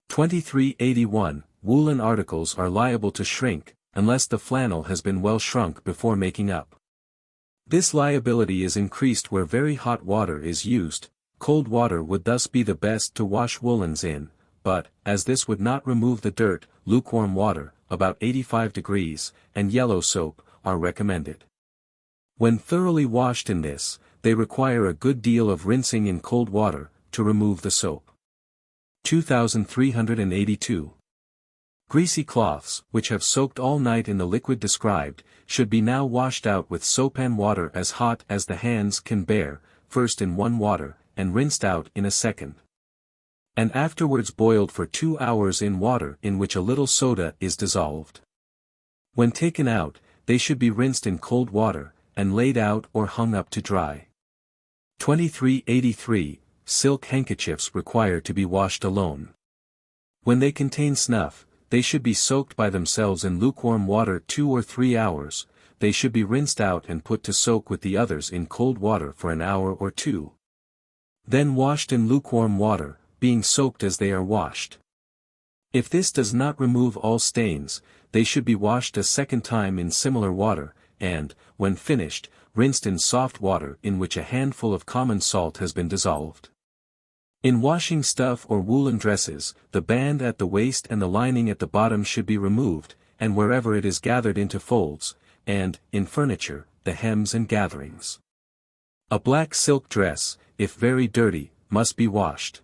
2381. Woolen articles are liable to shrink, unless the flannel has been well shrunk before making up. This liability is increased where very hot water is used. Cold water would thus be the best to wash woolens in, but, as this would not remove the dirt, lukewarm water, about 85 degrees, and yellow soap, are recommended. When thoroughly washed in this, they require a good deal of rinsing in cold water, to remove the soap. 2382. Greasy cloths, which have soaked all night in the liquid described, should be now washed out with soap and water as hot as the hands can bear, first in one water, and rinsed out in a second, and afterwards boiled for 2 hours in water in which a little soda is dissolved. When taken out, they should be rinsed in cold water, and laid out or hung up to dry. 2383. Silk handkerchiefs require to be washed alone. When they contain snuff, they should be soaked by themselves in lukewarm water 2 or 3 hours, they should be rinsed out and put to soak with the others in cold water for an hour or 2, Then washed in lukewarm water, being soaked as they are washed. If this does not remove all stains, they should be washed a second time in similar water, and, when finished, rinsed in soft water in which a handful of common salt has been dissolved. In washing stuff or woolen dresses, the band at the waist and the lining at the bottom should be removed, and wherever it is gathered into folds, and, in furniture, the hems and gatherings. A black silk dress, if very dirty, must be washed.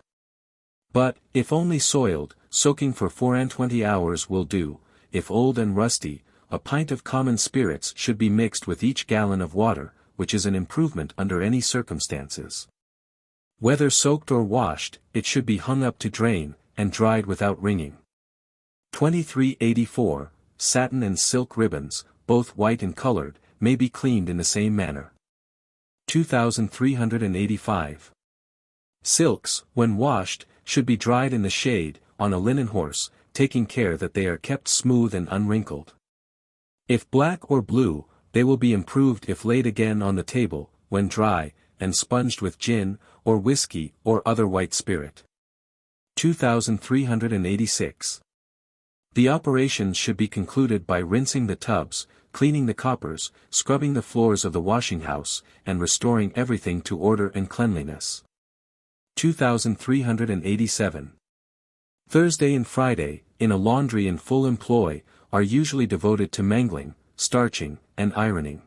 But, if only soiled, soaking for 24 hours will do. If old and rusty, a pint of common spirits should be mixed with each gallon of water, which is an improvement under any circumstances. Whether soaked or washed, it should be hung up to drain, and dried without wringing. 2384, satin and silk ribbons, both white and colored, may be cleaned in the same manner. 2385. Silks, when washed, should be dried in the shade, on a linen horse, taking care that they are kept smooth and unwrinkled. If black or blue, they will be improved if laid again on the table, when dry, and sponged with gin, or whiskey or other white spirit. 2386. The operation should be concluded by rinsing the tubs, cleaning the coppers, scrubbing the floors of the washing house, and restoring everything to order and cleanliness. 2387. Thursday and Friday, in a laundry in full employ, are usually devoted to mangling, starching, and ironing.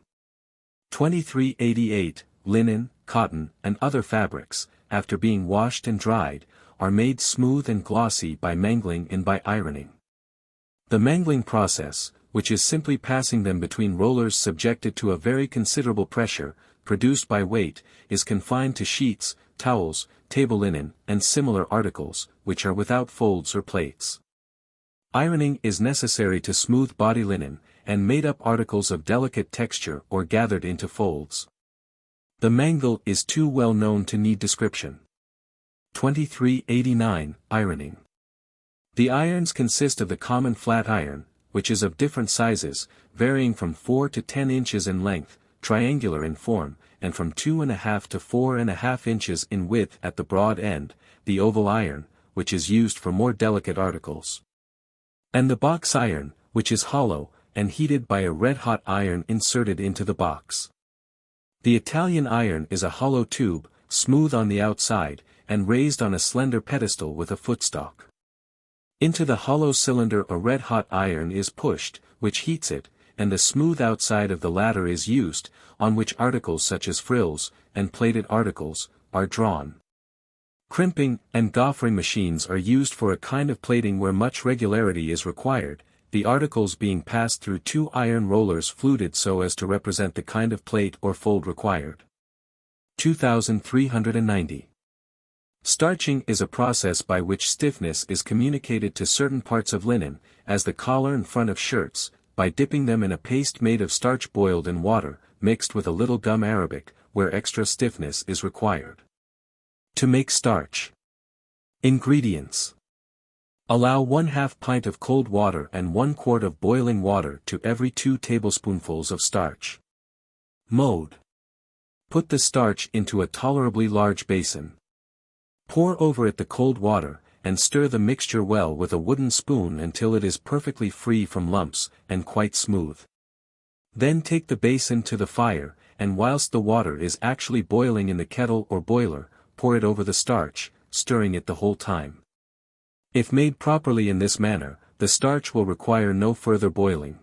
2388, linen, cotton, and other fabrics, after being washed and dried, are made smooth and glossy by mangling and by ironing. The mangling process, which is simply passing them between rollers subjected to a very considerable pressure, produced by weight, is confined to sheets, towels, table linen, and similar articles, which are without folds or plaits. Ironing is necessary to smooth body linen, and made-up articles of delicate texture or gathered into folds. The mangle is too well known to need description. 2389, ironing. The irons consist of the common flat iron, which is of different sizes, varying from 4 to 10 inches in length, triangular in form, and from 2½ to 4½ inches in width at the broad end, the oval iron, which is used for more delicate articles. And the box iron, which is hollow, and heated by a red-hot iron inserted into the box. The Italian iron is a hollow tube, smooth on the outside, and raised on a slender pedestal with a footstock. Into the hollow cylinder a red-hot iron is pushed, which heats it, and the smooth outside of the latter is used, on which articles such as frills, and plaited articles, are drawn. Crimping and goffering machines are used for a kind of plating where much regularity is required, the articles being passed through 2 iron rollers fluted so as to represent the kind of plate or fold required. 2390. Starching is a process by which stiffness is communicated to certain parts of linen, as the collar and front of shirts, by dipping them in a paste made of starch boiled in water, mixed with a little gum arabic, where extra stiffness is required. To make starch. Ingredients. Allow 1/2 pint of cold water and 1 quart of boiling water to every 2 tablespoonfuls of starch. Mode. Put the starch into a tolerably large basin. Pour over it the cold water, and stir the mixture well with a wooden spoon until it is perfectly free from lumps, and quite smooth. Then take the basin to the fire, and whilst the water is actually boiling in the kettle or boiler, pour it over the starch, stirring it the whole time. If made properly in this manner, the starch will require no further boiling.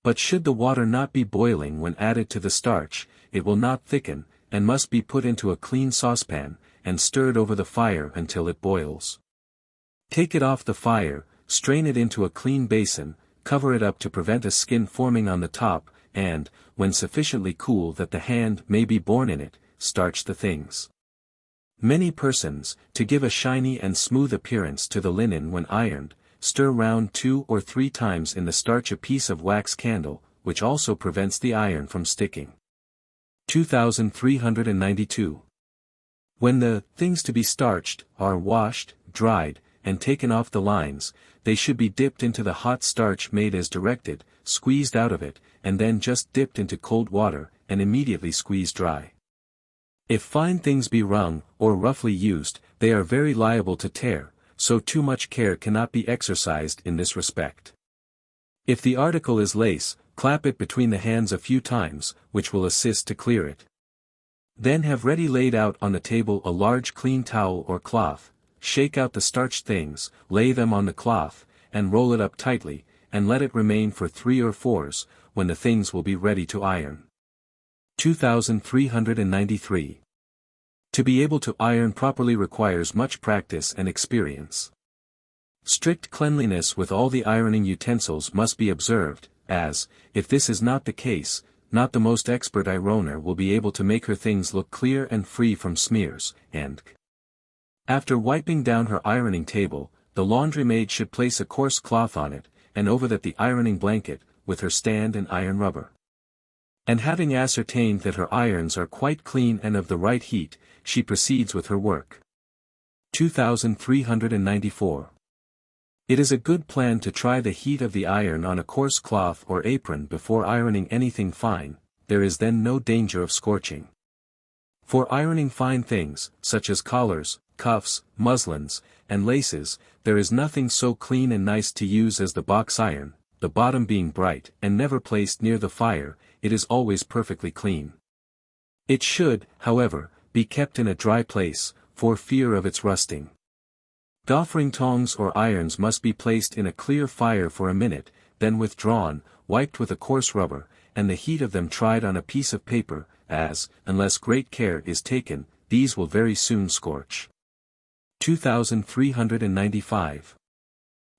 But should the water not be boiling when added to the starch, it will not thicken, and must be put into a clean saucepan, and stirred over the fire until it boils. Take it off the fire, strain it into a clean basin, cover it up to prevent a skin forming on the top, and, when sufficiently cool that the hand may be borne in it, starch the things. Many persons, to give a shiny and smooth appearance to the linen when ironed, stir round 2 or 3 times in the starch a piece of wax candle, which also prevents the iron from sticking. 2392. When the things to be starched are washed, dried, and taken off the lines, they should be dipped into the hot starch made as directed, squeezed out of it, and then just dipped into cold water, and immediately squeezed dry. If fine things be wrung, or roughly used, they are very liable to tear, so too much care cannot be exercised in this respect. If the article is lace, clap it between the hands a few times, which will assist to clear it. Then have ready laid out on the table a large clean towel or cloth, shake out the starched things, lay them on the cloth, and roll it up tightly, and let it remain for 3 or 4s, when the things will be ready to iron. 2393. To be able to iron properly requires much practice and experience. Strict cleanliness with all the ironing utensils must be observed, as, if this is not the case, not the most expert ironer will be able to make her things look clear and free from smears, and after wiping down her ironing table, the laundry maid should place a coarse cloth on it, and over that the ironing blanket, with her stand and iron rubber. And having ascertained that her irons are quite clean and of the right heat, she proceeds with her work. 2394. It is a good plan to try the heat of the iron on a coarse cloth or apron before ironing anything fine, there is then no danger of scorching. For ironing fine things, such as collars, cuffs, muslins, and laces, there is nothing so clean and nice to use as the box iron, the bottom being bright and never placed near the fire, it is always perfectly clean. It should, however, be kept in a dry place, for fear of its rusting. Gaffering tongs or irons must be placed in a clear fire for a minute, then withdrawn, wiped with a coarse rubber, and the heat of them tried on a piece of paper, as, unless great care is taken, these will very soon scorch. 2395.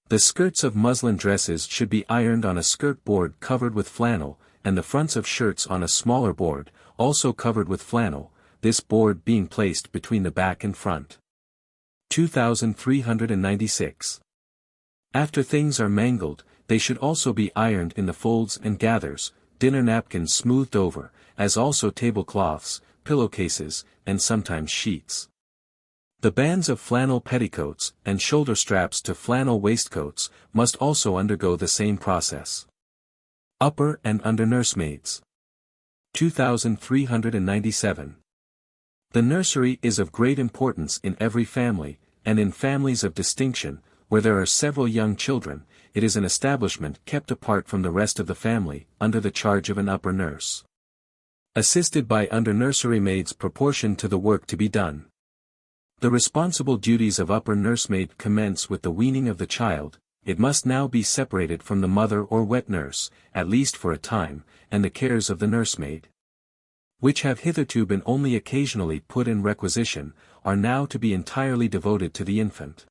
The skirts of muslin dresses should be ironed on a skirt board covered with flannel, and the fronts of shirts on a smaller board, also covered with flannel, this board being placed between the back and front. 2396. After things are mangled, they should also be ironed in the folds and gathers, dinner napkins smoothed over, as also tablecloths, pillowcases, and sometimes sheets. The bands of flannel petticoats, and shoulder straps to flannel waistcoats, must also undergo the same process. Upper and under nursemaids. 2397. The nursery is of great importance in every family, and in families of distinction, where there are several young children, it is an establishment kept apart from the rest of the family, under the charge of an upper nurse, assisted by under-nursery maids proportioned to the work to be done. The responsible duties of upper nursemaid commence with the weaning of the child. It must now be separated from the mother or wet nurse, at least for a time, and the cares of the nursemaid, which have hitherto been only occasionally put in requisition, are now to be entirely devoted to the infant.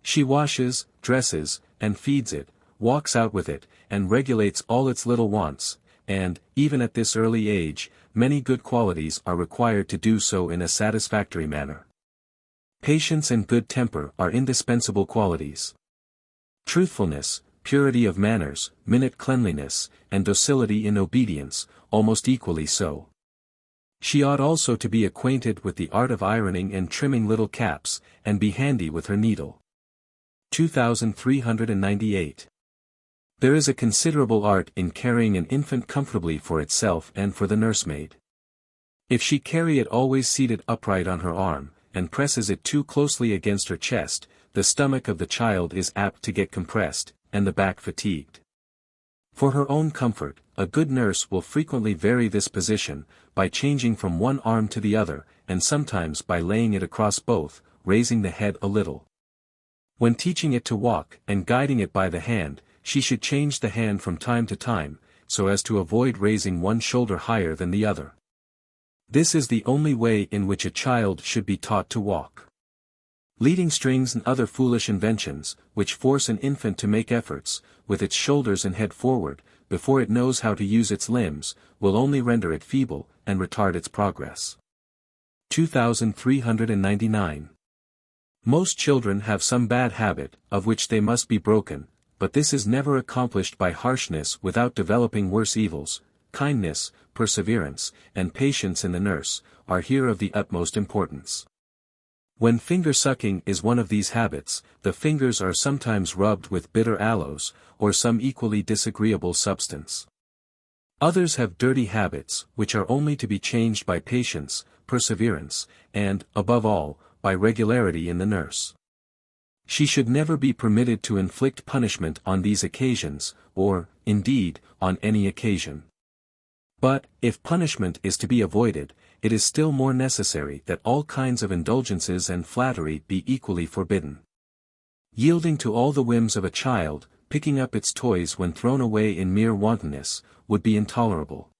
She washes, dresses, and feeds it, walks out with it, and regulates all its little wants, and, even at this early age, many good qualities are required to do so in a satisfactory manner. Patience and good temper are indispensable qualities. Truthfulness, purity of manners, minute cleanliness, and docility in obedience, almost equally so. She ought also to be acquainted with the art of ironing and trimming little caps, and be handy with her needle. 2398. There is a considerable art in carrying an infant comfortably for itself and for the nursemaid. If she carry it always seated upright on her arm, and presses it too closely against her chest, the stomach of the child is apt to get compressed, and the back fatigued. For her own comfort, a good nurse will frequently vary this position, by changing from one arm to the other, and sometimes by laying it across both, raising the head a little. When teaching it to walk, and guiding it by the hand, she should change the hand from time to time, so as to avoid raising one shoulder higher than the other. This is the only way in which a child should be taught to walk. Leading strings and other foolish inventions, which force an infant to make efforts, with its shoulders and head forward, before it knows how to use its limbs, will only render it feeble, and retard its progress. 2399. Most children have some bad habit, of which they must be broken, but this is never accomplished by harshness without developing worse evils. Kindness, perseverance, and patience in the nurse, are here of the utmost importance. When finger-sucking is one of these habits, the fingers are sometimes rubbed with bitter aloes, or some equally disagreeable substance. Others have dirty habits, which are only to be changed by patience, perseverance, and, above all, by regularity in the nurse. She should never be permitted to inflict punishment on these occasions, or, indeed, on any occasion. But, if punishment is to be avoided, it is still more necessary that all kinds of indulgences and flattery be equally forbidden. Yielding to all the whims of a child, picking up its toys when thrown away in mere wantonness, would be intolerable.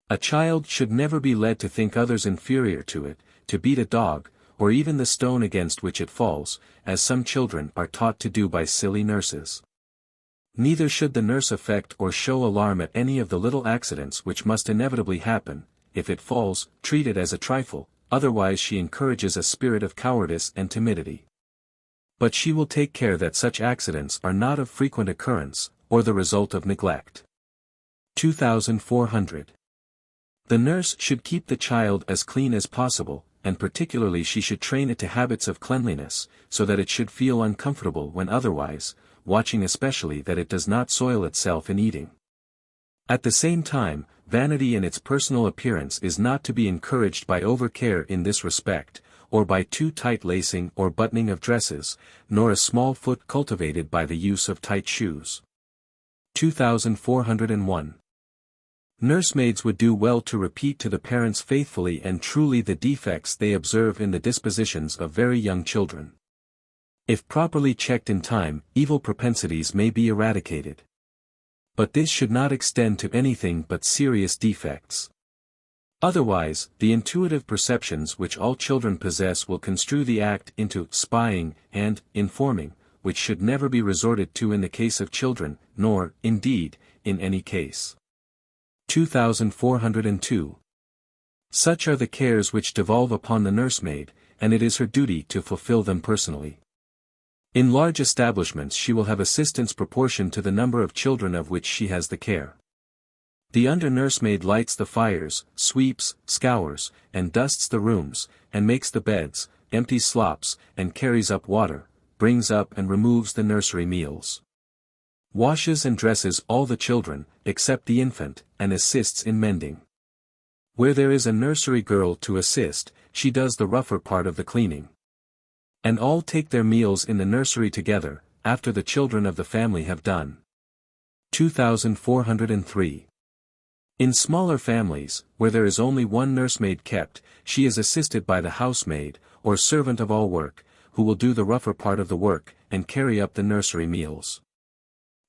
A child should never be led to think others inferior to it, to beat a dog, or even the stone against which it falls, as some children are taught to do by silly nurses. Neither should the nurse affect or show alarm at any of the little accidents which must inevitably happen. If it falls, treat it as a trifle, otherwise she encourages a spirit of cowardice and timidity. But she will take care that such accidents are not of frequent occurrence, or the result of neglect. 2400. The nurse should keep the child as clean as possible, and particularly she should train it to habits of cleanliness, so that it should feel uncomfortable when otherwise, watching especially that it does not soil itself in eating. At the same time, vanity in its personal appearance is not to be encouraged by overcare in this respect, or by too tight lacing or buttoning of dresses, nor a small foot cultivated by the use of tight shoes. 2401. Nursemaids would do well to repeat to the parents faithfully and truly the defects they observe in the dispositions of very young children. If properly checked in time, evil propensities may be eradicated. But this should not extend to anything but serious defects. Otherwise, the intuitive perceptions which all children possess will construe the act into spying and informing, which should never be resorted to in the case of children, nor, indeed, in any case. 2402. Such are the cares which devolve upon the nursemaid, and it is her duty to fulfill them personally. In large establishments she will have assistants proportioned to the number of children of which she has the care. The under-nursemaid lights the fires, sweeps, scours, and dusts the rooms, and makes the beds, empties slops, and carries up water, brings up and removes the nursery meals. Washes and dresses all the children, except the infant, and assists in mending. Where there is a nursery girl to assist, she does the rougher part of the cleaning. And all take their meals in the nursery together, after the children of the family have done. 2403. In smaller families, where there is only one nursemaid kept, she is assisted by the housemaid, or servant of all work, who will do the rougher part of the work, and carry up the nursery meals.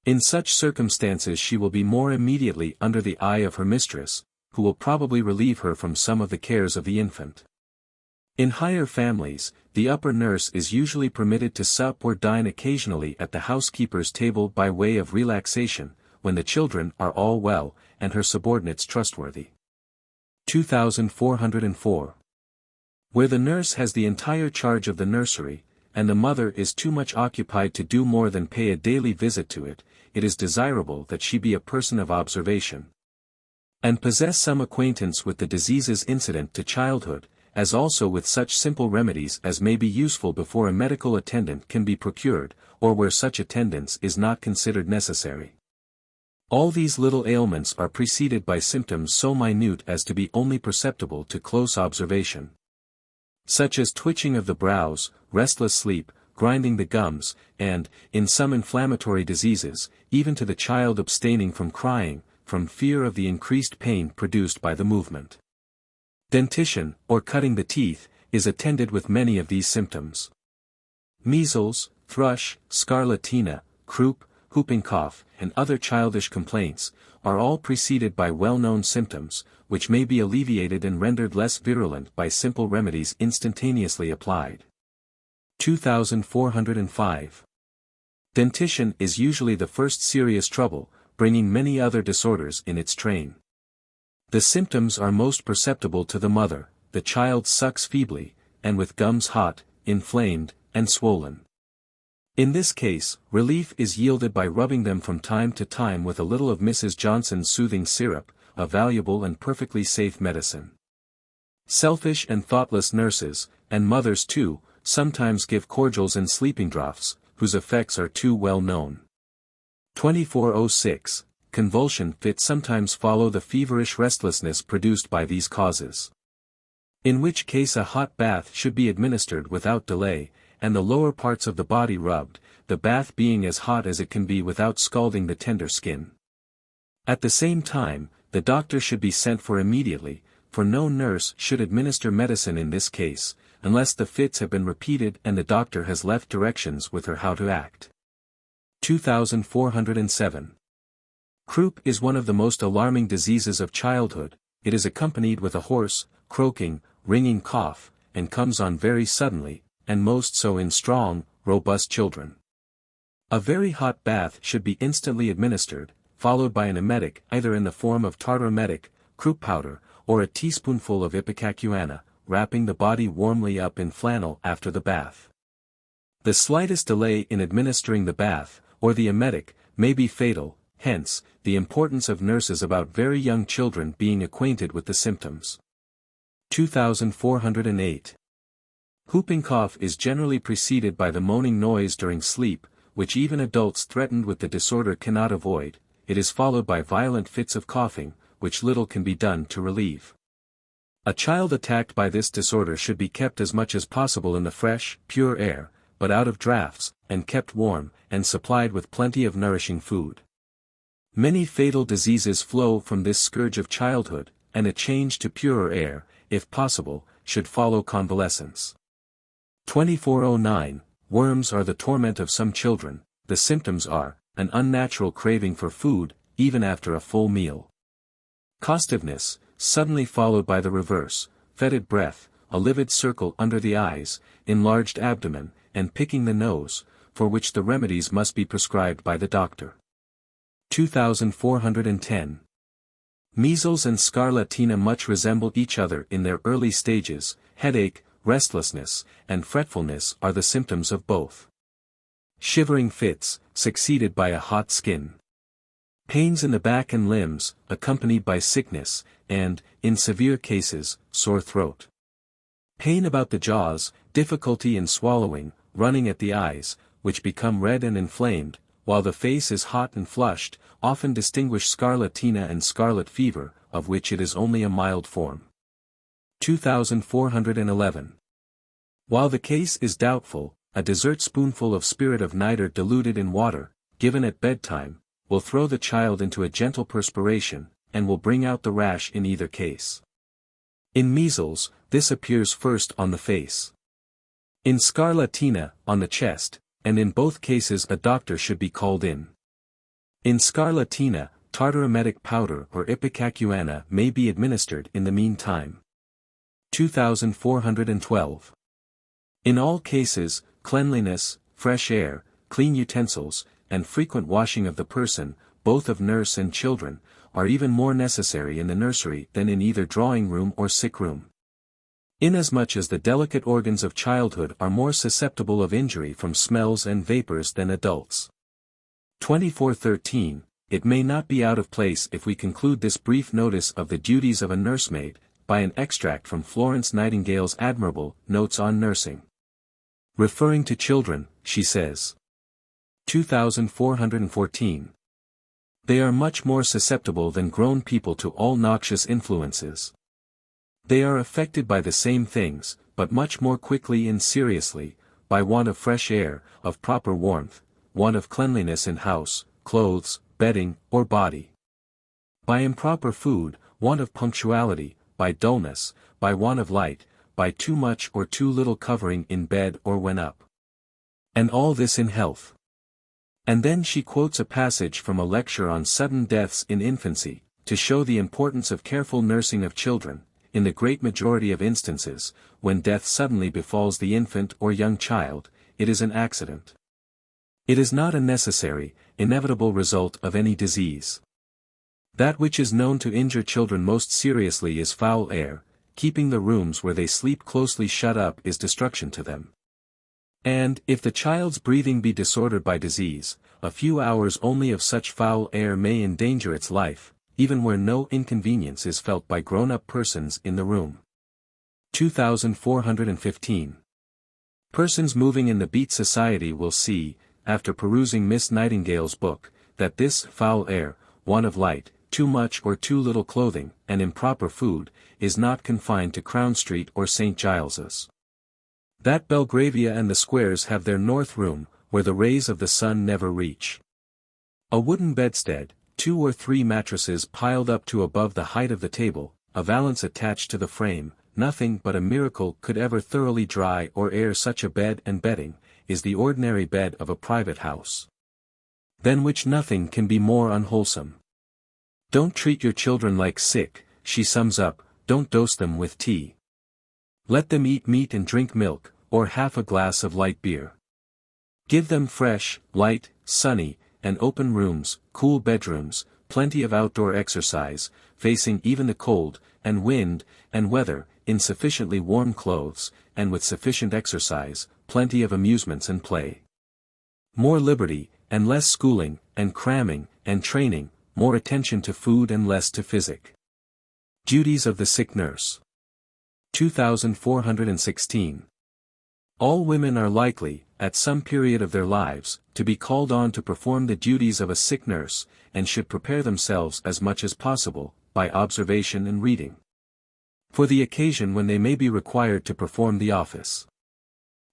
In such circumstances she will be more immediately under the eye of her mistress, who will probably relieve her from some of the cares of the infant. In higher families, the upper nurse is usually permitted to sup or dine occasionally at the housekeeper's table by way of relaxation, when the children are all well, and her subordinates trustworthy. 2404. Where the nurse has the entire charge of the nursery, and the mother is too much occupied to do more than pay a daily visit to it, it is desirable that she be a person of observation, and possess some acquaintance with the diseases incident to childhood, as also with such simple remedies as may be useful before a medical attendant can be procured, or where such attendance is not considered necessary. All these little ailments are preceded by symptoms so minute as to be only perceptible to close observation, such as twitching of the brows, restless sleep, grinding the gums, and, in some inflammatory diseases, even to the child abstaining from crying, from fear of the increased pain produced by the movement. Dentition, or cutting the teeth, is attended with many of these symptoms. Measles, thrush, scarlatina, croup, whooping cough, and other childish complaints, are all preceded by well-known symptoms, which may be alleviated and rendered less virulent by simple remedies instantaneously applied. 2405. Dentition is usually the first serious trouble, bringing many other disorders in its train. The symptoms are most perceptible to the mother, the child sucks feebly, and with gums hot, inflamed, and swollen. In this case, relief is yielded by rubbing them from time to time with a little of Mrs. Johnson's soothing syrup, a valuable and perfectly safe medicine. Selfish and thoughtless nurses, and mothers too, sometimes give cordials and sleeping draughts, whose effects are too well known. 2406. Convulsion fits sometimes follow the feverish restlessness produced by these causes. In which case a hot bath should be administered without delay, and the lower parts of the body rubbed, the bath being as hot as it can be without scalding the tender skin. At the same time, the doctor should be sent for immediately, for no nurse should administer medicine in this case, unless the fits have been repeated and the doctor has left directions with her how to act. 2407. Croup is one of the most alarming diseases of childhood. It is accompanied with a hoarse, croaking, ringing cough, and comes on very suddenly, and most so in strong, robust children. A very hot bath should be instantly administered, followed by an emetic either in the form of tartar emetic, croup powder, or a teaspoonful of ipecacuanha, wrapping the body warmly up in flannel after the bath. The slightest delay in administering the bath, or the emetic, may be fatal, hence, the importance of nurses about very young children being acquainted with the symptoms. 2408. Whooping cough is generally preceded by the moaning noise during sleep, which even adults threatened with the disorder cannot avoid. It is followed by violent fits of coughing, which little can be done to relieve. A child attacked by this disorder should be kept as much as possible in the fresh, pure air, but out of draughts, and kept warm, and supplied with plenty of nourishing food. Many fatal diseases flow from this scourge of childhood, and a change to purer air, if possible, should follow convalescence. 2409. Worms are the torment of some children. The symptoms are an unnatural craving for food, even after a full meal. Costiveness, suddenly followed by the reverse, fetid breath, a livid circle under the eyes, enlarged abdomen, and picking the nose, for which the remedies must be prescribed by the doctor. 2410. Measles and scarlatina much resemble each other in their early stages. Headache, restlessness, and fretfulness are the symptoms of both. Shivering fits, succeeded by a hot skin. Pains in the back and limbs, accompanied by sickness, and, in severe cases, sore throat. Pain about the jaws, difficulty in swallowing, running at the eyes, which become red and inflamed, while the face is hot and flushed, often distinguish scarlatina and scarlet fever, of which it is only a mild form. 2411. While the case is doubtful, a dessert spoonful of spirit of nitre diluted in water, given at bedtime, will throw the child into a gentle perspiration, and will bring out the rash in either case. In measles, this appears first on the face. In scarlatina, on the chest, and in both cases a doctor should be called in. In scarlatina, tartar emetic powder or ipecacuanha may be administered in the meantime. 2412. In all cases, cleanliness, fresh air, clean utensils, and frequent washing of the person, both of nurse and children, are even more necessary in the nursery than in either drawing room or sick room. Inasmuch as the delicate organs of childhood are more susceptible of injury from smells and vapors than adults. 2413. It may not be out of place if we conclude this brief notice of the duties of a nursemaid, by an extract from Florence Nightingale's admirable Notes on Nursing. Referring to children, she says. 2414. They are much more susceptible than grown people to all noxious influences. They are affected by the same things, but much more quickly and seriously, by want of fresh air, of proper warmth, want of cleanliness in house, clothes, bedding, or body. By improper food, want of punctuality, by dullness, by want of light, by too much or too little covering in bed or when up. And all this in health. And then she quotes a passage from a lecture on sudden deaths in infancy, to show the importance of careful nursing of children. In the great majority of instances, when death suddenly befalls the infant or young child, it is an accident. It is not a necessary, inevitable result of any disease. That which is known to injure children most seriously is foul air. Keeping the rooms where they sleep closely shut up is destruction to them. And, if the child's breathing be disordered by disease, a few hours only of such foul air may endanger its life, even where no inconvenience is felt by grown-up persons in the room. 2415. Persons moving in the Beat Society will see, after perusing Miss Nightingale's book, that this foul air, want of light, too much or too little clothing, and improper food, is not confined to Crown Street or St. Giles's. That Belgravia and the squares have their north room, where the rays of the sun never reach. A wooden bedstead, 2 or 3 mattresses piled up to above the height of the table, a valance attached to the frame, nothing but a miracle could ever thoroughly dry or air such a bed and bedding, is the ordinary bed of a private house. Than which nothing can be more unwholesome. Don't treat your children like sick, she sums up, don't dose them with tea. Let them eat meat and drink milk, or half a glass of light beer. Give them fresh, light, sunny, and open rooms, cool bedrooms, plenty of outdoor exercise, facing even the cold, and wind, and weather, in sufficiently warm clothes, and with sufficient exercise, plenty of amusements and play. More liberty, and less schooling, and cramming, and training, more attention to food and less to physic. Duties of the sick nurse. 2416. All women are likely, at some period of their lives, to be called on to perform the duties of a sick nurse, and should prepare themselves as much as possible, by observation and reading, for the occasion when they may be required to perform the office.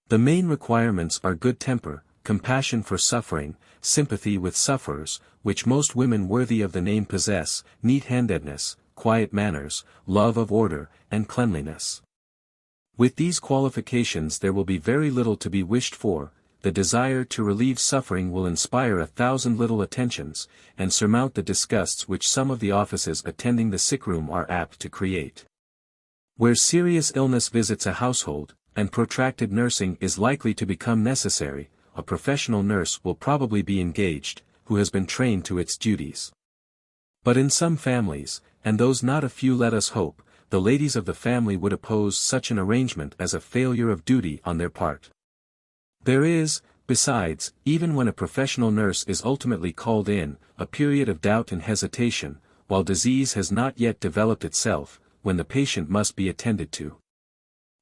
The main requirements are good temper, compassion for suffering, sympathy with sufferers, which most women worthy of the name possess, neat-handedness, quiet manners, love of order, and cleanliness. With these qualifications there will be very little to be wished for, the desire to relieve suffering will inspire 1,000 little attentions, and surmount the disgusts which some of the offices attending the sick-room are apt to create. Where serious illness visits a household, and protracted nursing is likely to become necessary, a professional nurse will probably be engaged, who has been trained to its duties. But in some families, and those not a few let us hope, the ladies of the family would oppose such an arrangement as a failure of duty on their part. There is, besides, even when a professional nurse is ultimately called in, a period of doubt and hesitation, while disease has not yet developed itself, when the patient must be attended to.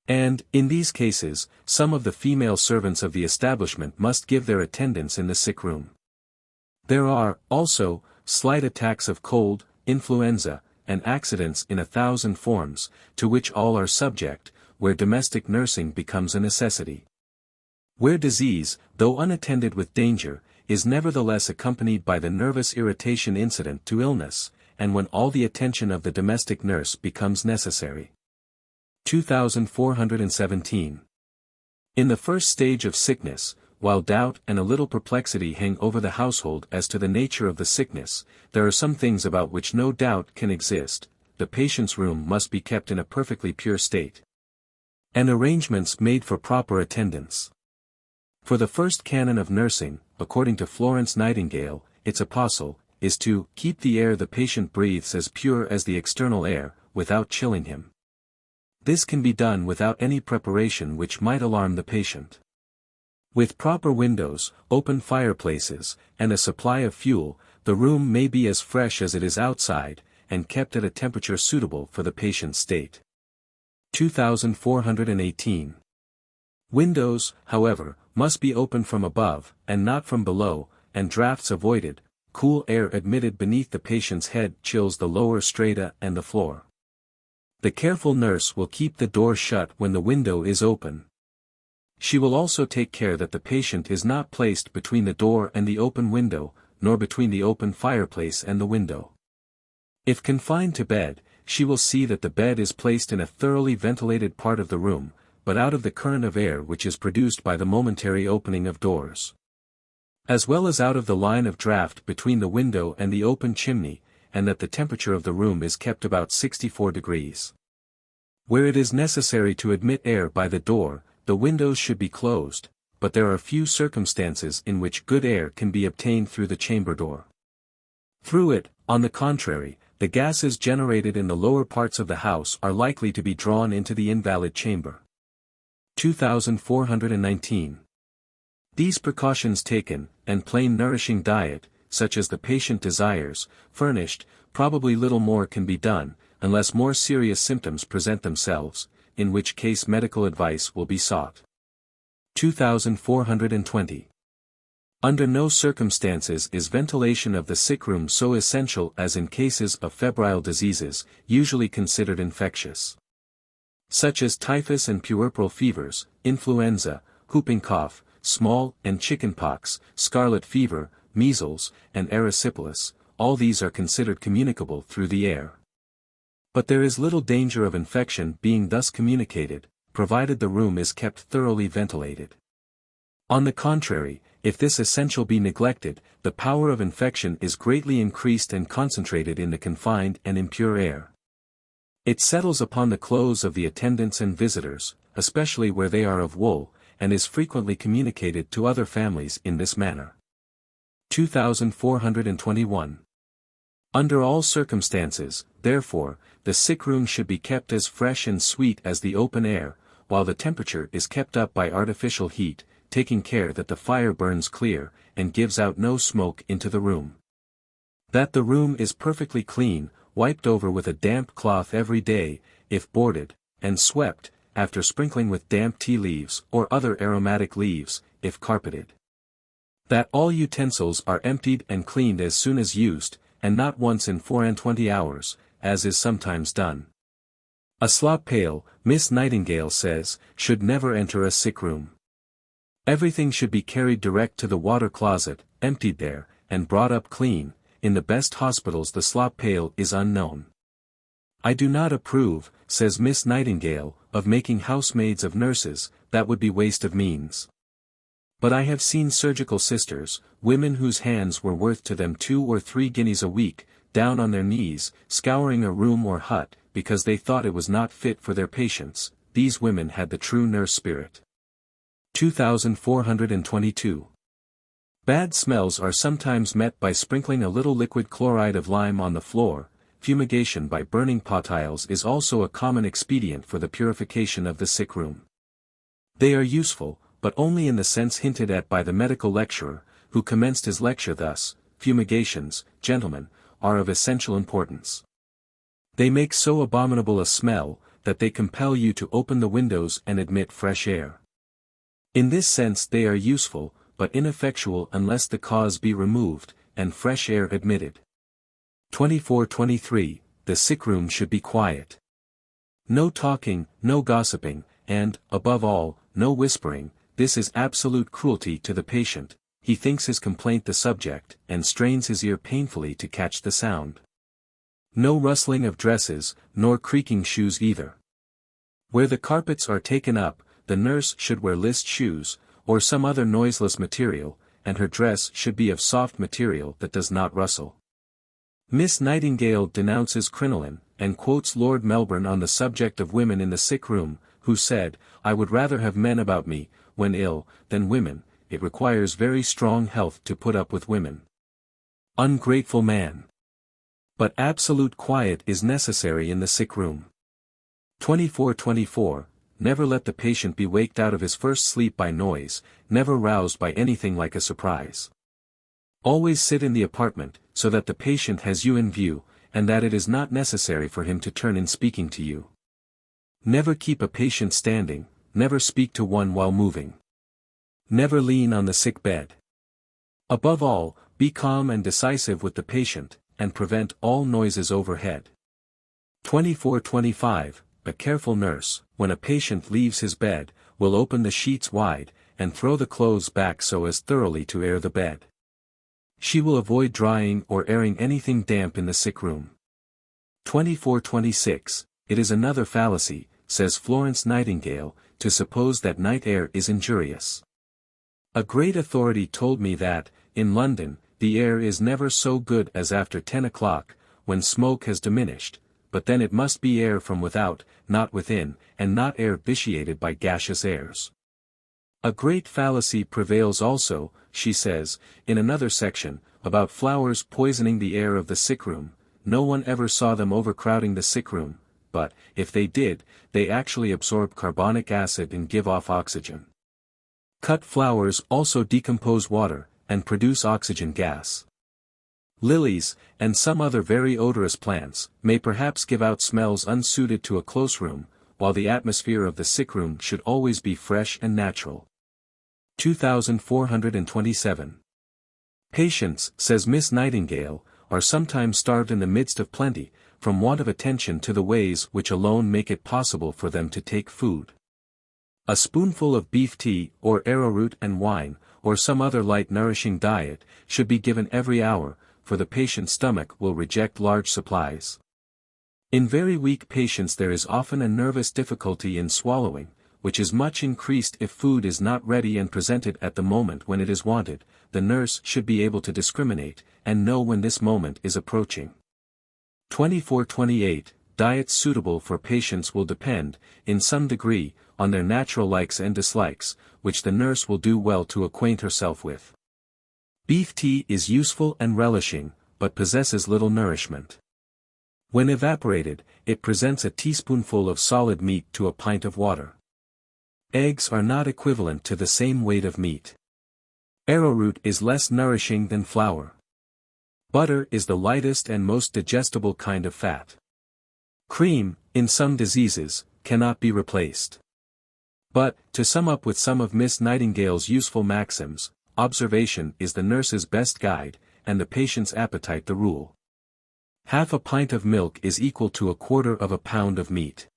And, in these cases, some of the female servants of the establishment must give their attendance in the sick room. There are, also, slight attacks of cold, influenza, and accidents in 1,000 forms, to which all are subject, where domestic nursing becomes a necessity. Where disease, though unattended with danger, is nevertheless accompanied by the nervous irritation incident to illness, and when all the attention of the domestic nurse becomes necessary. 2417. In the first stage of sickness, while doubt and a little perplexity hang over the household as to the nature of the sickness, there are some things about which no doubt can exist. The patient's room must be kept in a perfectly pure state, and arrangements made for proper attendance. For the first canon of nursing, according to Florence Nightingale, its apostle, is to keep the air the patient breathes as pure as the external air, without chilling him. This can be done without any preparation which might alarm the patient. With proper windows, open fireplaces, and a supply of fuel, the room may be as fresh as it is outside, and kept at a temperature suitable for the patient's state. 2418. Windows, however, must be open from above, and not from below, and draughts avoided. Cool air admitted beneath the patient's head chills the lower strata and the floor. The careful nurse will keep the door shut when the window is open. She will also take care that the patient is not placed between the door and the open window, nor between the open fireplace and the window. If confined to bed, she will see that the bed is placed in a thoroughly ventilated part of the room, but out of the current of air which is produced by the momentary opening of doors, as well as out of the line of draught between the window and the open chimney, and that the temperature of the room is kept about 64 degrees. Where it is necessary to admit air by the door, the windows should be closed, but there are few circumstances in which good air can be obtained through the chamber door. Through it, on the contrary, the gases generated in the lower parts of the house are likely to be drawn into the invalid chamber. 2419. These precautions taken, and plain nourishing diet, such as the patient desires, furnished, probably little more can be done, unless more serious symptoms present themselves, in which case medical advice will be sought. 2420. Under no circumstances is ventilation of the sick room so essential as in cases of febrile diseases, usually considered infectious, such as typhus and puerperal fevers, influenza, whooping cough, small and chickenpox, scarlet fever, measles, and erysipelas. All these are considered communicable through the air. But there is little danger of infection being thus communicated, provided the room is kept thoroughly ventilated. On the contrary, if this essential be neglected, the power of infection is greatly increased and concentrated in the confined and impure air. It settles upon the clothes of the attendants and visitors, especially where they are of wool, and is frequently communicated to other families in this manner. 2421. Under all circumstances, therefore, the sick room should be kept as fresh and sweet as the open air, while the temperature is kept up by artificial heat, taking care that the fire burns clear, and gives out no smoke into the room. That the room is perfectly clean, wiped over with a damp cloth every day, if boarded, and swept, after sprinkling with damp tea leaves or other aromatic leaves, if carpeted. That all utensils are emptied and cleaned as soon as used, and not once in 24 hours, as is sometimes done. A slop pail, Miss Nightingale says, should never enter a sick room. Everything should be carried direct to the water closet, emptied there, and brought up clean. In the best hospitals the slop pail is unknown. I do not approve, says Miss Nightingale, of making housemaids of nurses, that would be waste of means. But I have seen surgical sisters, women whose hands were worth to them 2 or 3 guineas a week, down on their knees, scouring a room or hut, because they thought it was not fit for their patients. These women had the true nurse spirit. 2422. Bad smells are sometimes met by sprinkling a little liquid chloride of lime on the floor. Fumigation by burning potiles is also a common expedient for the purification of the sick room. They are useful, but only in the sense hinted at by the medical lecturer, who commenced his lecture thus: fumigations, gentlemen, are of essential importance. They make so abominable a smell, that they compel you to open the windows and admit fresh air. In this sense they are useful, but ineffectual unless the cause be removed, and fresh air admitted. 2423. The sick room should be quiet. No talking, no gossiping, and, above all, no whispering. This is absolute cruelty to the patient. He thinks his complaint the subject, and strains his ear painfully to catch the sound. No rustling of dresses, nor creaking shoes either. Where the carpets are taken up, the nurse should wear list shoes, or some other noiseless material, and her dress should be of soft material that does not rustle. Miss Nightingale denounces crinoline, and quotes Lord Melbourne on the subject of women in the sick room, who said, "I would rather have men about me, when ill, than women. It requires very strong health to put up with women." Ungrateful man! But absolute quiet is necessary in the sick room. 2424. Never let the patient be waked out of his first sleep by noise, never roused by anything like a surprise. Always sit in the apartment, so that the patient has you in view, and that it is not necessary for him to turn in speaking to you. Never keep a patient standing, never speak to one while moving. Never lean on the sick bed. Above all, be calm and decisive with the patient, and prevent all noises overhead. 2425. A careful nurse, when a patient leaves his bed, will open the sheets wide, and throw the clothes back so as thoroughly to air the bed. She will avoid drying or airing anything damp in the sick room. 2426. It is another fallacy, says Florence Nightingale, to suppose that night air is injurious. A great authority told me that, in London, the air is never so good as after 10 o'clock, when smoke has diminished, but then it must be air from without, not within, and not air vitiated by gaseous airs. A great fallacy prevails also, she says, in another section, about flowers poisoning the air of the sick room. No one ever saw them overcrowding the sick room, but, if they did, they actually absorb carbonic acid and give off oxygen. Cut flowers also decompose water, and produce oxygen gas. Lilies, and some other very odorous plants, may perhaps give out smells unsuited to a close room, while the atmosphere of the sick room should always be fresh and natural. 2427. Patients, says Miss Nightingale, are sometimes starved in the midst of plenty, from want of attention to the ways which alone make it possible for them to take food. A spoonful of beef tea, or arrowroot and wine, or some other light nourishing diet, should be given every hour, for the patient's stomach will reject large supplies. In very weak patients there is often a nervous difficulty in swallowing, which is much increased if food is not ready and presented at the moment when it is wanted. The nurse should be able to discriminate, and know when this moment is approaching. 2428. Diets suitable for patients will depend, in some degree, on their natural likes and dislikes, which the nurse will do well to acquaint herself with. Beef tea is useful and relishing, but possesses little nourishment. When evaporated, it presents a teaspoonful of solid meat to a pint of water. Eggs are not equivalent to the same weight of meat. Arrowroot is less nourishing than flour. Butter is the lightest and most digestible kind of fat. Cream, in some diseases, cannot be replaced. But, to sum up with some of Miss Nightingale's useful maxims, observation is the nurse's best guide, and the patient's appetite the rule. Half a pint of milk is equal to a quarter of a pound of meat.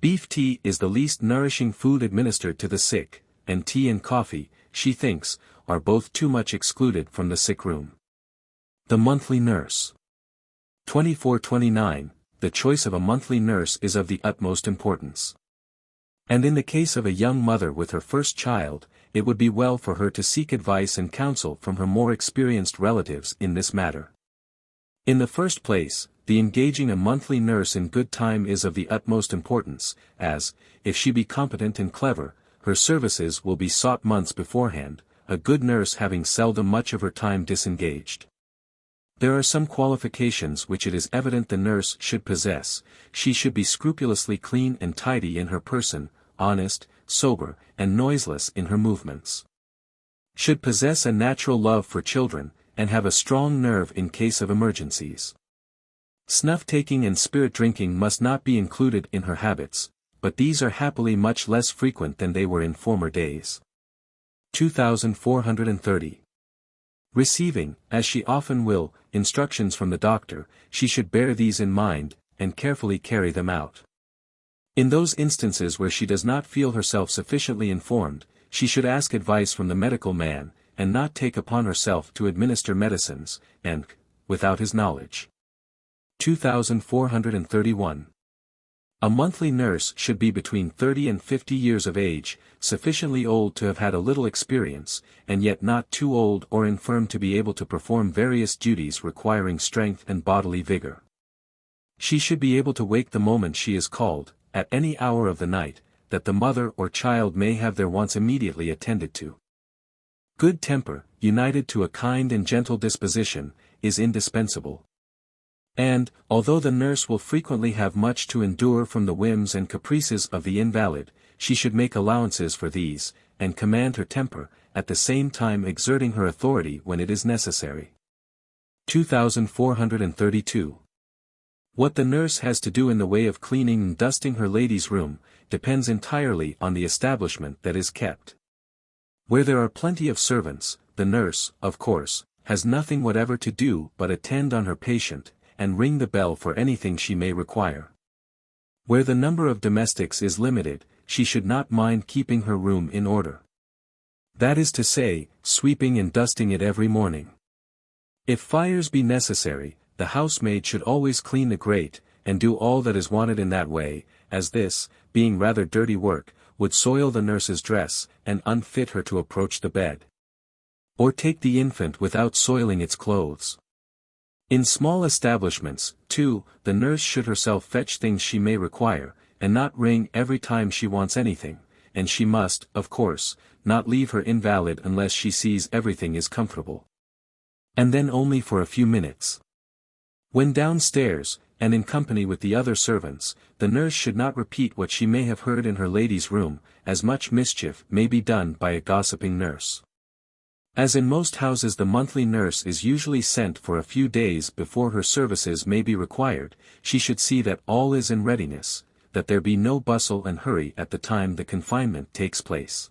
Beef tea is the least nourishing food administered to the sick, and tea and coffee, she thinks, are both too much excluded from the sick room. The monthly nurse. 2429. The choice of a monthly nurse is of the utmost importance. And in the case of a young mother with her first child, it would be well for her to seek advice and counsel from her more experienced relatives in this matter. In the first place, the engaging a monthly nurse in good time is of the utmost importance, as, if she be competent and clever, her services will be sought months beforehand, a good nurse having seldom much of her time disengaged. There are some qualifications which it is evident the nurse should possess. She should be scrupulously clean and tidy in her person, honest, sober, and noiseless in her movements. Should possess a natural love for children, and have a strong nerve in case of emergencies. Snuff-taking and spirit-drinking must not be included in her habits, but these are happily much less frequent than they were in former days. 2430. Receiving, as she often will, instructions from the doctor, she should bear these in mind, and carefully carry them out. In those instances where she does not feel herself sufficiently informed, she should ask advice from the medical man, and not take upon herself to administer medicines, and, without his knowledge. 2431. A monthly nurse should be between 30 and 50 years of age, sufficiently old to have had a little experience, and yet not too old or infirm to be able to perform various duties requiring strength and bodily vigor. She should be able to wake the moment she is called, at any hour of the night, that the mother or child may have their wants immediately attended to. Good temper, united to a kind and gentle disposition, is indispensable. And, although the nurse will frequently have much to endure from the whims and caprices of the invalid, she should make allowances for these, and command her temper, at the same time exerting her authority when it is necessary. 2432. What the nurse has to do in the way of cleaning and dusting her lady's room, depends entirely on the establishment that is kept. Where there are plenty of servants, the nurse, of course, has nothing whatever to do but attend on her patient, and ring the bell for anything she may require. Where the number of domestics is limited, she should not mind keeping her room in order. That is to say, sweeping and dusting it every morning. If fires be necessary, the housemaid should always clean the grate, and do all that is wanted in that way, as this, being rather dirty work, would soil the nurse's dress, and unfit her to approach the bed. Or take the infant without soiling its clothes. In small establishments, too, the nurse should herself fetch things she may require, and not ring every time she wants anything, and she must, of course, not leave her invalid unless she sees everything is comfortable. And then only for a few minutes. When downstairs, and in company with the other servants, the nurse should not repeat what she may have heard in her lady's room, as much mischief may be done by a gossiping nurse. As in most houses the monthly nurse is usually sent for a few days before her services may be required, she should see that all is in readiness, that there be no bustle and hurry at the time the confinement takes place.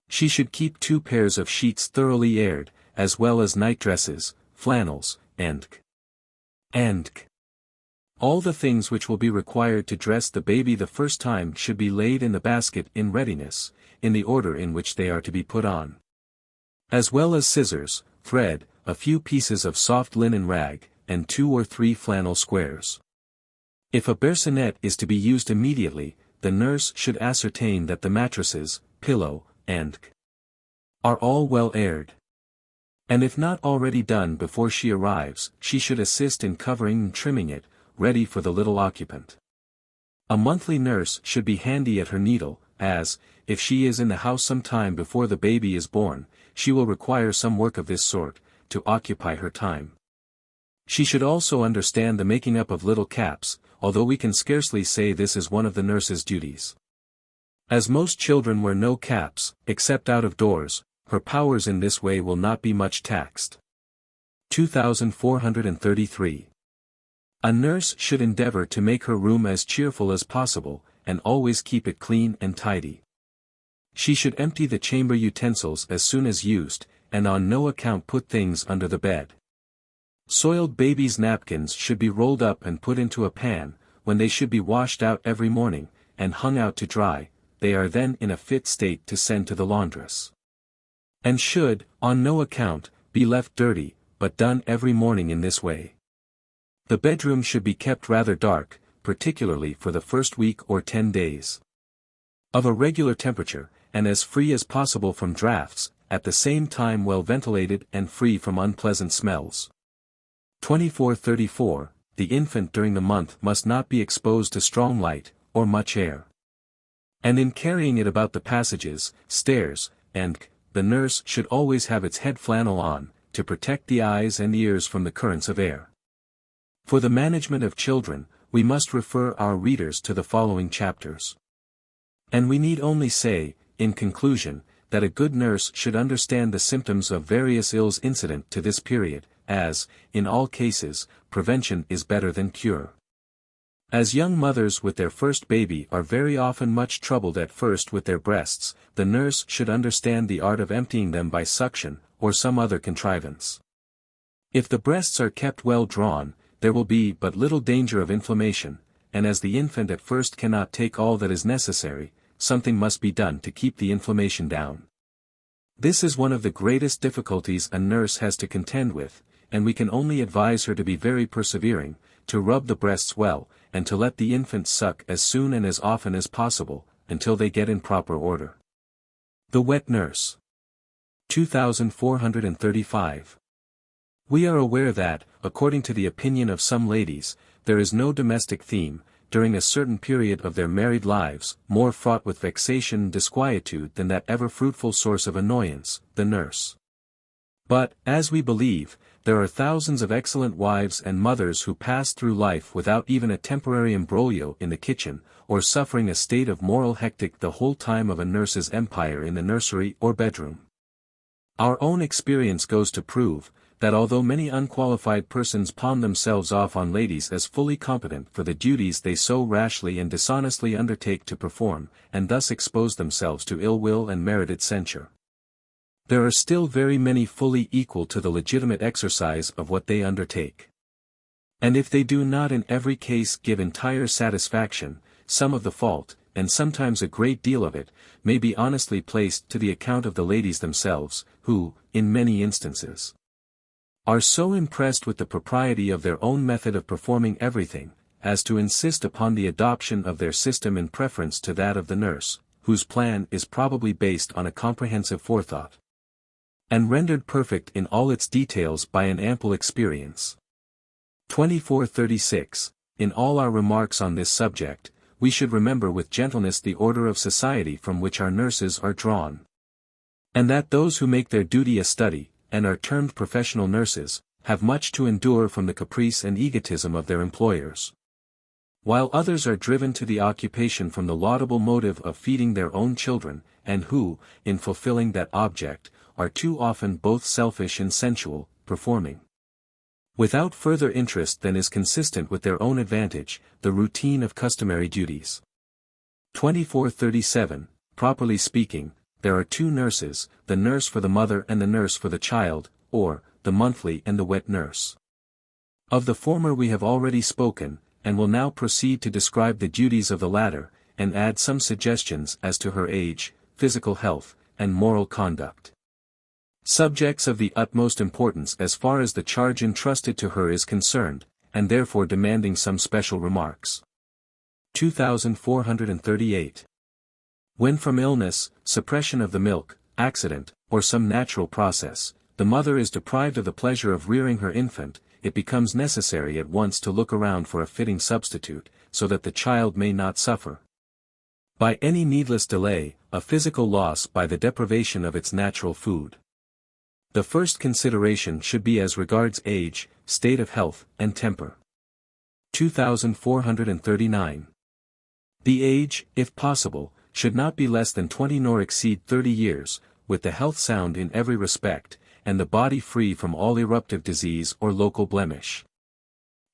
She should keep 2 pairs of sheets thoroughly aired, as well as nightdresses, flannels, and all the things which will be required to dress the baby the first time should be laid in the basket in readiness, in the order in which they are to be put on. As well as scissors, thread, a few pieces of soft linen rag, and 2 or 3 flannel squares. If a bercenet is to be used immediately, the nurse should ascertain that the mattresses, pillow, and are all well aired. And if not already done before she arrives, she should assist in covering and trimming it, ready for the little occupant. A monthly nurse should be handy at her needle, as, if she is in the house some time before the baby is born, she will require some work of this sort, to occupy her time. She should also understand the making up of little caps, although we can scarcely say this is one of the nurse's duties. As most children wear no caps, except out of doors, her powers in this way will not be much taxed. 2433. A nurse should endeavor to make her room as cheerful as possible, and always keep it clean and tidy. She should empty the chamber utensils as soon as used, and on no account put things under the bed. Soiled babies' napkins should be rolled up and put into a pan, when they should be washed out every morning, and hung out to dry. They are then in a fit state to send to the laundress. And should, on no account, be left dirty, but done every morning in this way. The bedroom should be kept rather dark, particularly for the first week or 10 days. Of a regular temperature, and as free as possible from draughts, at the same time well ventilated and free from unpleasant smells. 2434. The infant during the month must not be exposed to strong light, or much air. And in carrying it about the passages, stairs, and the nurse should always have its head flannel on, to protect the eyes and ears from the currents of air. For the management of children, we must refer our readers to the following chapters. And we need only say, in conclusion, that a good nurse should understand the symptoms of various ills incident to this period, as, in all cases, prevention is better than cure. As young mothers with their first baby are very often much troubled at first with their breasts, the nurse should understand the art of emptying them by suction, or some other contrivance. If the breasts are kept well drawn, there will be but little danger of inflammation, and as the infant at first cannot take all that is necessary, something must be done to keep the inflammation down. This is one of the greatest difficulties a nurse has to contend with, and we can only advise her to be very persevering, to rub the breasts well, and to let the infant suck as soon and as often as possible, until they get in proper order. The wet nurse. 2435. We are aware that, according to the opinion of some ladies, there is no domestic theme, during a certain period of their married lives, more fraught with vexation and disquietude than that ever fruitful source of annoyance, the nurse. But, as we believe, there are thousands of excellent wives and mothers who pass through life without even a temporary imbroglio in the kitchen, or suffering a state of moral hectic the whole time of a nurse's empire in the nursery or bedroom. Our own experience goes to prove, that although many unqualified persons pawn themselves off on ladies as fully competent for the duties they so rashly and dishonestly undertake to perform, and thus expose themselves to ill will and merited censure, there are still very many fully equal to the legitimate exercise of what they undertake. And if they do not in every case give entire satisfaction, some of the fault, and sometimes a great deal of it, may be honestly placed to the account of the ladies themselves, who, in many instances, are so impressed with the propriety of their own method of performing everything, as to insist upon the adoption of their system in preference to that of the nurse, whose plan is probably based on a comprehensive forethought, and rendered perfect in all its details by an ample experience. 2436. In all our remarks on this subject, we should remember with gentleness the order of society from which our nurses are drawn, and that those who make their duty a study, and are termed professional nurses, have much to endure from the caprice and egotism of their employers, while others are driven to the occupation from the laudable motive of feeding their own children, and who, in fulfilling that object, are too often both selfish and sensual, performing, without further interest than is consistent with their own advantage, the routine of customary duties. 2437. Properly speaking, there are two nurses, the nurse for the mother and the nurse for the child, or, the monthly and the wet nurse. Of the former we have already spoken, and will now proceed to describe the duties of the latter, and add some suggestions as to her age, physical health, and moral conduct. Subjects of the utmost importance as far as the charge entrusted to her is concerned, and therefore demanding some special remarks. 2438. When from illness, suppression of the milk, accident, or some natural process, the mother is deprived of the pleasure of rearing her infant, it becomes necessary at once to look around for a fitting substitute, so that the child may not suffer by any needless delay, a physical loss by the deprivation of its natural food. The first consideration should be as regards age, state of health, and temper. 2439. The age, if possible, should not be less than 20 nor exceed 30 years, with the health sound in every respect, and the body free from all eruptive disease or local blemish.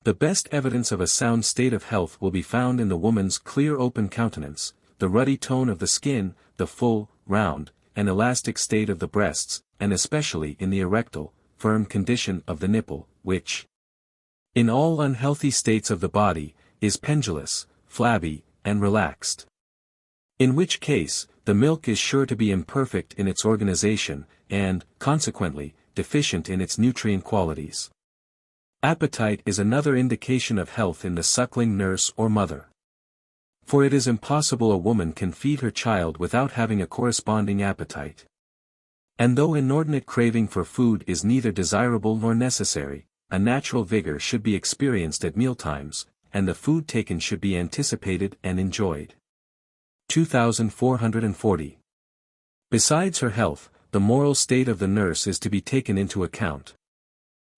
The best evidence of a sound state of health will be found in the woman's clear open countenance, the ruddy tone of the skin, the full, round, and elastic state of the breasts, and especially in the erectile, firm condition of the nipple, which, in all unhealthy states of the body, is pendulous, flabby, and relaxed. In which case, the milk is sure to be imperfect in its organization, and, consequently, deficient in its nutrient qualities. Appetite is another indication of health in the suckling nurse or mother. For it is impossible a woman can feed her child without having a corresponding appetite. And though inordinate craving for food is neither desirable nor necessary, a natural vigor should be experienced at mealtimes, and the food taken should be anticipated and enjoyed. 2440. Besides her health, the moral state of the nurse is to be taken into account.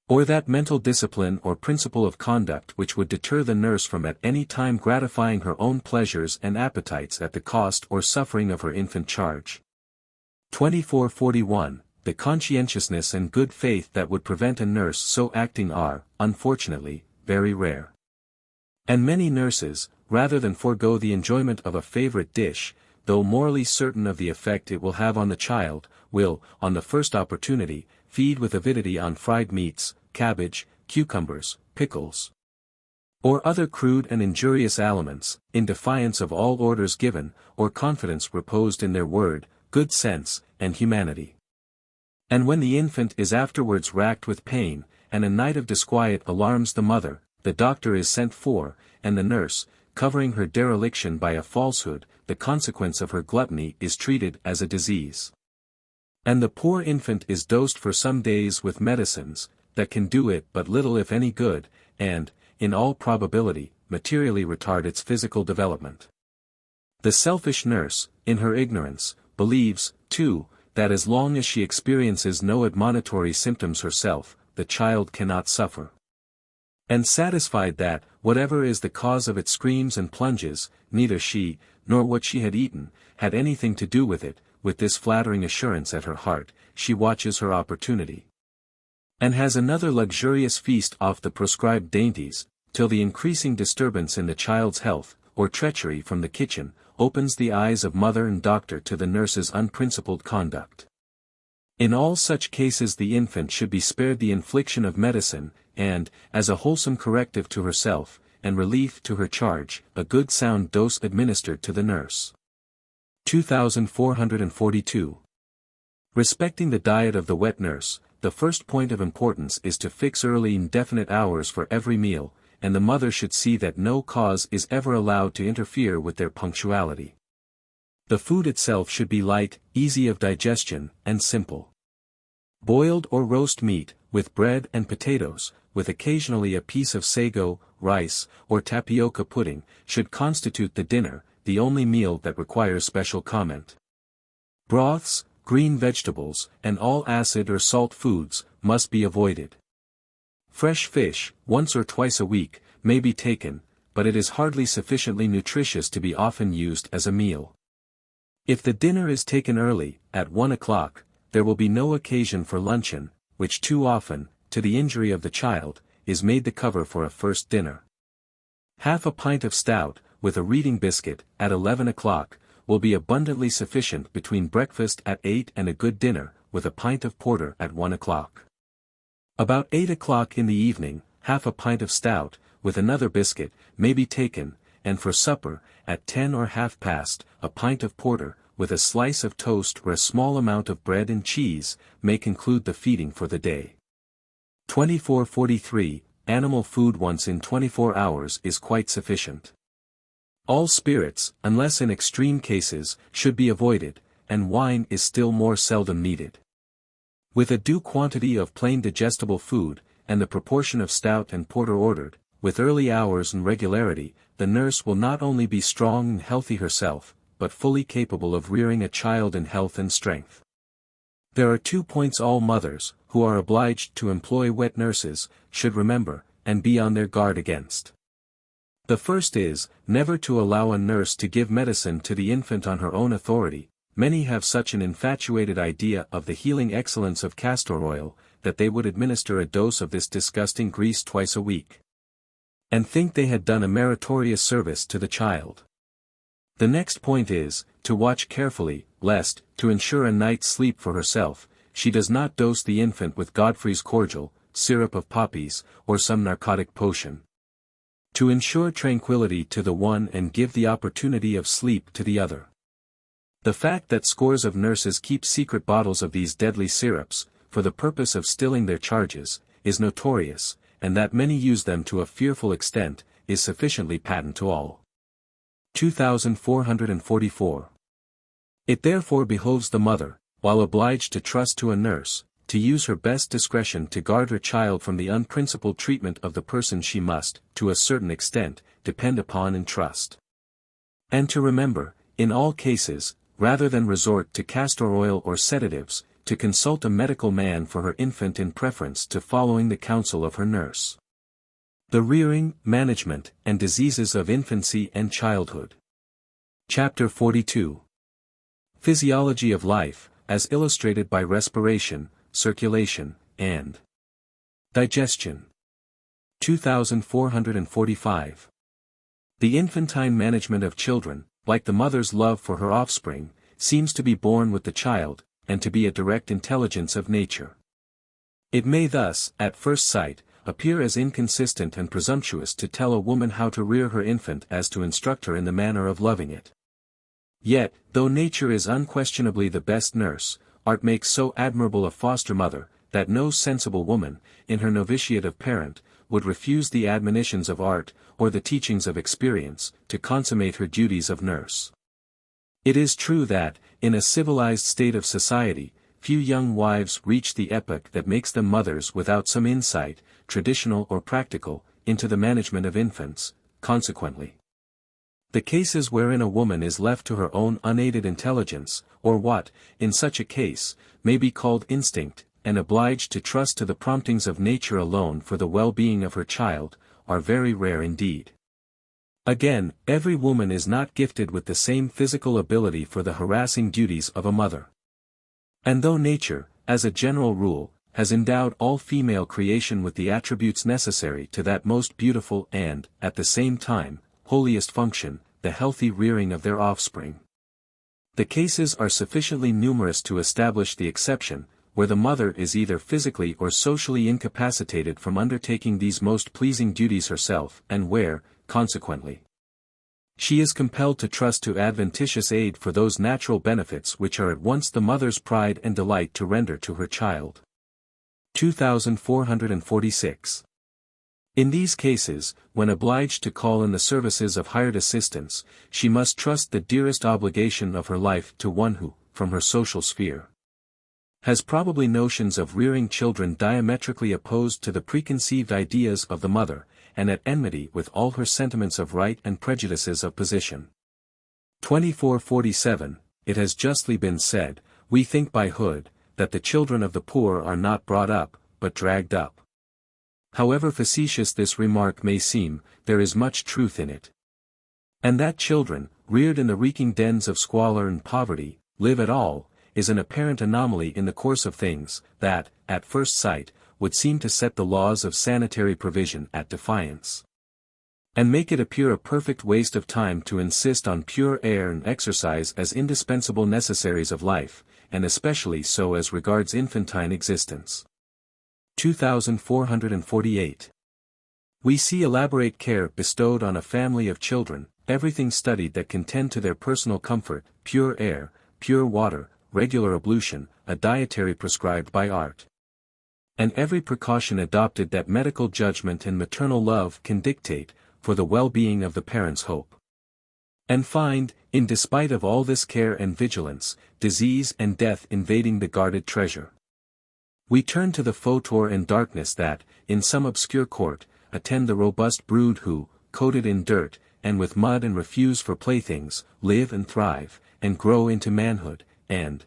Or that mental discipline or principle of conduct which would deter the nurse from at any time gratifying her own pleasures and appetites at the cost or suffering of her infant charge. 2441. The conscientiousness and good faith that would prevent a nurse so acting are, unfortunately, very rare. And many nurses, rather than forego the enjoyment of a favorite dish, though morally certain of the effect it will have on the child, will, on the first opportunity, feed with avidity on fried meats, cabbage, cucumbers, pickles, or other crude and injurious aliments, in defiance of all orders given, or confidence reposed in their word, good sense, and humanity. And when the infant is afterwards racked with pain, and a night of disquiet alarms the mother, the doctor is sent for, and the nurse, covering her dereliction by a falsehood, the consequence of her gluttony is treated as a disease. And the poor infant is dosed for some days with medicines, that can do it but little if any good, and, in all probability, materially retard its physical development. The selfish nurse, in her ignorance, believes, too, that as long as she experiences no admonitory symptoms herself, the child cannot suffer. And satisfied that, whatever is the cause of its screams and plunges, neither she, nor what she had eaten, had anything to do with it, with this flattering assurance at her heart, she watches her opportunity, and has another luxurious feast off the proscribed dainties, till the increasing disturbance in the child's health, or treachery from the kitchen, opens the eyes of mother and doctor to the nurse's unprincipled conduct. In all such cases the infant should be spared the infliction of medicine, and, as a wholesome corrective to herself, and relief to her charge, a good sound dose administered to the nurse. 2442. Respecting the diet of the wet nurse, the first point of importance is to fix early and definite hours for every meal, and the mother should see that no cause is ever allowed to interfere with their punctuality. The food itself should be light, easy of digestion, and simple. Boiled or roast meat, with bread and potatoes, with occasionally a piece of sago, rice, or tapioca pudding, should constitute the dinner, the only meal that requires special comment. Broths, green vegetables, and all acid or salt foods, must be avoided. Fresh fish, once or twice a week, may be taken, but it is hardly sufficiently nutritious to be often used as a meal. If the dinner is taken early, at 1 o'clock, there will be no occasion for luncheon, which too often, to the injury of the child, is made the cover for a first dinner. Half a pint of stout, with a reading biscuit, at 11 o'clock, will be abundantly sufficient between breakfast at 8 and a good dinner, with a pint of porter at 1 o'clock. About 8 o'clock in the evening, half a pint of stout, with another biscuit, may be taken, and for supper, at 10 or half past, a pint of porter, with a slice of toast or a small amount of bread and cheese, may conclude the feeding for the day. 2443. Animal food once in 24 hours is quite sufficient. All spirits, unless in extreme cases, should be avoided, and wine is still more seldom needed. With a due quantity of plain digestible food, and the proportion of stout and porter ordered, with early hours and regularity, the nurse will not only be strong and healthy herself, but fully capable of rearing a child in health and strength. There are 2 points all mothers, who are obliged to employ wet nurses, should remember, and be on their guard against. The first is, never to allow a nurse to give medicine to the infant on her own authority. Many have such an infatuated idea of the healing excellence of castor oil, that they would administer a dose of this disgusting grease twice a week, and think they had done a meritorious service to the child. The next point is, to watch carefully, lest, to ensure a night's sleep for herself, she does not dose the infant with Godfrey's cordial, syrup of poppies, or some narcotic potion. To ensure tranquility to the one and give the opportunity of sleep to the other. The fact that scores of nurses keep secret bottles of these deadly syrups, for the purpose of stilling their charges, is notorious, and that many use them to a fearful extent, is sufficiently patent to all. 2444. It therefore behoves the mother, while obliged to trust to a nurse, to use her best discretion to guard her child from the unprincipled treatment of the person she must, to a certain extent, depend upon and trust. And to remember, in all cases, rather than resort to castor oil or sedatives, to consult a medical man for her infant in preference to following the counsel of her nurse. The rearing, management, and diseases of infancy and childhood. Chapter 42. Physiology of life, as illustrated by respiration, circulation, and digestion. 2445. The infantine management of children, like the mother's love for her offspring, seems to be born with the child, and to be a direct intelligence of nature. It may thus, at first sight, appear as inconsistent and presumptuous to tell a woman how to rear her infant as to instruct her in the manner of loving it. Yet, though nature is unquestionably the best nurse, art makes so admirable a foster mother, that no sensible woman, in her novitiate of parent, would refuse the admonitions of art, or the teachings of experience, to consummate her duties of nurse. It is true that, in a civilized state of society, few young wives reach the epoch that makes them mothers without some insight, traditional or practical, into the management of infants. Consequently, the cases wherein a woman is left to her own unaided intelligence, or what, in such a case, may be called instinct, and obliged to trust to the promptings of nature alone for the well-being of her child, are very rare indeed. Again, every woman is not gifted with the same physical ability for the harassing duties of a mother. And though nature, as a general rule, has endowed all female creation with the attributes necessary to that most beautiful and, at the same time, holiest function, the healthy rearing of their offspring, the cases are sufficiently numerous to establish the exception, where the mother is either physically or socially incapacitated from undertaking these most pleasing duties herself, and where, consequently, she is compelled to trust to adventitious aid for those natural benefits which are at once the mother's pride and delight to render to her child. 2446. In these cases, when obliged to call in the services of hired assistants, she must trust the dearest obligation of her life to one who, from her social sphere, has probably notions of rearing children diametrically opposed to the preconceived ideas of the mother, and at enmity with all her sentiments of right and prejudices of position. 2447. It has justly been said, we think by Hood, that the children of the poor are not brought up, but dragged up. However facetious this remark may seem, there is much truth in it. And that children, reared in the reeking dens of squalor and poverty, live at all, is an apparent anomaly in the course of things, that, at first sight, would seem to set the laws of sanitary provision at defiance, and make it appear a perfect waste of time to insist on pure air and exercise as indispensable necessaries of life, and especially so as regards infantine existence. 2448. We see elaborate care bestowed on a family of children, everything studied that can tend to their personal comfort, pure air, pure water, regular ablution, a dietary prescribed by art. And every precaution adopted that medical judgment and maternal love can dictate, for the well-being of the parents' hope. And find, in despite of all this care and vigilance, disease and death invading the guarded treasure. We turn to the fautor and darkness that, in some obscure court, attend the robust brood who, coated in dirt, and with mud and refuse for playthings, live and thrive, and grow into manhood, and,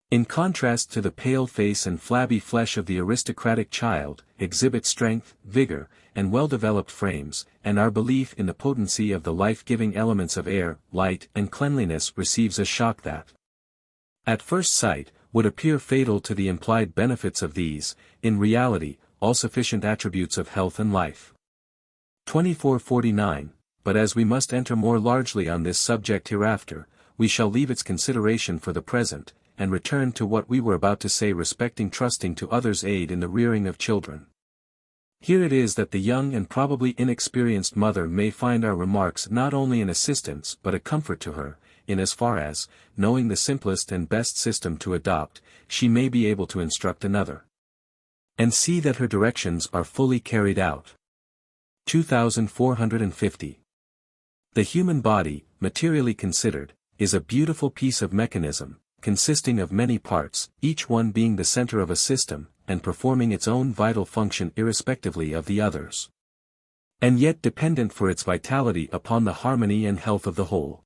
in contrast to the pale face and flabby flesh of the aristocratic child, exhibit strength, vigor, and well-developed frames, and our belief in the potency of the life-giving elements of air, light, and cleanliness receives a shock that, at first sight, would appear fatal to the implied benefits of these, in reality, all-sufficient attributes of health and life. 2449, but as we must enter more largely on this subject hereafter, we shall leave its consideration for the present, and return to what we were about to say respecting trusting to others' aid in the rearing of children. Here it is that the young and probably inexperienced mother may find our remarks not only an assistance but a comfort to her, in as far as, knowing the simplest and best system to adopt, she may be able to instruct another. And see that her directions are fully carried out. 2450. The human body, materially considered, is a beautiful piece of mechanism, consisting of many parts, each one being the center of a system, and performing its own vital function irrespectively of the others. And yet dependent for its vitality upon the harmony and health of the whole.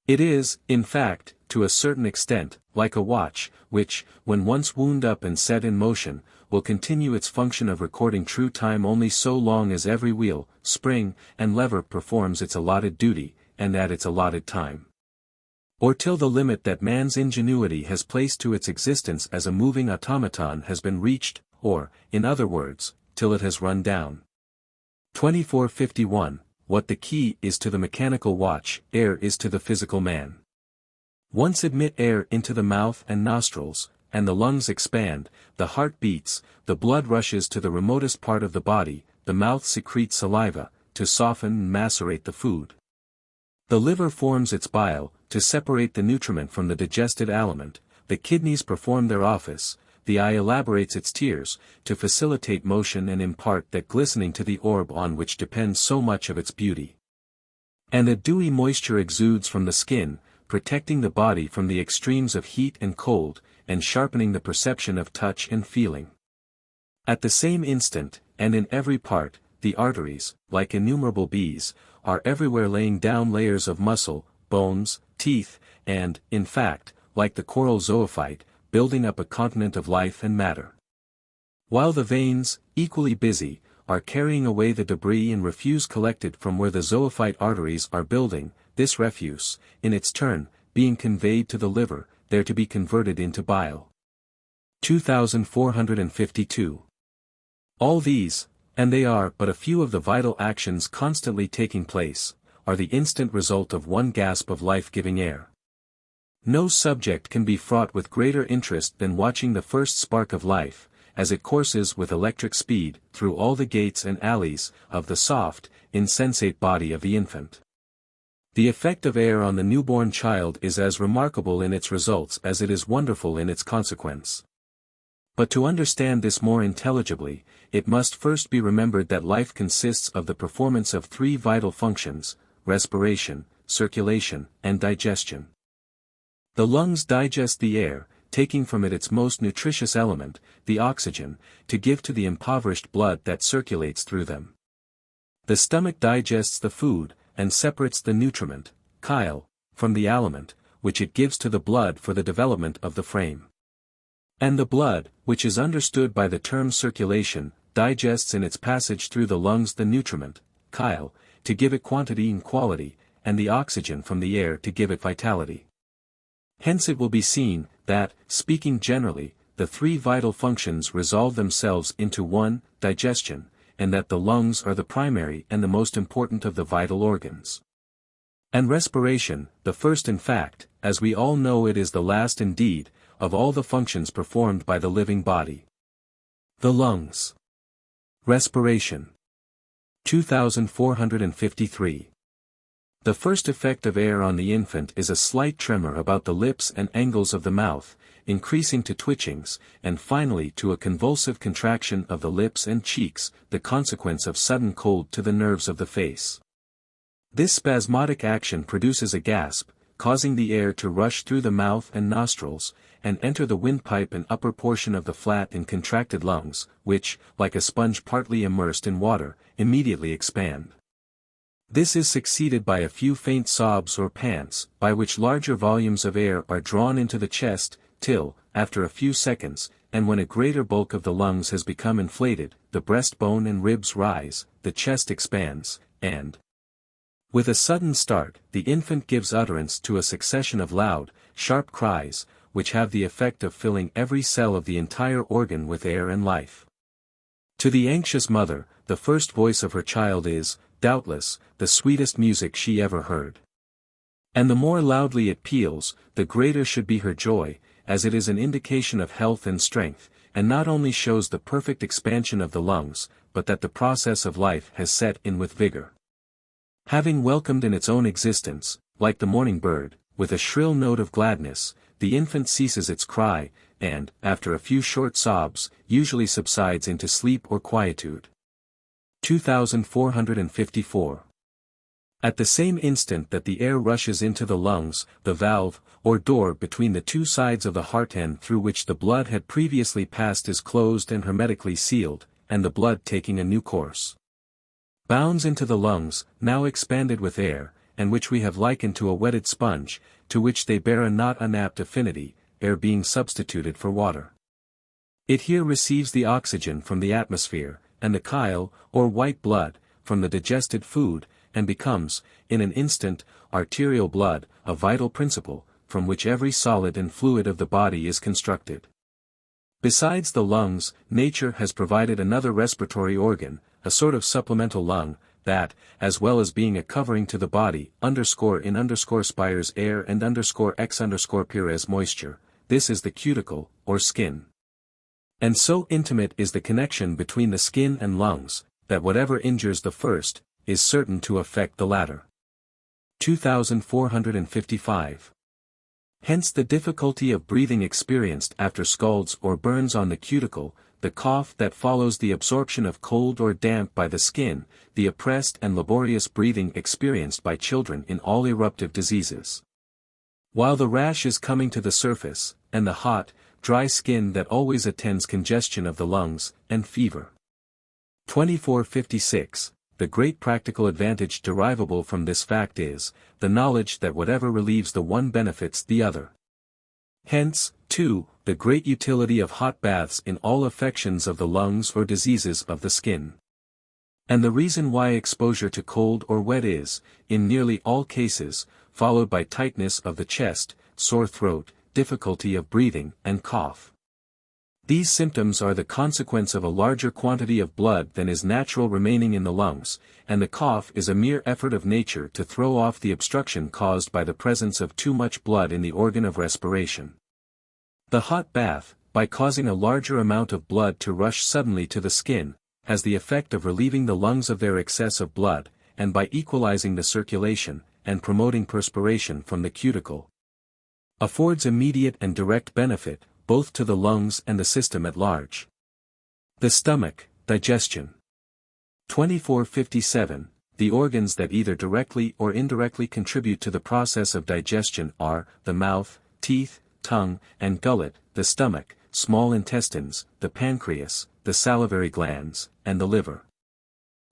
It is, in fact, to a certain extent, like a watch, which, when once wound up and set in motion, will continue its function of recording true time only so long as every wheel, spring, and lever performs its allotted duty, and at its allotted time. Or till the limit that man's ingenuity has placed to its existence as a moving automaton has been reached, or, in other words, till it has run down. 2451. What the key is to the mechanical watch, air is to the physical man. Once admit air into the mouth and nostrils, and the lungs expand, the heart beats, the blood rushes to the remotest part of the body, the mouth secretes saliva, to soften and macerate the food. The liver forms its bile, to separate the nutriment from the digested aliment, the kidneys perform their office, the eye elaborates its tears, to facilitate motion and impart that glistening to the orb on which depends so much of its beauty. And a dewy moisture exudes from the skin, protecting the body from the extremes of heat and cold, and sharpening the perception of touch and feeling. At the same instant, and in every part, the arteries, like innumerable bees, are everywhere laying down layers of muscle, bones, teeth, and, in fact, like the coral zoophyte, building up a continent of life and matter. While the veins, equally busy, are carrying away the debris and refuse collected from where the zoophyte arteries are building, this refuse, in its turn, being conveyed to the liver, there to be converted into bile. 2452. All these, and they are but a few of the vital actions constantly taking place, are the instant result of one gasp of life-giving air. No subject can be fraught with greater interest than watching the first spark of life, as it courses with electric speed, through all the gates and alleys, of the soft, insensate body of the infant. The effect of air on the newborn child is as remarkable in its results as it is wonderful in its consequence. But to understand this more intelligibly, it must first be remembered that life consists of the performance of three vital functions: respiration, circulation, and digestion. The lungs digest the air, taking from it its most nutritious element, the oxygen, to give to the impoverished blood that circulates through them. The stomach digests the food, and separates the nutriment, chyle, from the aliment, which it gives to the blood for the development of the frame. And the blood, which is understood by the term circulation, digests in its passage through the lungs the nutriment, chyle, to give it quantity and quality, and the oxygen from the air to give it vitality. Hence it will be seen, that, speaking generally, the three vital functions resolve themselves into one, digestion, and that the lungs are the primary and the most important of the vital organs. And respiration, the first in fact, as we all know it is the last indeed, of all the functions performed by the living body. The lungs. Respiration. 2453. The first effect of air on the infant is a slight tremor about the lips and angles of the mouth, increasing to twitchings, and finally to a convulsive contraction of the lips and cheeks, the consequence of sudden cold to the nerves of the face. This spasmodic action produces a gasp, causing the air to rush through the mouth and nostrils, and enter the windpipe and upper portion of the flat and contracted lungs, which, like a sponge partly immersed in water, immediately expand. This is succeeded by a few faint sobs or pants, by which larger volumes of air are drawn into the chest, till, after a few seconds, and when a greater bulk of the lungs has become inflated, the breastbone and ribs rise, the chest expands, and, with a sudden start, the infant gives utterance to a succession of loud, sharp cries, which have the effect of filling every cell of the entire organ with air and life. To the anxious mother, the first voice of her child is, doubtless, the sweetest music she ever heard. And the more loudly it peals, the greater should be her joy, as it is an indication of health and strength, and not only shows the perfect expansion of the lungs, but that the process of life has set in with vigor. Having welcomed in its own existence, like the morning bird, with a shrill note of gladness, the infant ceases its cry, and, after a few short sobs, usually subsides into sleep or quietude. 2454. At the same instant that the air rushes into the lungs, the valve, or door between the two sides of the heart end through which the blood had previously passed is closed and hermetically sealed, and the blood taking a new course, bounds into the lungs, now expanded with air, and which we have likened to a wetted sponge, to which they bear a not unapt affinity, air being substituted for water. It here receives the oxygen from the atmosphere, and the chyle, or white blood, from the digested food, and becomes, in an instant, arterial blood, a vital principle, from which every solid and fluid of the body is constructed. Besides the lungs, nature has provided another respiratory organ, a sort of supplemental lung, that, as well as being a covering to the body, spires air and pires moisture, this is the cuticle, or skin. And so intimate is the connection between the skin and lungs, that whatever injures the first, is certain to affect the latter. 2455. Hence the difficulty of breathing experienced after scalds or burns on the cuticle, the cough that follows the absorption of cold or damp by the skin, the oppressed and laborious breathing experienced by children in all eruptive diseases. While the rash is coming to the surface, and the hot, dry skin that always attends congestion of the lungs, and fever. 2456. The great practical advantage derivable from this fact is, the knowledge that whatever relieves the one benefits the other. Hence, too, the great utility of hot baths in all affections of the lungs or diseases of the skin. And the reason why exposure to cold or wet is, in nearly all cases, followed by tightness of the chest, sore throat, difficulty of breathing, and cough. These symptoms are the consequence of a larger quantity of blood than is natural remaining in the lungs, and the cough is a mere effort of nature to throw off the obstruction caused by the presence of too much blood in the organ of respiration. The hot bath, by causing a larger amount of blood to rush suddenly to the skin, has the effect of relieving the lungs of their excess of blood, and by equalizing the circulation, and promoting perspiration from the cuticle, affords immediate and direct benefit, both to the lungs and the system at large. The stomach, digestion. 2457. The organs that either directly or indirectly contribute to the process of digestion are, the mouth, teeth, tongue, and gullet, the stomach, small intestines, the pancreas, the salivary glands, and the liver.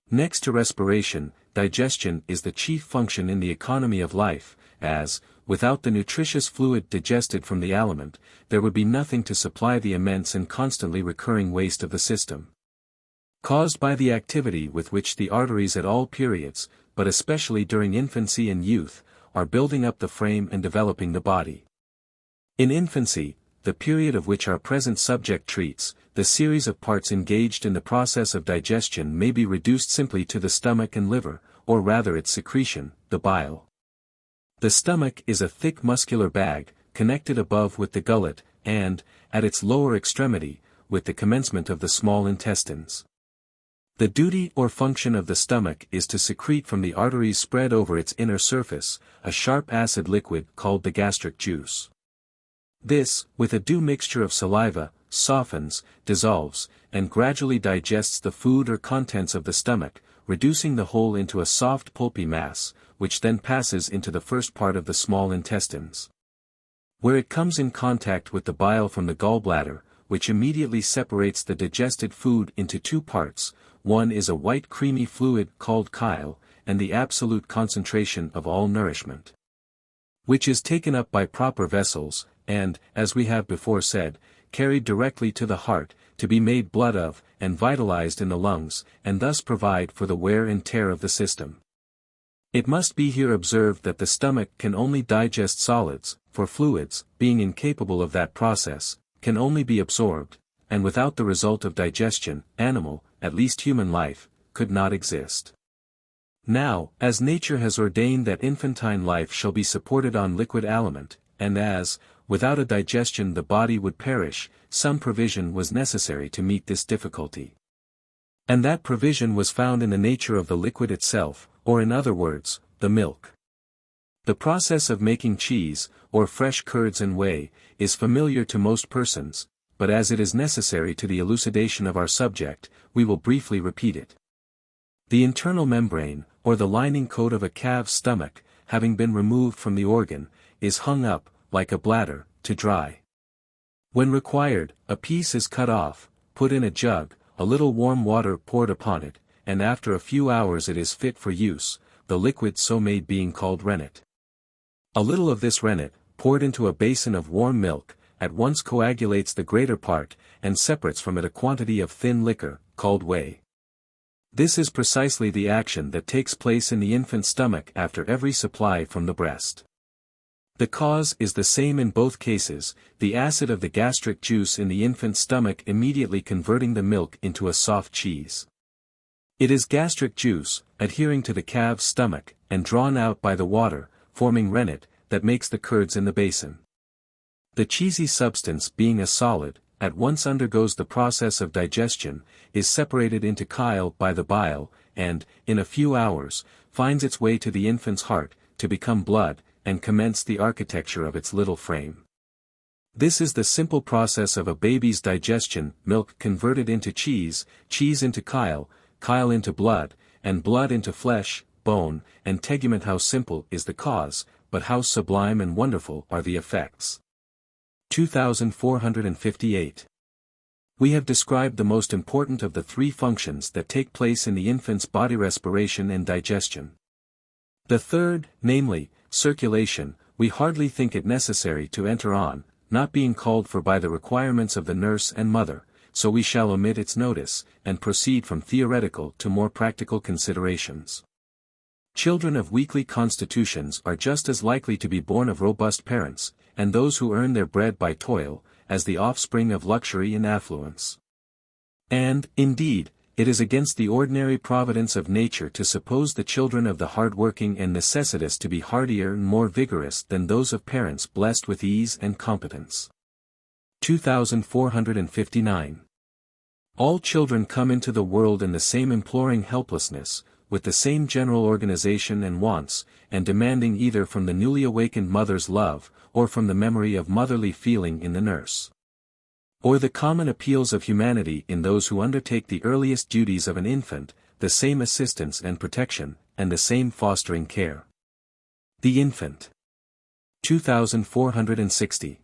Next to respiration, digestion is the chief function in the economy of life, as, without the nutritious fluid digested from the aliment, there would be nothing to supply the immense and constantly recurring waste of the system, caused by the activity with which the arteries at all periods, but especially during infancy and youth, are building up the frame and developing the body. In infancy, the period of which our present subject treats, the series of parts engaged in the process of digestion may be reduced simply to the stomach and liver, or rather its secretion, the bile. The stomach is a thick muscular bag, connected above with the gullet, and, at its lower extremity, with the commencement of the small intestines. The duty or function of the stomach is to secrete from the arteries spread over its inner surface, a sharp acid liquid called the gastric juice. This, with a due mixture of saliva, softens, dissolves, and gradually digests the food or contents of the stomach, reducing the whole into a soft pulpy mass, which then passes into the first part of the small intestines, where it comes in contact with the bile from the gallbladder, which immediately separates the digested food into two parts. One is a white creamy fluid called chyle, and the absolute concentration of all nourishment, which is taken up by proper vessels, and, as we have before said, carried directly to the heart, to be made blood of, and vitalized in the lungs, and thus provide for the wear and tear of the system. It must be here observed that the stomach can only digest solids, for fluids, being incapable of that process, can only be absorbed, and without the result of digestion, animal, at least human life, could not exist. Now, as nature has ordained that infantine life shall be supported on liquid aliment, and as, without a digestion the body would perish, some provision was necessary to meet this difficulty. And that provision was found in the nature of the liquid itself, or in other words, the milk. The process of making cheese, or fresh curds and whey, is familiar to most persons, but as it is necessary to the elucidation of our subject, we will briefly repeat it. The internal membrane, or the lining coat of a calf's stomach, having been removed from the organ, is hung up, like a bladder, to dry. When required, a piece is cut off, put in a jug, a little warm water poured upon it, and after a few hours it is fit for use, the liquid so made being called rennet. A little of this rennet, poured into a basin of warm milk, at once coagulates the greater part, and separates from it a quantity of thin liquor, called whey. This is precisely the action that takes place in the infant's stomach after every supply from the breast. The cause is the same in both cases, the acid of the gastric juice in the infant's stomach immediately converting the milk into a soft cheese. It is gastric juice, adhering to the calf's stomach, and drawn out by the water, forming rennet, that makes the curds in the basin. The cheesy substance being a solid, at once undergoes the process of digestion, is separated into chyle by the bile, and, in a few hours, finds its way to the infant's heart, to become blood, and commence the architecture of its little frame. This is the simple process of a baby's digestion: milk converted into cheese, cheese into chyle, chyle into blood, and blood into flesh, bone, and tegument. How simple is the cause, but how sublime and wonderful are the effects. 2458. We have described the most important of the three functions that take place in the infant's body: respiration and digestion. The third, namely, circulation, we hardly think it necessary to enter on, not being called for by the requirements of the nurse and mother, so we shall omit its notice, and proceed from theoretical to more practical considerations. Children of weakly constitutions are just as likely to be born of robust parents, and those who earn their bread by toil, as the offspring of luxury and affluence. And, indeed, it is against the ordinary providence of nature to suppose the children of the hard-working and necessitous to be hardier and more vigorous than those of parents blessed with ease and competence. 2459. All children come into the world in the same imploring helplessness, with the same general organization and wants, and demanding either from the newly awakened mother's love, or from the memory of motherly feeling in the nurse, or the common appeals of humanity in those who undertake the earliest duties of an infant, the same assistance and protection, and the same fostering care. The infant. 2460.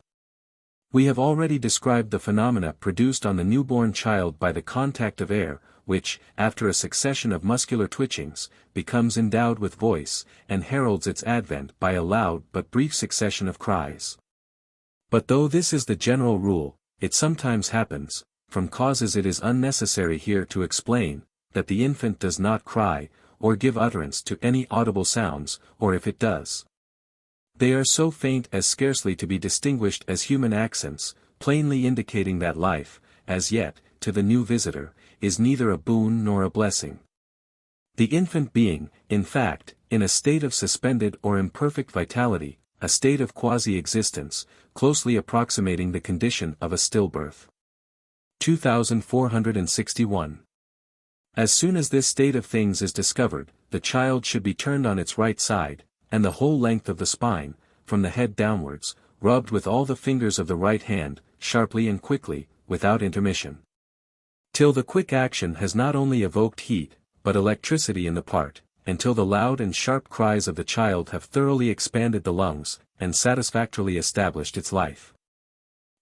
We have already described the phenomena produced on the newborn child by the contact of air, which, after a succession of muscular twitchings, becomes endowed with voice, and heralds its advent by a loud but brief succession of cries. But though this is the general rule, it sometimes happens, from causes it is unnecessary here to explain, that the infant does not cry, or give utterance to any audible sounds, or if it does, they are so faint as scarcely to be distinguished as human accents, plainly indicating that life, as yet, to the new visitor, is neither a boon nor a blessing. The infant being, in fact, in a state of suspended or imperfect vitality, a state of quasi-existence, closely approximating the condition of a stillbirth. 2461. As soon as this state of things is discovered, the child should be turned on its right side, and the whole length of the spine, from the head downwards, rubbed with all the fingers of the right hand, sharply and quickly, without intermission. Till the quick action has not only evoked heat, but electricity in the part, and till the loud and sharp cries of the child have thoroughly expanded the lungs, and satisfactorily established its life.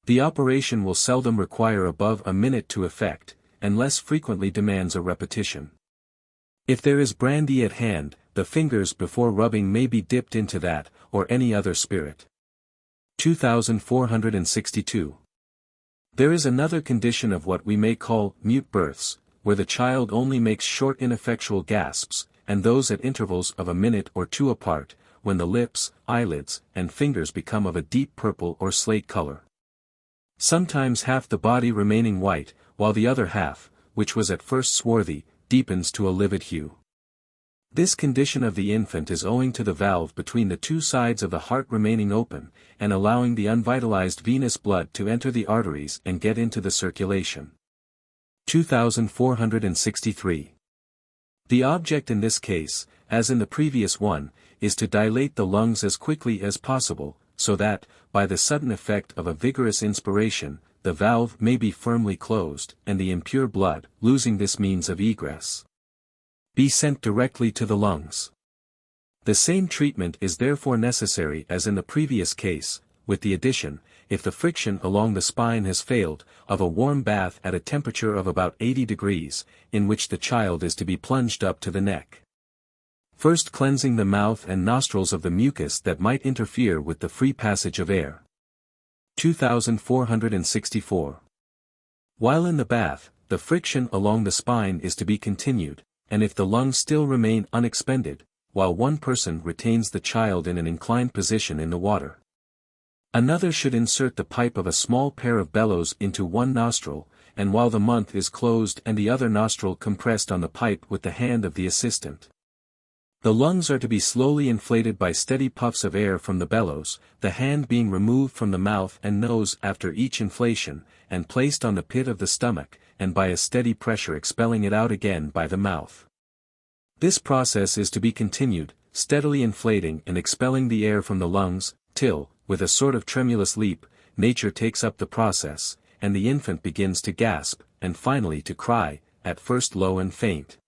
The operation will seldom require above a minute to effect, and less frequently demands a repetition. If there is brandy at hand, the fingers before rubbing may be dipped into that, or any other spirit. 2462. There is another condition of what we may call mute births, where the child only makes short ineffectual gasps, and those at intervals of a minute or two apart, when the lips, eyelids, and fingers become of a deep purple or slate color. Sometimes half the body remaining white, while the other half, which was at first swarthy, deepens to a livid hue. This condition of the infant is owing to the valve between the two sides of the heart remaining open, and allowing the unvitalized venous blood to enter the arteries and get into the circulation. 2463. The object in this case, as in the previous one, is to dilate the lungs as quickly as possible, so that, by the sudden effect of a vigorous inspiration, the valve may be firmly closed, and the impure blood, losing this means of egress, be sent directly to the lungs. The same treatment is therefore necessary as in the previous case, with the addition, if the friction along the spine has failed, of a warm bath at a temperature of about 80 degrees, in which the child is to be plunged up to the neck. First cleansing the mouth and nostrils of the mucus that might interfere with the free passage of air. 2464. While in the bath, the friction along the spine is to be continued, and if the lungs still remain unexpended, while one person retains the child in an inclined position in the water. Another should insert the pipe of a small pair of bellows into one nostril, and while the mouth is closed and the other nostril compressed on the pipe with the hand of the assistant. The lungs are to be slowly inflated by steady puffs of air from the bellows, the hand being removed from the mouth and nose after each inflation, and placed on the pit of the stomach, and by a steady pressure expelling it out again by the mouth. This process is to be continued, steadily inflating and expelling the air from the lungs, till, with a sort of tremulous leap, nature takes up the process, and the infant begins to gasp, and finally to cry, at first low and faint,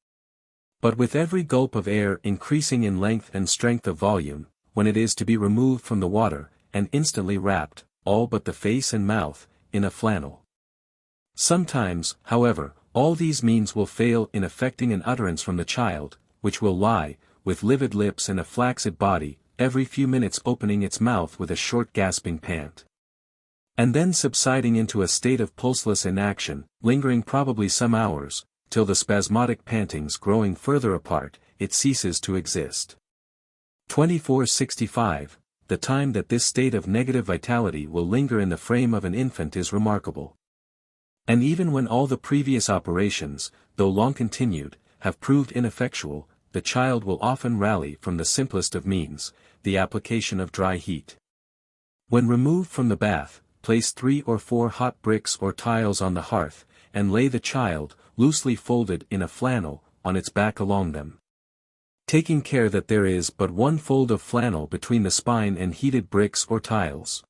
but with every gulp of air increasing in length and strength of volume, when it is to be removed from the water, and instantly wrapped, all but the face and mouth, in a flannel. Sometimes, however, all these means will fail in effecting an utterance from the child, which will lie, with livid lips and a flaccid body, every few minutes opening its mouth with a short gasping pant, and then subsiding into a state of pulseless inaction, lingering probably some hours, till the spasmodic pantings growing further apart, it ceases to exist. 2465. The time that this state of negative vitality will linger in the frame of an infant is remarkable. And even when all the previous operations, though long continued, have proved ineffectual, the child will often rally from the simplest of means, the application of dry heat. When removed from the bath, place 3 or 4 hot bricks or tiles on the hearth, and lay the child, loosely folded in a flannel, on its back along them, taking care that there is but one fold of flannel between the spine and heated bricks or tiles.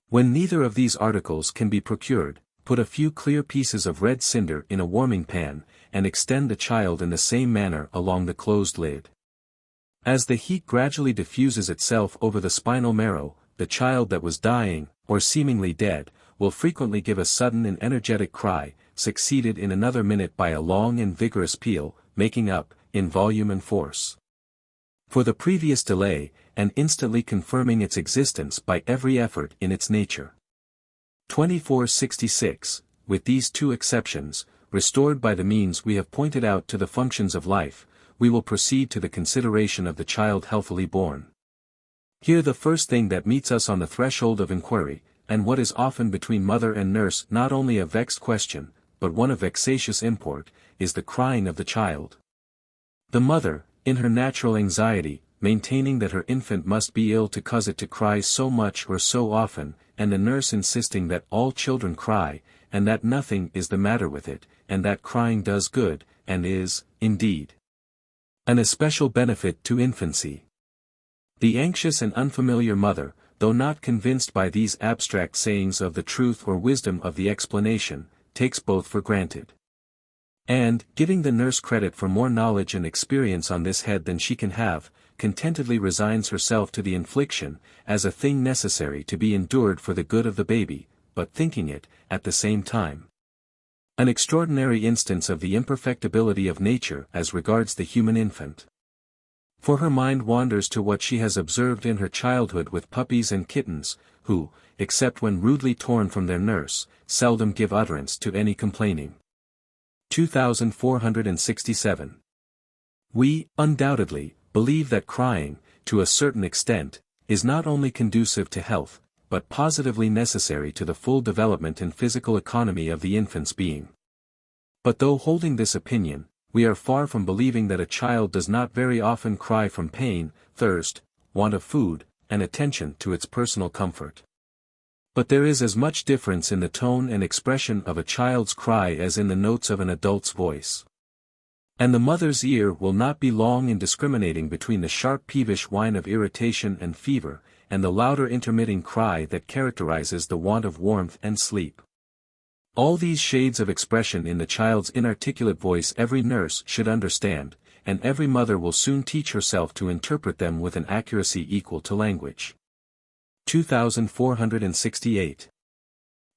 When neither of these articles can be procured, put a few clear pieces of red cinder in a warming pan, and extend the child in the same manner along the closed lid. As the heat gradually diffuses itself over the spinal marrow, the child that was dying, or seemingly dead, will frequently give a sudden and energetic cry, succeeded in another minute by a long and vigorous peal, making up, in volume and force, for the previous delay, and instantly confirming its existence by every effort in its nature. 2466, with these two exceptions, restored by the means we have pointed out to the functions of life, we will proceed to the consideration of the child healthily born. Here the first thing that meets us on the threshold of inquiry, and what is often between mother and nurse not only a vexed question, but one of vexatious import, is the crying of the child. The mother, in her natural anxiety, maintaining that her infant must be ill to cause it to cry so much or so often, and the nurse insisting that all children cry, and that nothing is the matter with it, and that crying does good, and is, indeed, an especial benefit to infancy. The anxious and unfamiliar mother, though not convinced by these abstract sayings of the truth or wisdom of the explanation, takes both for granted. And, giving the nurse credit for more knowledge and experience on this head than she can have, contentedly resigns herself to the infliction, as a thing necessary to be endured for the good of the baby, but thinking it, at the same time, an extraordinary instance of the imperfectibility of nature as regards the human infant. For her mind wanders to what she has observed in her childhood with puppies and kittens, who, except when rudely torn from their nurse, seldom give utterance to any complaining. 2467. We, undoubtedly, believe that crying, to a certain extent, is not only conducive to health, but positively necessary to the full development and physical economy of the infant's being. But though holding this opinion, we are far from believing that a child does not very often cry from pain, thirst, want of food, and attention to its personal comfort. But there is as much difference in the tone and expression of a child's cry as in the notes of an adult's voice. And the mother's ear will not be long in discriminating between the sharp peevish whine of irritation and fever, and the louder intermitting cry that characterizes the want of warmth and sleep. All these shades of expression in the child's inarticulate voice every nurse should understand, and every mother will soon teach herself to interpret them with an accuracy equal to language. 2468.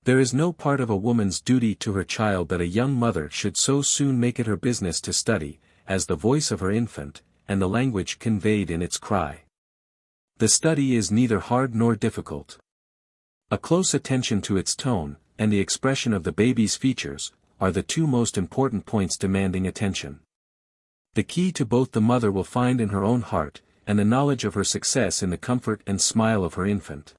There is no part of a woman's duty to her child that a young mother should so soon make it her business to study, as the voice of her infant, and the language conveyed in its cry. The study is neither hard nor difficult. A close attention to its tone, and the expression of the baby's features, are the two most important points demanding attention. The key to both the mother will find in her own heart, and the knowledge of her success in the comfort and smile of her infant.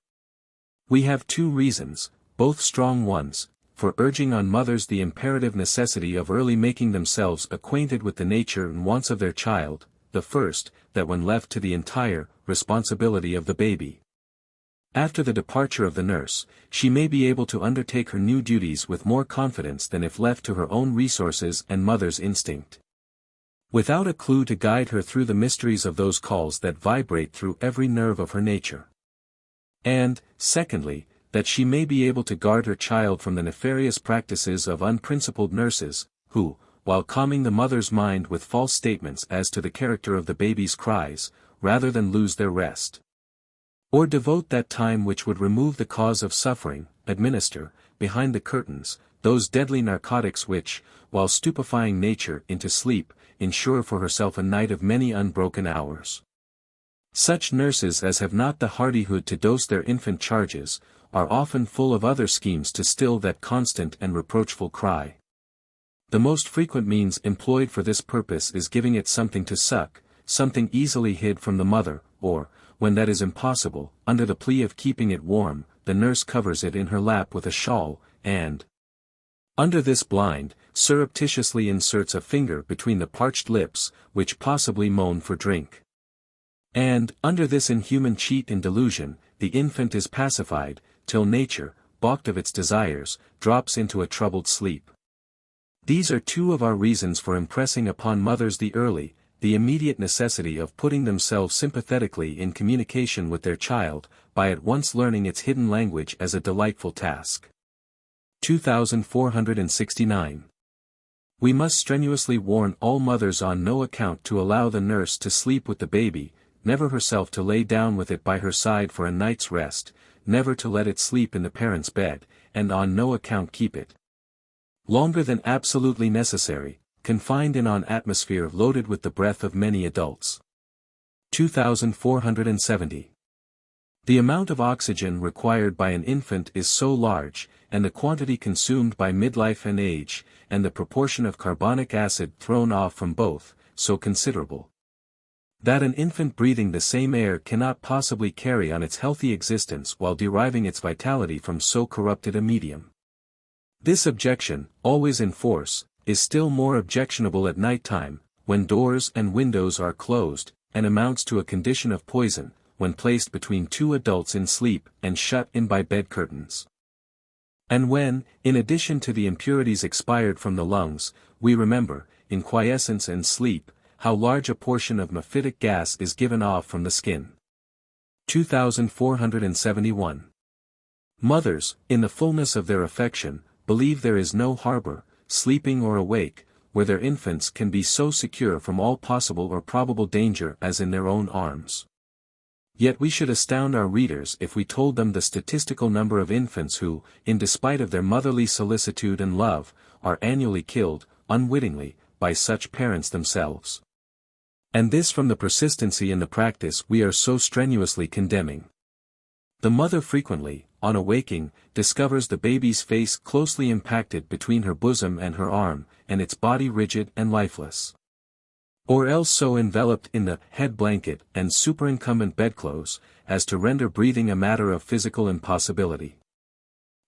We have two reasons, both strong ones, for urging on mothers the imperative necessity of early making themselves acquainted with the nature and wants of their child. The first, that when left to the entire responsibility of the baby, after the departure of the nurse, she may be able to undertake her new duties with more confidence than if left to her own resources and mother's instinct, without a clue to guide her through the mysteries of those calls that vibrate through every nerve of her nature. And, secondly, that she may be able to guard her child from the nefarious practices of unprincipled nurses, who, while calming the mother's mind with false statements as to the character of the baby's cries, rather than lose their rest, or devote that time which would remove the cause of suffering, administer, behind the curtains, those deadly narcotics which, while stupefying nature into sleep, ensure for herself a night of many unbroken hours. Such nurses as have not the hardihood to dose their infant charges, are often full of other schemes to still that constant and reproachful cry. The most frequent means employed for this purpose is giving it something to suck, something easily hid from the mother, or, when that is impossible, under the plea of keeping it warm, the nurse covers it in her lap with a shawl, and, under this blind, surreptitiously inserts a finger between the parched lips, which possibly moan for drink. And, under this inhuman cheat and delusion, the infant is pacified, till nature, balked of its desires, drops into a troubled sleep. These are two of our reasons for impressing upon mothers the immediate necessity of putting themselves sympathetically in communication with their child, by at once learning its hidden language as a delightful task. 2469. We must strenuously warn all mothers on no account to allow the nurse to sleep with the baby, never herself to lay down with it by her side for a night's rest, never to let it sleep in the parent's bed, and on no account keep it longer than absolutely necessary, confined in an atmosphere loaded with the breath of many adults. 2470. The amount of oxygen required by an infant is so large, and the quantity consumed by midlife and age, and the proportion of carbonic acid thrown off from both, so considerable, that an infant breathing the same air cannot possibly carry on its healthy existence while deriving its vitality from so corrupted a medium. This objection, always in force, is still more objectionable at night time, when doors and windows are closed, and amounts to a condition of poison, when placed between two adults in sleep and shut in by bed curtains. And when, in addition to the impurities expired from the lungs, we remember, in quiescence and sleep, how large a portion of mephitic gas is given off from the skin. 2471. Mothers, in the fullness of their affection, believe there is no harbor, sleeping or awake, where their infants can be so secure from all possible or probable danger as in their own arms. Yet we should astound our readers if we told them the statistical number of infants who, in despite of their motherly solicitude and love, are annually killed, unwittingly, by such parents themselves. And this from the persistency in the practice we are so strenuously condemning. The mother frequently, on awaking, discovers the baby's face closely impacted between her bosom and her arm, and its body rigid and lifeless. Or else so enveloped in the head blanket and superincumbent bedclothes, as to render breathing a matter of physical impossibility.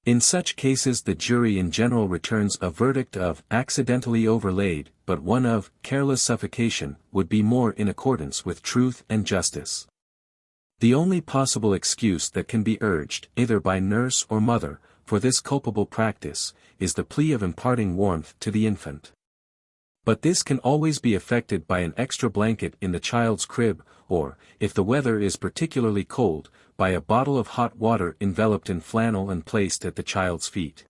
In such cases the jury in general returns a verdict of accidentally overlaid, but one of careless suffocation would be more in accordance with truth and justice. The only possible excuse that can be urged, either by nurse or mother, for this culpable practice, is the plea of imparting warmth to the infant. But this can always be effected by an extra blanket in the child's crib, or, if the weather is particularly cold, by a bottle of hot water enveloped in flannel and placed at the child's feet.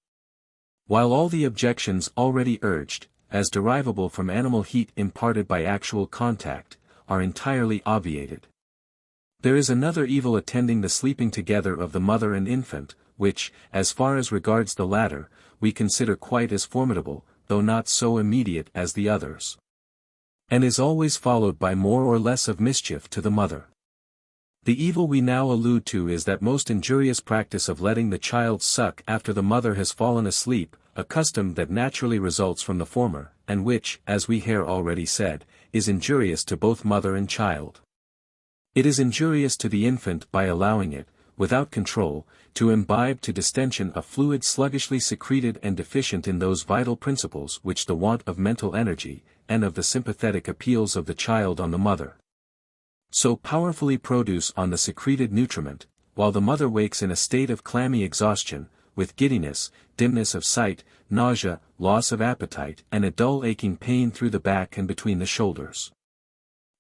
While all the objections already urged, as derivable from animal heat imparted by actual contact, are entirely obviated. There is another evil attending the sleeping together of the mother and infant, which, as far as regards the latter, we consider quite as formidable, though not so immediate as the others. And is always followed by more or less of mischief to the mother. The evil we now allude to is that most injurious practice of letting the child suck after the mother has fallen asleep, a custom that naturally results from the former, and which, as we have already said, is injurious to both mother and child. It is injurious to the infant by allowing it, without control, to imbibe to distension a fluid sluggishly secreted and deficient in those vital principles which the want of mental energy, and of the sympathetic appeals of the child on the mother, so powerfully produce on the secreted nutriment, while the mother wakes in a state of clammy exhaustion, with giddiness, dimness of sight, nausea, loss of appetite, and a dull aching pain through the back and between the shoulders.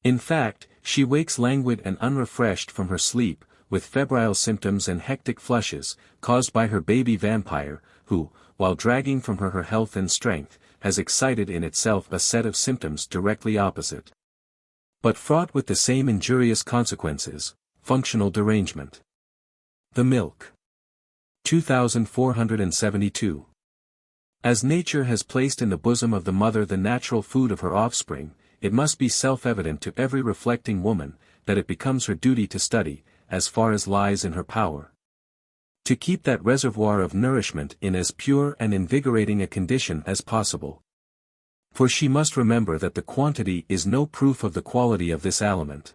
In fact, she wakes languid and unrefreshed from her sleep, with febrile symptoms and hectic flushes, caused by her baby vampire, who, while dragging from her health and strength, has excited in itself a set of symptoms directly opposite, but fraught with the same injurious consequences, functional derangement. The milk. 2472. As nature has placed in the bosom of the mother the natural food of her offspring, it must be self-evident to every reflecting woman, that it becomes her duty to study, as far as lies in her power, to keep that reservoir of nourishment in as pure and invigorating a condition as possible. For she must remember that the quantity is no proof of the quality of this aliment.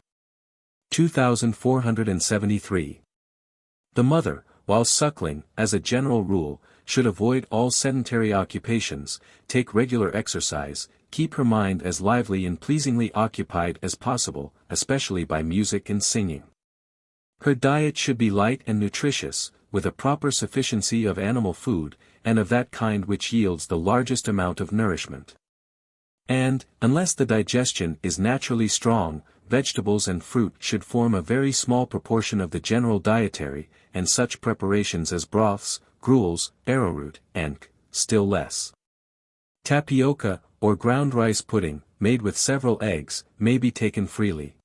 2473. The mother, while suckling, as a general rule, should avoid all sedentary occupations, take regular exercise, keep her mind as lively and pleasingly occupied as possible, especially by music and singing. Her diet should be light and nutritious, with a proper sufficiency of animal food, and of that kind which yields the largest amount of nourishment. And, unless the digestion is naturally strong, vegetables and fruit should form a very small proportion of the general dietary, and such preparations as broths, gruels, arrowroot, and, still less, tapioca, or ground rice pudding, made with several eggs, may be taken freely.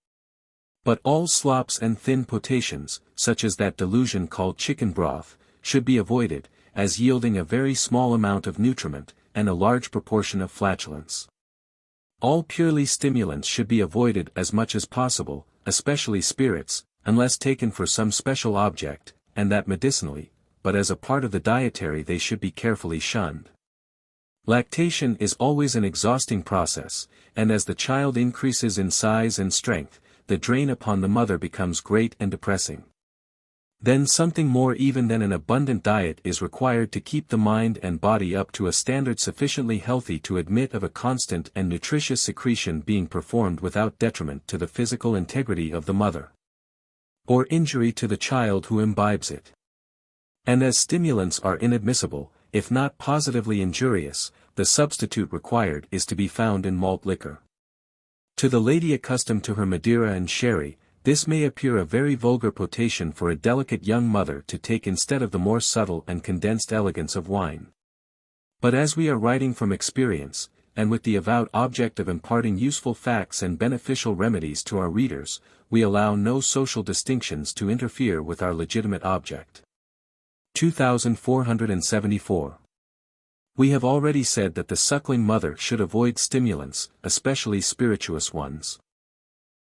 But all slops and thin potations, such as that delusion called chicken broth, should be avoided, as yielding a very small amount of nutriment, and a large proportion of flatulence. All purely stimulants should be avoided as much as possible, especially spirits, unless taken for some special object, and that medicinally, but as a part of the dietary they should be carefully shunned. Lactation is always an exhausting process, and as the child increases in size and strength, the drain upon the mother becomes great and depressing. Then something more even than an abundant diet is required to keep the mind and body up to a standard sufficiently healthy to admit of a constant and nutritious secretion being performed without detriment to the physical integrity of the mother. or injury to the child who imbibes it. And as stimulants are inadmissible, if not positively injurious, the substitute required is to be found in malt liquor. To the lady accustomed to her Madeira and sherry, this may appear a very vulgar potation for a delicate young mother to take instead of the more subtle and condensed elegance of wine. But as we are writing from experience, and with the avowed object of imparting useful facts and beneficial remedies to our readers, we allow no social distinctions to interfere with our legitimate object. 2474. We have already said that the suckling mother should avoid stimulants, especially spirituous ones.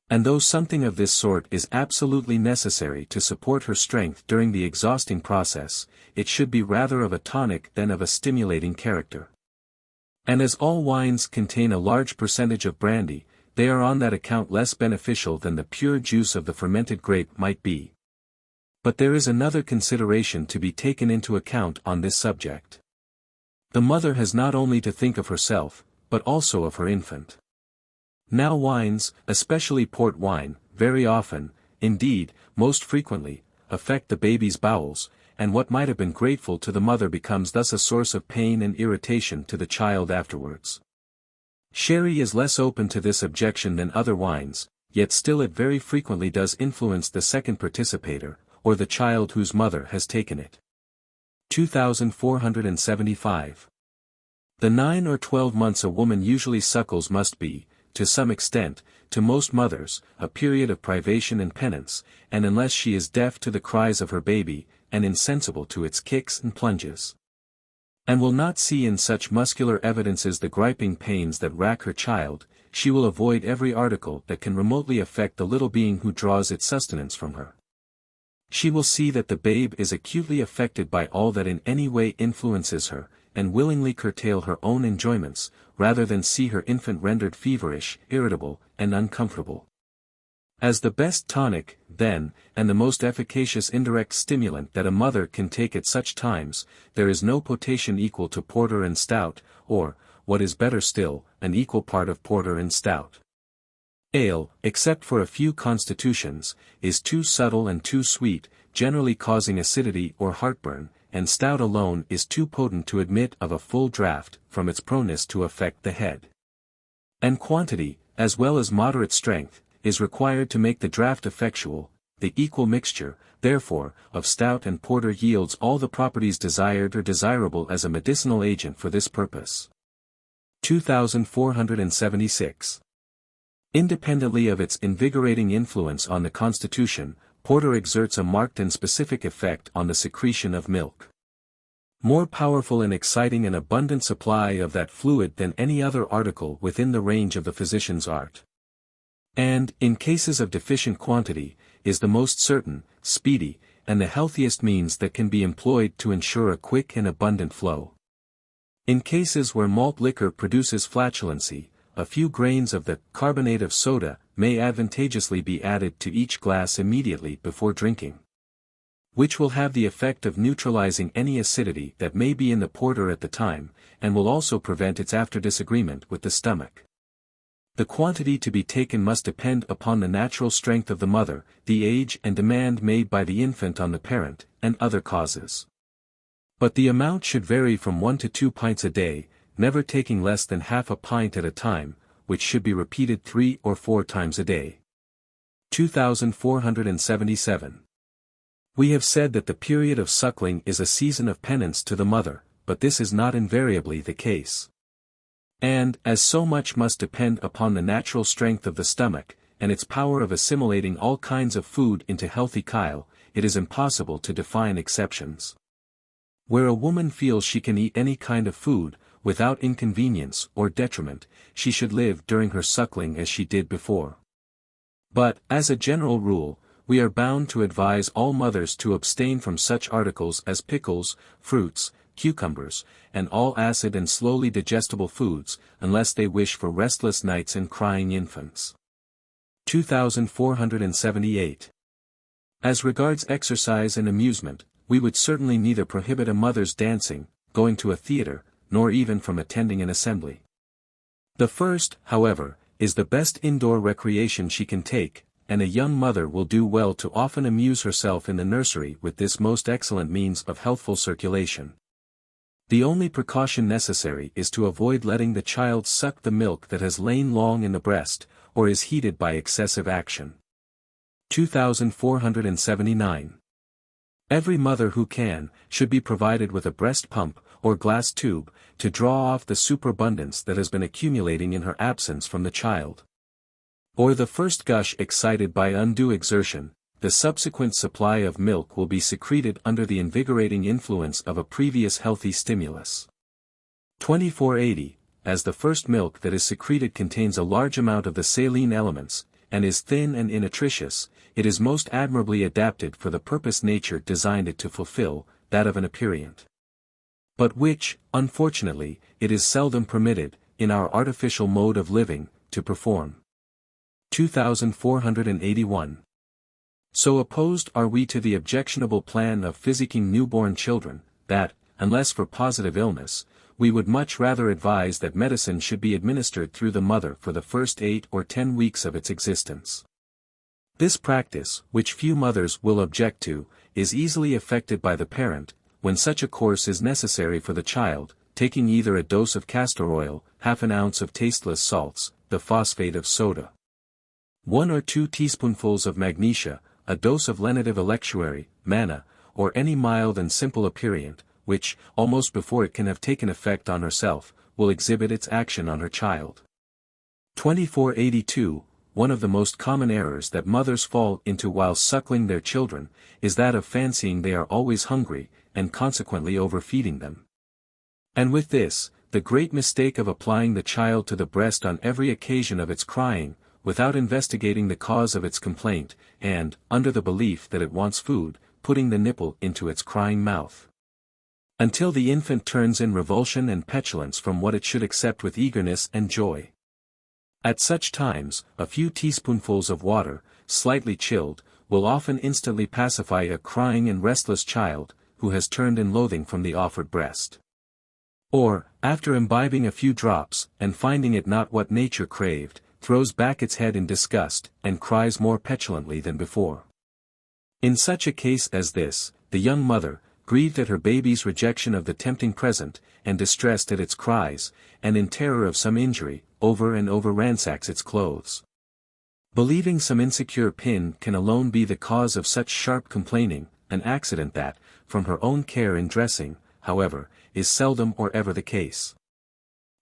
And though something of this sort is absolutely necessary to support her strength during the exhausting process, it should be rather of a tonic than of a stimulating character. And as all wines contain a large percentage of brandy, they are on that account less beneficial than the pure juice of the fermented grape might be. But there is another consideration to be taken into account on this subject. The mother has not only to think of herself, but also of her infant. Now wines, especially port wine, very often, indeed, most frequently, affect the baby's bowels, and what might have been grateful to the mother becomes thus a source of pain and irritation to the child afterwards. Sherry is less open to this objection than other wines, yet still it very frequently does influence the second participator, or the child whose mother has taken it. 2475. The 9 or 12 months a woman usually suckles must be, to some extent, to most mothers, a period of privation and penance, and unless she is deaf to the cries of her baby, and insensible to its kicks and plunges, and will not see in such muscular evidences the griping pains that rack her child, she will avoid every article that can remotely affect the little being who draws its sustenance from her. She will see that the babe is acutely affected by all that in any way influences her, and willingly curtail her own enjoyments, rather than see her infant rendered feverish, irritable, and uncomfortable. As the best tonic, then, and the most efficacious indirect stimulant that a mother can take at such times, there is no potation equal to porter and stout, or, what is better still, an equal part of porter and stout. Ale, except for a few constitutions, is too subtle and too sweet, generally causing acidity or heartburn, and stout alone is too potent to admit of a full draught, from its proneness to affect the head. And quantity, as well as moderate strength, is required to make the draught effectual. The equal mixture, therefore, of stout and porter yields all the properties desired or desirable as a medicinal agent for this purpose. 2476. Independently of its invigorating influence on the constitution, porter exerts a marked and specific effect on the secretion of milk. More powerful in exciting an abundant supply of that fluid than any other article within the range of the physician's art. And, in cases of deficient quantity, is the most certain, speedy, and the healthiest means that can be employed to ensure a quick and abundant flow. In cases where malt liquor produces flatulency, a few grains of the carbonate of soda may advantageously be added to each glass immediately before drinking, which will have the effect of neutralizing any acidity that may be in the porter at the time, and will also prevent its after disagreement with the stomach. The quantity to be taken must depend upon the natural strength of the mother, the age and demand made by the infant on the parent, and other causes. But the amount should vary from 1 to 2 pints a day, never taking less than half a pint at a time, which should be repeated 3 or 4 times a day. 2477. We have said that the period of suckling is a season of penance to the mother, but this is not invariably the case. And, as so much must depend upon the natural strength of the stomach, and its power of assimilating all kinds of food into healthy chyle, it is impossible to define exceptions. Where a woman feels she can eat any kind of food, without inconvenience or detriment, she should live during her suckling as she did before. But, as a general rule, we are bound to advise all mothers to abstain from such articles as pickles, fruits, cucumbers, and all acid and slowly digestible foods, unless they wish for restless nights and crying infants. 2478. As regards exercise and amusement, we would certainly neither prohibit a mother's dancing, going to a theatre, nor even from attending an assembly. The first, however, is the best indoor recreation she can take, and a young mother will do well to often amuse herself in the nursery with this most excellent means of healthful circulation. The only precaution necessary is to avoid letting the child suck the milk that has lain long in the breast, or is heated by excessive action. 2479. Every mother who can, should be provided with a breast pump, or glass tube, to draw off the superabundance that has been accumulating in her absence from the child. Or the first gush excited by undue exertion, the subsequent supply of milk will be secreted under the invigorating influence of a previous healthy stimulus. 2480. As the first milk that is secreted contains a large amount of the saline elements, and is thin and innutritious, it is most admirably adapted for the purpose nature designed it to fulfill, that of an aperient. But which, unfortunately, it is seldom permitted, in our artificial mode of living, to perform. 2481. So opposed are we to the objectionable plan of physicking newborn children, that, unless for positive illness, we would much rather advise that medicine should be administered through the mother for the first 8 or 10 weeks of its existence. This practice, which few mothers will object to, is easily effected by the parent, when such a course is necessary for the child, taking either a dose of castor oil, half an ounce of tasteless salts, the phosphate of soda, 1 or 2 teaspoonfuls of magnesia, a dose of lenitive electuary, manna, or any mild and simple aperient, which, almost before it can have taken effect on herself, will exhibit its action on her child. 2482. One of the most common errors that mothers fall into while suckling their children, is that of fancying they are always hungry, and consequently overfeeding them. And with this, the great mistake of applying the child to the breast on every occasion of its crying, without investigating the cause of its complaint, and, under the belief that it wants food, putting the nipple into its crying mouth. Until the infant turns in revulsion and petulance from what it should accept with eagerness and joy. At such times, a few teaspoonfuls of water, slightly chilled, will often instantly pacify a crying and restless child, who has turned in loathing from the offered breast. Or, after imbibing a few drops, and finding it not what nature craved, throws back its head in disgust, and cries more petulantly than before. In such a case as this, the young mother, grieved at her baby's rejection of the tempting present, and distressed at its cries, and in terror of some injury, over and over ransacks its clothes. Believing some insecure pin can alone be the cause of such sharp complaining, an accident that, from her own care in dressing, however, is seldom or ever the case.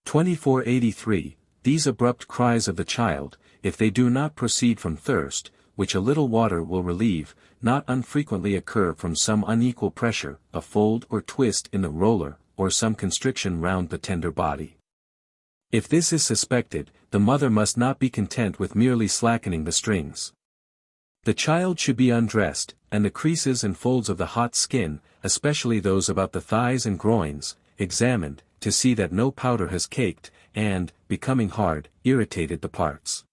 2483. These abrupt cries of the child, if they do not proceed from thirst, which a little water will relieve, not unfrequently occur from some unequal pressure, a fold or twist in the roller, or some constriction round the tender body. If this is suspected, the mother must not be content with merely slackening the strings. The child should be undressed, and the creases and folds of the hot skin, especially those about the thighs and groins, examined, to see that no powder has caked, and, becoming hard, irritated the parts.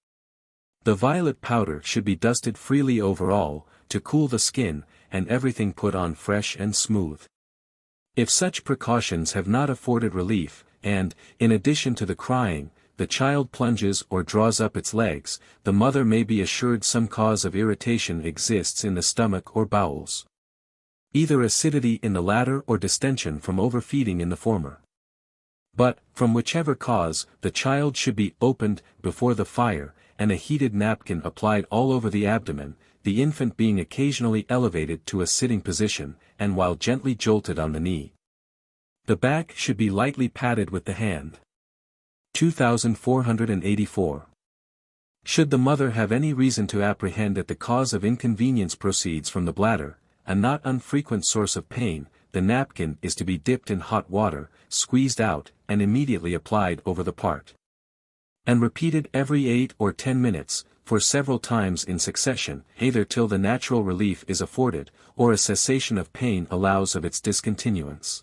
The violet powder should be dusted freely over all, to cool the skin, and everything put on fresh and smooth. If such precautions have not afforded relief, and, in addition to the crying, the child plunges or draws up its legs, the mother may be assured some cause of irritation exists in the stomach or bowels. Either acidity in the latter or distension from overfeeding in the former. But, from whichever cause, the child should be opened before the fire, and a heated napkin applied all over the abdomen, the infant being occasionally elevated to a sitting position, and while gently jolted on the knee. The back should be lightly patted with the hand. 2484. Should the mother have any reason to apprehend that the cause of inconvenience proceeds from the bladder, a not unfrequent source of pain, the napkin is to be dipped in hot water, squeezed out, and immediately applied over the part. And repeated every 8 or 10 minutes, for several times in succession, either till the natural relief is afforded, or a cessation of pain allows of its discontinuance.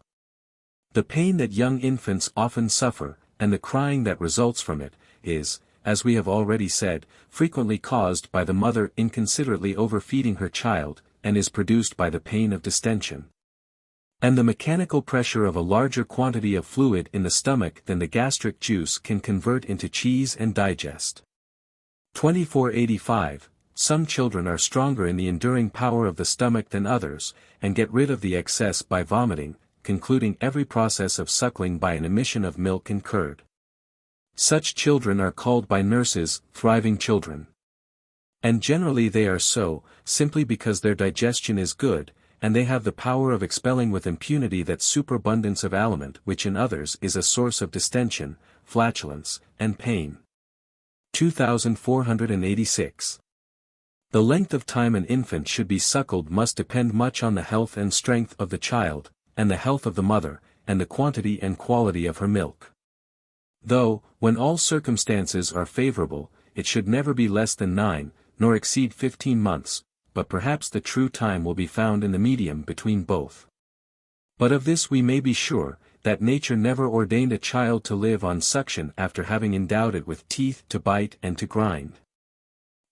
The pain that young infants often suffer, and the crying that results from it, is, as we have already said, frequently caused by the mother inconsiderately overfeeding her child, and is produced by the pain of distension. And the mechanical pressure of a larger quantity of fluid in the stomach than the gastric juice can convert into cheese and digest. 2485. some children are stronger in the enduring power of the stomach than others, and get rid of the excess by vomiting, concluding every process of suckling by an emission of milk and curd. Such children are called by nurses, thriving children. And generally they are so, simply because their digestion is good, and they have the power of expelling with impunity that superabundance of aliment which in others is a source of distension, flatulence, and pain. 2486. The length of time an infant should be suckled must depend much on the health and strength of the child, and the health of the mother, and the quantity and quality of her milk. Though, when all circumstances are favorable, it should never be less than 9, nor exceed 15 months, but perhaps the true time will be found in the medium between both. But of this we may be sure, that nature never ordained a child to live on suction after having endowed it with teeth to bite and to grind.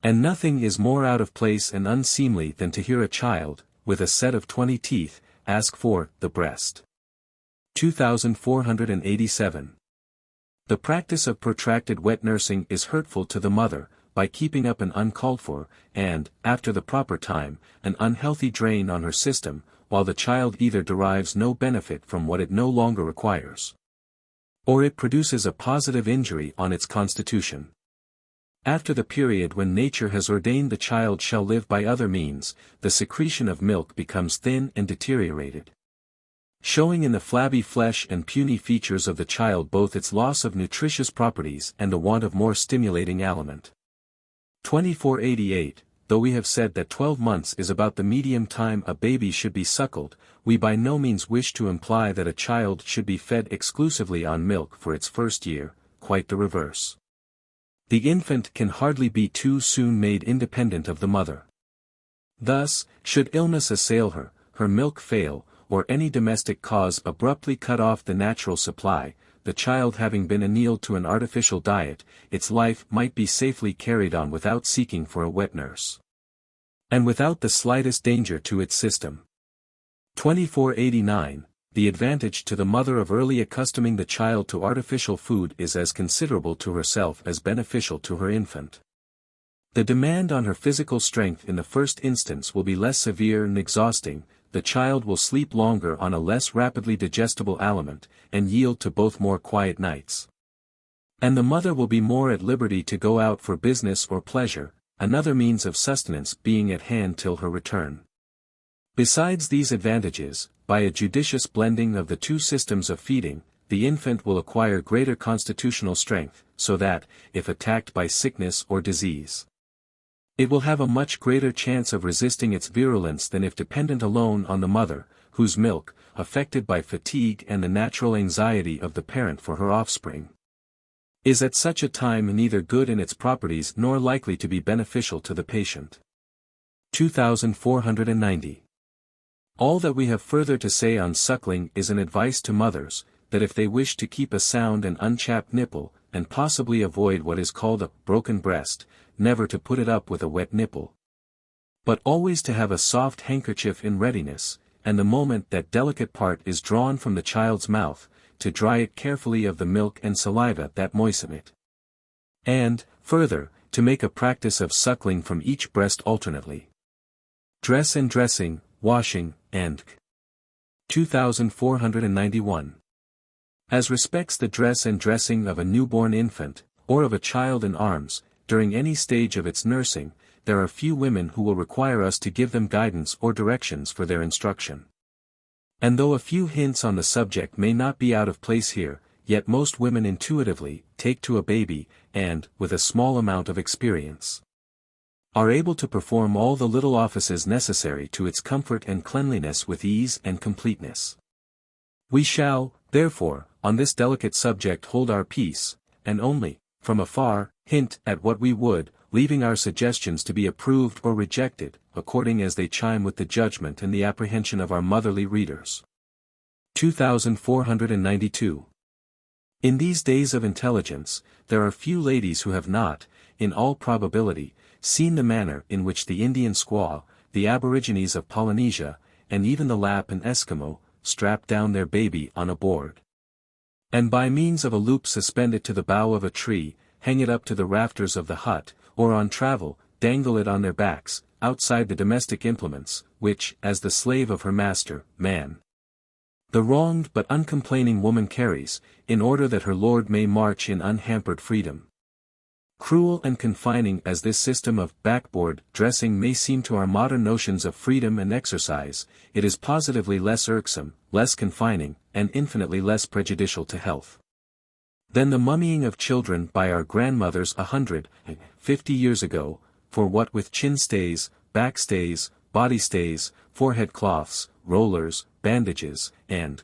And nothing is more out of place and unseemly than to hear a child, with a set of 20 teeth, ask for the breast. 2487. The practice of protracted wet nursing is hurtful to the mother, by keeping up an uncalled for, and, after the proper time, an unhealthy drain on her system, while the child either derives no benefit from what it no longer requires, or it produces a positive injury on its constitution. After the period when nature has ordained the child shall live by other means, the secretion of milk becomes thin and deteriorated, showing in the flabby flesh and puny features of the child both its loss of nutritious properties and the want of more stimulating aliment. 2488. Though we have said that 12 months is about the medium time a baby should be suckled, we by no means wish to imply that a child should be fed exclusively on milk for its first year, quite the reverse. The infant can hardly be too soon made independent of the mother. Thus, should illness assail her, her milk fail, or any domestic cause abruptly cut off the natural supply, the child having been annealed to an artificial diet, its life might be safely carried on without seeking for a wet nurse, and without the slightest danger to its system. 2489. The advantage to the mother of early accustoming the child to artificial food is as considerable to herself as beneficial to her infant. The demand on her physical strength in the first instance will be less severe and exhausting, the child will sleep longer on a less rapidly digestible aliment, and yield to both more quiet nights. And the mother will be more at liberty to go out for business or pleasure, another means of sustenance being at hand till her return. Besides these advantages, by a judicious blending of the two systems of feeding, the infant will acquire greater constitutional strength, so that, if attacked by sickness or disease, it will have a much greater chance of resisting its virulence than if dependent alone on the mother, whose milk, affected by fatigue and the natural anxiety of the parent for her offspring, is at such a time neither good in its properties nor likely to be beneficial to the patient. 2490. All that we have further to say on suckling is an advice to mothers, that if they wish to keep a sound and unchapped nipple, and possibly avoid what is called a broken breast, never to put it up with a wet nipple, but always to have a soft handkerchief in readiness, and the moment that delicate part is drawn from the child's mouth, to dry it carefully of the milk and saliva that moisten it. And, further, to make a practice of suckling from each breast alternately. Dress and dressing, washing, and 2491. As respects the dress and dressing of a newborn infant, or of a child in arms, during any stage of its nursing, there are few women who will require us to give them guidance or directions for their instruction. And though a few hints on the subject may not be out of place here, yet most women intuitively take to a baby, and, with a small amount of experience, are able to perform all the little offices necessary to its comfort and cleanliness with ease and completeness. We shall, therefore, on this delicate subject hold our peace, and only, from afar, hint at what we would, leaving our suggestions to be approved or rejected, according as they chime with the judgment and the apprehension of our motherly readers. 2492. In these days of intelligence, there are few ladies who have not, in all probability, seen the manner in which the Indian squaw, the aborigines of Polynesia, and even the Lap and Eskimo, strap down their baby on a board, and by means of a loop suspend it to the bough of a tree, hang it up to the rafters of the hut, or on travel, dangle it on their backs, outside the domestic implements, which, as the slave of her master, man, the wronged but uncomplaining woman carries, in order that her lord may march in unhampered freedom. Cruel and confining as this system of backboard dressing may seem to our modern notions of freedom and exercise, it is positively less irksome, less confining, and infinitely less prejudicial to health than the mummying of children by our grandmothers 150 years ago, for what with chin stays, back stays, body stays, forehead cloths, rollers, bandages, and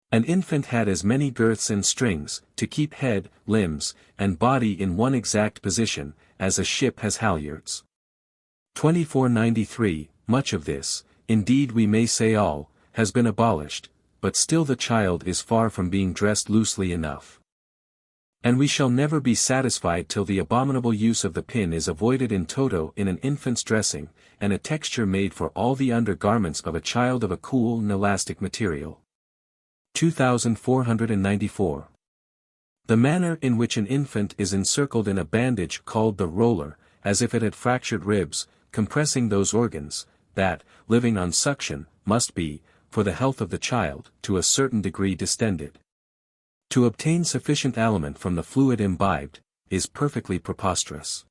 an infant had as many girths and strings, to keep head, limbs, and body in one exact position, as a ship has halyards. 2493, much of this, indeed we may say all, has been abolished, but still the child is far from being dressed loosely enough. And we shall never be satisfied till the abominable use of the pin is avoided in toto in an infant's dressing, and a texture made for all the undergarments of a child of a cool and elastic material. 2494. The manner in which an infant is encircled in a bandage called the roller, as if it had fractured ribs, compressing those organs, that, living on suction, must be, for the health of the child, to a certain degree distended. To obtain sufficient aliment from the fluid imbibed, is perfectly preposterous.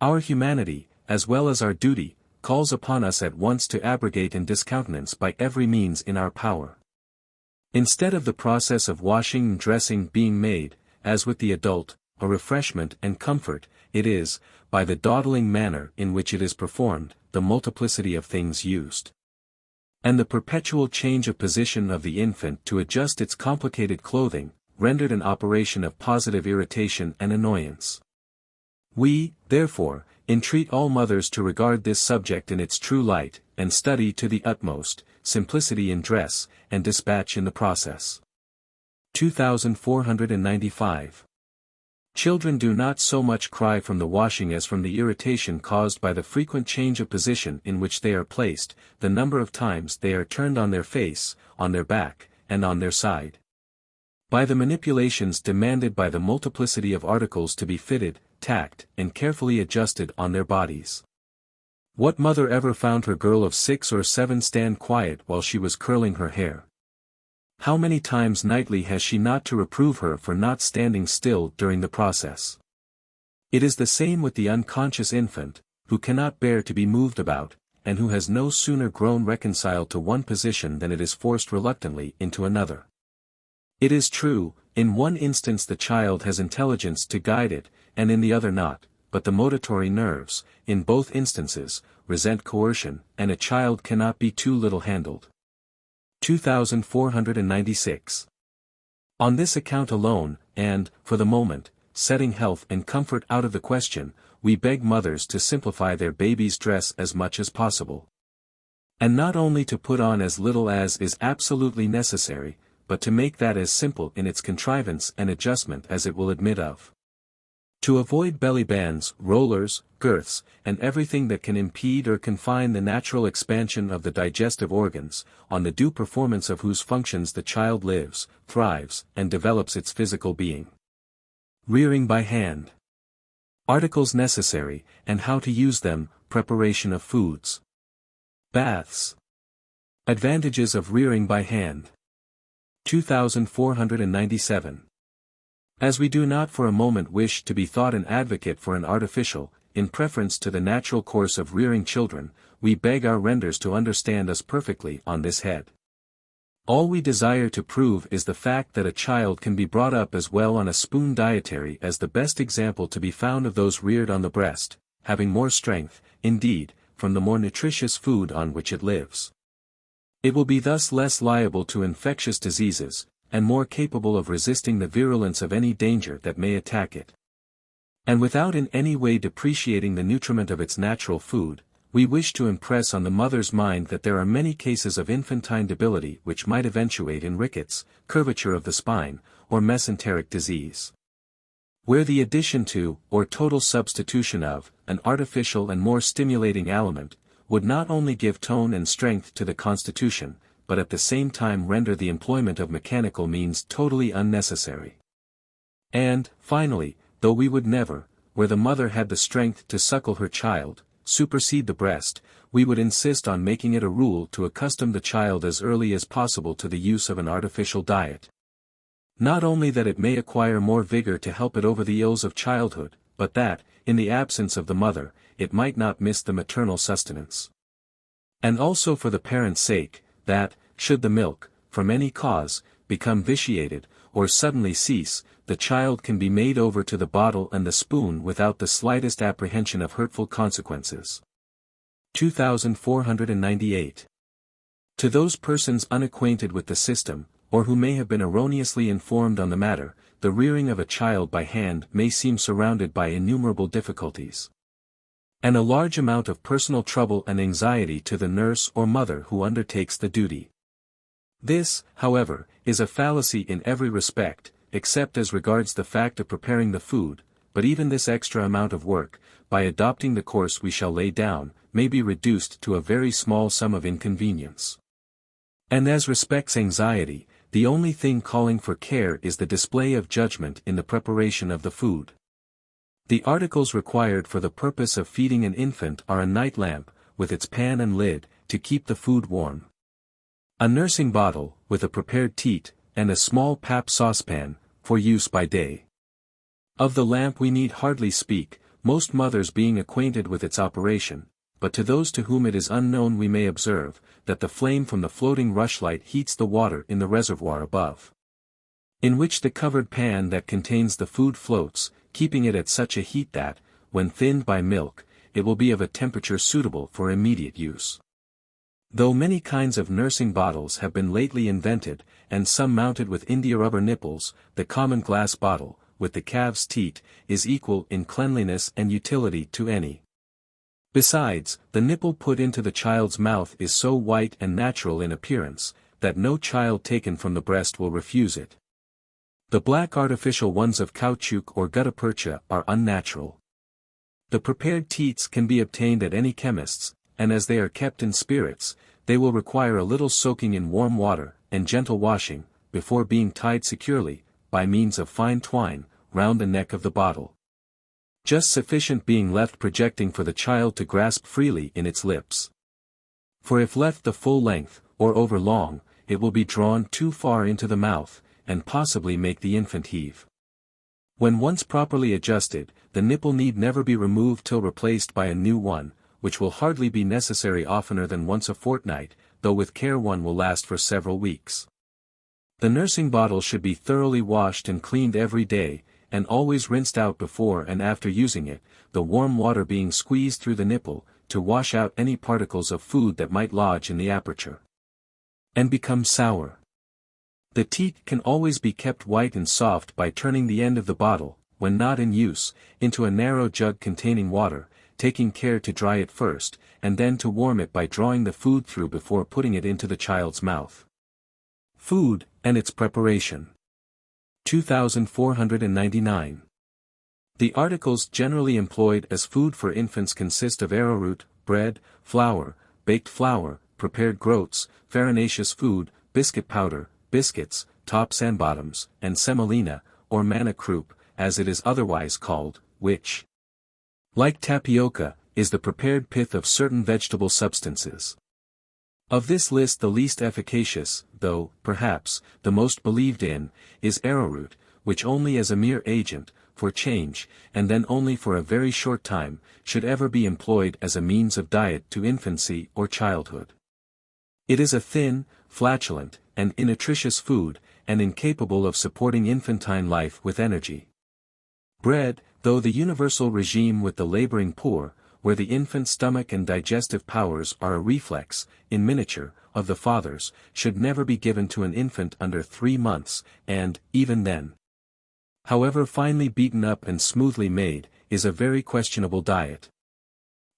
Our humanity, as well as our duty, calls upon us at once to abrogate and discountenance by every means in our power. Instead of the process of washing and dressing being made, as with the adult, a refreshment and comfort, it is, by the dawdling manner in which it is performed, the multiplicity of things used, and the perpetual change of position of the infant to adjust its complicated clothing, rendered an operation of positive irritation and annoyance. We, therefore, entreat all mothers to regard this subject in its true light, and study to the utmost, simplicity in dress, and dispatch in the process. 2495. Children do not so much cry from the washing as from the irritation caused by the frequent change of position in which they are placed, the number of times they are turned on their face, on their back, and on their side. By the manipulations demanded by the multiplicity of articles to be fitted, tacked, and carefully adjusted on their bodies. What mother ever found her girl of 6 or 7 stand quiet while she was curling her hair? How many times nightly has she not to reprove her for not standing still during the process? It is the same with the unconscious infant, who cannot bear to be moved about, and who has no sooner grown reconciled to one position than it is forced reluctantly into another. It is true, in one instance the child has intelligence to guide it, and in the other not, but the motatory nerves, in both instances, resent coercion, and a child cannot be too little handled. 2496. On this account alone, and, for the moment, setting health and comfort out of the question, we beg mothers to simplify their baby's dress as much as possible. And not only to put on as little as is absolutely necessary, but to make that as simple in its contrivance and adjustment as it will admit of. To avoid belly bands, rollers, girths, and everything that can impede or confine the natural expansion of the digestive organs, on the due performance of whose functions the child lives, thrives, and develops its physical being. Rearing by hand. Articles necessary, and how to use them, preparation of foods. Baths. Advantages of rearing by hand. 2497. As we do not for a moment wish to be thought an advocate for an artificial, in preference to the natural course of rearing children, we beg our readers to understand us perfectly on this head. All we desire to prove is the fact that a child can be brought up as well on a spoon dietary as the best example to be found of those reared on the breast, having more strength, indeed, from the more nutritious food on which it lives. It will be thus less liable to infectious diseases, and more capable of resisting the virulence of any danger that may attack it. And without in any way depreciating the nutriment of its natural food, we wish to impress on the mother's mind that there are many cases of infantine debility which might eventuate in rickets, curvature of the spine, or mesenteric disease, where the addition to, or total substitution of, an artificial and more stimulating aliment, would not only give tone and strength to the constitution, but at the same time render the employment of mechanical means totally unnecessary. And, finally, though we would never, where the mother had the strength to suckle her child, supersede the breast, we would insist on making it a rule to accustom the child as early as possible to the use of an artificial diet. Not only that it may acquire more vigor to help it over the ills of childhood, but that, in the absence of the mother, it might not miss the maternal sustenance. And also for the parent's sake, that, should the milk, from any cause, become vitiated, or suddenly cease, the child can be made over to the bottle and the spoon without the slightest apprehension of hurtful consequences. 2498. To those persons unacquainted with the system, or who may have been erroneously informed on the matter, the rearing of a child by hand may seem surrounded by innumerable difficulties, and a large amount of personal trouble and anxiety to the nurse or mother who undertakes the duty. This, however, is a fallacy in every respect, except as regards the fact of preparing the food, but even this extra amount of work, by adopting the course we shall lay down, may be reduced to a very small sum of inconvenience. And as respects anxiety, the only thing calling for care is the display of judgment in the preparation of the food. The articles required for the purpose of feeding an infant are a night lamp, with its pan and lid, to keep the food warm, a nursing bottle, with a prepared teat, and a small pap saucepan, for use by day. Of the lamp we need hardly speak, most mothers being acquainted with its operation, but to those to whom it is unknown we may observe, that the flame from the floating rushlight heats the water in the reservoir above, in which the covered pan that contains the food floats, keeping it at such a heat that, when thinned by milk, it will be of a temperature suitable for immediate use. Though many kinds of nursing bottles have been lately invented, and some mounted with india rubber nipples, the common glass bottle, with the calf's teat, is equal in cleanliness and utility to any. Besides, the nipple put into the child's mouth is so white and natural in appearance, that no child taken from the breast will refuse it. The black artificial ones of caoutchouc or gutta percha are unnatural. The prepared teats can be obtained at any chemist's, and as they are kept in spirits, they will require a little soaking in warm water, and gentle washing, before being tied securely, by means of fine twine, round the neck of the bottle, just sufficient being left projecting for the child to grasp freely in its lips. For if left the full length, or over long, it will be drawn too far into the mouth, and possibly make the infant heave. When once properly adjusted, the nipple need never be removed till replaced by a new one, which will hardly be necessary oftener than once a fortnight, though with care one will last for several weeks. The nursing bottle should be thoroughly washed and cleaned every day, and always rinsed out before and after using it, the warm water being squeezed through the nipple, to wash out any particles of food that might lodge in the aperture, and become sour. The teat can always be kept white and soft by turning the end of the bottle, when not in use, into a narrow jug containing water, taking care to dry it first, and then to warm it by drawing the food through before putting it into the child's mouth. Food, and its preparation. 2499. The articles generally employed as food for infants consist of arrowroot, bread, flour, baked flour, prepared groats, farinaceous food, biscuit powder, biscuits, tops and bottoms, and semolina, or manna croup, as it is otherwise called, which, like tapioca, is the prepared pith of certain vegetable substances. Of this list the least efficacious, though, perhaps, the most believed in, is arrowroot, which only as a mere agent, for change, and then only for a very short time, should ever be employed as a means of diet to infancy or childhood. It is a thin, flatulent, and innutritious food, and incapable of supporting infantine life with energy. Bread, though the universal regime with the laboring poor, where the infant's stomach and digestive powers are a reflex, in miniature, of the father's, should never be given to an infant under 3 months, and, even then, however finely beaten up and smoothly made, is a very questionable diet.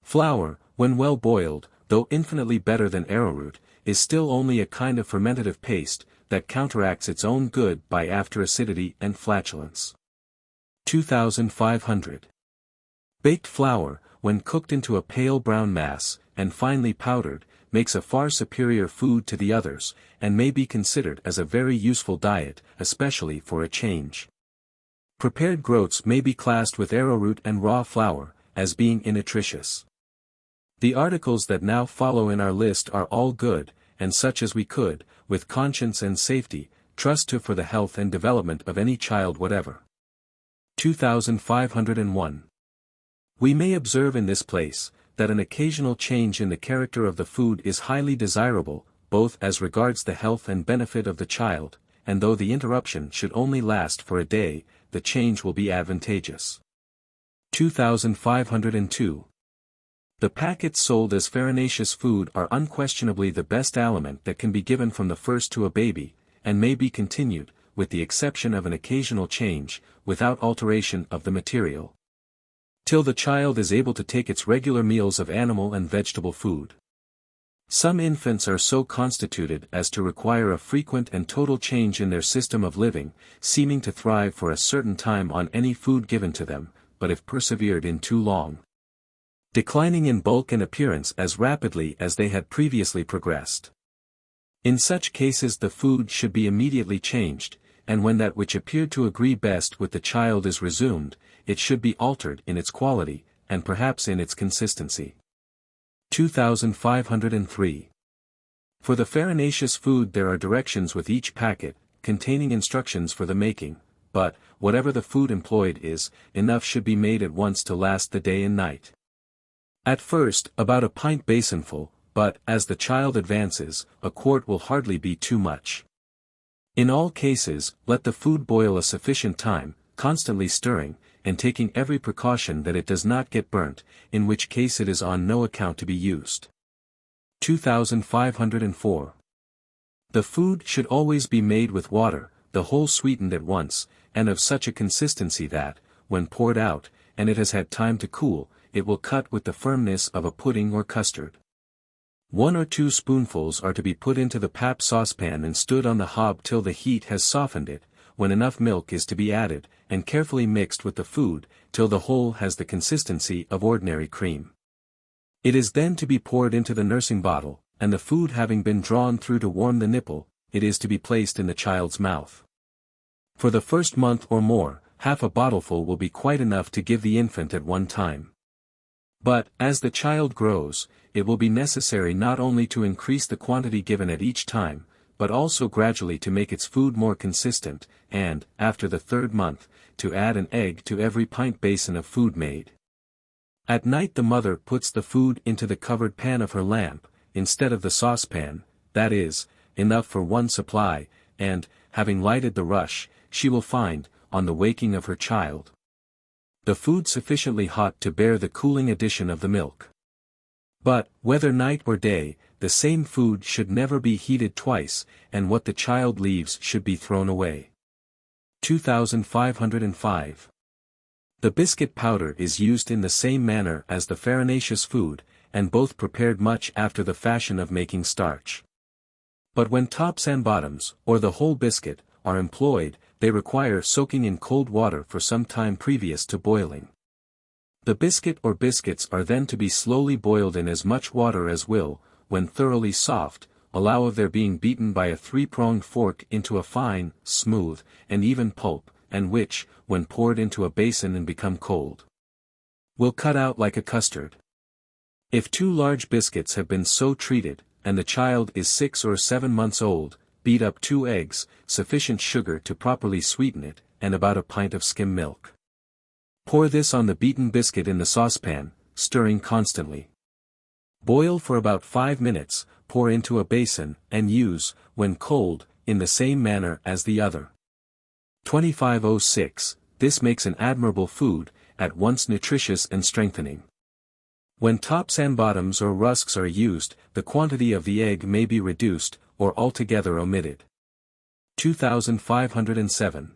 Flour, when well boiled, though infinitely better than arrowroot, is still only a kind of fermentative paste, that counteracts its own good by after acidity and flatulence. 2500. Baked flour, when cooked into a pale brown mass, and finely powdered, makes a far superior food to the others, and may be considered as a very useful diet, especially for a change. Prepared groats may be classed with arrowroot and raw flour, as being innutritious. The articles that now follow in our list are all good, and such as we could, with conscience and safety, trust to for the health and development of any child whatever. 2501. We may observe in this place, that an occasional change in the character of the food is highly desirable, both as regards the health and benefit of the child, and though the interruption should only last for a day, the change will be advantageous. 2502. The packets sold as farinaceous food are unquestionably the best aliment that can be given from the first to a baby, and may be continued, with the exception of an occasional change, without alteration of the material, till the child is able to take its regular meals of animal and vegetable food. Some infants are so constituted as to require a frequent and total change in their system of living, seeming to thrive for a certain time on any food given to them, but if persevered in too long, declining in bulk and appearance as rapidly as they had previously progressed. In such cases the food should be immediately changed, and when that which appeared to agree best with the child is resumed, it should be altered in its quality, and perhaps in its consistency. 2503. For the farinaceous food there are directions with each packet, containing instructions for the making, but, whatever the food employed is, enough should be made at once to last the day and night. At first, about a pint basinful, but, as the child advances, a quart will hardly be too much. In all cases, let the food boil a sufficient time, constantly stirring, and taking every precaution that it does not get burnt, in which case it is on no account to be used. 2504. The food should always be made with water, the whole sweetened at once, and of such a consistency that, when poured out, and it has had time to cool, it will cut with the firmness of a pudding or custard. 1 or 2 spoonfuls are to be put into the pap saucepan and stood on the hob till the heat has softened it, when enough milk is to be added, and carefully mixed with the food, till the whole has the consistency of ordinary cream. It is then to be poured into the nursing bottle, and the food having been drawn through to warm the nipple, it is to be placed in the child's mouth. For the first month or more, half a bottleful will be quite enough to give the infant at one time. But, as the child grows, it will be necessary not only to increase the quantity given at each time, but also gradually to make its food more consistent, and, after the 3rd month, to add an egg to every pint basin of food made. At night the mother puts the food into the covered pan of her lamp, instead of the saucepan, that is, enough for one supply, and, having lighted the rush, she will find, on the waking of her child, the food sufficiently hot to bear the cooling addition of the milk. But, whether night or day, the same food should never be heated twice, and what the child leaves should be thrown away. 2505. The biscuit powder is used in the same manner as the farinaceous food, and both prepared much after the fashion of making starch. But when tops and bottoms, or the whole biscuit, are employed, they require soaking in cold water for some time previous to boiling. The biscuit or biscuits are then to be slowly boiled in as much water as will, when thoroughly soft, allow of their being beaten by a 3-pronged fork into a fine, smooth, and even pulp, and which, when poured into a basin and become cold, will cut out like a custard. If 2 large biscuits have been so treated, and the child is 6 or 7 months old, beat up 2 eggs, sufficient sugar to properly sweeten it, and about a pint of skim milk. Pour this on the beaten biscuit in the saucepan, stirring constantly. Boil for about 5 minutes, pour into a basin, and use, when cold, in the same manner as the other. 2506. This makes an admirable food, at once nutritious and strengthening. When tops and bottoms or rusks are used, the quantity of the egg may be reduced, or altogether omitted. 2507.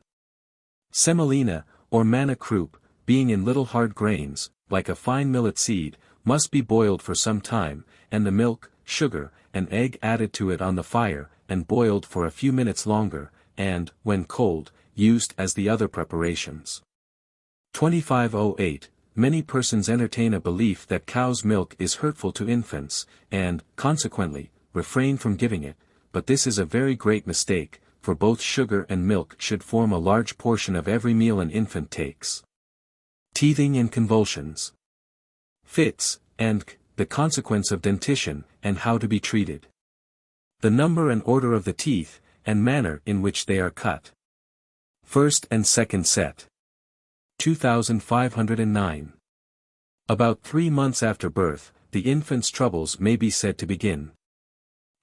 Semolina, or manna croup, being in little hard grains, like a fine millet seed, must be boiled for some time, and the milk, sugar, and egg added to it on the fire, and boiled for a few minutes longer, and, when cold, used as the other preparations. 2508. Many persons entertain a belief that cow's milk is hurtful to infants, and, consequently, refrain from giving it, but this is a very great mistake, for both sugar and milk should form a large portion of every meal an infant takes. Teething and convulsions. Fits, and the consequence of dentition, and how to be treated. The number and order of the teeth, and manner in which they are cut. First and second set. 2509. About 3 months after birth, the infant's troubles may be said to begin.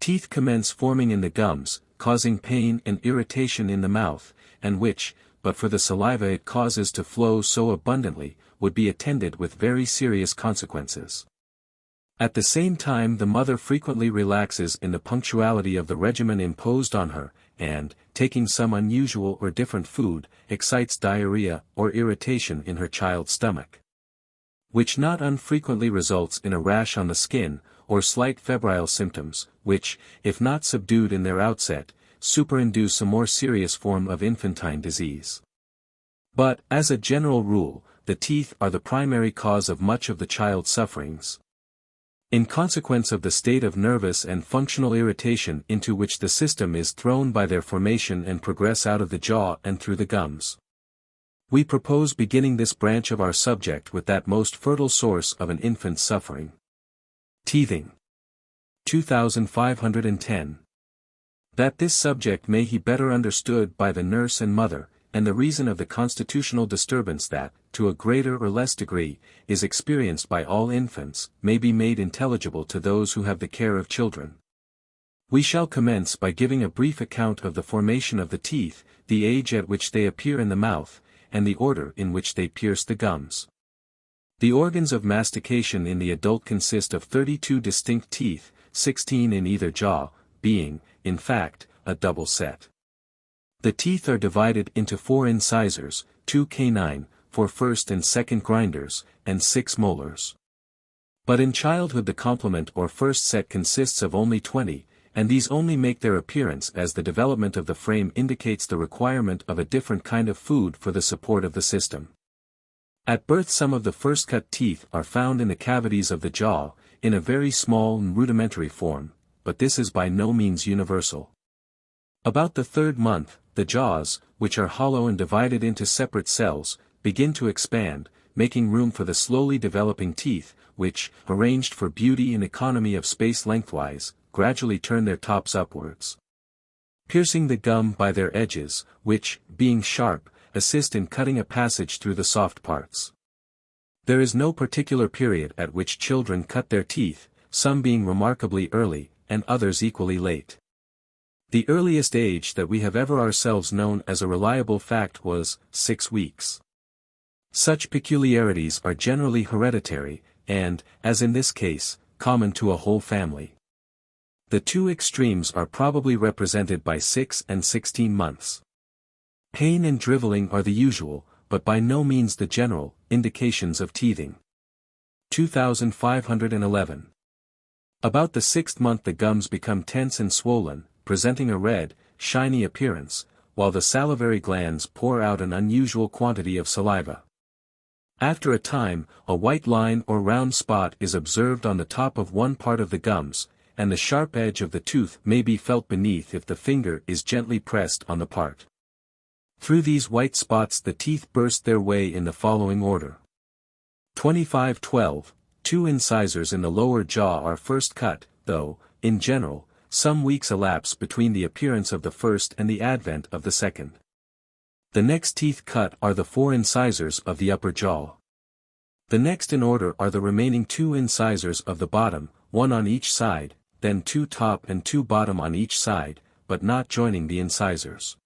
Teeth commence forming in the gums, causing pain and irritation in the mouth, and which, but for the saliva it causes to flow so abundantly, would be attended with very serious consequences. At the same time the mother frequently relaxes in the punctuality of the regimen imposed on her, and, taking some unusual or different food, excites diarrhea or irritation in her child's stomach, which not unfrequently results in a rash on the skin, or slight febrile symptoms, which, if not subdued in their outset, superinduce a more serious form of infantine disease. But, as a general rule, the teeth are the primary cause of much of the child's sufferings. In consequence of the state of nervous and functional irritation into which the system is thrown by their formation and progress out of the jaw and through the gums. We propose beginning this branch of our subject with that most fertile source of an infant's suffering. Teething. 2510. That this subject may be better understood by the nurse and mother, and the reason of the constitutional disturbance that, to a greater or less degree, is experienced by all infants, may be made intelligible to those who have the care of children. We shall commence by giving a brief account of the formation of the teeth, the age at which they appear in the mouth, and the order in which they pierce the gums. The organs of mastication in the adult consist of 32 distinct teeth, 16 in either jaw, being, in fact, a double set. The teeth are divided into 4 incisors, 2 canine, 4 first and second grinders, and 6 molars. But in childhood the complement or first set consists of only 20, and these only make their appearance as the development of the frame indicates the requirement of a different kind of food for the support of the system. At birth some of the first cut teeth are found in the cavities of the jaw, in a very small and rudimentary form, but this is by no means universal. About the 3rd month, the jaws, which are hollow and divided into separate cells, begin to expand, making room for the slowly developing teeth, which, arranged for beauty and economy of space lengthwise, gradually turn their tops upwards, piercing the gum by their edges, which, being sharp, assist in cutting a passage through the soft parts. There is no particular period at which children cut their teeth, some being remarkably early, and others equally late. The earliest age that we have ever ourselves known as a reliable fact was 6 weeks. Such peculiarities are generally hereditary, and, as in this case, common to a whole family. The 2 extremes are probably represented by 6 and 16 months. Pain and driveling are the usual, but by no means the general, indications of teething. 2511. About the 6th month the gums become tense and swollen, presenting a red, shiny appearance, while the salivary glands pour out an unusual quantity of saliva. After a time, a white line or round spot is observed on the top of one part of the gums, and the sharp edge of the tooth may be felt beneath if the finger is gently pressed on the part. Through these white spots the teeth burst their way in the following order. 2512, 2 incisors in the lower jaw are first cut, though, in general, some weeks elapse between the appearance of the first and the advent of the second. The next teeth cut are the 4 incisors of the upper jaw. The next in order are the remaining 2 incisors of the bottom, 1 on each side, then 2 top and 2 bottom on each side, but not joining the incisors.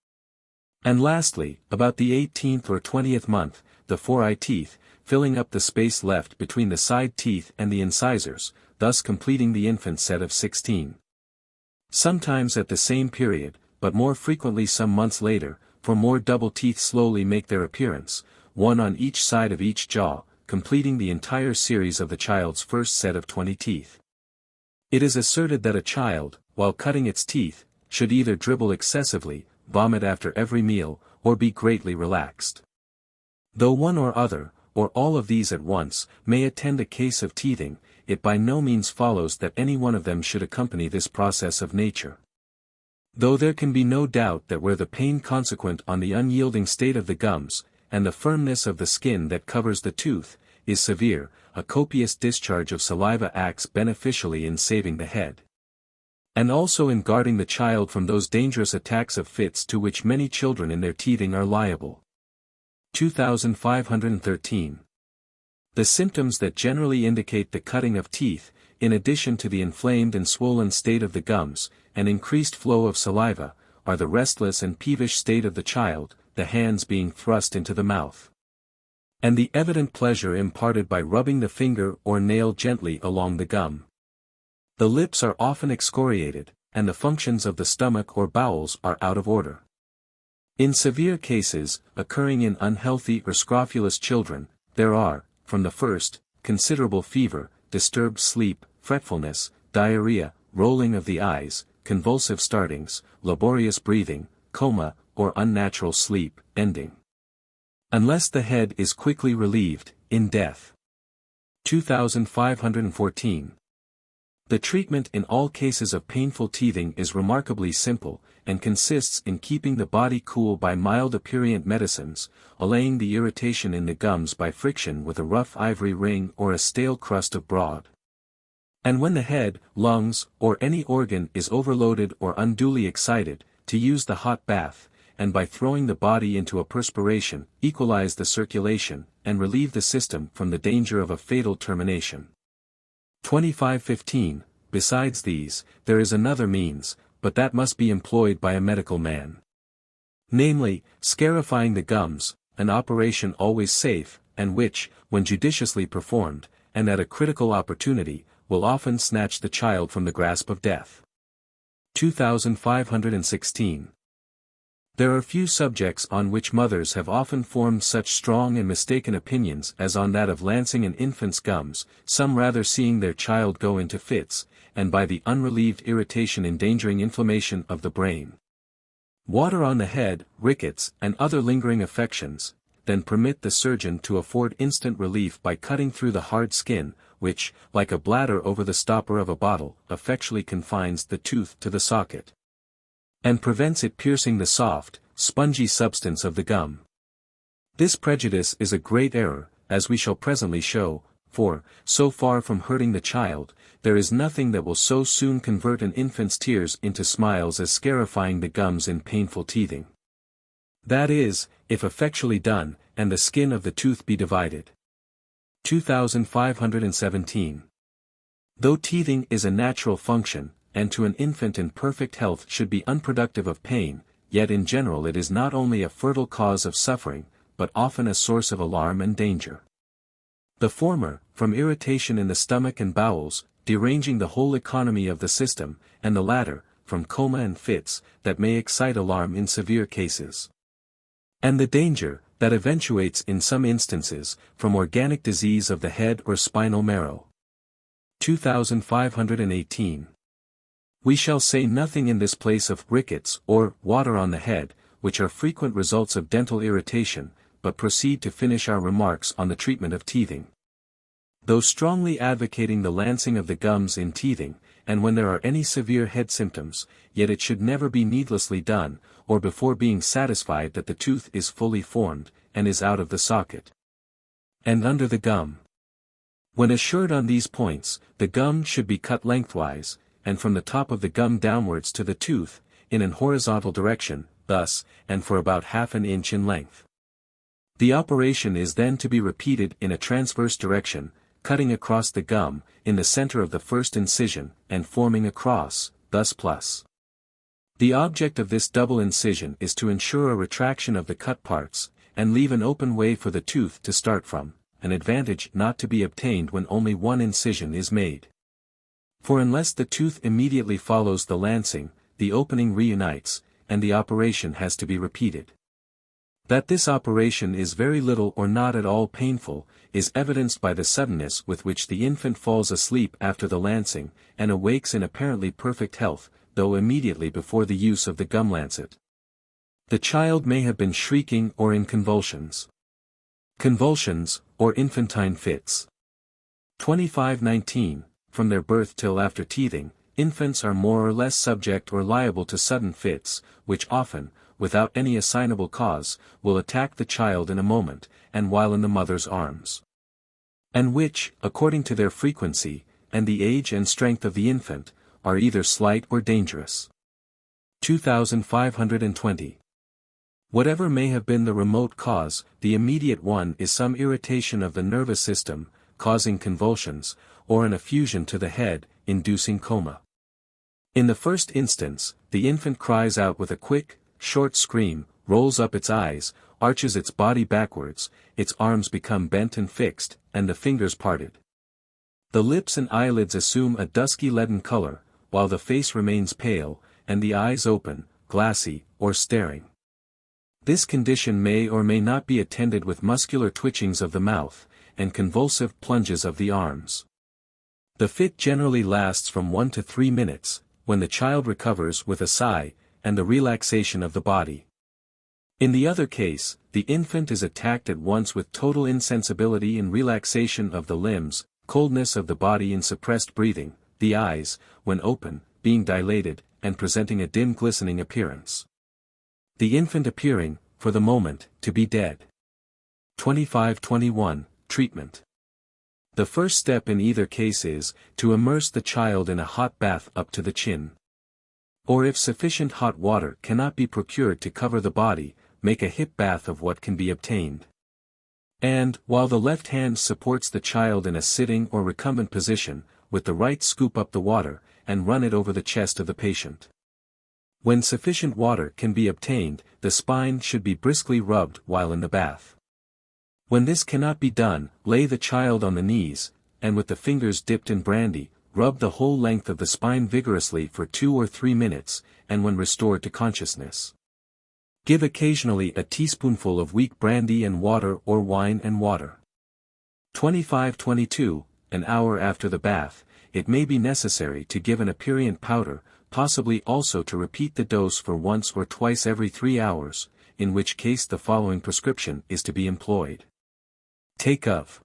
And lastly, about the 18th or 20th month, the 4 eye teeth, filling up the space left between the side teeth and the incisors, thus completing the infant set of 16. Sometimes at the same period, but more frequently some months later, for more double teeth slowly make their appearance, 1 on each side of each jaw, completing the entire series of the child's first set of 20 teeth. It is asserted that a child, while cutting its teeth, should either dribble excessively, vomit after every meal, or be greatly relaxed. Though one or other, or all of these at once, may attend a case of teething, it by no means follows that any one of them should accompany this process of nature. Though there can be no doubt that where the pain consequent on the unyielding state of the gums, and the firmness of the skin that covers the tooth, is severe, a copious discharge of saliva acts beneficially in saving the head. And also in guarding the child from those dangerous attacks of fits to which many children in their teething are liable. 2513. The symptoms that generally indicate the cutting of teeth, in addition to the inflamed and swollen state of the gums, and increased flow of saliva, are the restless and peevish state of the child, the hands being thrust into the mouth, and the evident pleasure imparted by rubbing the finger or nail gently along the gum. The lips are often excoriated, and the functions of the stomach or bowels are out of order. In severe cases, occurring in unhealthy or scrofulous children, there are, from the first, considerable fever, disturbed sleep, fretfulness, diarrhea, rolling of the eyes, convulsive startings, laborious breathing, coma, or unnatural sleep, ending, unless the head is quickly relieved, in death. 2514. The treatment in all cases of painful teething is remarkably simple, and consists in keeping the body cool by mild aperient medicines, allaying the irritation in the gums by friction with a rough ivory ring or a stale crust of broad. And when the head, lungs, or any organ is overloaded or unduly excited, to use the hot bath, and by throwing the body into a perspiration, equalize the circulation, and relieve the system from the danger of a fatal termination. 2515. Besides these, there is another means, but that must be employed by a medical man. Namely, scarifying the gums, an operation always safe, and which, when judiciously performed, and at a critical opportunity, will often snatch the child from the grasp of death. 2516. There are few subjects on which mothers have often formed such strong and mistaken opinions as on that of lancing an infant's gums, some rather seeing their child go into fits, and by the unrelieved irritation endangering inflammation of the brain, water on the head, rickets, and other lingering affections, than permit the surgeon to afford instant relief by cutting through the hard skin, which, like a bladder over the stopper of a bottle, effectually confines the tooth to the socket, and prevents it piercing the soft, spongy substance of the gum. This prejudice is a great error, as we shall presently show, for, so far from hurting the child, there is nothing that will so soon convert an infant's tears into smiles as scarifying the gums in painful teething. That is, if effectually done, and the skin of the tooth be divided. 2517. Though teething is a natural function, and to an infant in perfect health should be unproductive of pain, yet in general it is not only a fertile cause of suffering, but often a source of alarm and danger. The former, from irritation in the stomach and bowels, deranging the whole economy of the system, and the latter, from coma and fits, that may excite alarm in severe cases. And the danger, that eventuates in some instances, from organic disease of the head or spinal marrow. 2518. We shall say nothing in this place of rickets or water on the head, which are frequent results of dental irritation, but proceed to finish our remarks on the treatment of teething. Though strongly advocating the lancing of the gums in teething, and when there are any severe head symptoms, yet it should never be needlessly done, or before being satisfied that the tooth is fully formed, and is out of the socket, and under the gum. When assured on these points, the gum should be cut lengthwise, and from the top of the gum downwards to the tooth, in an horizontal direction, thus, and for about half an inch in length. The operation is then to be repeated in a transverse direction, cutting across the gum, in the center of the first incision, and forming a cross, thus plus. The object of this double incision is to ensure a retraction of the cut parts, and leave an open way for the tooth to start from, an advantage not to be obtained when only one incision is made. For unless the tooth immediately follows the lancing, the opening reunites, and the operation has to be repeated. That this operation is very little or not at all painful, is evidenced by the suddenness with which the infant falls asleep after the lancing, and awakes in apparently perfect health, though immediately before the use of the gum lancet. The child may have been shrieking or in convulsions. Convulsions, or infantine fits. 2519. From their birth till after teething, infants are more or less subject or liable to sudden fits, which often, without any assignable cause, will attack the child in a moment, and while in the mother's arms. And which, according to their frequency, and the age and strength of the infant, are either slight or dangerous. 2520. Whatever may have been the remote cause, the immediate one is some irritation of the nervous system, causing convulsions, or an effusion to the head, inducing coma. In the first instance, the infant cries out with a quick, short scream, rolls up its eyes, arches its body backwards, its arms become bent and fixed, and the fingers parted. The lips and eyelids assume a dusky leaden color, while the face remains pale, and the eyes open, glassy, or staring. This condition may or may not be attended with muscular twitchings of the mouth, and convulsive plunges of the arms. The fit generally lasts from 1 to 3 minutes, when the child recovers with a sigh, and the relaxation of the body. In the other case, the infant is attacked at once with total insensibility and relaxation of the limbs, coldness of the body and suppressed breathing, the eyes, when open, being dilated, and presenting a dim glistening appearance. The infant appearing, for the moment, to be dead. 2521. Treatment. The first step in either case is, to immerse the child in a hot bath up to the chin. Or if sufficient hot water cannot be procured to cover the body, make a hip bath of what can be obtained. And, while the left hand supports the child in a sitting or recumbent position, with the right scoop up the water, and run it over the chest of the patient. When sufficient water can be obtained, the spine should be briskly rubbed while in the bath. When this cannot be done, lay the child on the knees, and with the fingers dipped in brandy, rub the whole length of the spine vigorously for 2 or 3 minutes, and when restored to consciousness, give occasionally a teaspoonful of weak brandy and water or wine and water. 2522. An hour after the bath, it may be necessary to give an aperient powder, possibly also to repeat the dose for once or twice every 3 hours, in which case the following prescription is to be employed. Take of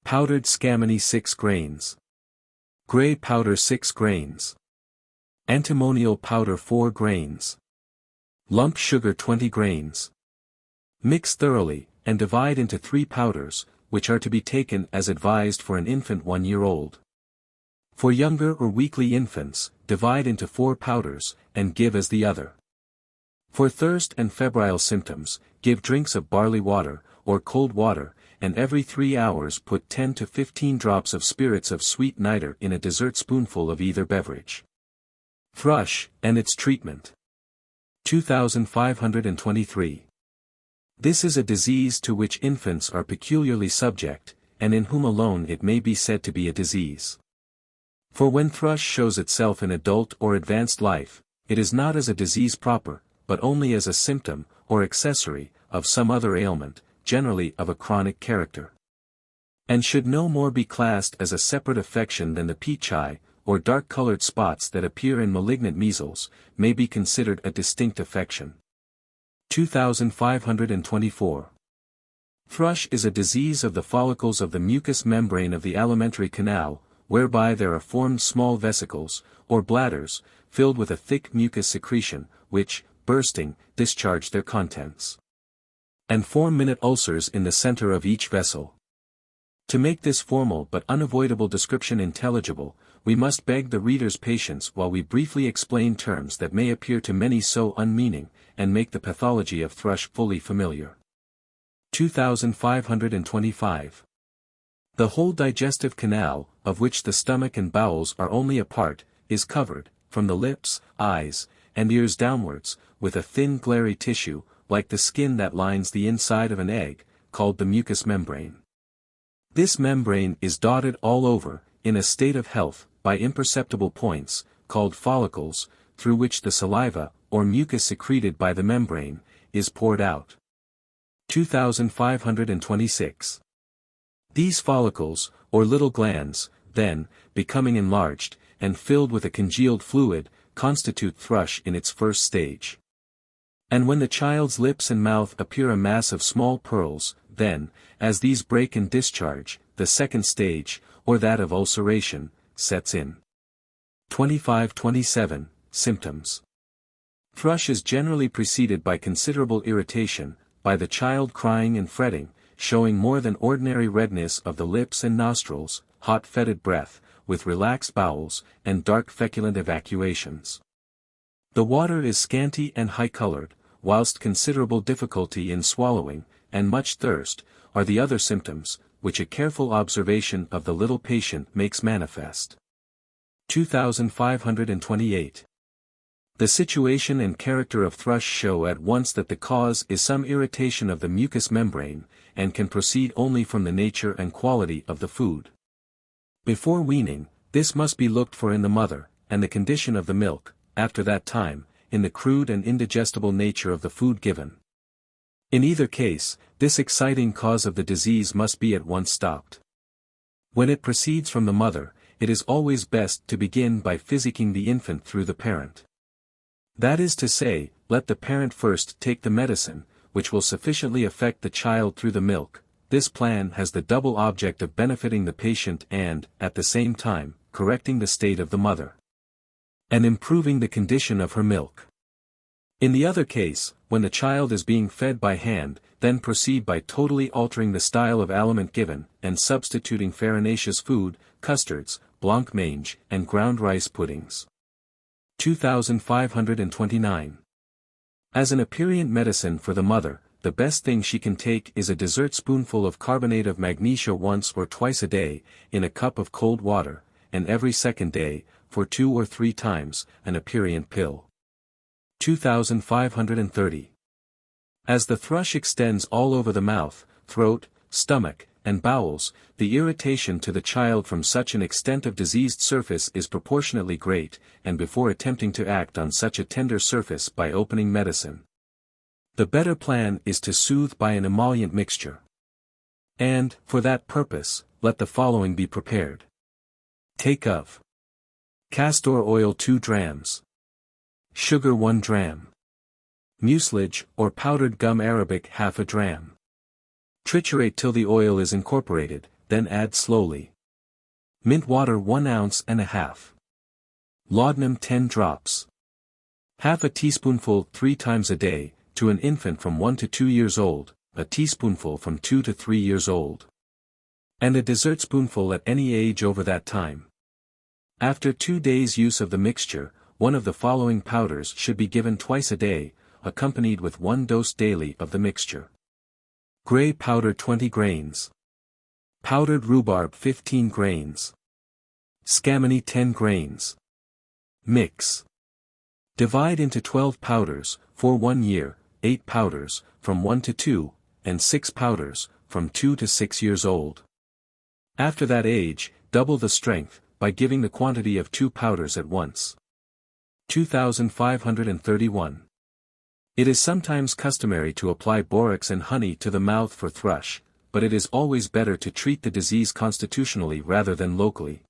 powdered scammony 6 grains. Gray powder 6 grains. Antimonial powder 4 grains. Lump sugar 20 grains. Mix thoroughly, and divide into 3 powders, which are to be taken as advised for an infant 1 year old. For younger or weakly infants, divide into 4 powders, and give as the other. For thirst and febrile symptoms, give drinks of barley water, or cold water, and every 3 hours put 10 to 15 drops of spirits of sweet nitre in a dessert spoonful of either beverage. Thrush, and its treatment. 2523. This is a disease to which infants are peculiarly subject, and in whom alone it may be said to be a disease. For when thrush shows itself in adult or advanced life, it is not as a disease proper, but only as a symptom, or accessory, of some other ailment, generally of a chronic character. And should no more be classed as a separate affection than the peach eye, or dark-colored spots that appear in malignant measles, may be considered a distinct affection. 2524. Thrush is a disease of the follicles of the mucous membrane of the alimentary canal, whereby there are formed small vesicles, or bladders, filled with a thick mucus secretion, which, bursting, discharge their contents, and form minute ulcers in the center of each vessel. To make this formal but unavoidable description intelligible, we must beg the reader's patience while we briefly explain terms that may appear to many so unmeaning, and make the pathology of thrush fully familiar. 2525. The whole digestive canal, of which the stomach and bowels are only a part, is covered, from the lips, eyes, and ears downwards, with a thin glairy tissue, like the skin that lines the inside of an egg, called the mucous membrane. This membrane is dotted all over, in a state of health, by imperceptible points, called follicles, through which the saliva, or mucus secreted by the membrane, is poured out. 2526. These follicles, or little glands, then, becoming enlarged, and filled with a congealed fluid, constitute thrush in its first stage. And when the child's lips and mouth appear a mass of small pearls, then, as these break and discharge, the second stage, or that of ulceration, sets in. 25-27, Symptoms. Thrush is generally preceded by considerable irritation, by the child crying and fretting, showing more than ordinary redness of the lips and nostrils, hot fetid breath, with relaxed bowels, and dark feculent evacuations. The water is scanty and high-colored, whilst considerable difficulty in swallowing, and much thirst, are the other symptoms, which a careful observation of the little patient makes manifest. 2528. The situation and character of thrush show at once that the cause is some irritation of the mucous membrane, and can proceed only from the nature and quality of the food. Before weaning, this must be looked for in the mother, and the condition of the milk, after that time, in the crude and indigestible nature of the food given. In either case, this exciting cause of the disease must be at once stopped. When it proceeds from the mother, it is always best to begin by physicking the infant through the parent. That is to say, let the parent first take the medicine, which will sufficiently affect the child through the milk. This plan has the double object of benefiting the patient and, at the same time, correcting the state of the mother, and improving the condition of her milk. In the other case, when the child is being fed by hand, then proceed by totally altering the style of aliment given, and substituting farinaceous food, custards, blancmange, and ground rice puddings. 2529. As an aperient medicine for the mother, the best thing she can take is a dessertspoonful of carbonate of magnesia once or twice a day, in a cup of cold water, and every second day, for 2 or 3 times, an aperient pill. 2530. As the thrush extends all over the mouth, throat, stomach, and bowels, the irritation to the child from such an extent of diseased surface is proportionately great, and before attempting to act on such a tender surface by opening medicine, the better plan is to soothe by an emollient mixture. And, for that purpose, let the following be prepared. Take of castor oil 2 drams, sugar 1 dram, mucilage or powdered gum arabic half a dram. Triturate till the oil is incorporated, then add slowly. Mint water 1 ounce and a half. Laudanum 10 drops. Half a teaspoonful 3 times a day, to an infant from 1 to 2 years old, a teaspoonful from 2 to 3 years old. And a dessertspoonful at any age over that time. After 2 days' use of the mixture, one of the following powders should be given twice a day, accompanied with 1 dose daily of the mixture. Gray powder 20 grains. Powdered rhubarb 15 grains. Scammony 10 grains. Mix. Divide into 12 powders, for 1 year, 8 powders, from 1 to 2, and 6 powders, from 2 to 6 years old. After that age, double the strength, by giving the quantity of 2 powders at once. 2531. It is sometimes customary to apply borax and honey to the mouth for thrush, but it is always better to treat the disease constitutionally rather than locally.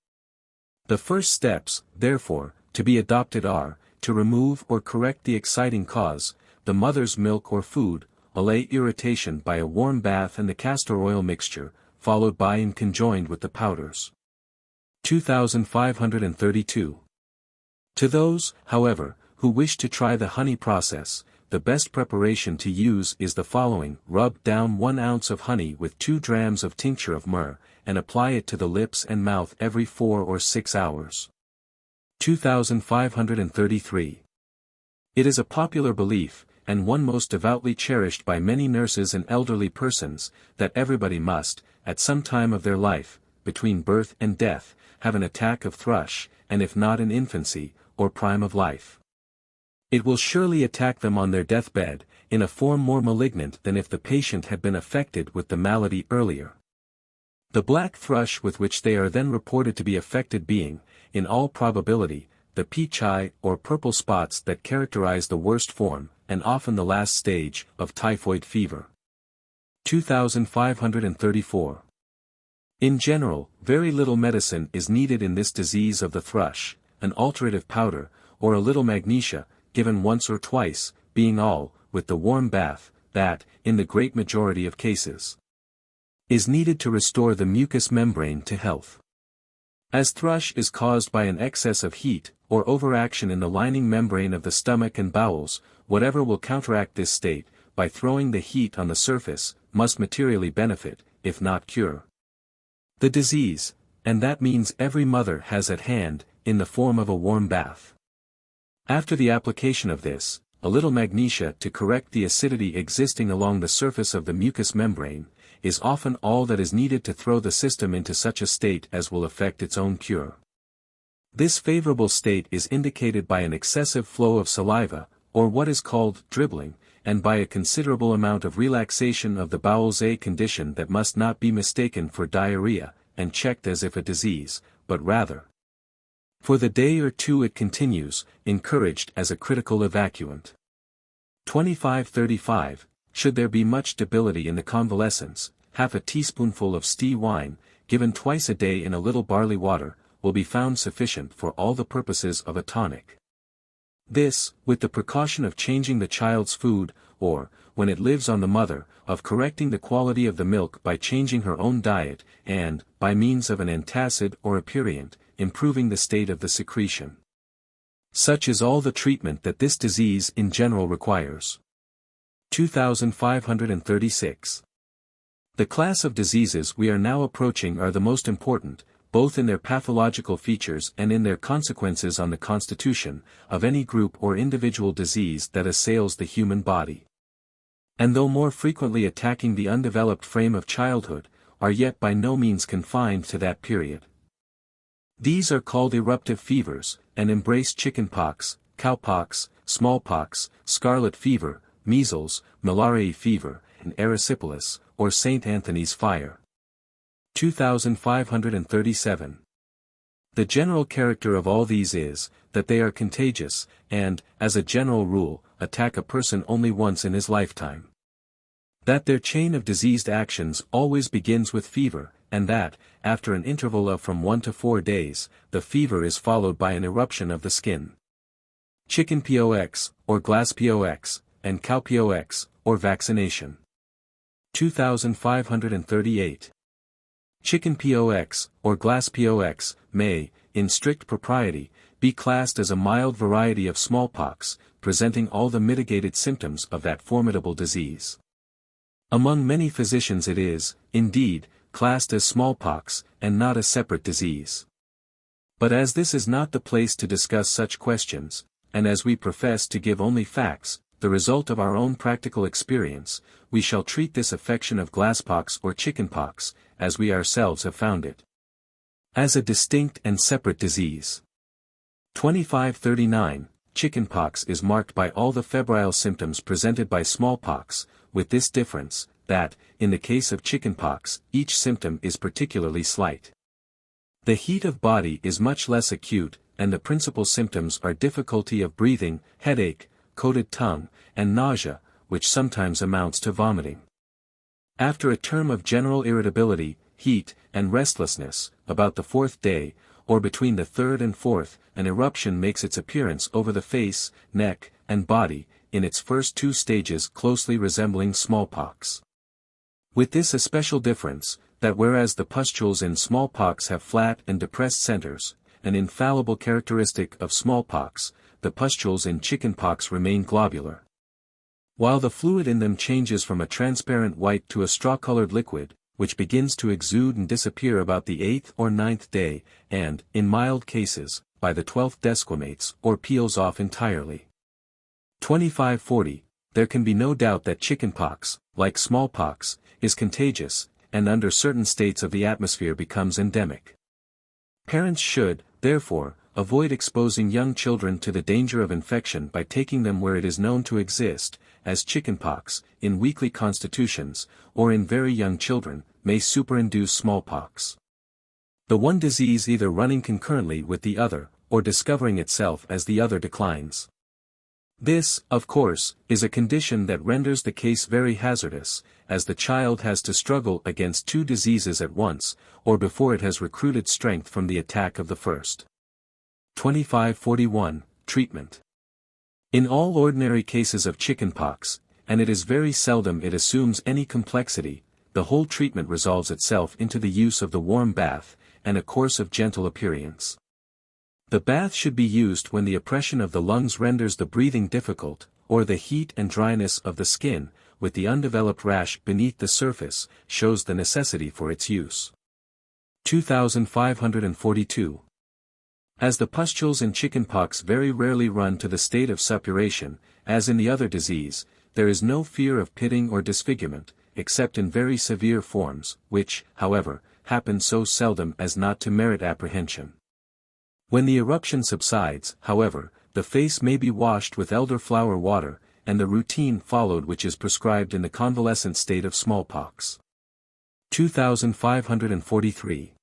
The first steps, therefore, to be adopted are, to remove or correct the exciting cause, the mother's milk or food, allay irritation by a warm bath and the castor oil mixture, followed by and conjoined with the powders. 2532. To those, however, who wish to try the honey process, the best preparation to use is the following: rub down 1 ounce of honey with 2 drams of tincture of myrrh, and apply it to the lips and mouth every 4 or 6 hours. 2533. It is a popular belief, and one most devoutly cherished by many nurses and elderly persons, that everybody must, at some time of their life, between birth and death, have an attack of thrush, and if not in infancy, or prime of life, it will surely attack them on their deathbed, in a form more malignant than if the patient had been affected with the malady earlier. The black thrush with which they are then reported to be affected being, in all probability, the peach eye or purple spots that characterize the worst form, and often the last stage, of typhoid fever. 2534. In general, very little medicine is needed in this disease of the thrush, an alterative powder, or a little magnesia, given once or twice, being all, with the warm bath, that, in the great majority of cases, is needed to restore the mucous membrane to health. As thrush is caused by an excess of heat, or overaction in the lining membrane of the stomach and bowels, whatever will counteract this state, by throwing the heat on the surface, must materially benefit, if not cure, the disease, and that means every mother has at hand, in the form of a warm bath. After the application of this, a little magnesia to correct the acidity existing along the surface of the mucous membrane, is often all that is needed to throw the system into such a state as will effect its own cure. This favorable state is indicated by an excessive flow of saliva, or what is called dribbling, and by a considerable amount of relaxation of the bowels, a condition that must not be mistaken for diarrhea, and checked as if a disease, but rather, for the day or two it continues, encouraged as a critical evacuant. 2535. Should there be much debility in the convalescence, half a teaspoonful of stee wine, given twice a day in a little barley water, will be found sufficient for all the purposes of a tonic. This, with the precaution of changing the child's food, or, when it lives on the mother, of correcting the quality of the milk by changing her own diet, and, by means of an antacid or aperient, improving the state of the secretion. Such is all the treatment that this disease in general requires. 2536. The class of diseases we are now approaching are the most important, both in their pathological features and in their consequences on the constitution, of any group or individual disease that assails the human body. And though more frequently attacking the undeveloped frame of childhood, are yet by no means confined to that period. These are called eruptive fevers, and embrace chickenpox, cowpox, smallpox, scarlet fever, measles, malariae fever, and erysipelas, or St. Anthony's fire. 2537. The general character of all these is, that they are contagious, and, as a general rule, attack a person only once in his lifetime. That their chain of diseased actions always begins with fever, and that, after an interval of from 1 to 4 days, the fever is followed by an eruption of the skin. Chickenpox, or glasspox, and cowpox, or vaccination. 2538. Chickenpox, or glasspox, may, in strict propriety, be classed as a mild variety of smallpox, presenting all the mitigated symptoms of that formidable disease. Among many physicians it is, indeed, classed as smallpox, and not a separate disease. But as this is not the place to discuss such questions, and as we profess to give only facts, the result of our own practical experience, we shall treat this affection of glasspox or chickenpox, as we ourselves have found it, as a distinct and separate disease. 2539. Chickenpox is marked by all the febrile symptoms presented by smallpox, with this difference, that, in the case of chickenpox, each symptom is particularly slight. The heat of body is much less acute, and the principal symptoms are difficulty of breathing, headache, coated tongue, and nausea, which sometimes amounts to vomiting. After a term of general irritability, heat, and restlessness, about the 4th day, or between the 3rd and 4th, an eruption makes its appearance over the face, neck, and body, in its first 2 stages closely resembling smallpox. With this especial difference, that whereas the pustules in smallpox have flat and depressed centers, an infallible characteristic of smallpox, the pustules in chickenpox remain globular. While the fluid in them changes from a transparent white to a straw-colored liquid, which begins to exude and disappear about the 8th or 9th day, and, in mild cases, by the 12th desquamates or peels off entirely. 2540. There can be no doubt that chickenpox, like smallpox, is contagious, and under certain states of the atmosphere becomes endemic. Parents should, therefore, avoid exposing young children to the danger of infection by taking them where it is known to exist, as chickenpox, in weakly constitutions, or in very young children, may superinduce smallpox. The one disease either running concurrently with the other, or discovering itself as the other declines. This, of course, is a condition that renders the case very hazardous, as the child has to struggle against 2 diseases at once, or before it has recruited strength from the attack of the first. 2541. Treatment. In all ordinary cases of chickenpox, and it is very seldom it assumes any complexity, the whole treatment resolves itself into the use of the warm bath, and a course of gentle aperients. The bath should be used when the oppression of the lungs renders the breathing difficult, or the heat and dryness of the skin, with the undeveloped rash beneath the surface, shows the necessity for its use. 2542. As the pustules in chickenpox very rarely run to the state of suppuration, as in the other disease, there is no fear of pitting or disfigurement, except in very severe forms, which, however, happen so seldom as not to merit apprehension. When the eruption subsides, however, the face may be washed with elderflower water, and the routine followed which is prescribed in the convalescent state of smallpox. 2543.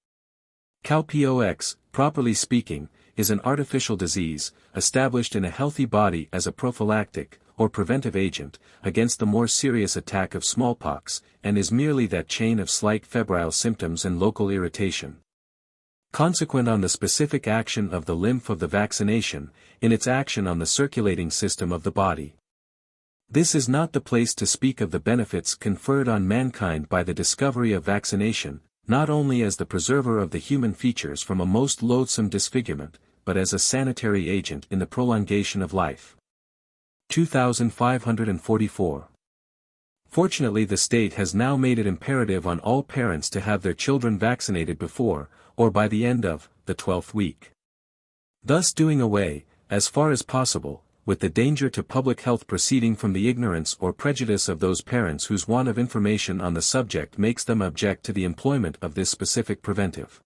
Cowpox, properly speaking, is an artificial disease, established in a healthy body as a prophylactic, or preventive agent, against the more serious attack of smallpox, and is merely that chain of slight febrile symptoms and local irritation, consequent on the specific action of the lymph of the vaccination, in its action on the circulating system of the body. This is not the place to speak of the benefits conferred on mankind by the discovery of vaccination, not only as the preserver of the human features from a most loathsome disfigurement, but as a sanitary agent in the prolongation of life. 2544. Fortunately, the state has now made it imperative on all parents to have their children vaccinated before, or by the end of, the 12th week. Thus doing away, as far as possible, with the danger to public health proceeding from the ignorance or prejudice of those parents whose want of information on the subject makes them object to the employment of this specific preventive.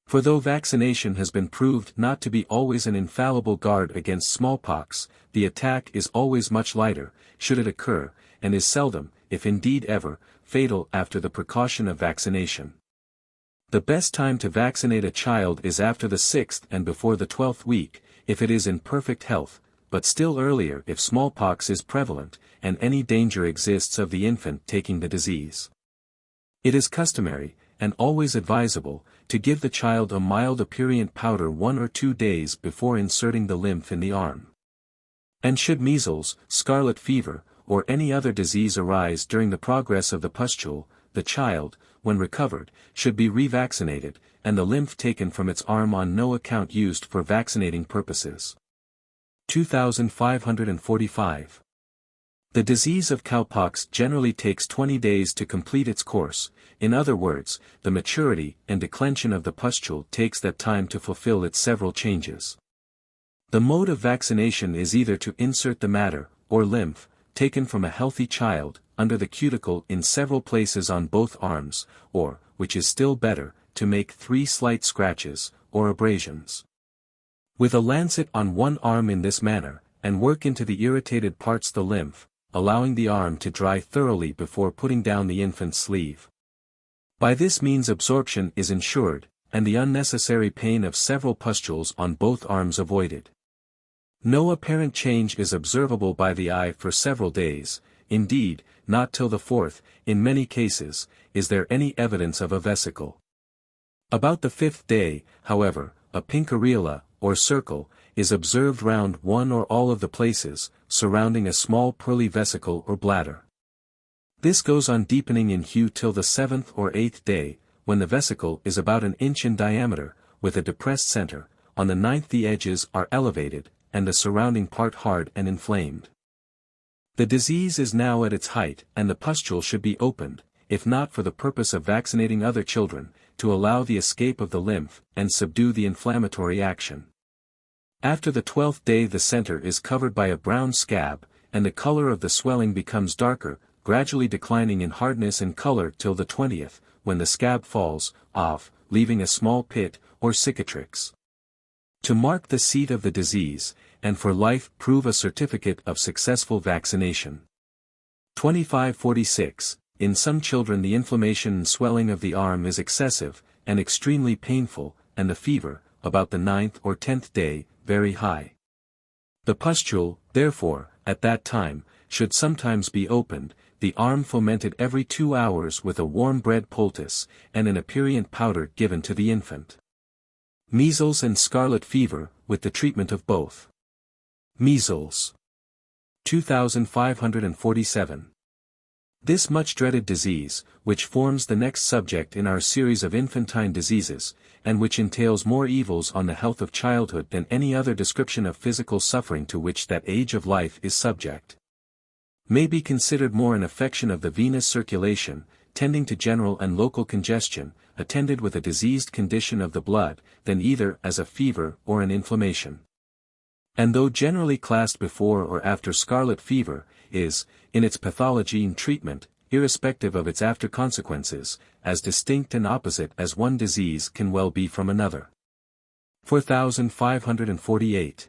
For though vaccination has been proved not to be always an infallible guard against smallpox, the attack is always much lighter, should it occur, and is seldom, if indeed ever, fatal after the precaution of vaccination. The best time to vaccinate a child is after the 6th and before the 12th week, if it is in perfect health, but still earlier if smallpox is prevalent, and any danger exists of the infant taking the disease. It is customary, and always advisable, to give the child a mild aperient powder 1 or 2 days before inserting the lymph in the arm. And should measles, scarlet fever, or any other disease arise during the progress of the pustule, the child, when recovered, should be revaccinated, and the lymph taken from its arm on no account used for vaccinating purposes. 2545. The disease of cowpox generally takes 20 days to complete its course, in other words, the maturity and declension of the pustule takes that time to fulfill its several changes. The mode of vaccination is either to insert the matter, or lymph, taken from a healthy child, under the cuticle in several places on both arms, or, which is still better, to make 3 slight scratches, or abrasions, with a lancet on one arm in this manner, and work into the irritated parts the lymph, allowing the arm to dry thoroughly before putting down the infant's sleeve. By this means absorption is ensured, and the unnecessary pain of several pustules on both arms avoided. No apparent change is observable by the eye for several days, indeed, not till the 4th, in many cases, is there any evidence of a vesicle. About the 5th day, however, a pink areola, or circle, is observed round one or all of the places, surrounding a small pearly vesicle or bladder. This goes on deepening in hue till the 7th or 8th day, when the vesicle is about an inch in diameter, with a depressed center. On the 9th the edges are elevated, and the surrounding part hard and inflamed. The disease is now at its height, and the pustule should be opened, if not for the purpose of vaccinating other children, to allow the escape of the lymph, and subdue the inflammatory action. After the 12th day the center is covered by a brown scab, and the color of the swelling becomes darker, gradually declining in hardness and color till the 20th, when the scab falls off, leaving a small pit, or cicatrix, to mark the seat of the disease, and for life prove a certificate of successful vaccination. 2546. In some children the inflammation and swelling of the arm is excessive, and extremely painful, and the fever, about the 9th or 10th day, very high. The pustule, therefore, at that time, should sometimes be opened, the arm fomented every 2 hours with a warm bread poultice, and an aperient powder given to the infant. Measles and scarlet fever, with the treatment of both. Measles. 2547. This much-dreaded disease, which forms the next subject in our series of infantine diseases, and which entails more evils on the health of childhood than any other description of physical suffering to which that age of life is subject, may be considered more an affection of the venous circulation, tending to general and local congestion, attended with a diseased condition of the blood, than either as a fever or an inflammation. And though generally classed before or after scarlet fever, is, in its pathology and treatment, irrespective of its after consequences, as distinct and opposite as one disease can well be from another. 4548.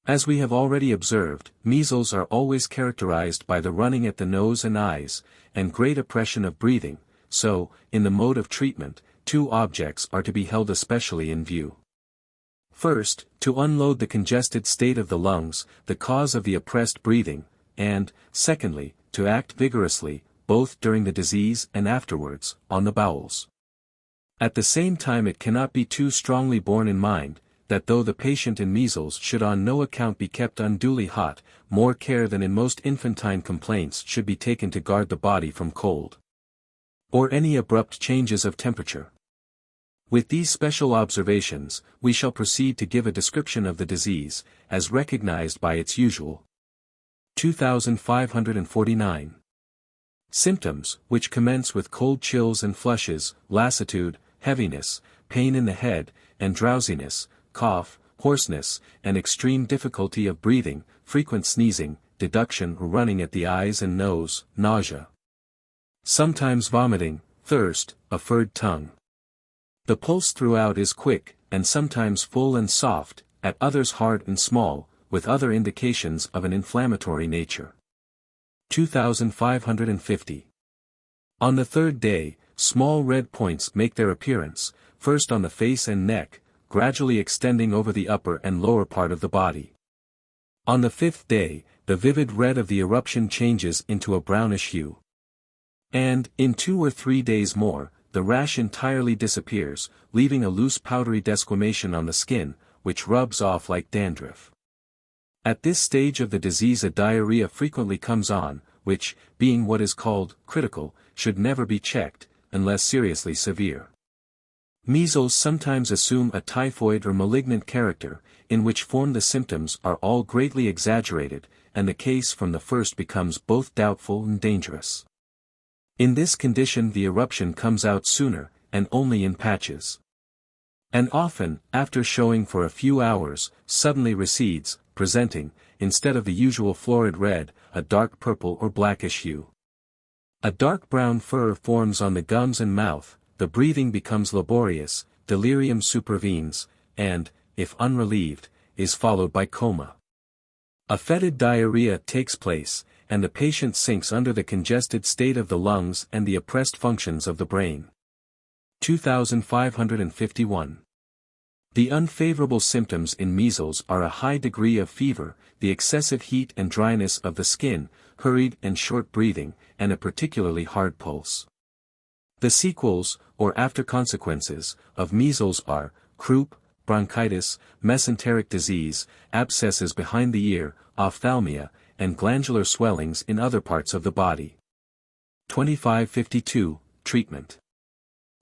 As we have already observed, measles are always characterized by the running at the nose and eyes, and great oppression of breathing, so, in the mode of treatment, two objects are to be held especially in view. First, to unload the congested state of the lungs, the cause of the oppressed breathing, and, secondly, to act vigorously, both during the disease and afterwards, on the bowels. At the same time it cannot be too strongly borne in mind, that though the patient in measles should on no account be kept unduly hot, more care than in most infantine complaints should be taken to guard the body from cold, or any abrupt changes of temperature. With these special observations, we shall proceed to give a description of the disease, as recognized by its usual 2549 symptoms, which commence with cold chills and flushes, lassitude, heaviness, pain in the head, and drowsiness, cough, hoarseness, and extreme difficulty of breathing, frequent sneezing, deduction or running at the eyes and nose, nausea, sometimes vomiting, thirst, a furred tongue. The pulse throughout is quick, and sometimes full and soft, at others hard and small, with other indications of an inflammatory nature. 2550. On the third day, small red points make their appearance, first on the face and neck, gradually extending over the upper and lower part of the body. On the fifth day, the vivid red of the eruption changes into a brownish hue. And, in 2 or 3 days more, the rash entirely disappears, leaving a loose powdery desquamation on the skin, which rubs off like dandruff. At this stage of the disease a diarrhea frequently comes on, which, being what is called critical, should never be checked, unless seriously severe. Measles sometimes assume a typhoid or malignant character, in which form the symptoms are all greatly exaggerated, and the case from the first becomes both doubtful and dangerous. In this condition the eruption comes out sooner, and only in patches, and often, after showing for a few hours, suddenly recedes, presenting, instead of the usual florid red, a dark purple or blackish hue. A dark brown furor forms on the gums and mouth, the breathing becomes laborious, delirium supervenes, and, if unrelieved, is followed by coma. A fetid diarrhea takes place, and the patient sinks under the congested state of the lungs and the oppressed functions of the brain. 2551. The unfavorable symptoms in measles are a high degree of fever, the excessive heat and dryness of the skin, hurried and short breathing, and a particularly hard pulse. The sequels, or after consequences, of measles are, croup, bronchitis, mesenteric disease, abscesses behind the ear, ophthalmia, and glandular swellings in other parts of the body. 2552. Treatment.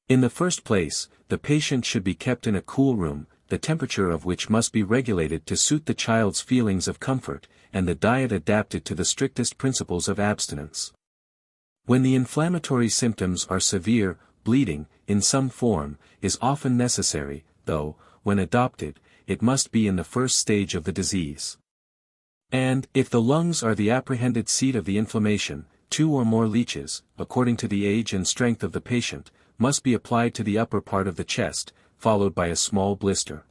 In the first place, the patient should be kept in a cool room, the temperature of which must be regulated to suit the child's feelings of comfort, and the diet adapted to the strictest principles of abstinence. When the inflammatory symptoms are severe, bleeding, in some form, is often necessary, though, when adopted, it must be in the first stage of the disease. And, if the lungs are the apprehended seat of the inflammation, 2 or more leeches, according to the age and strength of the patient, must be applied to the upper part of the chest, followed by a small blister.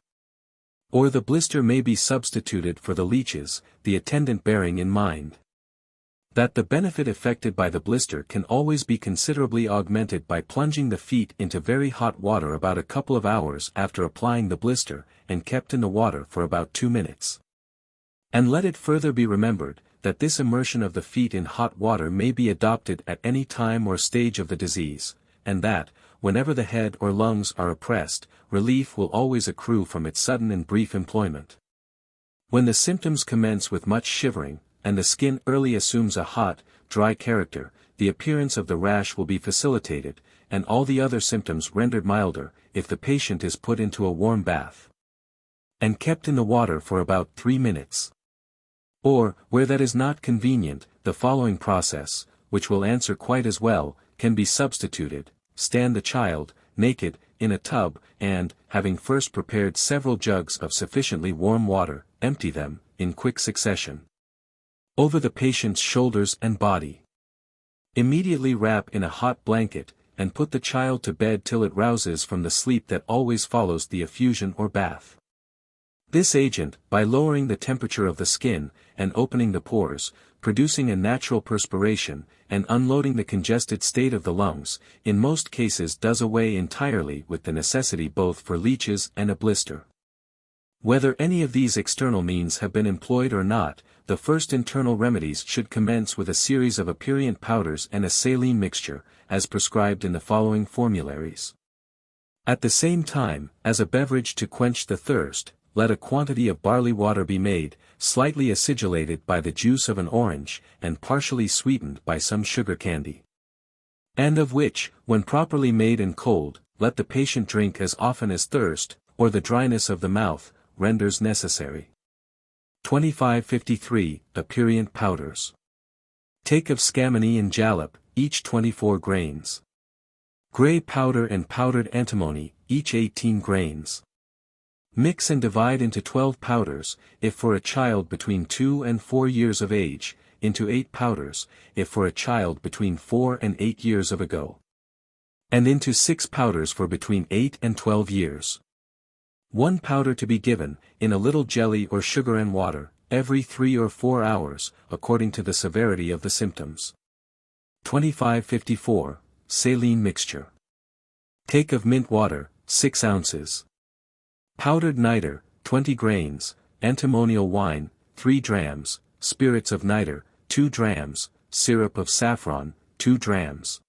Or the blister may be substituted for the leeches, the attendant bearing in mind that the benefit effected by the blister can always be considerably augmented by plunging the feet into very hot water about a couple of hours after applying the blister, and kept in the water for about 2 minutes. And let it further be remembered, that this immersion of the feet in hot water may be adopted at any time or stage of the disease, and that, whenever the head or lungs are oppressed, relief will always accrue from its sudden and brief employment. When the symptoms commence with much shivering, and the skin early assumes a hot, dry character, the appearance of the rash will be facilitated, and all the other symptoms rendered milder, if the patient is put into a warm bath and kept in the water for about 3 minutes. Or, where that is not convenient, the following process, which will answer quite as well, can be substituted: stand the child, naked, in a tub, and, having first prepared several jugs of sufficiently warm water, empty them, in quick succession, over the patient's shoulders and body. Immediately wrap in a hot blanket, and put the child to bed till it rouses from the sleep that always follows the effusion or bath. This agent, by lowering the temperature of the skin, and opening the pores, producing a natural perspiration, and unloading the congested state of the lungs, in most cases does away entirely with the necessity both for leeches and a blister. Whether any of these external means have been employed or not, the first internal remedies should commence with a series of aperient powders and a saline mixture, as prescribed in the following formularies. At the same time, as a beverage to quench the thirst, let a quantity of barley water be made, slightly acidulated by the juice of an orange, and partially sweetened by some sugar candy, and of which, when properly made and cold, let the patient drink as often as thirst, or the dryness of the mouth, renders necessary. 2553. Aperient powders. Take of scammony and jalap, each 24 grains. Gray powder and powdered antimony, each 18 grains. Mix and divide into 12 powders, if for a child between 2 and 4 years of age, into 8 powders, if for a child between 4 and 8 years of ago, and into 6 powders for between 8 and 12 years. 1 powder to be given, in a little jelly or sugar and water, every 3 or 4 hours, according to the severity of the symptoms. 2554. Saline mixture. Take of mint water, 6 ounces. Powdered niter, 20 grains, antimonial wine, 3 drams, spirits of niter, 2 drams, syrup of saffron, 2 drams.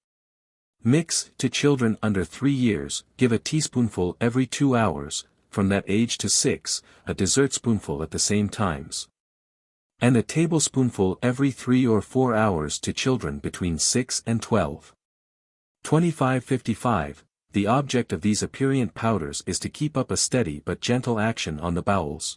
Mix, to children under 3 years, give a teaspoonful every 2 hours, from that age to 6, a dessertspoonful at the same times, and a tablespoonful every 3 or 4 hours to children between 6 and 12. 2555. The object of these aperient powders is to keep up a steady but gentle action on the bowels.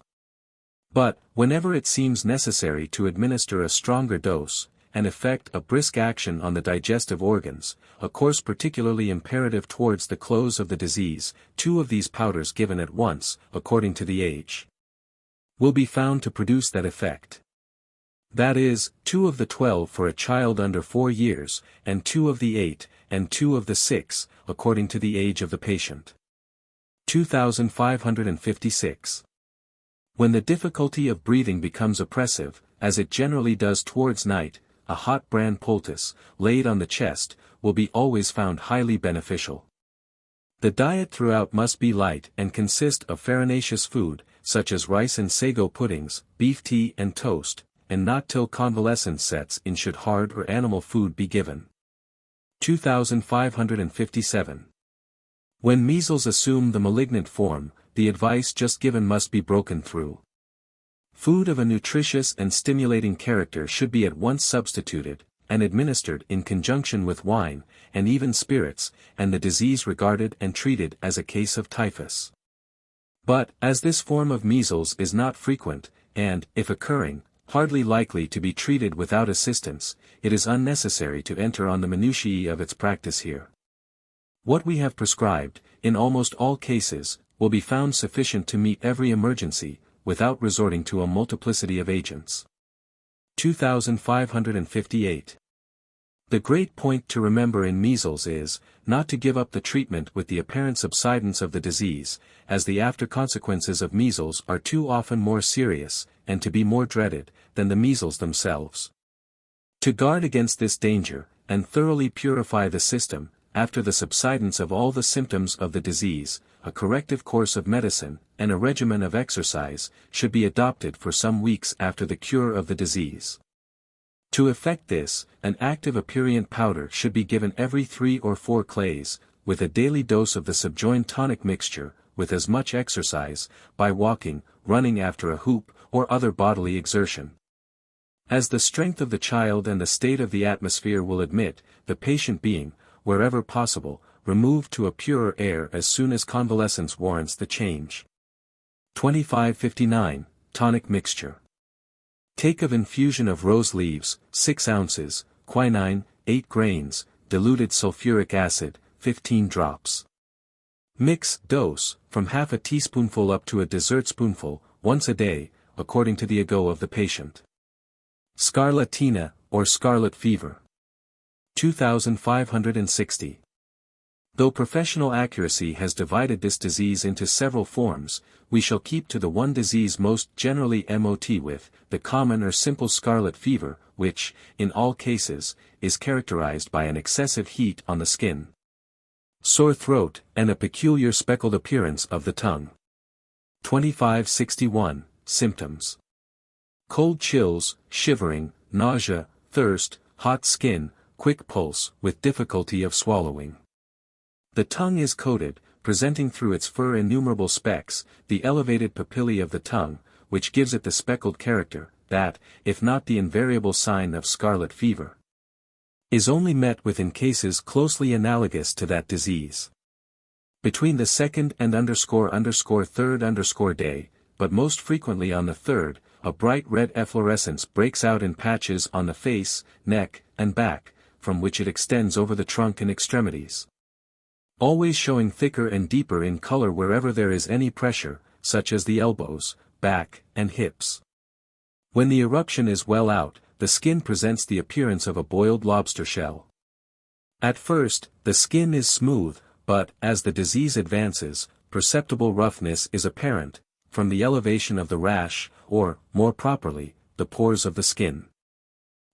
But, whenever it seems necessary to administer a stronger dose, and effect a brisk action on the digestive organs, a course particularly imperative towards the close of the disease, 2 of these powders given at once, according to the age, will be found to produce that effect. That is, 2 of the 12 for a child under 4 years, and 2 of the 8, and 2 of the 6, according to the age of the patient. 2556. When the difficulty of breathing becomes oppressive, as it generally does towards night, a hot bran poultice, laid on the chest, will be always found highly beneficial. The diet throughout must be light and consist of farinaceous food, such as rice and sago puddings, beef tea and toast, and not till convalescence sets in should hard or animal food be given. 2557. When measles assume the malignant form, the advice just given must be broken through. Food of a nutritious and stimulating character should be at once substituted, and administered in conjunction with wine, and even spirits, and the disease regarded and treated as a case of typhus. But, as this form of measles is not frequent, and, if occurring, hardly likely to be treated without assistance, it is unnecessary to enter on the minutiae of its practice here. What we have prescribed, in almost all cases, will be found sufficient to meet every emergency, without resorting to a multiplicity of agents. 2558. The great point to remember in measles is, not to give up the treatment with the apparent subsidence of the disease, as the after consequences of measles are too often more serious, and to be more dreaded, than the measles themselves. To guard against this danger, and thoroughly purify the system, after the subsidence of all the symptoms of the disease, a corrective course of medicine, and a regimen of exercise, should be adopted for some weeks after the cure of the disease. To effect this, an active aperient powder should be given every 3 or 4 clays, with a daily dose of the subjoined tonic mixture, with as much exercise, by walking, running after a hoop, or other bodily exertion As the strength of the child and the state of the atmosphere will admit, the patient being, wherever possible, removed to a purer air as soon as convalescence warrants the change. 2559, Tonic Mixture. Take of infusion of rose leaves, 6 ounces, quinine, 8 grains, diluted sulfuric acid, 15 drops. Mix, dose, from half a teaspoonful up to a dessertspoonful, once a day, according to the ago of the patient. Scarlatina, or scarlet fever. 2560. Though professional accuracy has divided this disease into several forms, we shall keep to the one disease most generally mot with, the common or simple scarlet fever, which, in all cases, is characterized by an excessive heat on the skin, sore throat, and a peculiar speckled appearance of the tongue. 2561, Symptoms. Cold chills, shivering, nausea, thirst, hot skin, quick pulse, with difficulty of swallowing. The tongue is coated, presenting through its fur innumerable specks, the elevated papillae of the tongue, which gives it the speckled character, that, if not the invariable sign of scarlet fever, is only met with in cases closely analogous to that disease. Between the second and third day, but most frequently on the third, a bright red efflorescence breaks out in patches on the face, neck, and back, from which it extends over the trunk and extremities, always showing thicker and deeper in color wherever there is any pressure, such as the elbows, back, and hips. When the eruption is well out, the skin presents the appearance of a boiled lobster shell. At first, the skin is smooth, but, as the disease advances, perceptible roughness is apparent, from the elevation of the rash, or, more properly, the pores of the skin.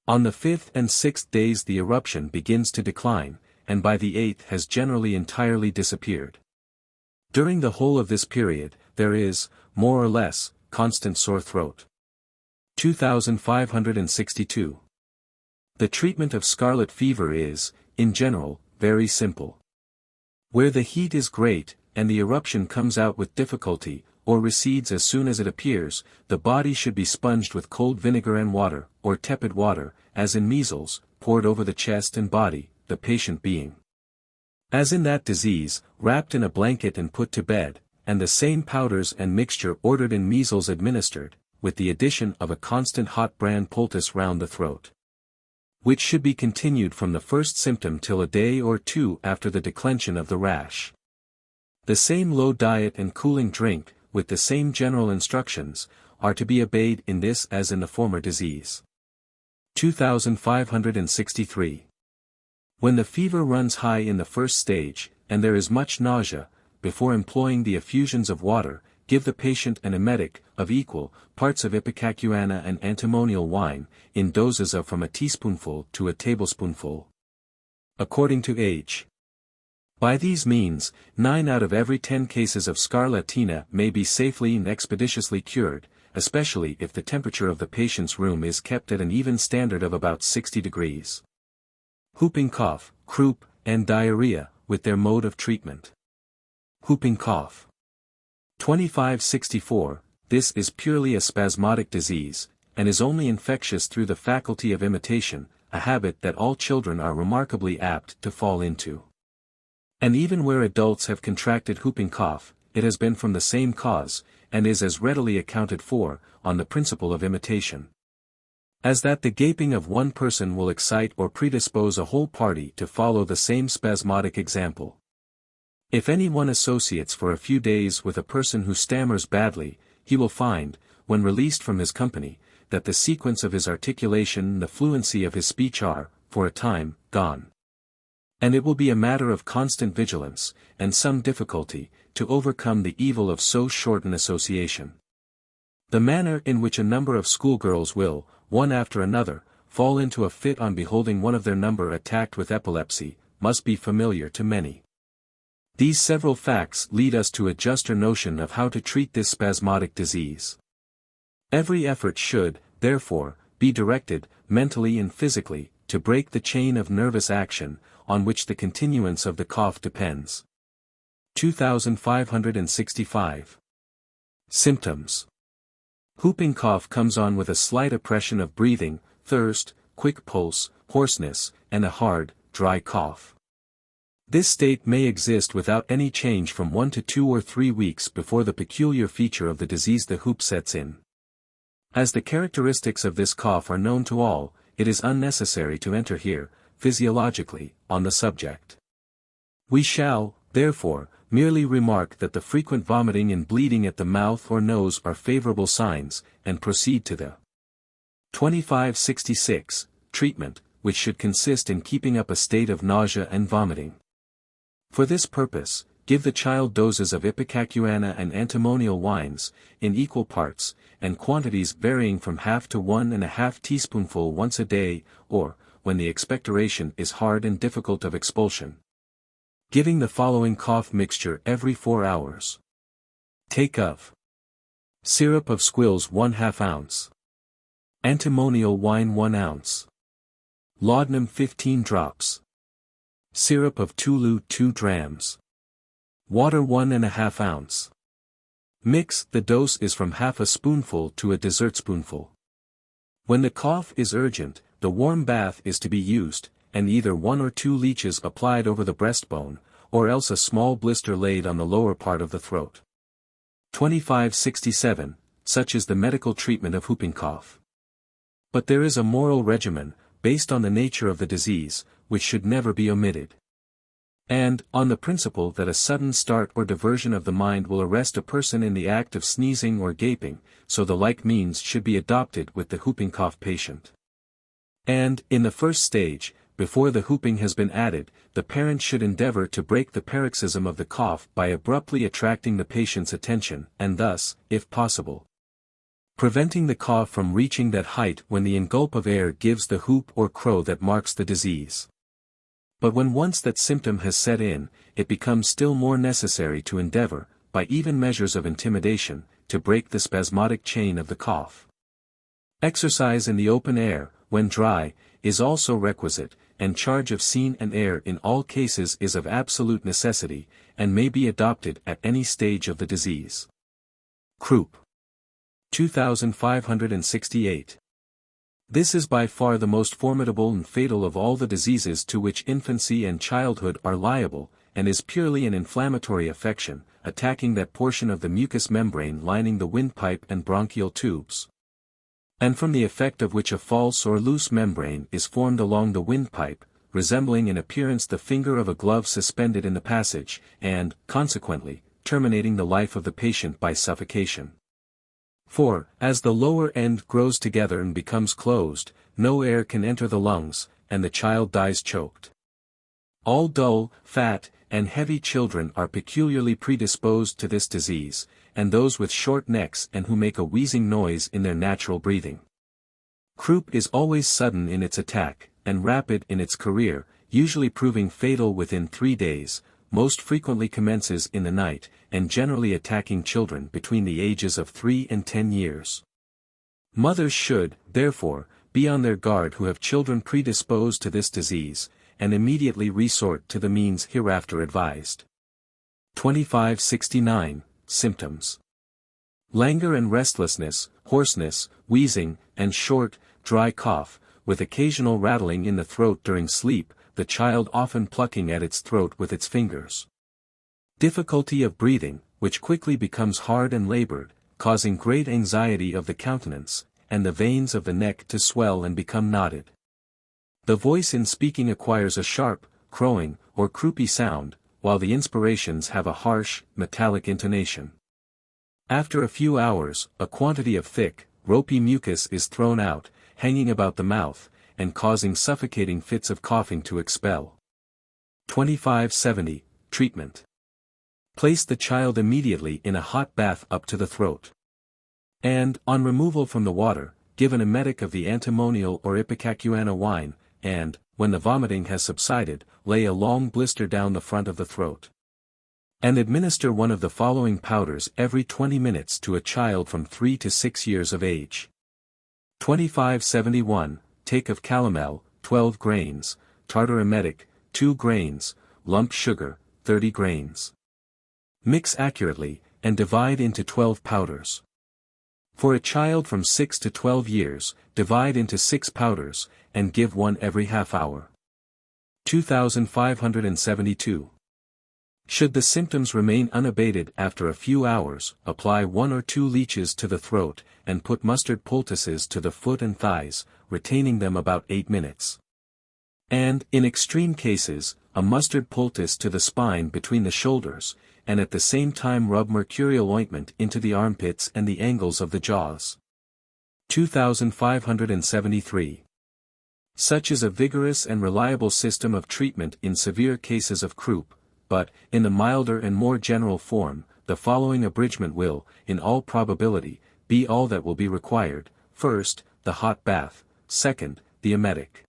On the 5th and 6th days the eruption begins to decline, and by the 8th has generally entirely disappeared. During the whole of this period, there is, more or less, constant sore throat. 2562. The treatment of scarlet fever is, in general, very simple. Where the heat is great, and the eruption comes out with difficulty, or recedes as soon as it appears, the body should be sponged with cold vinegar and water, or tepid water, as in measles, poured over the chest and body, the patient being, as in that disease, wrapped in a blanket and put to bed, and the same powders and mixture ordered in measles administered, with the addition of a constant hot bran poultice round the throat, which should be continued from the first symptom till a day or two after the declension of the rash. The same low diet and cooling drink, with the same general instructions, are to be obeyed in this as in the former disease. 2563. When the fever runs high in the first stage, and there is much nausea, before employing the effusions of water, give the patient an emetic, of equal parts of ipecacuanha and antimonial wine, in doses of from a teaspoonful to a tablespoonful, according to age. By these means, 9 out of every 10 cases of scarlatina may be safely and expeditiously cured, especially if the temperature of the patient's room is kept at an even standard of about 60 degrees. Whooping cough, croup, and diarrhea, with their mode of treatment. Whooping cough. 2564, this is purely a spasmodic disease, and is only infectious through the faculty of imitation, a habit that all children are remarkably apt to fall into. And even where adults have contracted whooping cough, it has been from the same cause, and is as readily accounted for, on the principle of imitation, as that the gaping of one person will excite or predispose a whole party to follow the same spasmodic example. If any one associates for a few days with a person who stammers badly, he will find, when released from his company, that the sequence of his articulation and the fluency of his speech are, for a time, gone. And it will be a matter of constant vigilance, and some difficulty, to overcome the evil of so short an association. The manner in which a number of schoolgirls will, one after another, fall into a fit on beholding one of their number attacked with epilepsy, must be familiar to many. These several facts lead us to a juster notion of how to treat this spasmodic disease. Every effort should, therefore, be directed, mentally and physically, to break the chain of nervous action, on which the continuance of the cough depends. 2565. Symptoms. Whooping cough comes on with a slight oppression of breathing, thirst, quick pulse, hoarseness, and a hard, dry cough. This state may exist without any change from 1 to 2 or 3 weeks before the peculiar feature of the disease the whoop sets in. As the characteristics of this cough are known to all, it is unnecessary to enter here, physiologically, on the subject. We shall, therefore, merely remark that the frequent vomiting and bleeding at the mouth or nose are favorable signs, and proceed to the 2566 treatment, which should consist in keeping up a state of nausea and vomiting. For this purpose, give the child doses of ipecacuanha and antimonial wines, in equal parts, and quantities varying from half to 1½ teaspoonful once a day, or, when the expectoration is hard and difficult of expulsion, giving the following cough mixture every 4 hours. Take of syrup of squills 1/2 ounce. Antimonial wine 1 ounce. Laudanum 15 drops. Syrup of tulu 2 drams. Water 1½ ounce. Mix. The dose is from half a spoonful to a dessertspoonful. When the cough is urgent, the warm bath is to be used, and either 1 or 2 leeches applied over the breastbone, or else a small blister laid on the lower part of the throat. 2567, such is the medical treatment of whooping cough. But there is a moral regimen, based on the nature of the disease, which should never be omitted. And, on the principle that a sudden start or diversion of the mind will arrest a person in the act of sneezing or gaping, so the like means should be adopted with the whooping cough patient. And, in the first stage, before the whooping has been added, the parent should endeavor to break the paroxysm of the cough by abruptly attracting the patient's attention, and thus, if possible, preventing the cough from reaching that height when the engulp of air gives the whoop or crow that marks the disease. But when once that symptom has set in, it becomes still more necessary to endeavor, by even measures of intimidation, to break the spasmodic chain of the cough. Exercise in the open air, when dry, is also requisite, and charge of scene and air in all cases is of absolute necessity, and may be adopted at any stage of the disease. Croup. 2568. This is by far the most formidable and fatal of all the diseases to which infancy and childhood are liable, and is purely an inflammatory affection, attacking that portion of the mucous membrane lining the windpipe and bronchial tubes, and from the effect of which a false or loose membrane is formed along the windpipe, resembling in appearance the finger of a glove suspended in the passage, and, consequently, terminating the life of the patient by suffocation. For, as the lower end grows together and becomes closed, no air can enter the lungs, and the child dies choked. All dull, fat, and heavy children are peculiarly predisposed to this disease, and those with short necks and who make a wheezing noise in their natural breathing. Croup is always sudden in its attack, and rapid in its career, usually proving fatal within 3 days, most frequently commences in the night, and generally attacking children between the ages of 3 and 10 years. Mothers should, therefore, be on their guard who have children predisposed to this disease, and immediately resort to the means hereafter advised. 2569, Symptoms. Languor and restlessness, hoarseness, wheezing, and short, dry cough, with occasional rattling in the throat during sleep, the child often plucking at its throat with its fingers. Difficulty of breathing, which quickly becomes hard and labored, causing great anxiety of the countenance, and the veins of the neck to swell and become knotted. The voice in speaking acquires a sharp, crowing, or croupy sound, while the inspirations have a harsh, metallic intonation. After a few hours, a quantity of thick, ropey mucus is thrown out, hanging about the mouth, and causing suffocating fits of coughing to expel. 2570, Treatment. Place the child immediately in a hot bath up to the throat. And, on removal from the water, give an emetic of the antimonial or ipecacuanha wine, and, when the vomiting has subsided, lay a long blister down the front of the throat. And administer one of the following powders every 20 minutes to a child from 3 to 6 years of age. 2571, Take of calomel, 12 grains, tartar emetic, 2 grains, lump sugar, 30 grains. Mix accurately, and divide into 12 powders. For a child from 6 to 12 years, divide into 6 powders, and give one every half hour. 2572. Should the symptoms remain unabated after a few hours, apply 1 or 2 leeches to the throat, and put mustard poultices to the foot and thighs, retaining them about 8 minutes. And, in extreme cases, a mustard poultice to the spine between the shoulders, and at the same time rub mercurial ointment into the armpits and the angles of the jaws. 2573. Such is a vigorous and reliable system of treatment in severe cases of croup, but, in the milder and more general form, the following abridgment will, in all probability, be all that will be required: first, the hot bath; second, the emetic;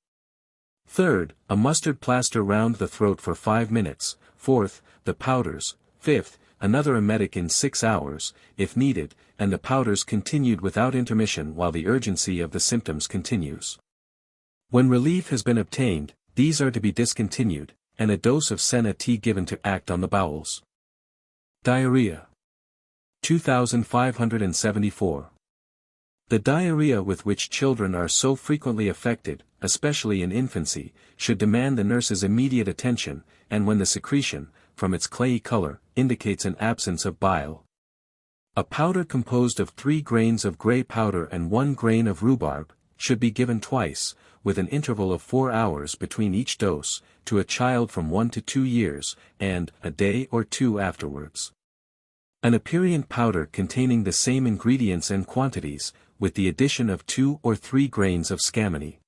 third, a mustard plaster round the throat for 5 minutes; fourth, the powders; fifth, another emetic in 6 hours, if needed, and the powders continued without intermission while the urgency of the symptoms continues. When relief has been obtained, these are to be discontinued, and a dose of senna tea given to act on the bowels. Diarrhea. 2574. The diarrhea with which children are so frequently affected, especially in infancy, should demand the nurse's immediate attention, and when the secretion, from its clayey color, indicates an absence of bile. A powder composed of 3 grains of gray powder and 1 grain of rhubarb, should be given twice, with an interval of 4 hours between each dose, to a child from 1 to 2 years, and a day or 2 afterwards. An aperient powder containing the same ingredients and quantities, with the addition of 2 or 3 grains of scammony.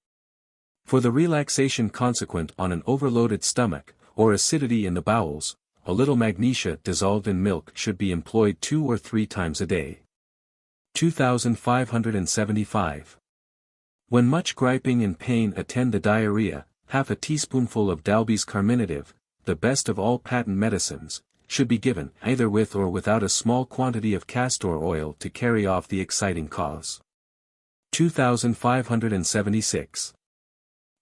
For the relaxation consequent on an overloaded stomach, or acidity in the bowels, a little magnesia dissolved in milk should be employed 2 or 3 times a day. 2575. When much griping and pain attend the diarrhea, half a teaspoonful of Dalby's carminative, the best of all patent medicines, should be given, either with or without a small quantity of castor oil to carry off the exciting cause. 2576.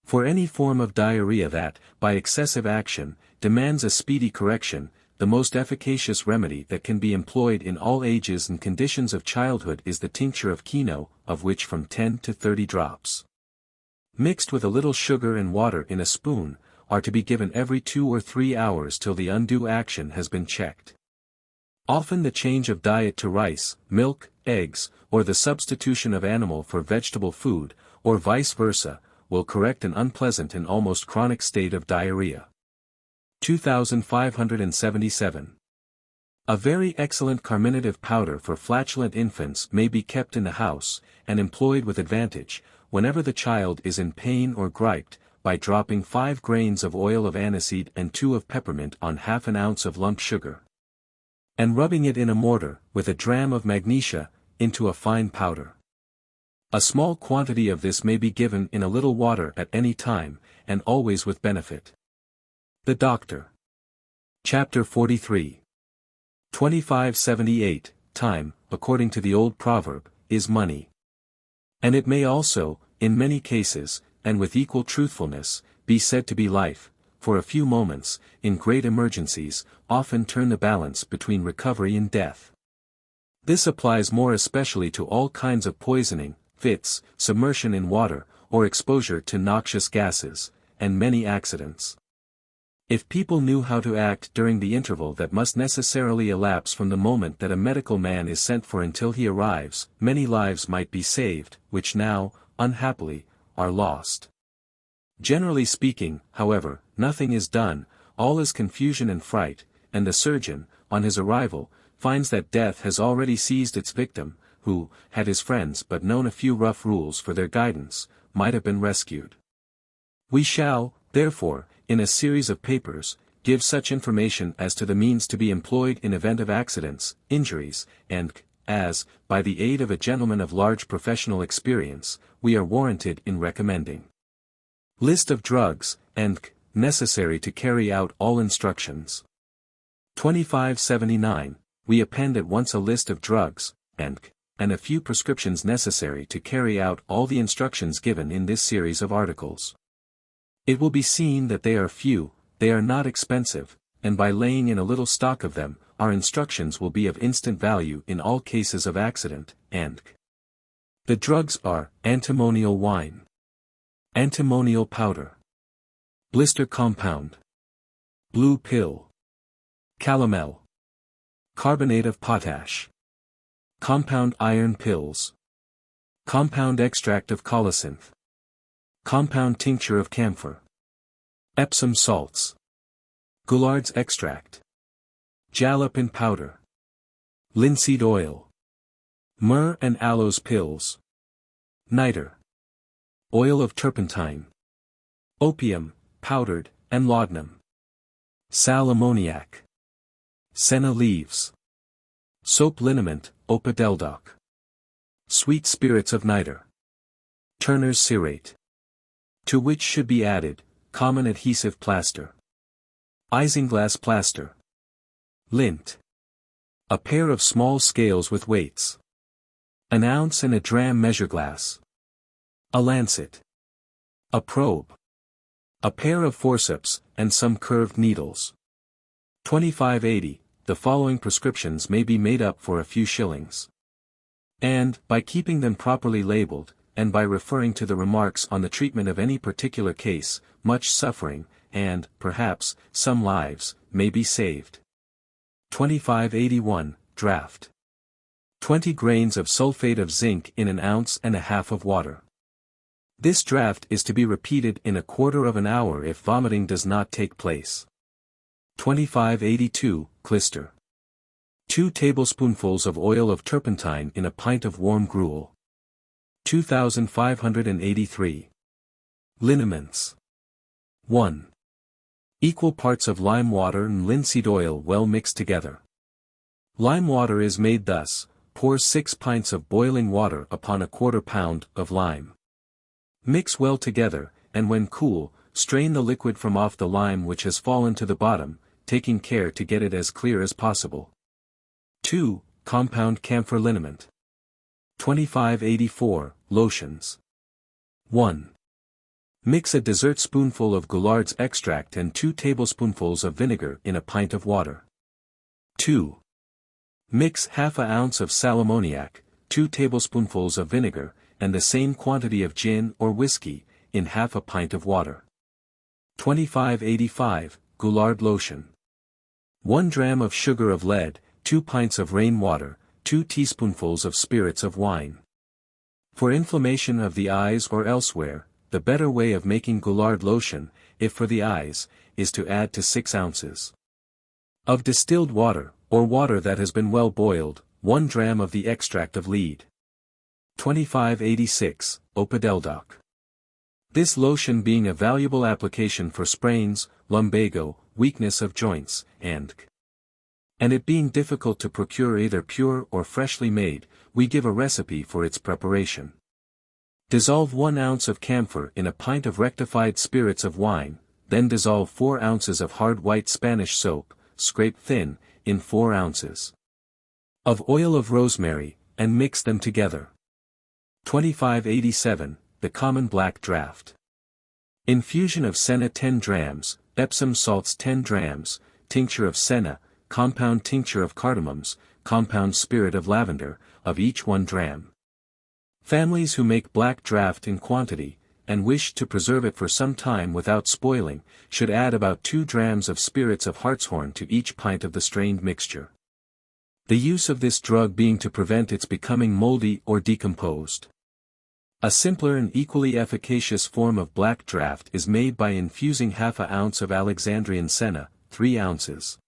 For any form of diarrhea that, by excessive action, demands a speedy correction, the most efficacious remedy that can be employed in all ages and conditions of childhood is the tincture of kino, of which from 10 to 30 drops, mixed with a little sugar and water in a spoon, are to be given every 2 or 3 hours till the undue action has been checked. Often the change of diet to rice, milk, eggs, or the substitution of animal for vegetable food, or vice versa, will correct an unpleasant and almost chronic state of diarrhea. 2577. A very excellent carminative powder for flatulent infants may be kept in the house, and employed with advantage, whenever the child is in pain or griped, by dropping 5 grains of oil of aniseed and 2 of peppermint on half an ounce of lump sugar, and rubbing it in a mortar, with a dram of magnesia, into a fine powder. A small quantity of this may be given in a little water at any time, and always with benefit. The Doctor. Chapter 43. 2578. Time, according to the old proverb, is money. And it may also, in many cases, and with equal truthfulness, be said to be life, for a few moments, in great emergencies, often turn the balance between recovery and death. This applies more especially to all kinds of poisoning, fits, submersion in water, or exposure to noxious gases, and many accidents. If people knew how to act during the interval that must necessarily elapse from the moment that a medical man is sent for until he arrives, many lives might be saved, which now, unhappily, are lost. Generally speaking, however, nothing is done, all is confusion and fright, and the surgeon, on his arrival, finds that death has already seized its victim, who, had his friends but known a few rough rules for their guidance, might have been rescued. We shall, therefore, in a series of papers, give such information as to the means to be employed in event of accidents, injuries, and, as, by the aid of a gentleman of large professional experience, we are warranted in recommending. List of drugs, and, necessary to carry out all instructions. 2579, we append at once a list of drugs, and a few prescriptions necessary to carry out all the instructions given in this series of articles. It will be seen that they are few, they are not expensive, and by laying in a little stock of them, our instructions will be of instant value in all cases of accident, and The drugs are antimonial wine, antimonial powder, blister compound, blue pill, calomel, carbonate of potash, compound iron pills, compound extract of colocynth, compound tincture of camphor, Epsom salts, Goulard's extract, jalap in powder, linseed oil, myrrh and aloes pills, niter, oil of turpentine, opium, powdered, and laudanum, sal ammoniac, senna leaves, soap liniment, opodeldoc, sweet spirits of niter, Turner's cerate, to which should be added, common adhesive plaster, isinglass plaster, lint, a pair of small scales with weights, an ounce and a dram measure glass, a lancet, a probe, a pair of forceps, and some curved needles. 2580, the following prescriptions may be made up for a few shillings. And, by keeping them properly labeled, and by referring to the remarks on the treatment of any particular case, much suffering, and, perhaps, some lives, may be saved. 2581, Draught. 20 grains of sulfate of zinc in an ounce and a half of water. This draught is to be repeated in a quarter of an hour if vomiting does not take place. 2582, Clyster. 2 tablespoonfuls of oil of turpentine in a pint of warm gruel. 2583. Liniments. 1. Equal parts of lime water and linseed oil well mixed together. Lime water is made thus: pour 6 pints of boiling water upon a quarter pound of lime. Mix well together, and when cool, strain the liquid from off the lime which has fallen to the bottom, taking care to get it as clear as possible. 2. Compound camphor liniment. 2584, Lotions. 1. Mix a dessertspoonful of Goulard's extract and 2 tablespoonfuls of vinegar in a pint of water. 2. Mix half an ounce of sal ammoniac, 2 tablespoonfuls of vinegar, and the same quantity of gin or whiskey, in half a pint of water. 2585, Goulard lotion. 1 dram of sugar of lead, 2 pints of rain water, 2 teaspoonfuls of spirits of wine. For inflammation of the eyes or elsewhere, the better way of making Goulard lotion, if for the eyes, is to add to 6 ounces of distilled water, or water that has been well boiled, 1 dram of the extract of lead. 2586, Opodeldoc. This lotion being a valuable application for sprains, lumbago, weakness of joints, and it being difficult to procure either pure or freshly made, we give a recipe for its preparation. Dissolve 1 ounce of camphor in a pint of rectified spirits of wine, then dissolve 4 ounces of hard white Spanish soap, scraped thin, in 4 ounces of oil of rosemary, and mix them together. 2587, the common black draught. Infusion of senna 10 drams, Epsom salts 10 drams, tincture of senna, compound tincture of cardamoms, compound spirit of lavender, of each 1 dram. Families who make black draught in quantity, and wish to preserve it for some time without spoiling, should add about 2 drams of spirits of hartshorn to each pint of the strained mixture. The use of this drug being to prevent its becoming moldy or decomposed. A simpler and equally efficacious form of black draught is made by infusing half an ounce of Alexandrian senna, 3 ounces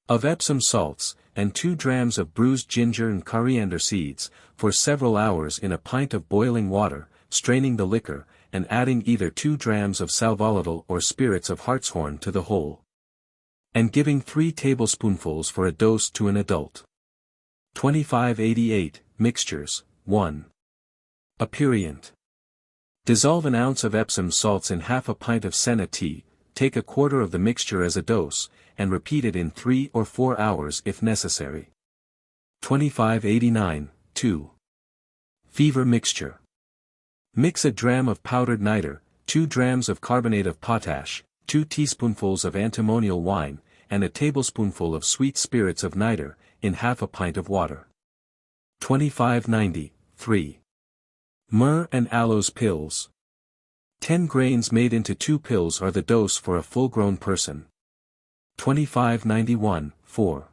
of Epsom salts, and 2 drams of bruised ginger and coriander seeds, for several hours in a pint of boiling water, straining the liquor, and adding either 2 drams of sal volatile or spirits of hartshorn to the whole, and giving 3 tablespoonfuls for a dose to an adult. 2588, Mixtures, 1. Aperient. Dissolve an ounce of Epsom salts in half a pint of senna tea, take a quarter of the mixture as a dose, and repeat it in 3 or 4 hours if necessary. 2589, 2. Fever mixture. Mix a dram of powdered niter, 2 drams of carbonate of potash, 2 teaspoonfuls of antimonial wine, and a tablespoonful of sweet spirits of niter, in half a pint of water. 2590, 3. Myrrh and aloes pills. 10 grains made into 2 pills are the dose for a full-grown person. 2591, 4.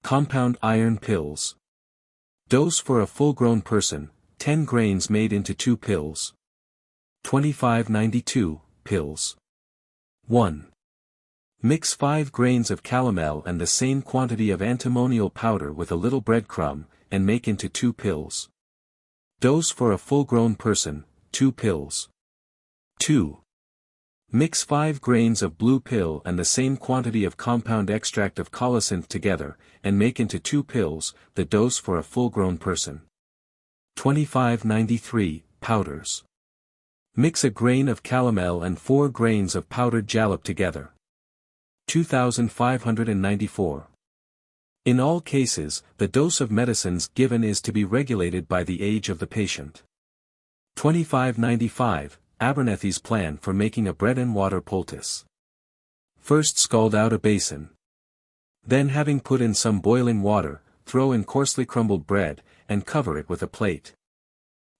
Compound iron pills. Dose for a full-grown person, 10 grains made into 2 pills. 2592, pills. 1. Mix 5 grains of calomel and the same quantity of antimonial powder with a little breadcrumb, and make into 2 pills. Dose for a full-grown person, 2 pills. 2. Mix 5 grains of blue pill and the same quantity of compound extract of colocynth together, and make into 2 pills, the dose for a full-grown person. 2593, powders. Mix a grain of calomel and 4 grains of powdered jalap together. 2594. In all cases, the dose of medicines given is to be regulated by the age of the patient. 2595, Abernethy's plan for making a bread and water poultice. First scald out a basin. Then having put in some boiling water, throw in coarsely crumbled bread, and cover it with a plate.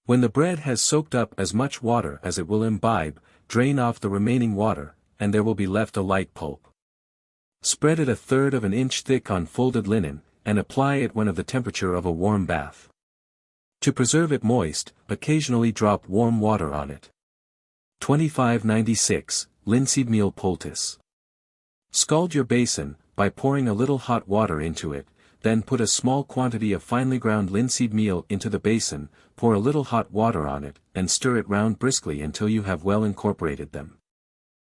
When the bread has soaked up as much water as it will imbibe, drain off the remaining water, and there will be left a light pulp. Spread it 1/3 of an inch thick on folded linen, and apply it when of the temperature of a warm bath. To preserve it moist, occasionally drop warm water on it. 2596, linseed meal poultice. Scald your basin, by pouring a little hot water into it, then put a small quantity of finely ground linseed meal into the basin, pour a little hot water on it, and stir it round briskly until you have well incorporated them.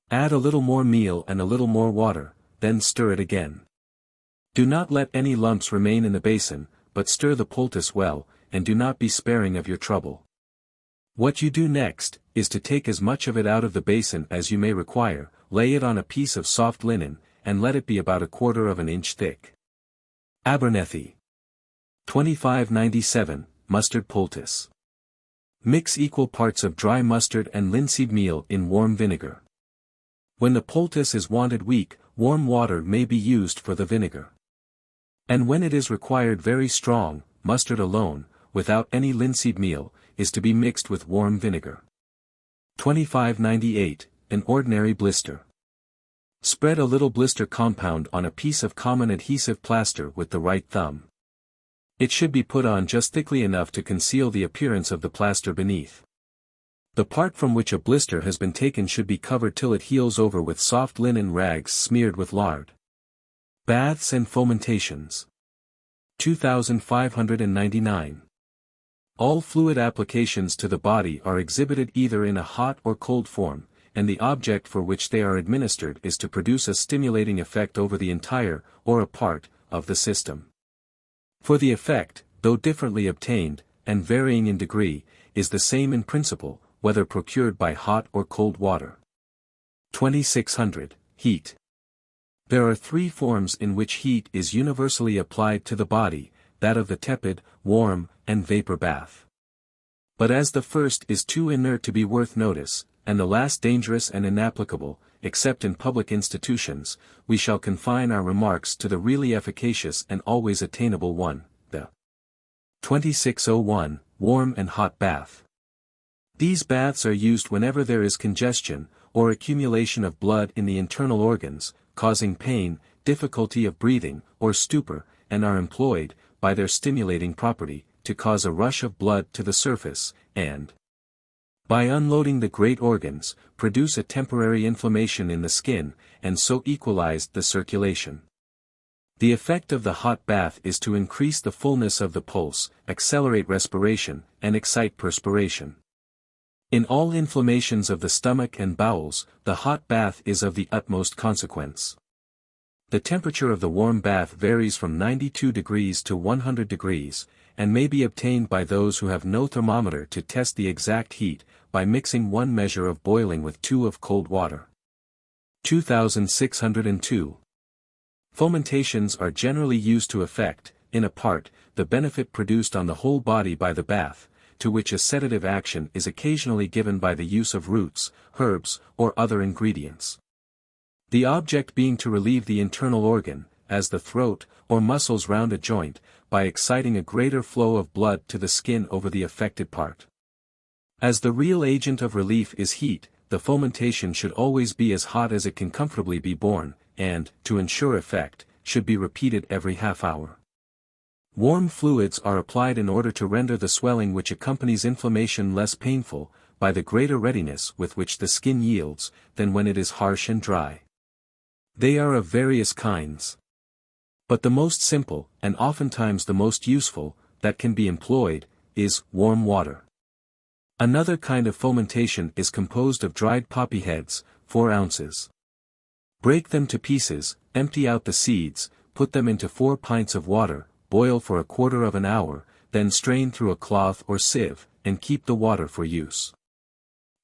Add a little more meal and a little more water, then stir it again. Do not let any lumps remain in the basin, but stir the poultice well, and do not be sparing of your trouble. What you do next, is to take as much of it out of the basin as you may require, lay it on a piece of soft linen, and let it be about 1/4 of an inch thick. Abernethy. 2597, mustard poultice. Mix equal parts of dry mustard and linseed meal in warm vinegar. When the poultice is wanted weak, warm water may be used for the vinegar. And when it is required very strong, mustard alone, without any linseed meal, is to be mixed with warm vinegar. 2598, an ordinary blister. Spread a little blister compound on a piece of common adhesive plaster with the right thumb. It should be put on just thickly enough to conceal the appearance of the plaster beneath. The part from which a blister has been taken should be covered till it heals over with soft linen rags smeared with lard. Baths and fomentations. 2599. All fluid applications to the body are exhibited either in a hot or cold form, and the object for which they are administered is to produce a stimulating effect over the entire, or a part, of the system. For the effect, though differently obtained, and varying in degree, is the same in principle, whether procured by hot or cold water. 2600, heat. There are 3 forms in which heat is universally applied to the body, that of the tepid, warm, and vapor bath. But as the first is too inert to be worth notice, and the last dangerous and inapplicable, except in public institutions, we shall confine our remarks to the really efficacious and always attainable one, the 2601, warm and hot bath. These baths are used whenever there is congestion, or accumulation of blood in the internal organs, causing pain, difficulty of breathing, or stupor, and are employed, by their stimulating property, to cause a rush of blood to the surface, and, by unloading the great organs, produce a temporary inflammation in the skin, and so equalize the circulation. The effect of the hot bath is to increase the fullness of the pulse, accelerate respiration, and excite perspiration. In all inflammations of the stomach and bowels, the hot bath is of the utmost consequence. The temperature of the warm bath varies from 92 degrees to 100 degrees, and may be obtained by those who have no thermometer to test the exact heat, by mixing 1 measure of boiling with 2 of cold water. 2602. Fomentations are generally used to effect, in a part, the benefit produced on the whole body by the bath, to which a sedative action is occasionally given by the use of roots, herbs, or other ingredients. The object being to relieve the internal organ, as the throat, or muscles round a joint, by exciting a greater flow of blood to the skin over the affected part. As the real agent of relief is heat, the fomentation should always be as hot as it can comfortably be borne, and, to ensure effect, should be repeated every half hour. Warm fluids are applied in order to render the swelling which accompanies inflammation less painful, by the greater readiness with which the skin yields, than when it is harsh and dry. They are of various kinds. But the most simple, and oftentimes the most useful, that can be employed, is warm water. Another kind of fomentation is composed of dried poppy heads, 4 ounces. Break them to pieces, empty out the seeds, put them into 4 pints of water, boil for a quarter of an hour, then strain through a cloth or sieve, and keep the water for use.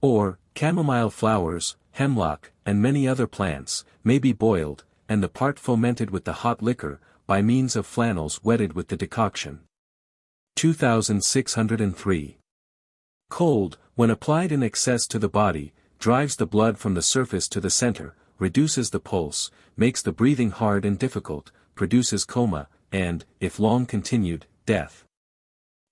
Or, chamomile flowers, hemlock, and many other plants, may be boiled, and the part fomented with the hot liquor, by means of flannels wetted with the decoction. 2603. Cold, when applied in excess to the body, drives the blood from the surface to the center, reduces the pulse, makes the breathing hard and difficult, produces coma, and, if long continued, death.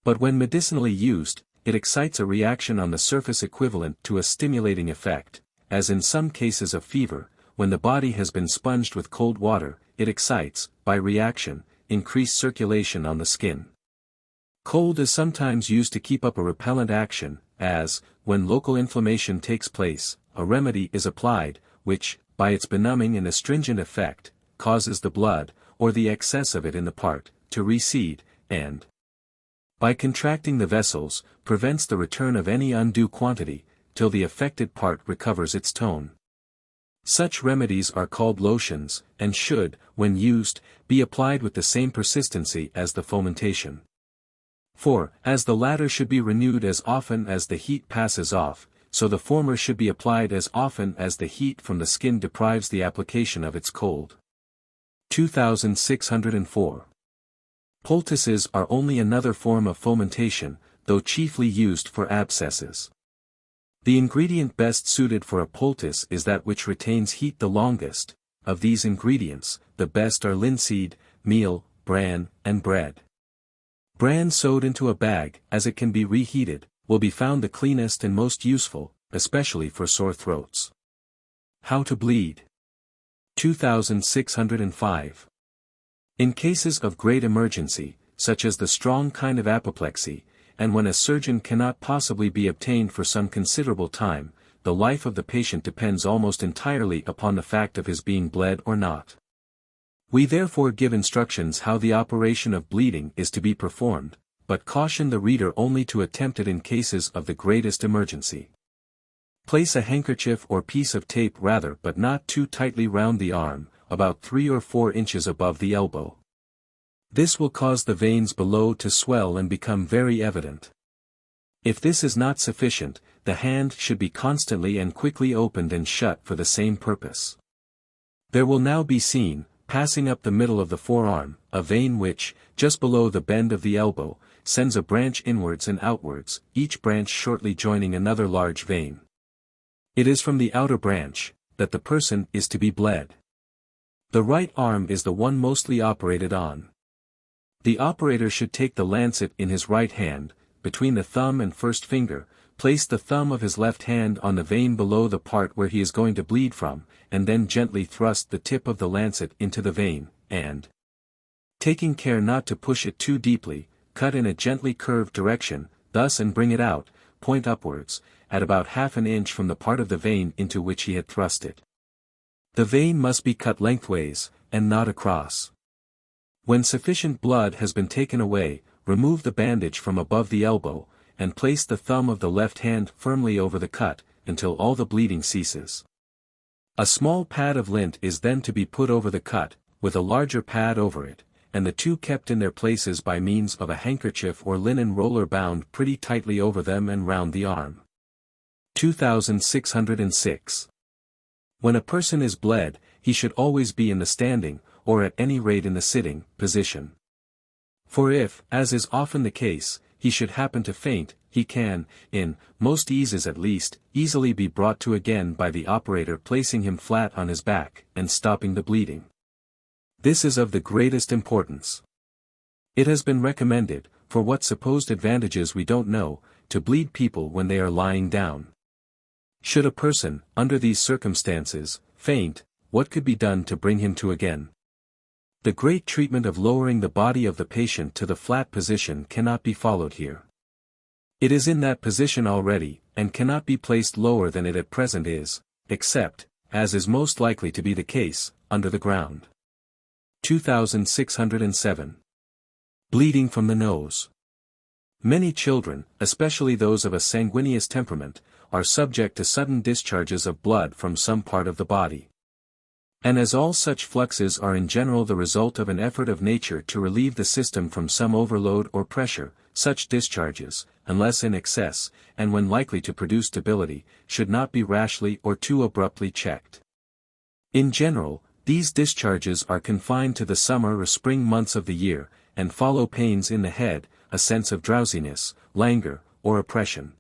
But when medicinally used, it excites a reaction on the surface equivalent to a stimulating effect, as in some cases of fever, when the body has been sponged with cold water, it excites, by reaction, increased circulation on the skin. Cold is sometimes used to keep up a repellent action, as, when local inflammation takes place, a remedy is applied, which, by its benumbing and astringent effect, causes the blood, or the excess of it in the part, to recede, and, by contracting the vessels, prevents the return of any undue quantity, till the affected part recovers its tone. Such remedies are called lotions, and should, when used, be applied with the same persistency as the fomentation. For, as the latter should be renewed as often as the heat passes off, so the former should be applied as often as the heat from the skin deprives the application of its cold. 2604. Poultices are only another form of fomentation, though chiefly used for abscesses. The ingredient best suited for a poultice is that which retains heat the longest. Of these ingredients, the best are linseed, meal, bran, and bread. Bran sewed into a bag, as it can be reheated, will be found the cleanest and most useful, especially for sore throats. How to bleed. 2605. In cases of great emergency, such as the strong kind of apoplexy, and when a surgeon cannot possibly be obtained for some considerable time, the life of the patient depends almost entirely upon the fact of his being bled or not. We therefore give instructions how the operation of bleeding is to be performed, but caution the reader only to attempt it in cases of the greatest emergency. Place a handkerchief or piece of tape rather but not too tightly round the arm, about 3 or 4 inches above the elbow. This will cause the veins below to swell and become very evident. If this is not sufficient, the hand should be constantly and quickly opened and shut for the same purpose. There will now be seen, passing up the middle of the forearm, a vein which, just below the bend of the elbow, sends a branch inwards and outwards, each branch shortly joining another large vein. It is from the outer branch, that the person is to be bled. The right arm is the one mostly operated on. The operator should take the lancet in his right hand, between the thumb and first finger, place the thumb of his left hand on the vein below the part where he is going to bleed from, and then gently thrust the tip of the lancet into the vein, and, taking care not to push it too deeply, cut in a gently curved direction, thus and bring it out, point upwards, at about half an inch from the part of the vein into which he had thrust it. The vein must be cut lengthways, and not across. When sufficient blood has been taken away, remove the bandage from above the elbow, and place the thumb of the left hand firmly over the cut, until all the bleeding ceases. A small pad of lint is then to be put over the cut, with a larger pad over it, and the two kept in their places by means of a handkerchief or linen roller bound pretty tightly over them and round the arm. 2606. When a person is bled, he should always be in the standing, or at any rate in the sitting, position. For if, as is often the case, he should happen to faint, he can, in most eases at least, easily be brought to again by the operator placing him flat on his back, and stopping the bleeding. This is of the greatest importance. It has been recommended, for what supposed advantages we don't know, to bleed people when they are lying down. Should a person, under these circumstances, faint, what could be done to bring him to again? The great treatment of lowering the body of the patient to the flat position cannot be followed here. It is in that position already, and cannot be placed lower than it at present is, except, as is most likely to be the case, under the ground. 2607. Bleeding from the nose. Many children, especially those of a sanguineous temperament, are subject to sudden discharges of blood from some part of the body. And as all such fluxes are in general the result of an effort of nature to relieve the system from some overload or pressure, such discharges, unless in excess, and when likely to produce debility, should not be rashly or too abruptly checked. In general, these discharges are confined to the summer or spring months of the year, and follow pains in the head, a sense of drowsiness, languor, or oppression.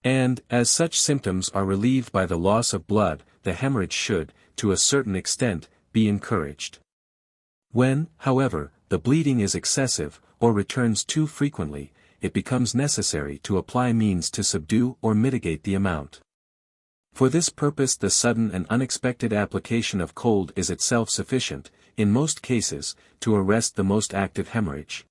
And, as such symptoms are relieved by the loss of blood, the hemorrhage should, to a certain extent, be encouraged. When, however, the bleeding is excessive, or returns too frequently, it becomes necessary to apply means to subdue or mitigate the amount. For this purpose the sudden and unexpected application of cold is itself sufficient, in most cases, to arrest the most active hemorrhage.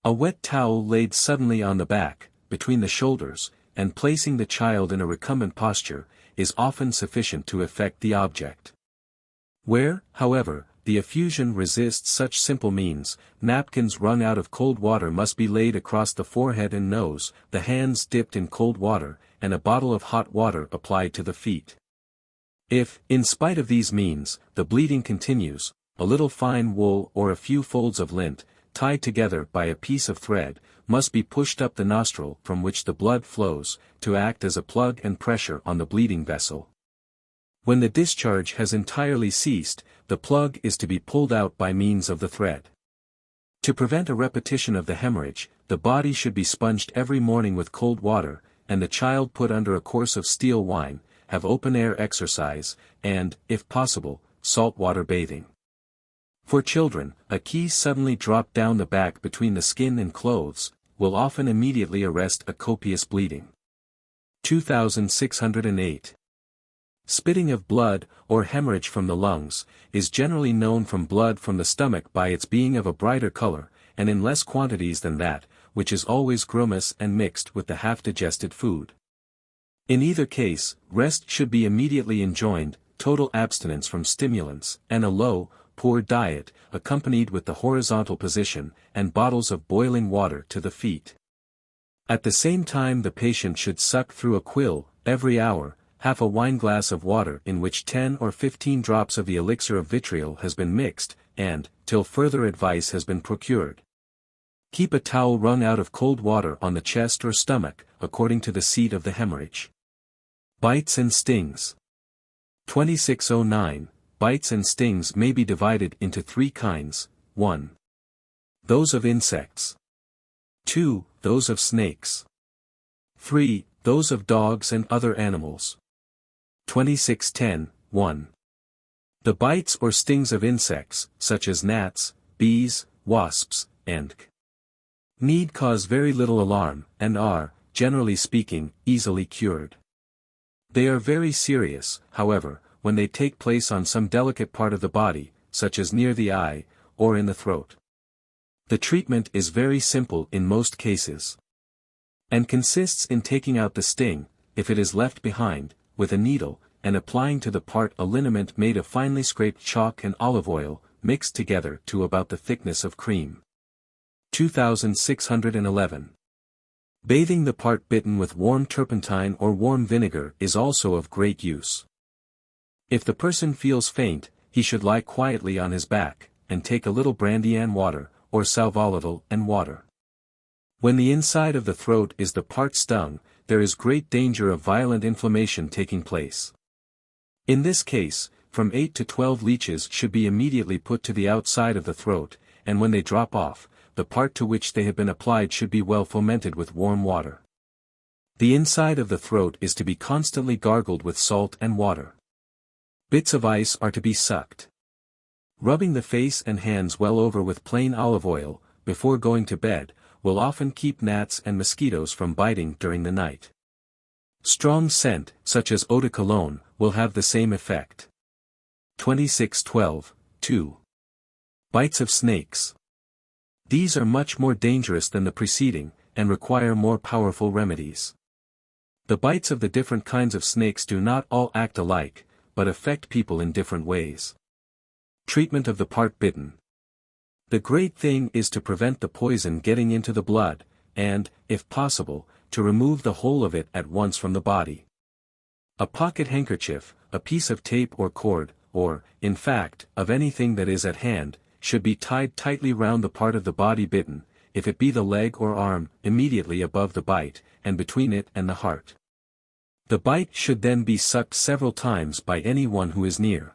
A wet towel laid suddenly on the back, between the shoulders, and placing the child in a recumbent posture, is often sufficient to effect the object. Where, however, the effusion resists such simple means, napkins wrung out of cold water must be laid across the forehead and nose, the hands dipped in cold water, and a bottle of hot water applied to the feet. If, in spite of these means, the bleeding continues, a little fine wool or a few folds of lint, tied together by a piece of thread, must be pushed up the nostril from which the blood flows, to act as a plug and pressure on the bleeding vessel. When the discharge has entirely ceased, the plug is to be pulled out by means of the thread. To prevent a repetition of the hemorrhage, the body should be sponged every morning with cold water, and the child put under a course of steel wine, have open-air exercise, and, if possible, salt-water bathing. For children, a key suddenly dropped down the back between the skin and clothes, will often immediately arrest a copious bleeding. 2608. Spitting of blood, or hemorrhage from the lungs, is generally known from blood from the stomach by its being of a brighter color, and in less quantities than that, which is always grumous and mixed with the half-digested food. In either case, rest should be immediately enjoined, total abstinence from stimulants, and a low, poor diet, accompanied with the horizontal position, and bottles of boiling water to the feet. At the same time the patient should suck through a quill, every hour, half a wineglass of water in which 10 or 15 drops of the elixir of vitriol has been mixed, and, till further advice has been procured. Keep a towel wrung out of cold water on the chest or stomach, according to the seat of the hemorrhage. Bites and stings. 2609. Bites and stings may be divided into three kinds: 1. Those of insects. 2. Those of snakes. 3. Those of dogs and other animals. 2610. 1. The bites or stings of insects, such as gnats, bees, wasps, and need cause very little alarm, and are, generally speaking, easily cured. They are very serious, however, when they take place on some delicate part of the body, such as near the eye, or in the throat. The treatment is very simple in most cases, and consists in taking out the sting, if it is left behind, with a needle, and applying to the part a liniment made of finely scraped chalk and olive oil, mixed together to about the thickness of cream. 2611. Bathing the part bitten with warm turpentine or warm vinegar is also of great use. If the person feels faint, he should lie quietly on his back, and take a little brandy and water, or sal volatile and water. When the inside of the throat is the part stung, there is great danger of violent inflammation taking place. In this case, from 8 to 12 leeches should be immediately put to the outside of the throat, and when they drop off, the part to which they have been applied should be well fomented with warm water. The inside of the throat is to be constantly gargled with salt and water. Bits of ice are to be sucked. Rubbing the face and hands well over with plain olive oil, before going to bed, will often keep gnats and mosquitoes from biting during the night. Strong scent, such as eau de cologne, will have the same effect. 2612-2. Bites of snakes. These are much more dangerous than the preceding, and require more powerful remedies. The bites of the different kinds of snakes do not all act alike, but affect people in different ways. Treatment of the part bitten. The great thing is to prevent the poison getting into the blood, and, if possible, to remove the whole of it at once from the body. A pocket handkerchief, a piece of tape or cord, or, in fact, of anything that is at hand, should be tied tightly round the part of the body bitten, if it be the leg or arm, immediately above the bite, and between it and the heart. The bite should then be sucked several times by anyone who is near.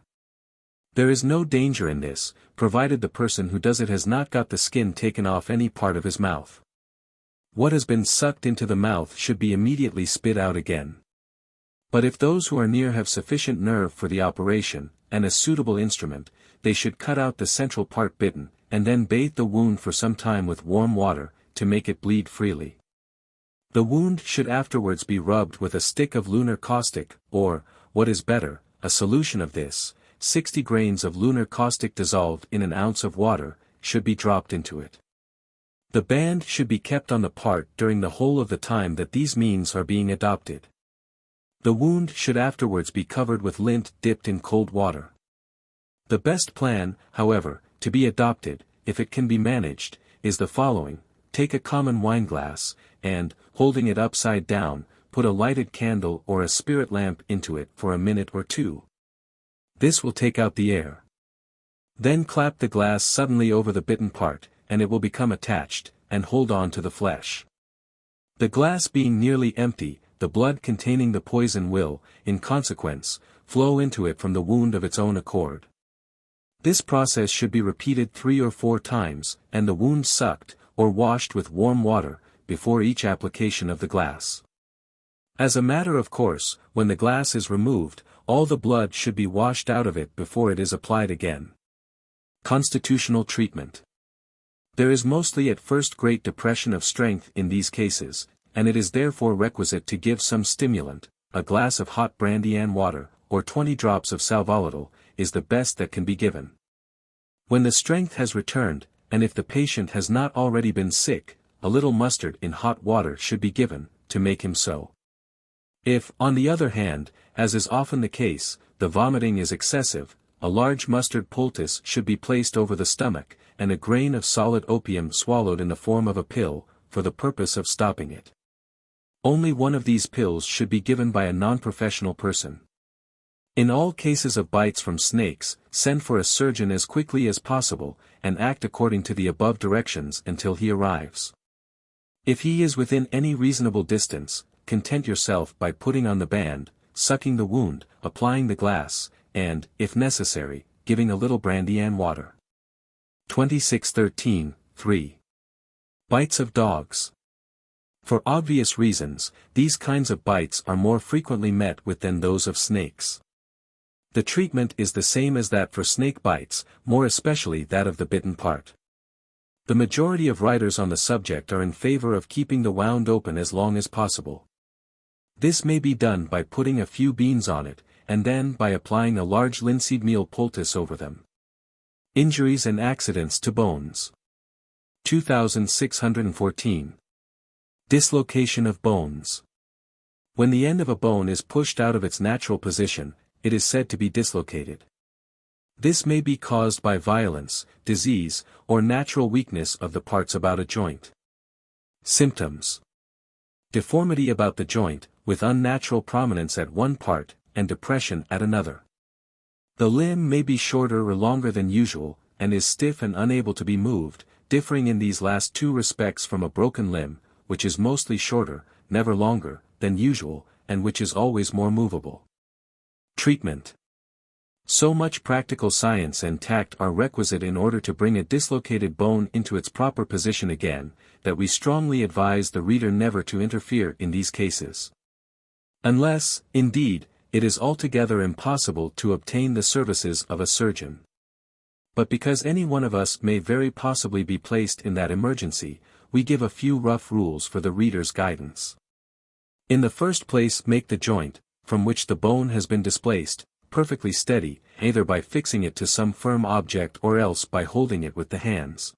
There is no danger in this, provided the person who does it has not got the skin taken off any part of his mouth. What has been sucked into the mouth should be immediately spit out again. But if those who are near have sufficient nerve for the operation, and a suitable instrument, they should cut out the central part bitten, and then bathe the wound for some time with warm water, to make it bleed freely. The wound should afterwards be rubbed with a stick of lunar caustic, or, what is better, a solution of this, 60 grains of lunar caustic dissolved in an ounce of water, should be dropped into it. The band should be kept on the part during the whole of the time that these means are being adopted. The wound should afterwards be covered with lint dipped in cold water. The best plan, however, to be adopted, if it can be managed, is the following: take a common wineglass, and, holding it upside down, put a lighted candle or a spirit lamp into it for a minute or two. This will take out the air. Then clap the glass suddenly over the bitten part, and it will become attached, and hold on to the flesh. The glass being nearly empty, the blood containing the poison will, in consequence, flow into it from the wound of its own accord. This process should be repeated 3 or 4 times, and the wound sucked, or washed with warm water, before each application of the glass. As a matter of course, when the glass is removed, all the blood should be washed out of it before it is applied again. Constitutional treatment. There is mostly at first great depression of strength in these cases, and it is therefore requisite to give some stimulant. A glass of hot brandy and water, or 20 drops of sal volatile, is the best that can be given. When the strength has returned, and if the patient has not already been sick, a little mustard in hot water should be given, to make him so. If, on the other hand, as is often the case, the vomiting is excessive, a large mustard poultice should be placed over the stomach, and a grain of solid opium swallowed in the form of a pill, for the purpose of stopping it. Only one of these pills should be given by a non-professional person. In all cases of bites from snakes, send for a surgeon as quickly as possible, and act according to the above directions until he arrives. If he is within any reasonable distance, content yourself by putting on the band, sucking the wound, applying the glass, and, if necessary, giving a little brandy and water. 2613-3. Bites of dogs. For obvious reasons, these kinds of bites are more frequently met with than those of snakes. The treatment is the same as that for snake bites, more especially that of the bitten part. The majority of writers on the subject are in favor of keeping the wound open as long as possible. This may be done by putting a few beans on it, and then by applying a large linseed meal poultice over them. Injuries and accidents to bones. 2614. Dislocation of bones. When the end of a bone is pushed out of its natural position, it is said to be dislocated. This may be caused by violence, disease, or natural weakness of the parts about a joint. Symptoms. Deformity about the joint, with unnatural prominence at one part, and depression at another. The limb may be shorter or longer than usual, and is stiff and unable to be moved, differing in these last 2 respects from a broken limb, which is mostly shorter, never longer, than usual, and which is always more movable. Treatment. So much practical science and tact are requisite in order to bring a dislocated bone into its proper position again, that we strongly advise the reader never to interfere in these cases. Unless, indeed, it is altogether impossible to obtain the services of a surgeon. But because any one of us may very possibly be placed in that emergency, we give a few rough rules for the reader's guidance. In the first place, make the joint, from which the bone has been displaced, perfectly steady, either by fixing it to some firm object or else by holding it with the hands.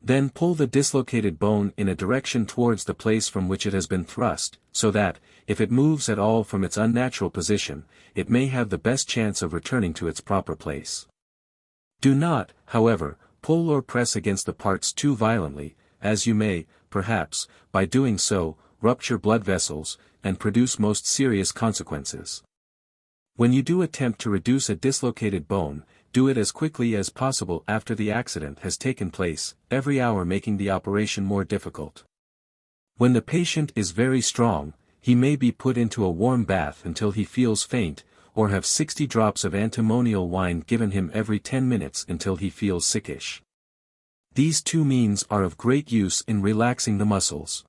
Then pull the dislocated bone in a direction towards the place from which it has been thrust, so that, if it moves at all from its unnatural position, it may have the best chance of returning to its proper place. Do not, however, pull or press against the parts too violently, as you may, perhaps, by doing so, rupture blood vessels, and produce most serious consequences. When you do attempt to reduce a dislocated bone, do it as quickly as possible after the accident has taken place, every hour making the operation more difficult. When the patient is very strong, he may be put into a warm bath until he feels faint, or have 60 drops of antimonial wine given him every 10 minutes until he feels sickish. These two means are of great use in relaxing the muscles.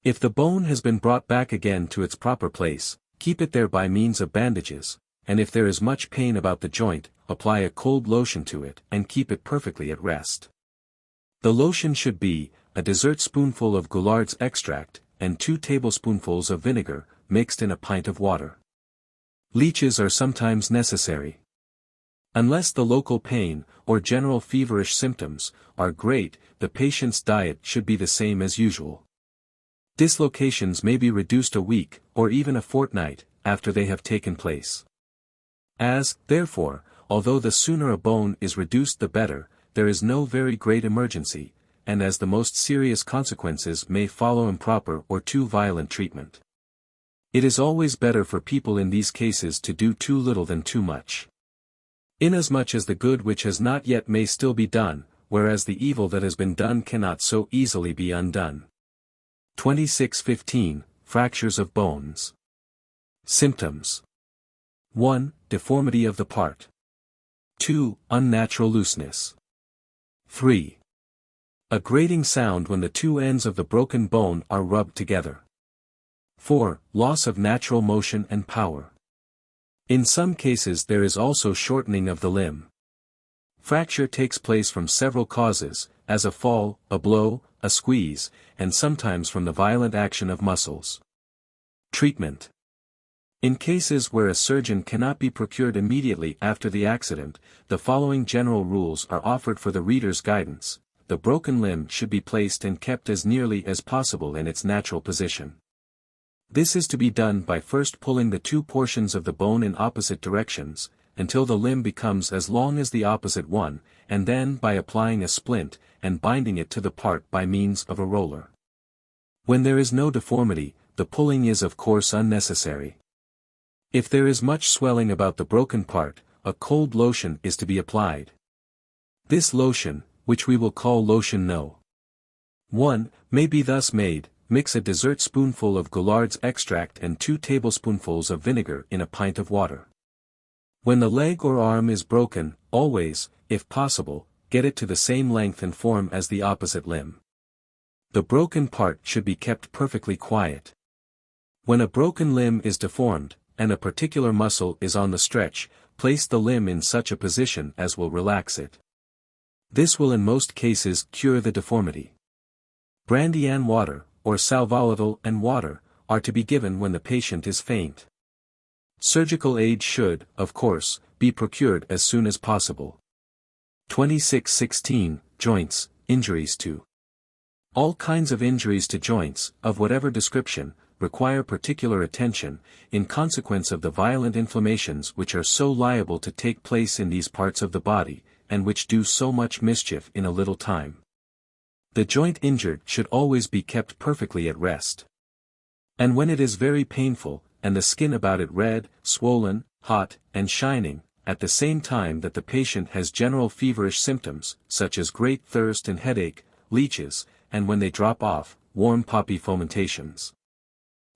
If the bone has been brought back again to its proper place, keep it there by means of bandages, and if there is much pain about the joint, apply a cold lotion to it and keep it perfectly at rest. The lotion should be a dessertspoonful of Goulard's extract, and 2 tablespoonfuls of vinegar, mixed in a pint of water. Leeches are sometimes necessary. Unless the local pain, or general feverish symptoms, are great, the patient's diet should be the same as usual. Dislocations may be reduced a week, or even a fortnight, after they have taken place. As, therefore, although the sooner a bone is reduced the better, there is no very great emergency, and as the most serious consequences may follow improper or too violent treatment. It is always better for people in these cases to do too little than too much. Inasmuch as the good which has not yet may still be done, whereas the evil that has been done cannot so easily be undone. XXXV. Fractures of bones. Symptoms. 1. Deformity of the part. 2. Unnatural looseness. 3. A grating sound when the two ends of the broken bone are rubbed together. 4. Loss of natural motion and power. In some cases there is also shortening of the limb. Fracture takes place from several causes, as a fall, a blow, a squeeze, and sometimes from the violent action of muscles. Treatment. In cases where a surgeon cannot be procured immediately after the accident, the following general rules are offered for the reader's guidance. The broken limb should be placed and kept as nearly as possible in its natural position. This is to be done by first pulling the two portions of the bone in opposite directions, until the limb becomes as long as the opposite one, and then by applying a splint, and binding it to the part by means of a roller. When there is no deformity, the pulling is of course unnecessary. If there is much swelling about the broken part, a cold lotion is to be applied. This lotion, which we will call lotion No. 1, may be thus made: mix a dessertspoonful of Goulard's extract and 2 tablespoonfuls of vinegar in a pint of water. When the leg or arm is broken, always, if possible, get it to the same length and form as the opposite limb. The broken part should be kept perfectly quiet. When a broken limb is deformed, and a particular muscle is on the stretch, place the limb in such a position as will relax it. This will in most cases cure the deformity. Brandy and water, or sal volatile and water, are to be given when the patient is faint. Surgical aid should, of course, be procured as soon as possible. XXXVI. Joints, injuries to. All kinds of injuries to joints, of whatever description, require particular attention, in consequence of the violent inflammations which are so liable to take place in these parts of the body, and which do so much mischief in a little time. The joint injured should always be kept perfectly at rest. And when it is very painful, and the skin about it red, swollen, hot, and shining, at the same time that the patient has general feverish symptoms, such as great thirst and headache, leeches, and when they drop off, warm poppy fomentations,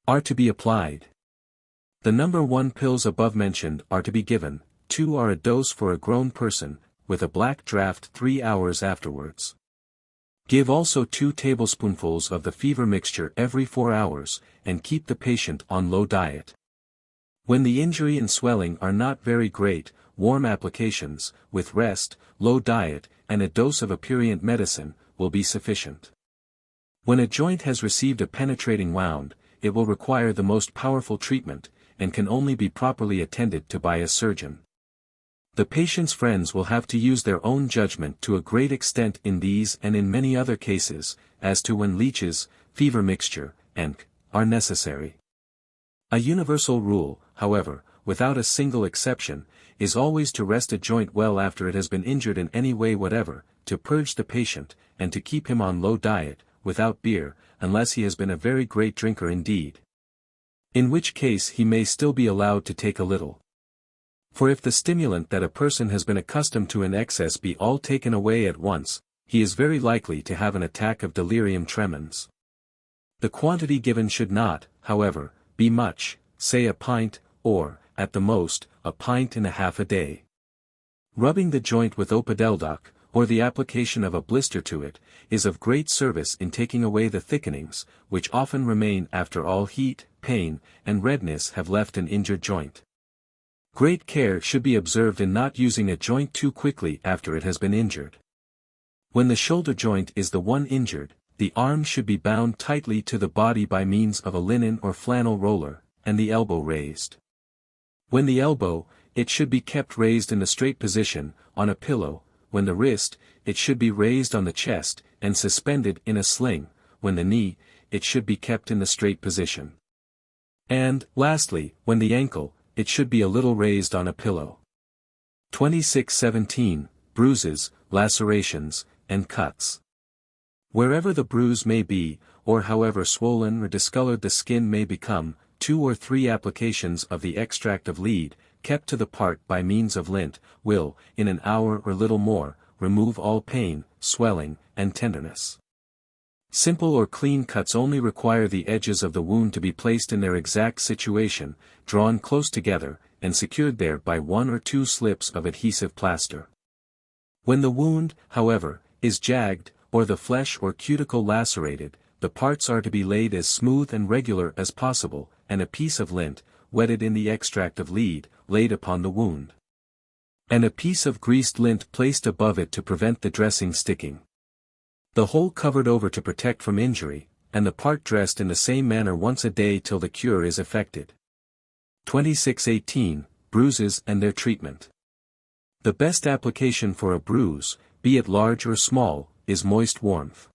are to be applied. The number 1 pills above mentioned are to be given, 2 are a dose for a grown person, with a black draught 3 hours afterwards. Give also 2 tablespoonfuls of the fever mixture every 4 hours, and keep the patient on low diet. When the injury and swelling are not very great, warm applications, with rest, low diet, and a dose of aperient medicine, will be sufficient. When a joint has received a penetrating wound, it will require the most powerful treatment, and can only be properly attended to by a surgeon. The patient's friends will have to use their own judgment to a great extent in these and in many other cases, as to when leeches, fever mixture, and are necessary. A universal rule, however, without a single exception, is always to rest a joint well after it has been injured in any way whatever, to purge the patient, and to keep him on low diet, without beer, unless he has been a very great drinker indeed. In which case he may still be allowed to take a little. For if the stimulant that a person has been accustomed to in excess be all taken away at once, he is very likely to have an attack of delirium tremens. The quantity given should not, however, be much, say a pint, or, at the most, a pint and a half a day. Rubbing the joint with opodeldoc, or the application of a blister to it, is of great service in taking away the thickenings, which often remain after all heat, pain, and redness have left an injured joint. Great care should be observed in not using a joint too quickly after it has been injured. When the shoulder joint is the one injured, the arm should be bound tightly to the body by means of a linen or flannel roller, and the elbow raised. When the elbow, it should be kept raised in the straight position, on a pillow. When the wrist, it should be raised on the chest, and suspended in a sling. When the knee, it should be kept in the straight position. And, lastly, when the ankle, it should be a little raised on a pillow. XXXVII. Bruises, lacerations, and cuts. Wherever the bruise may be, or however swollen or discolored the skin may become, 2 or 3 applications of the extract of lead, kept to the part by means of lint, will, in an hour or little more, remove all pain, swelling, and tenderness. Simple or clean cuts only require the edges of the wound to be placed in their exact situation, drawn close together, and secured there by 1 or 2 slips of adhesive plaster. When the wound, however, is jagged, or the flesh or cuticle lacerated, the parts are to be laid as smooth and regular as possible, and a piece of lint, wetted in the extract of lead, laid upon the wound. And a piece of greased lint placed above it to prevent the dressing sticking. The whole covered over to protect from injury, and the part dressed in the same manner once a day till the cure is effected. XXXVIII. Bruises and their treatment. The best application for a bruise, be it large or small, is moist warmth.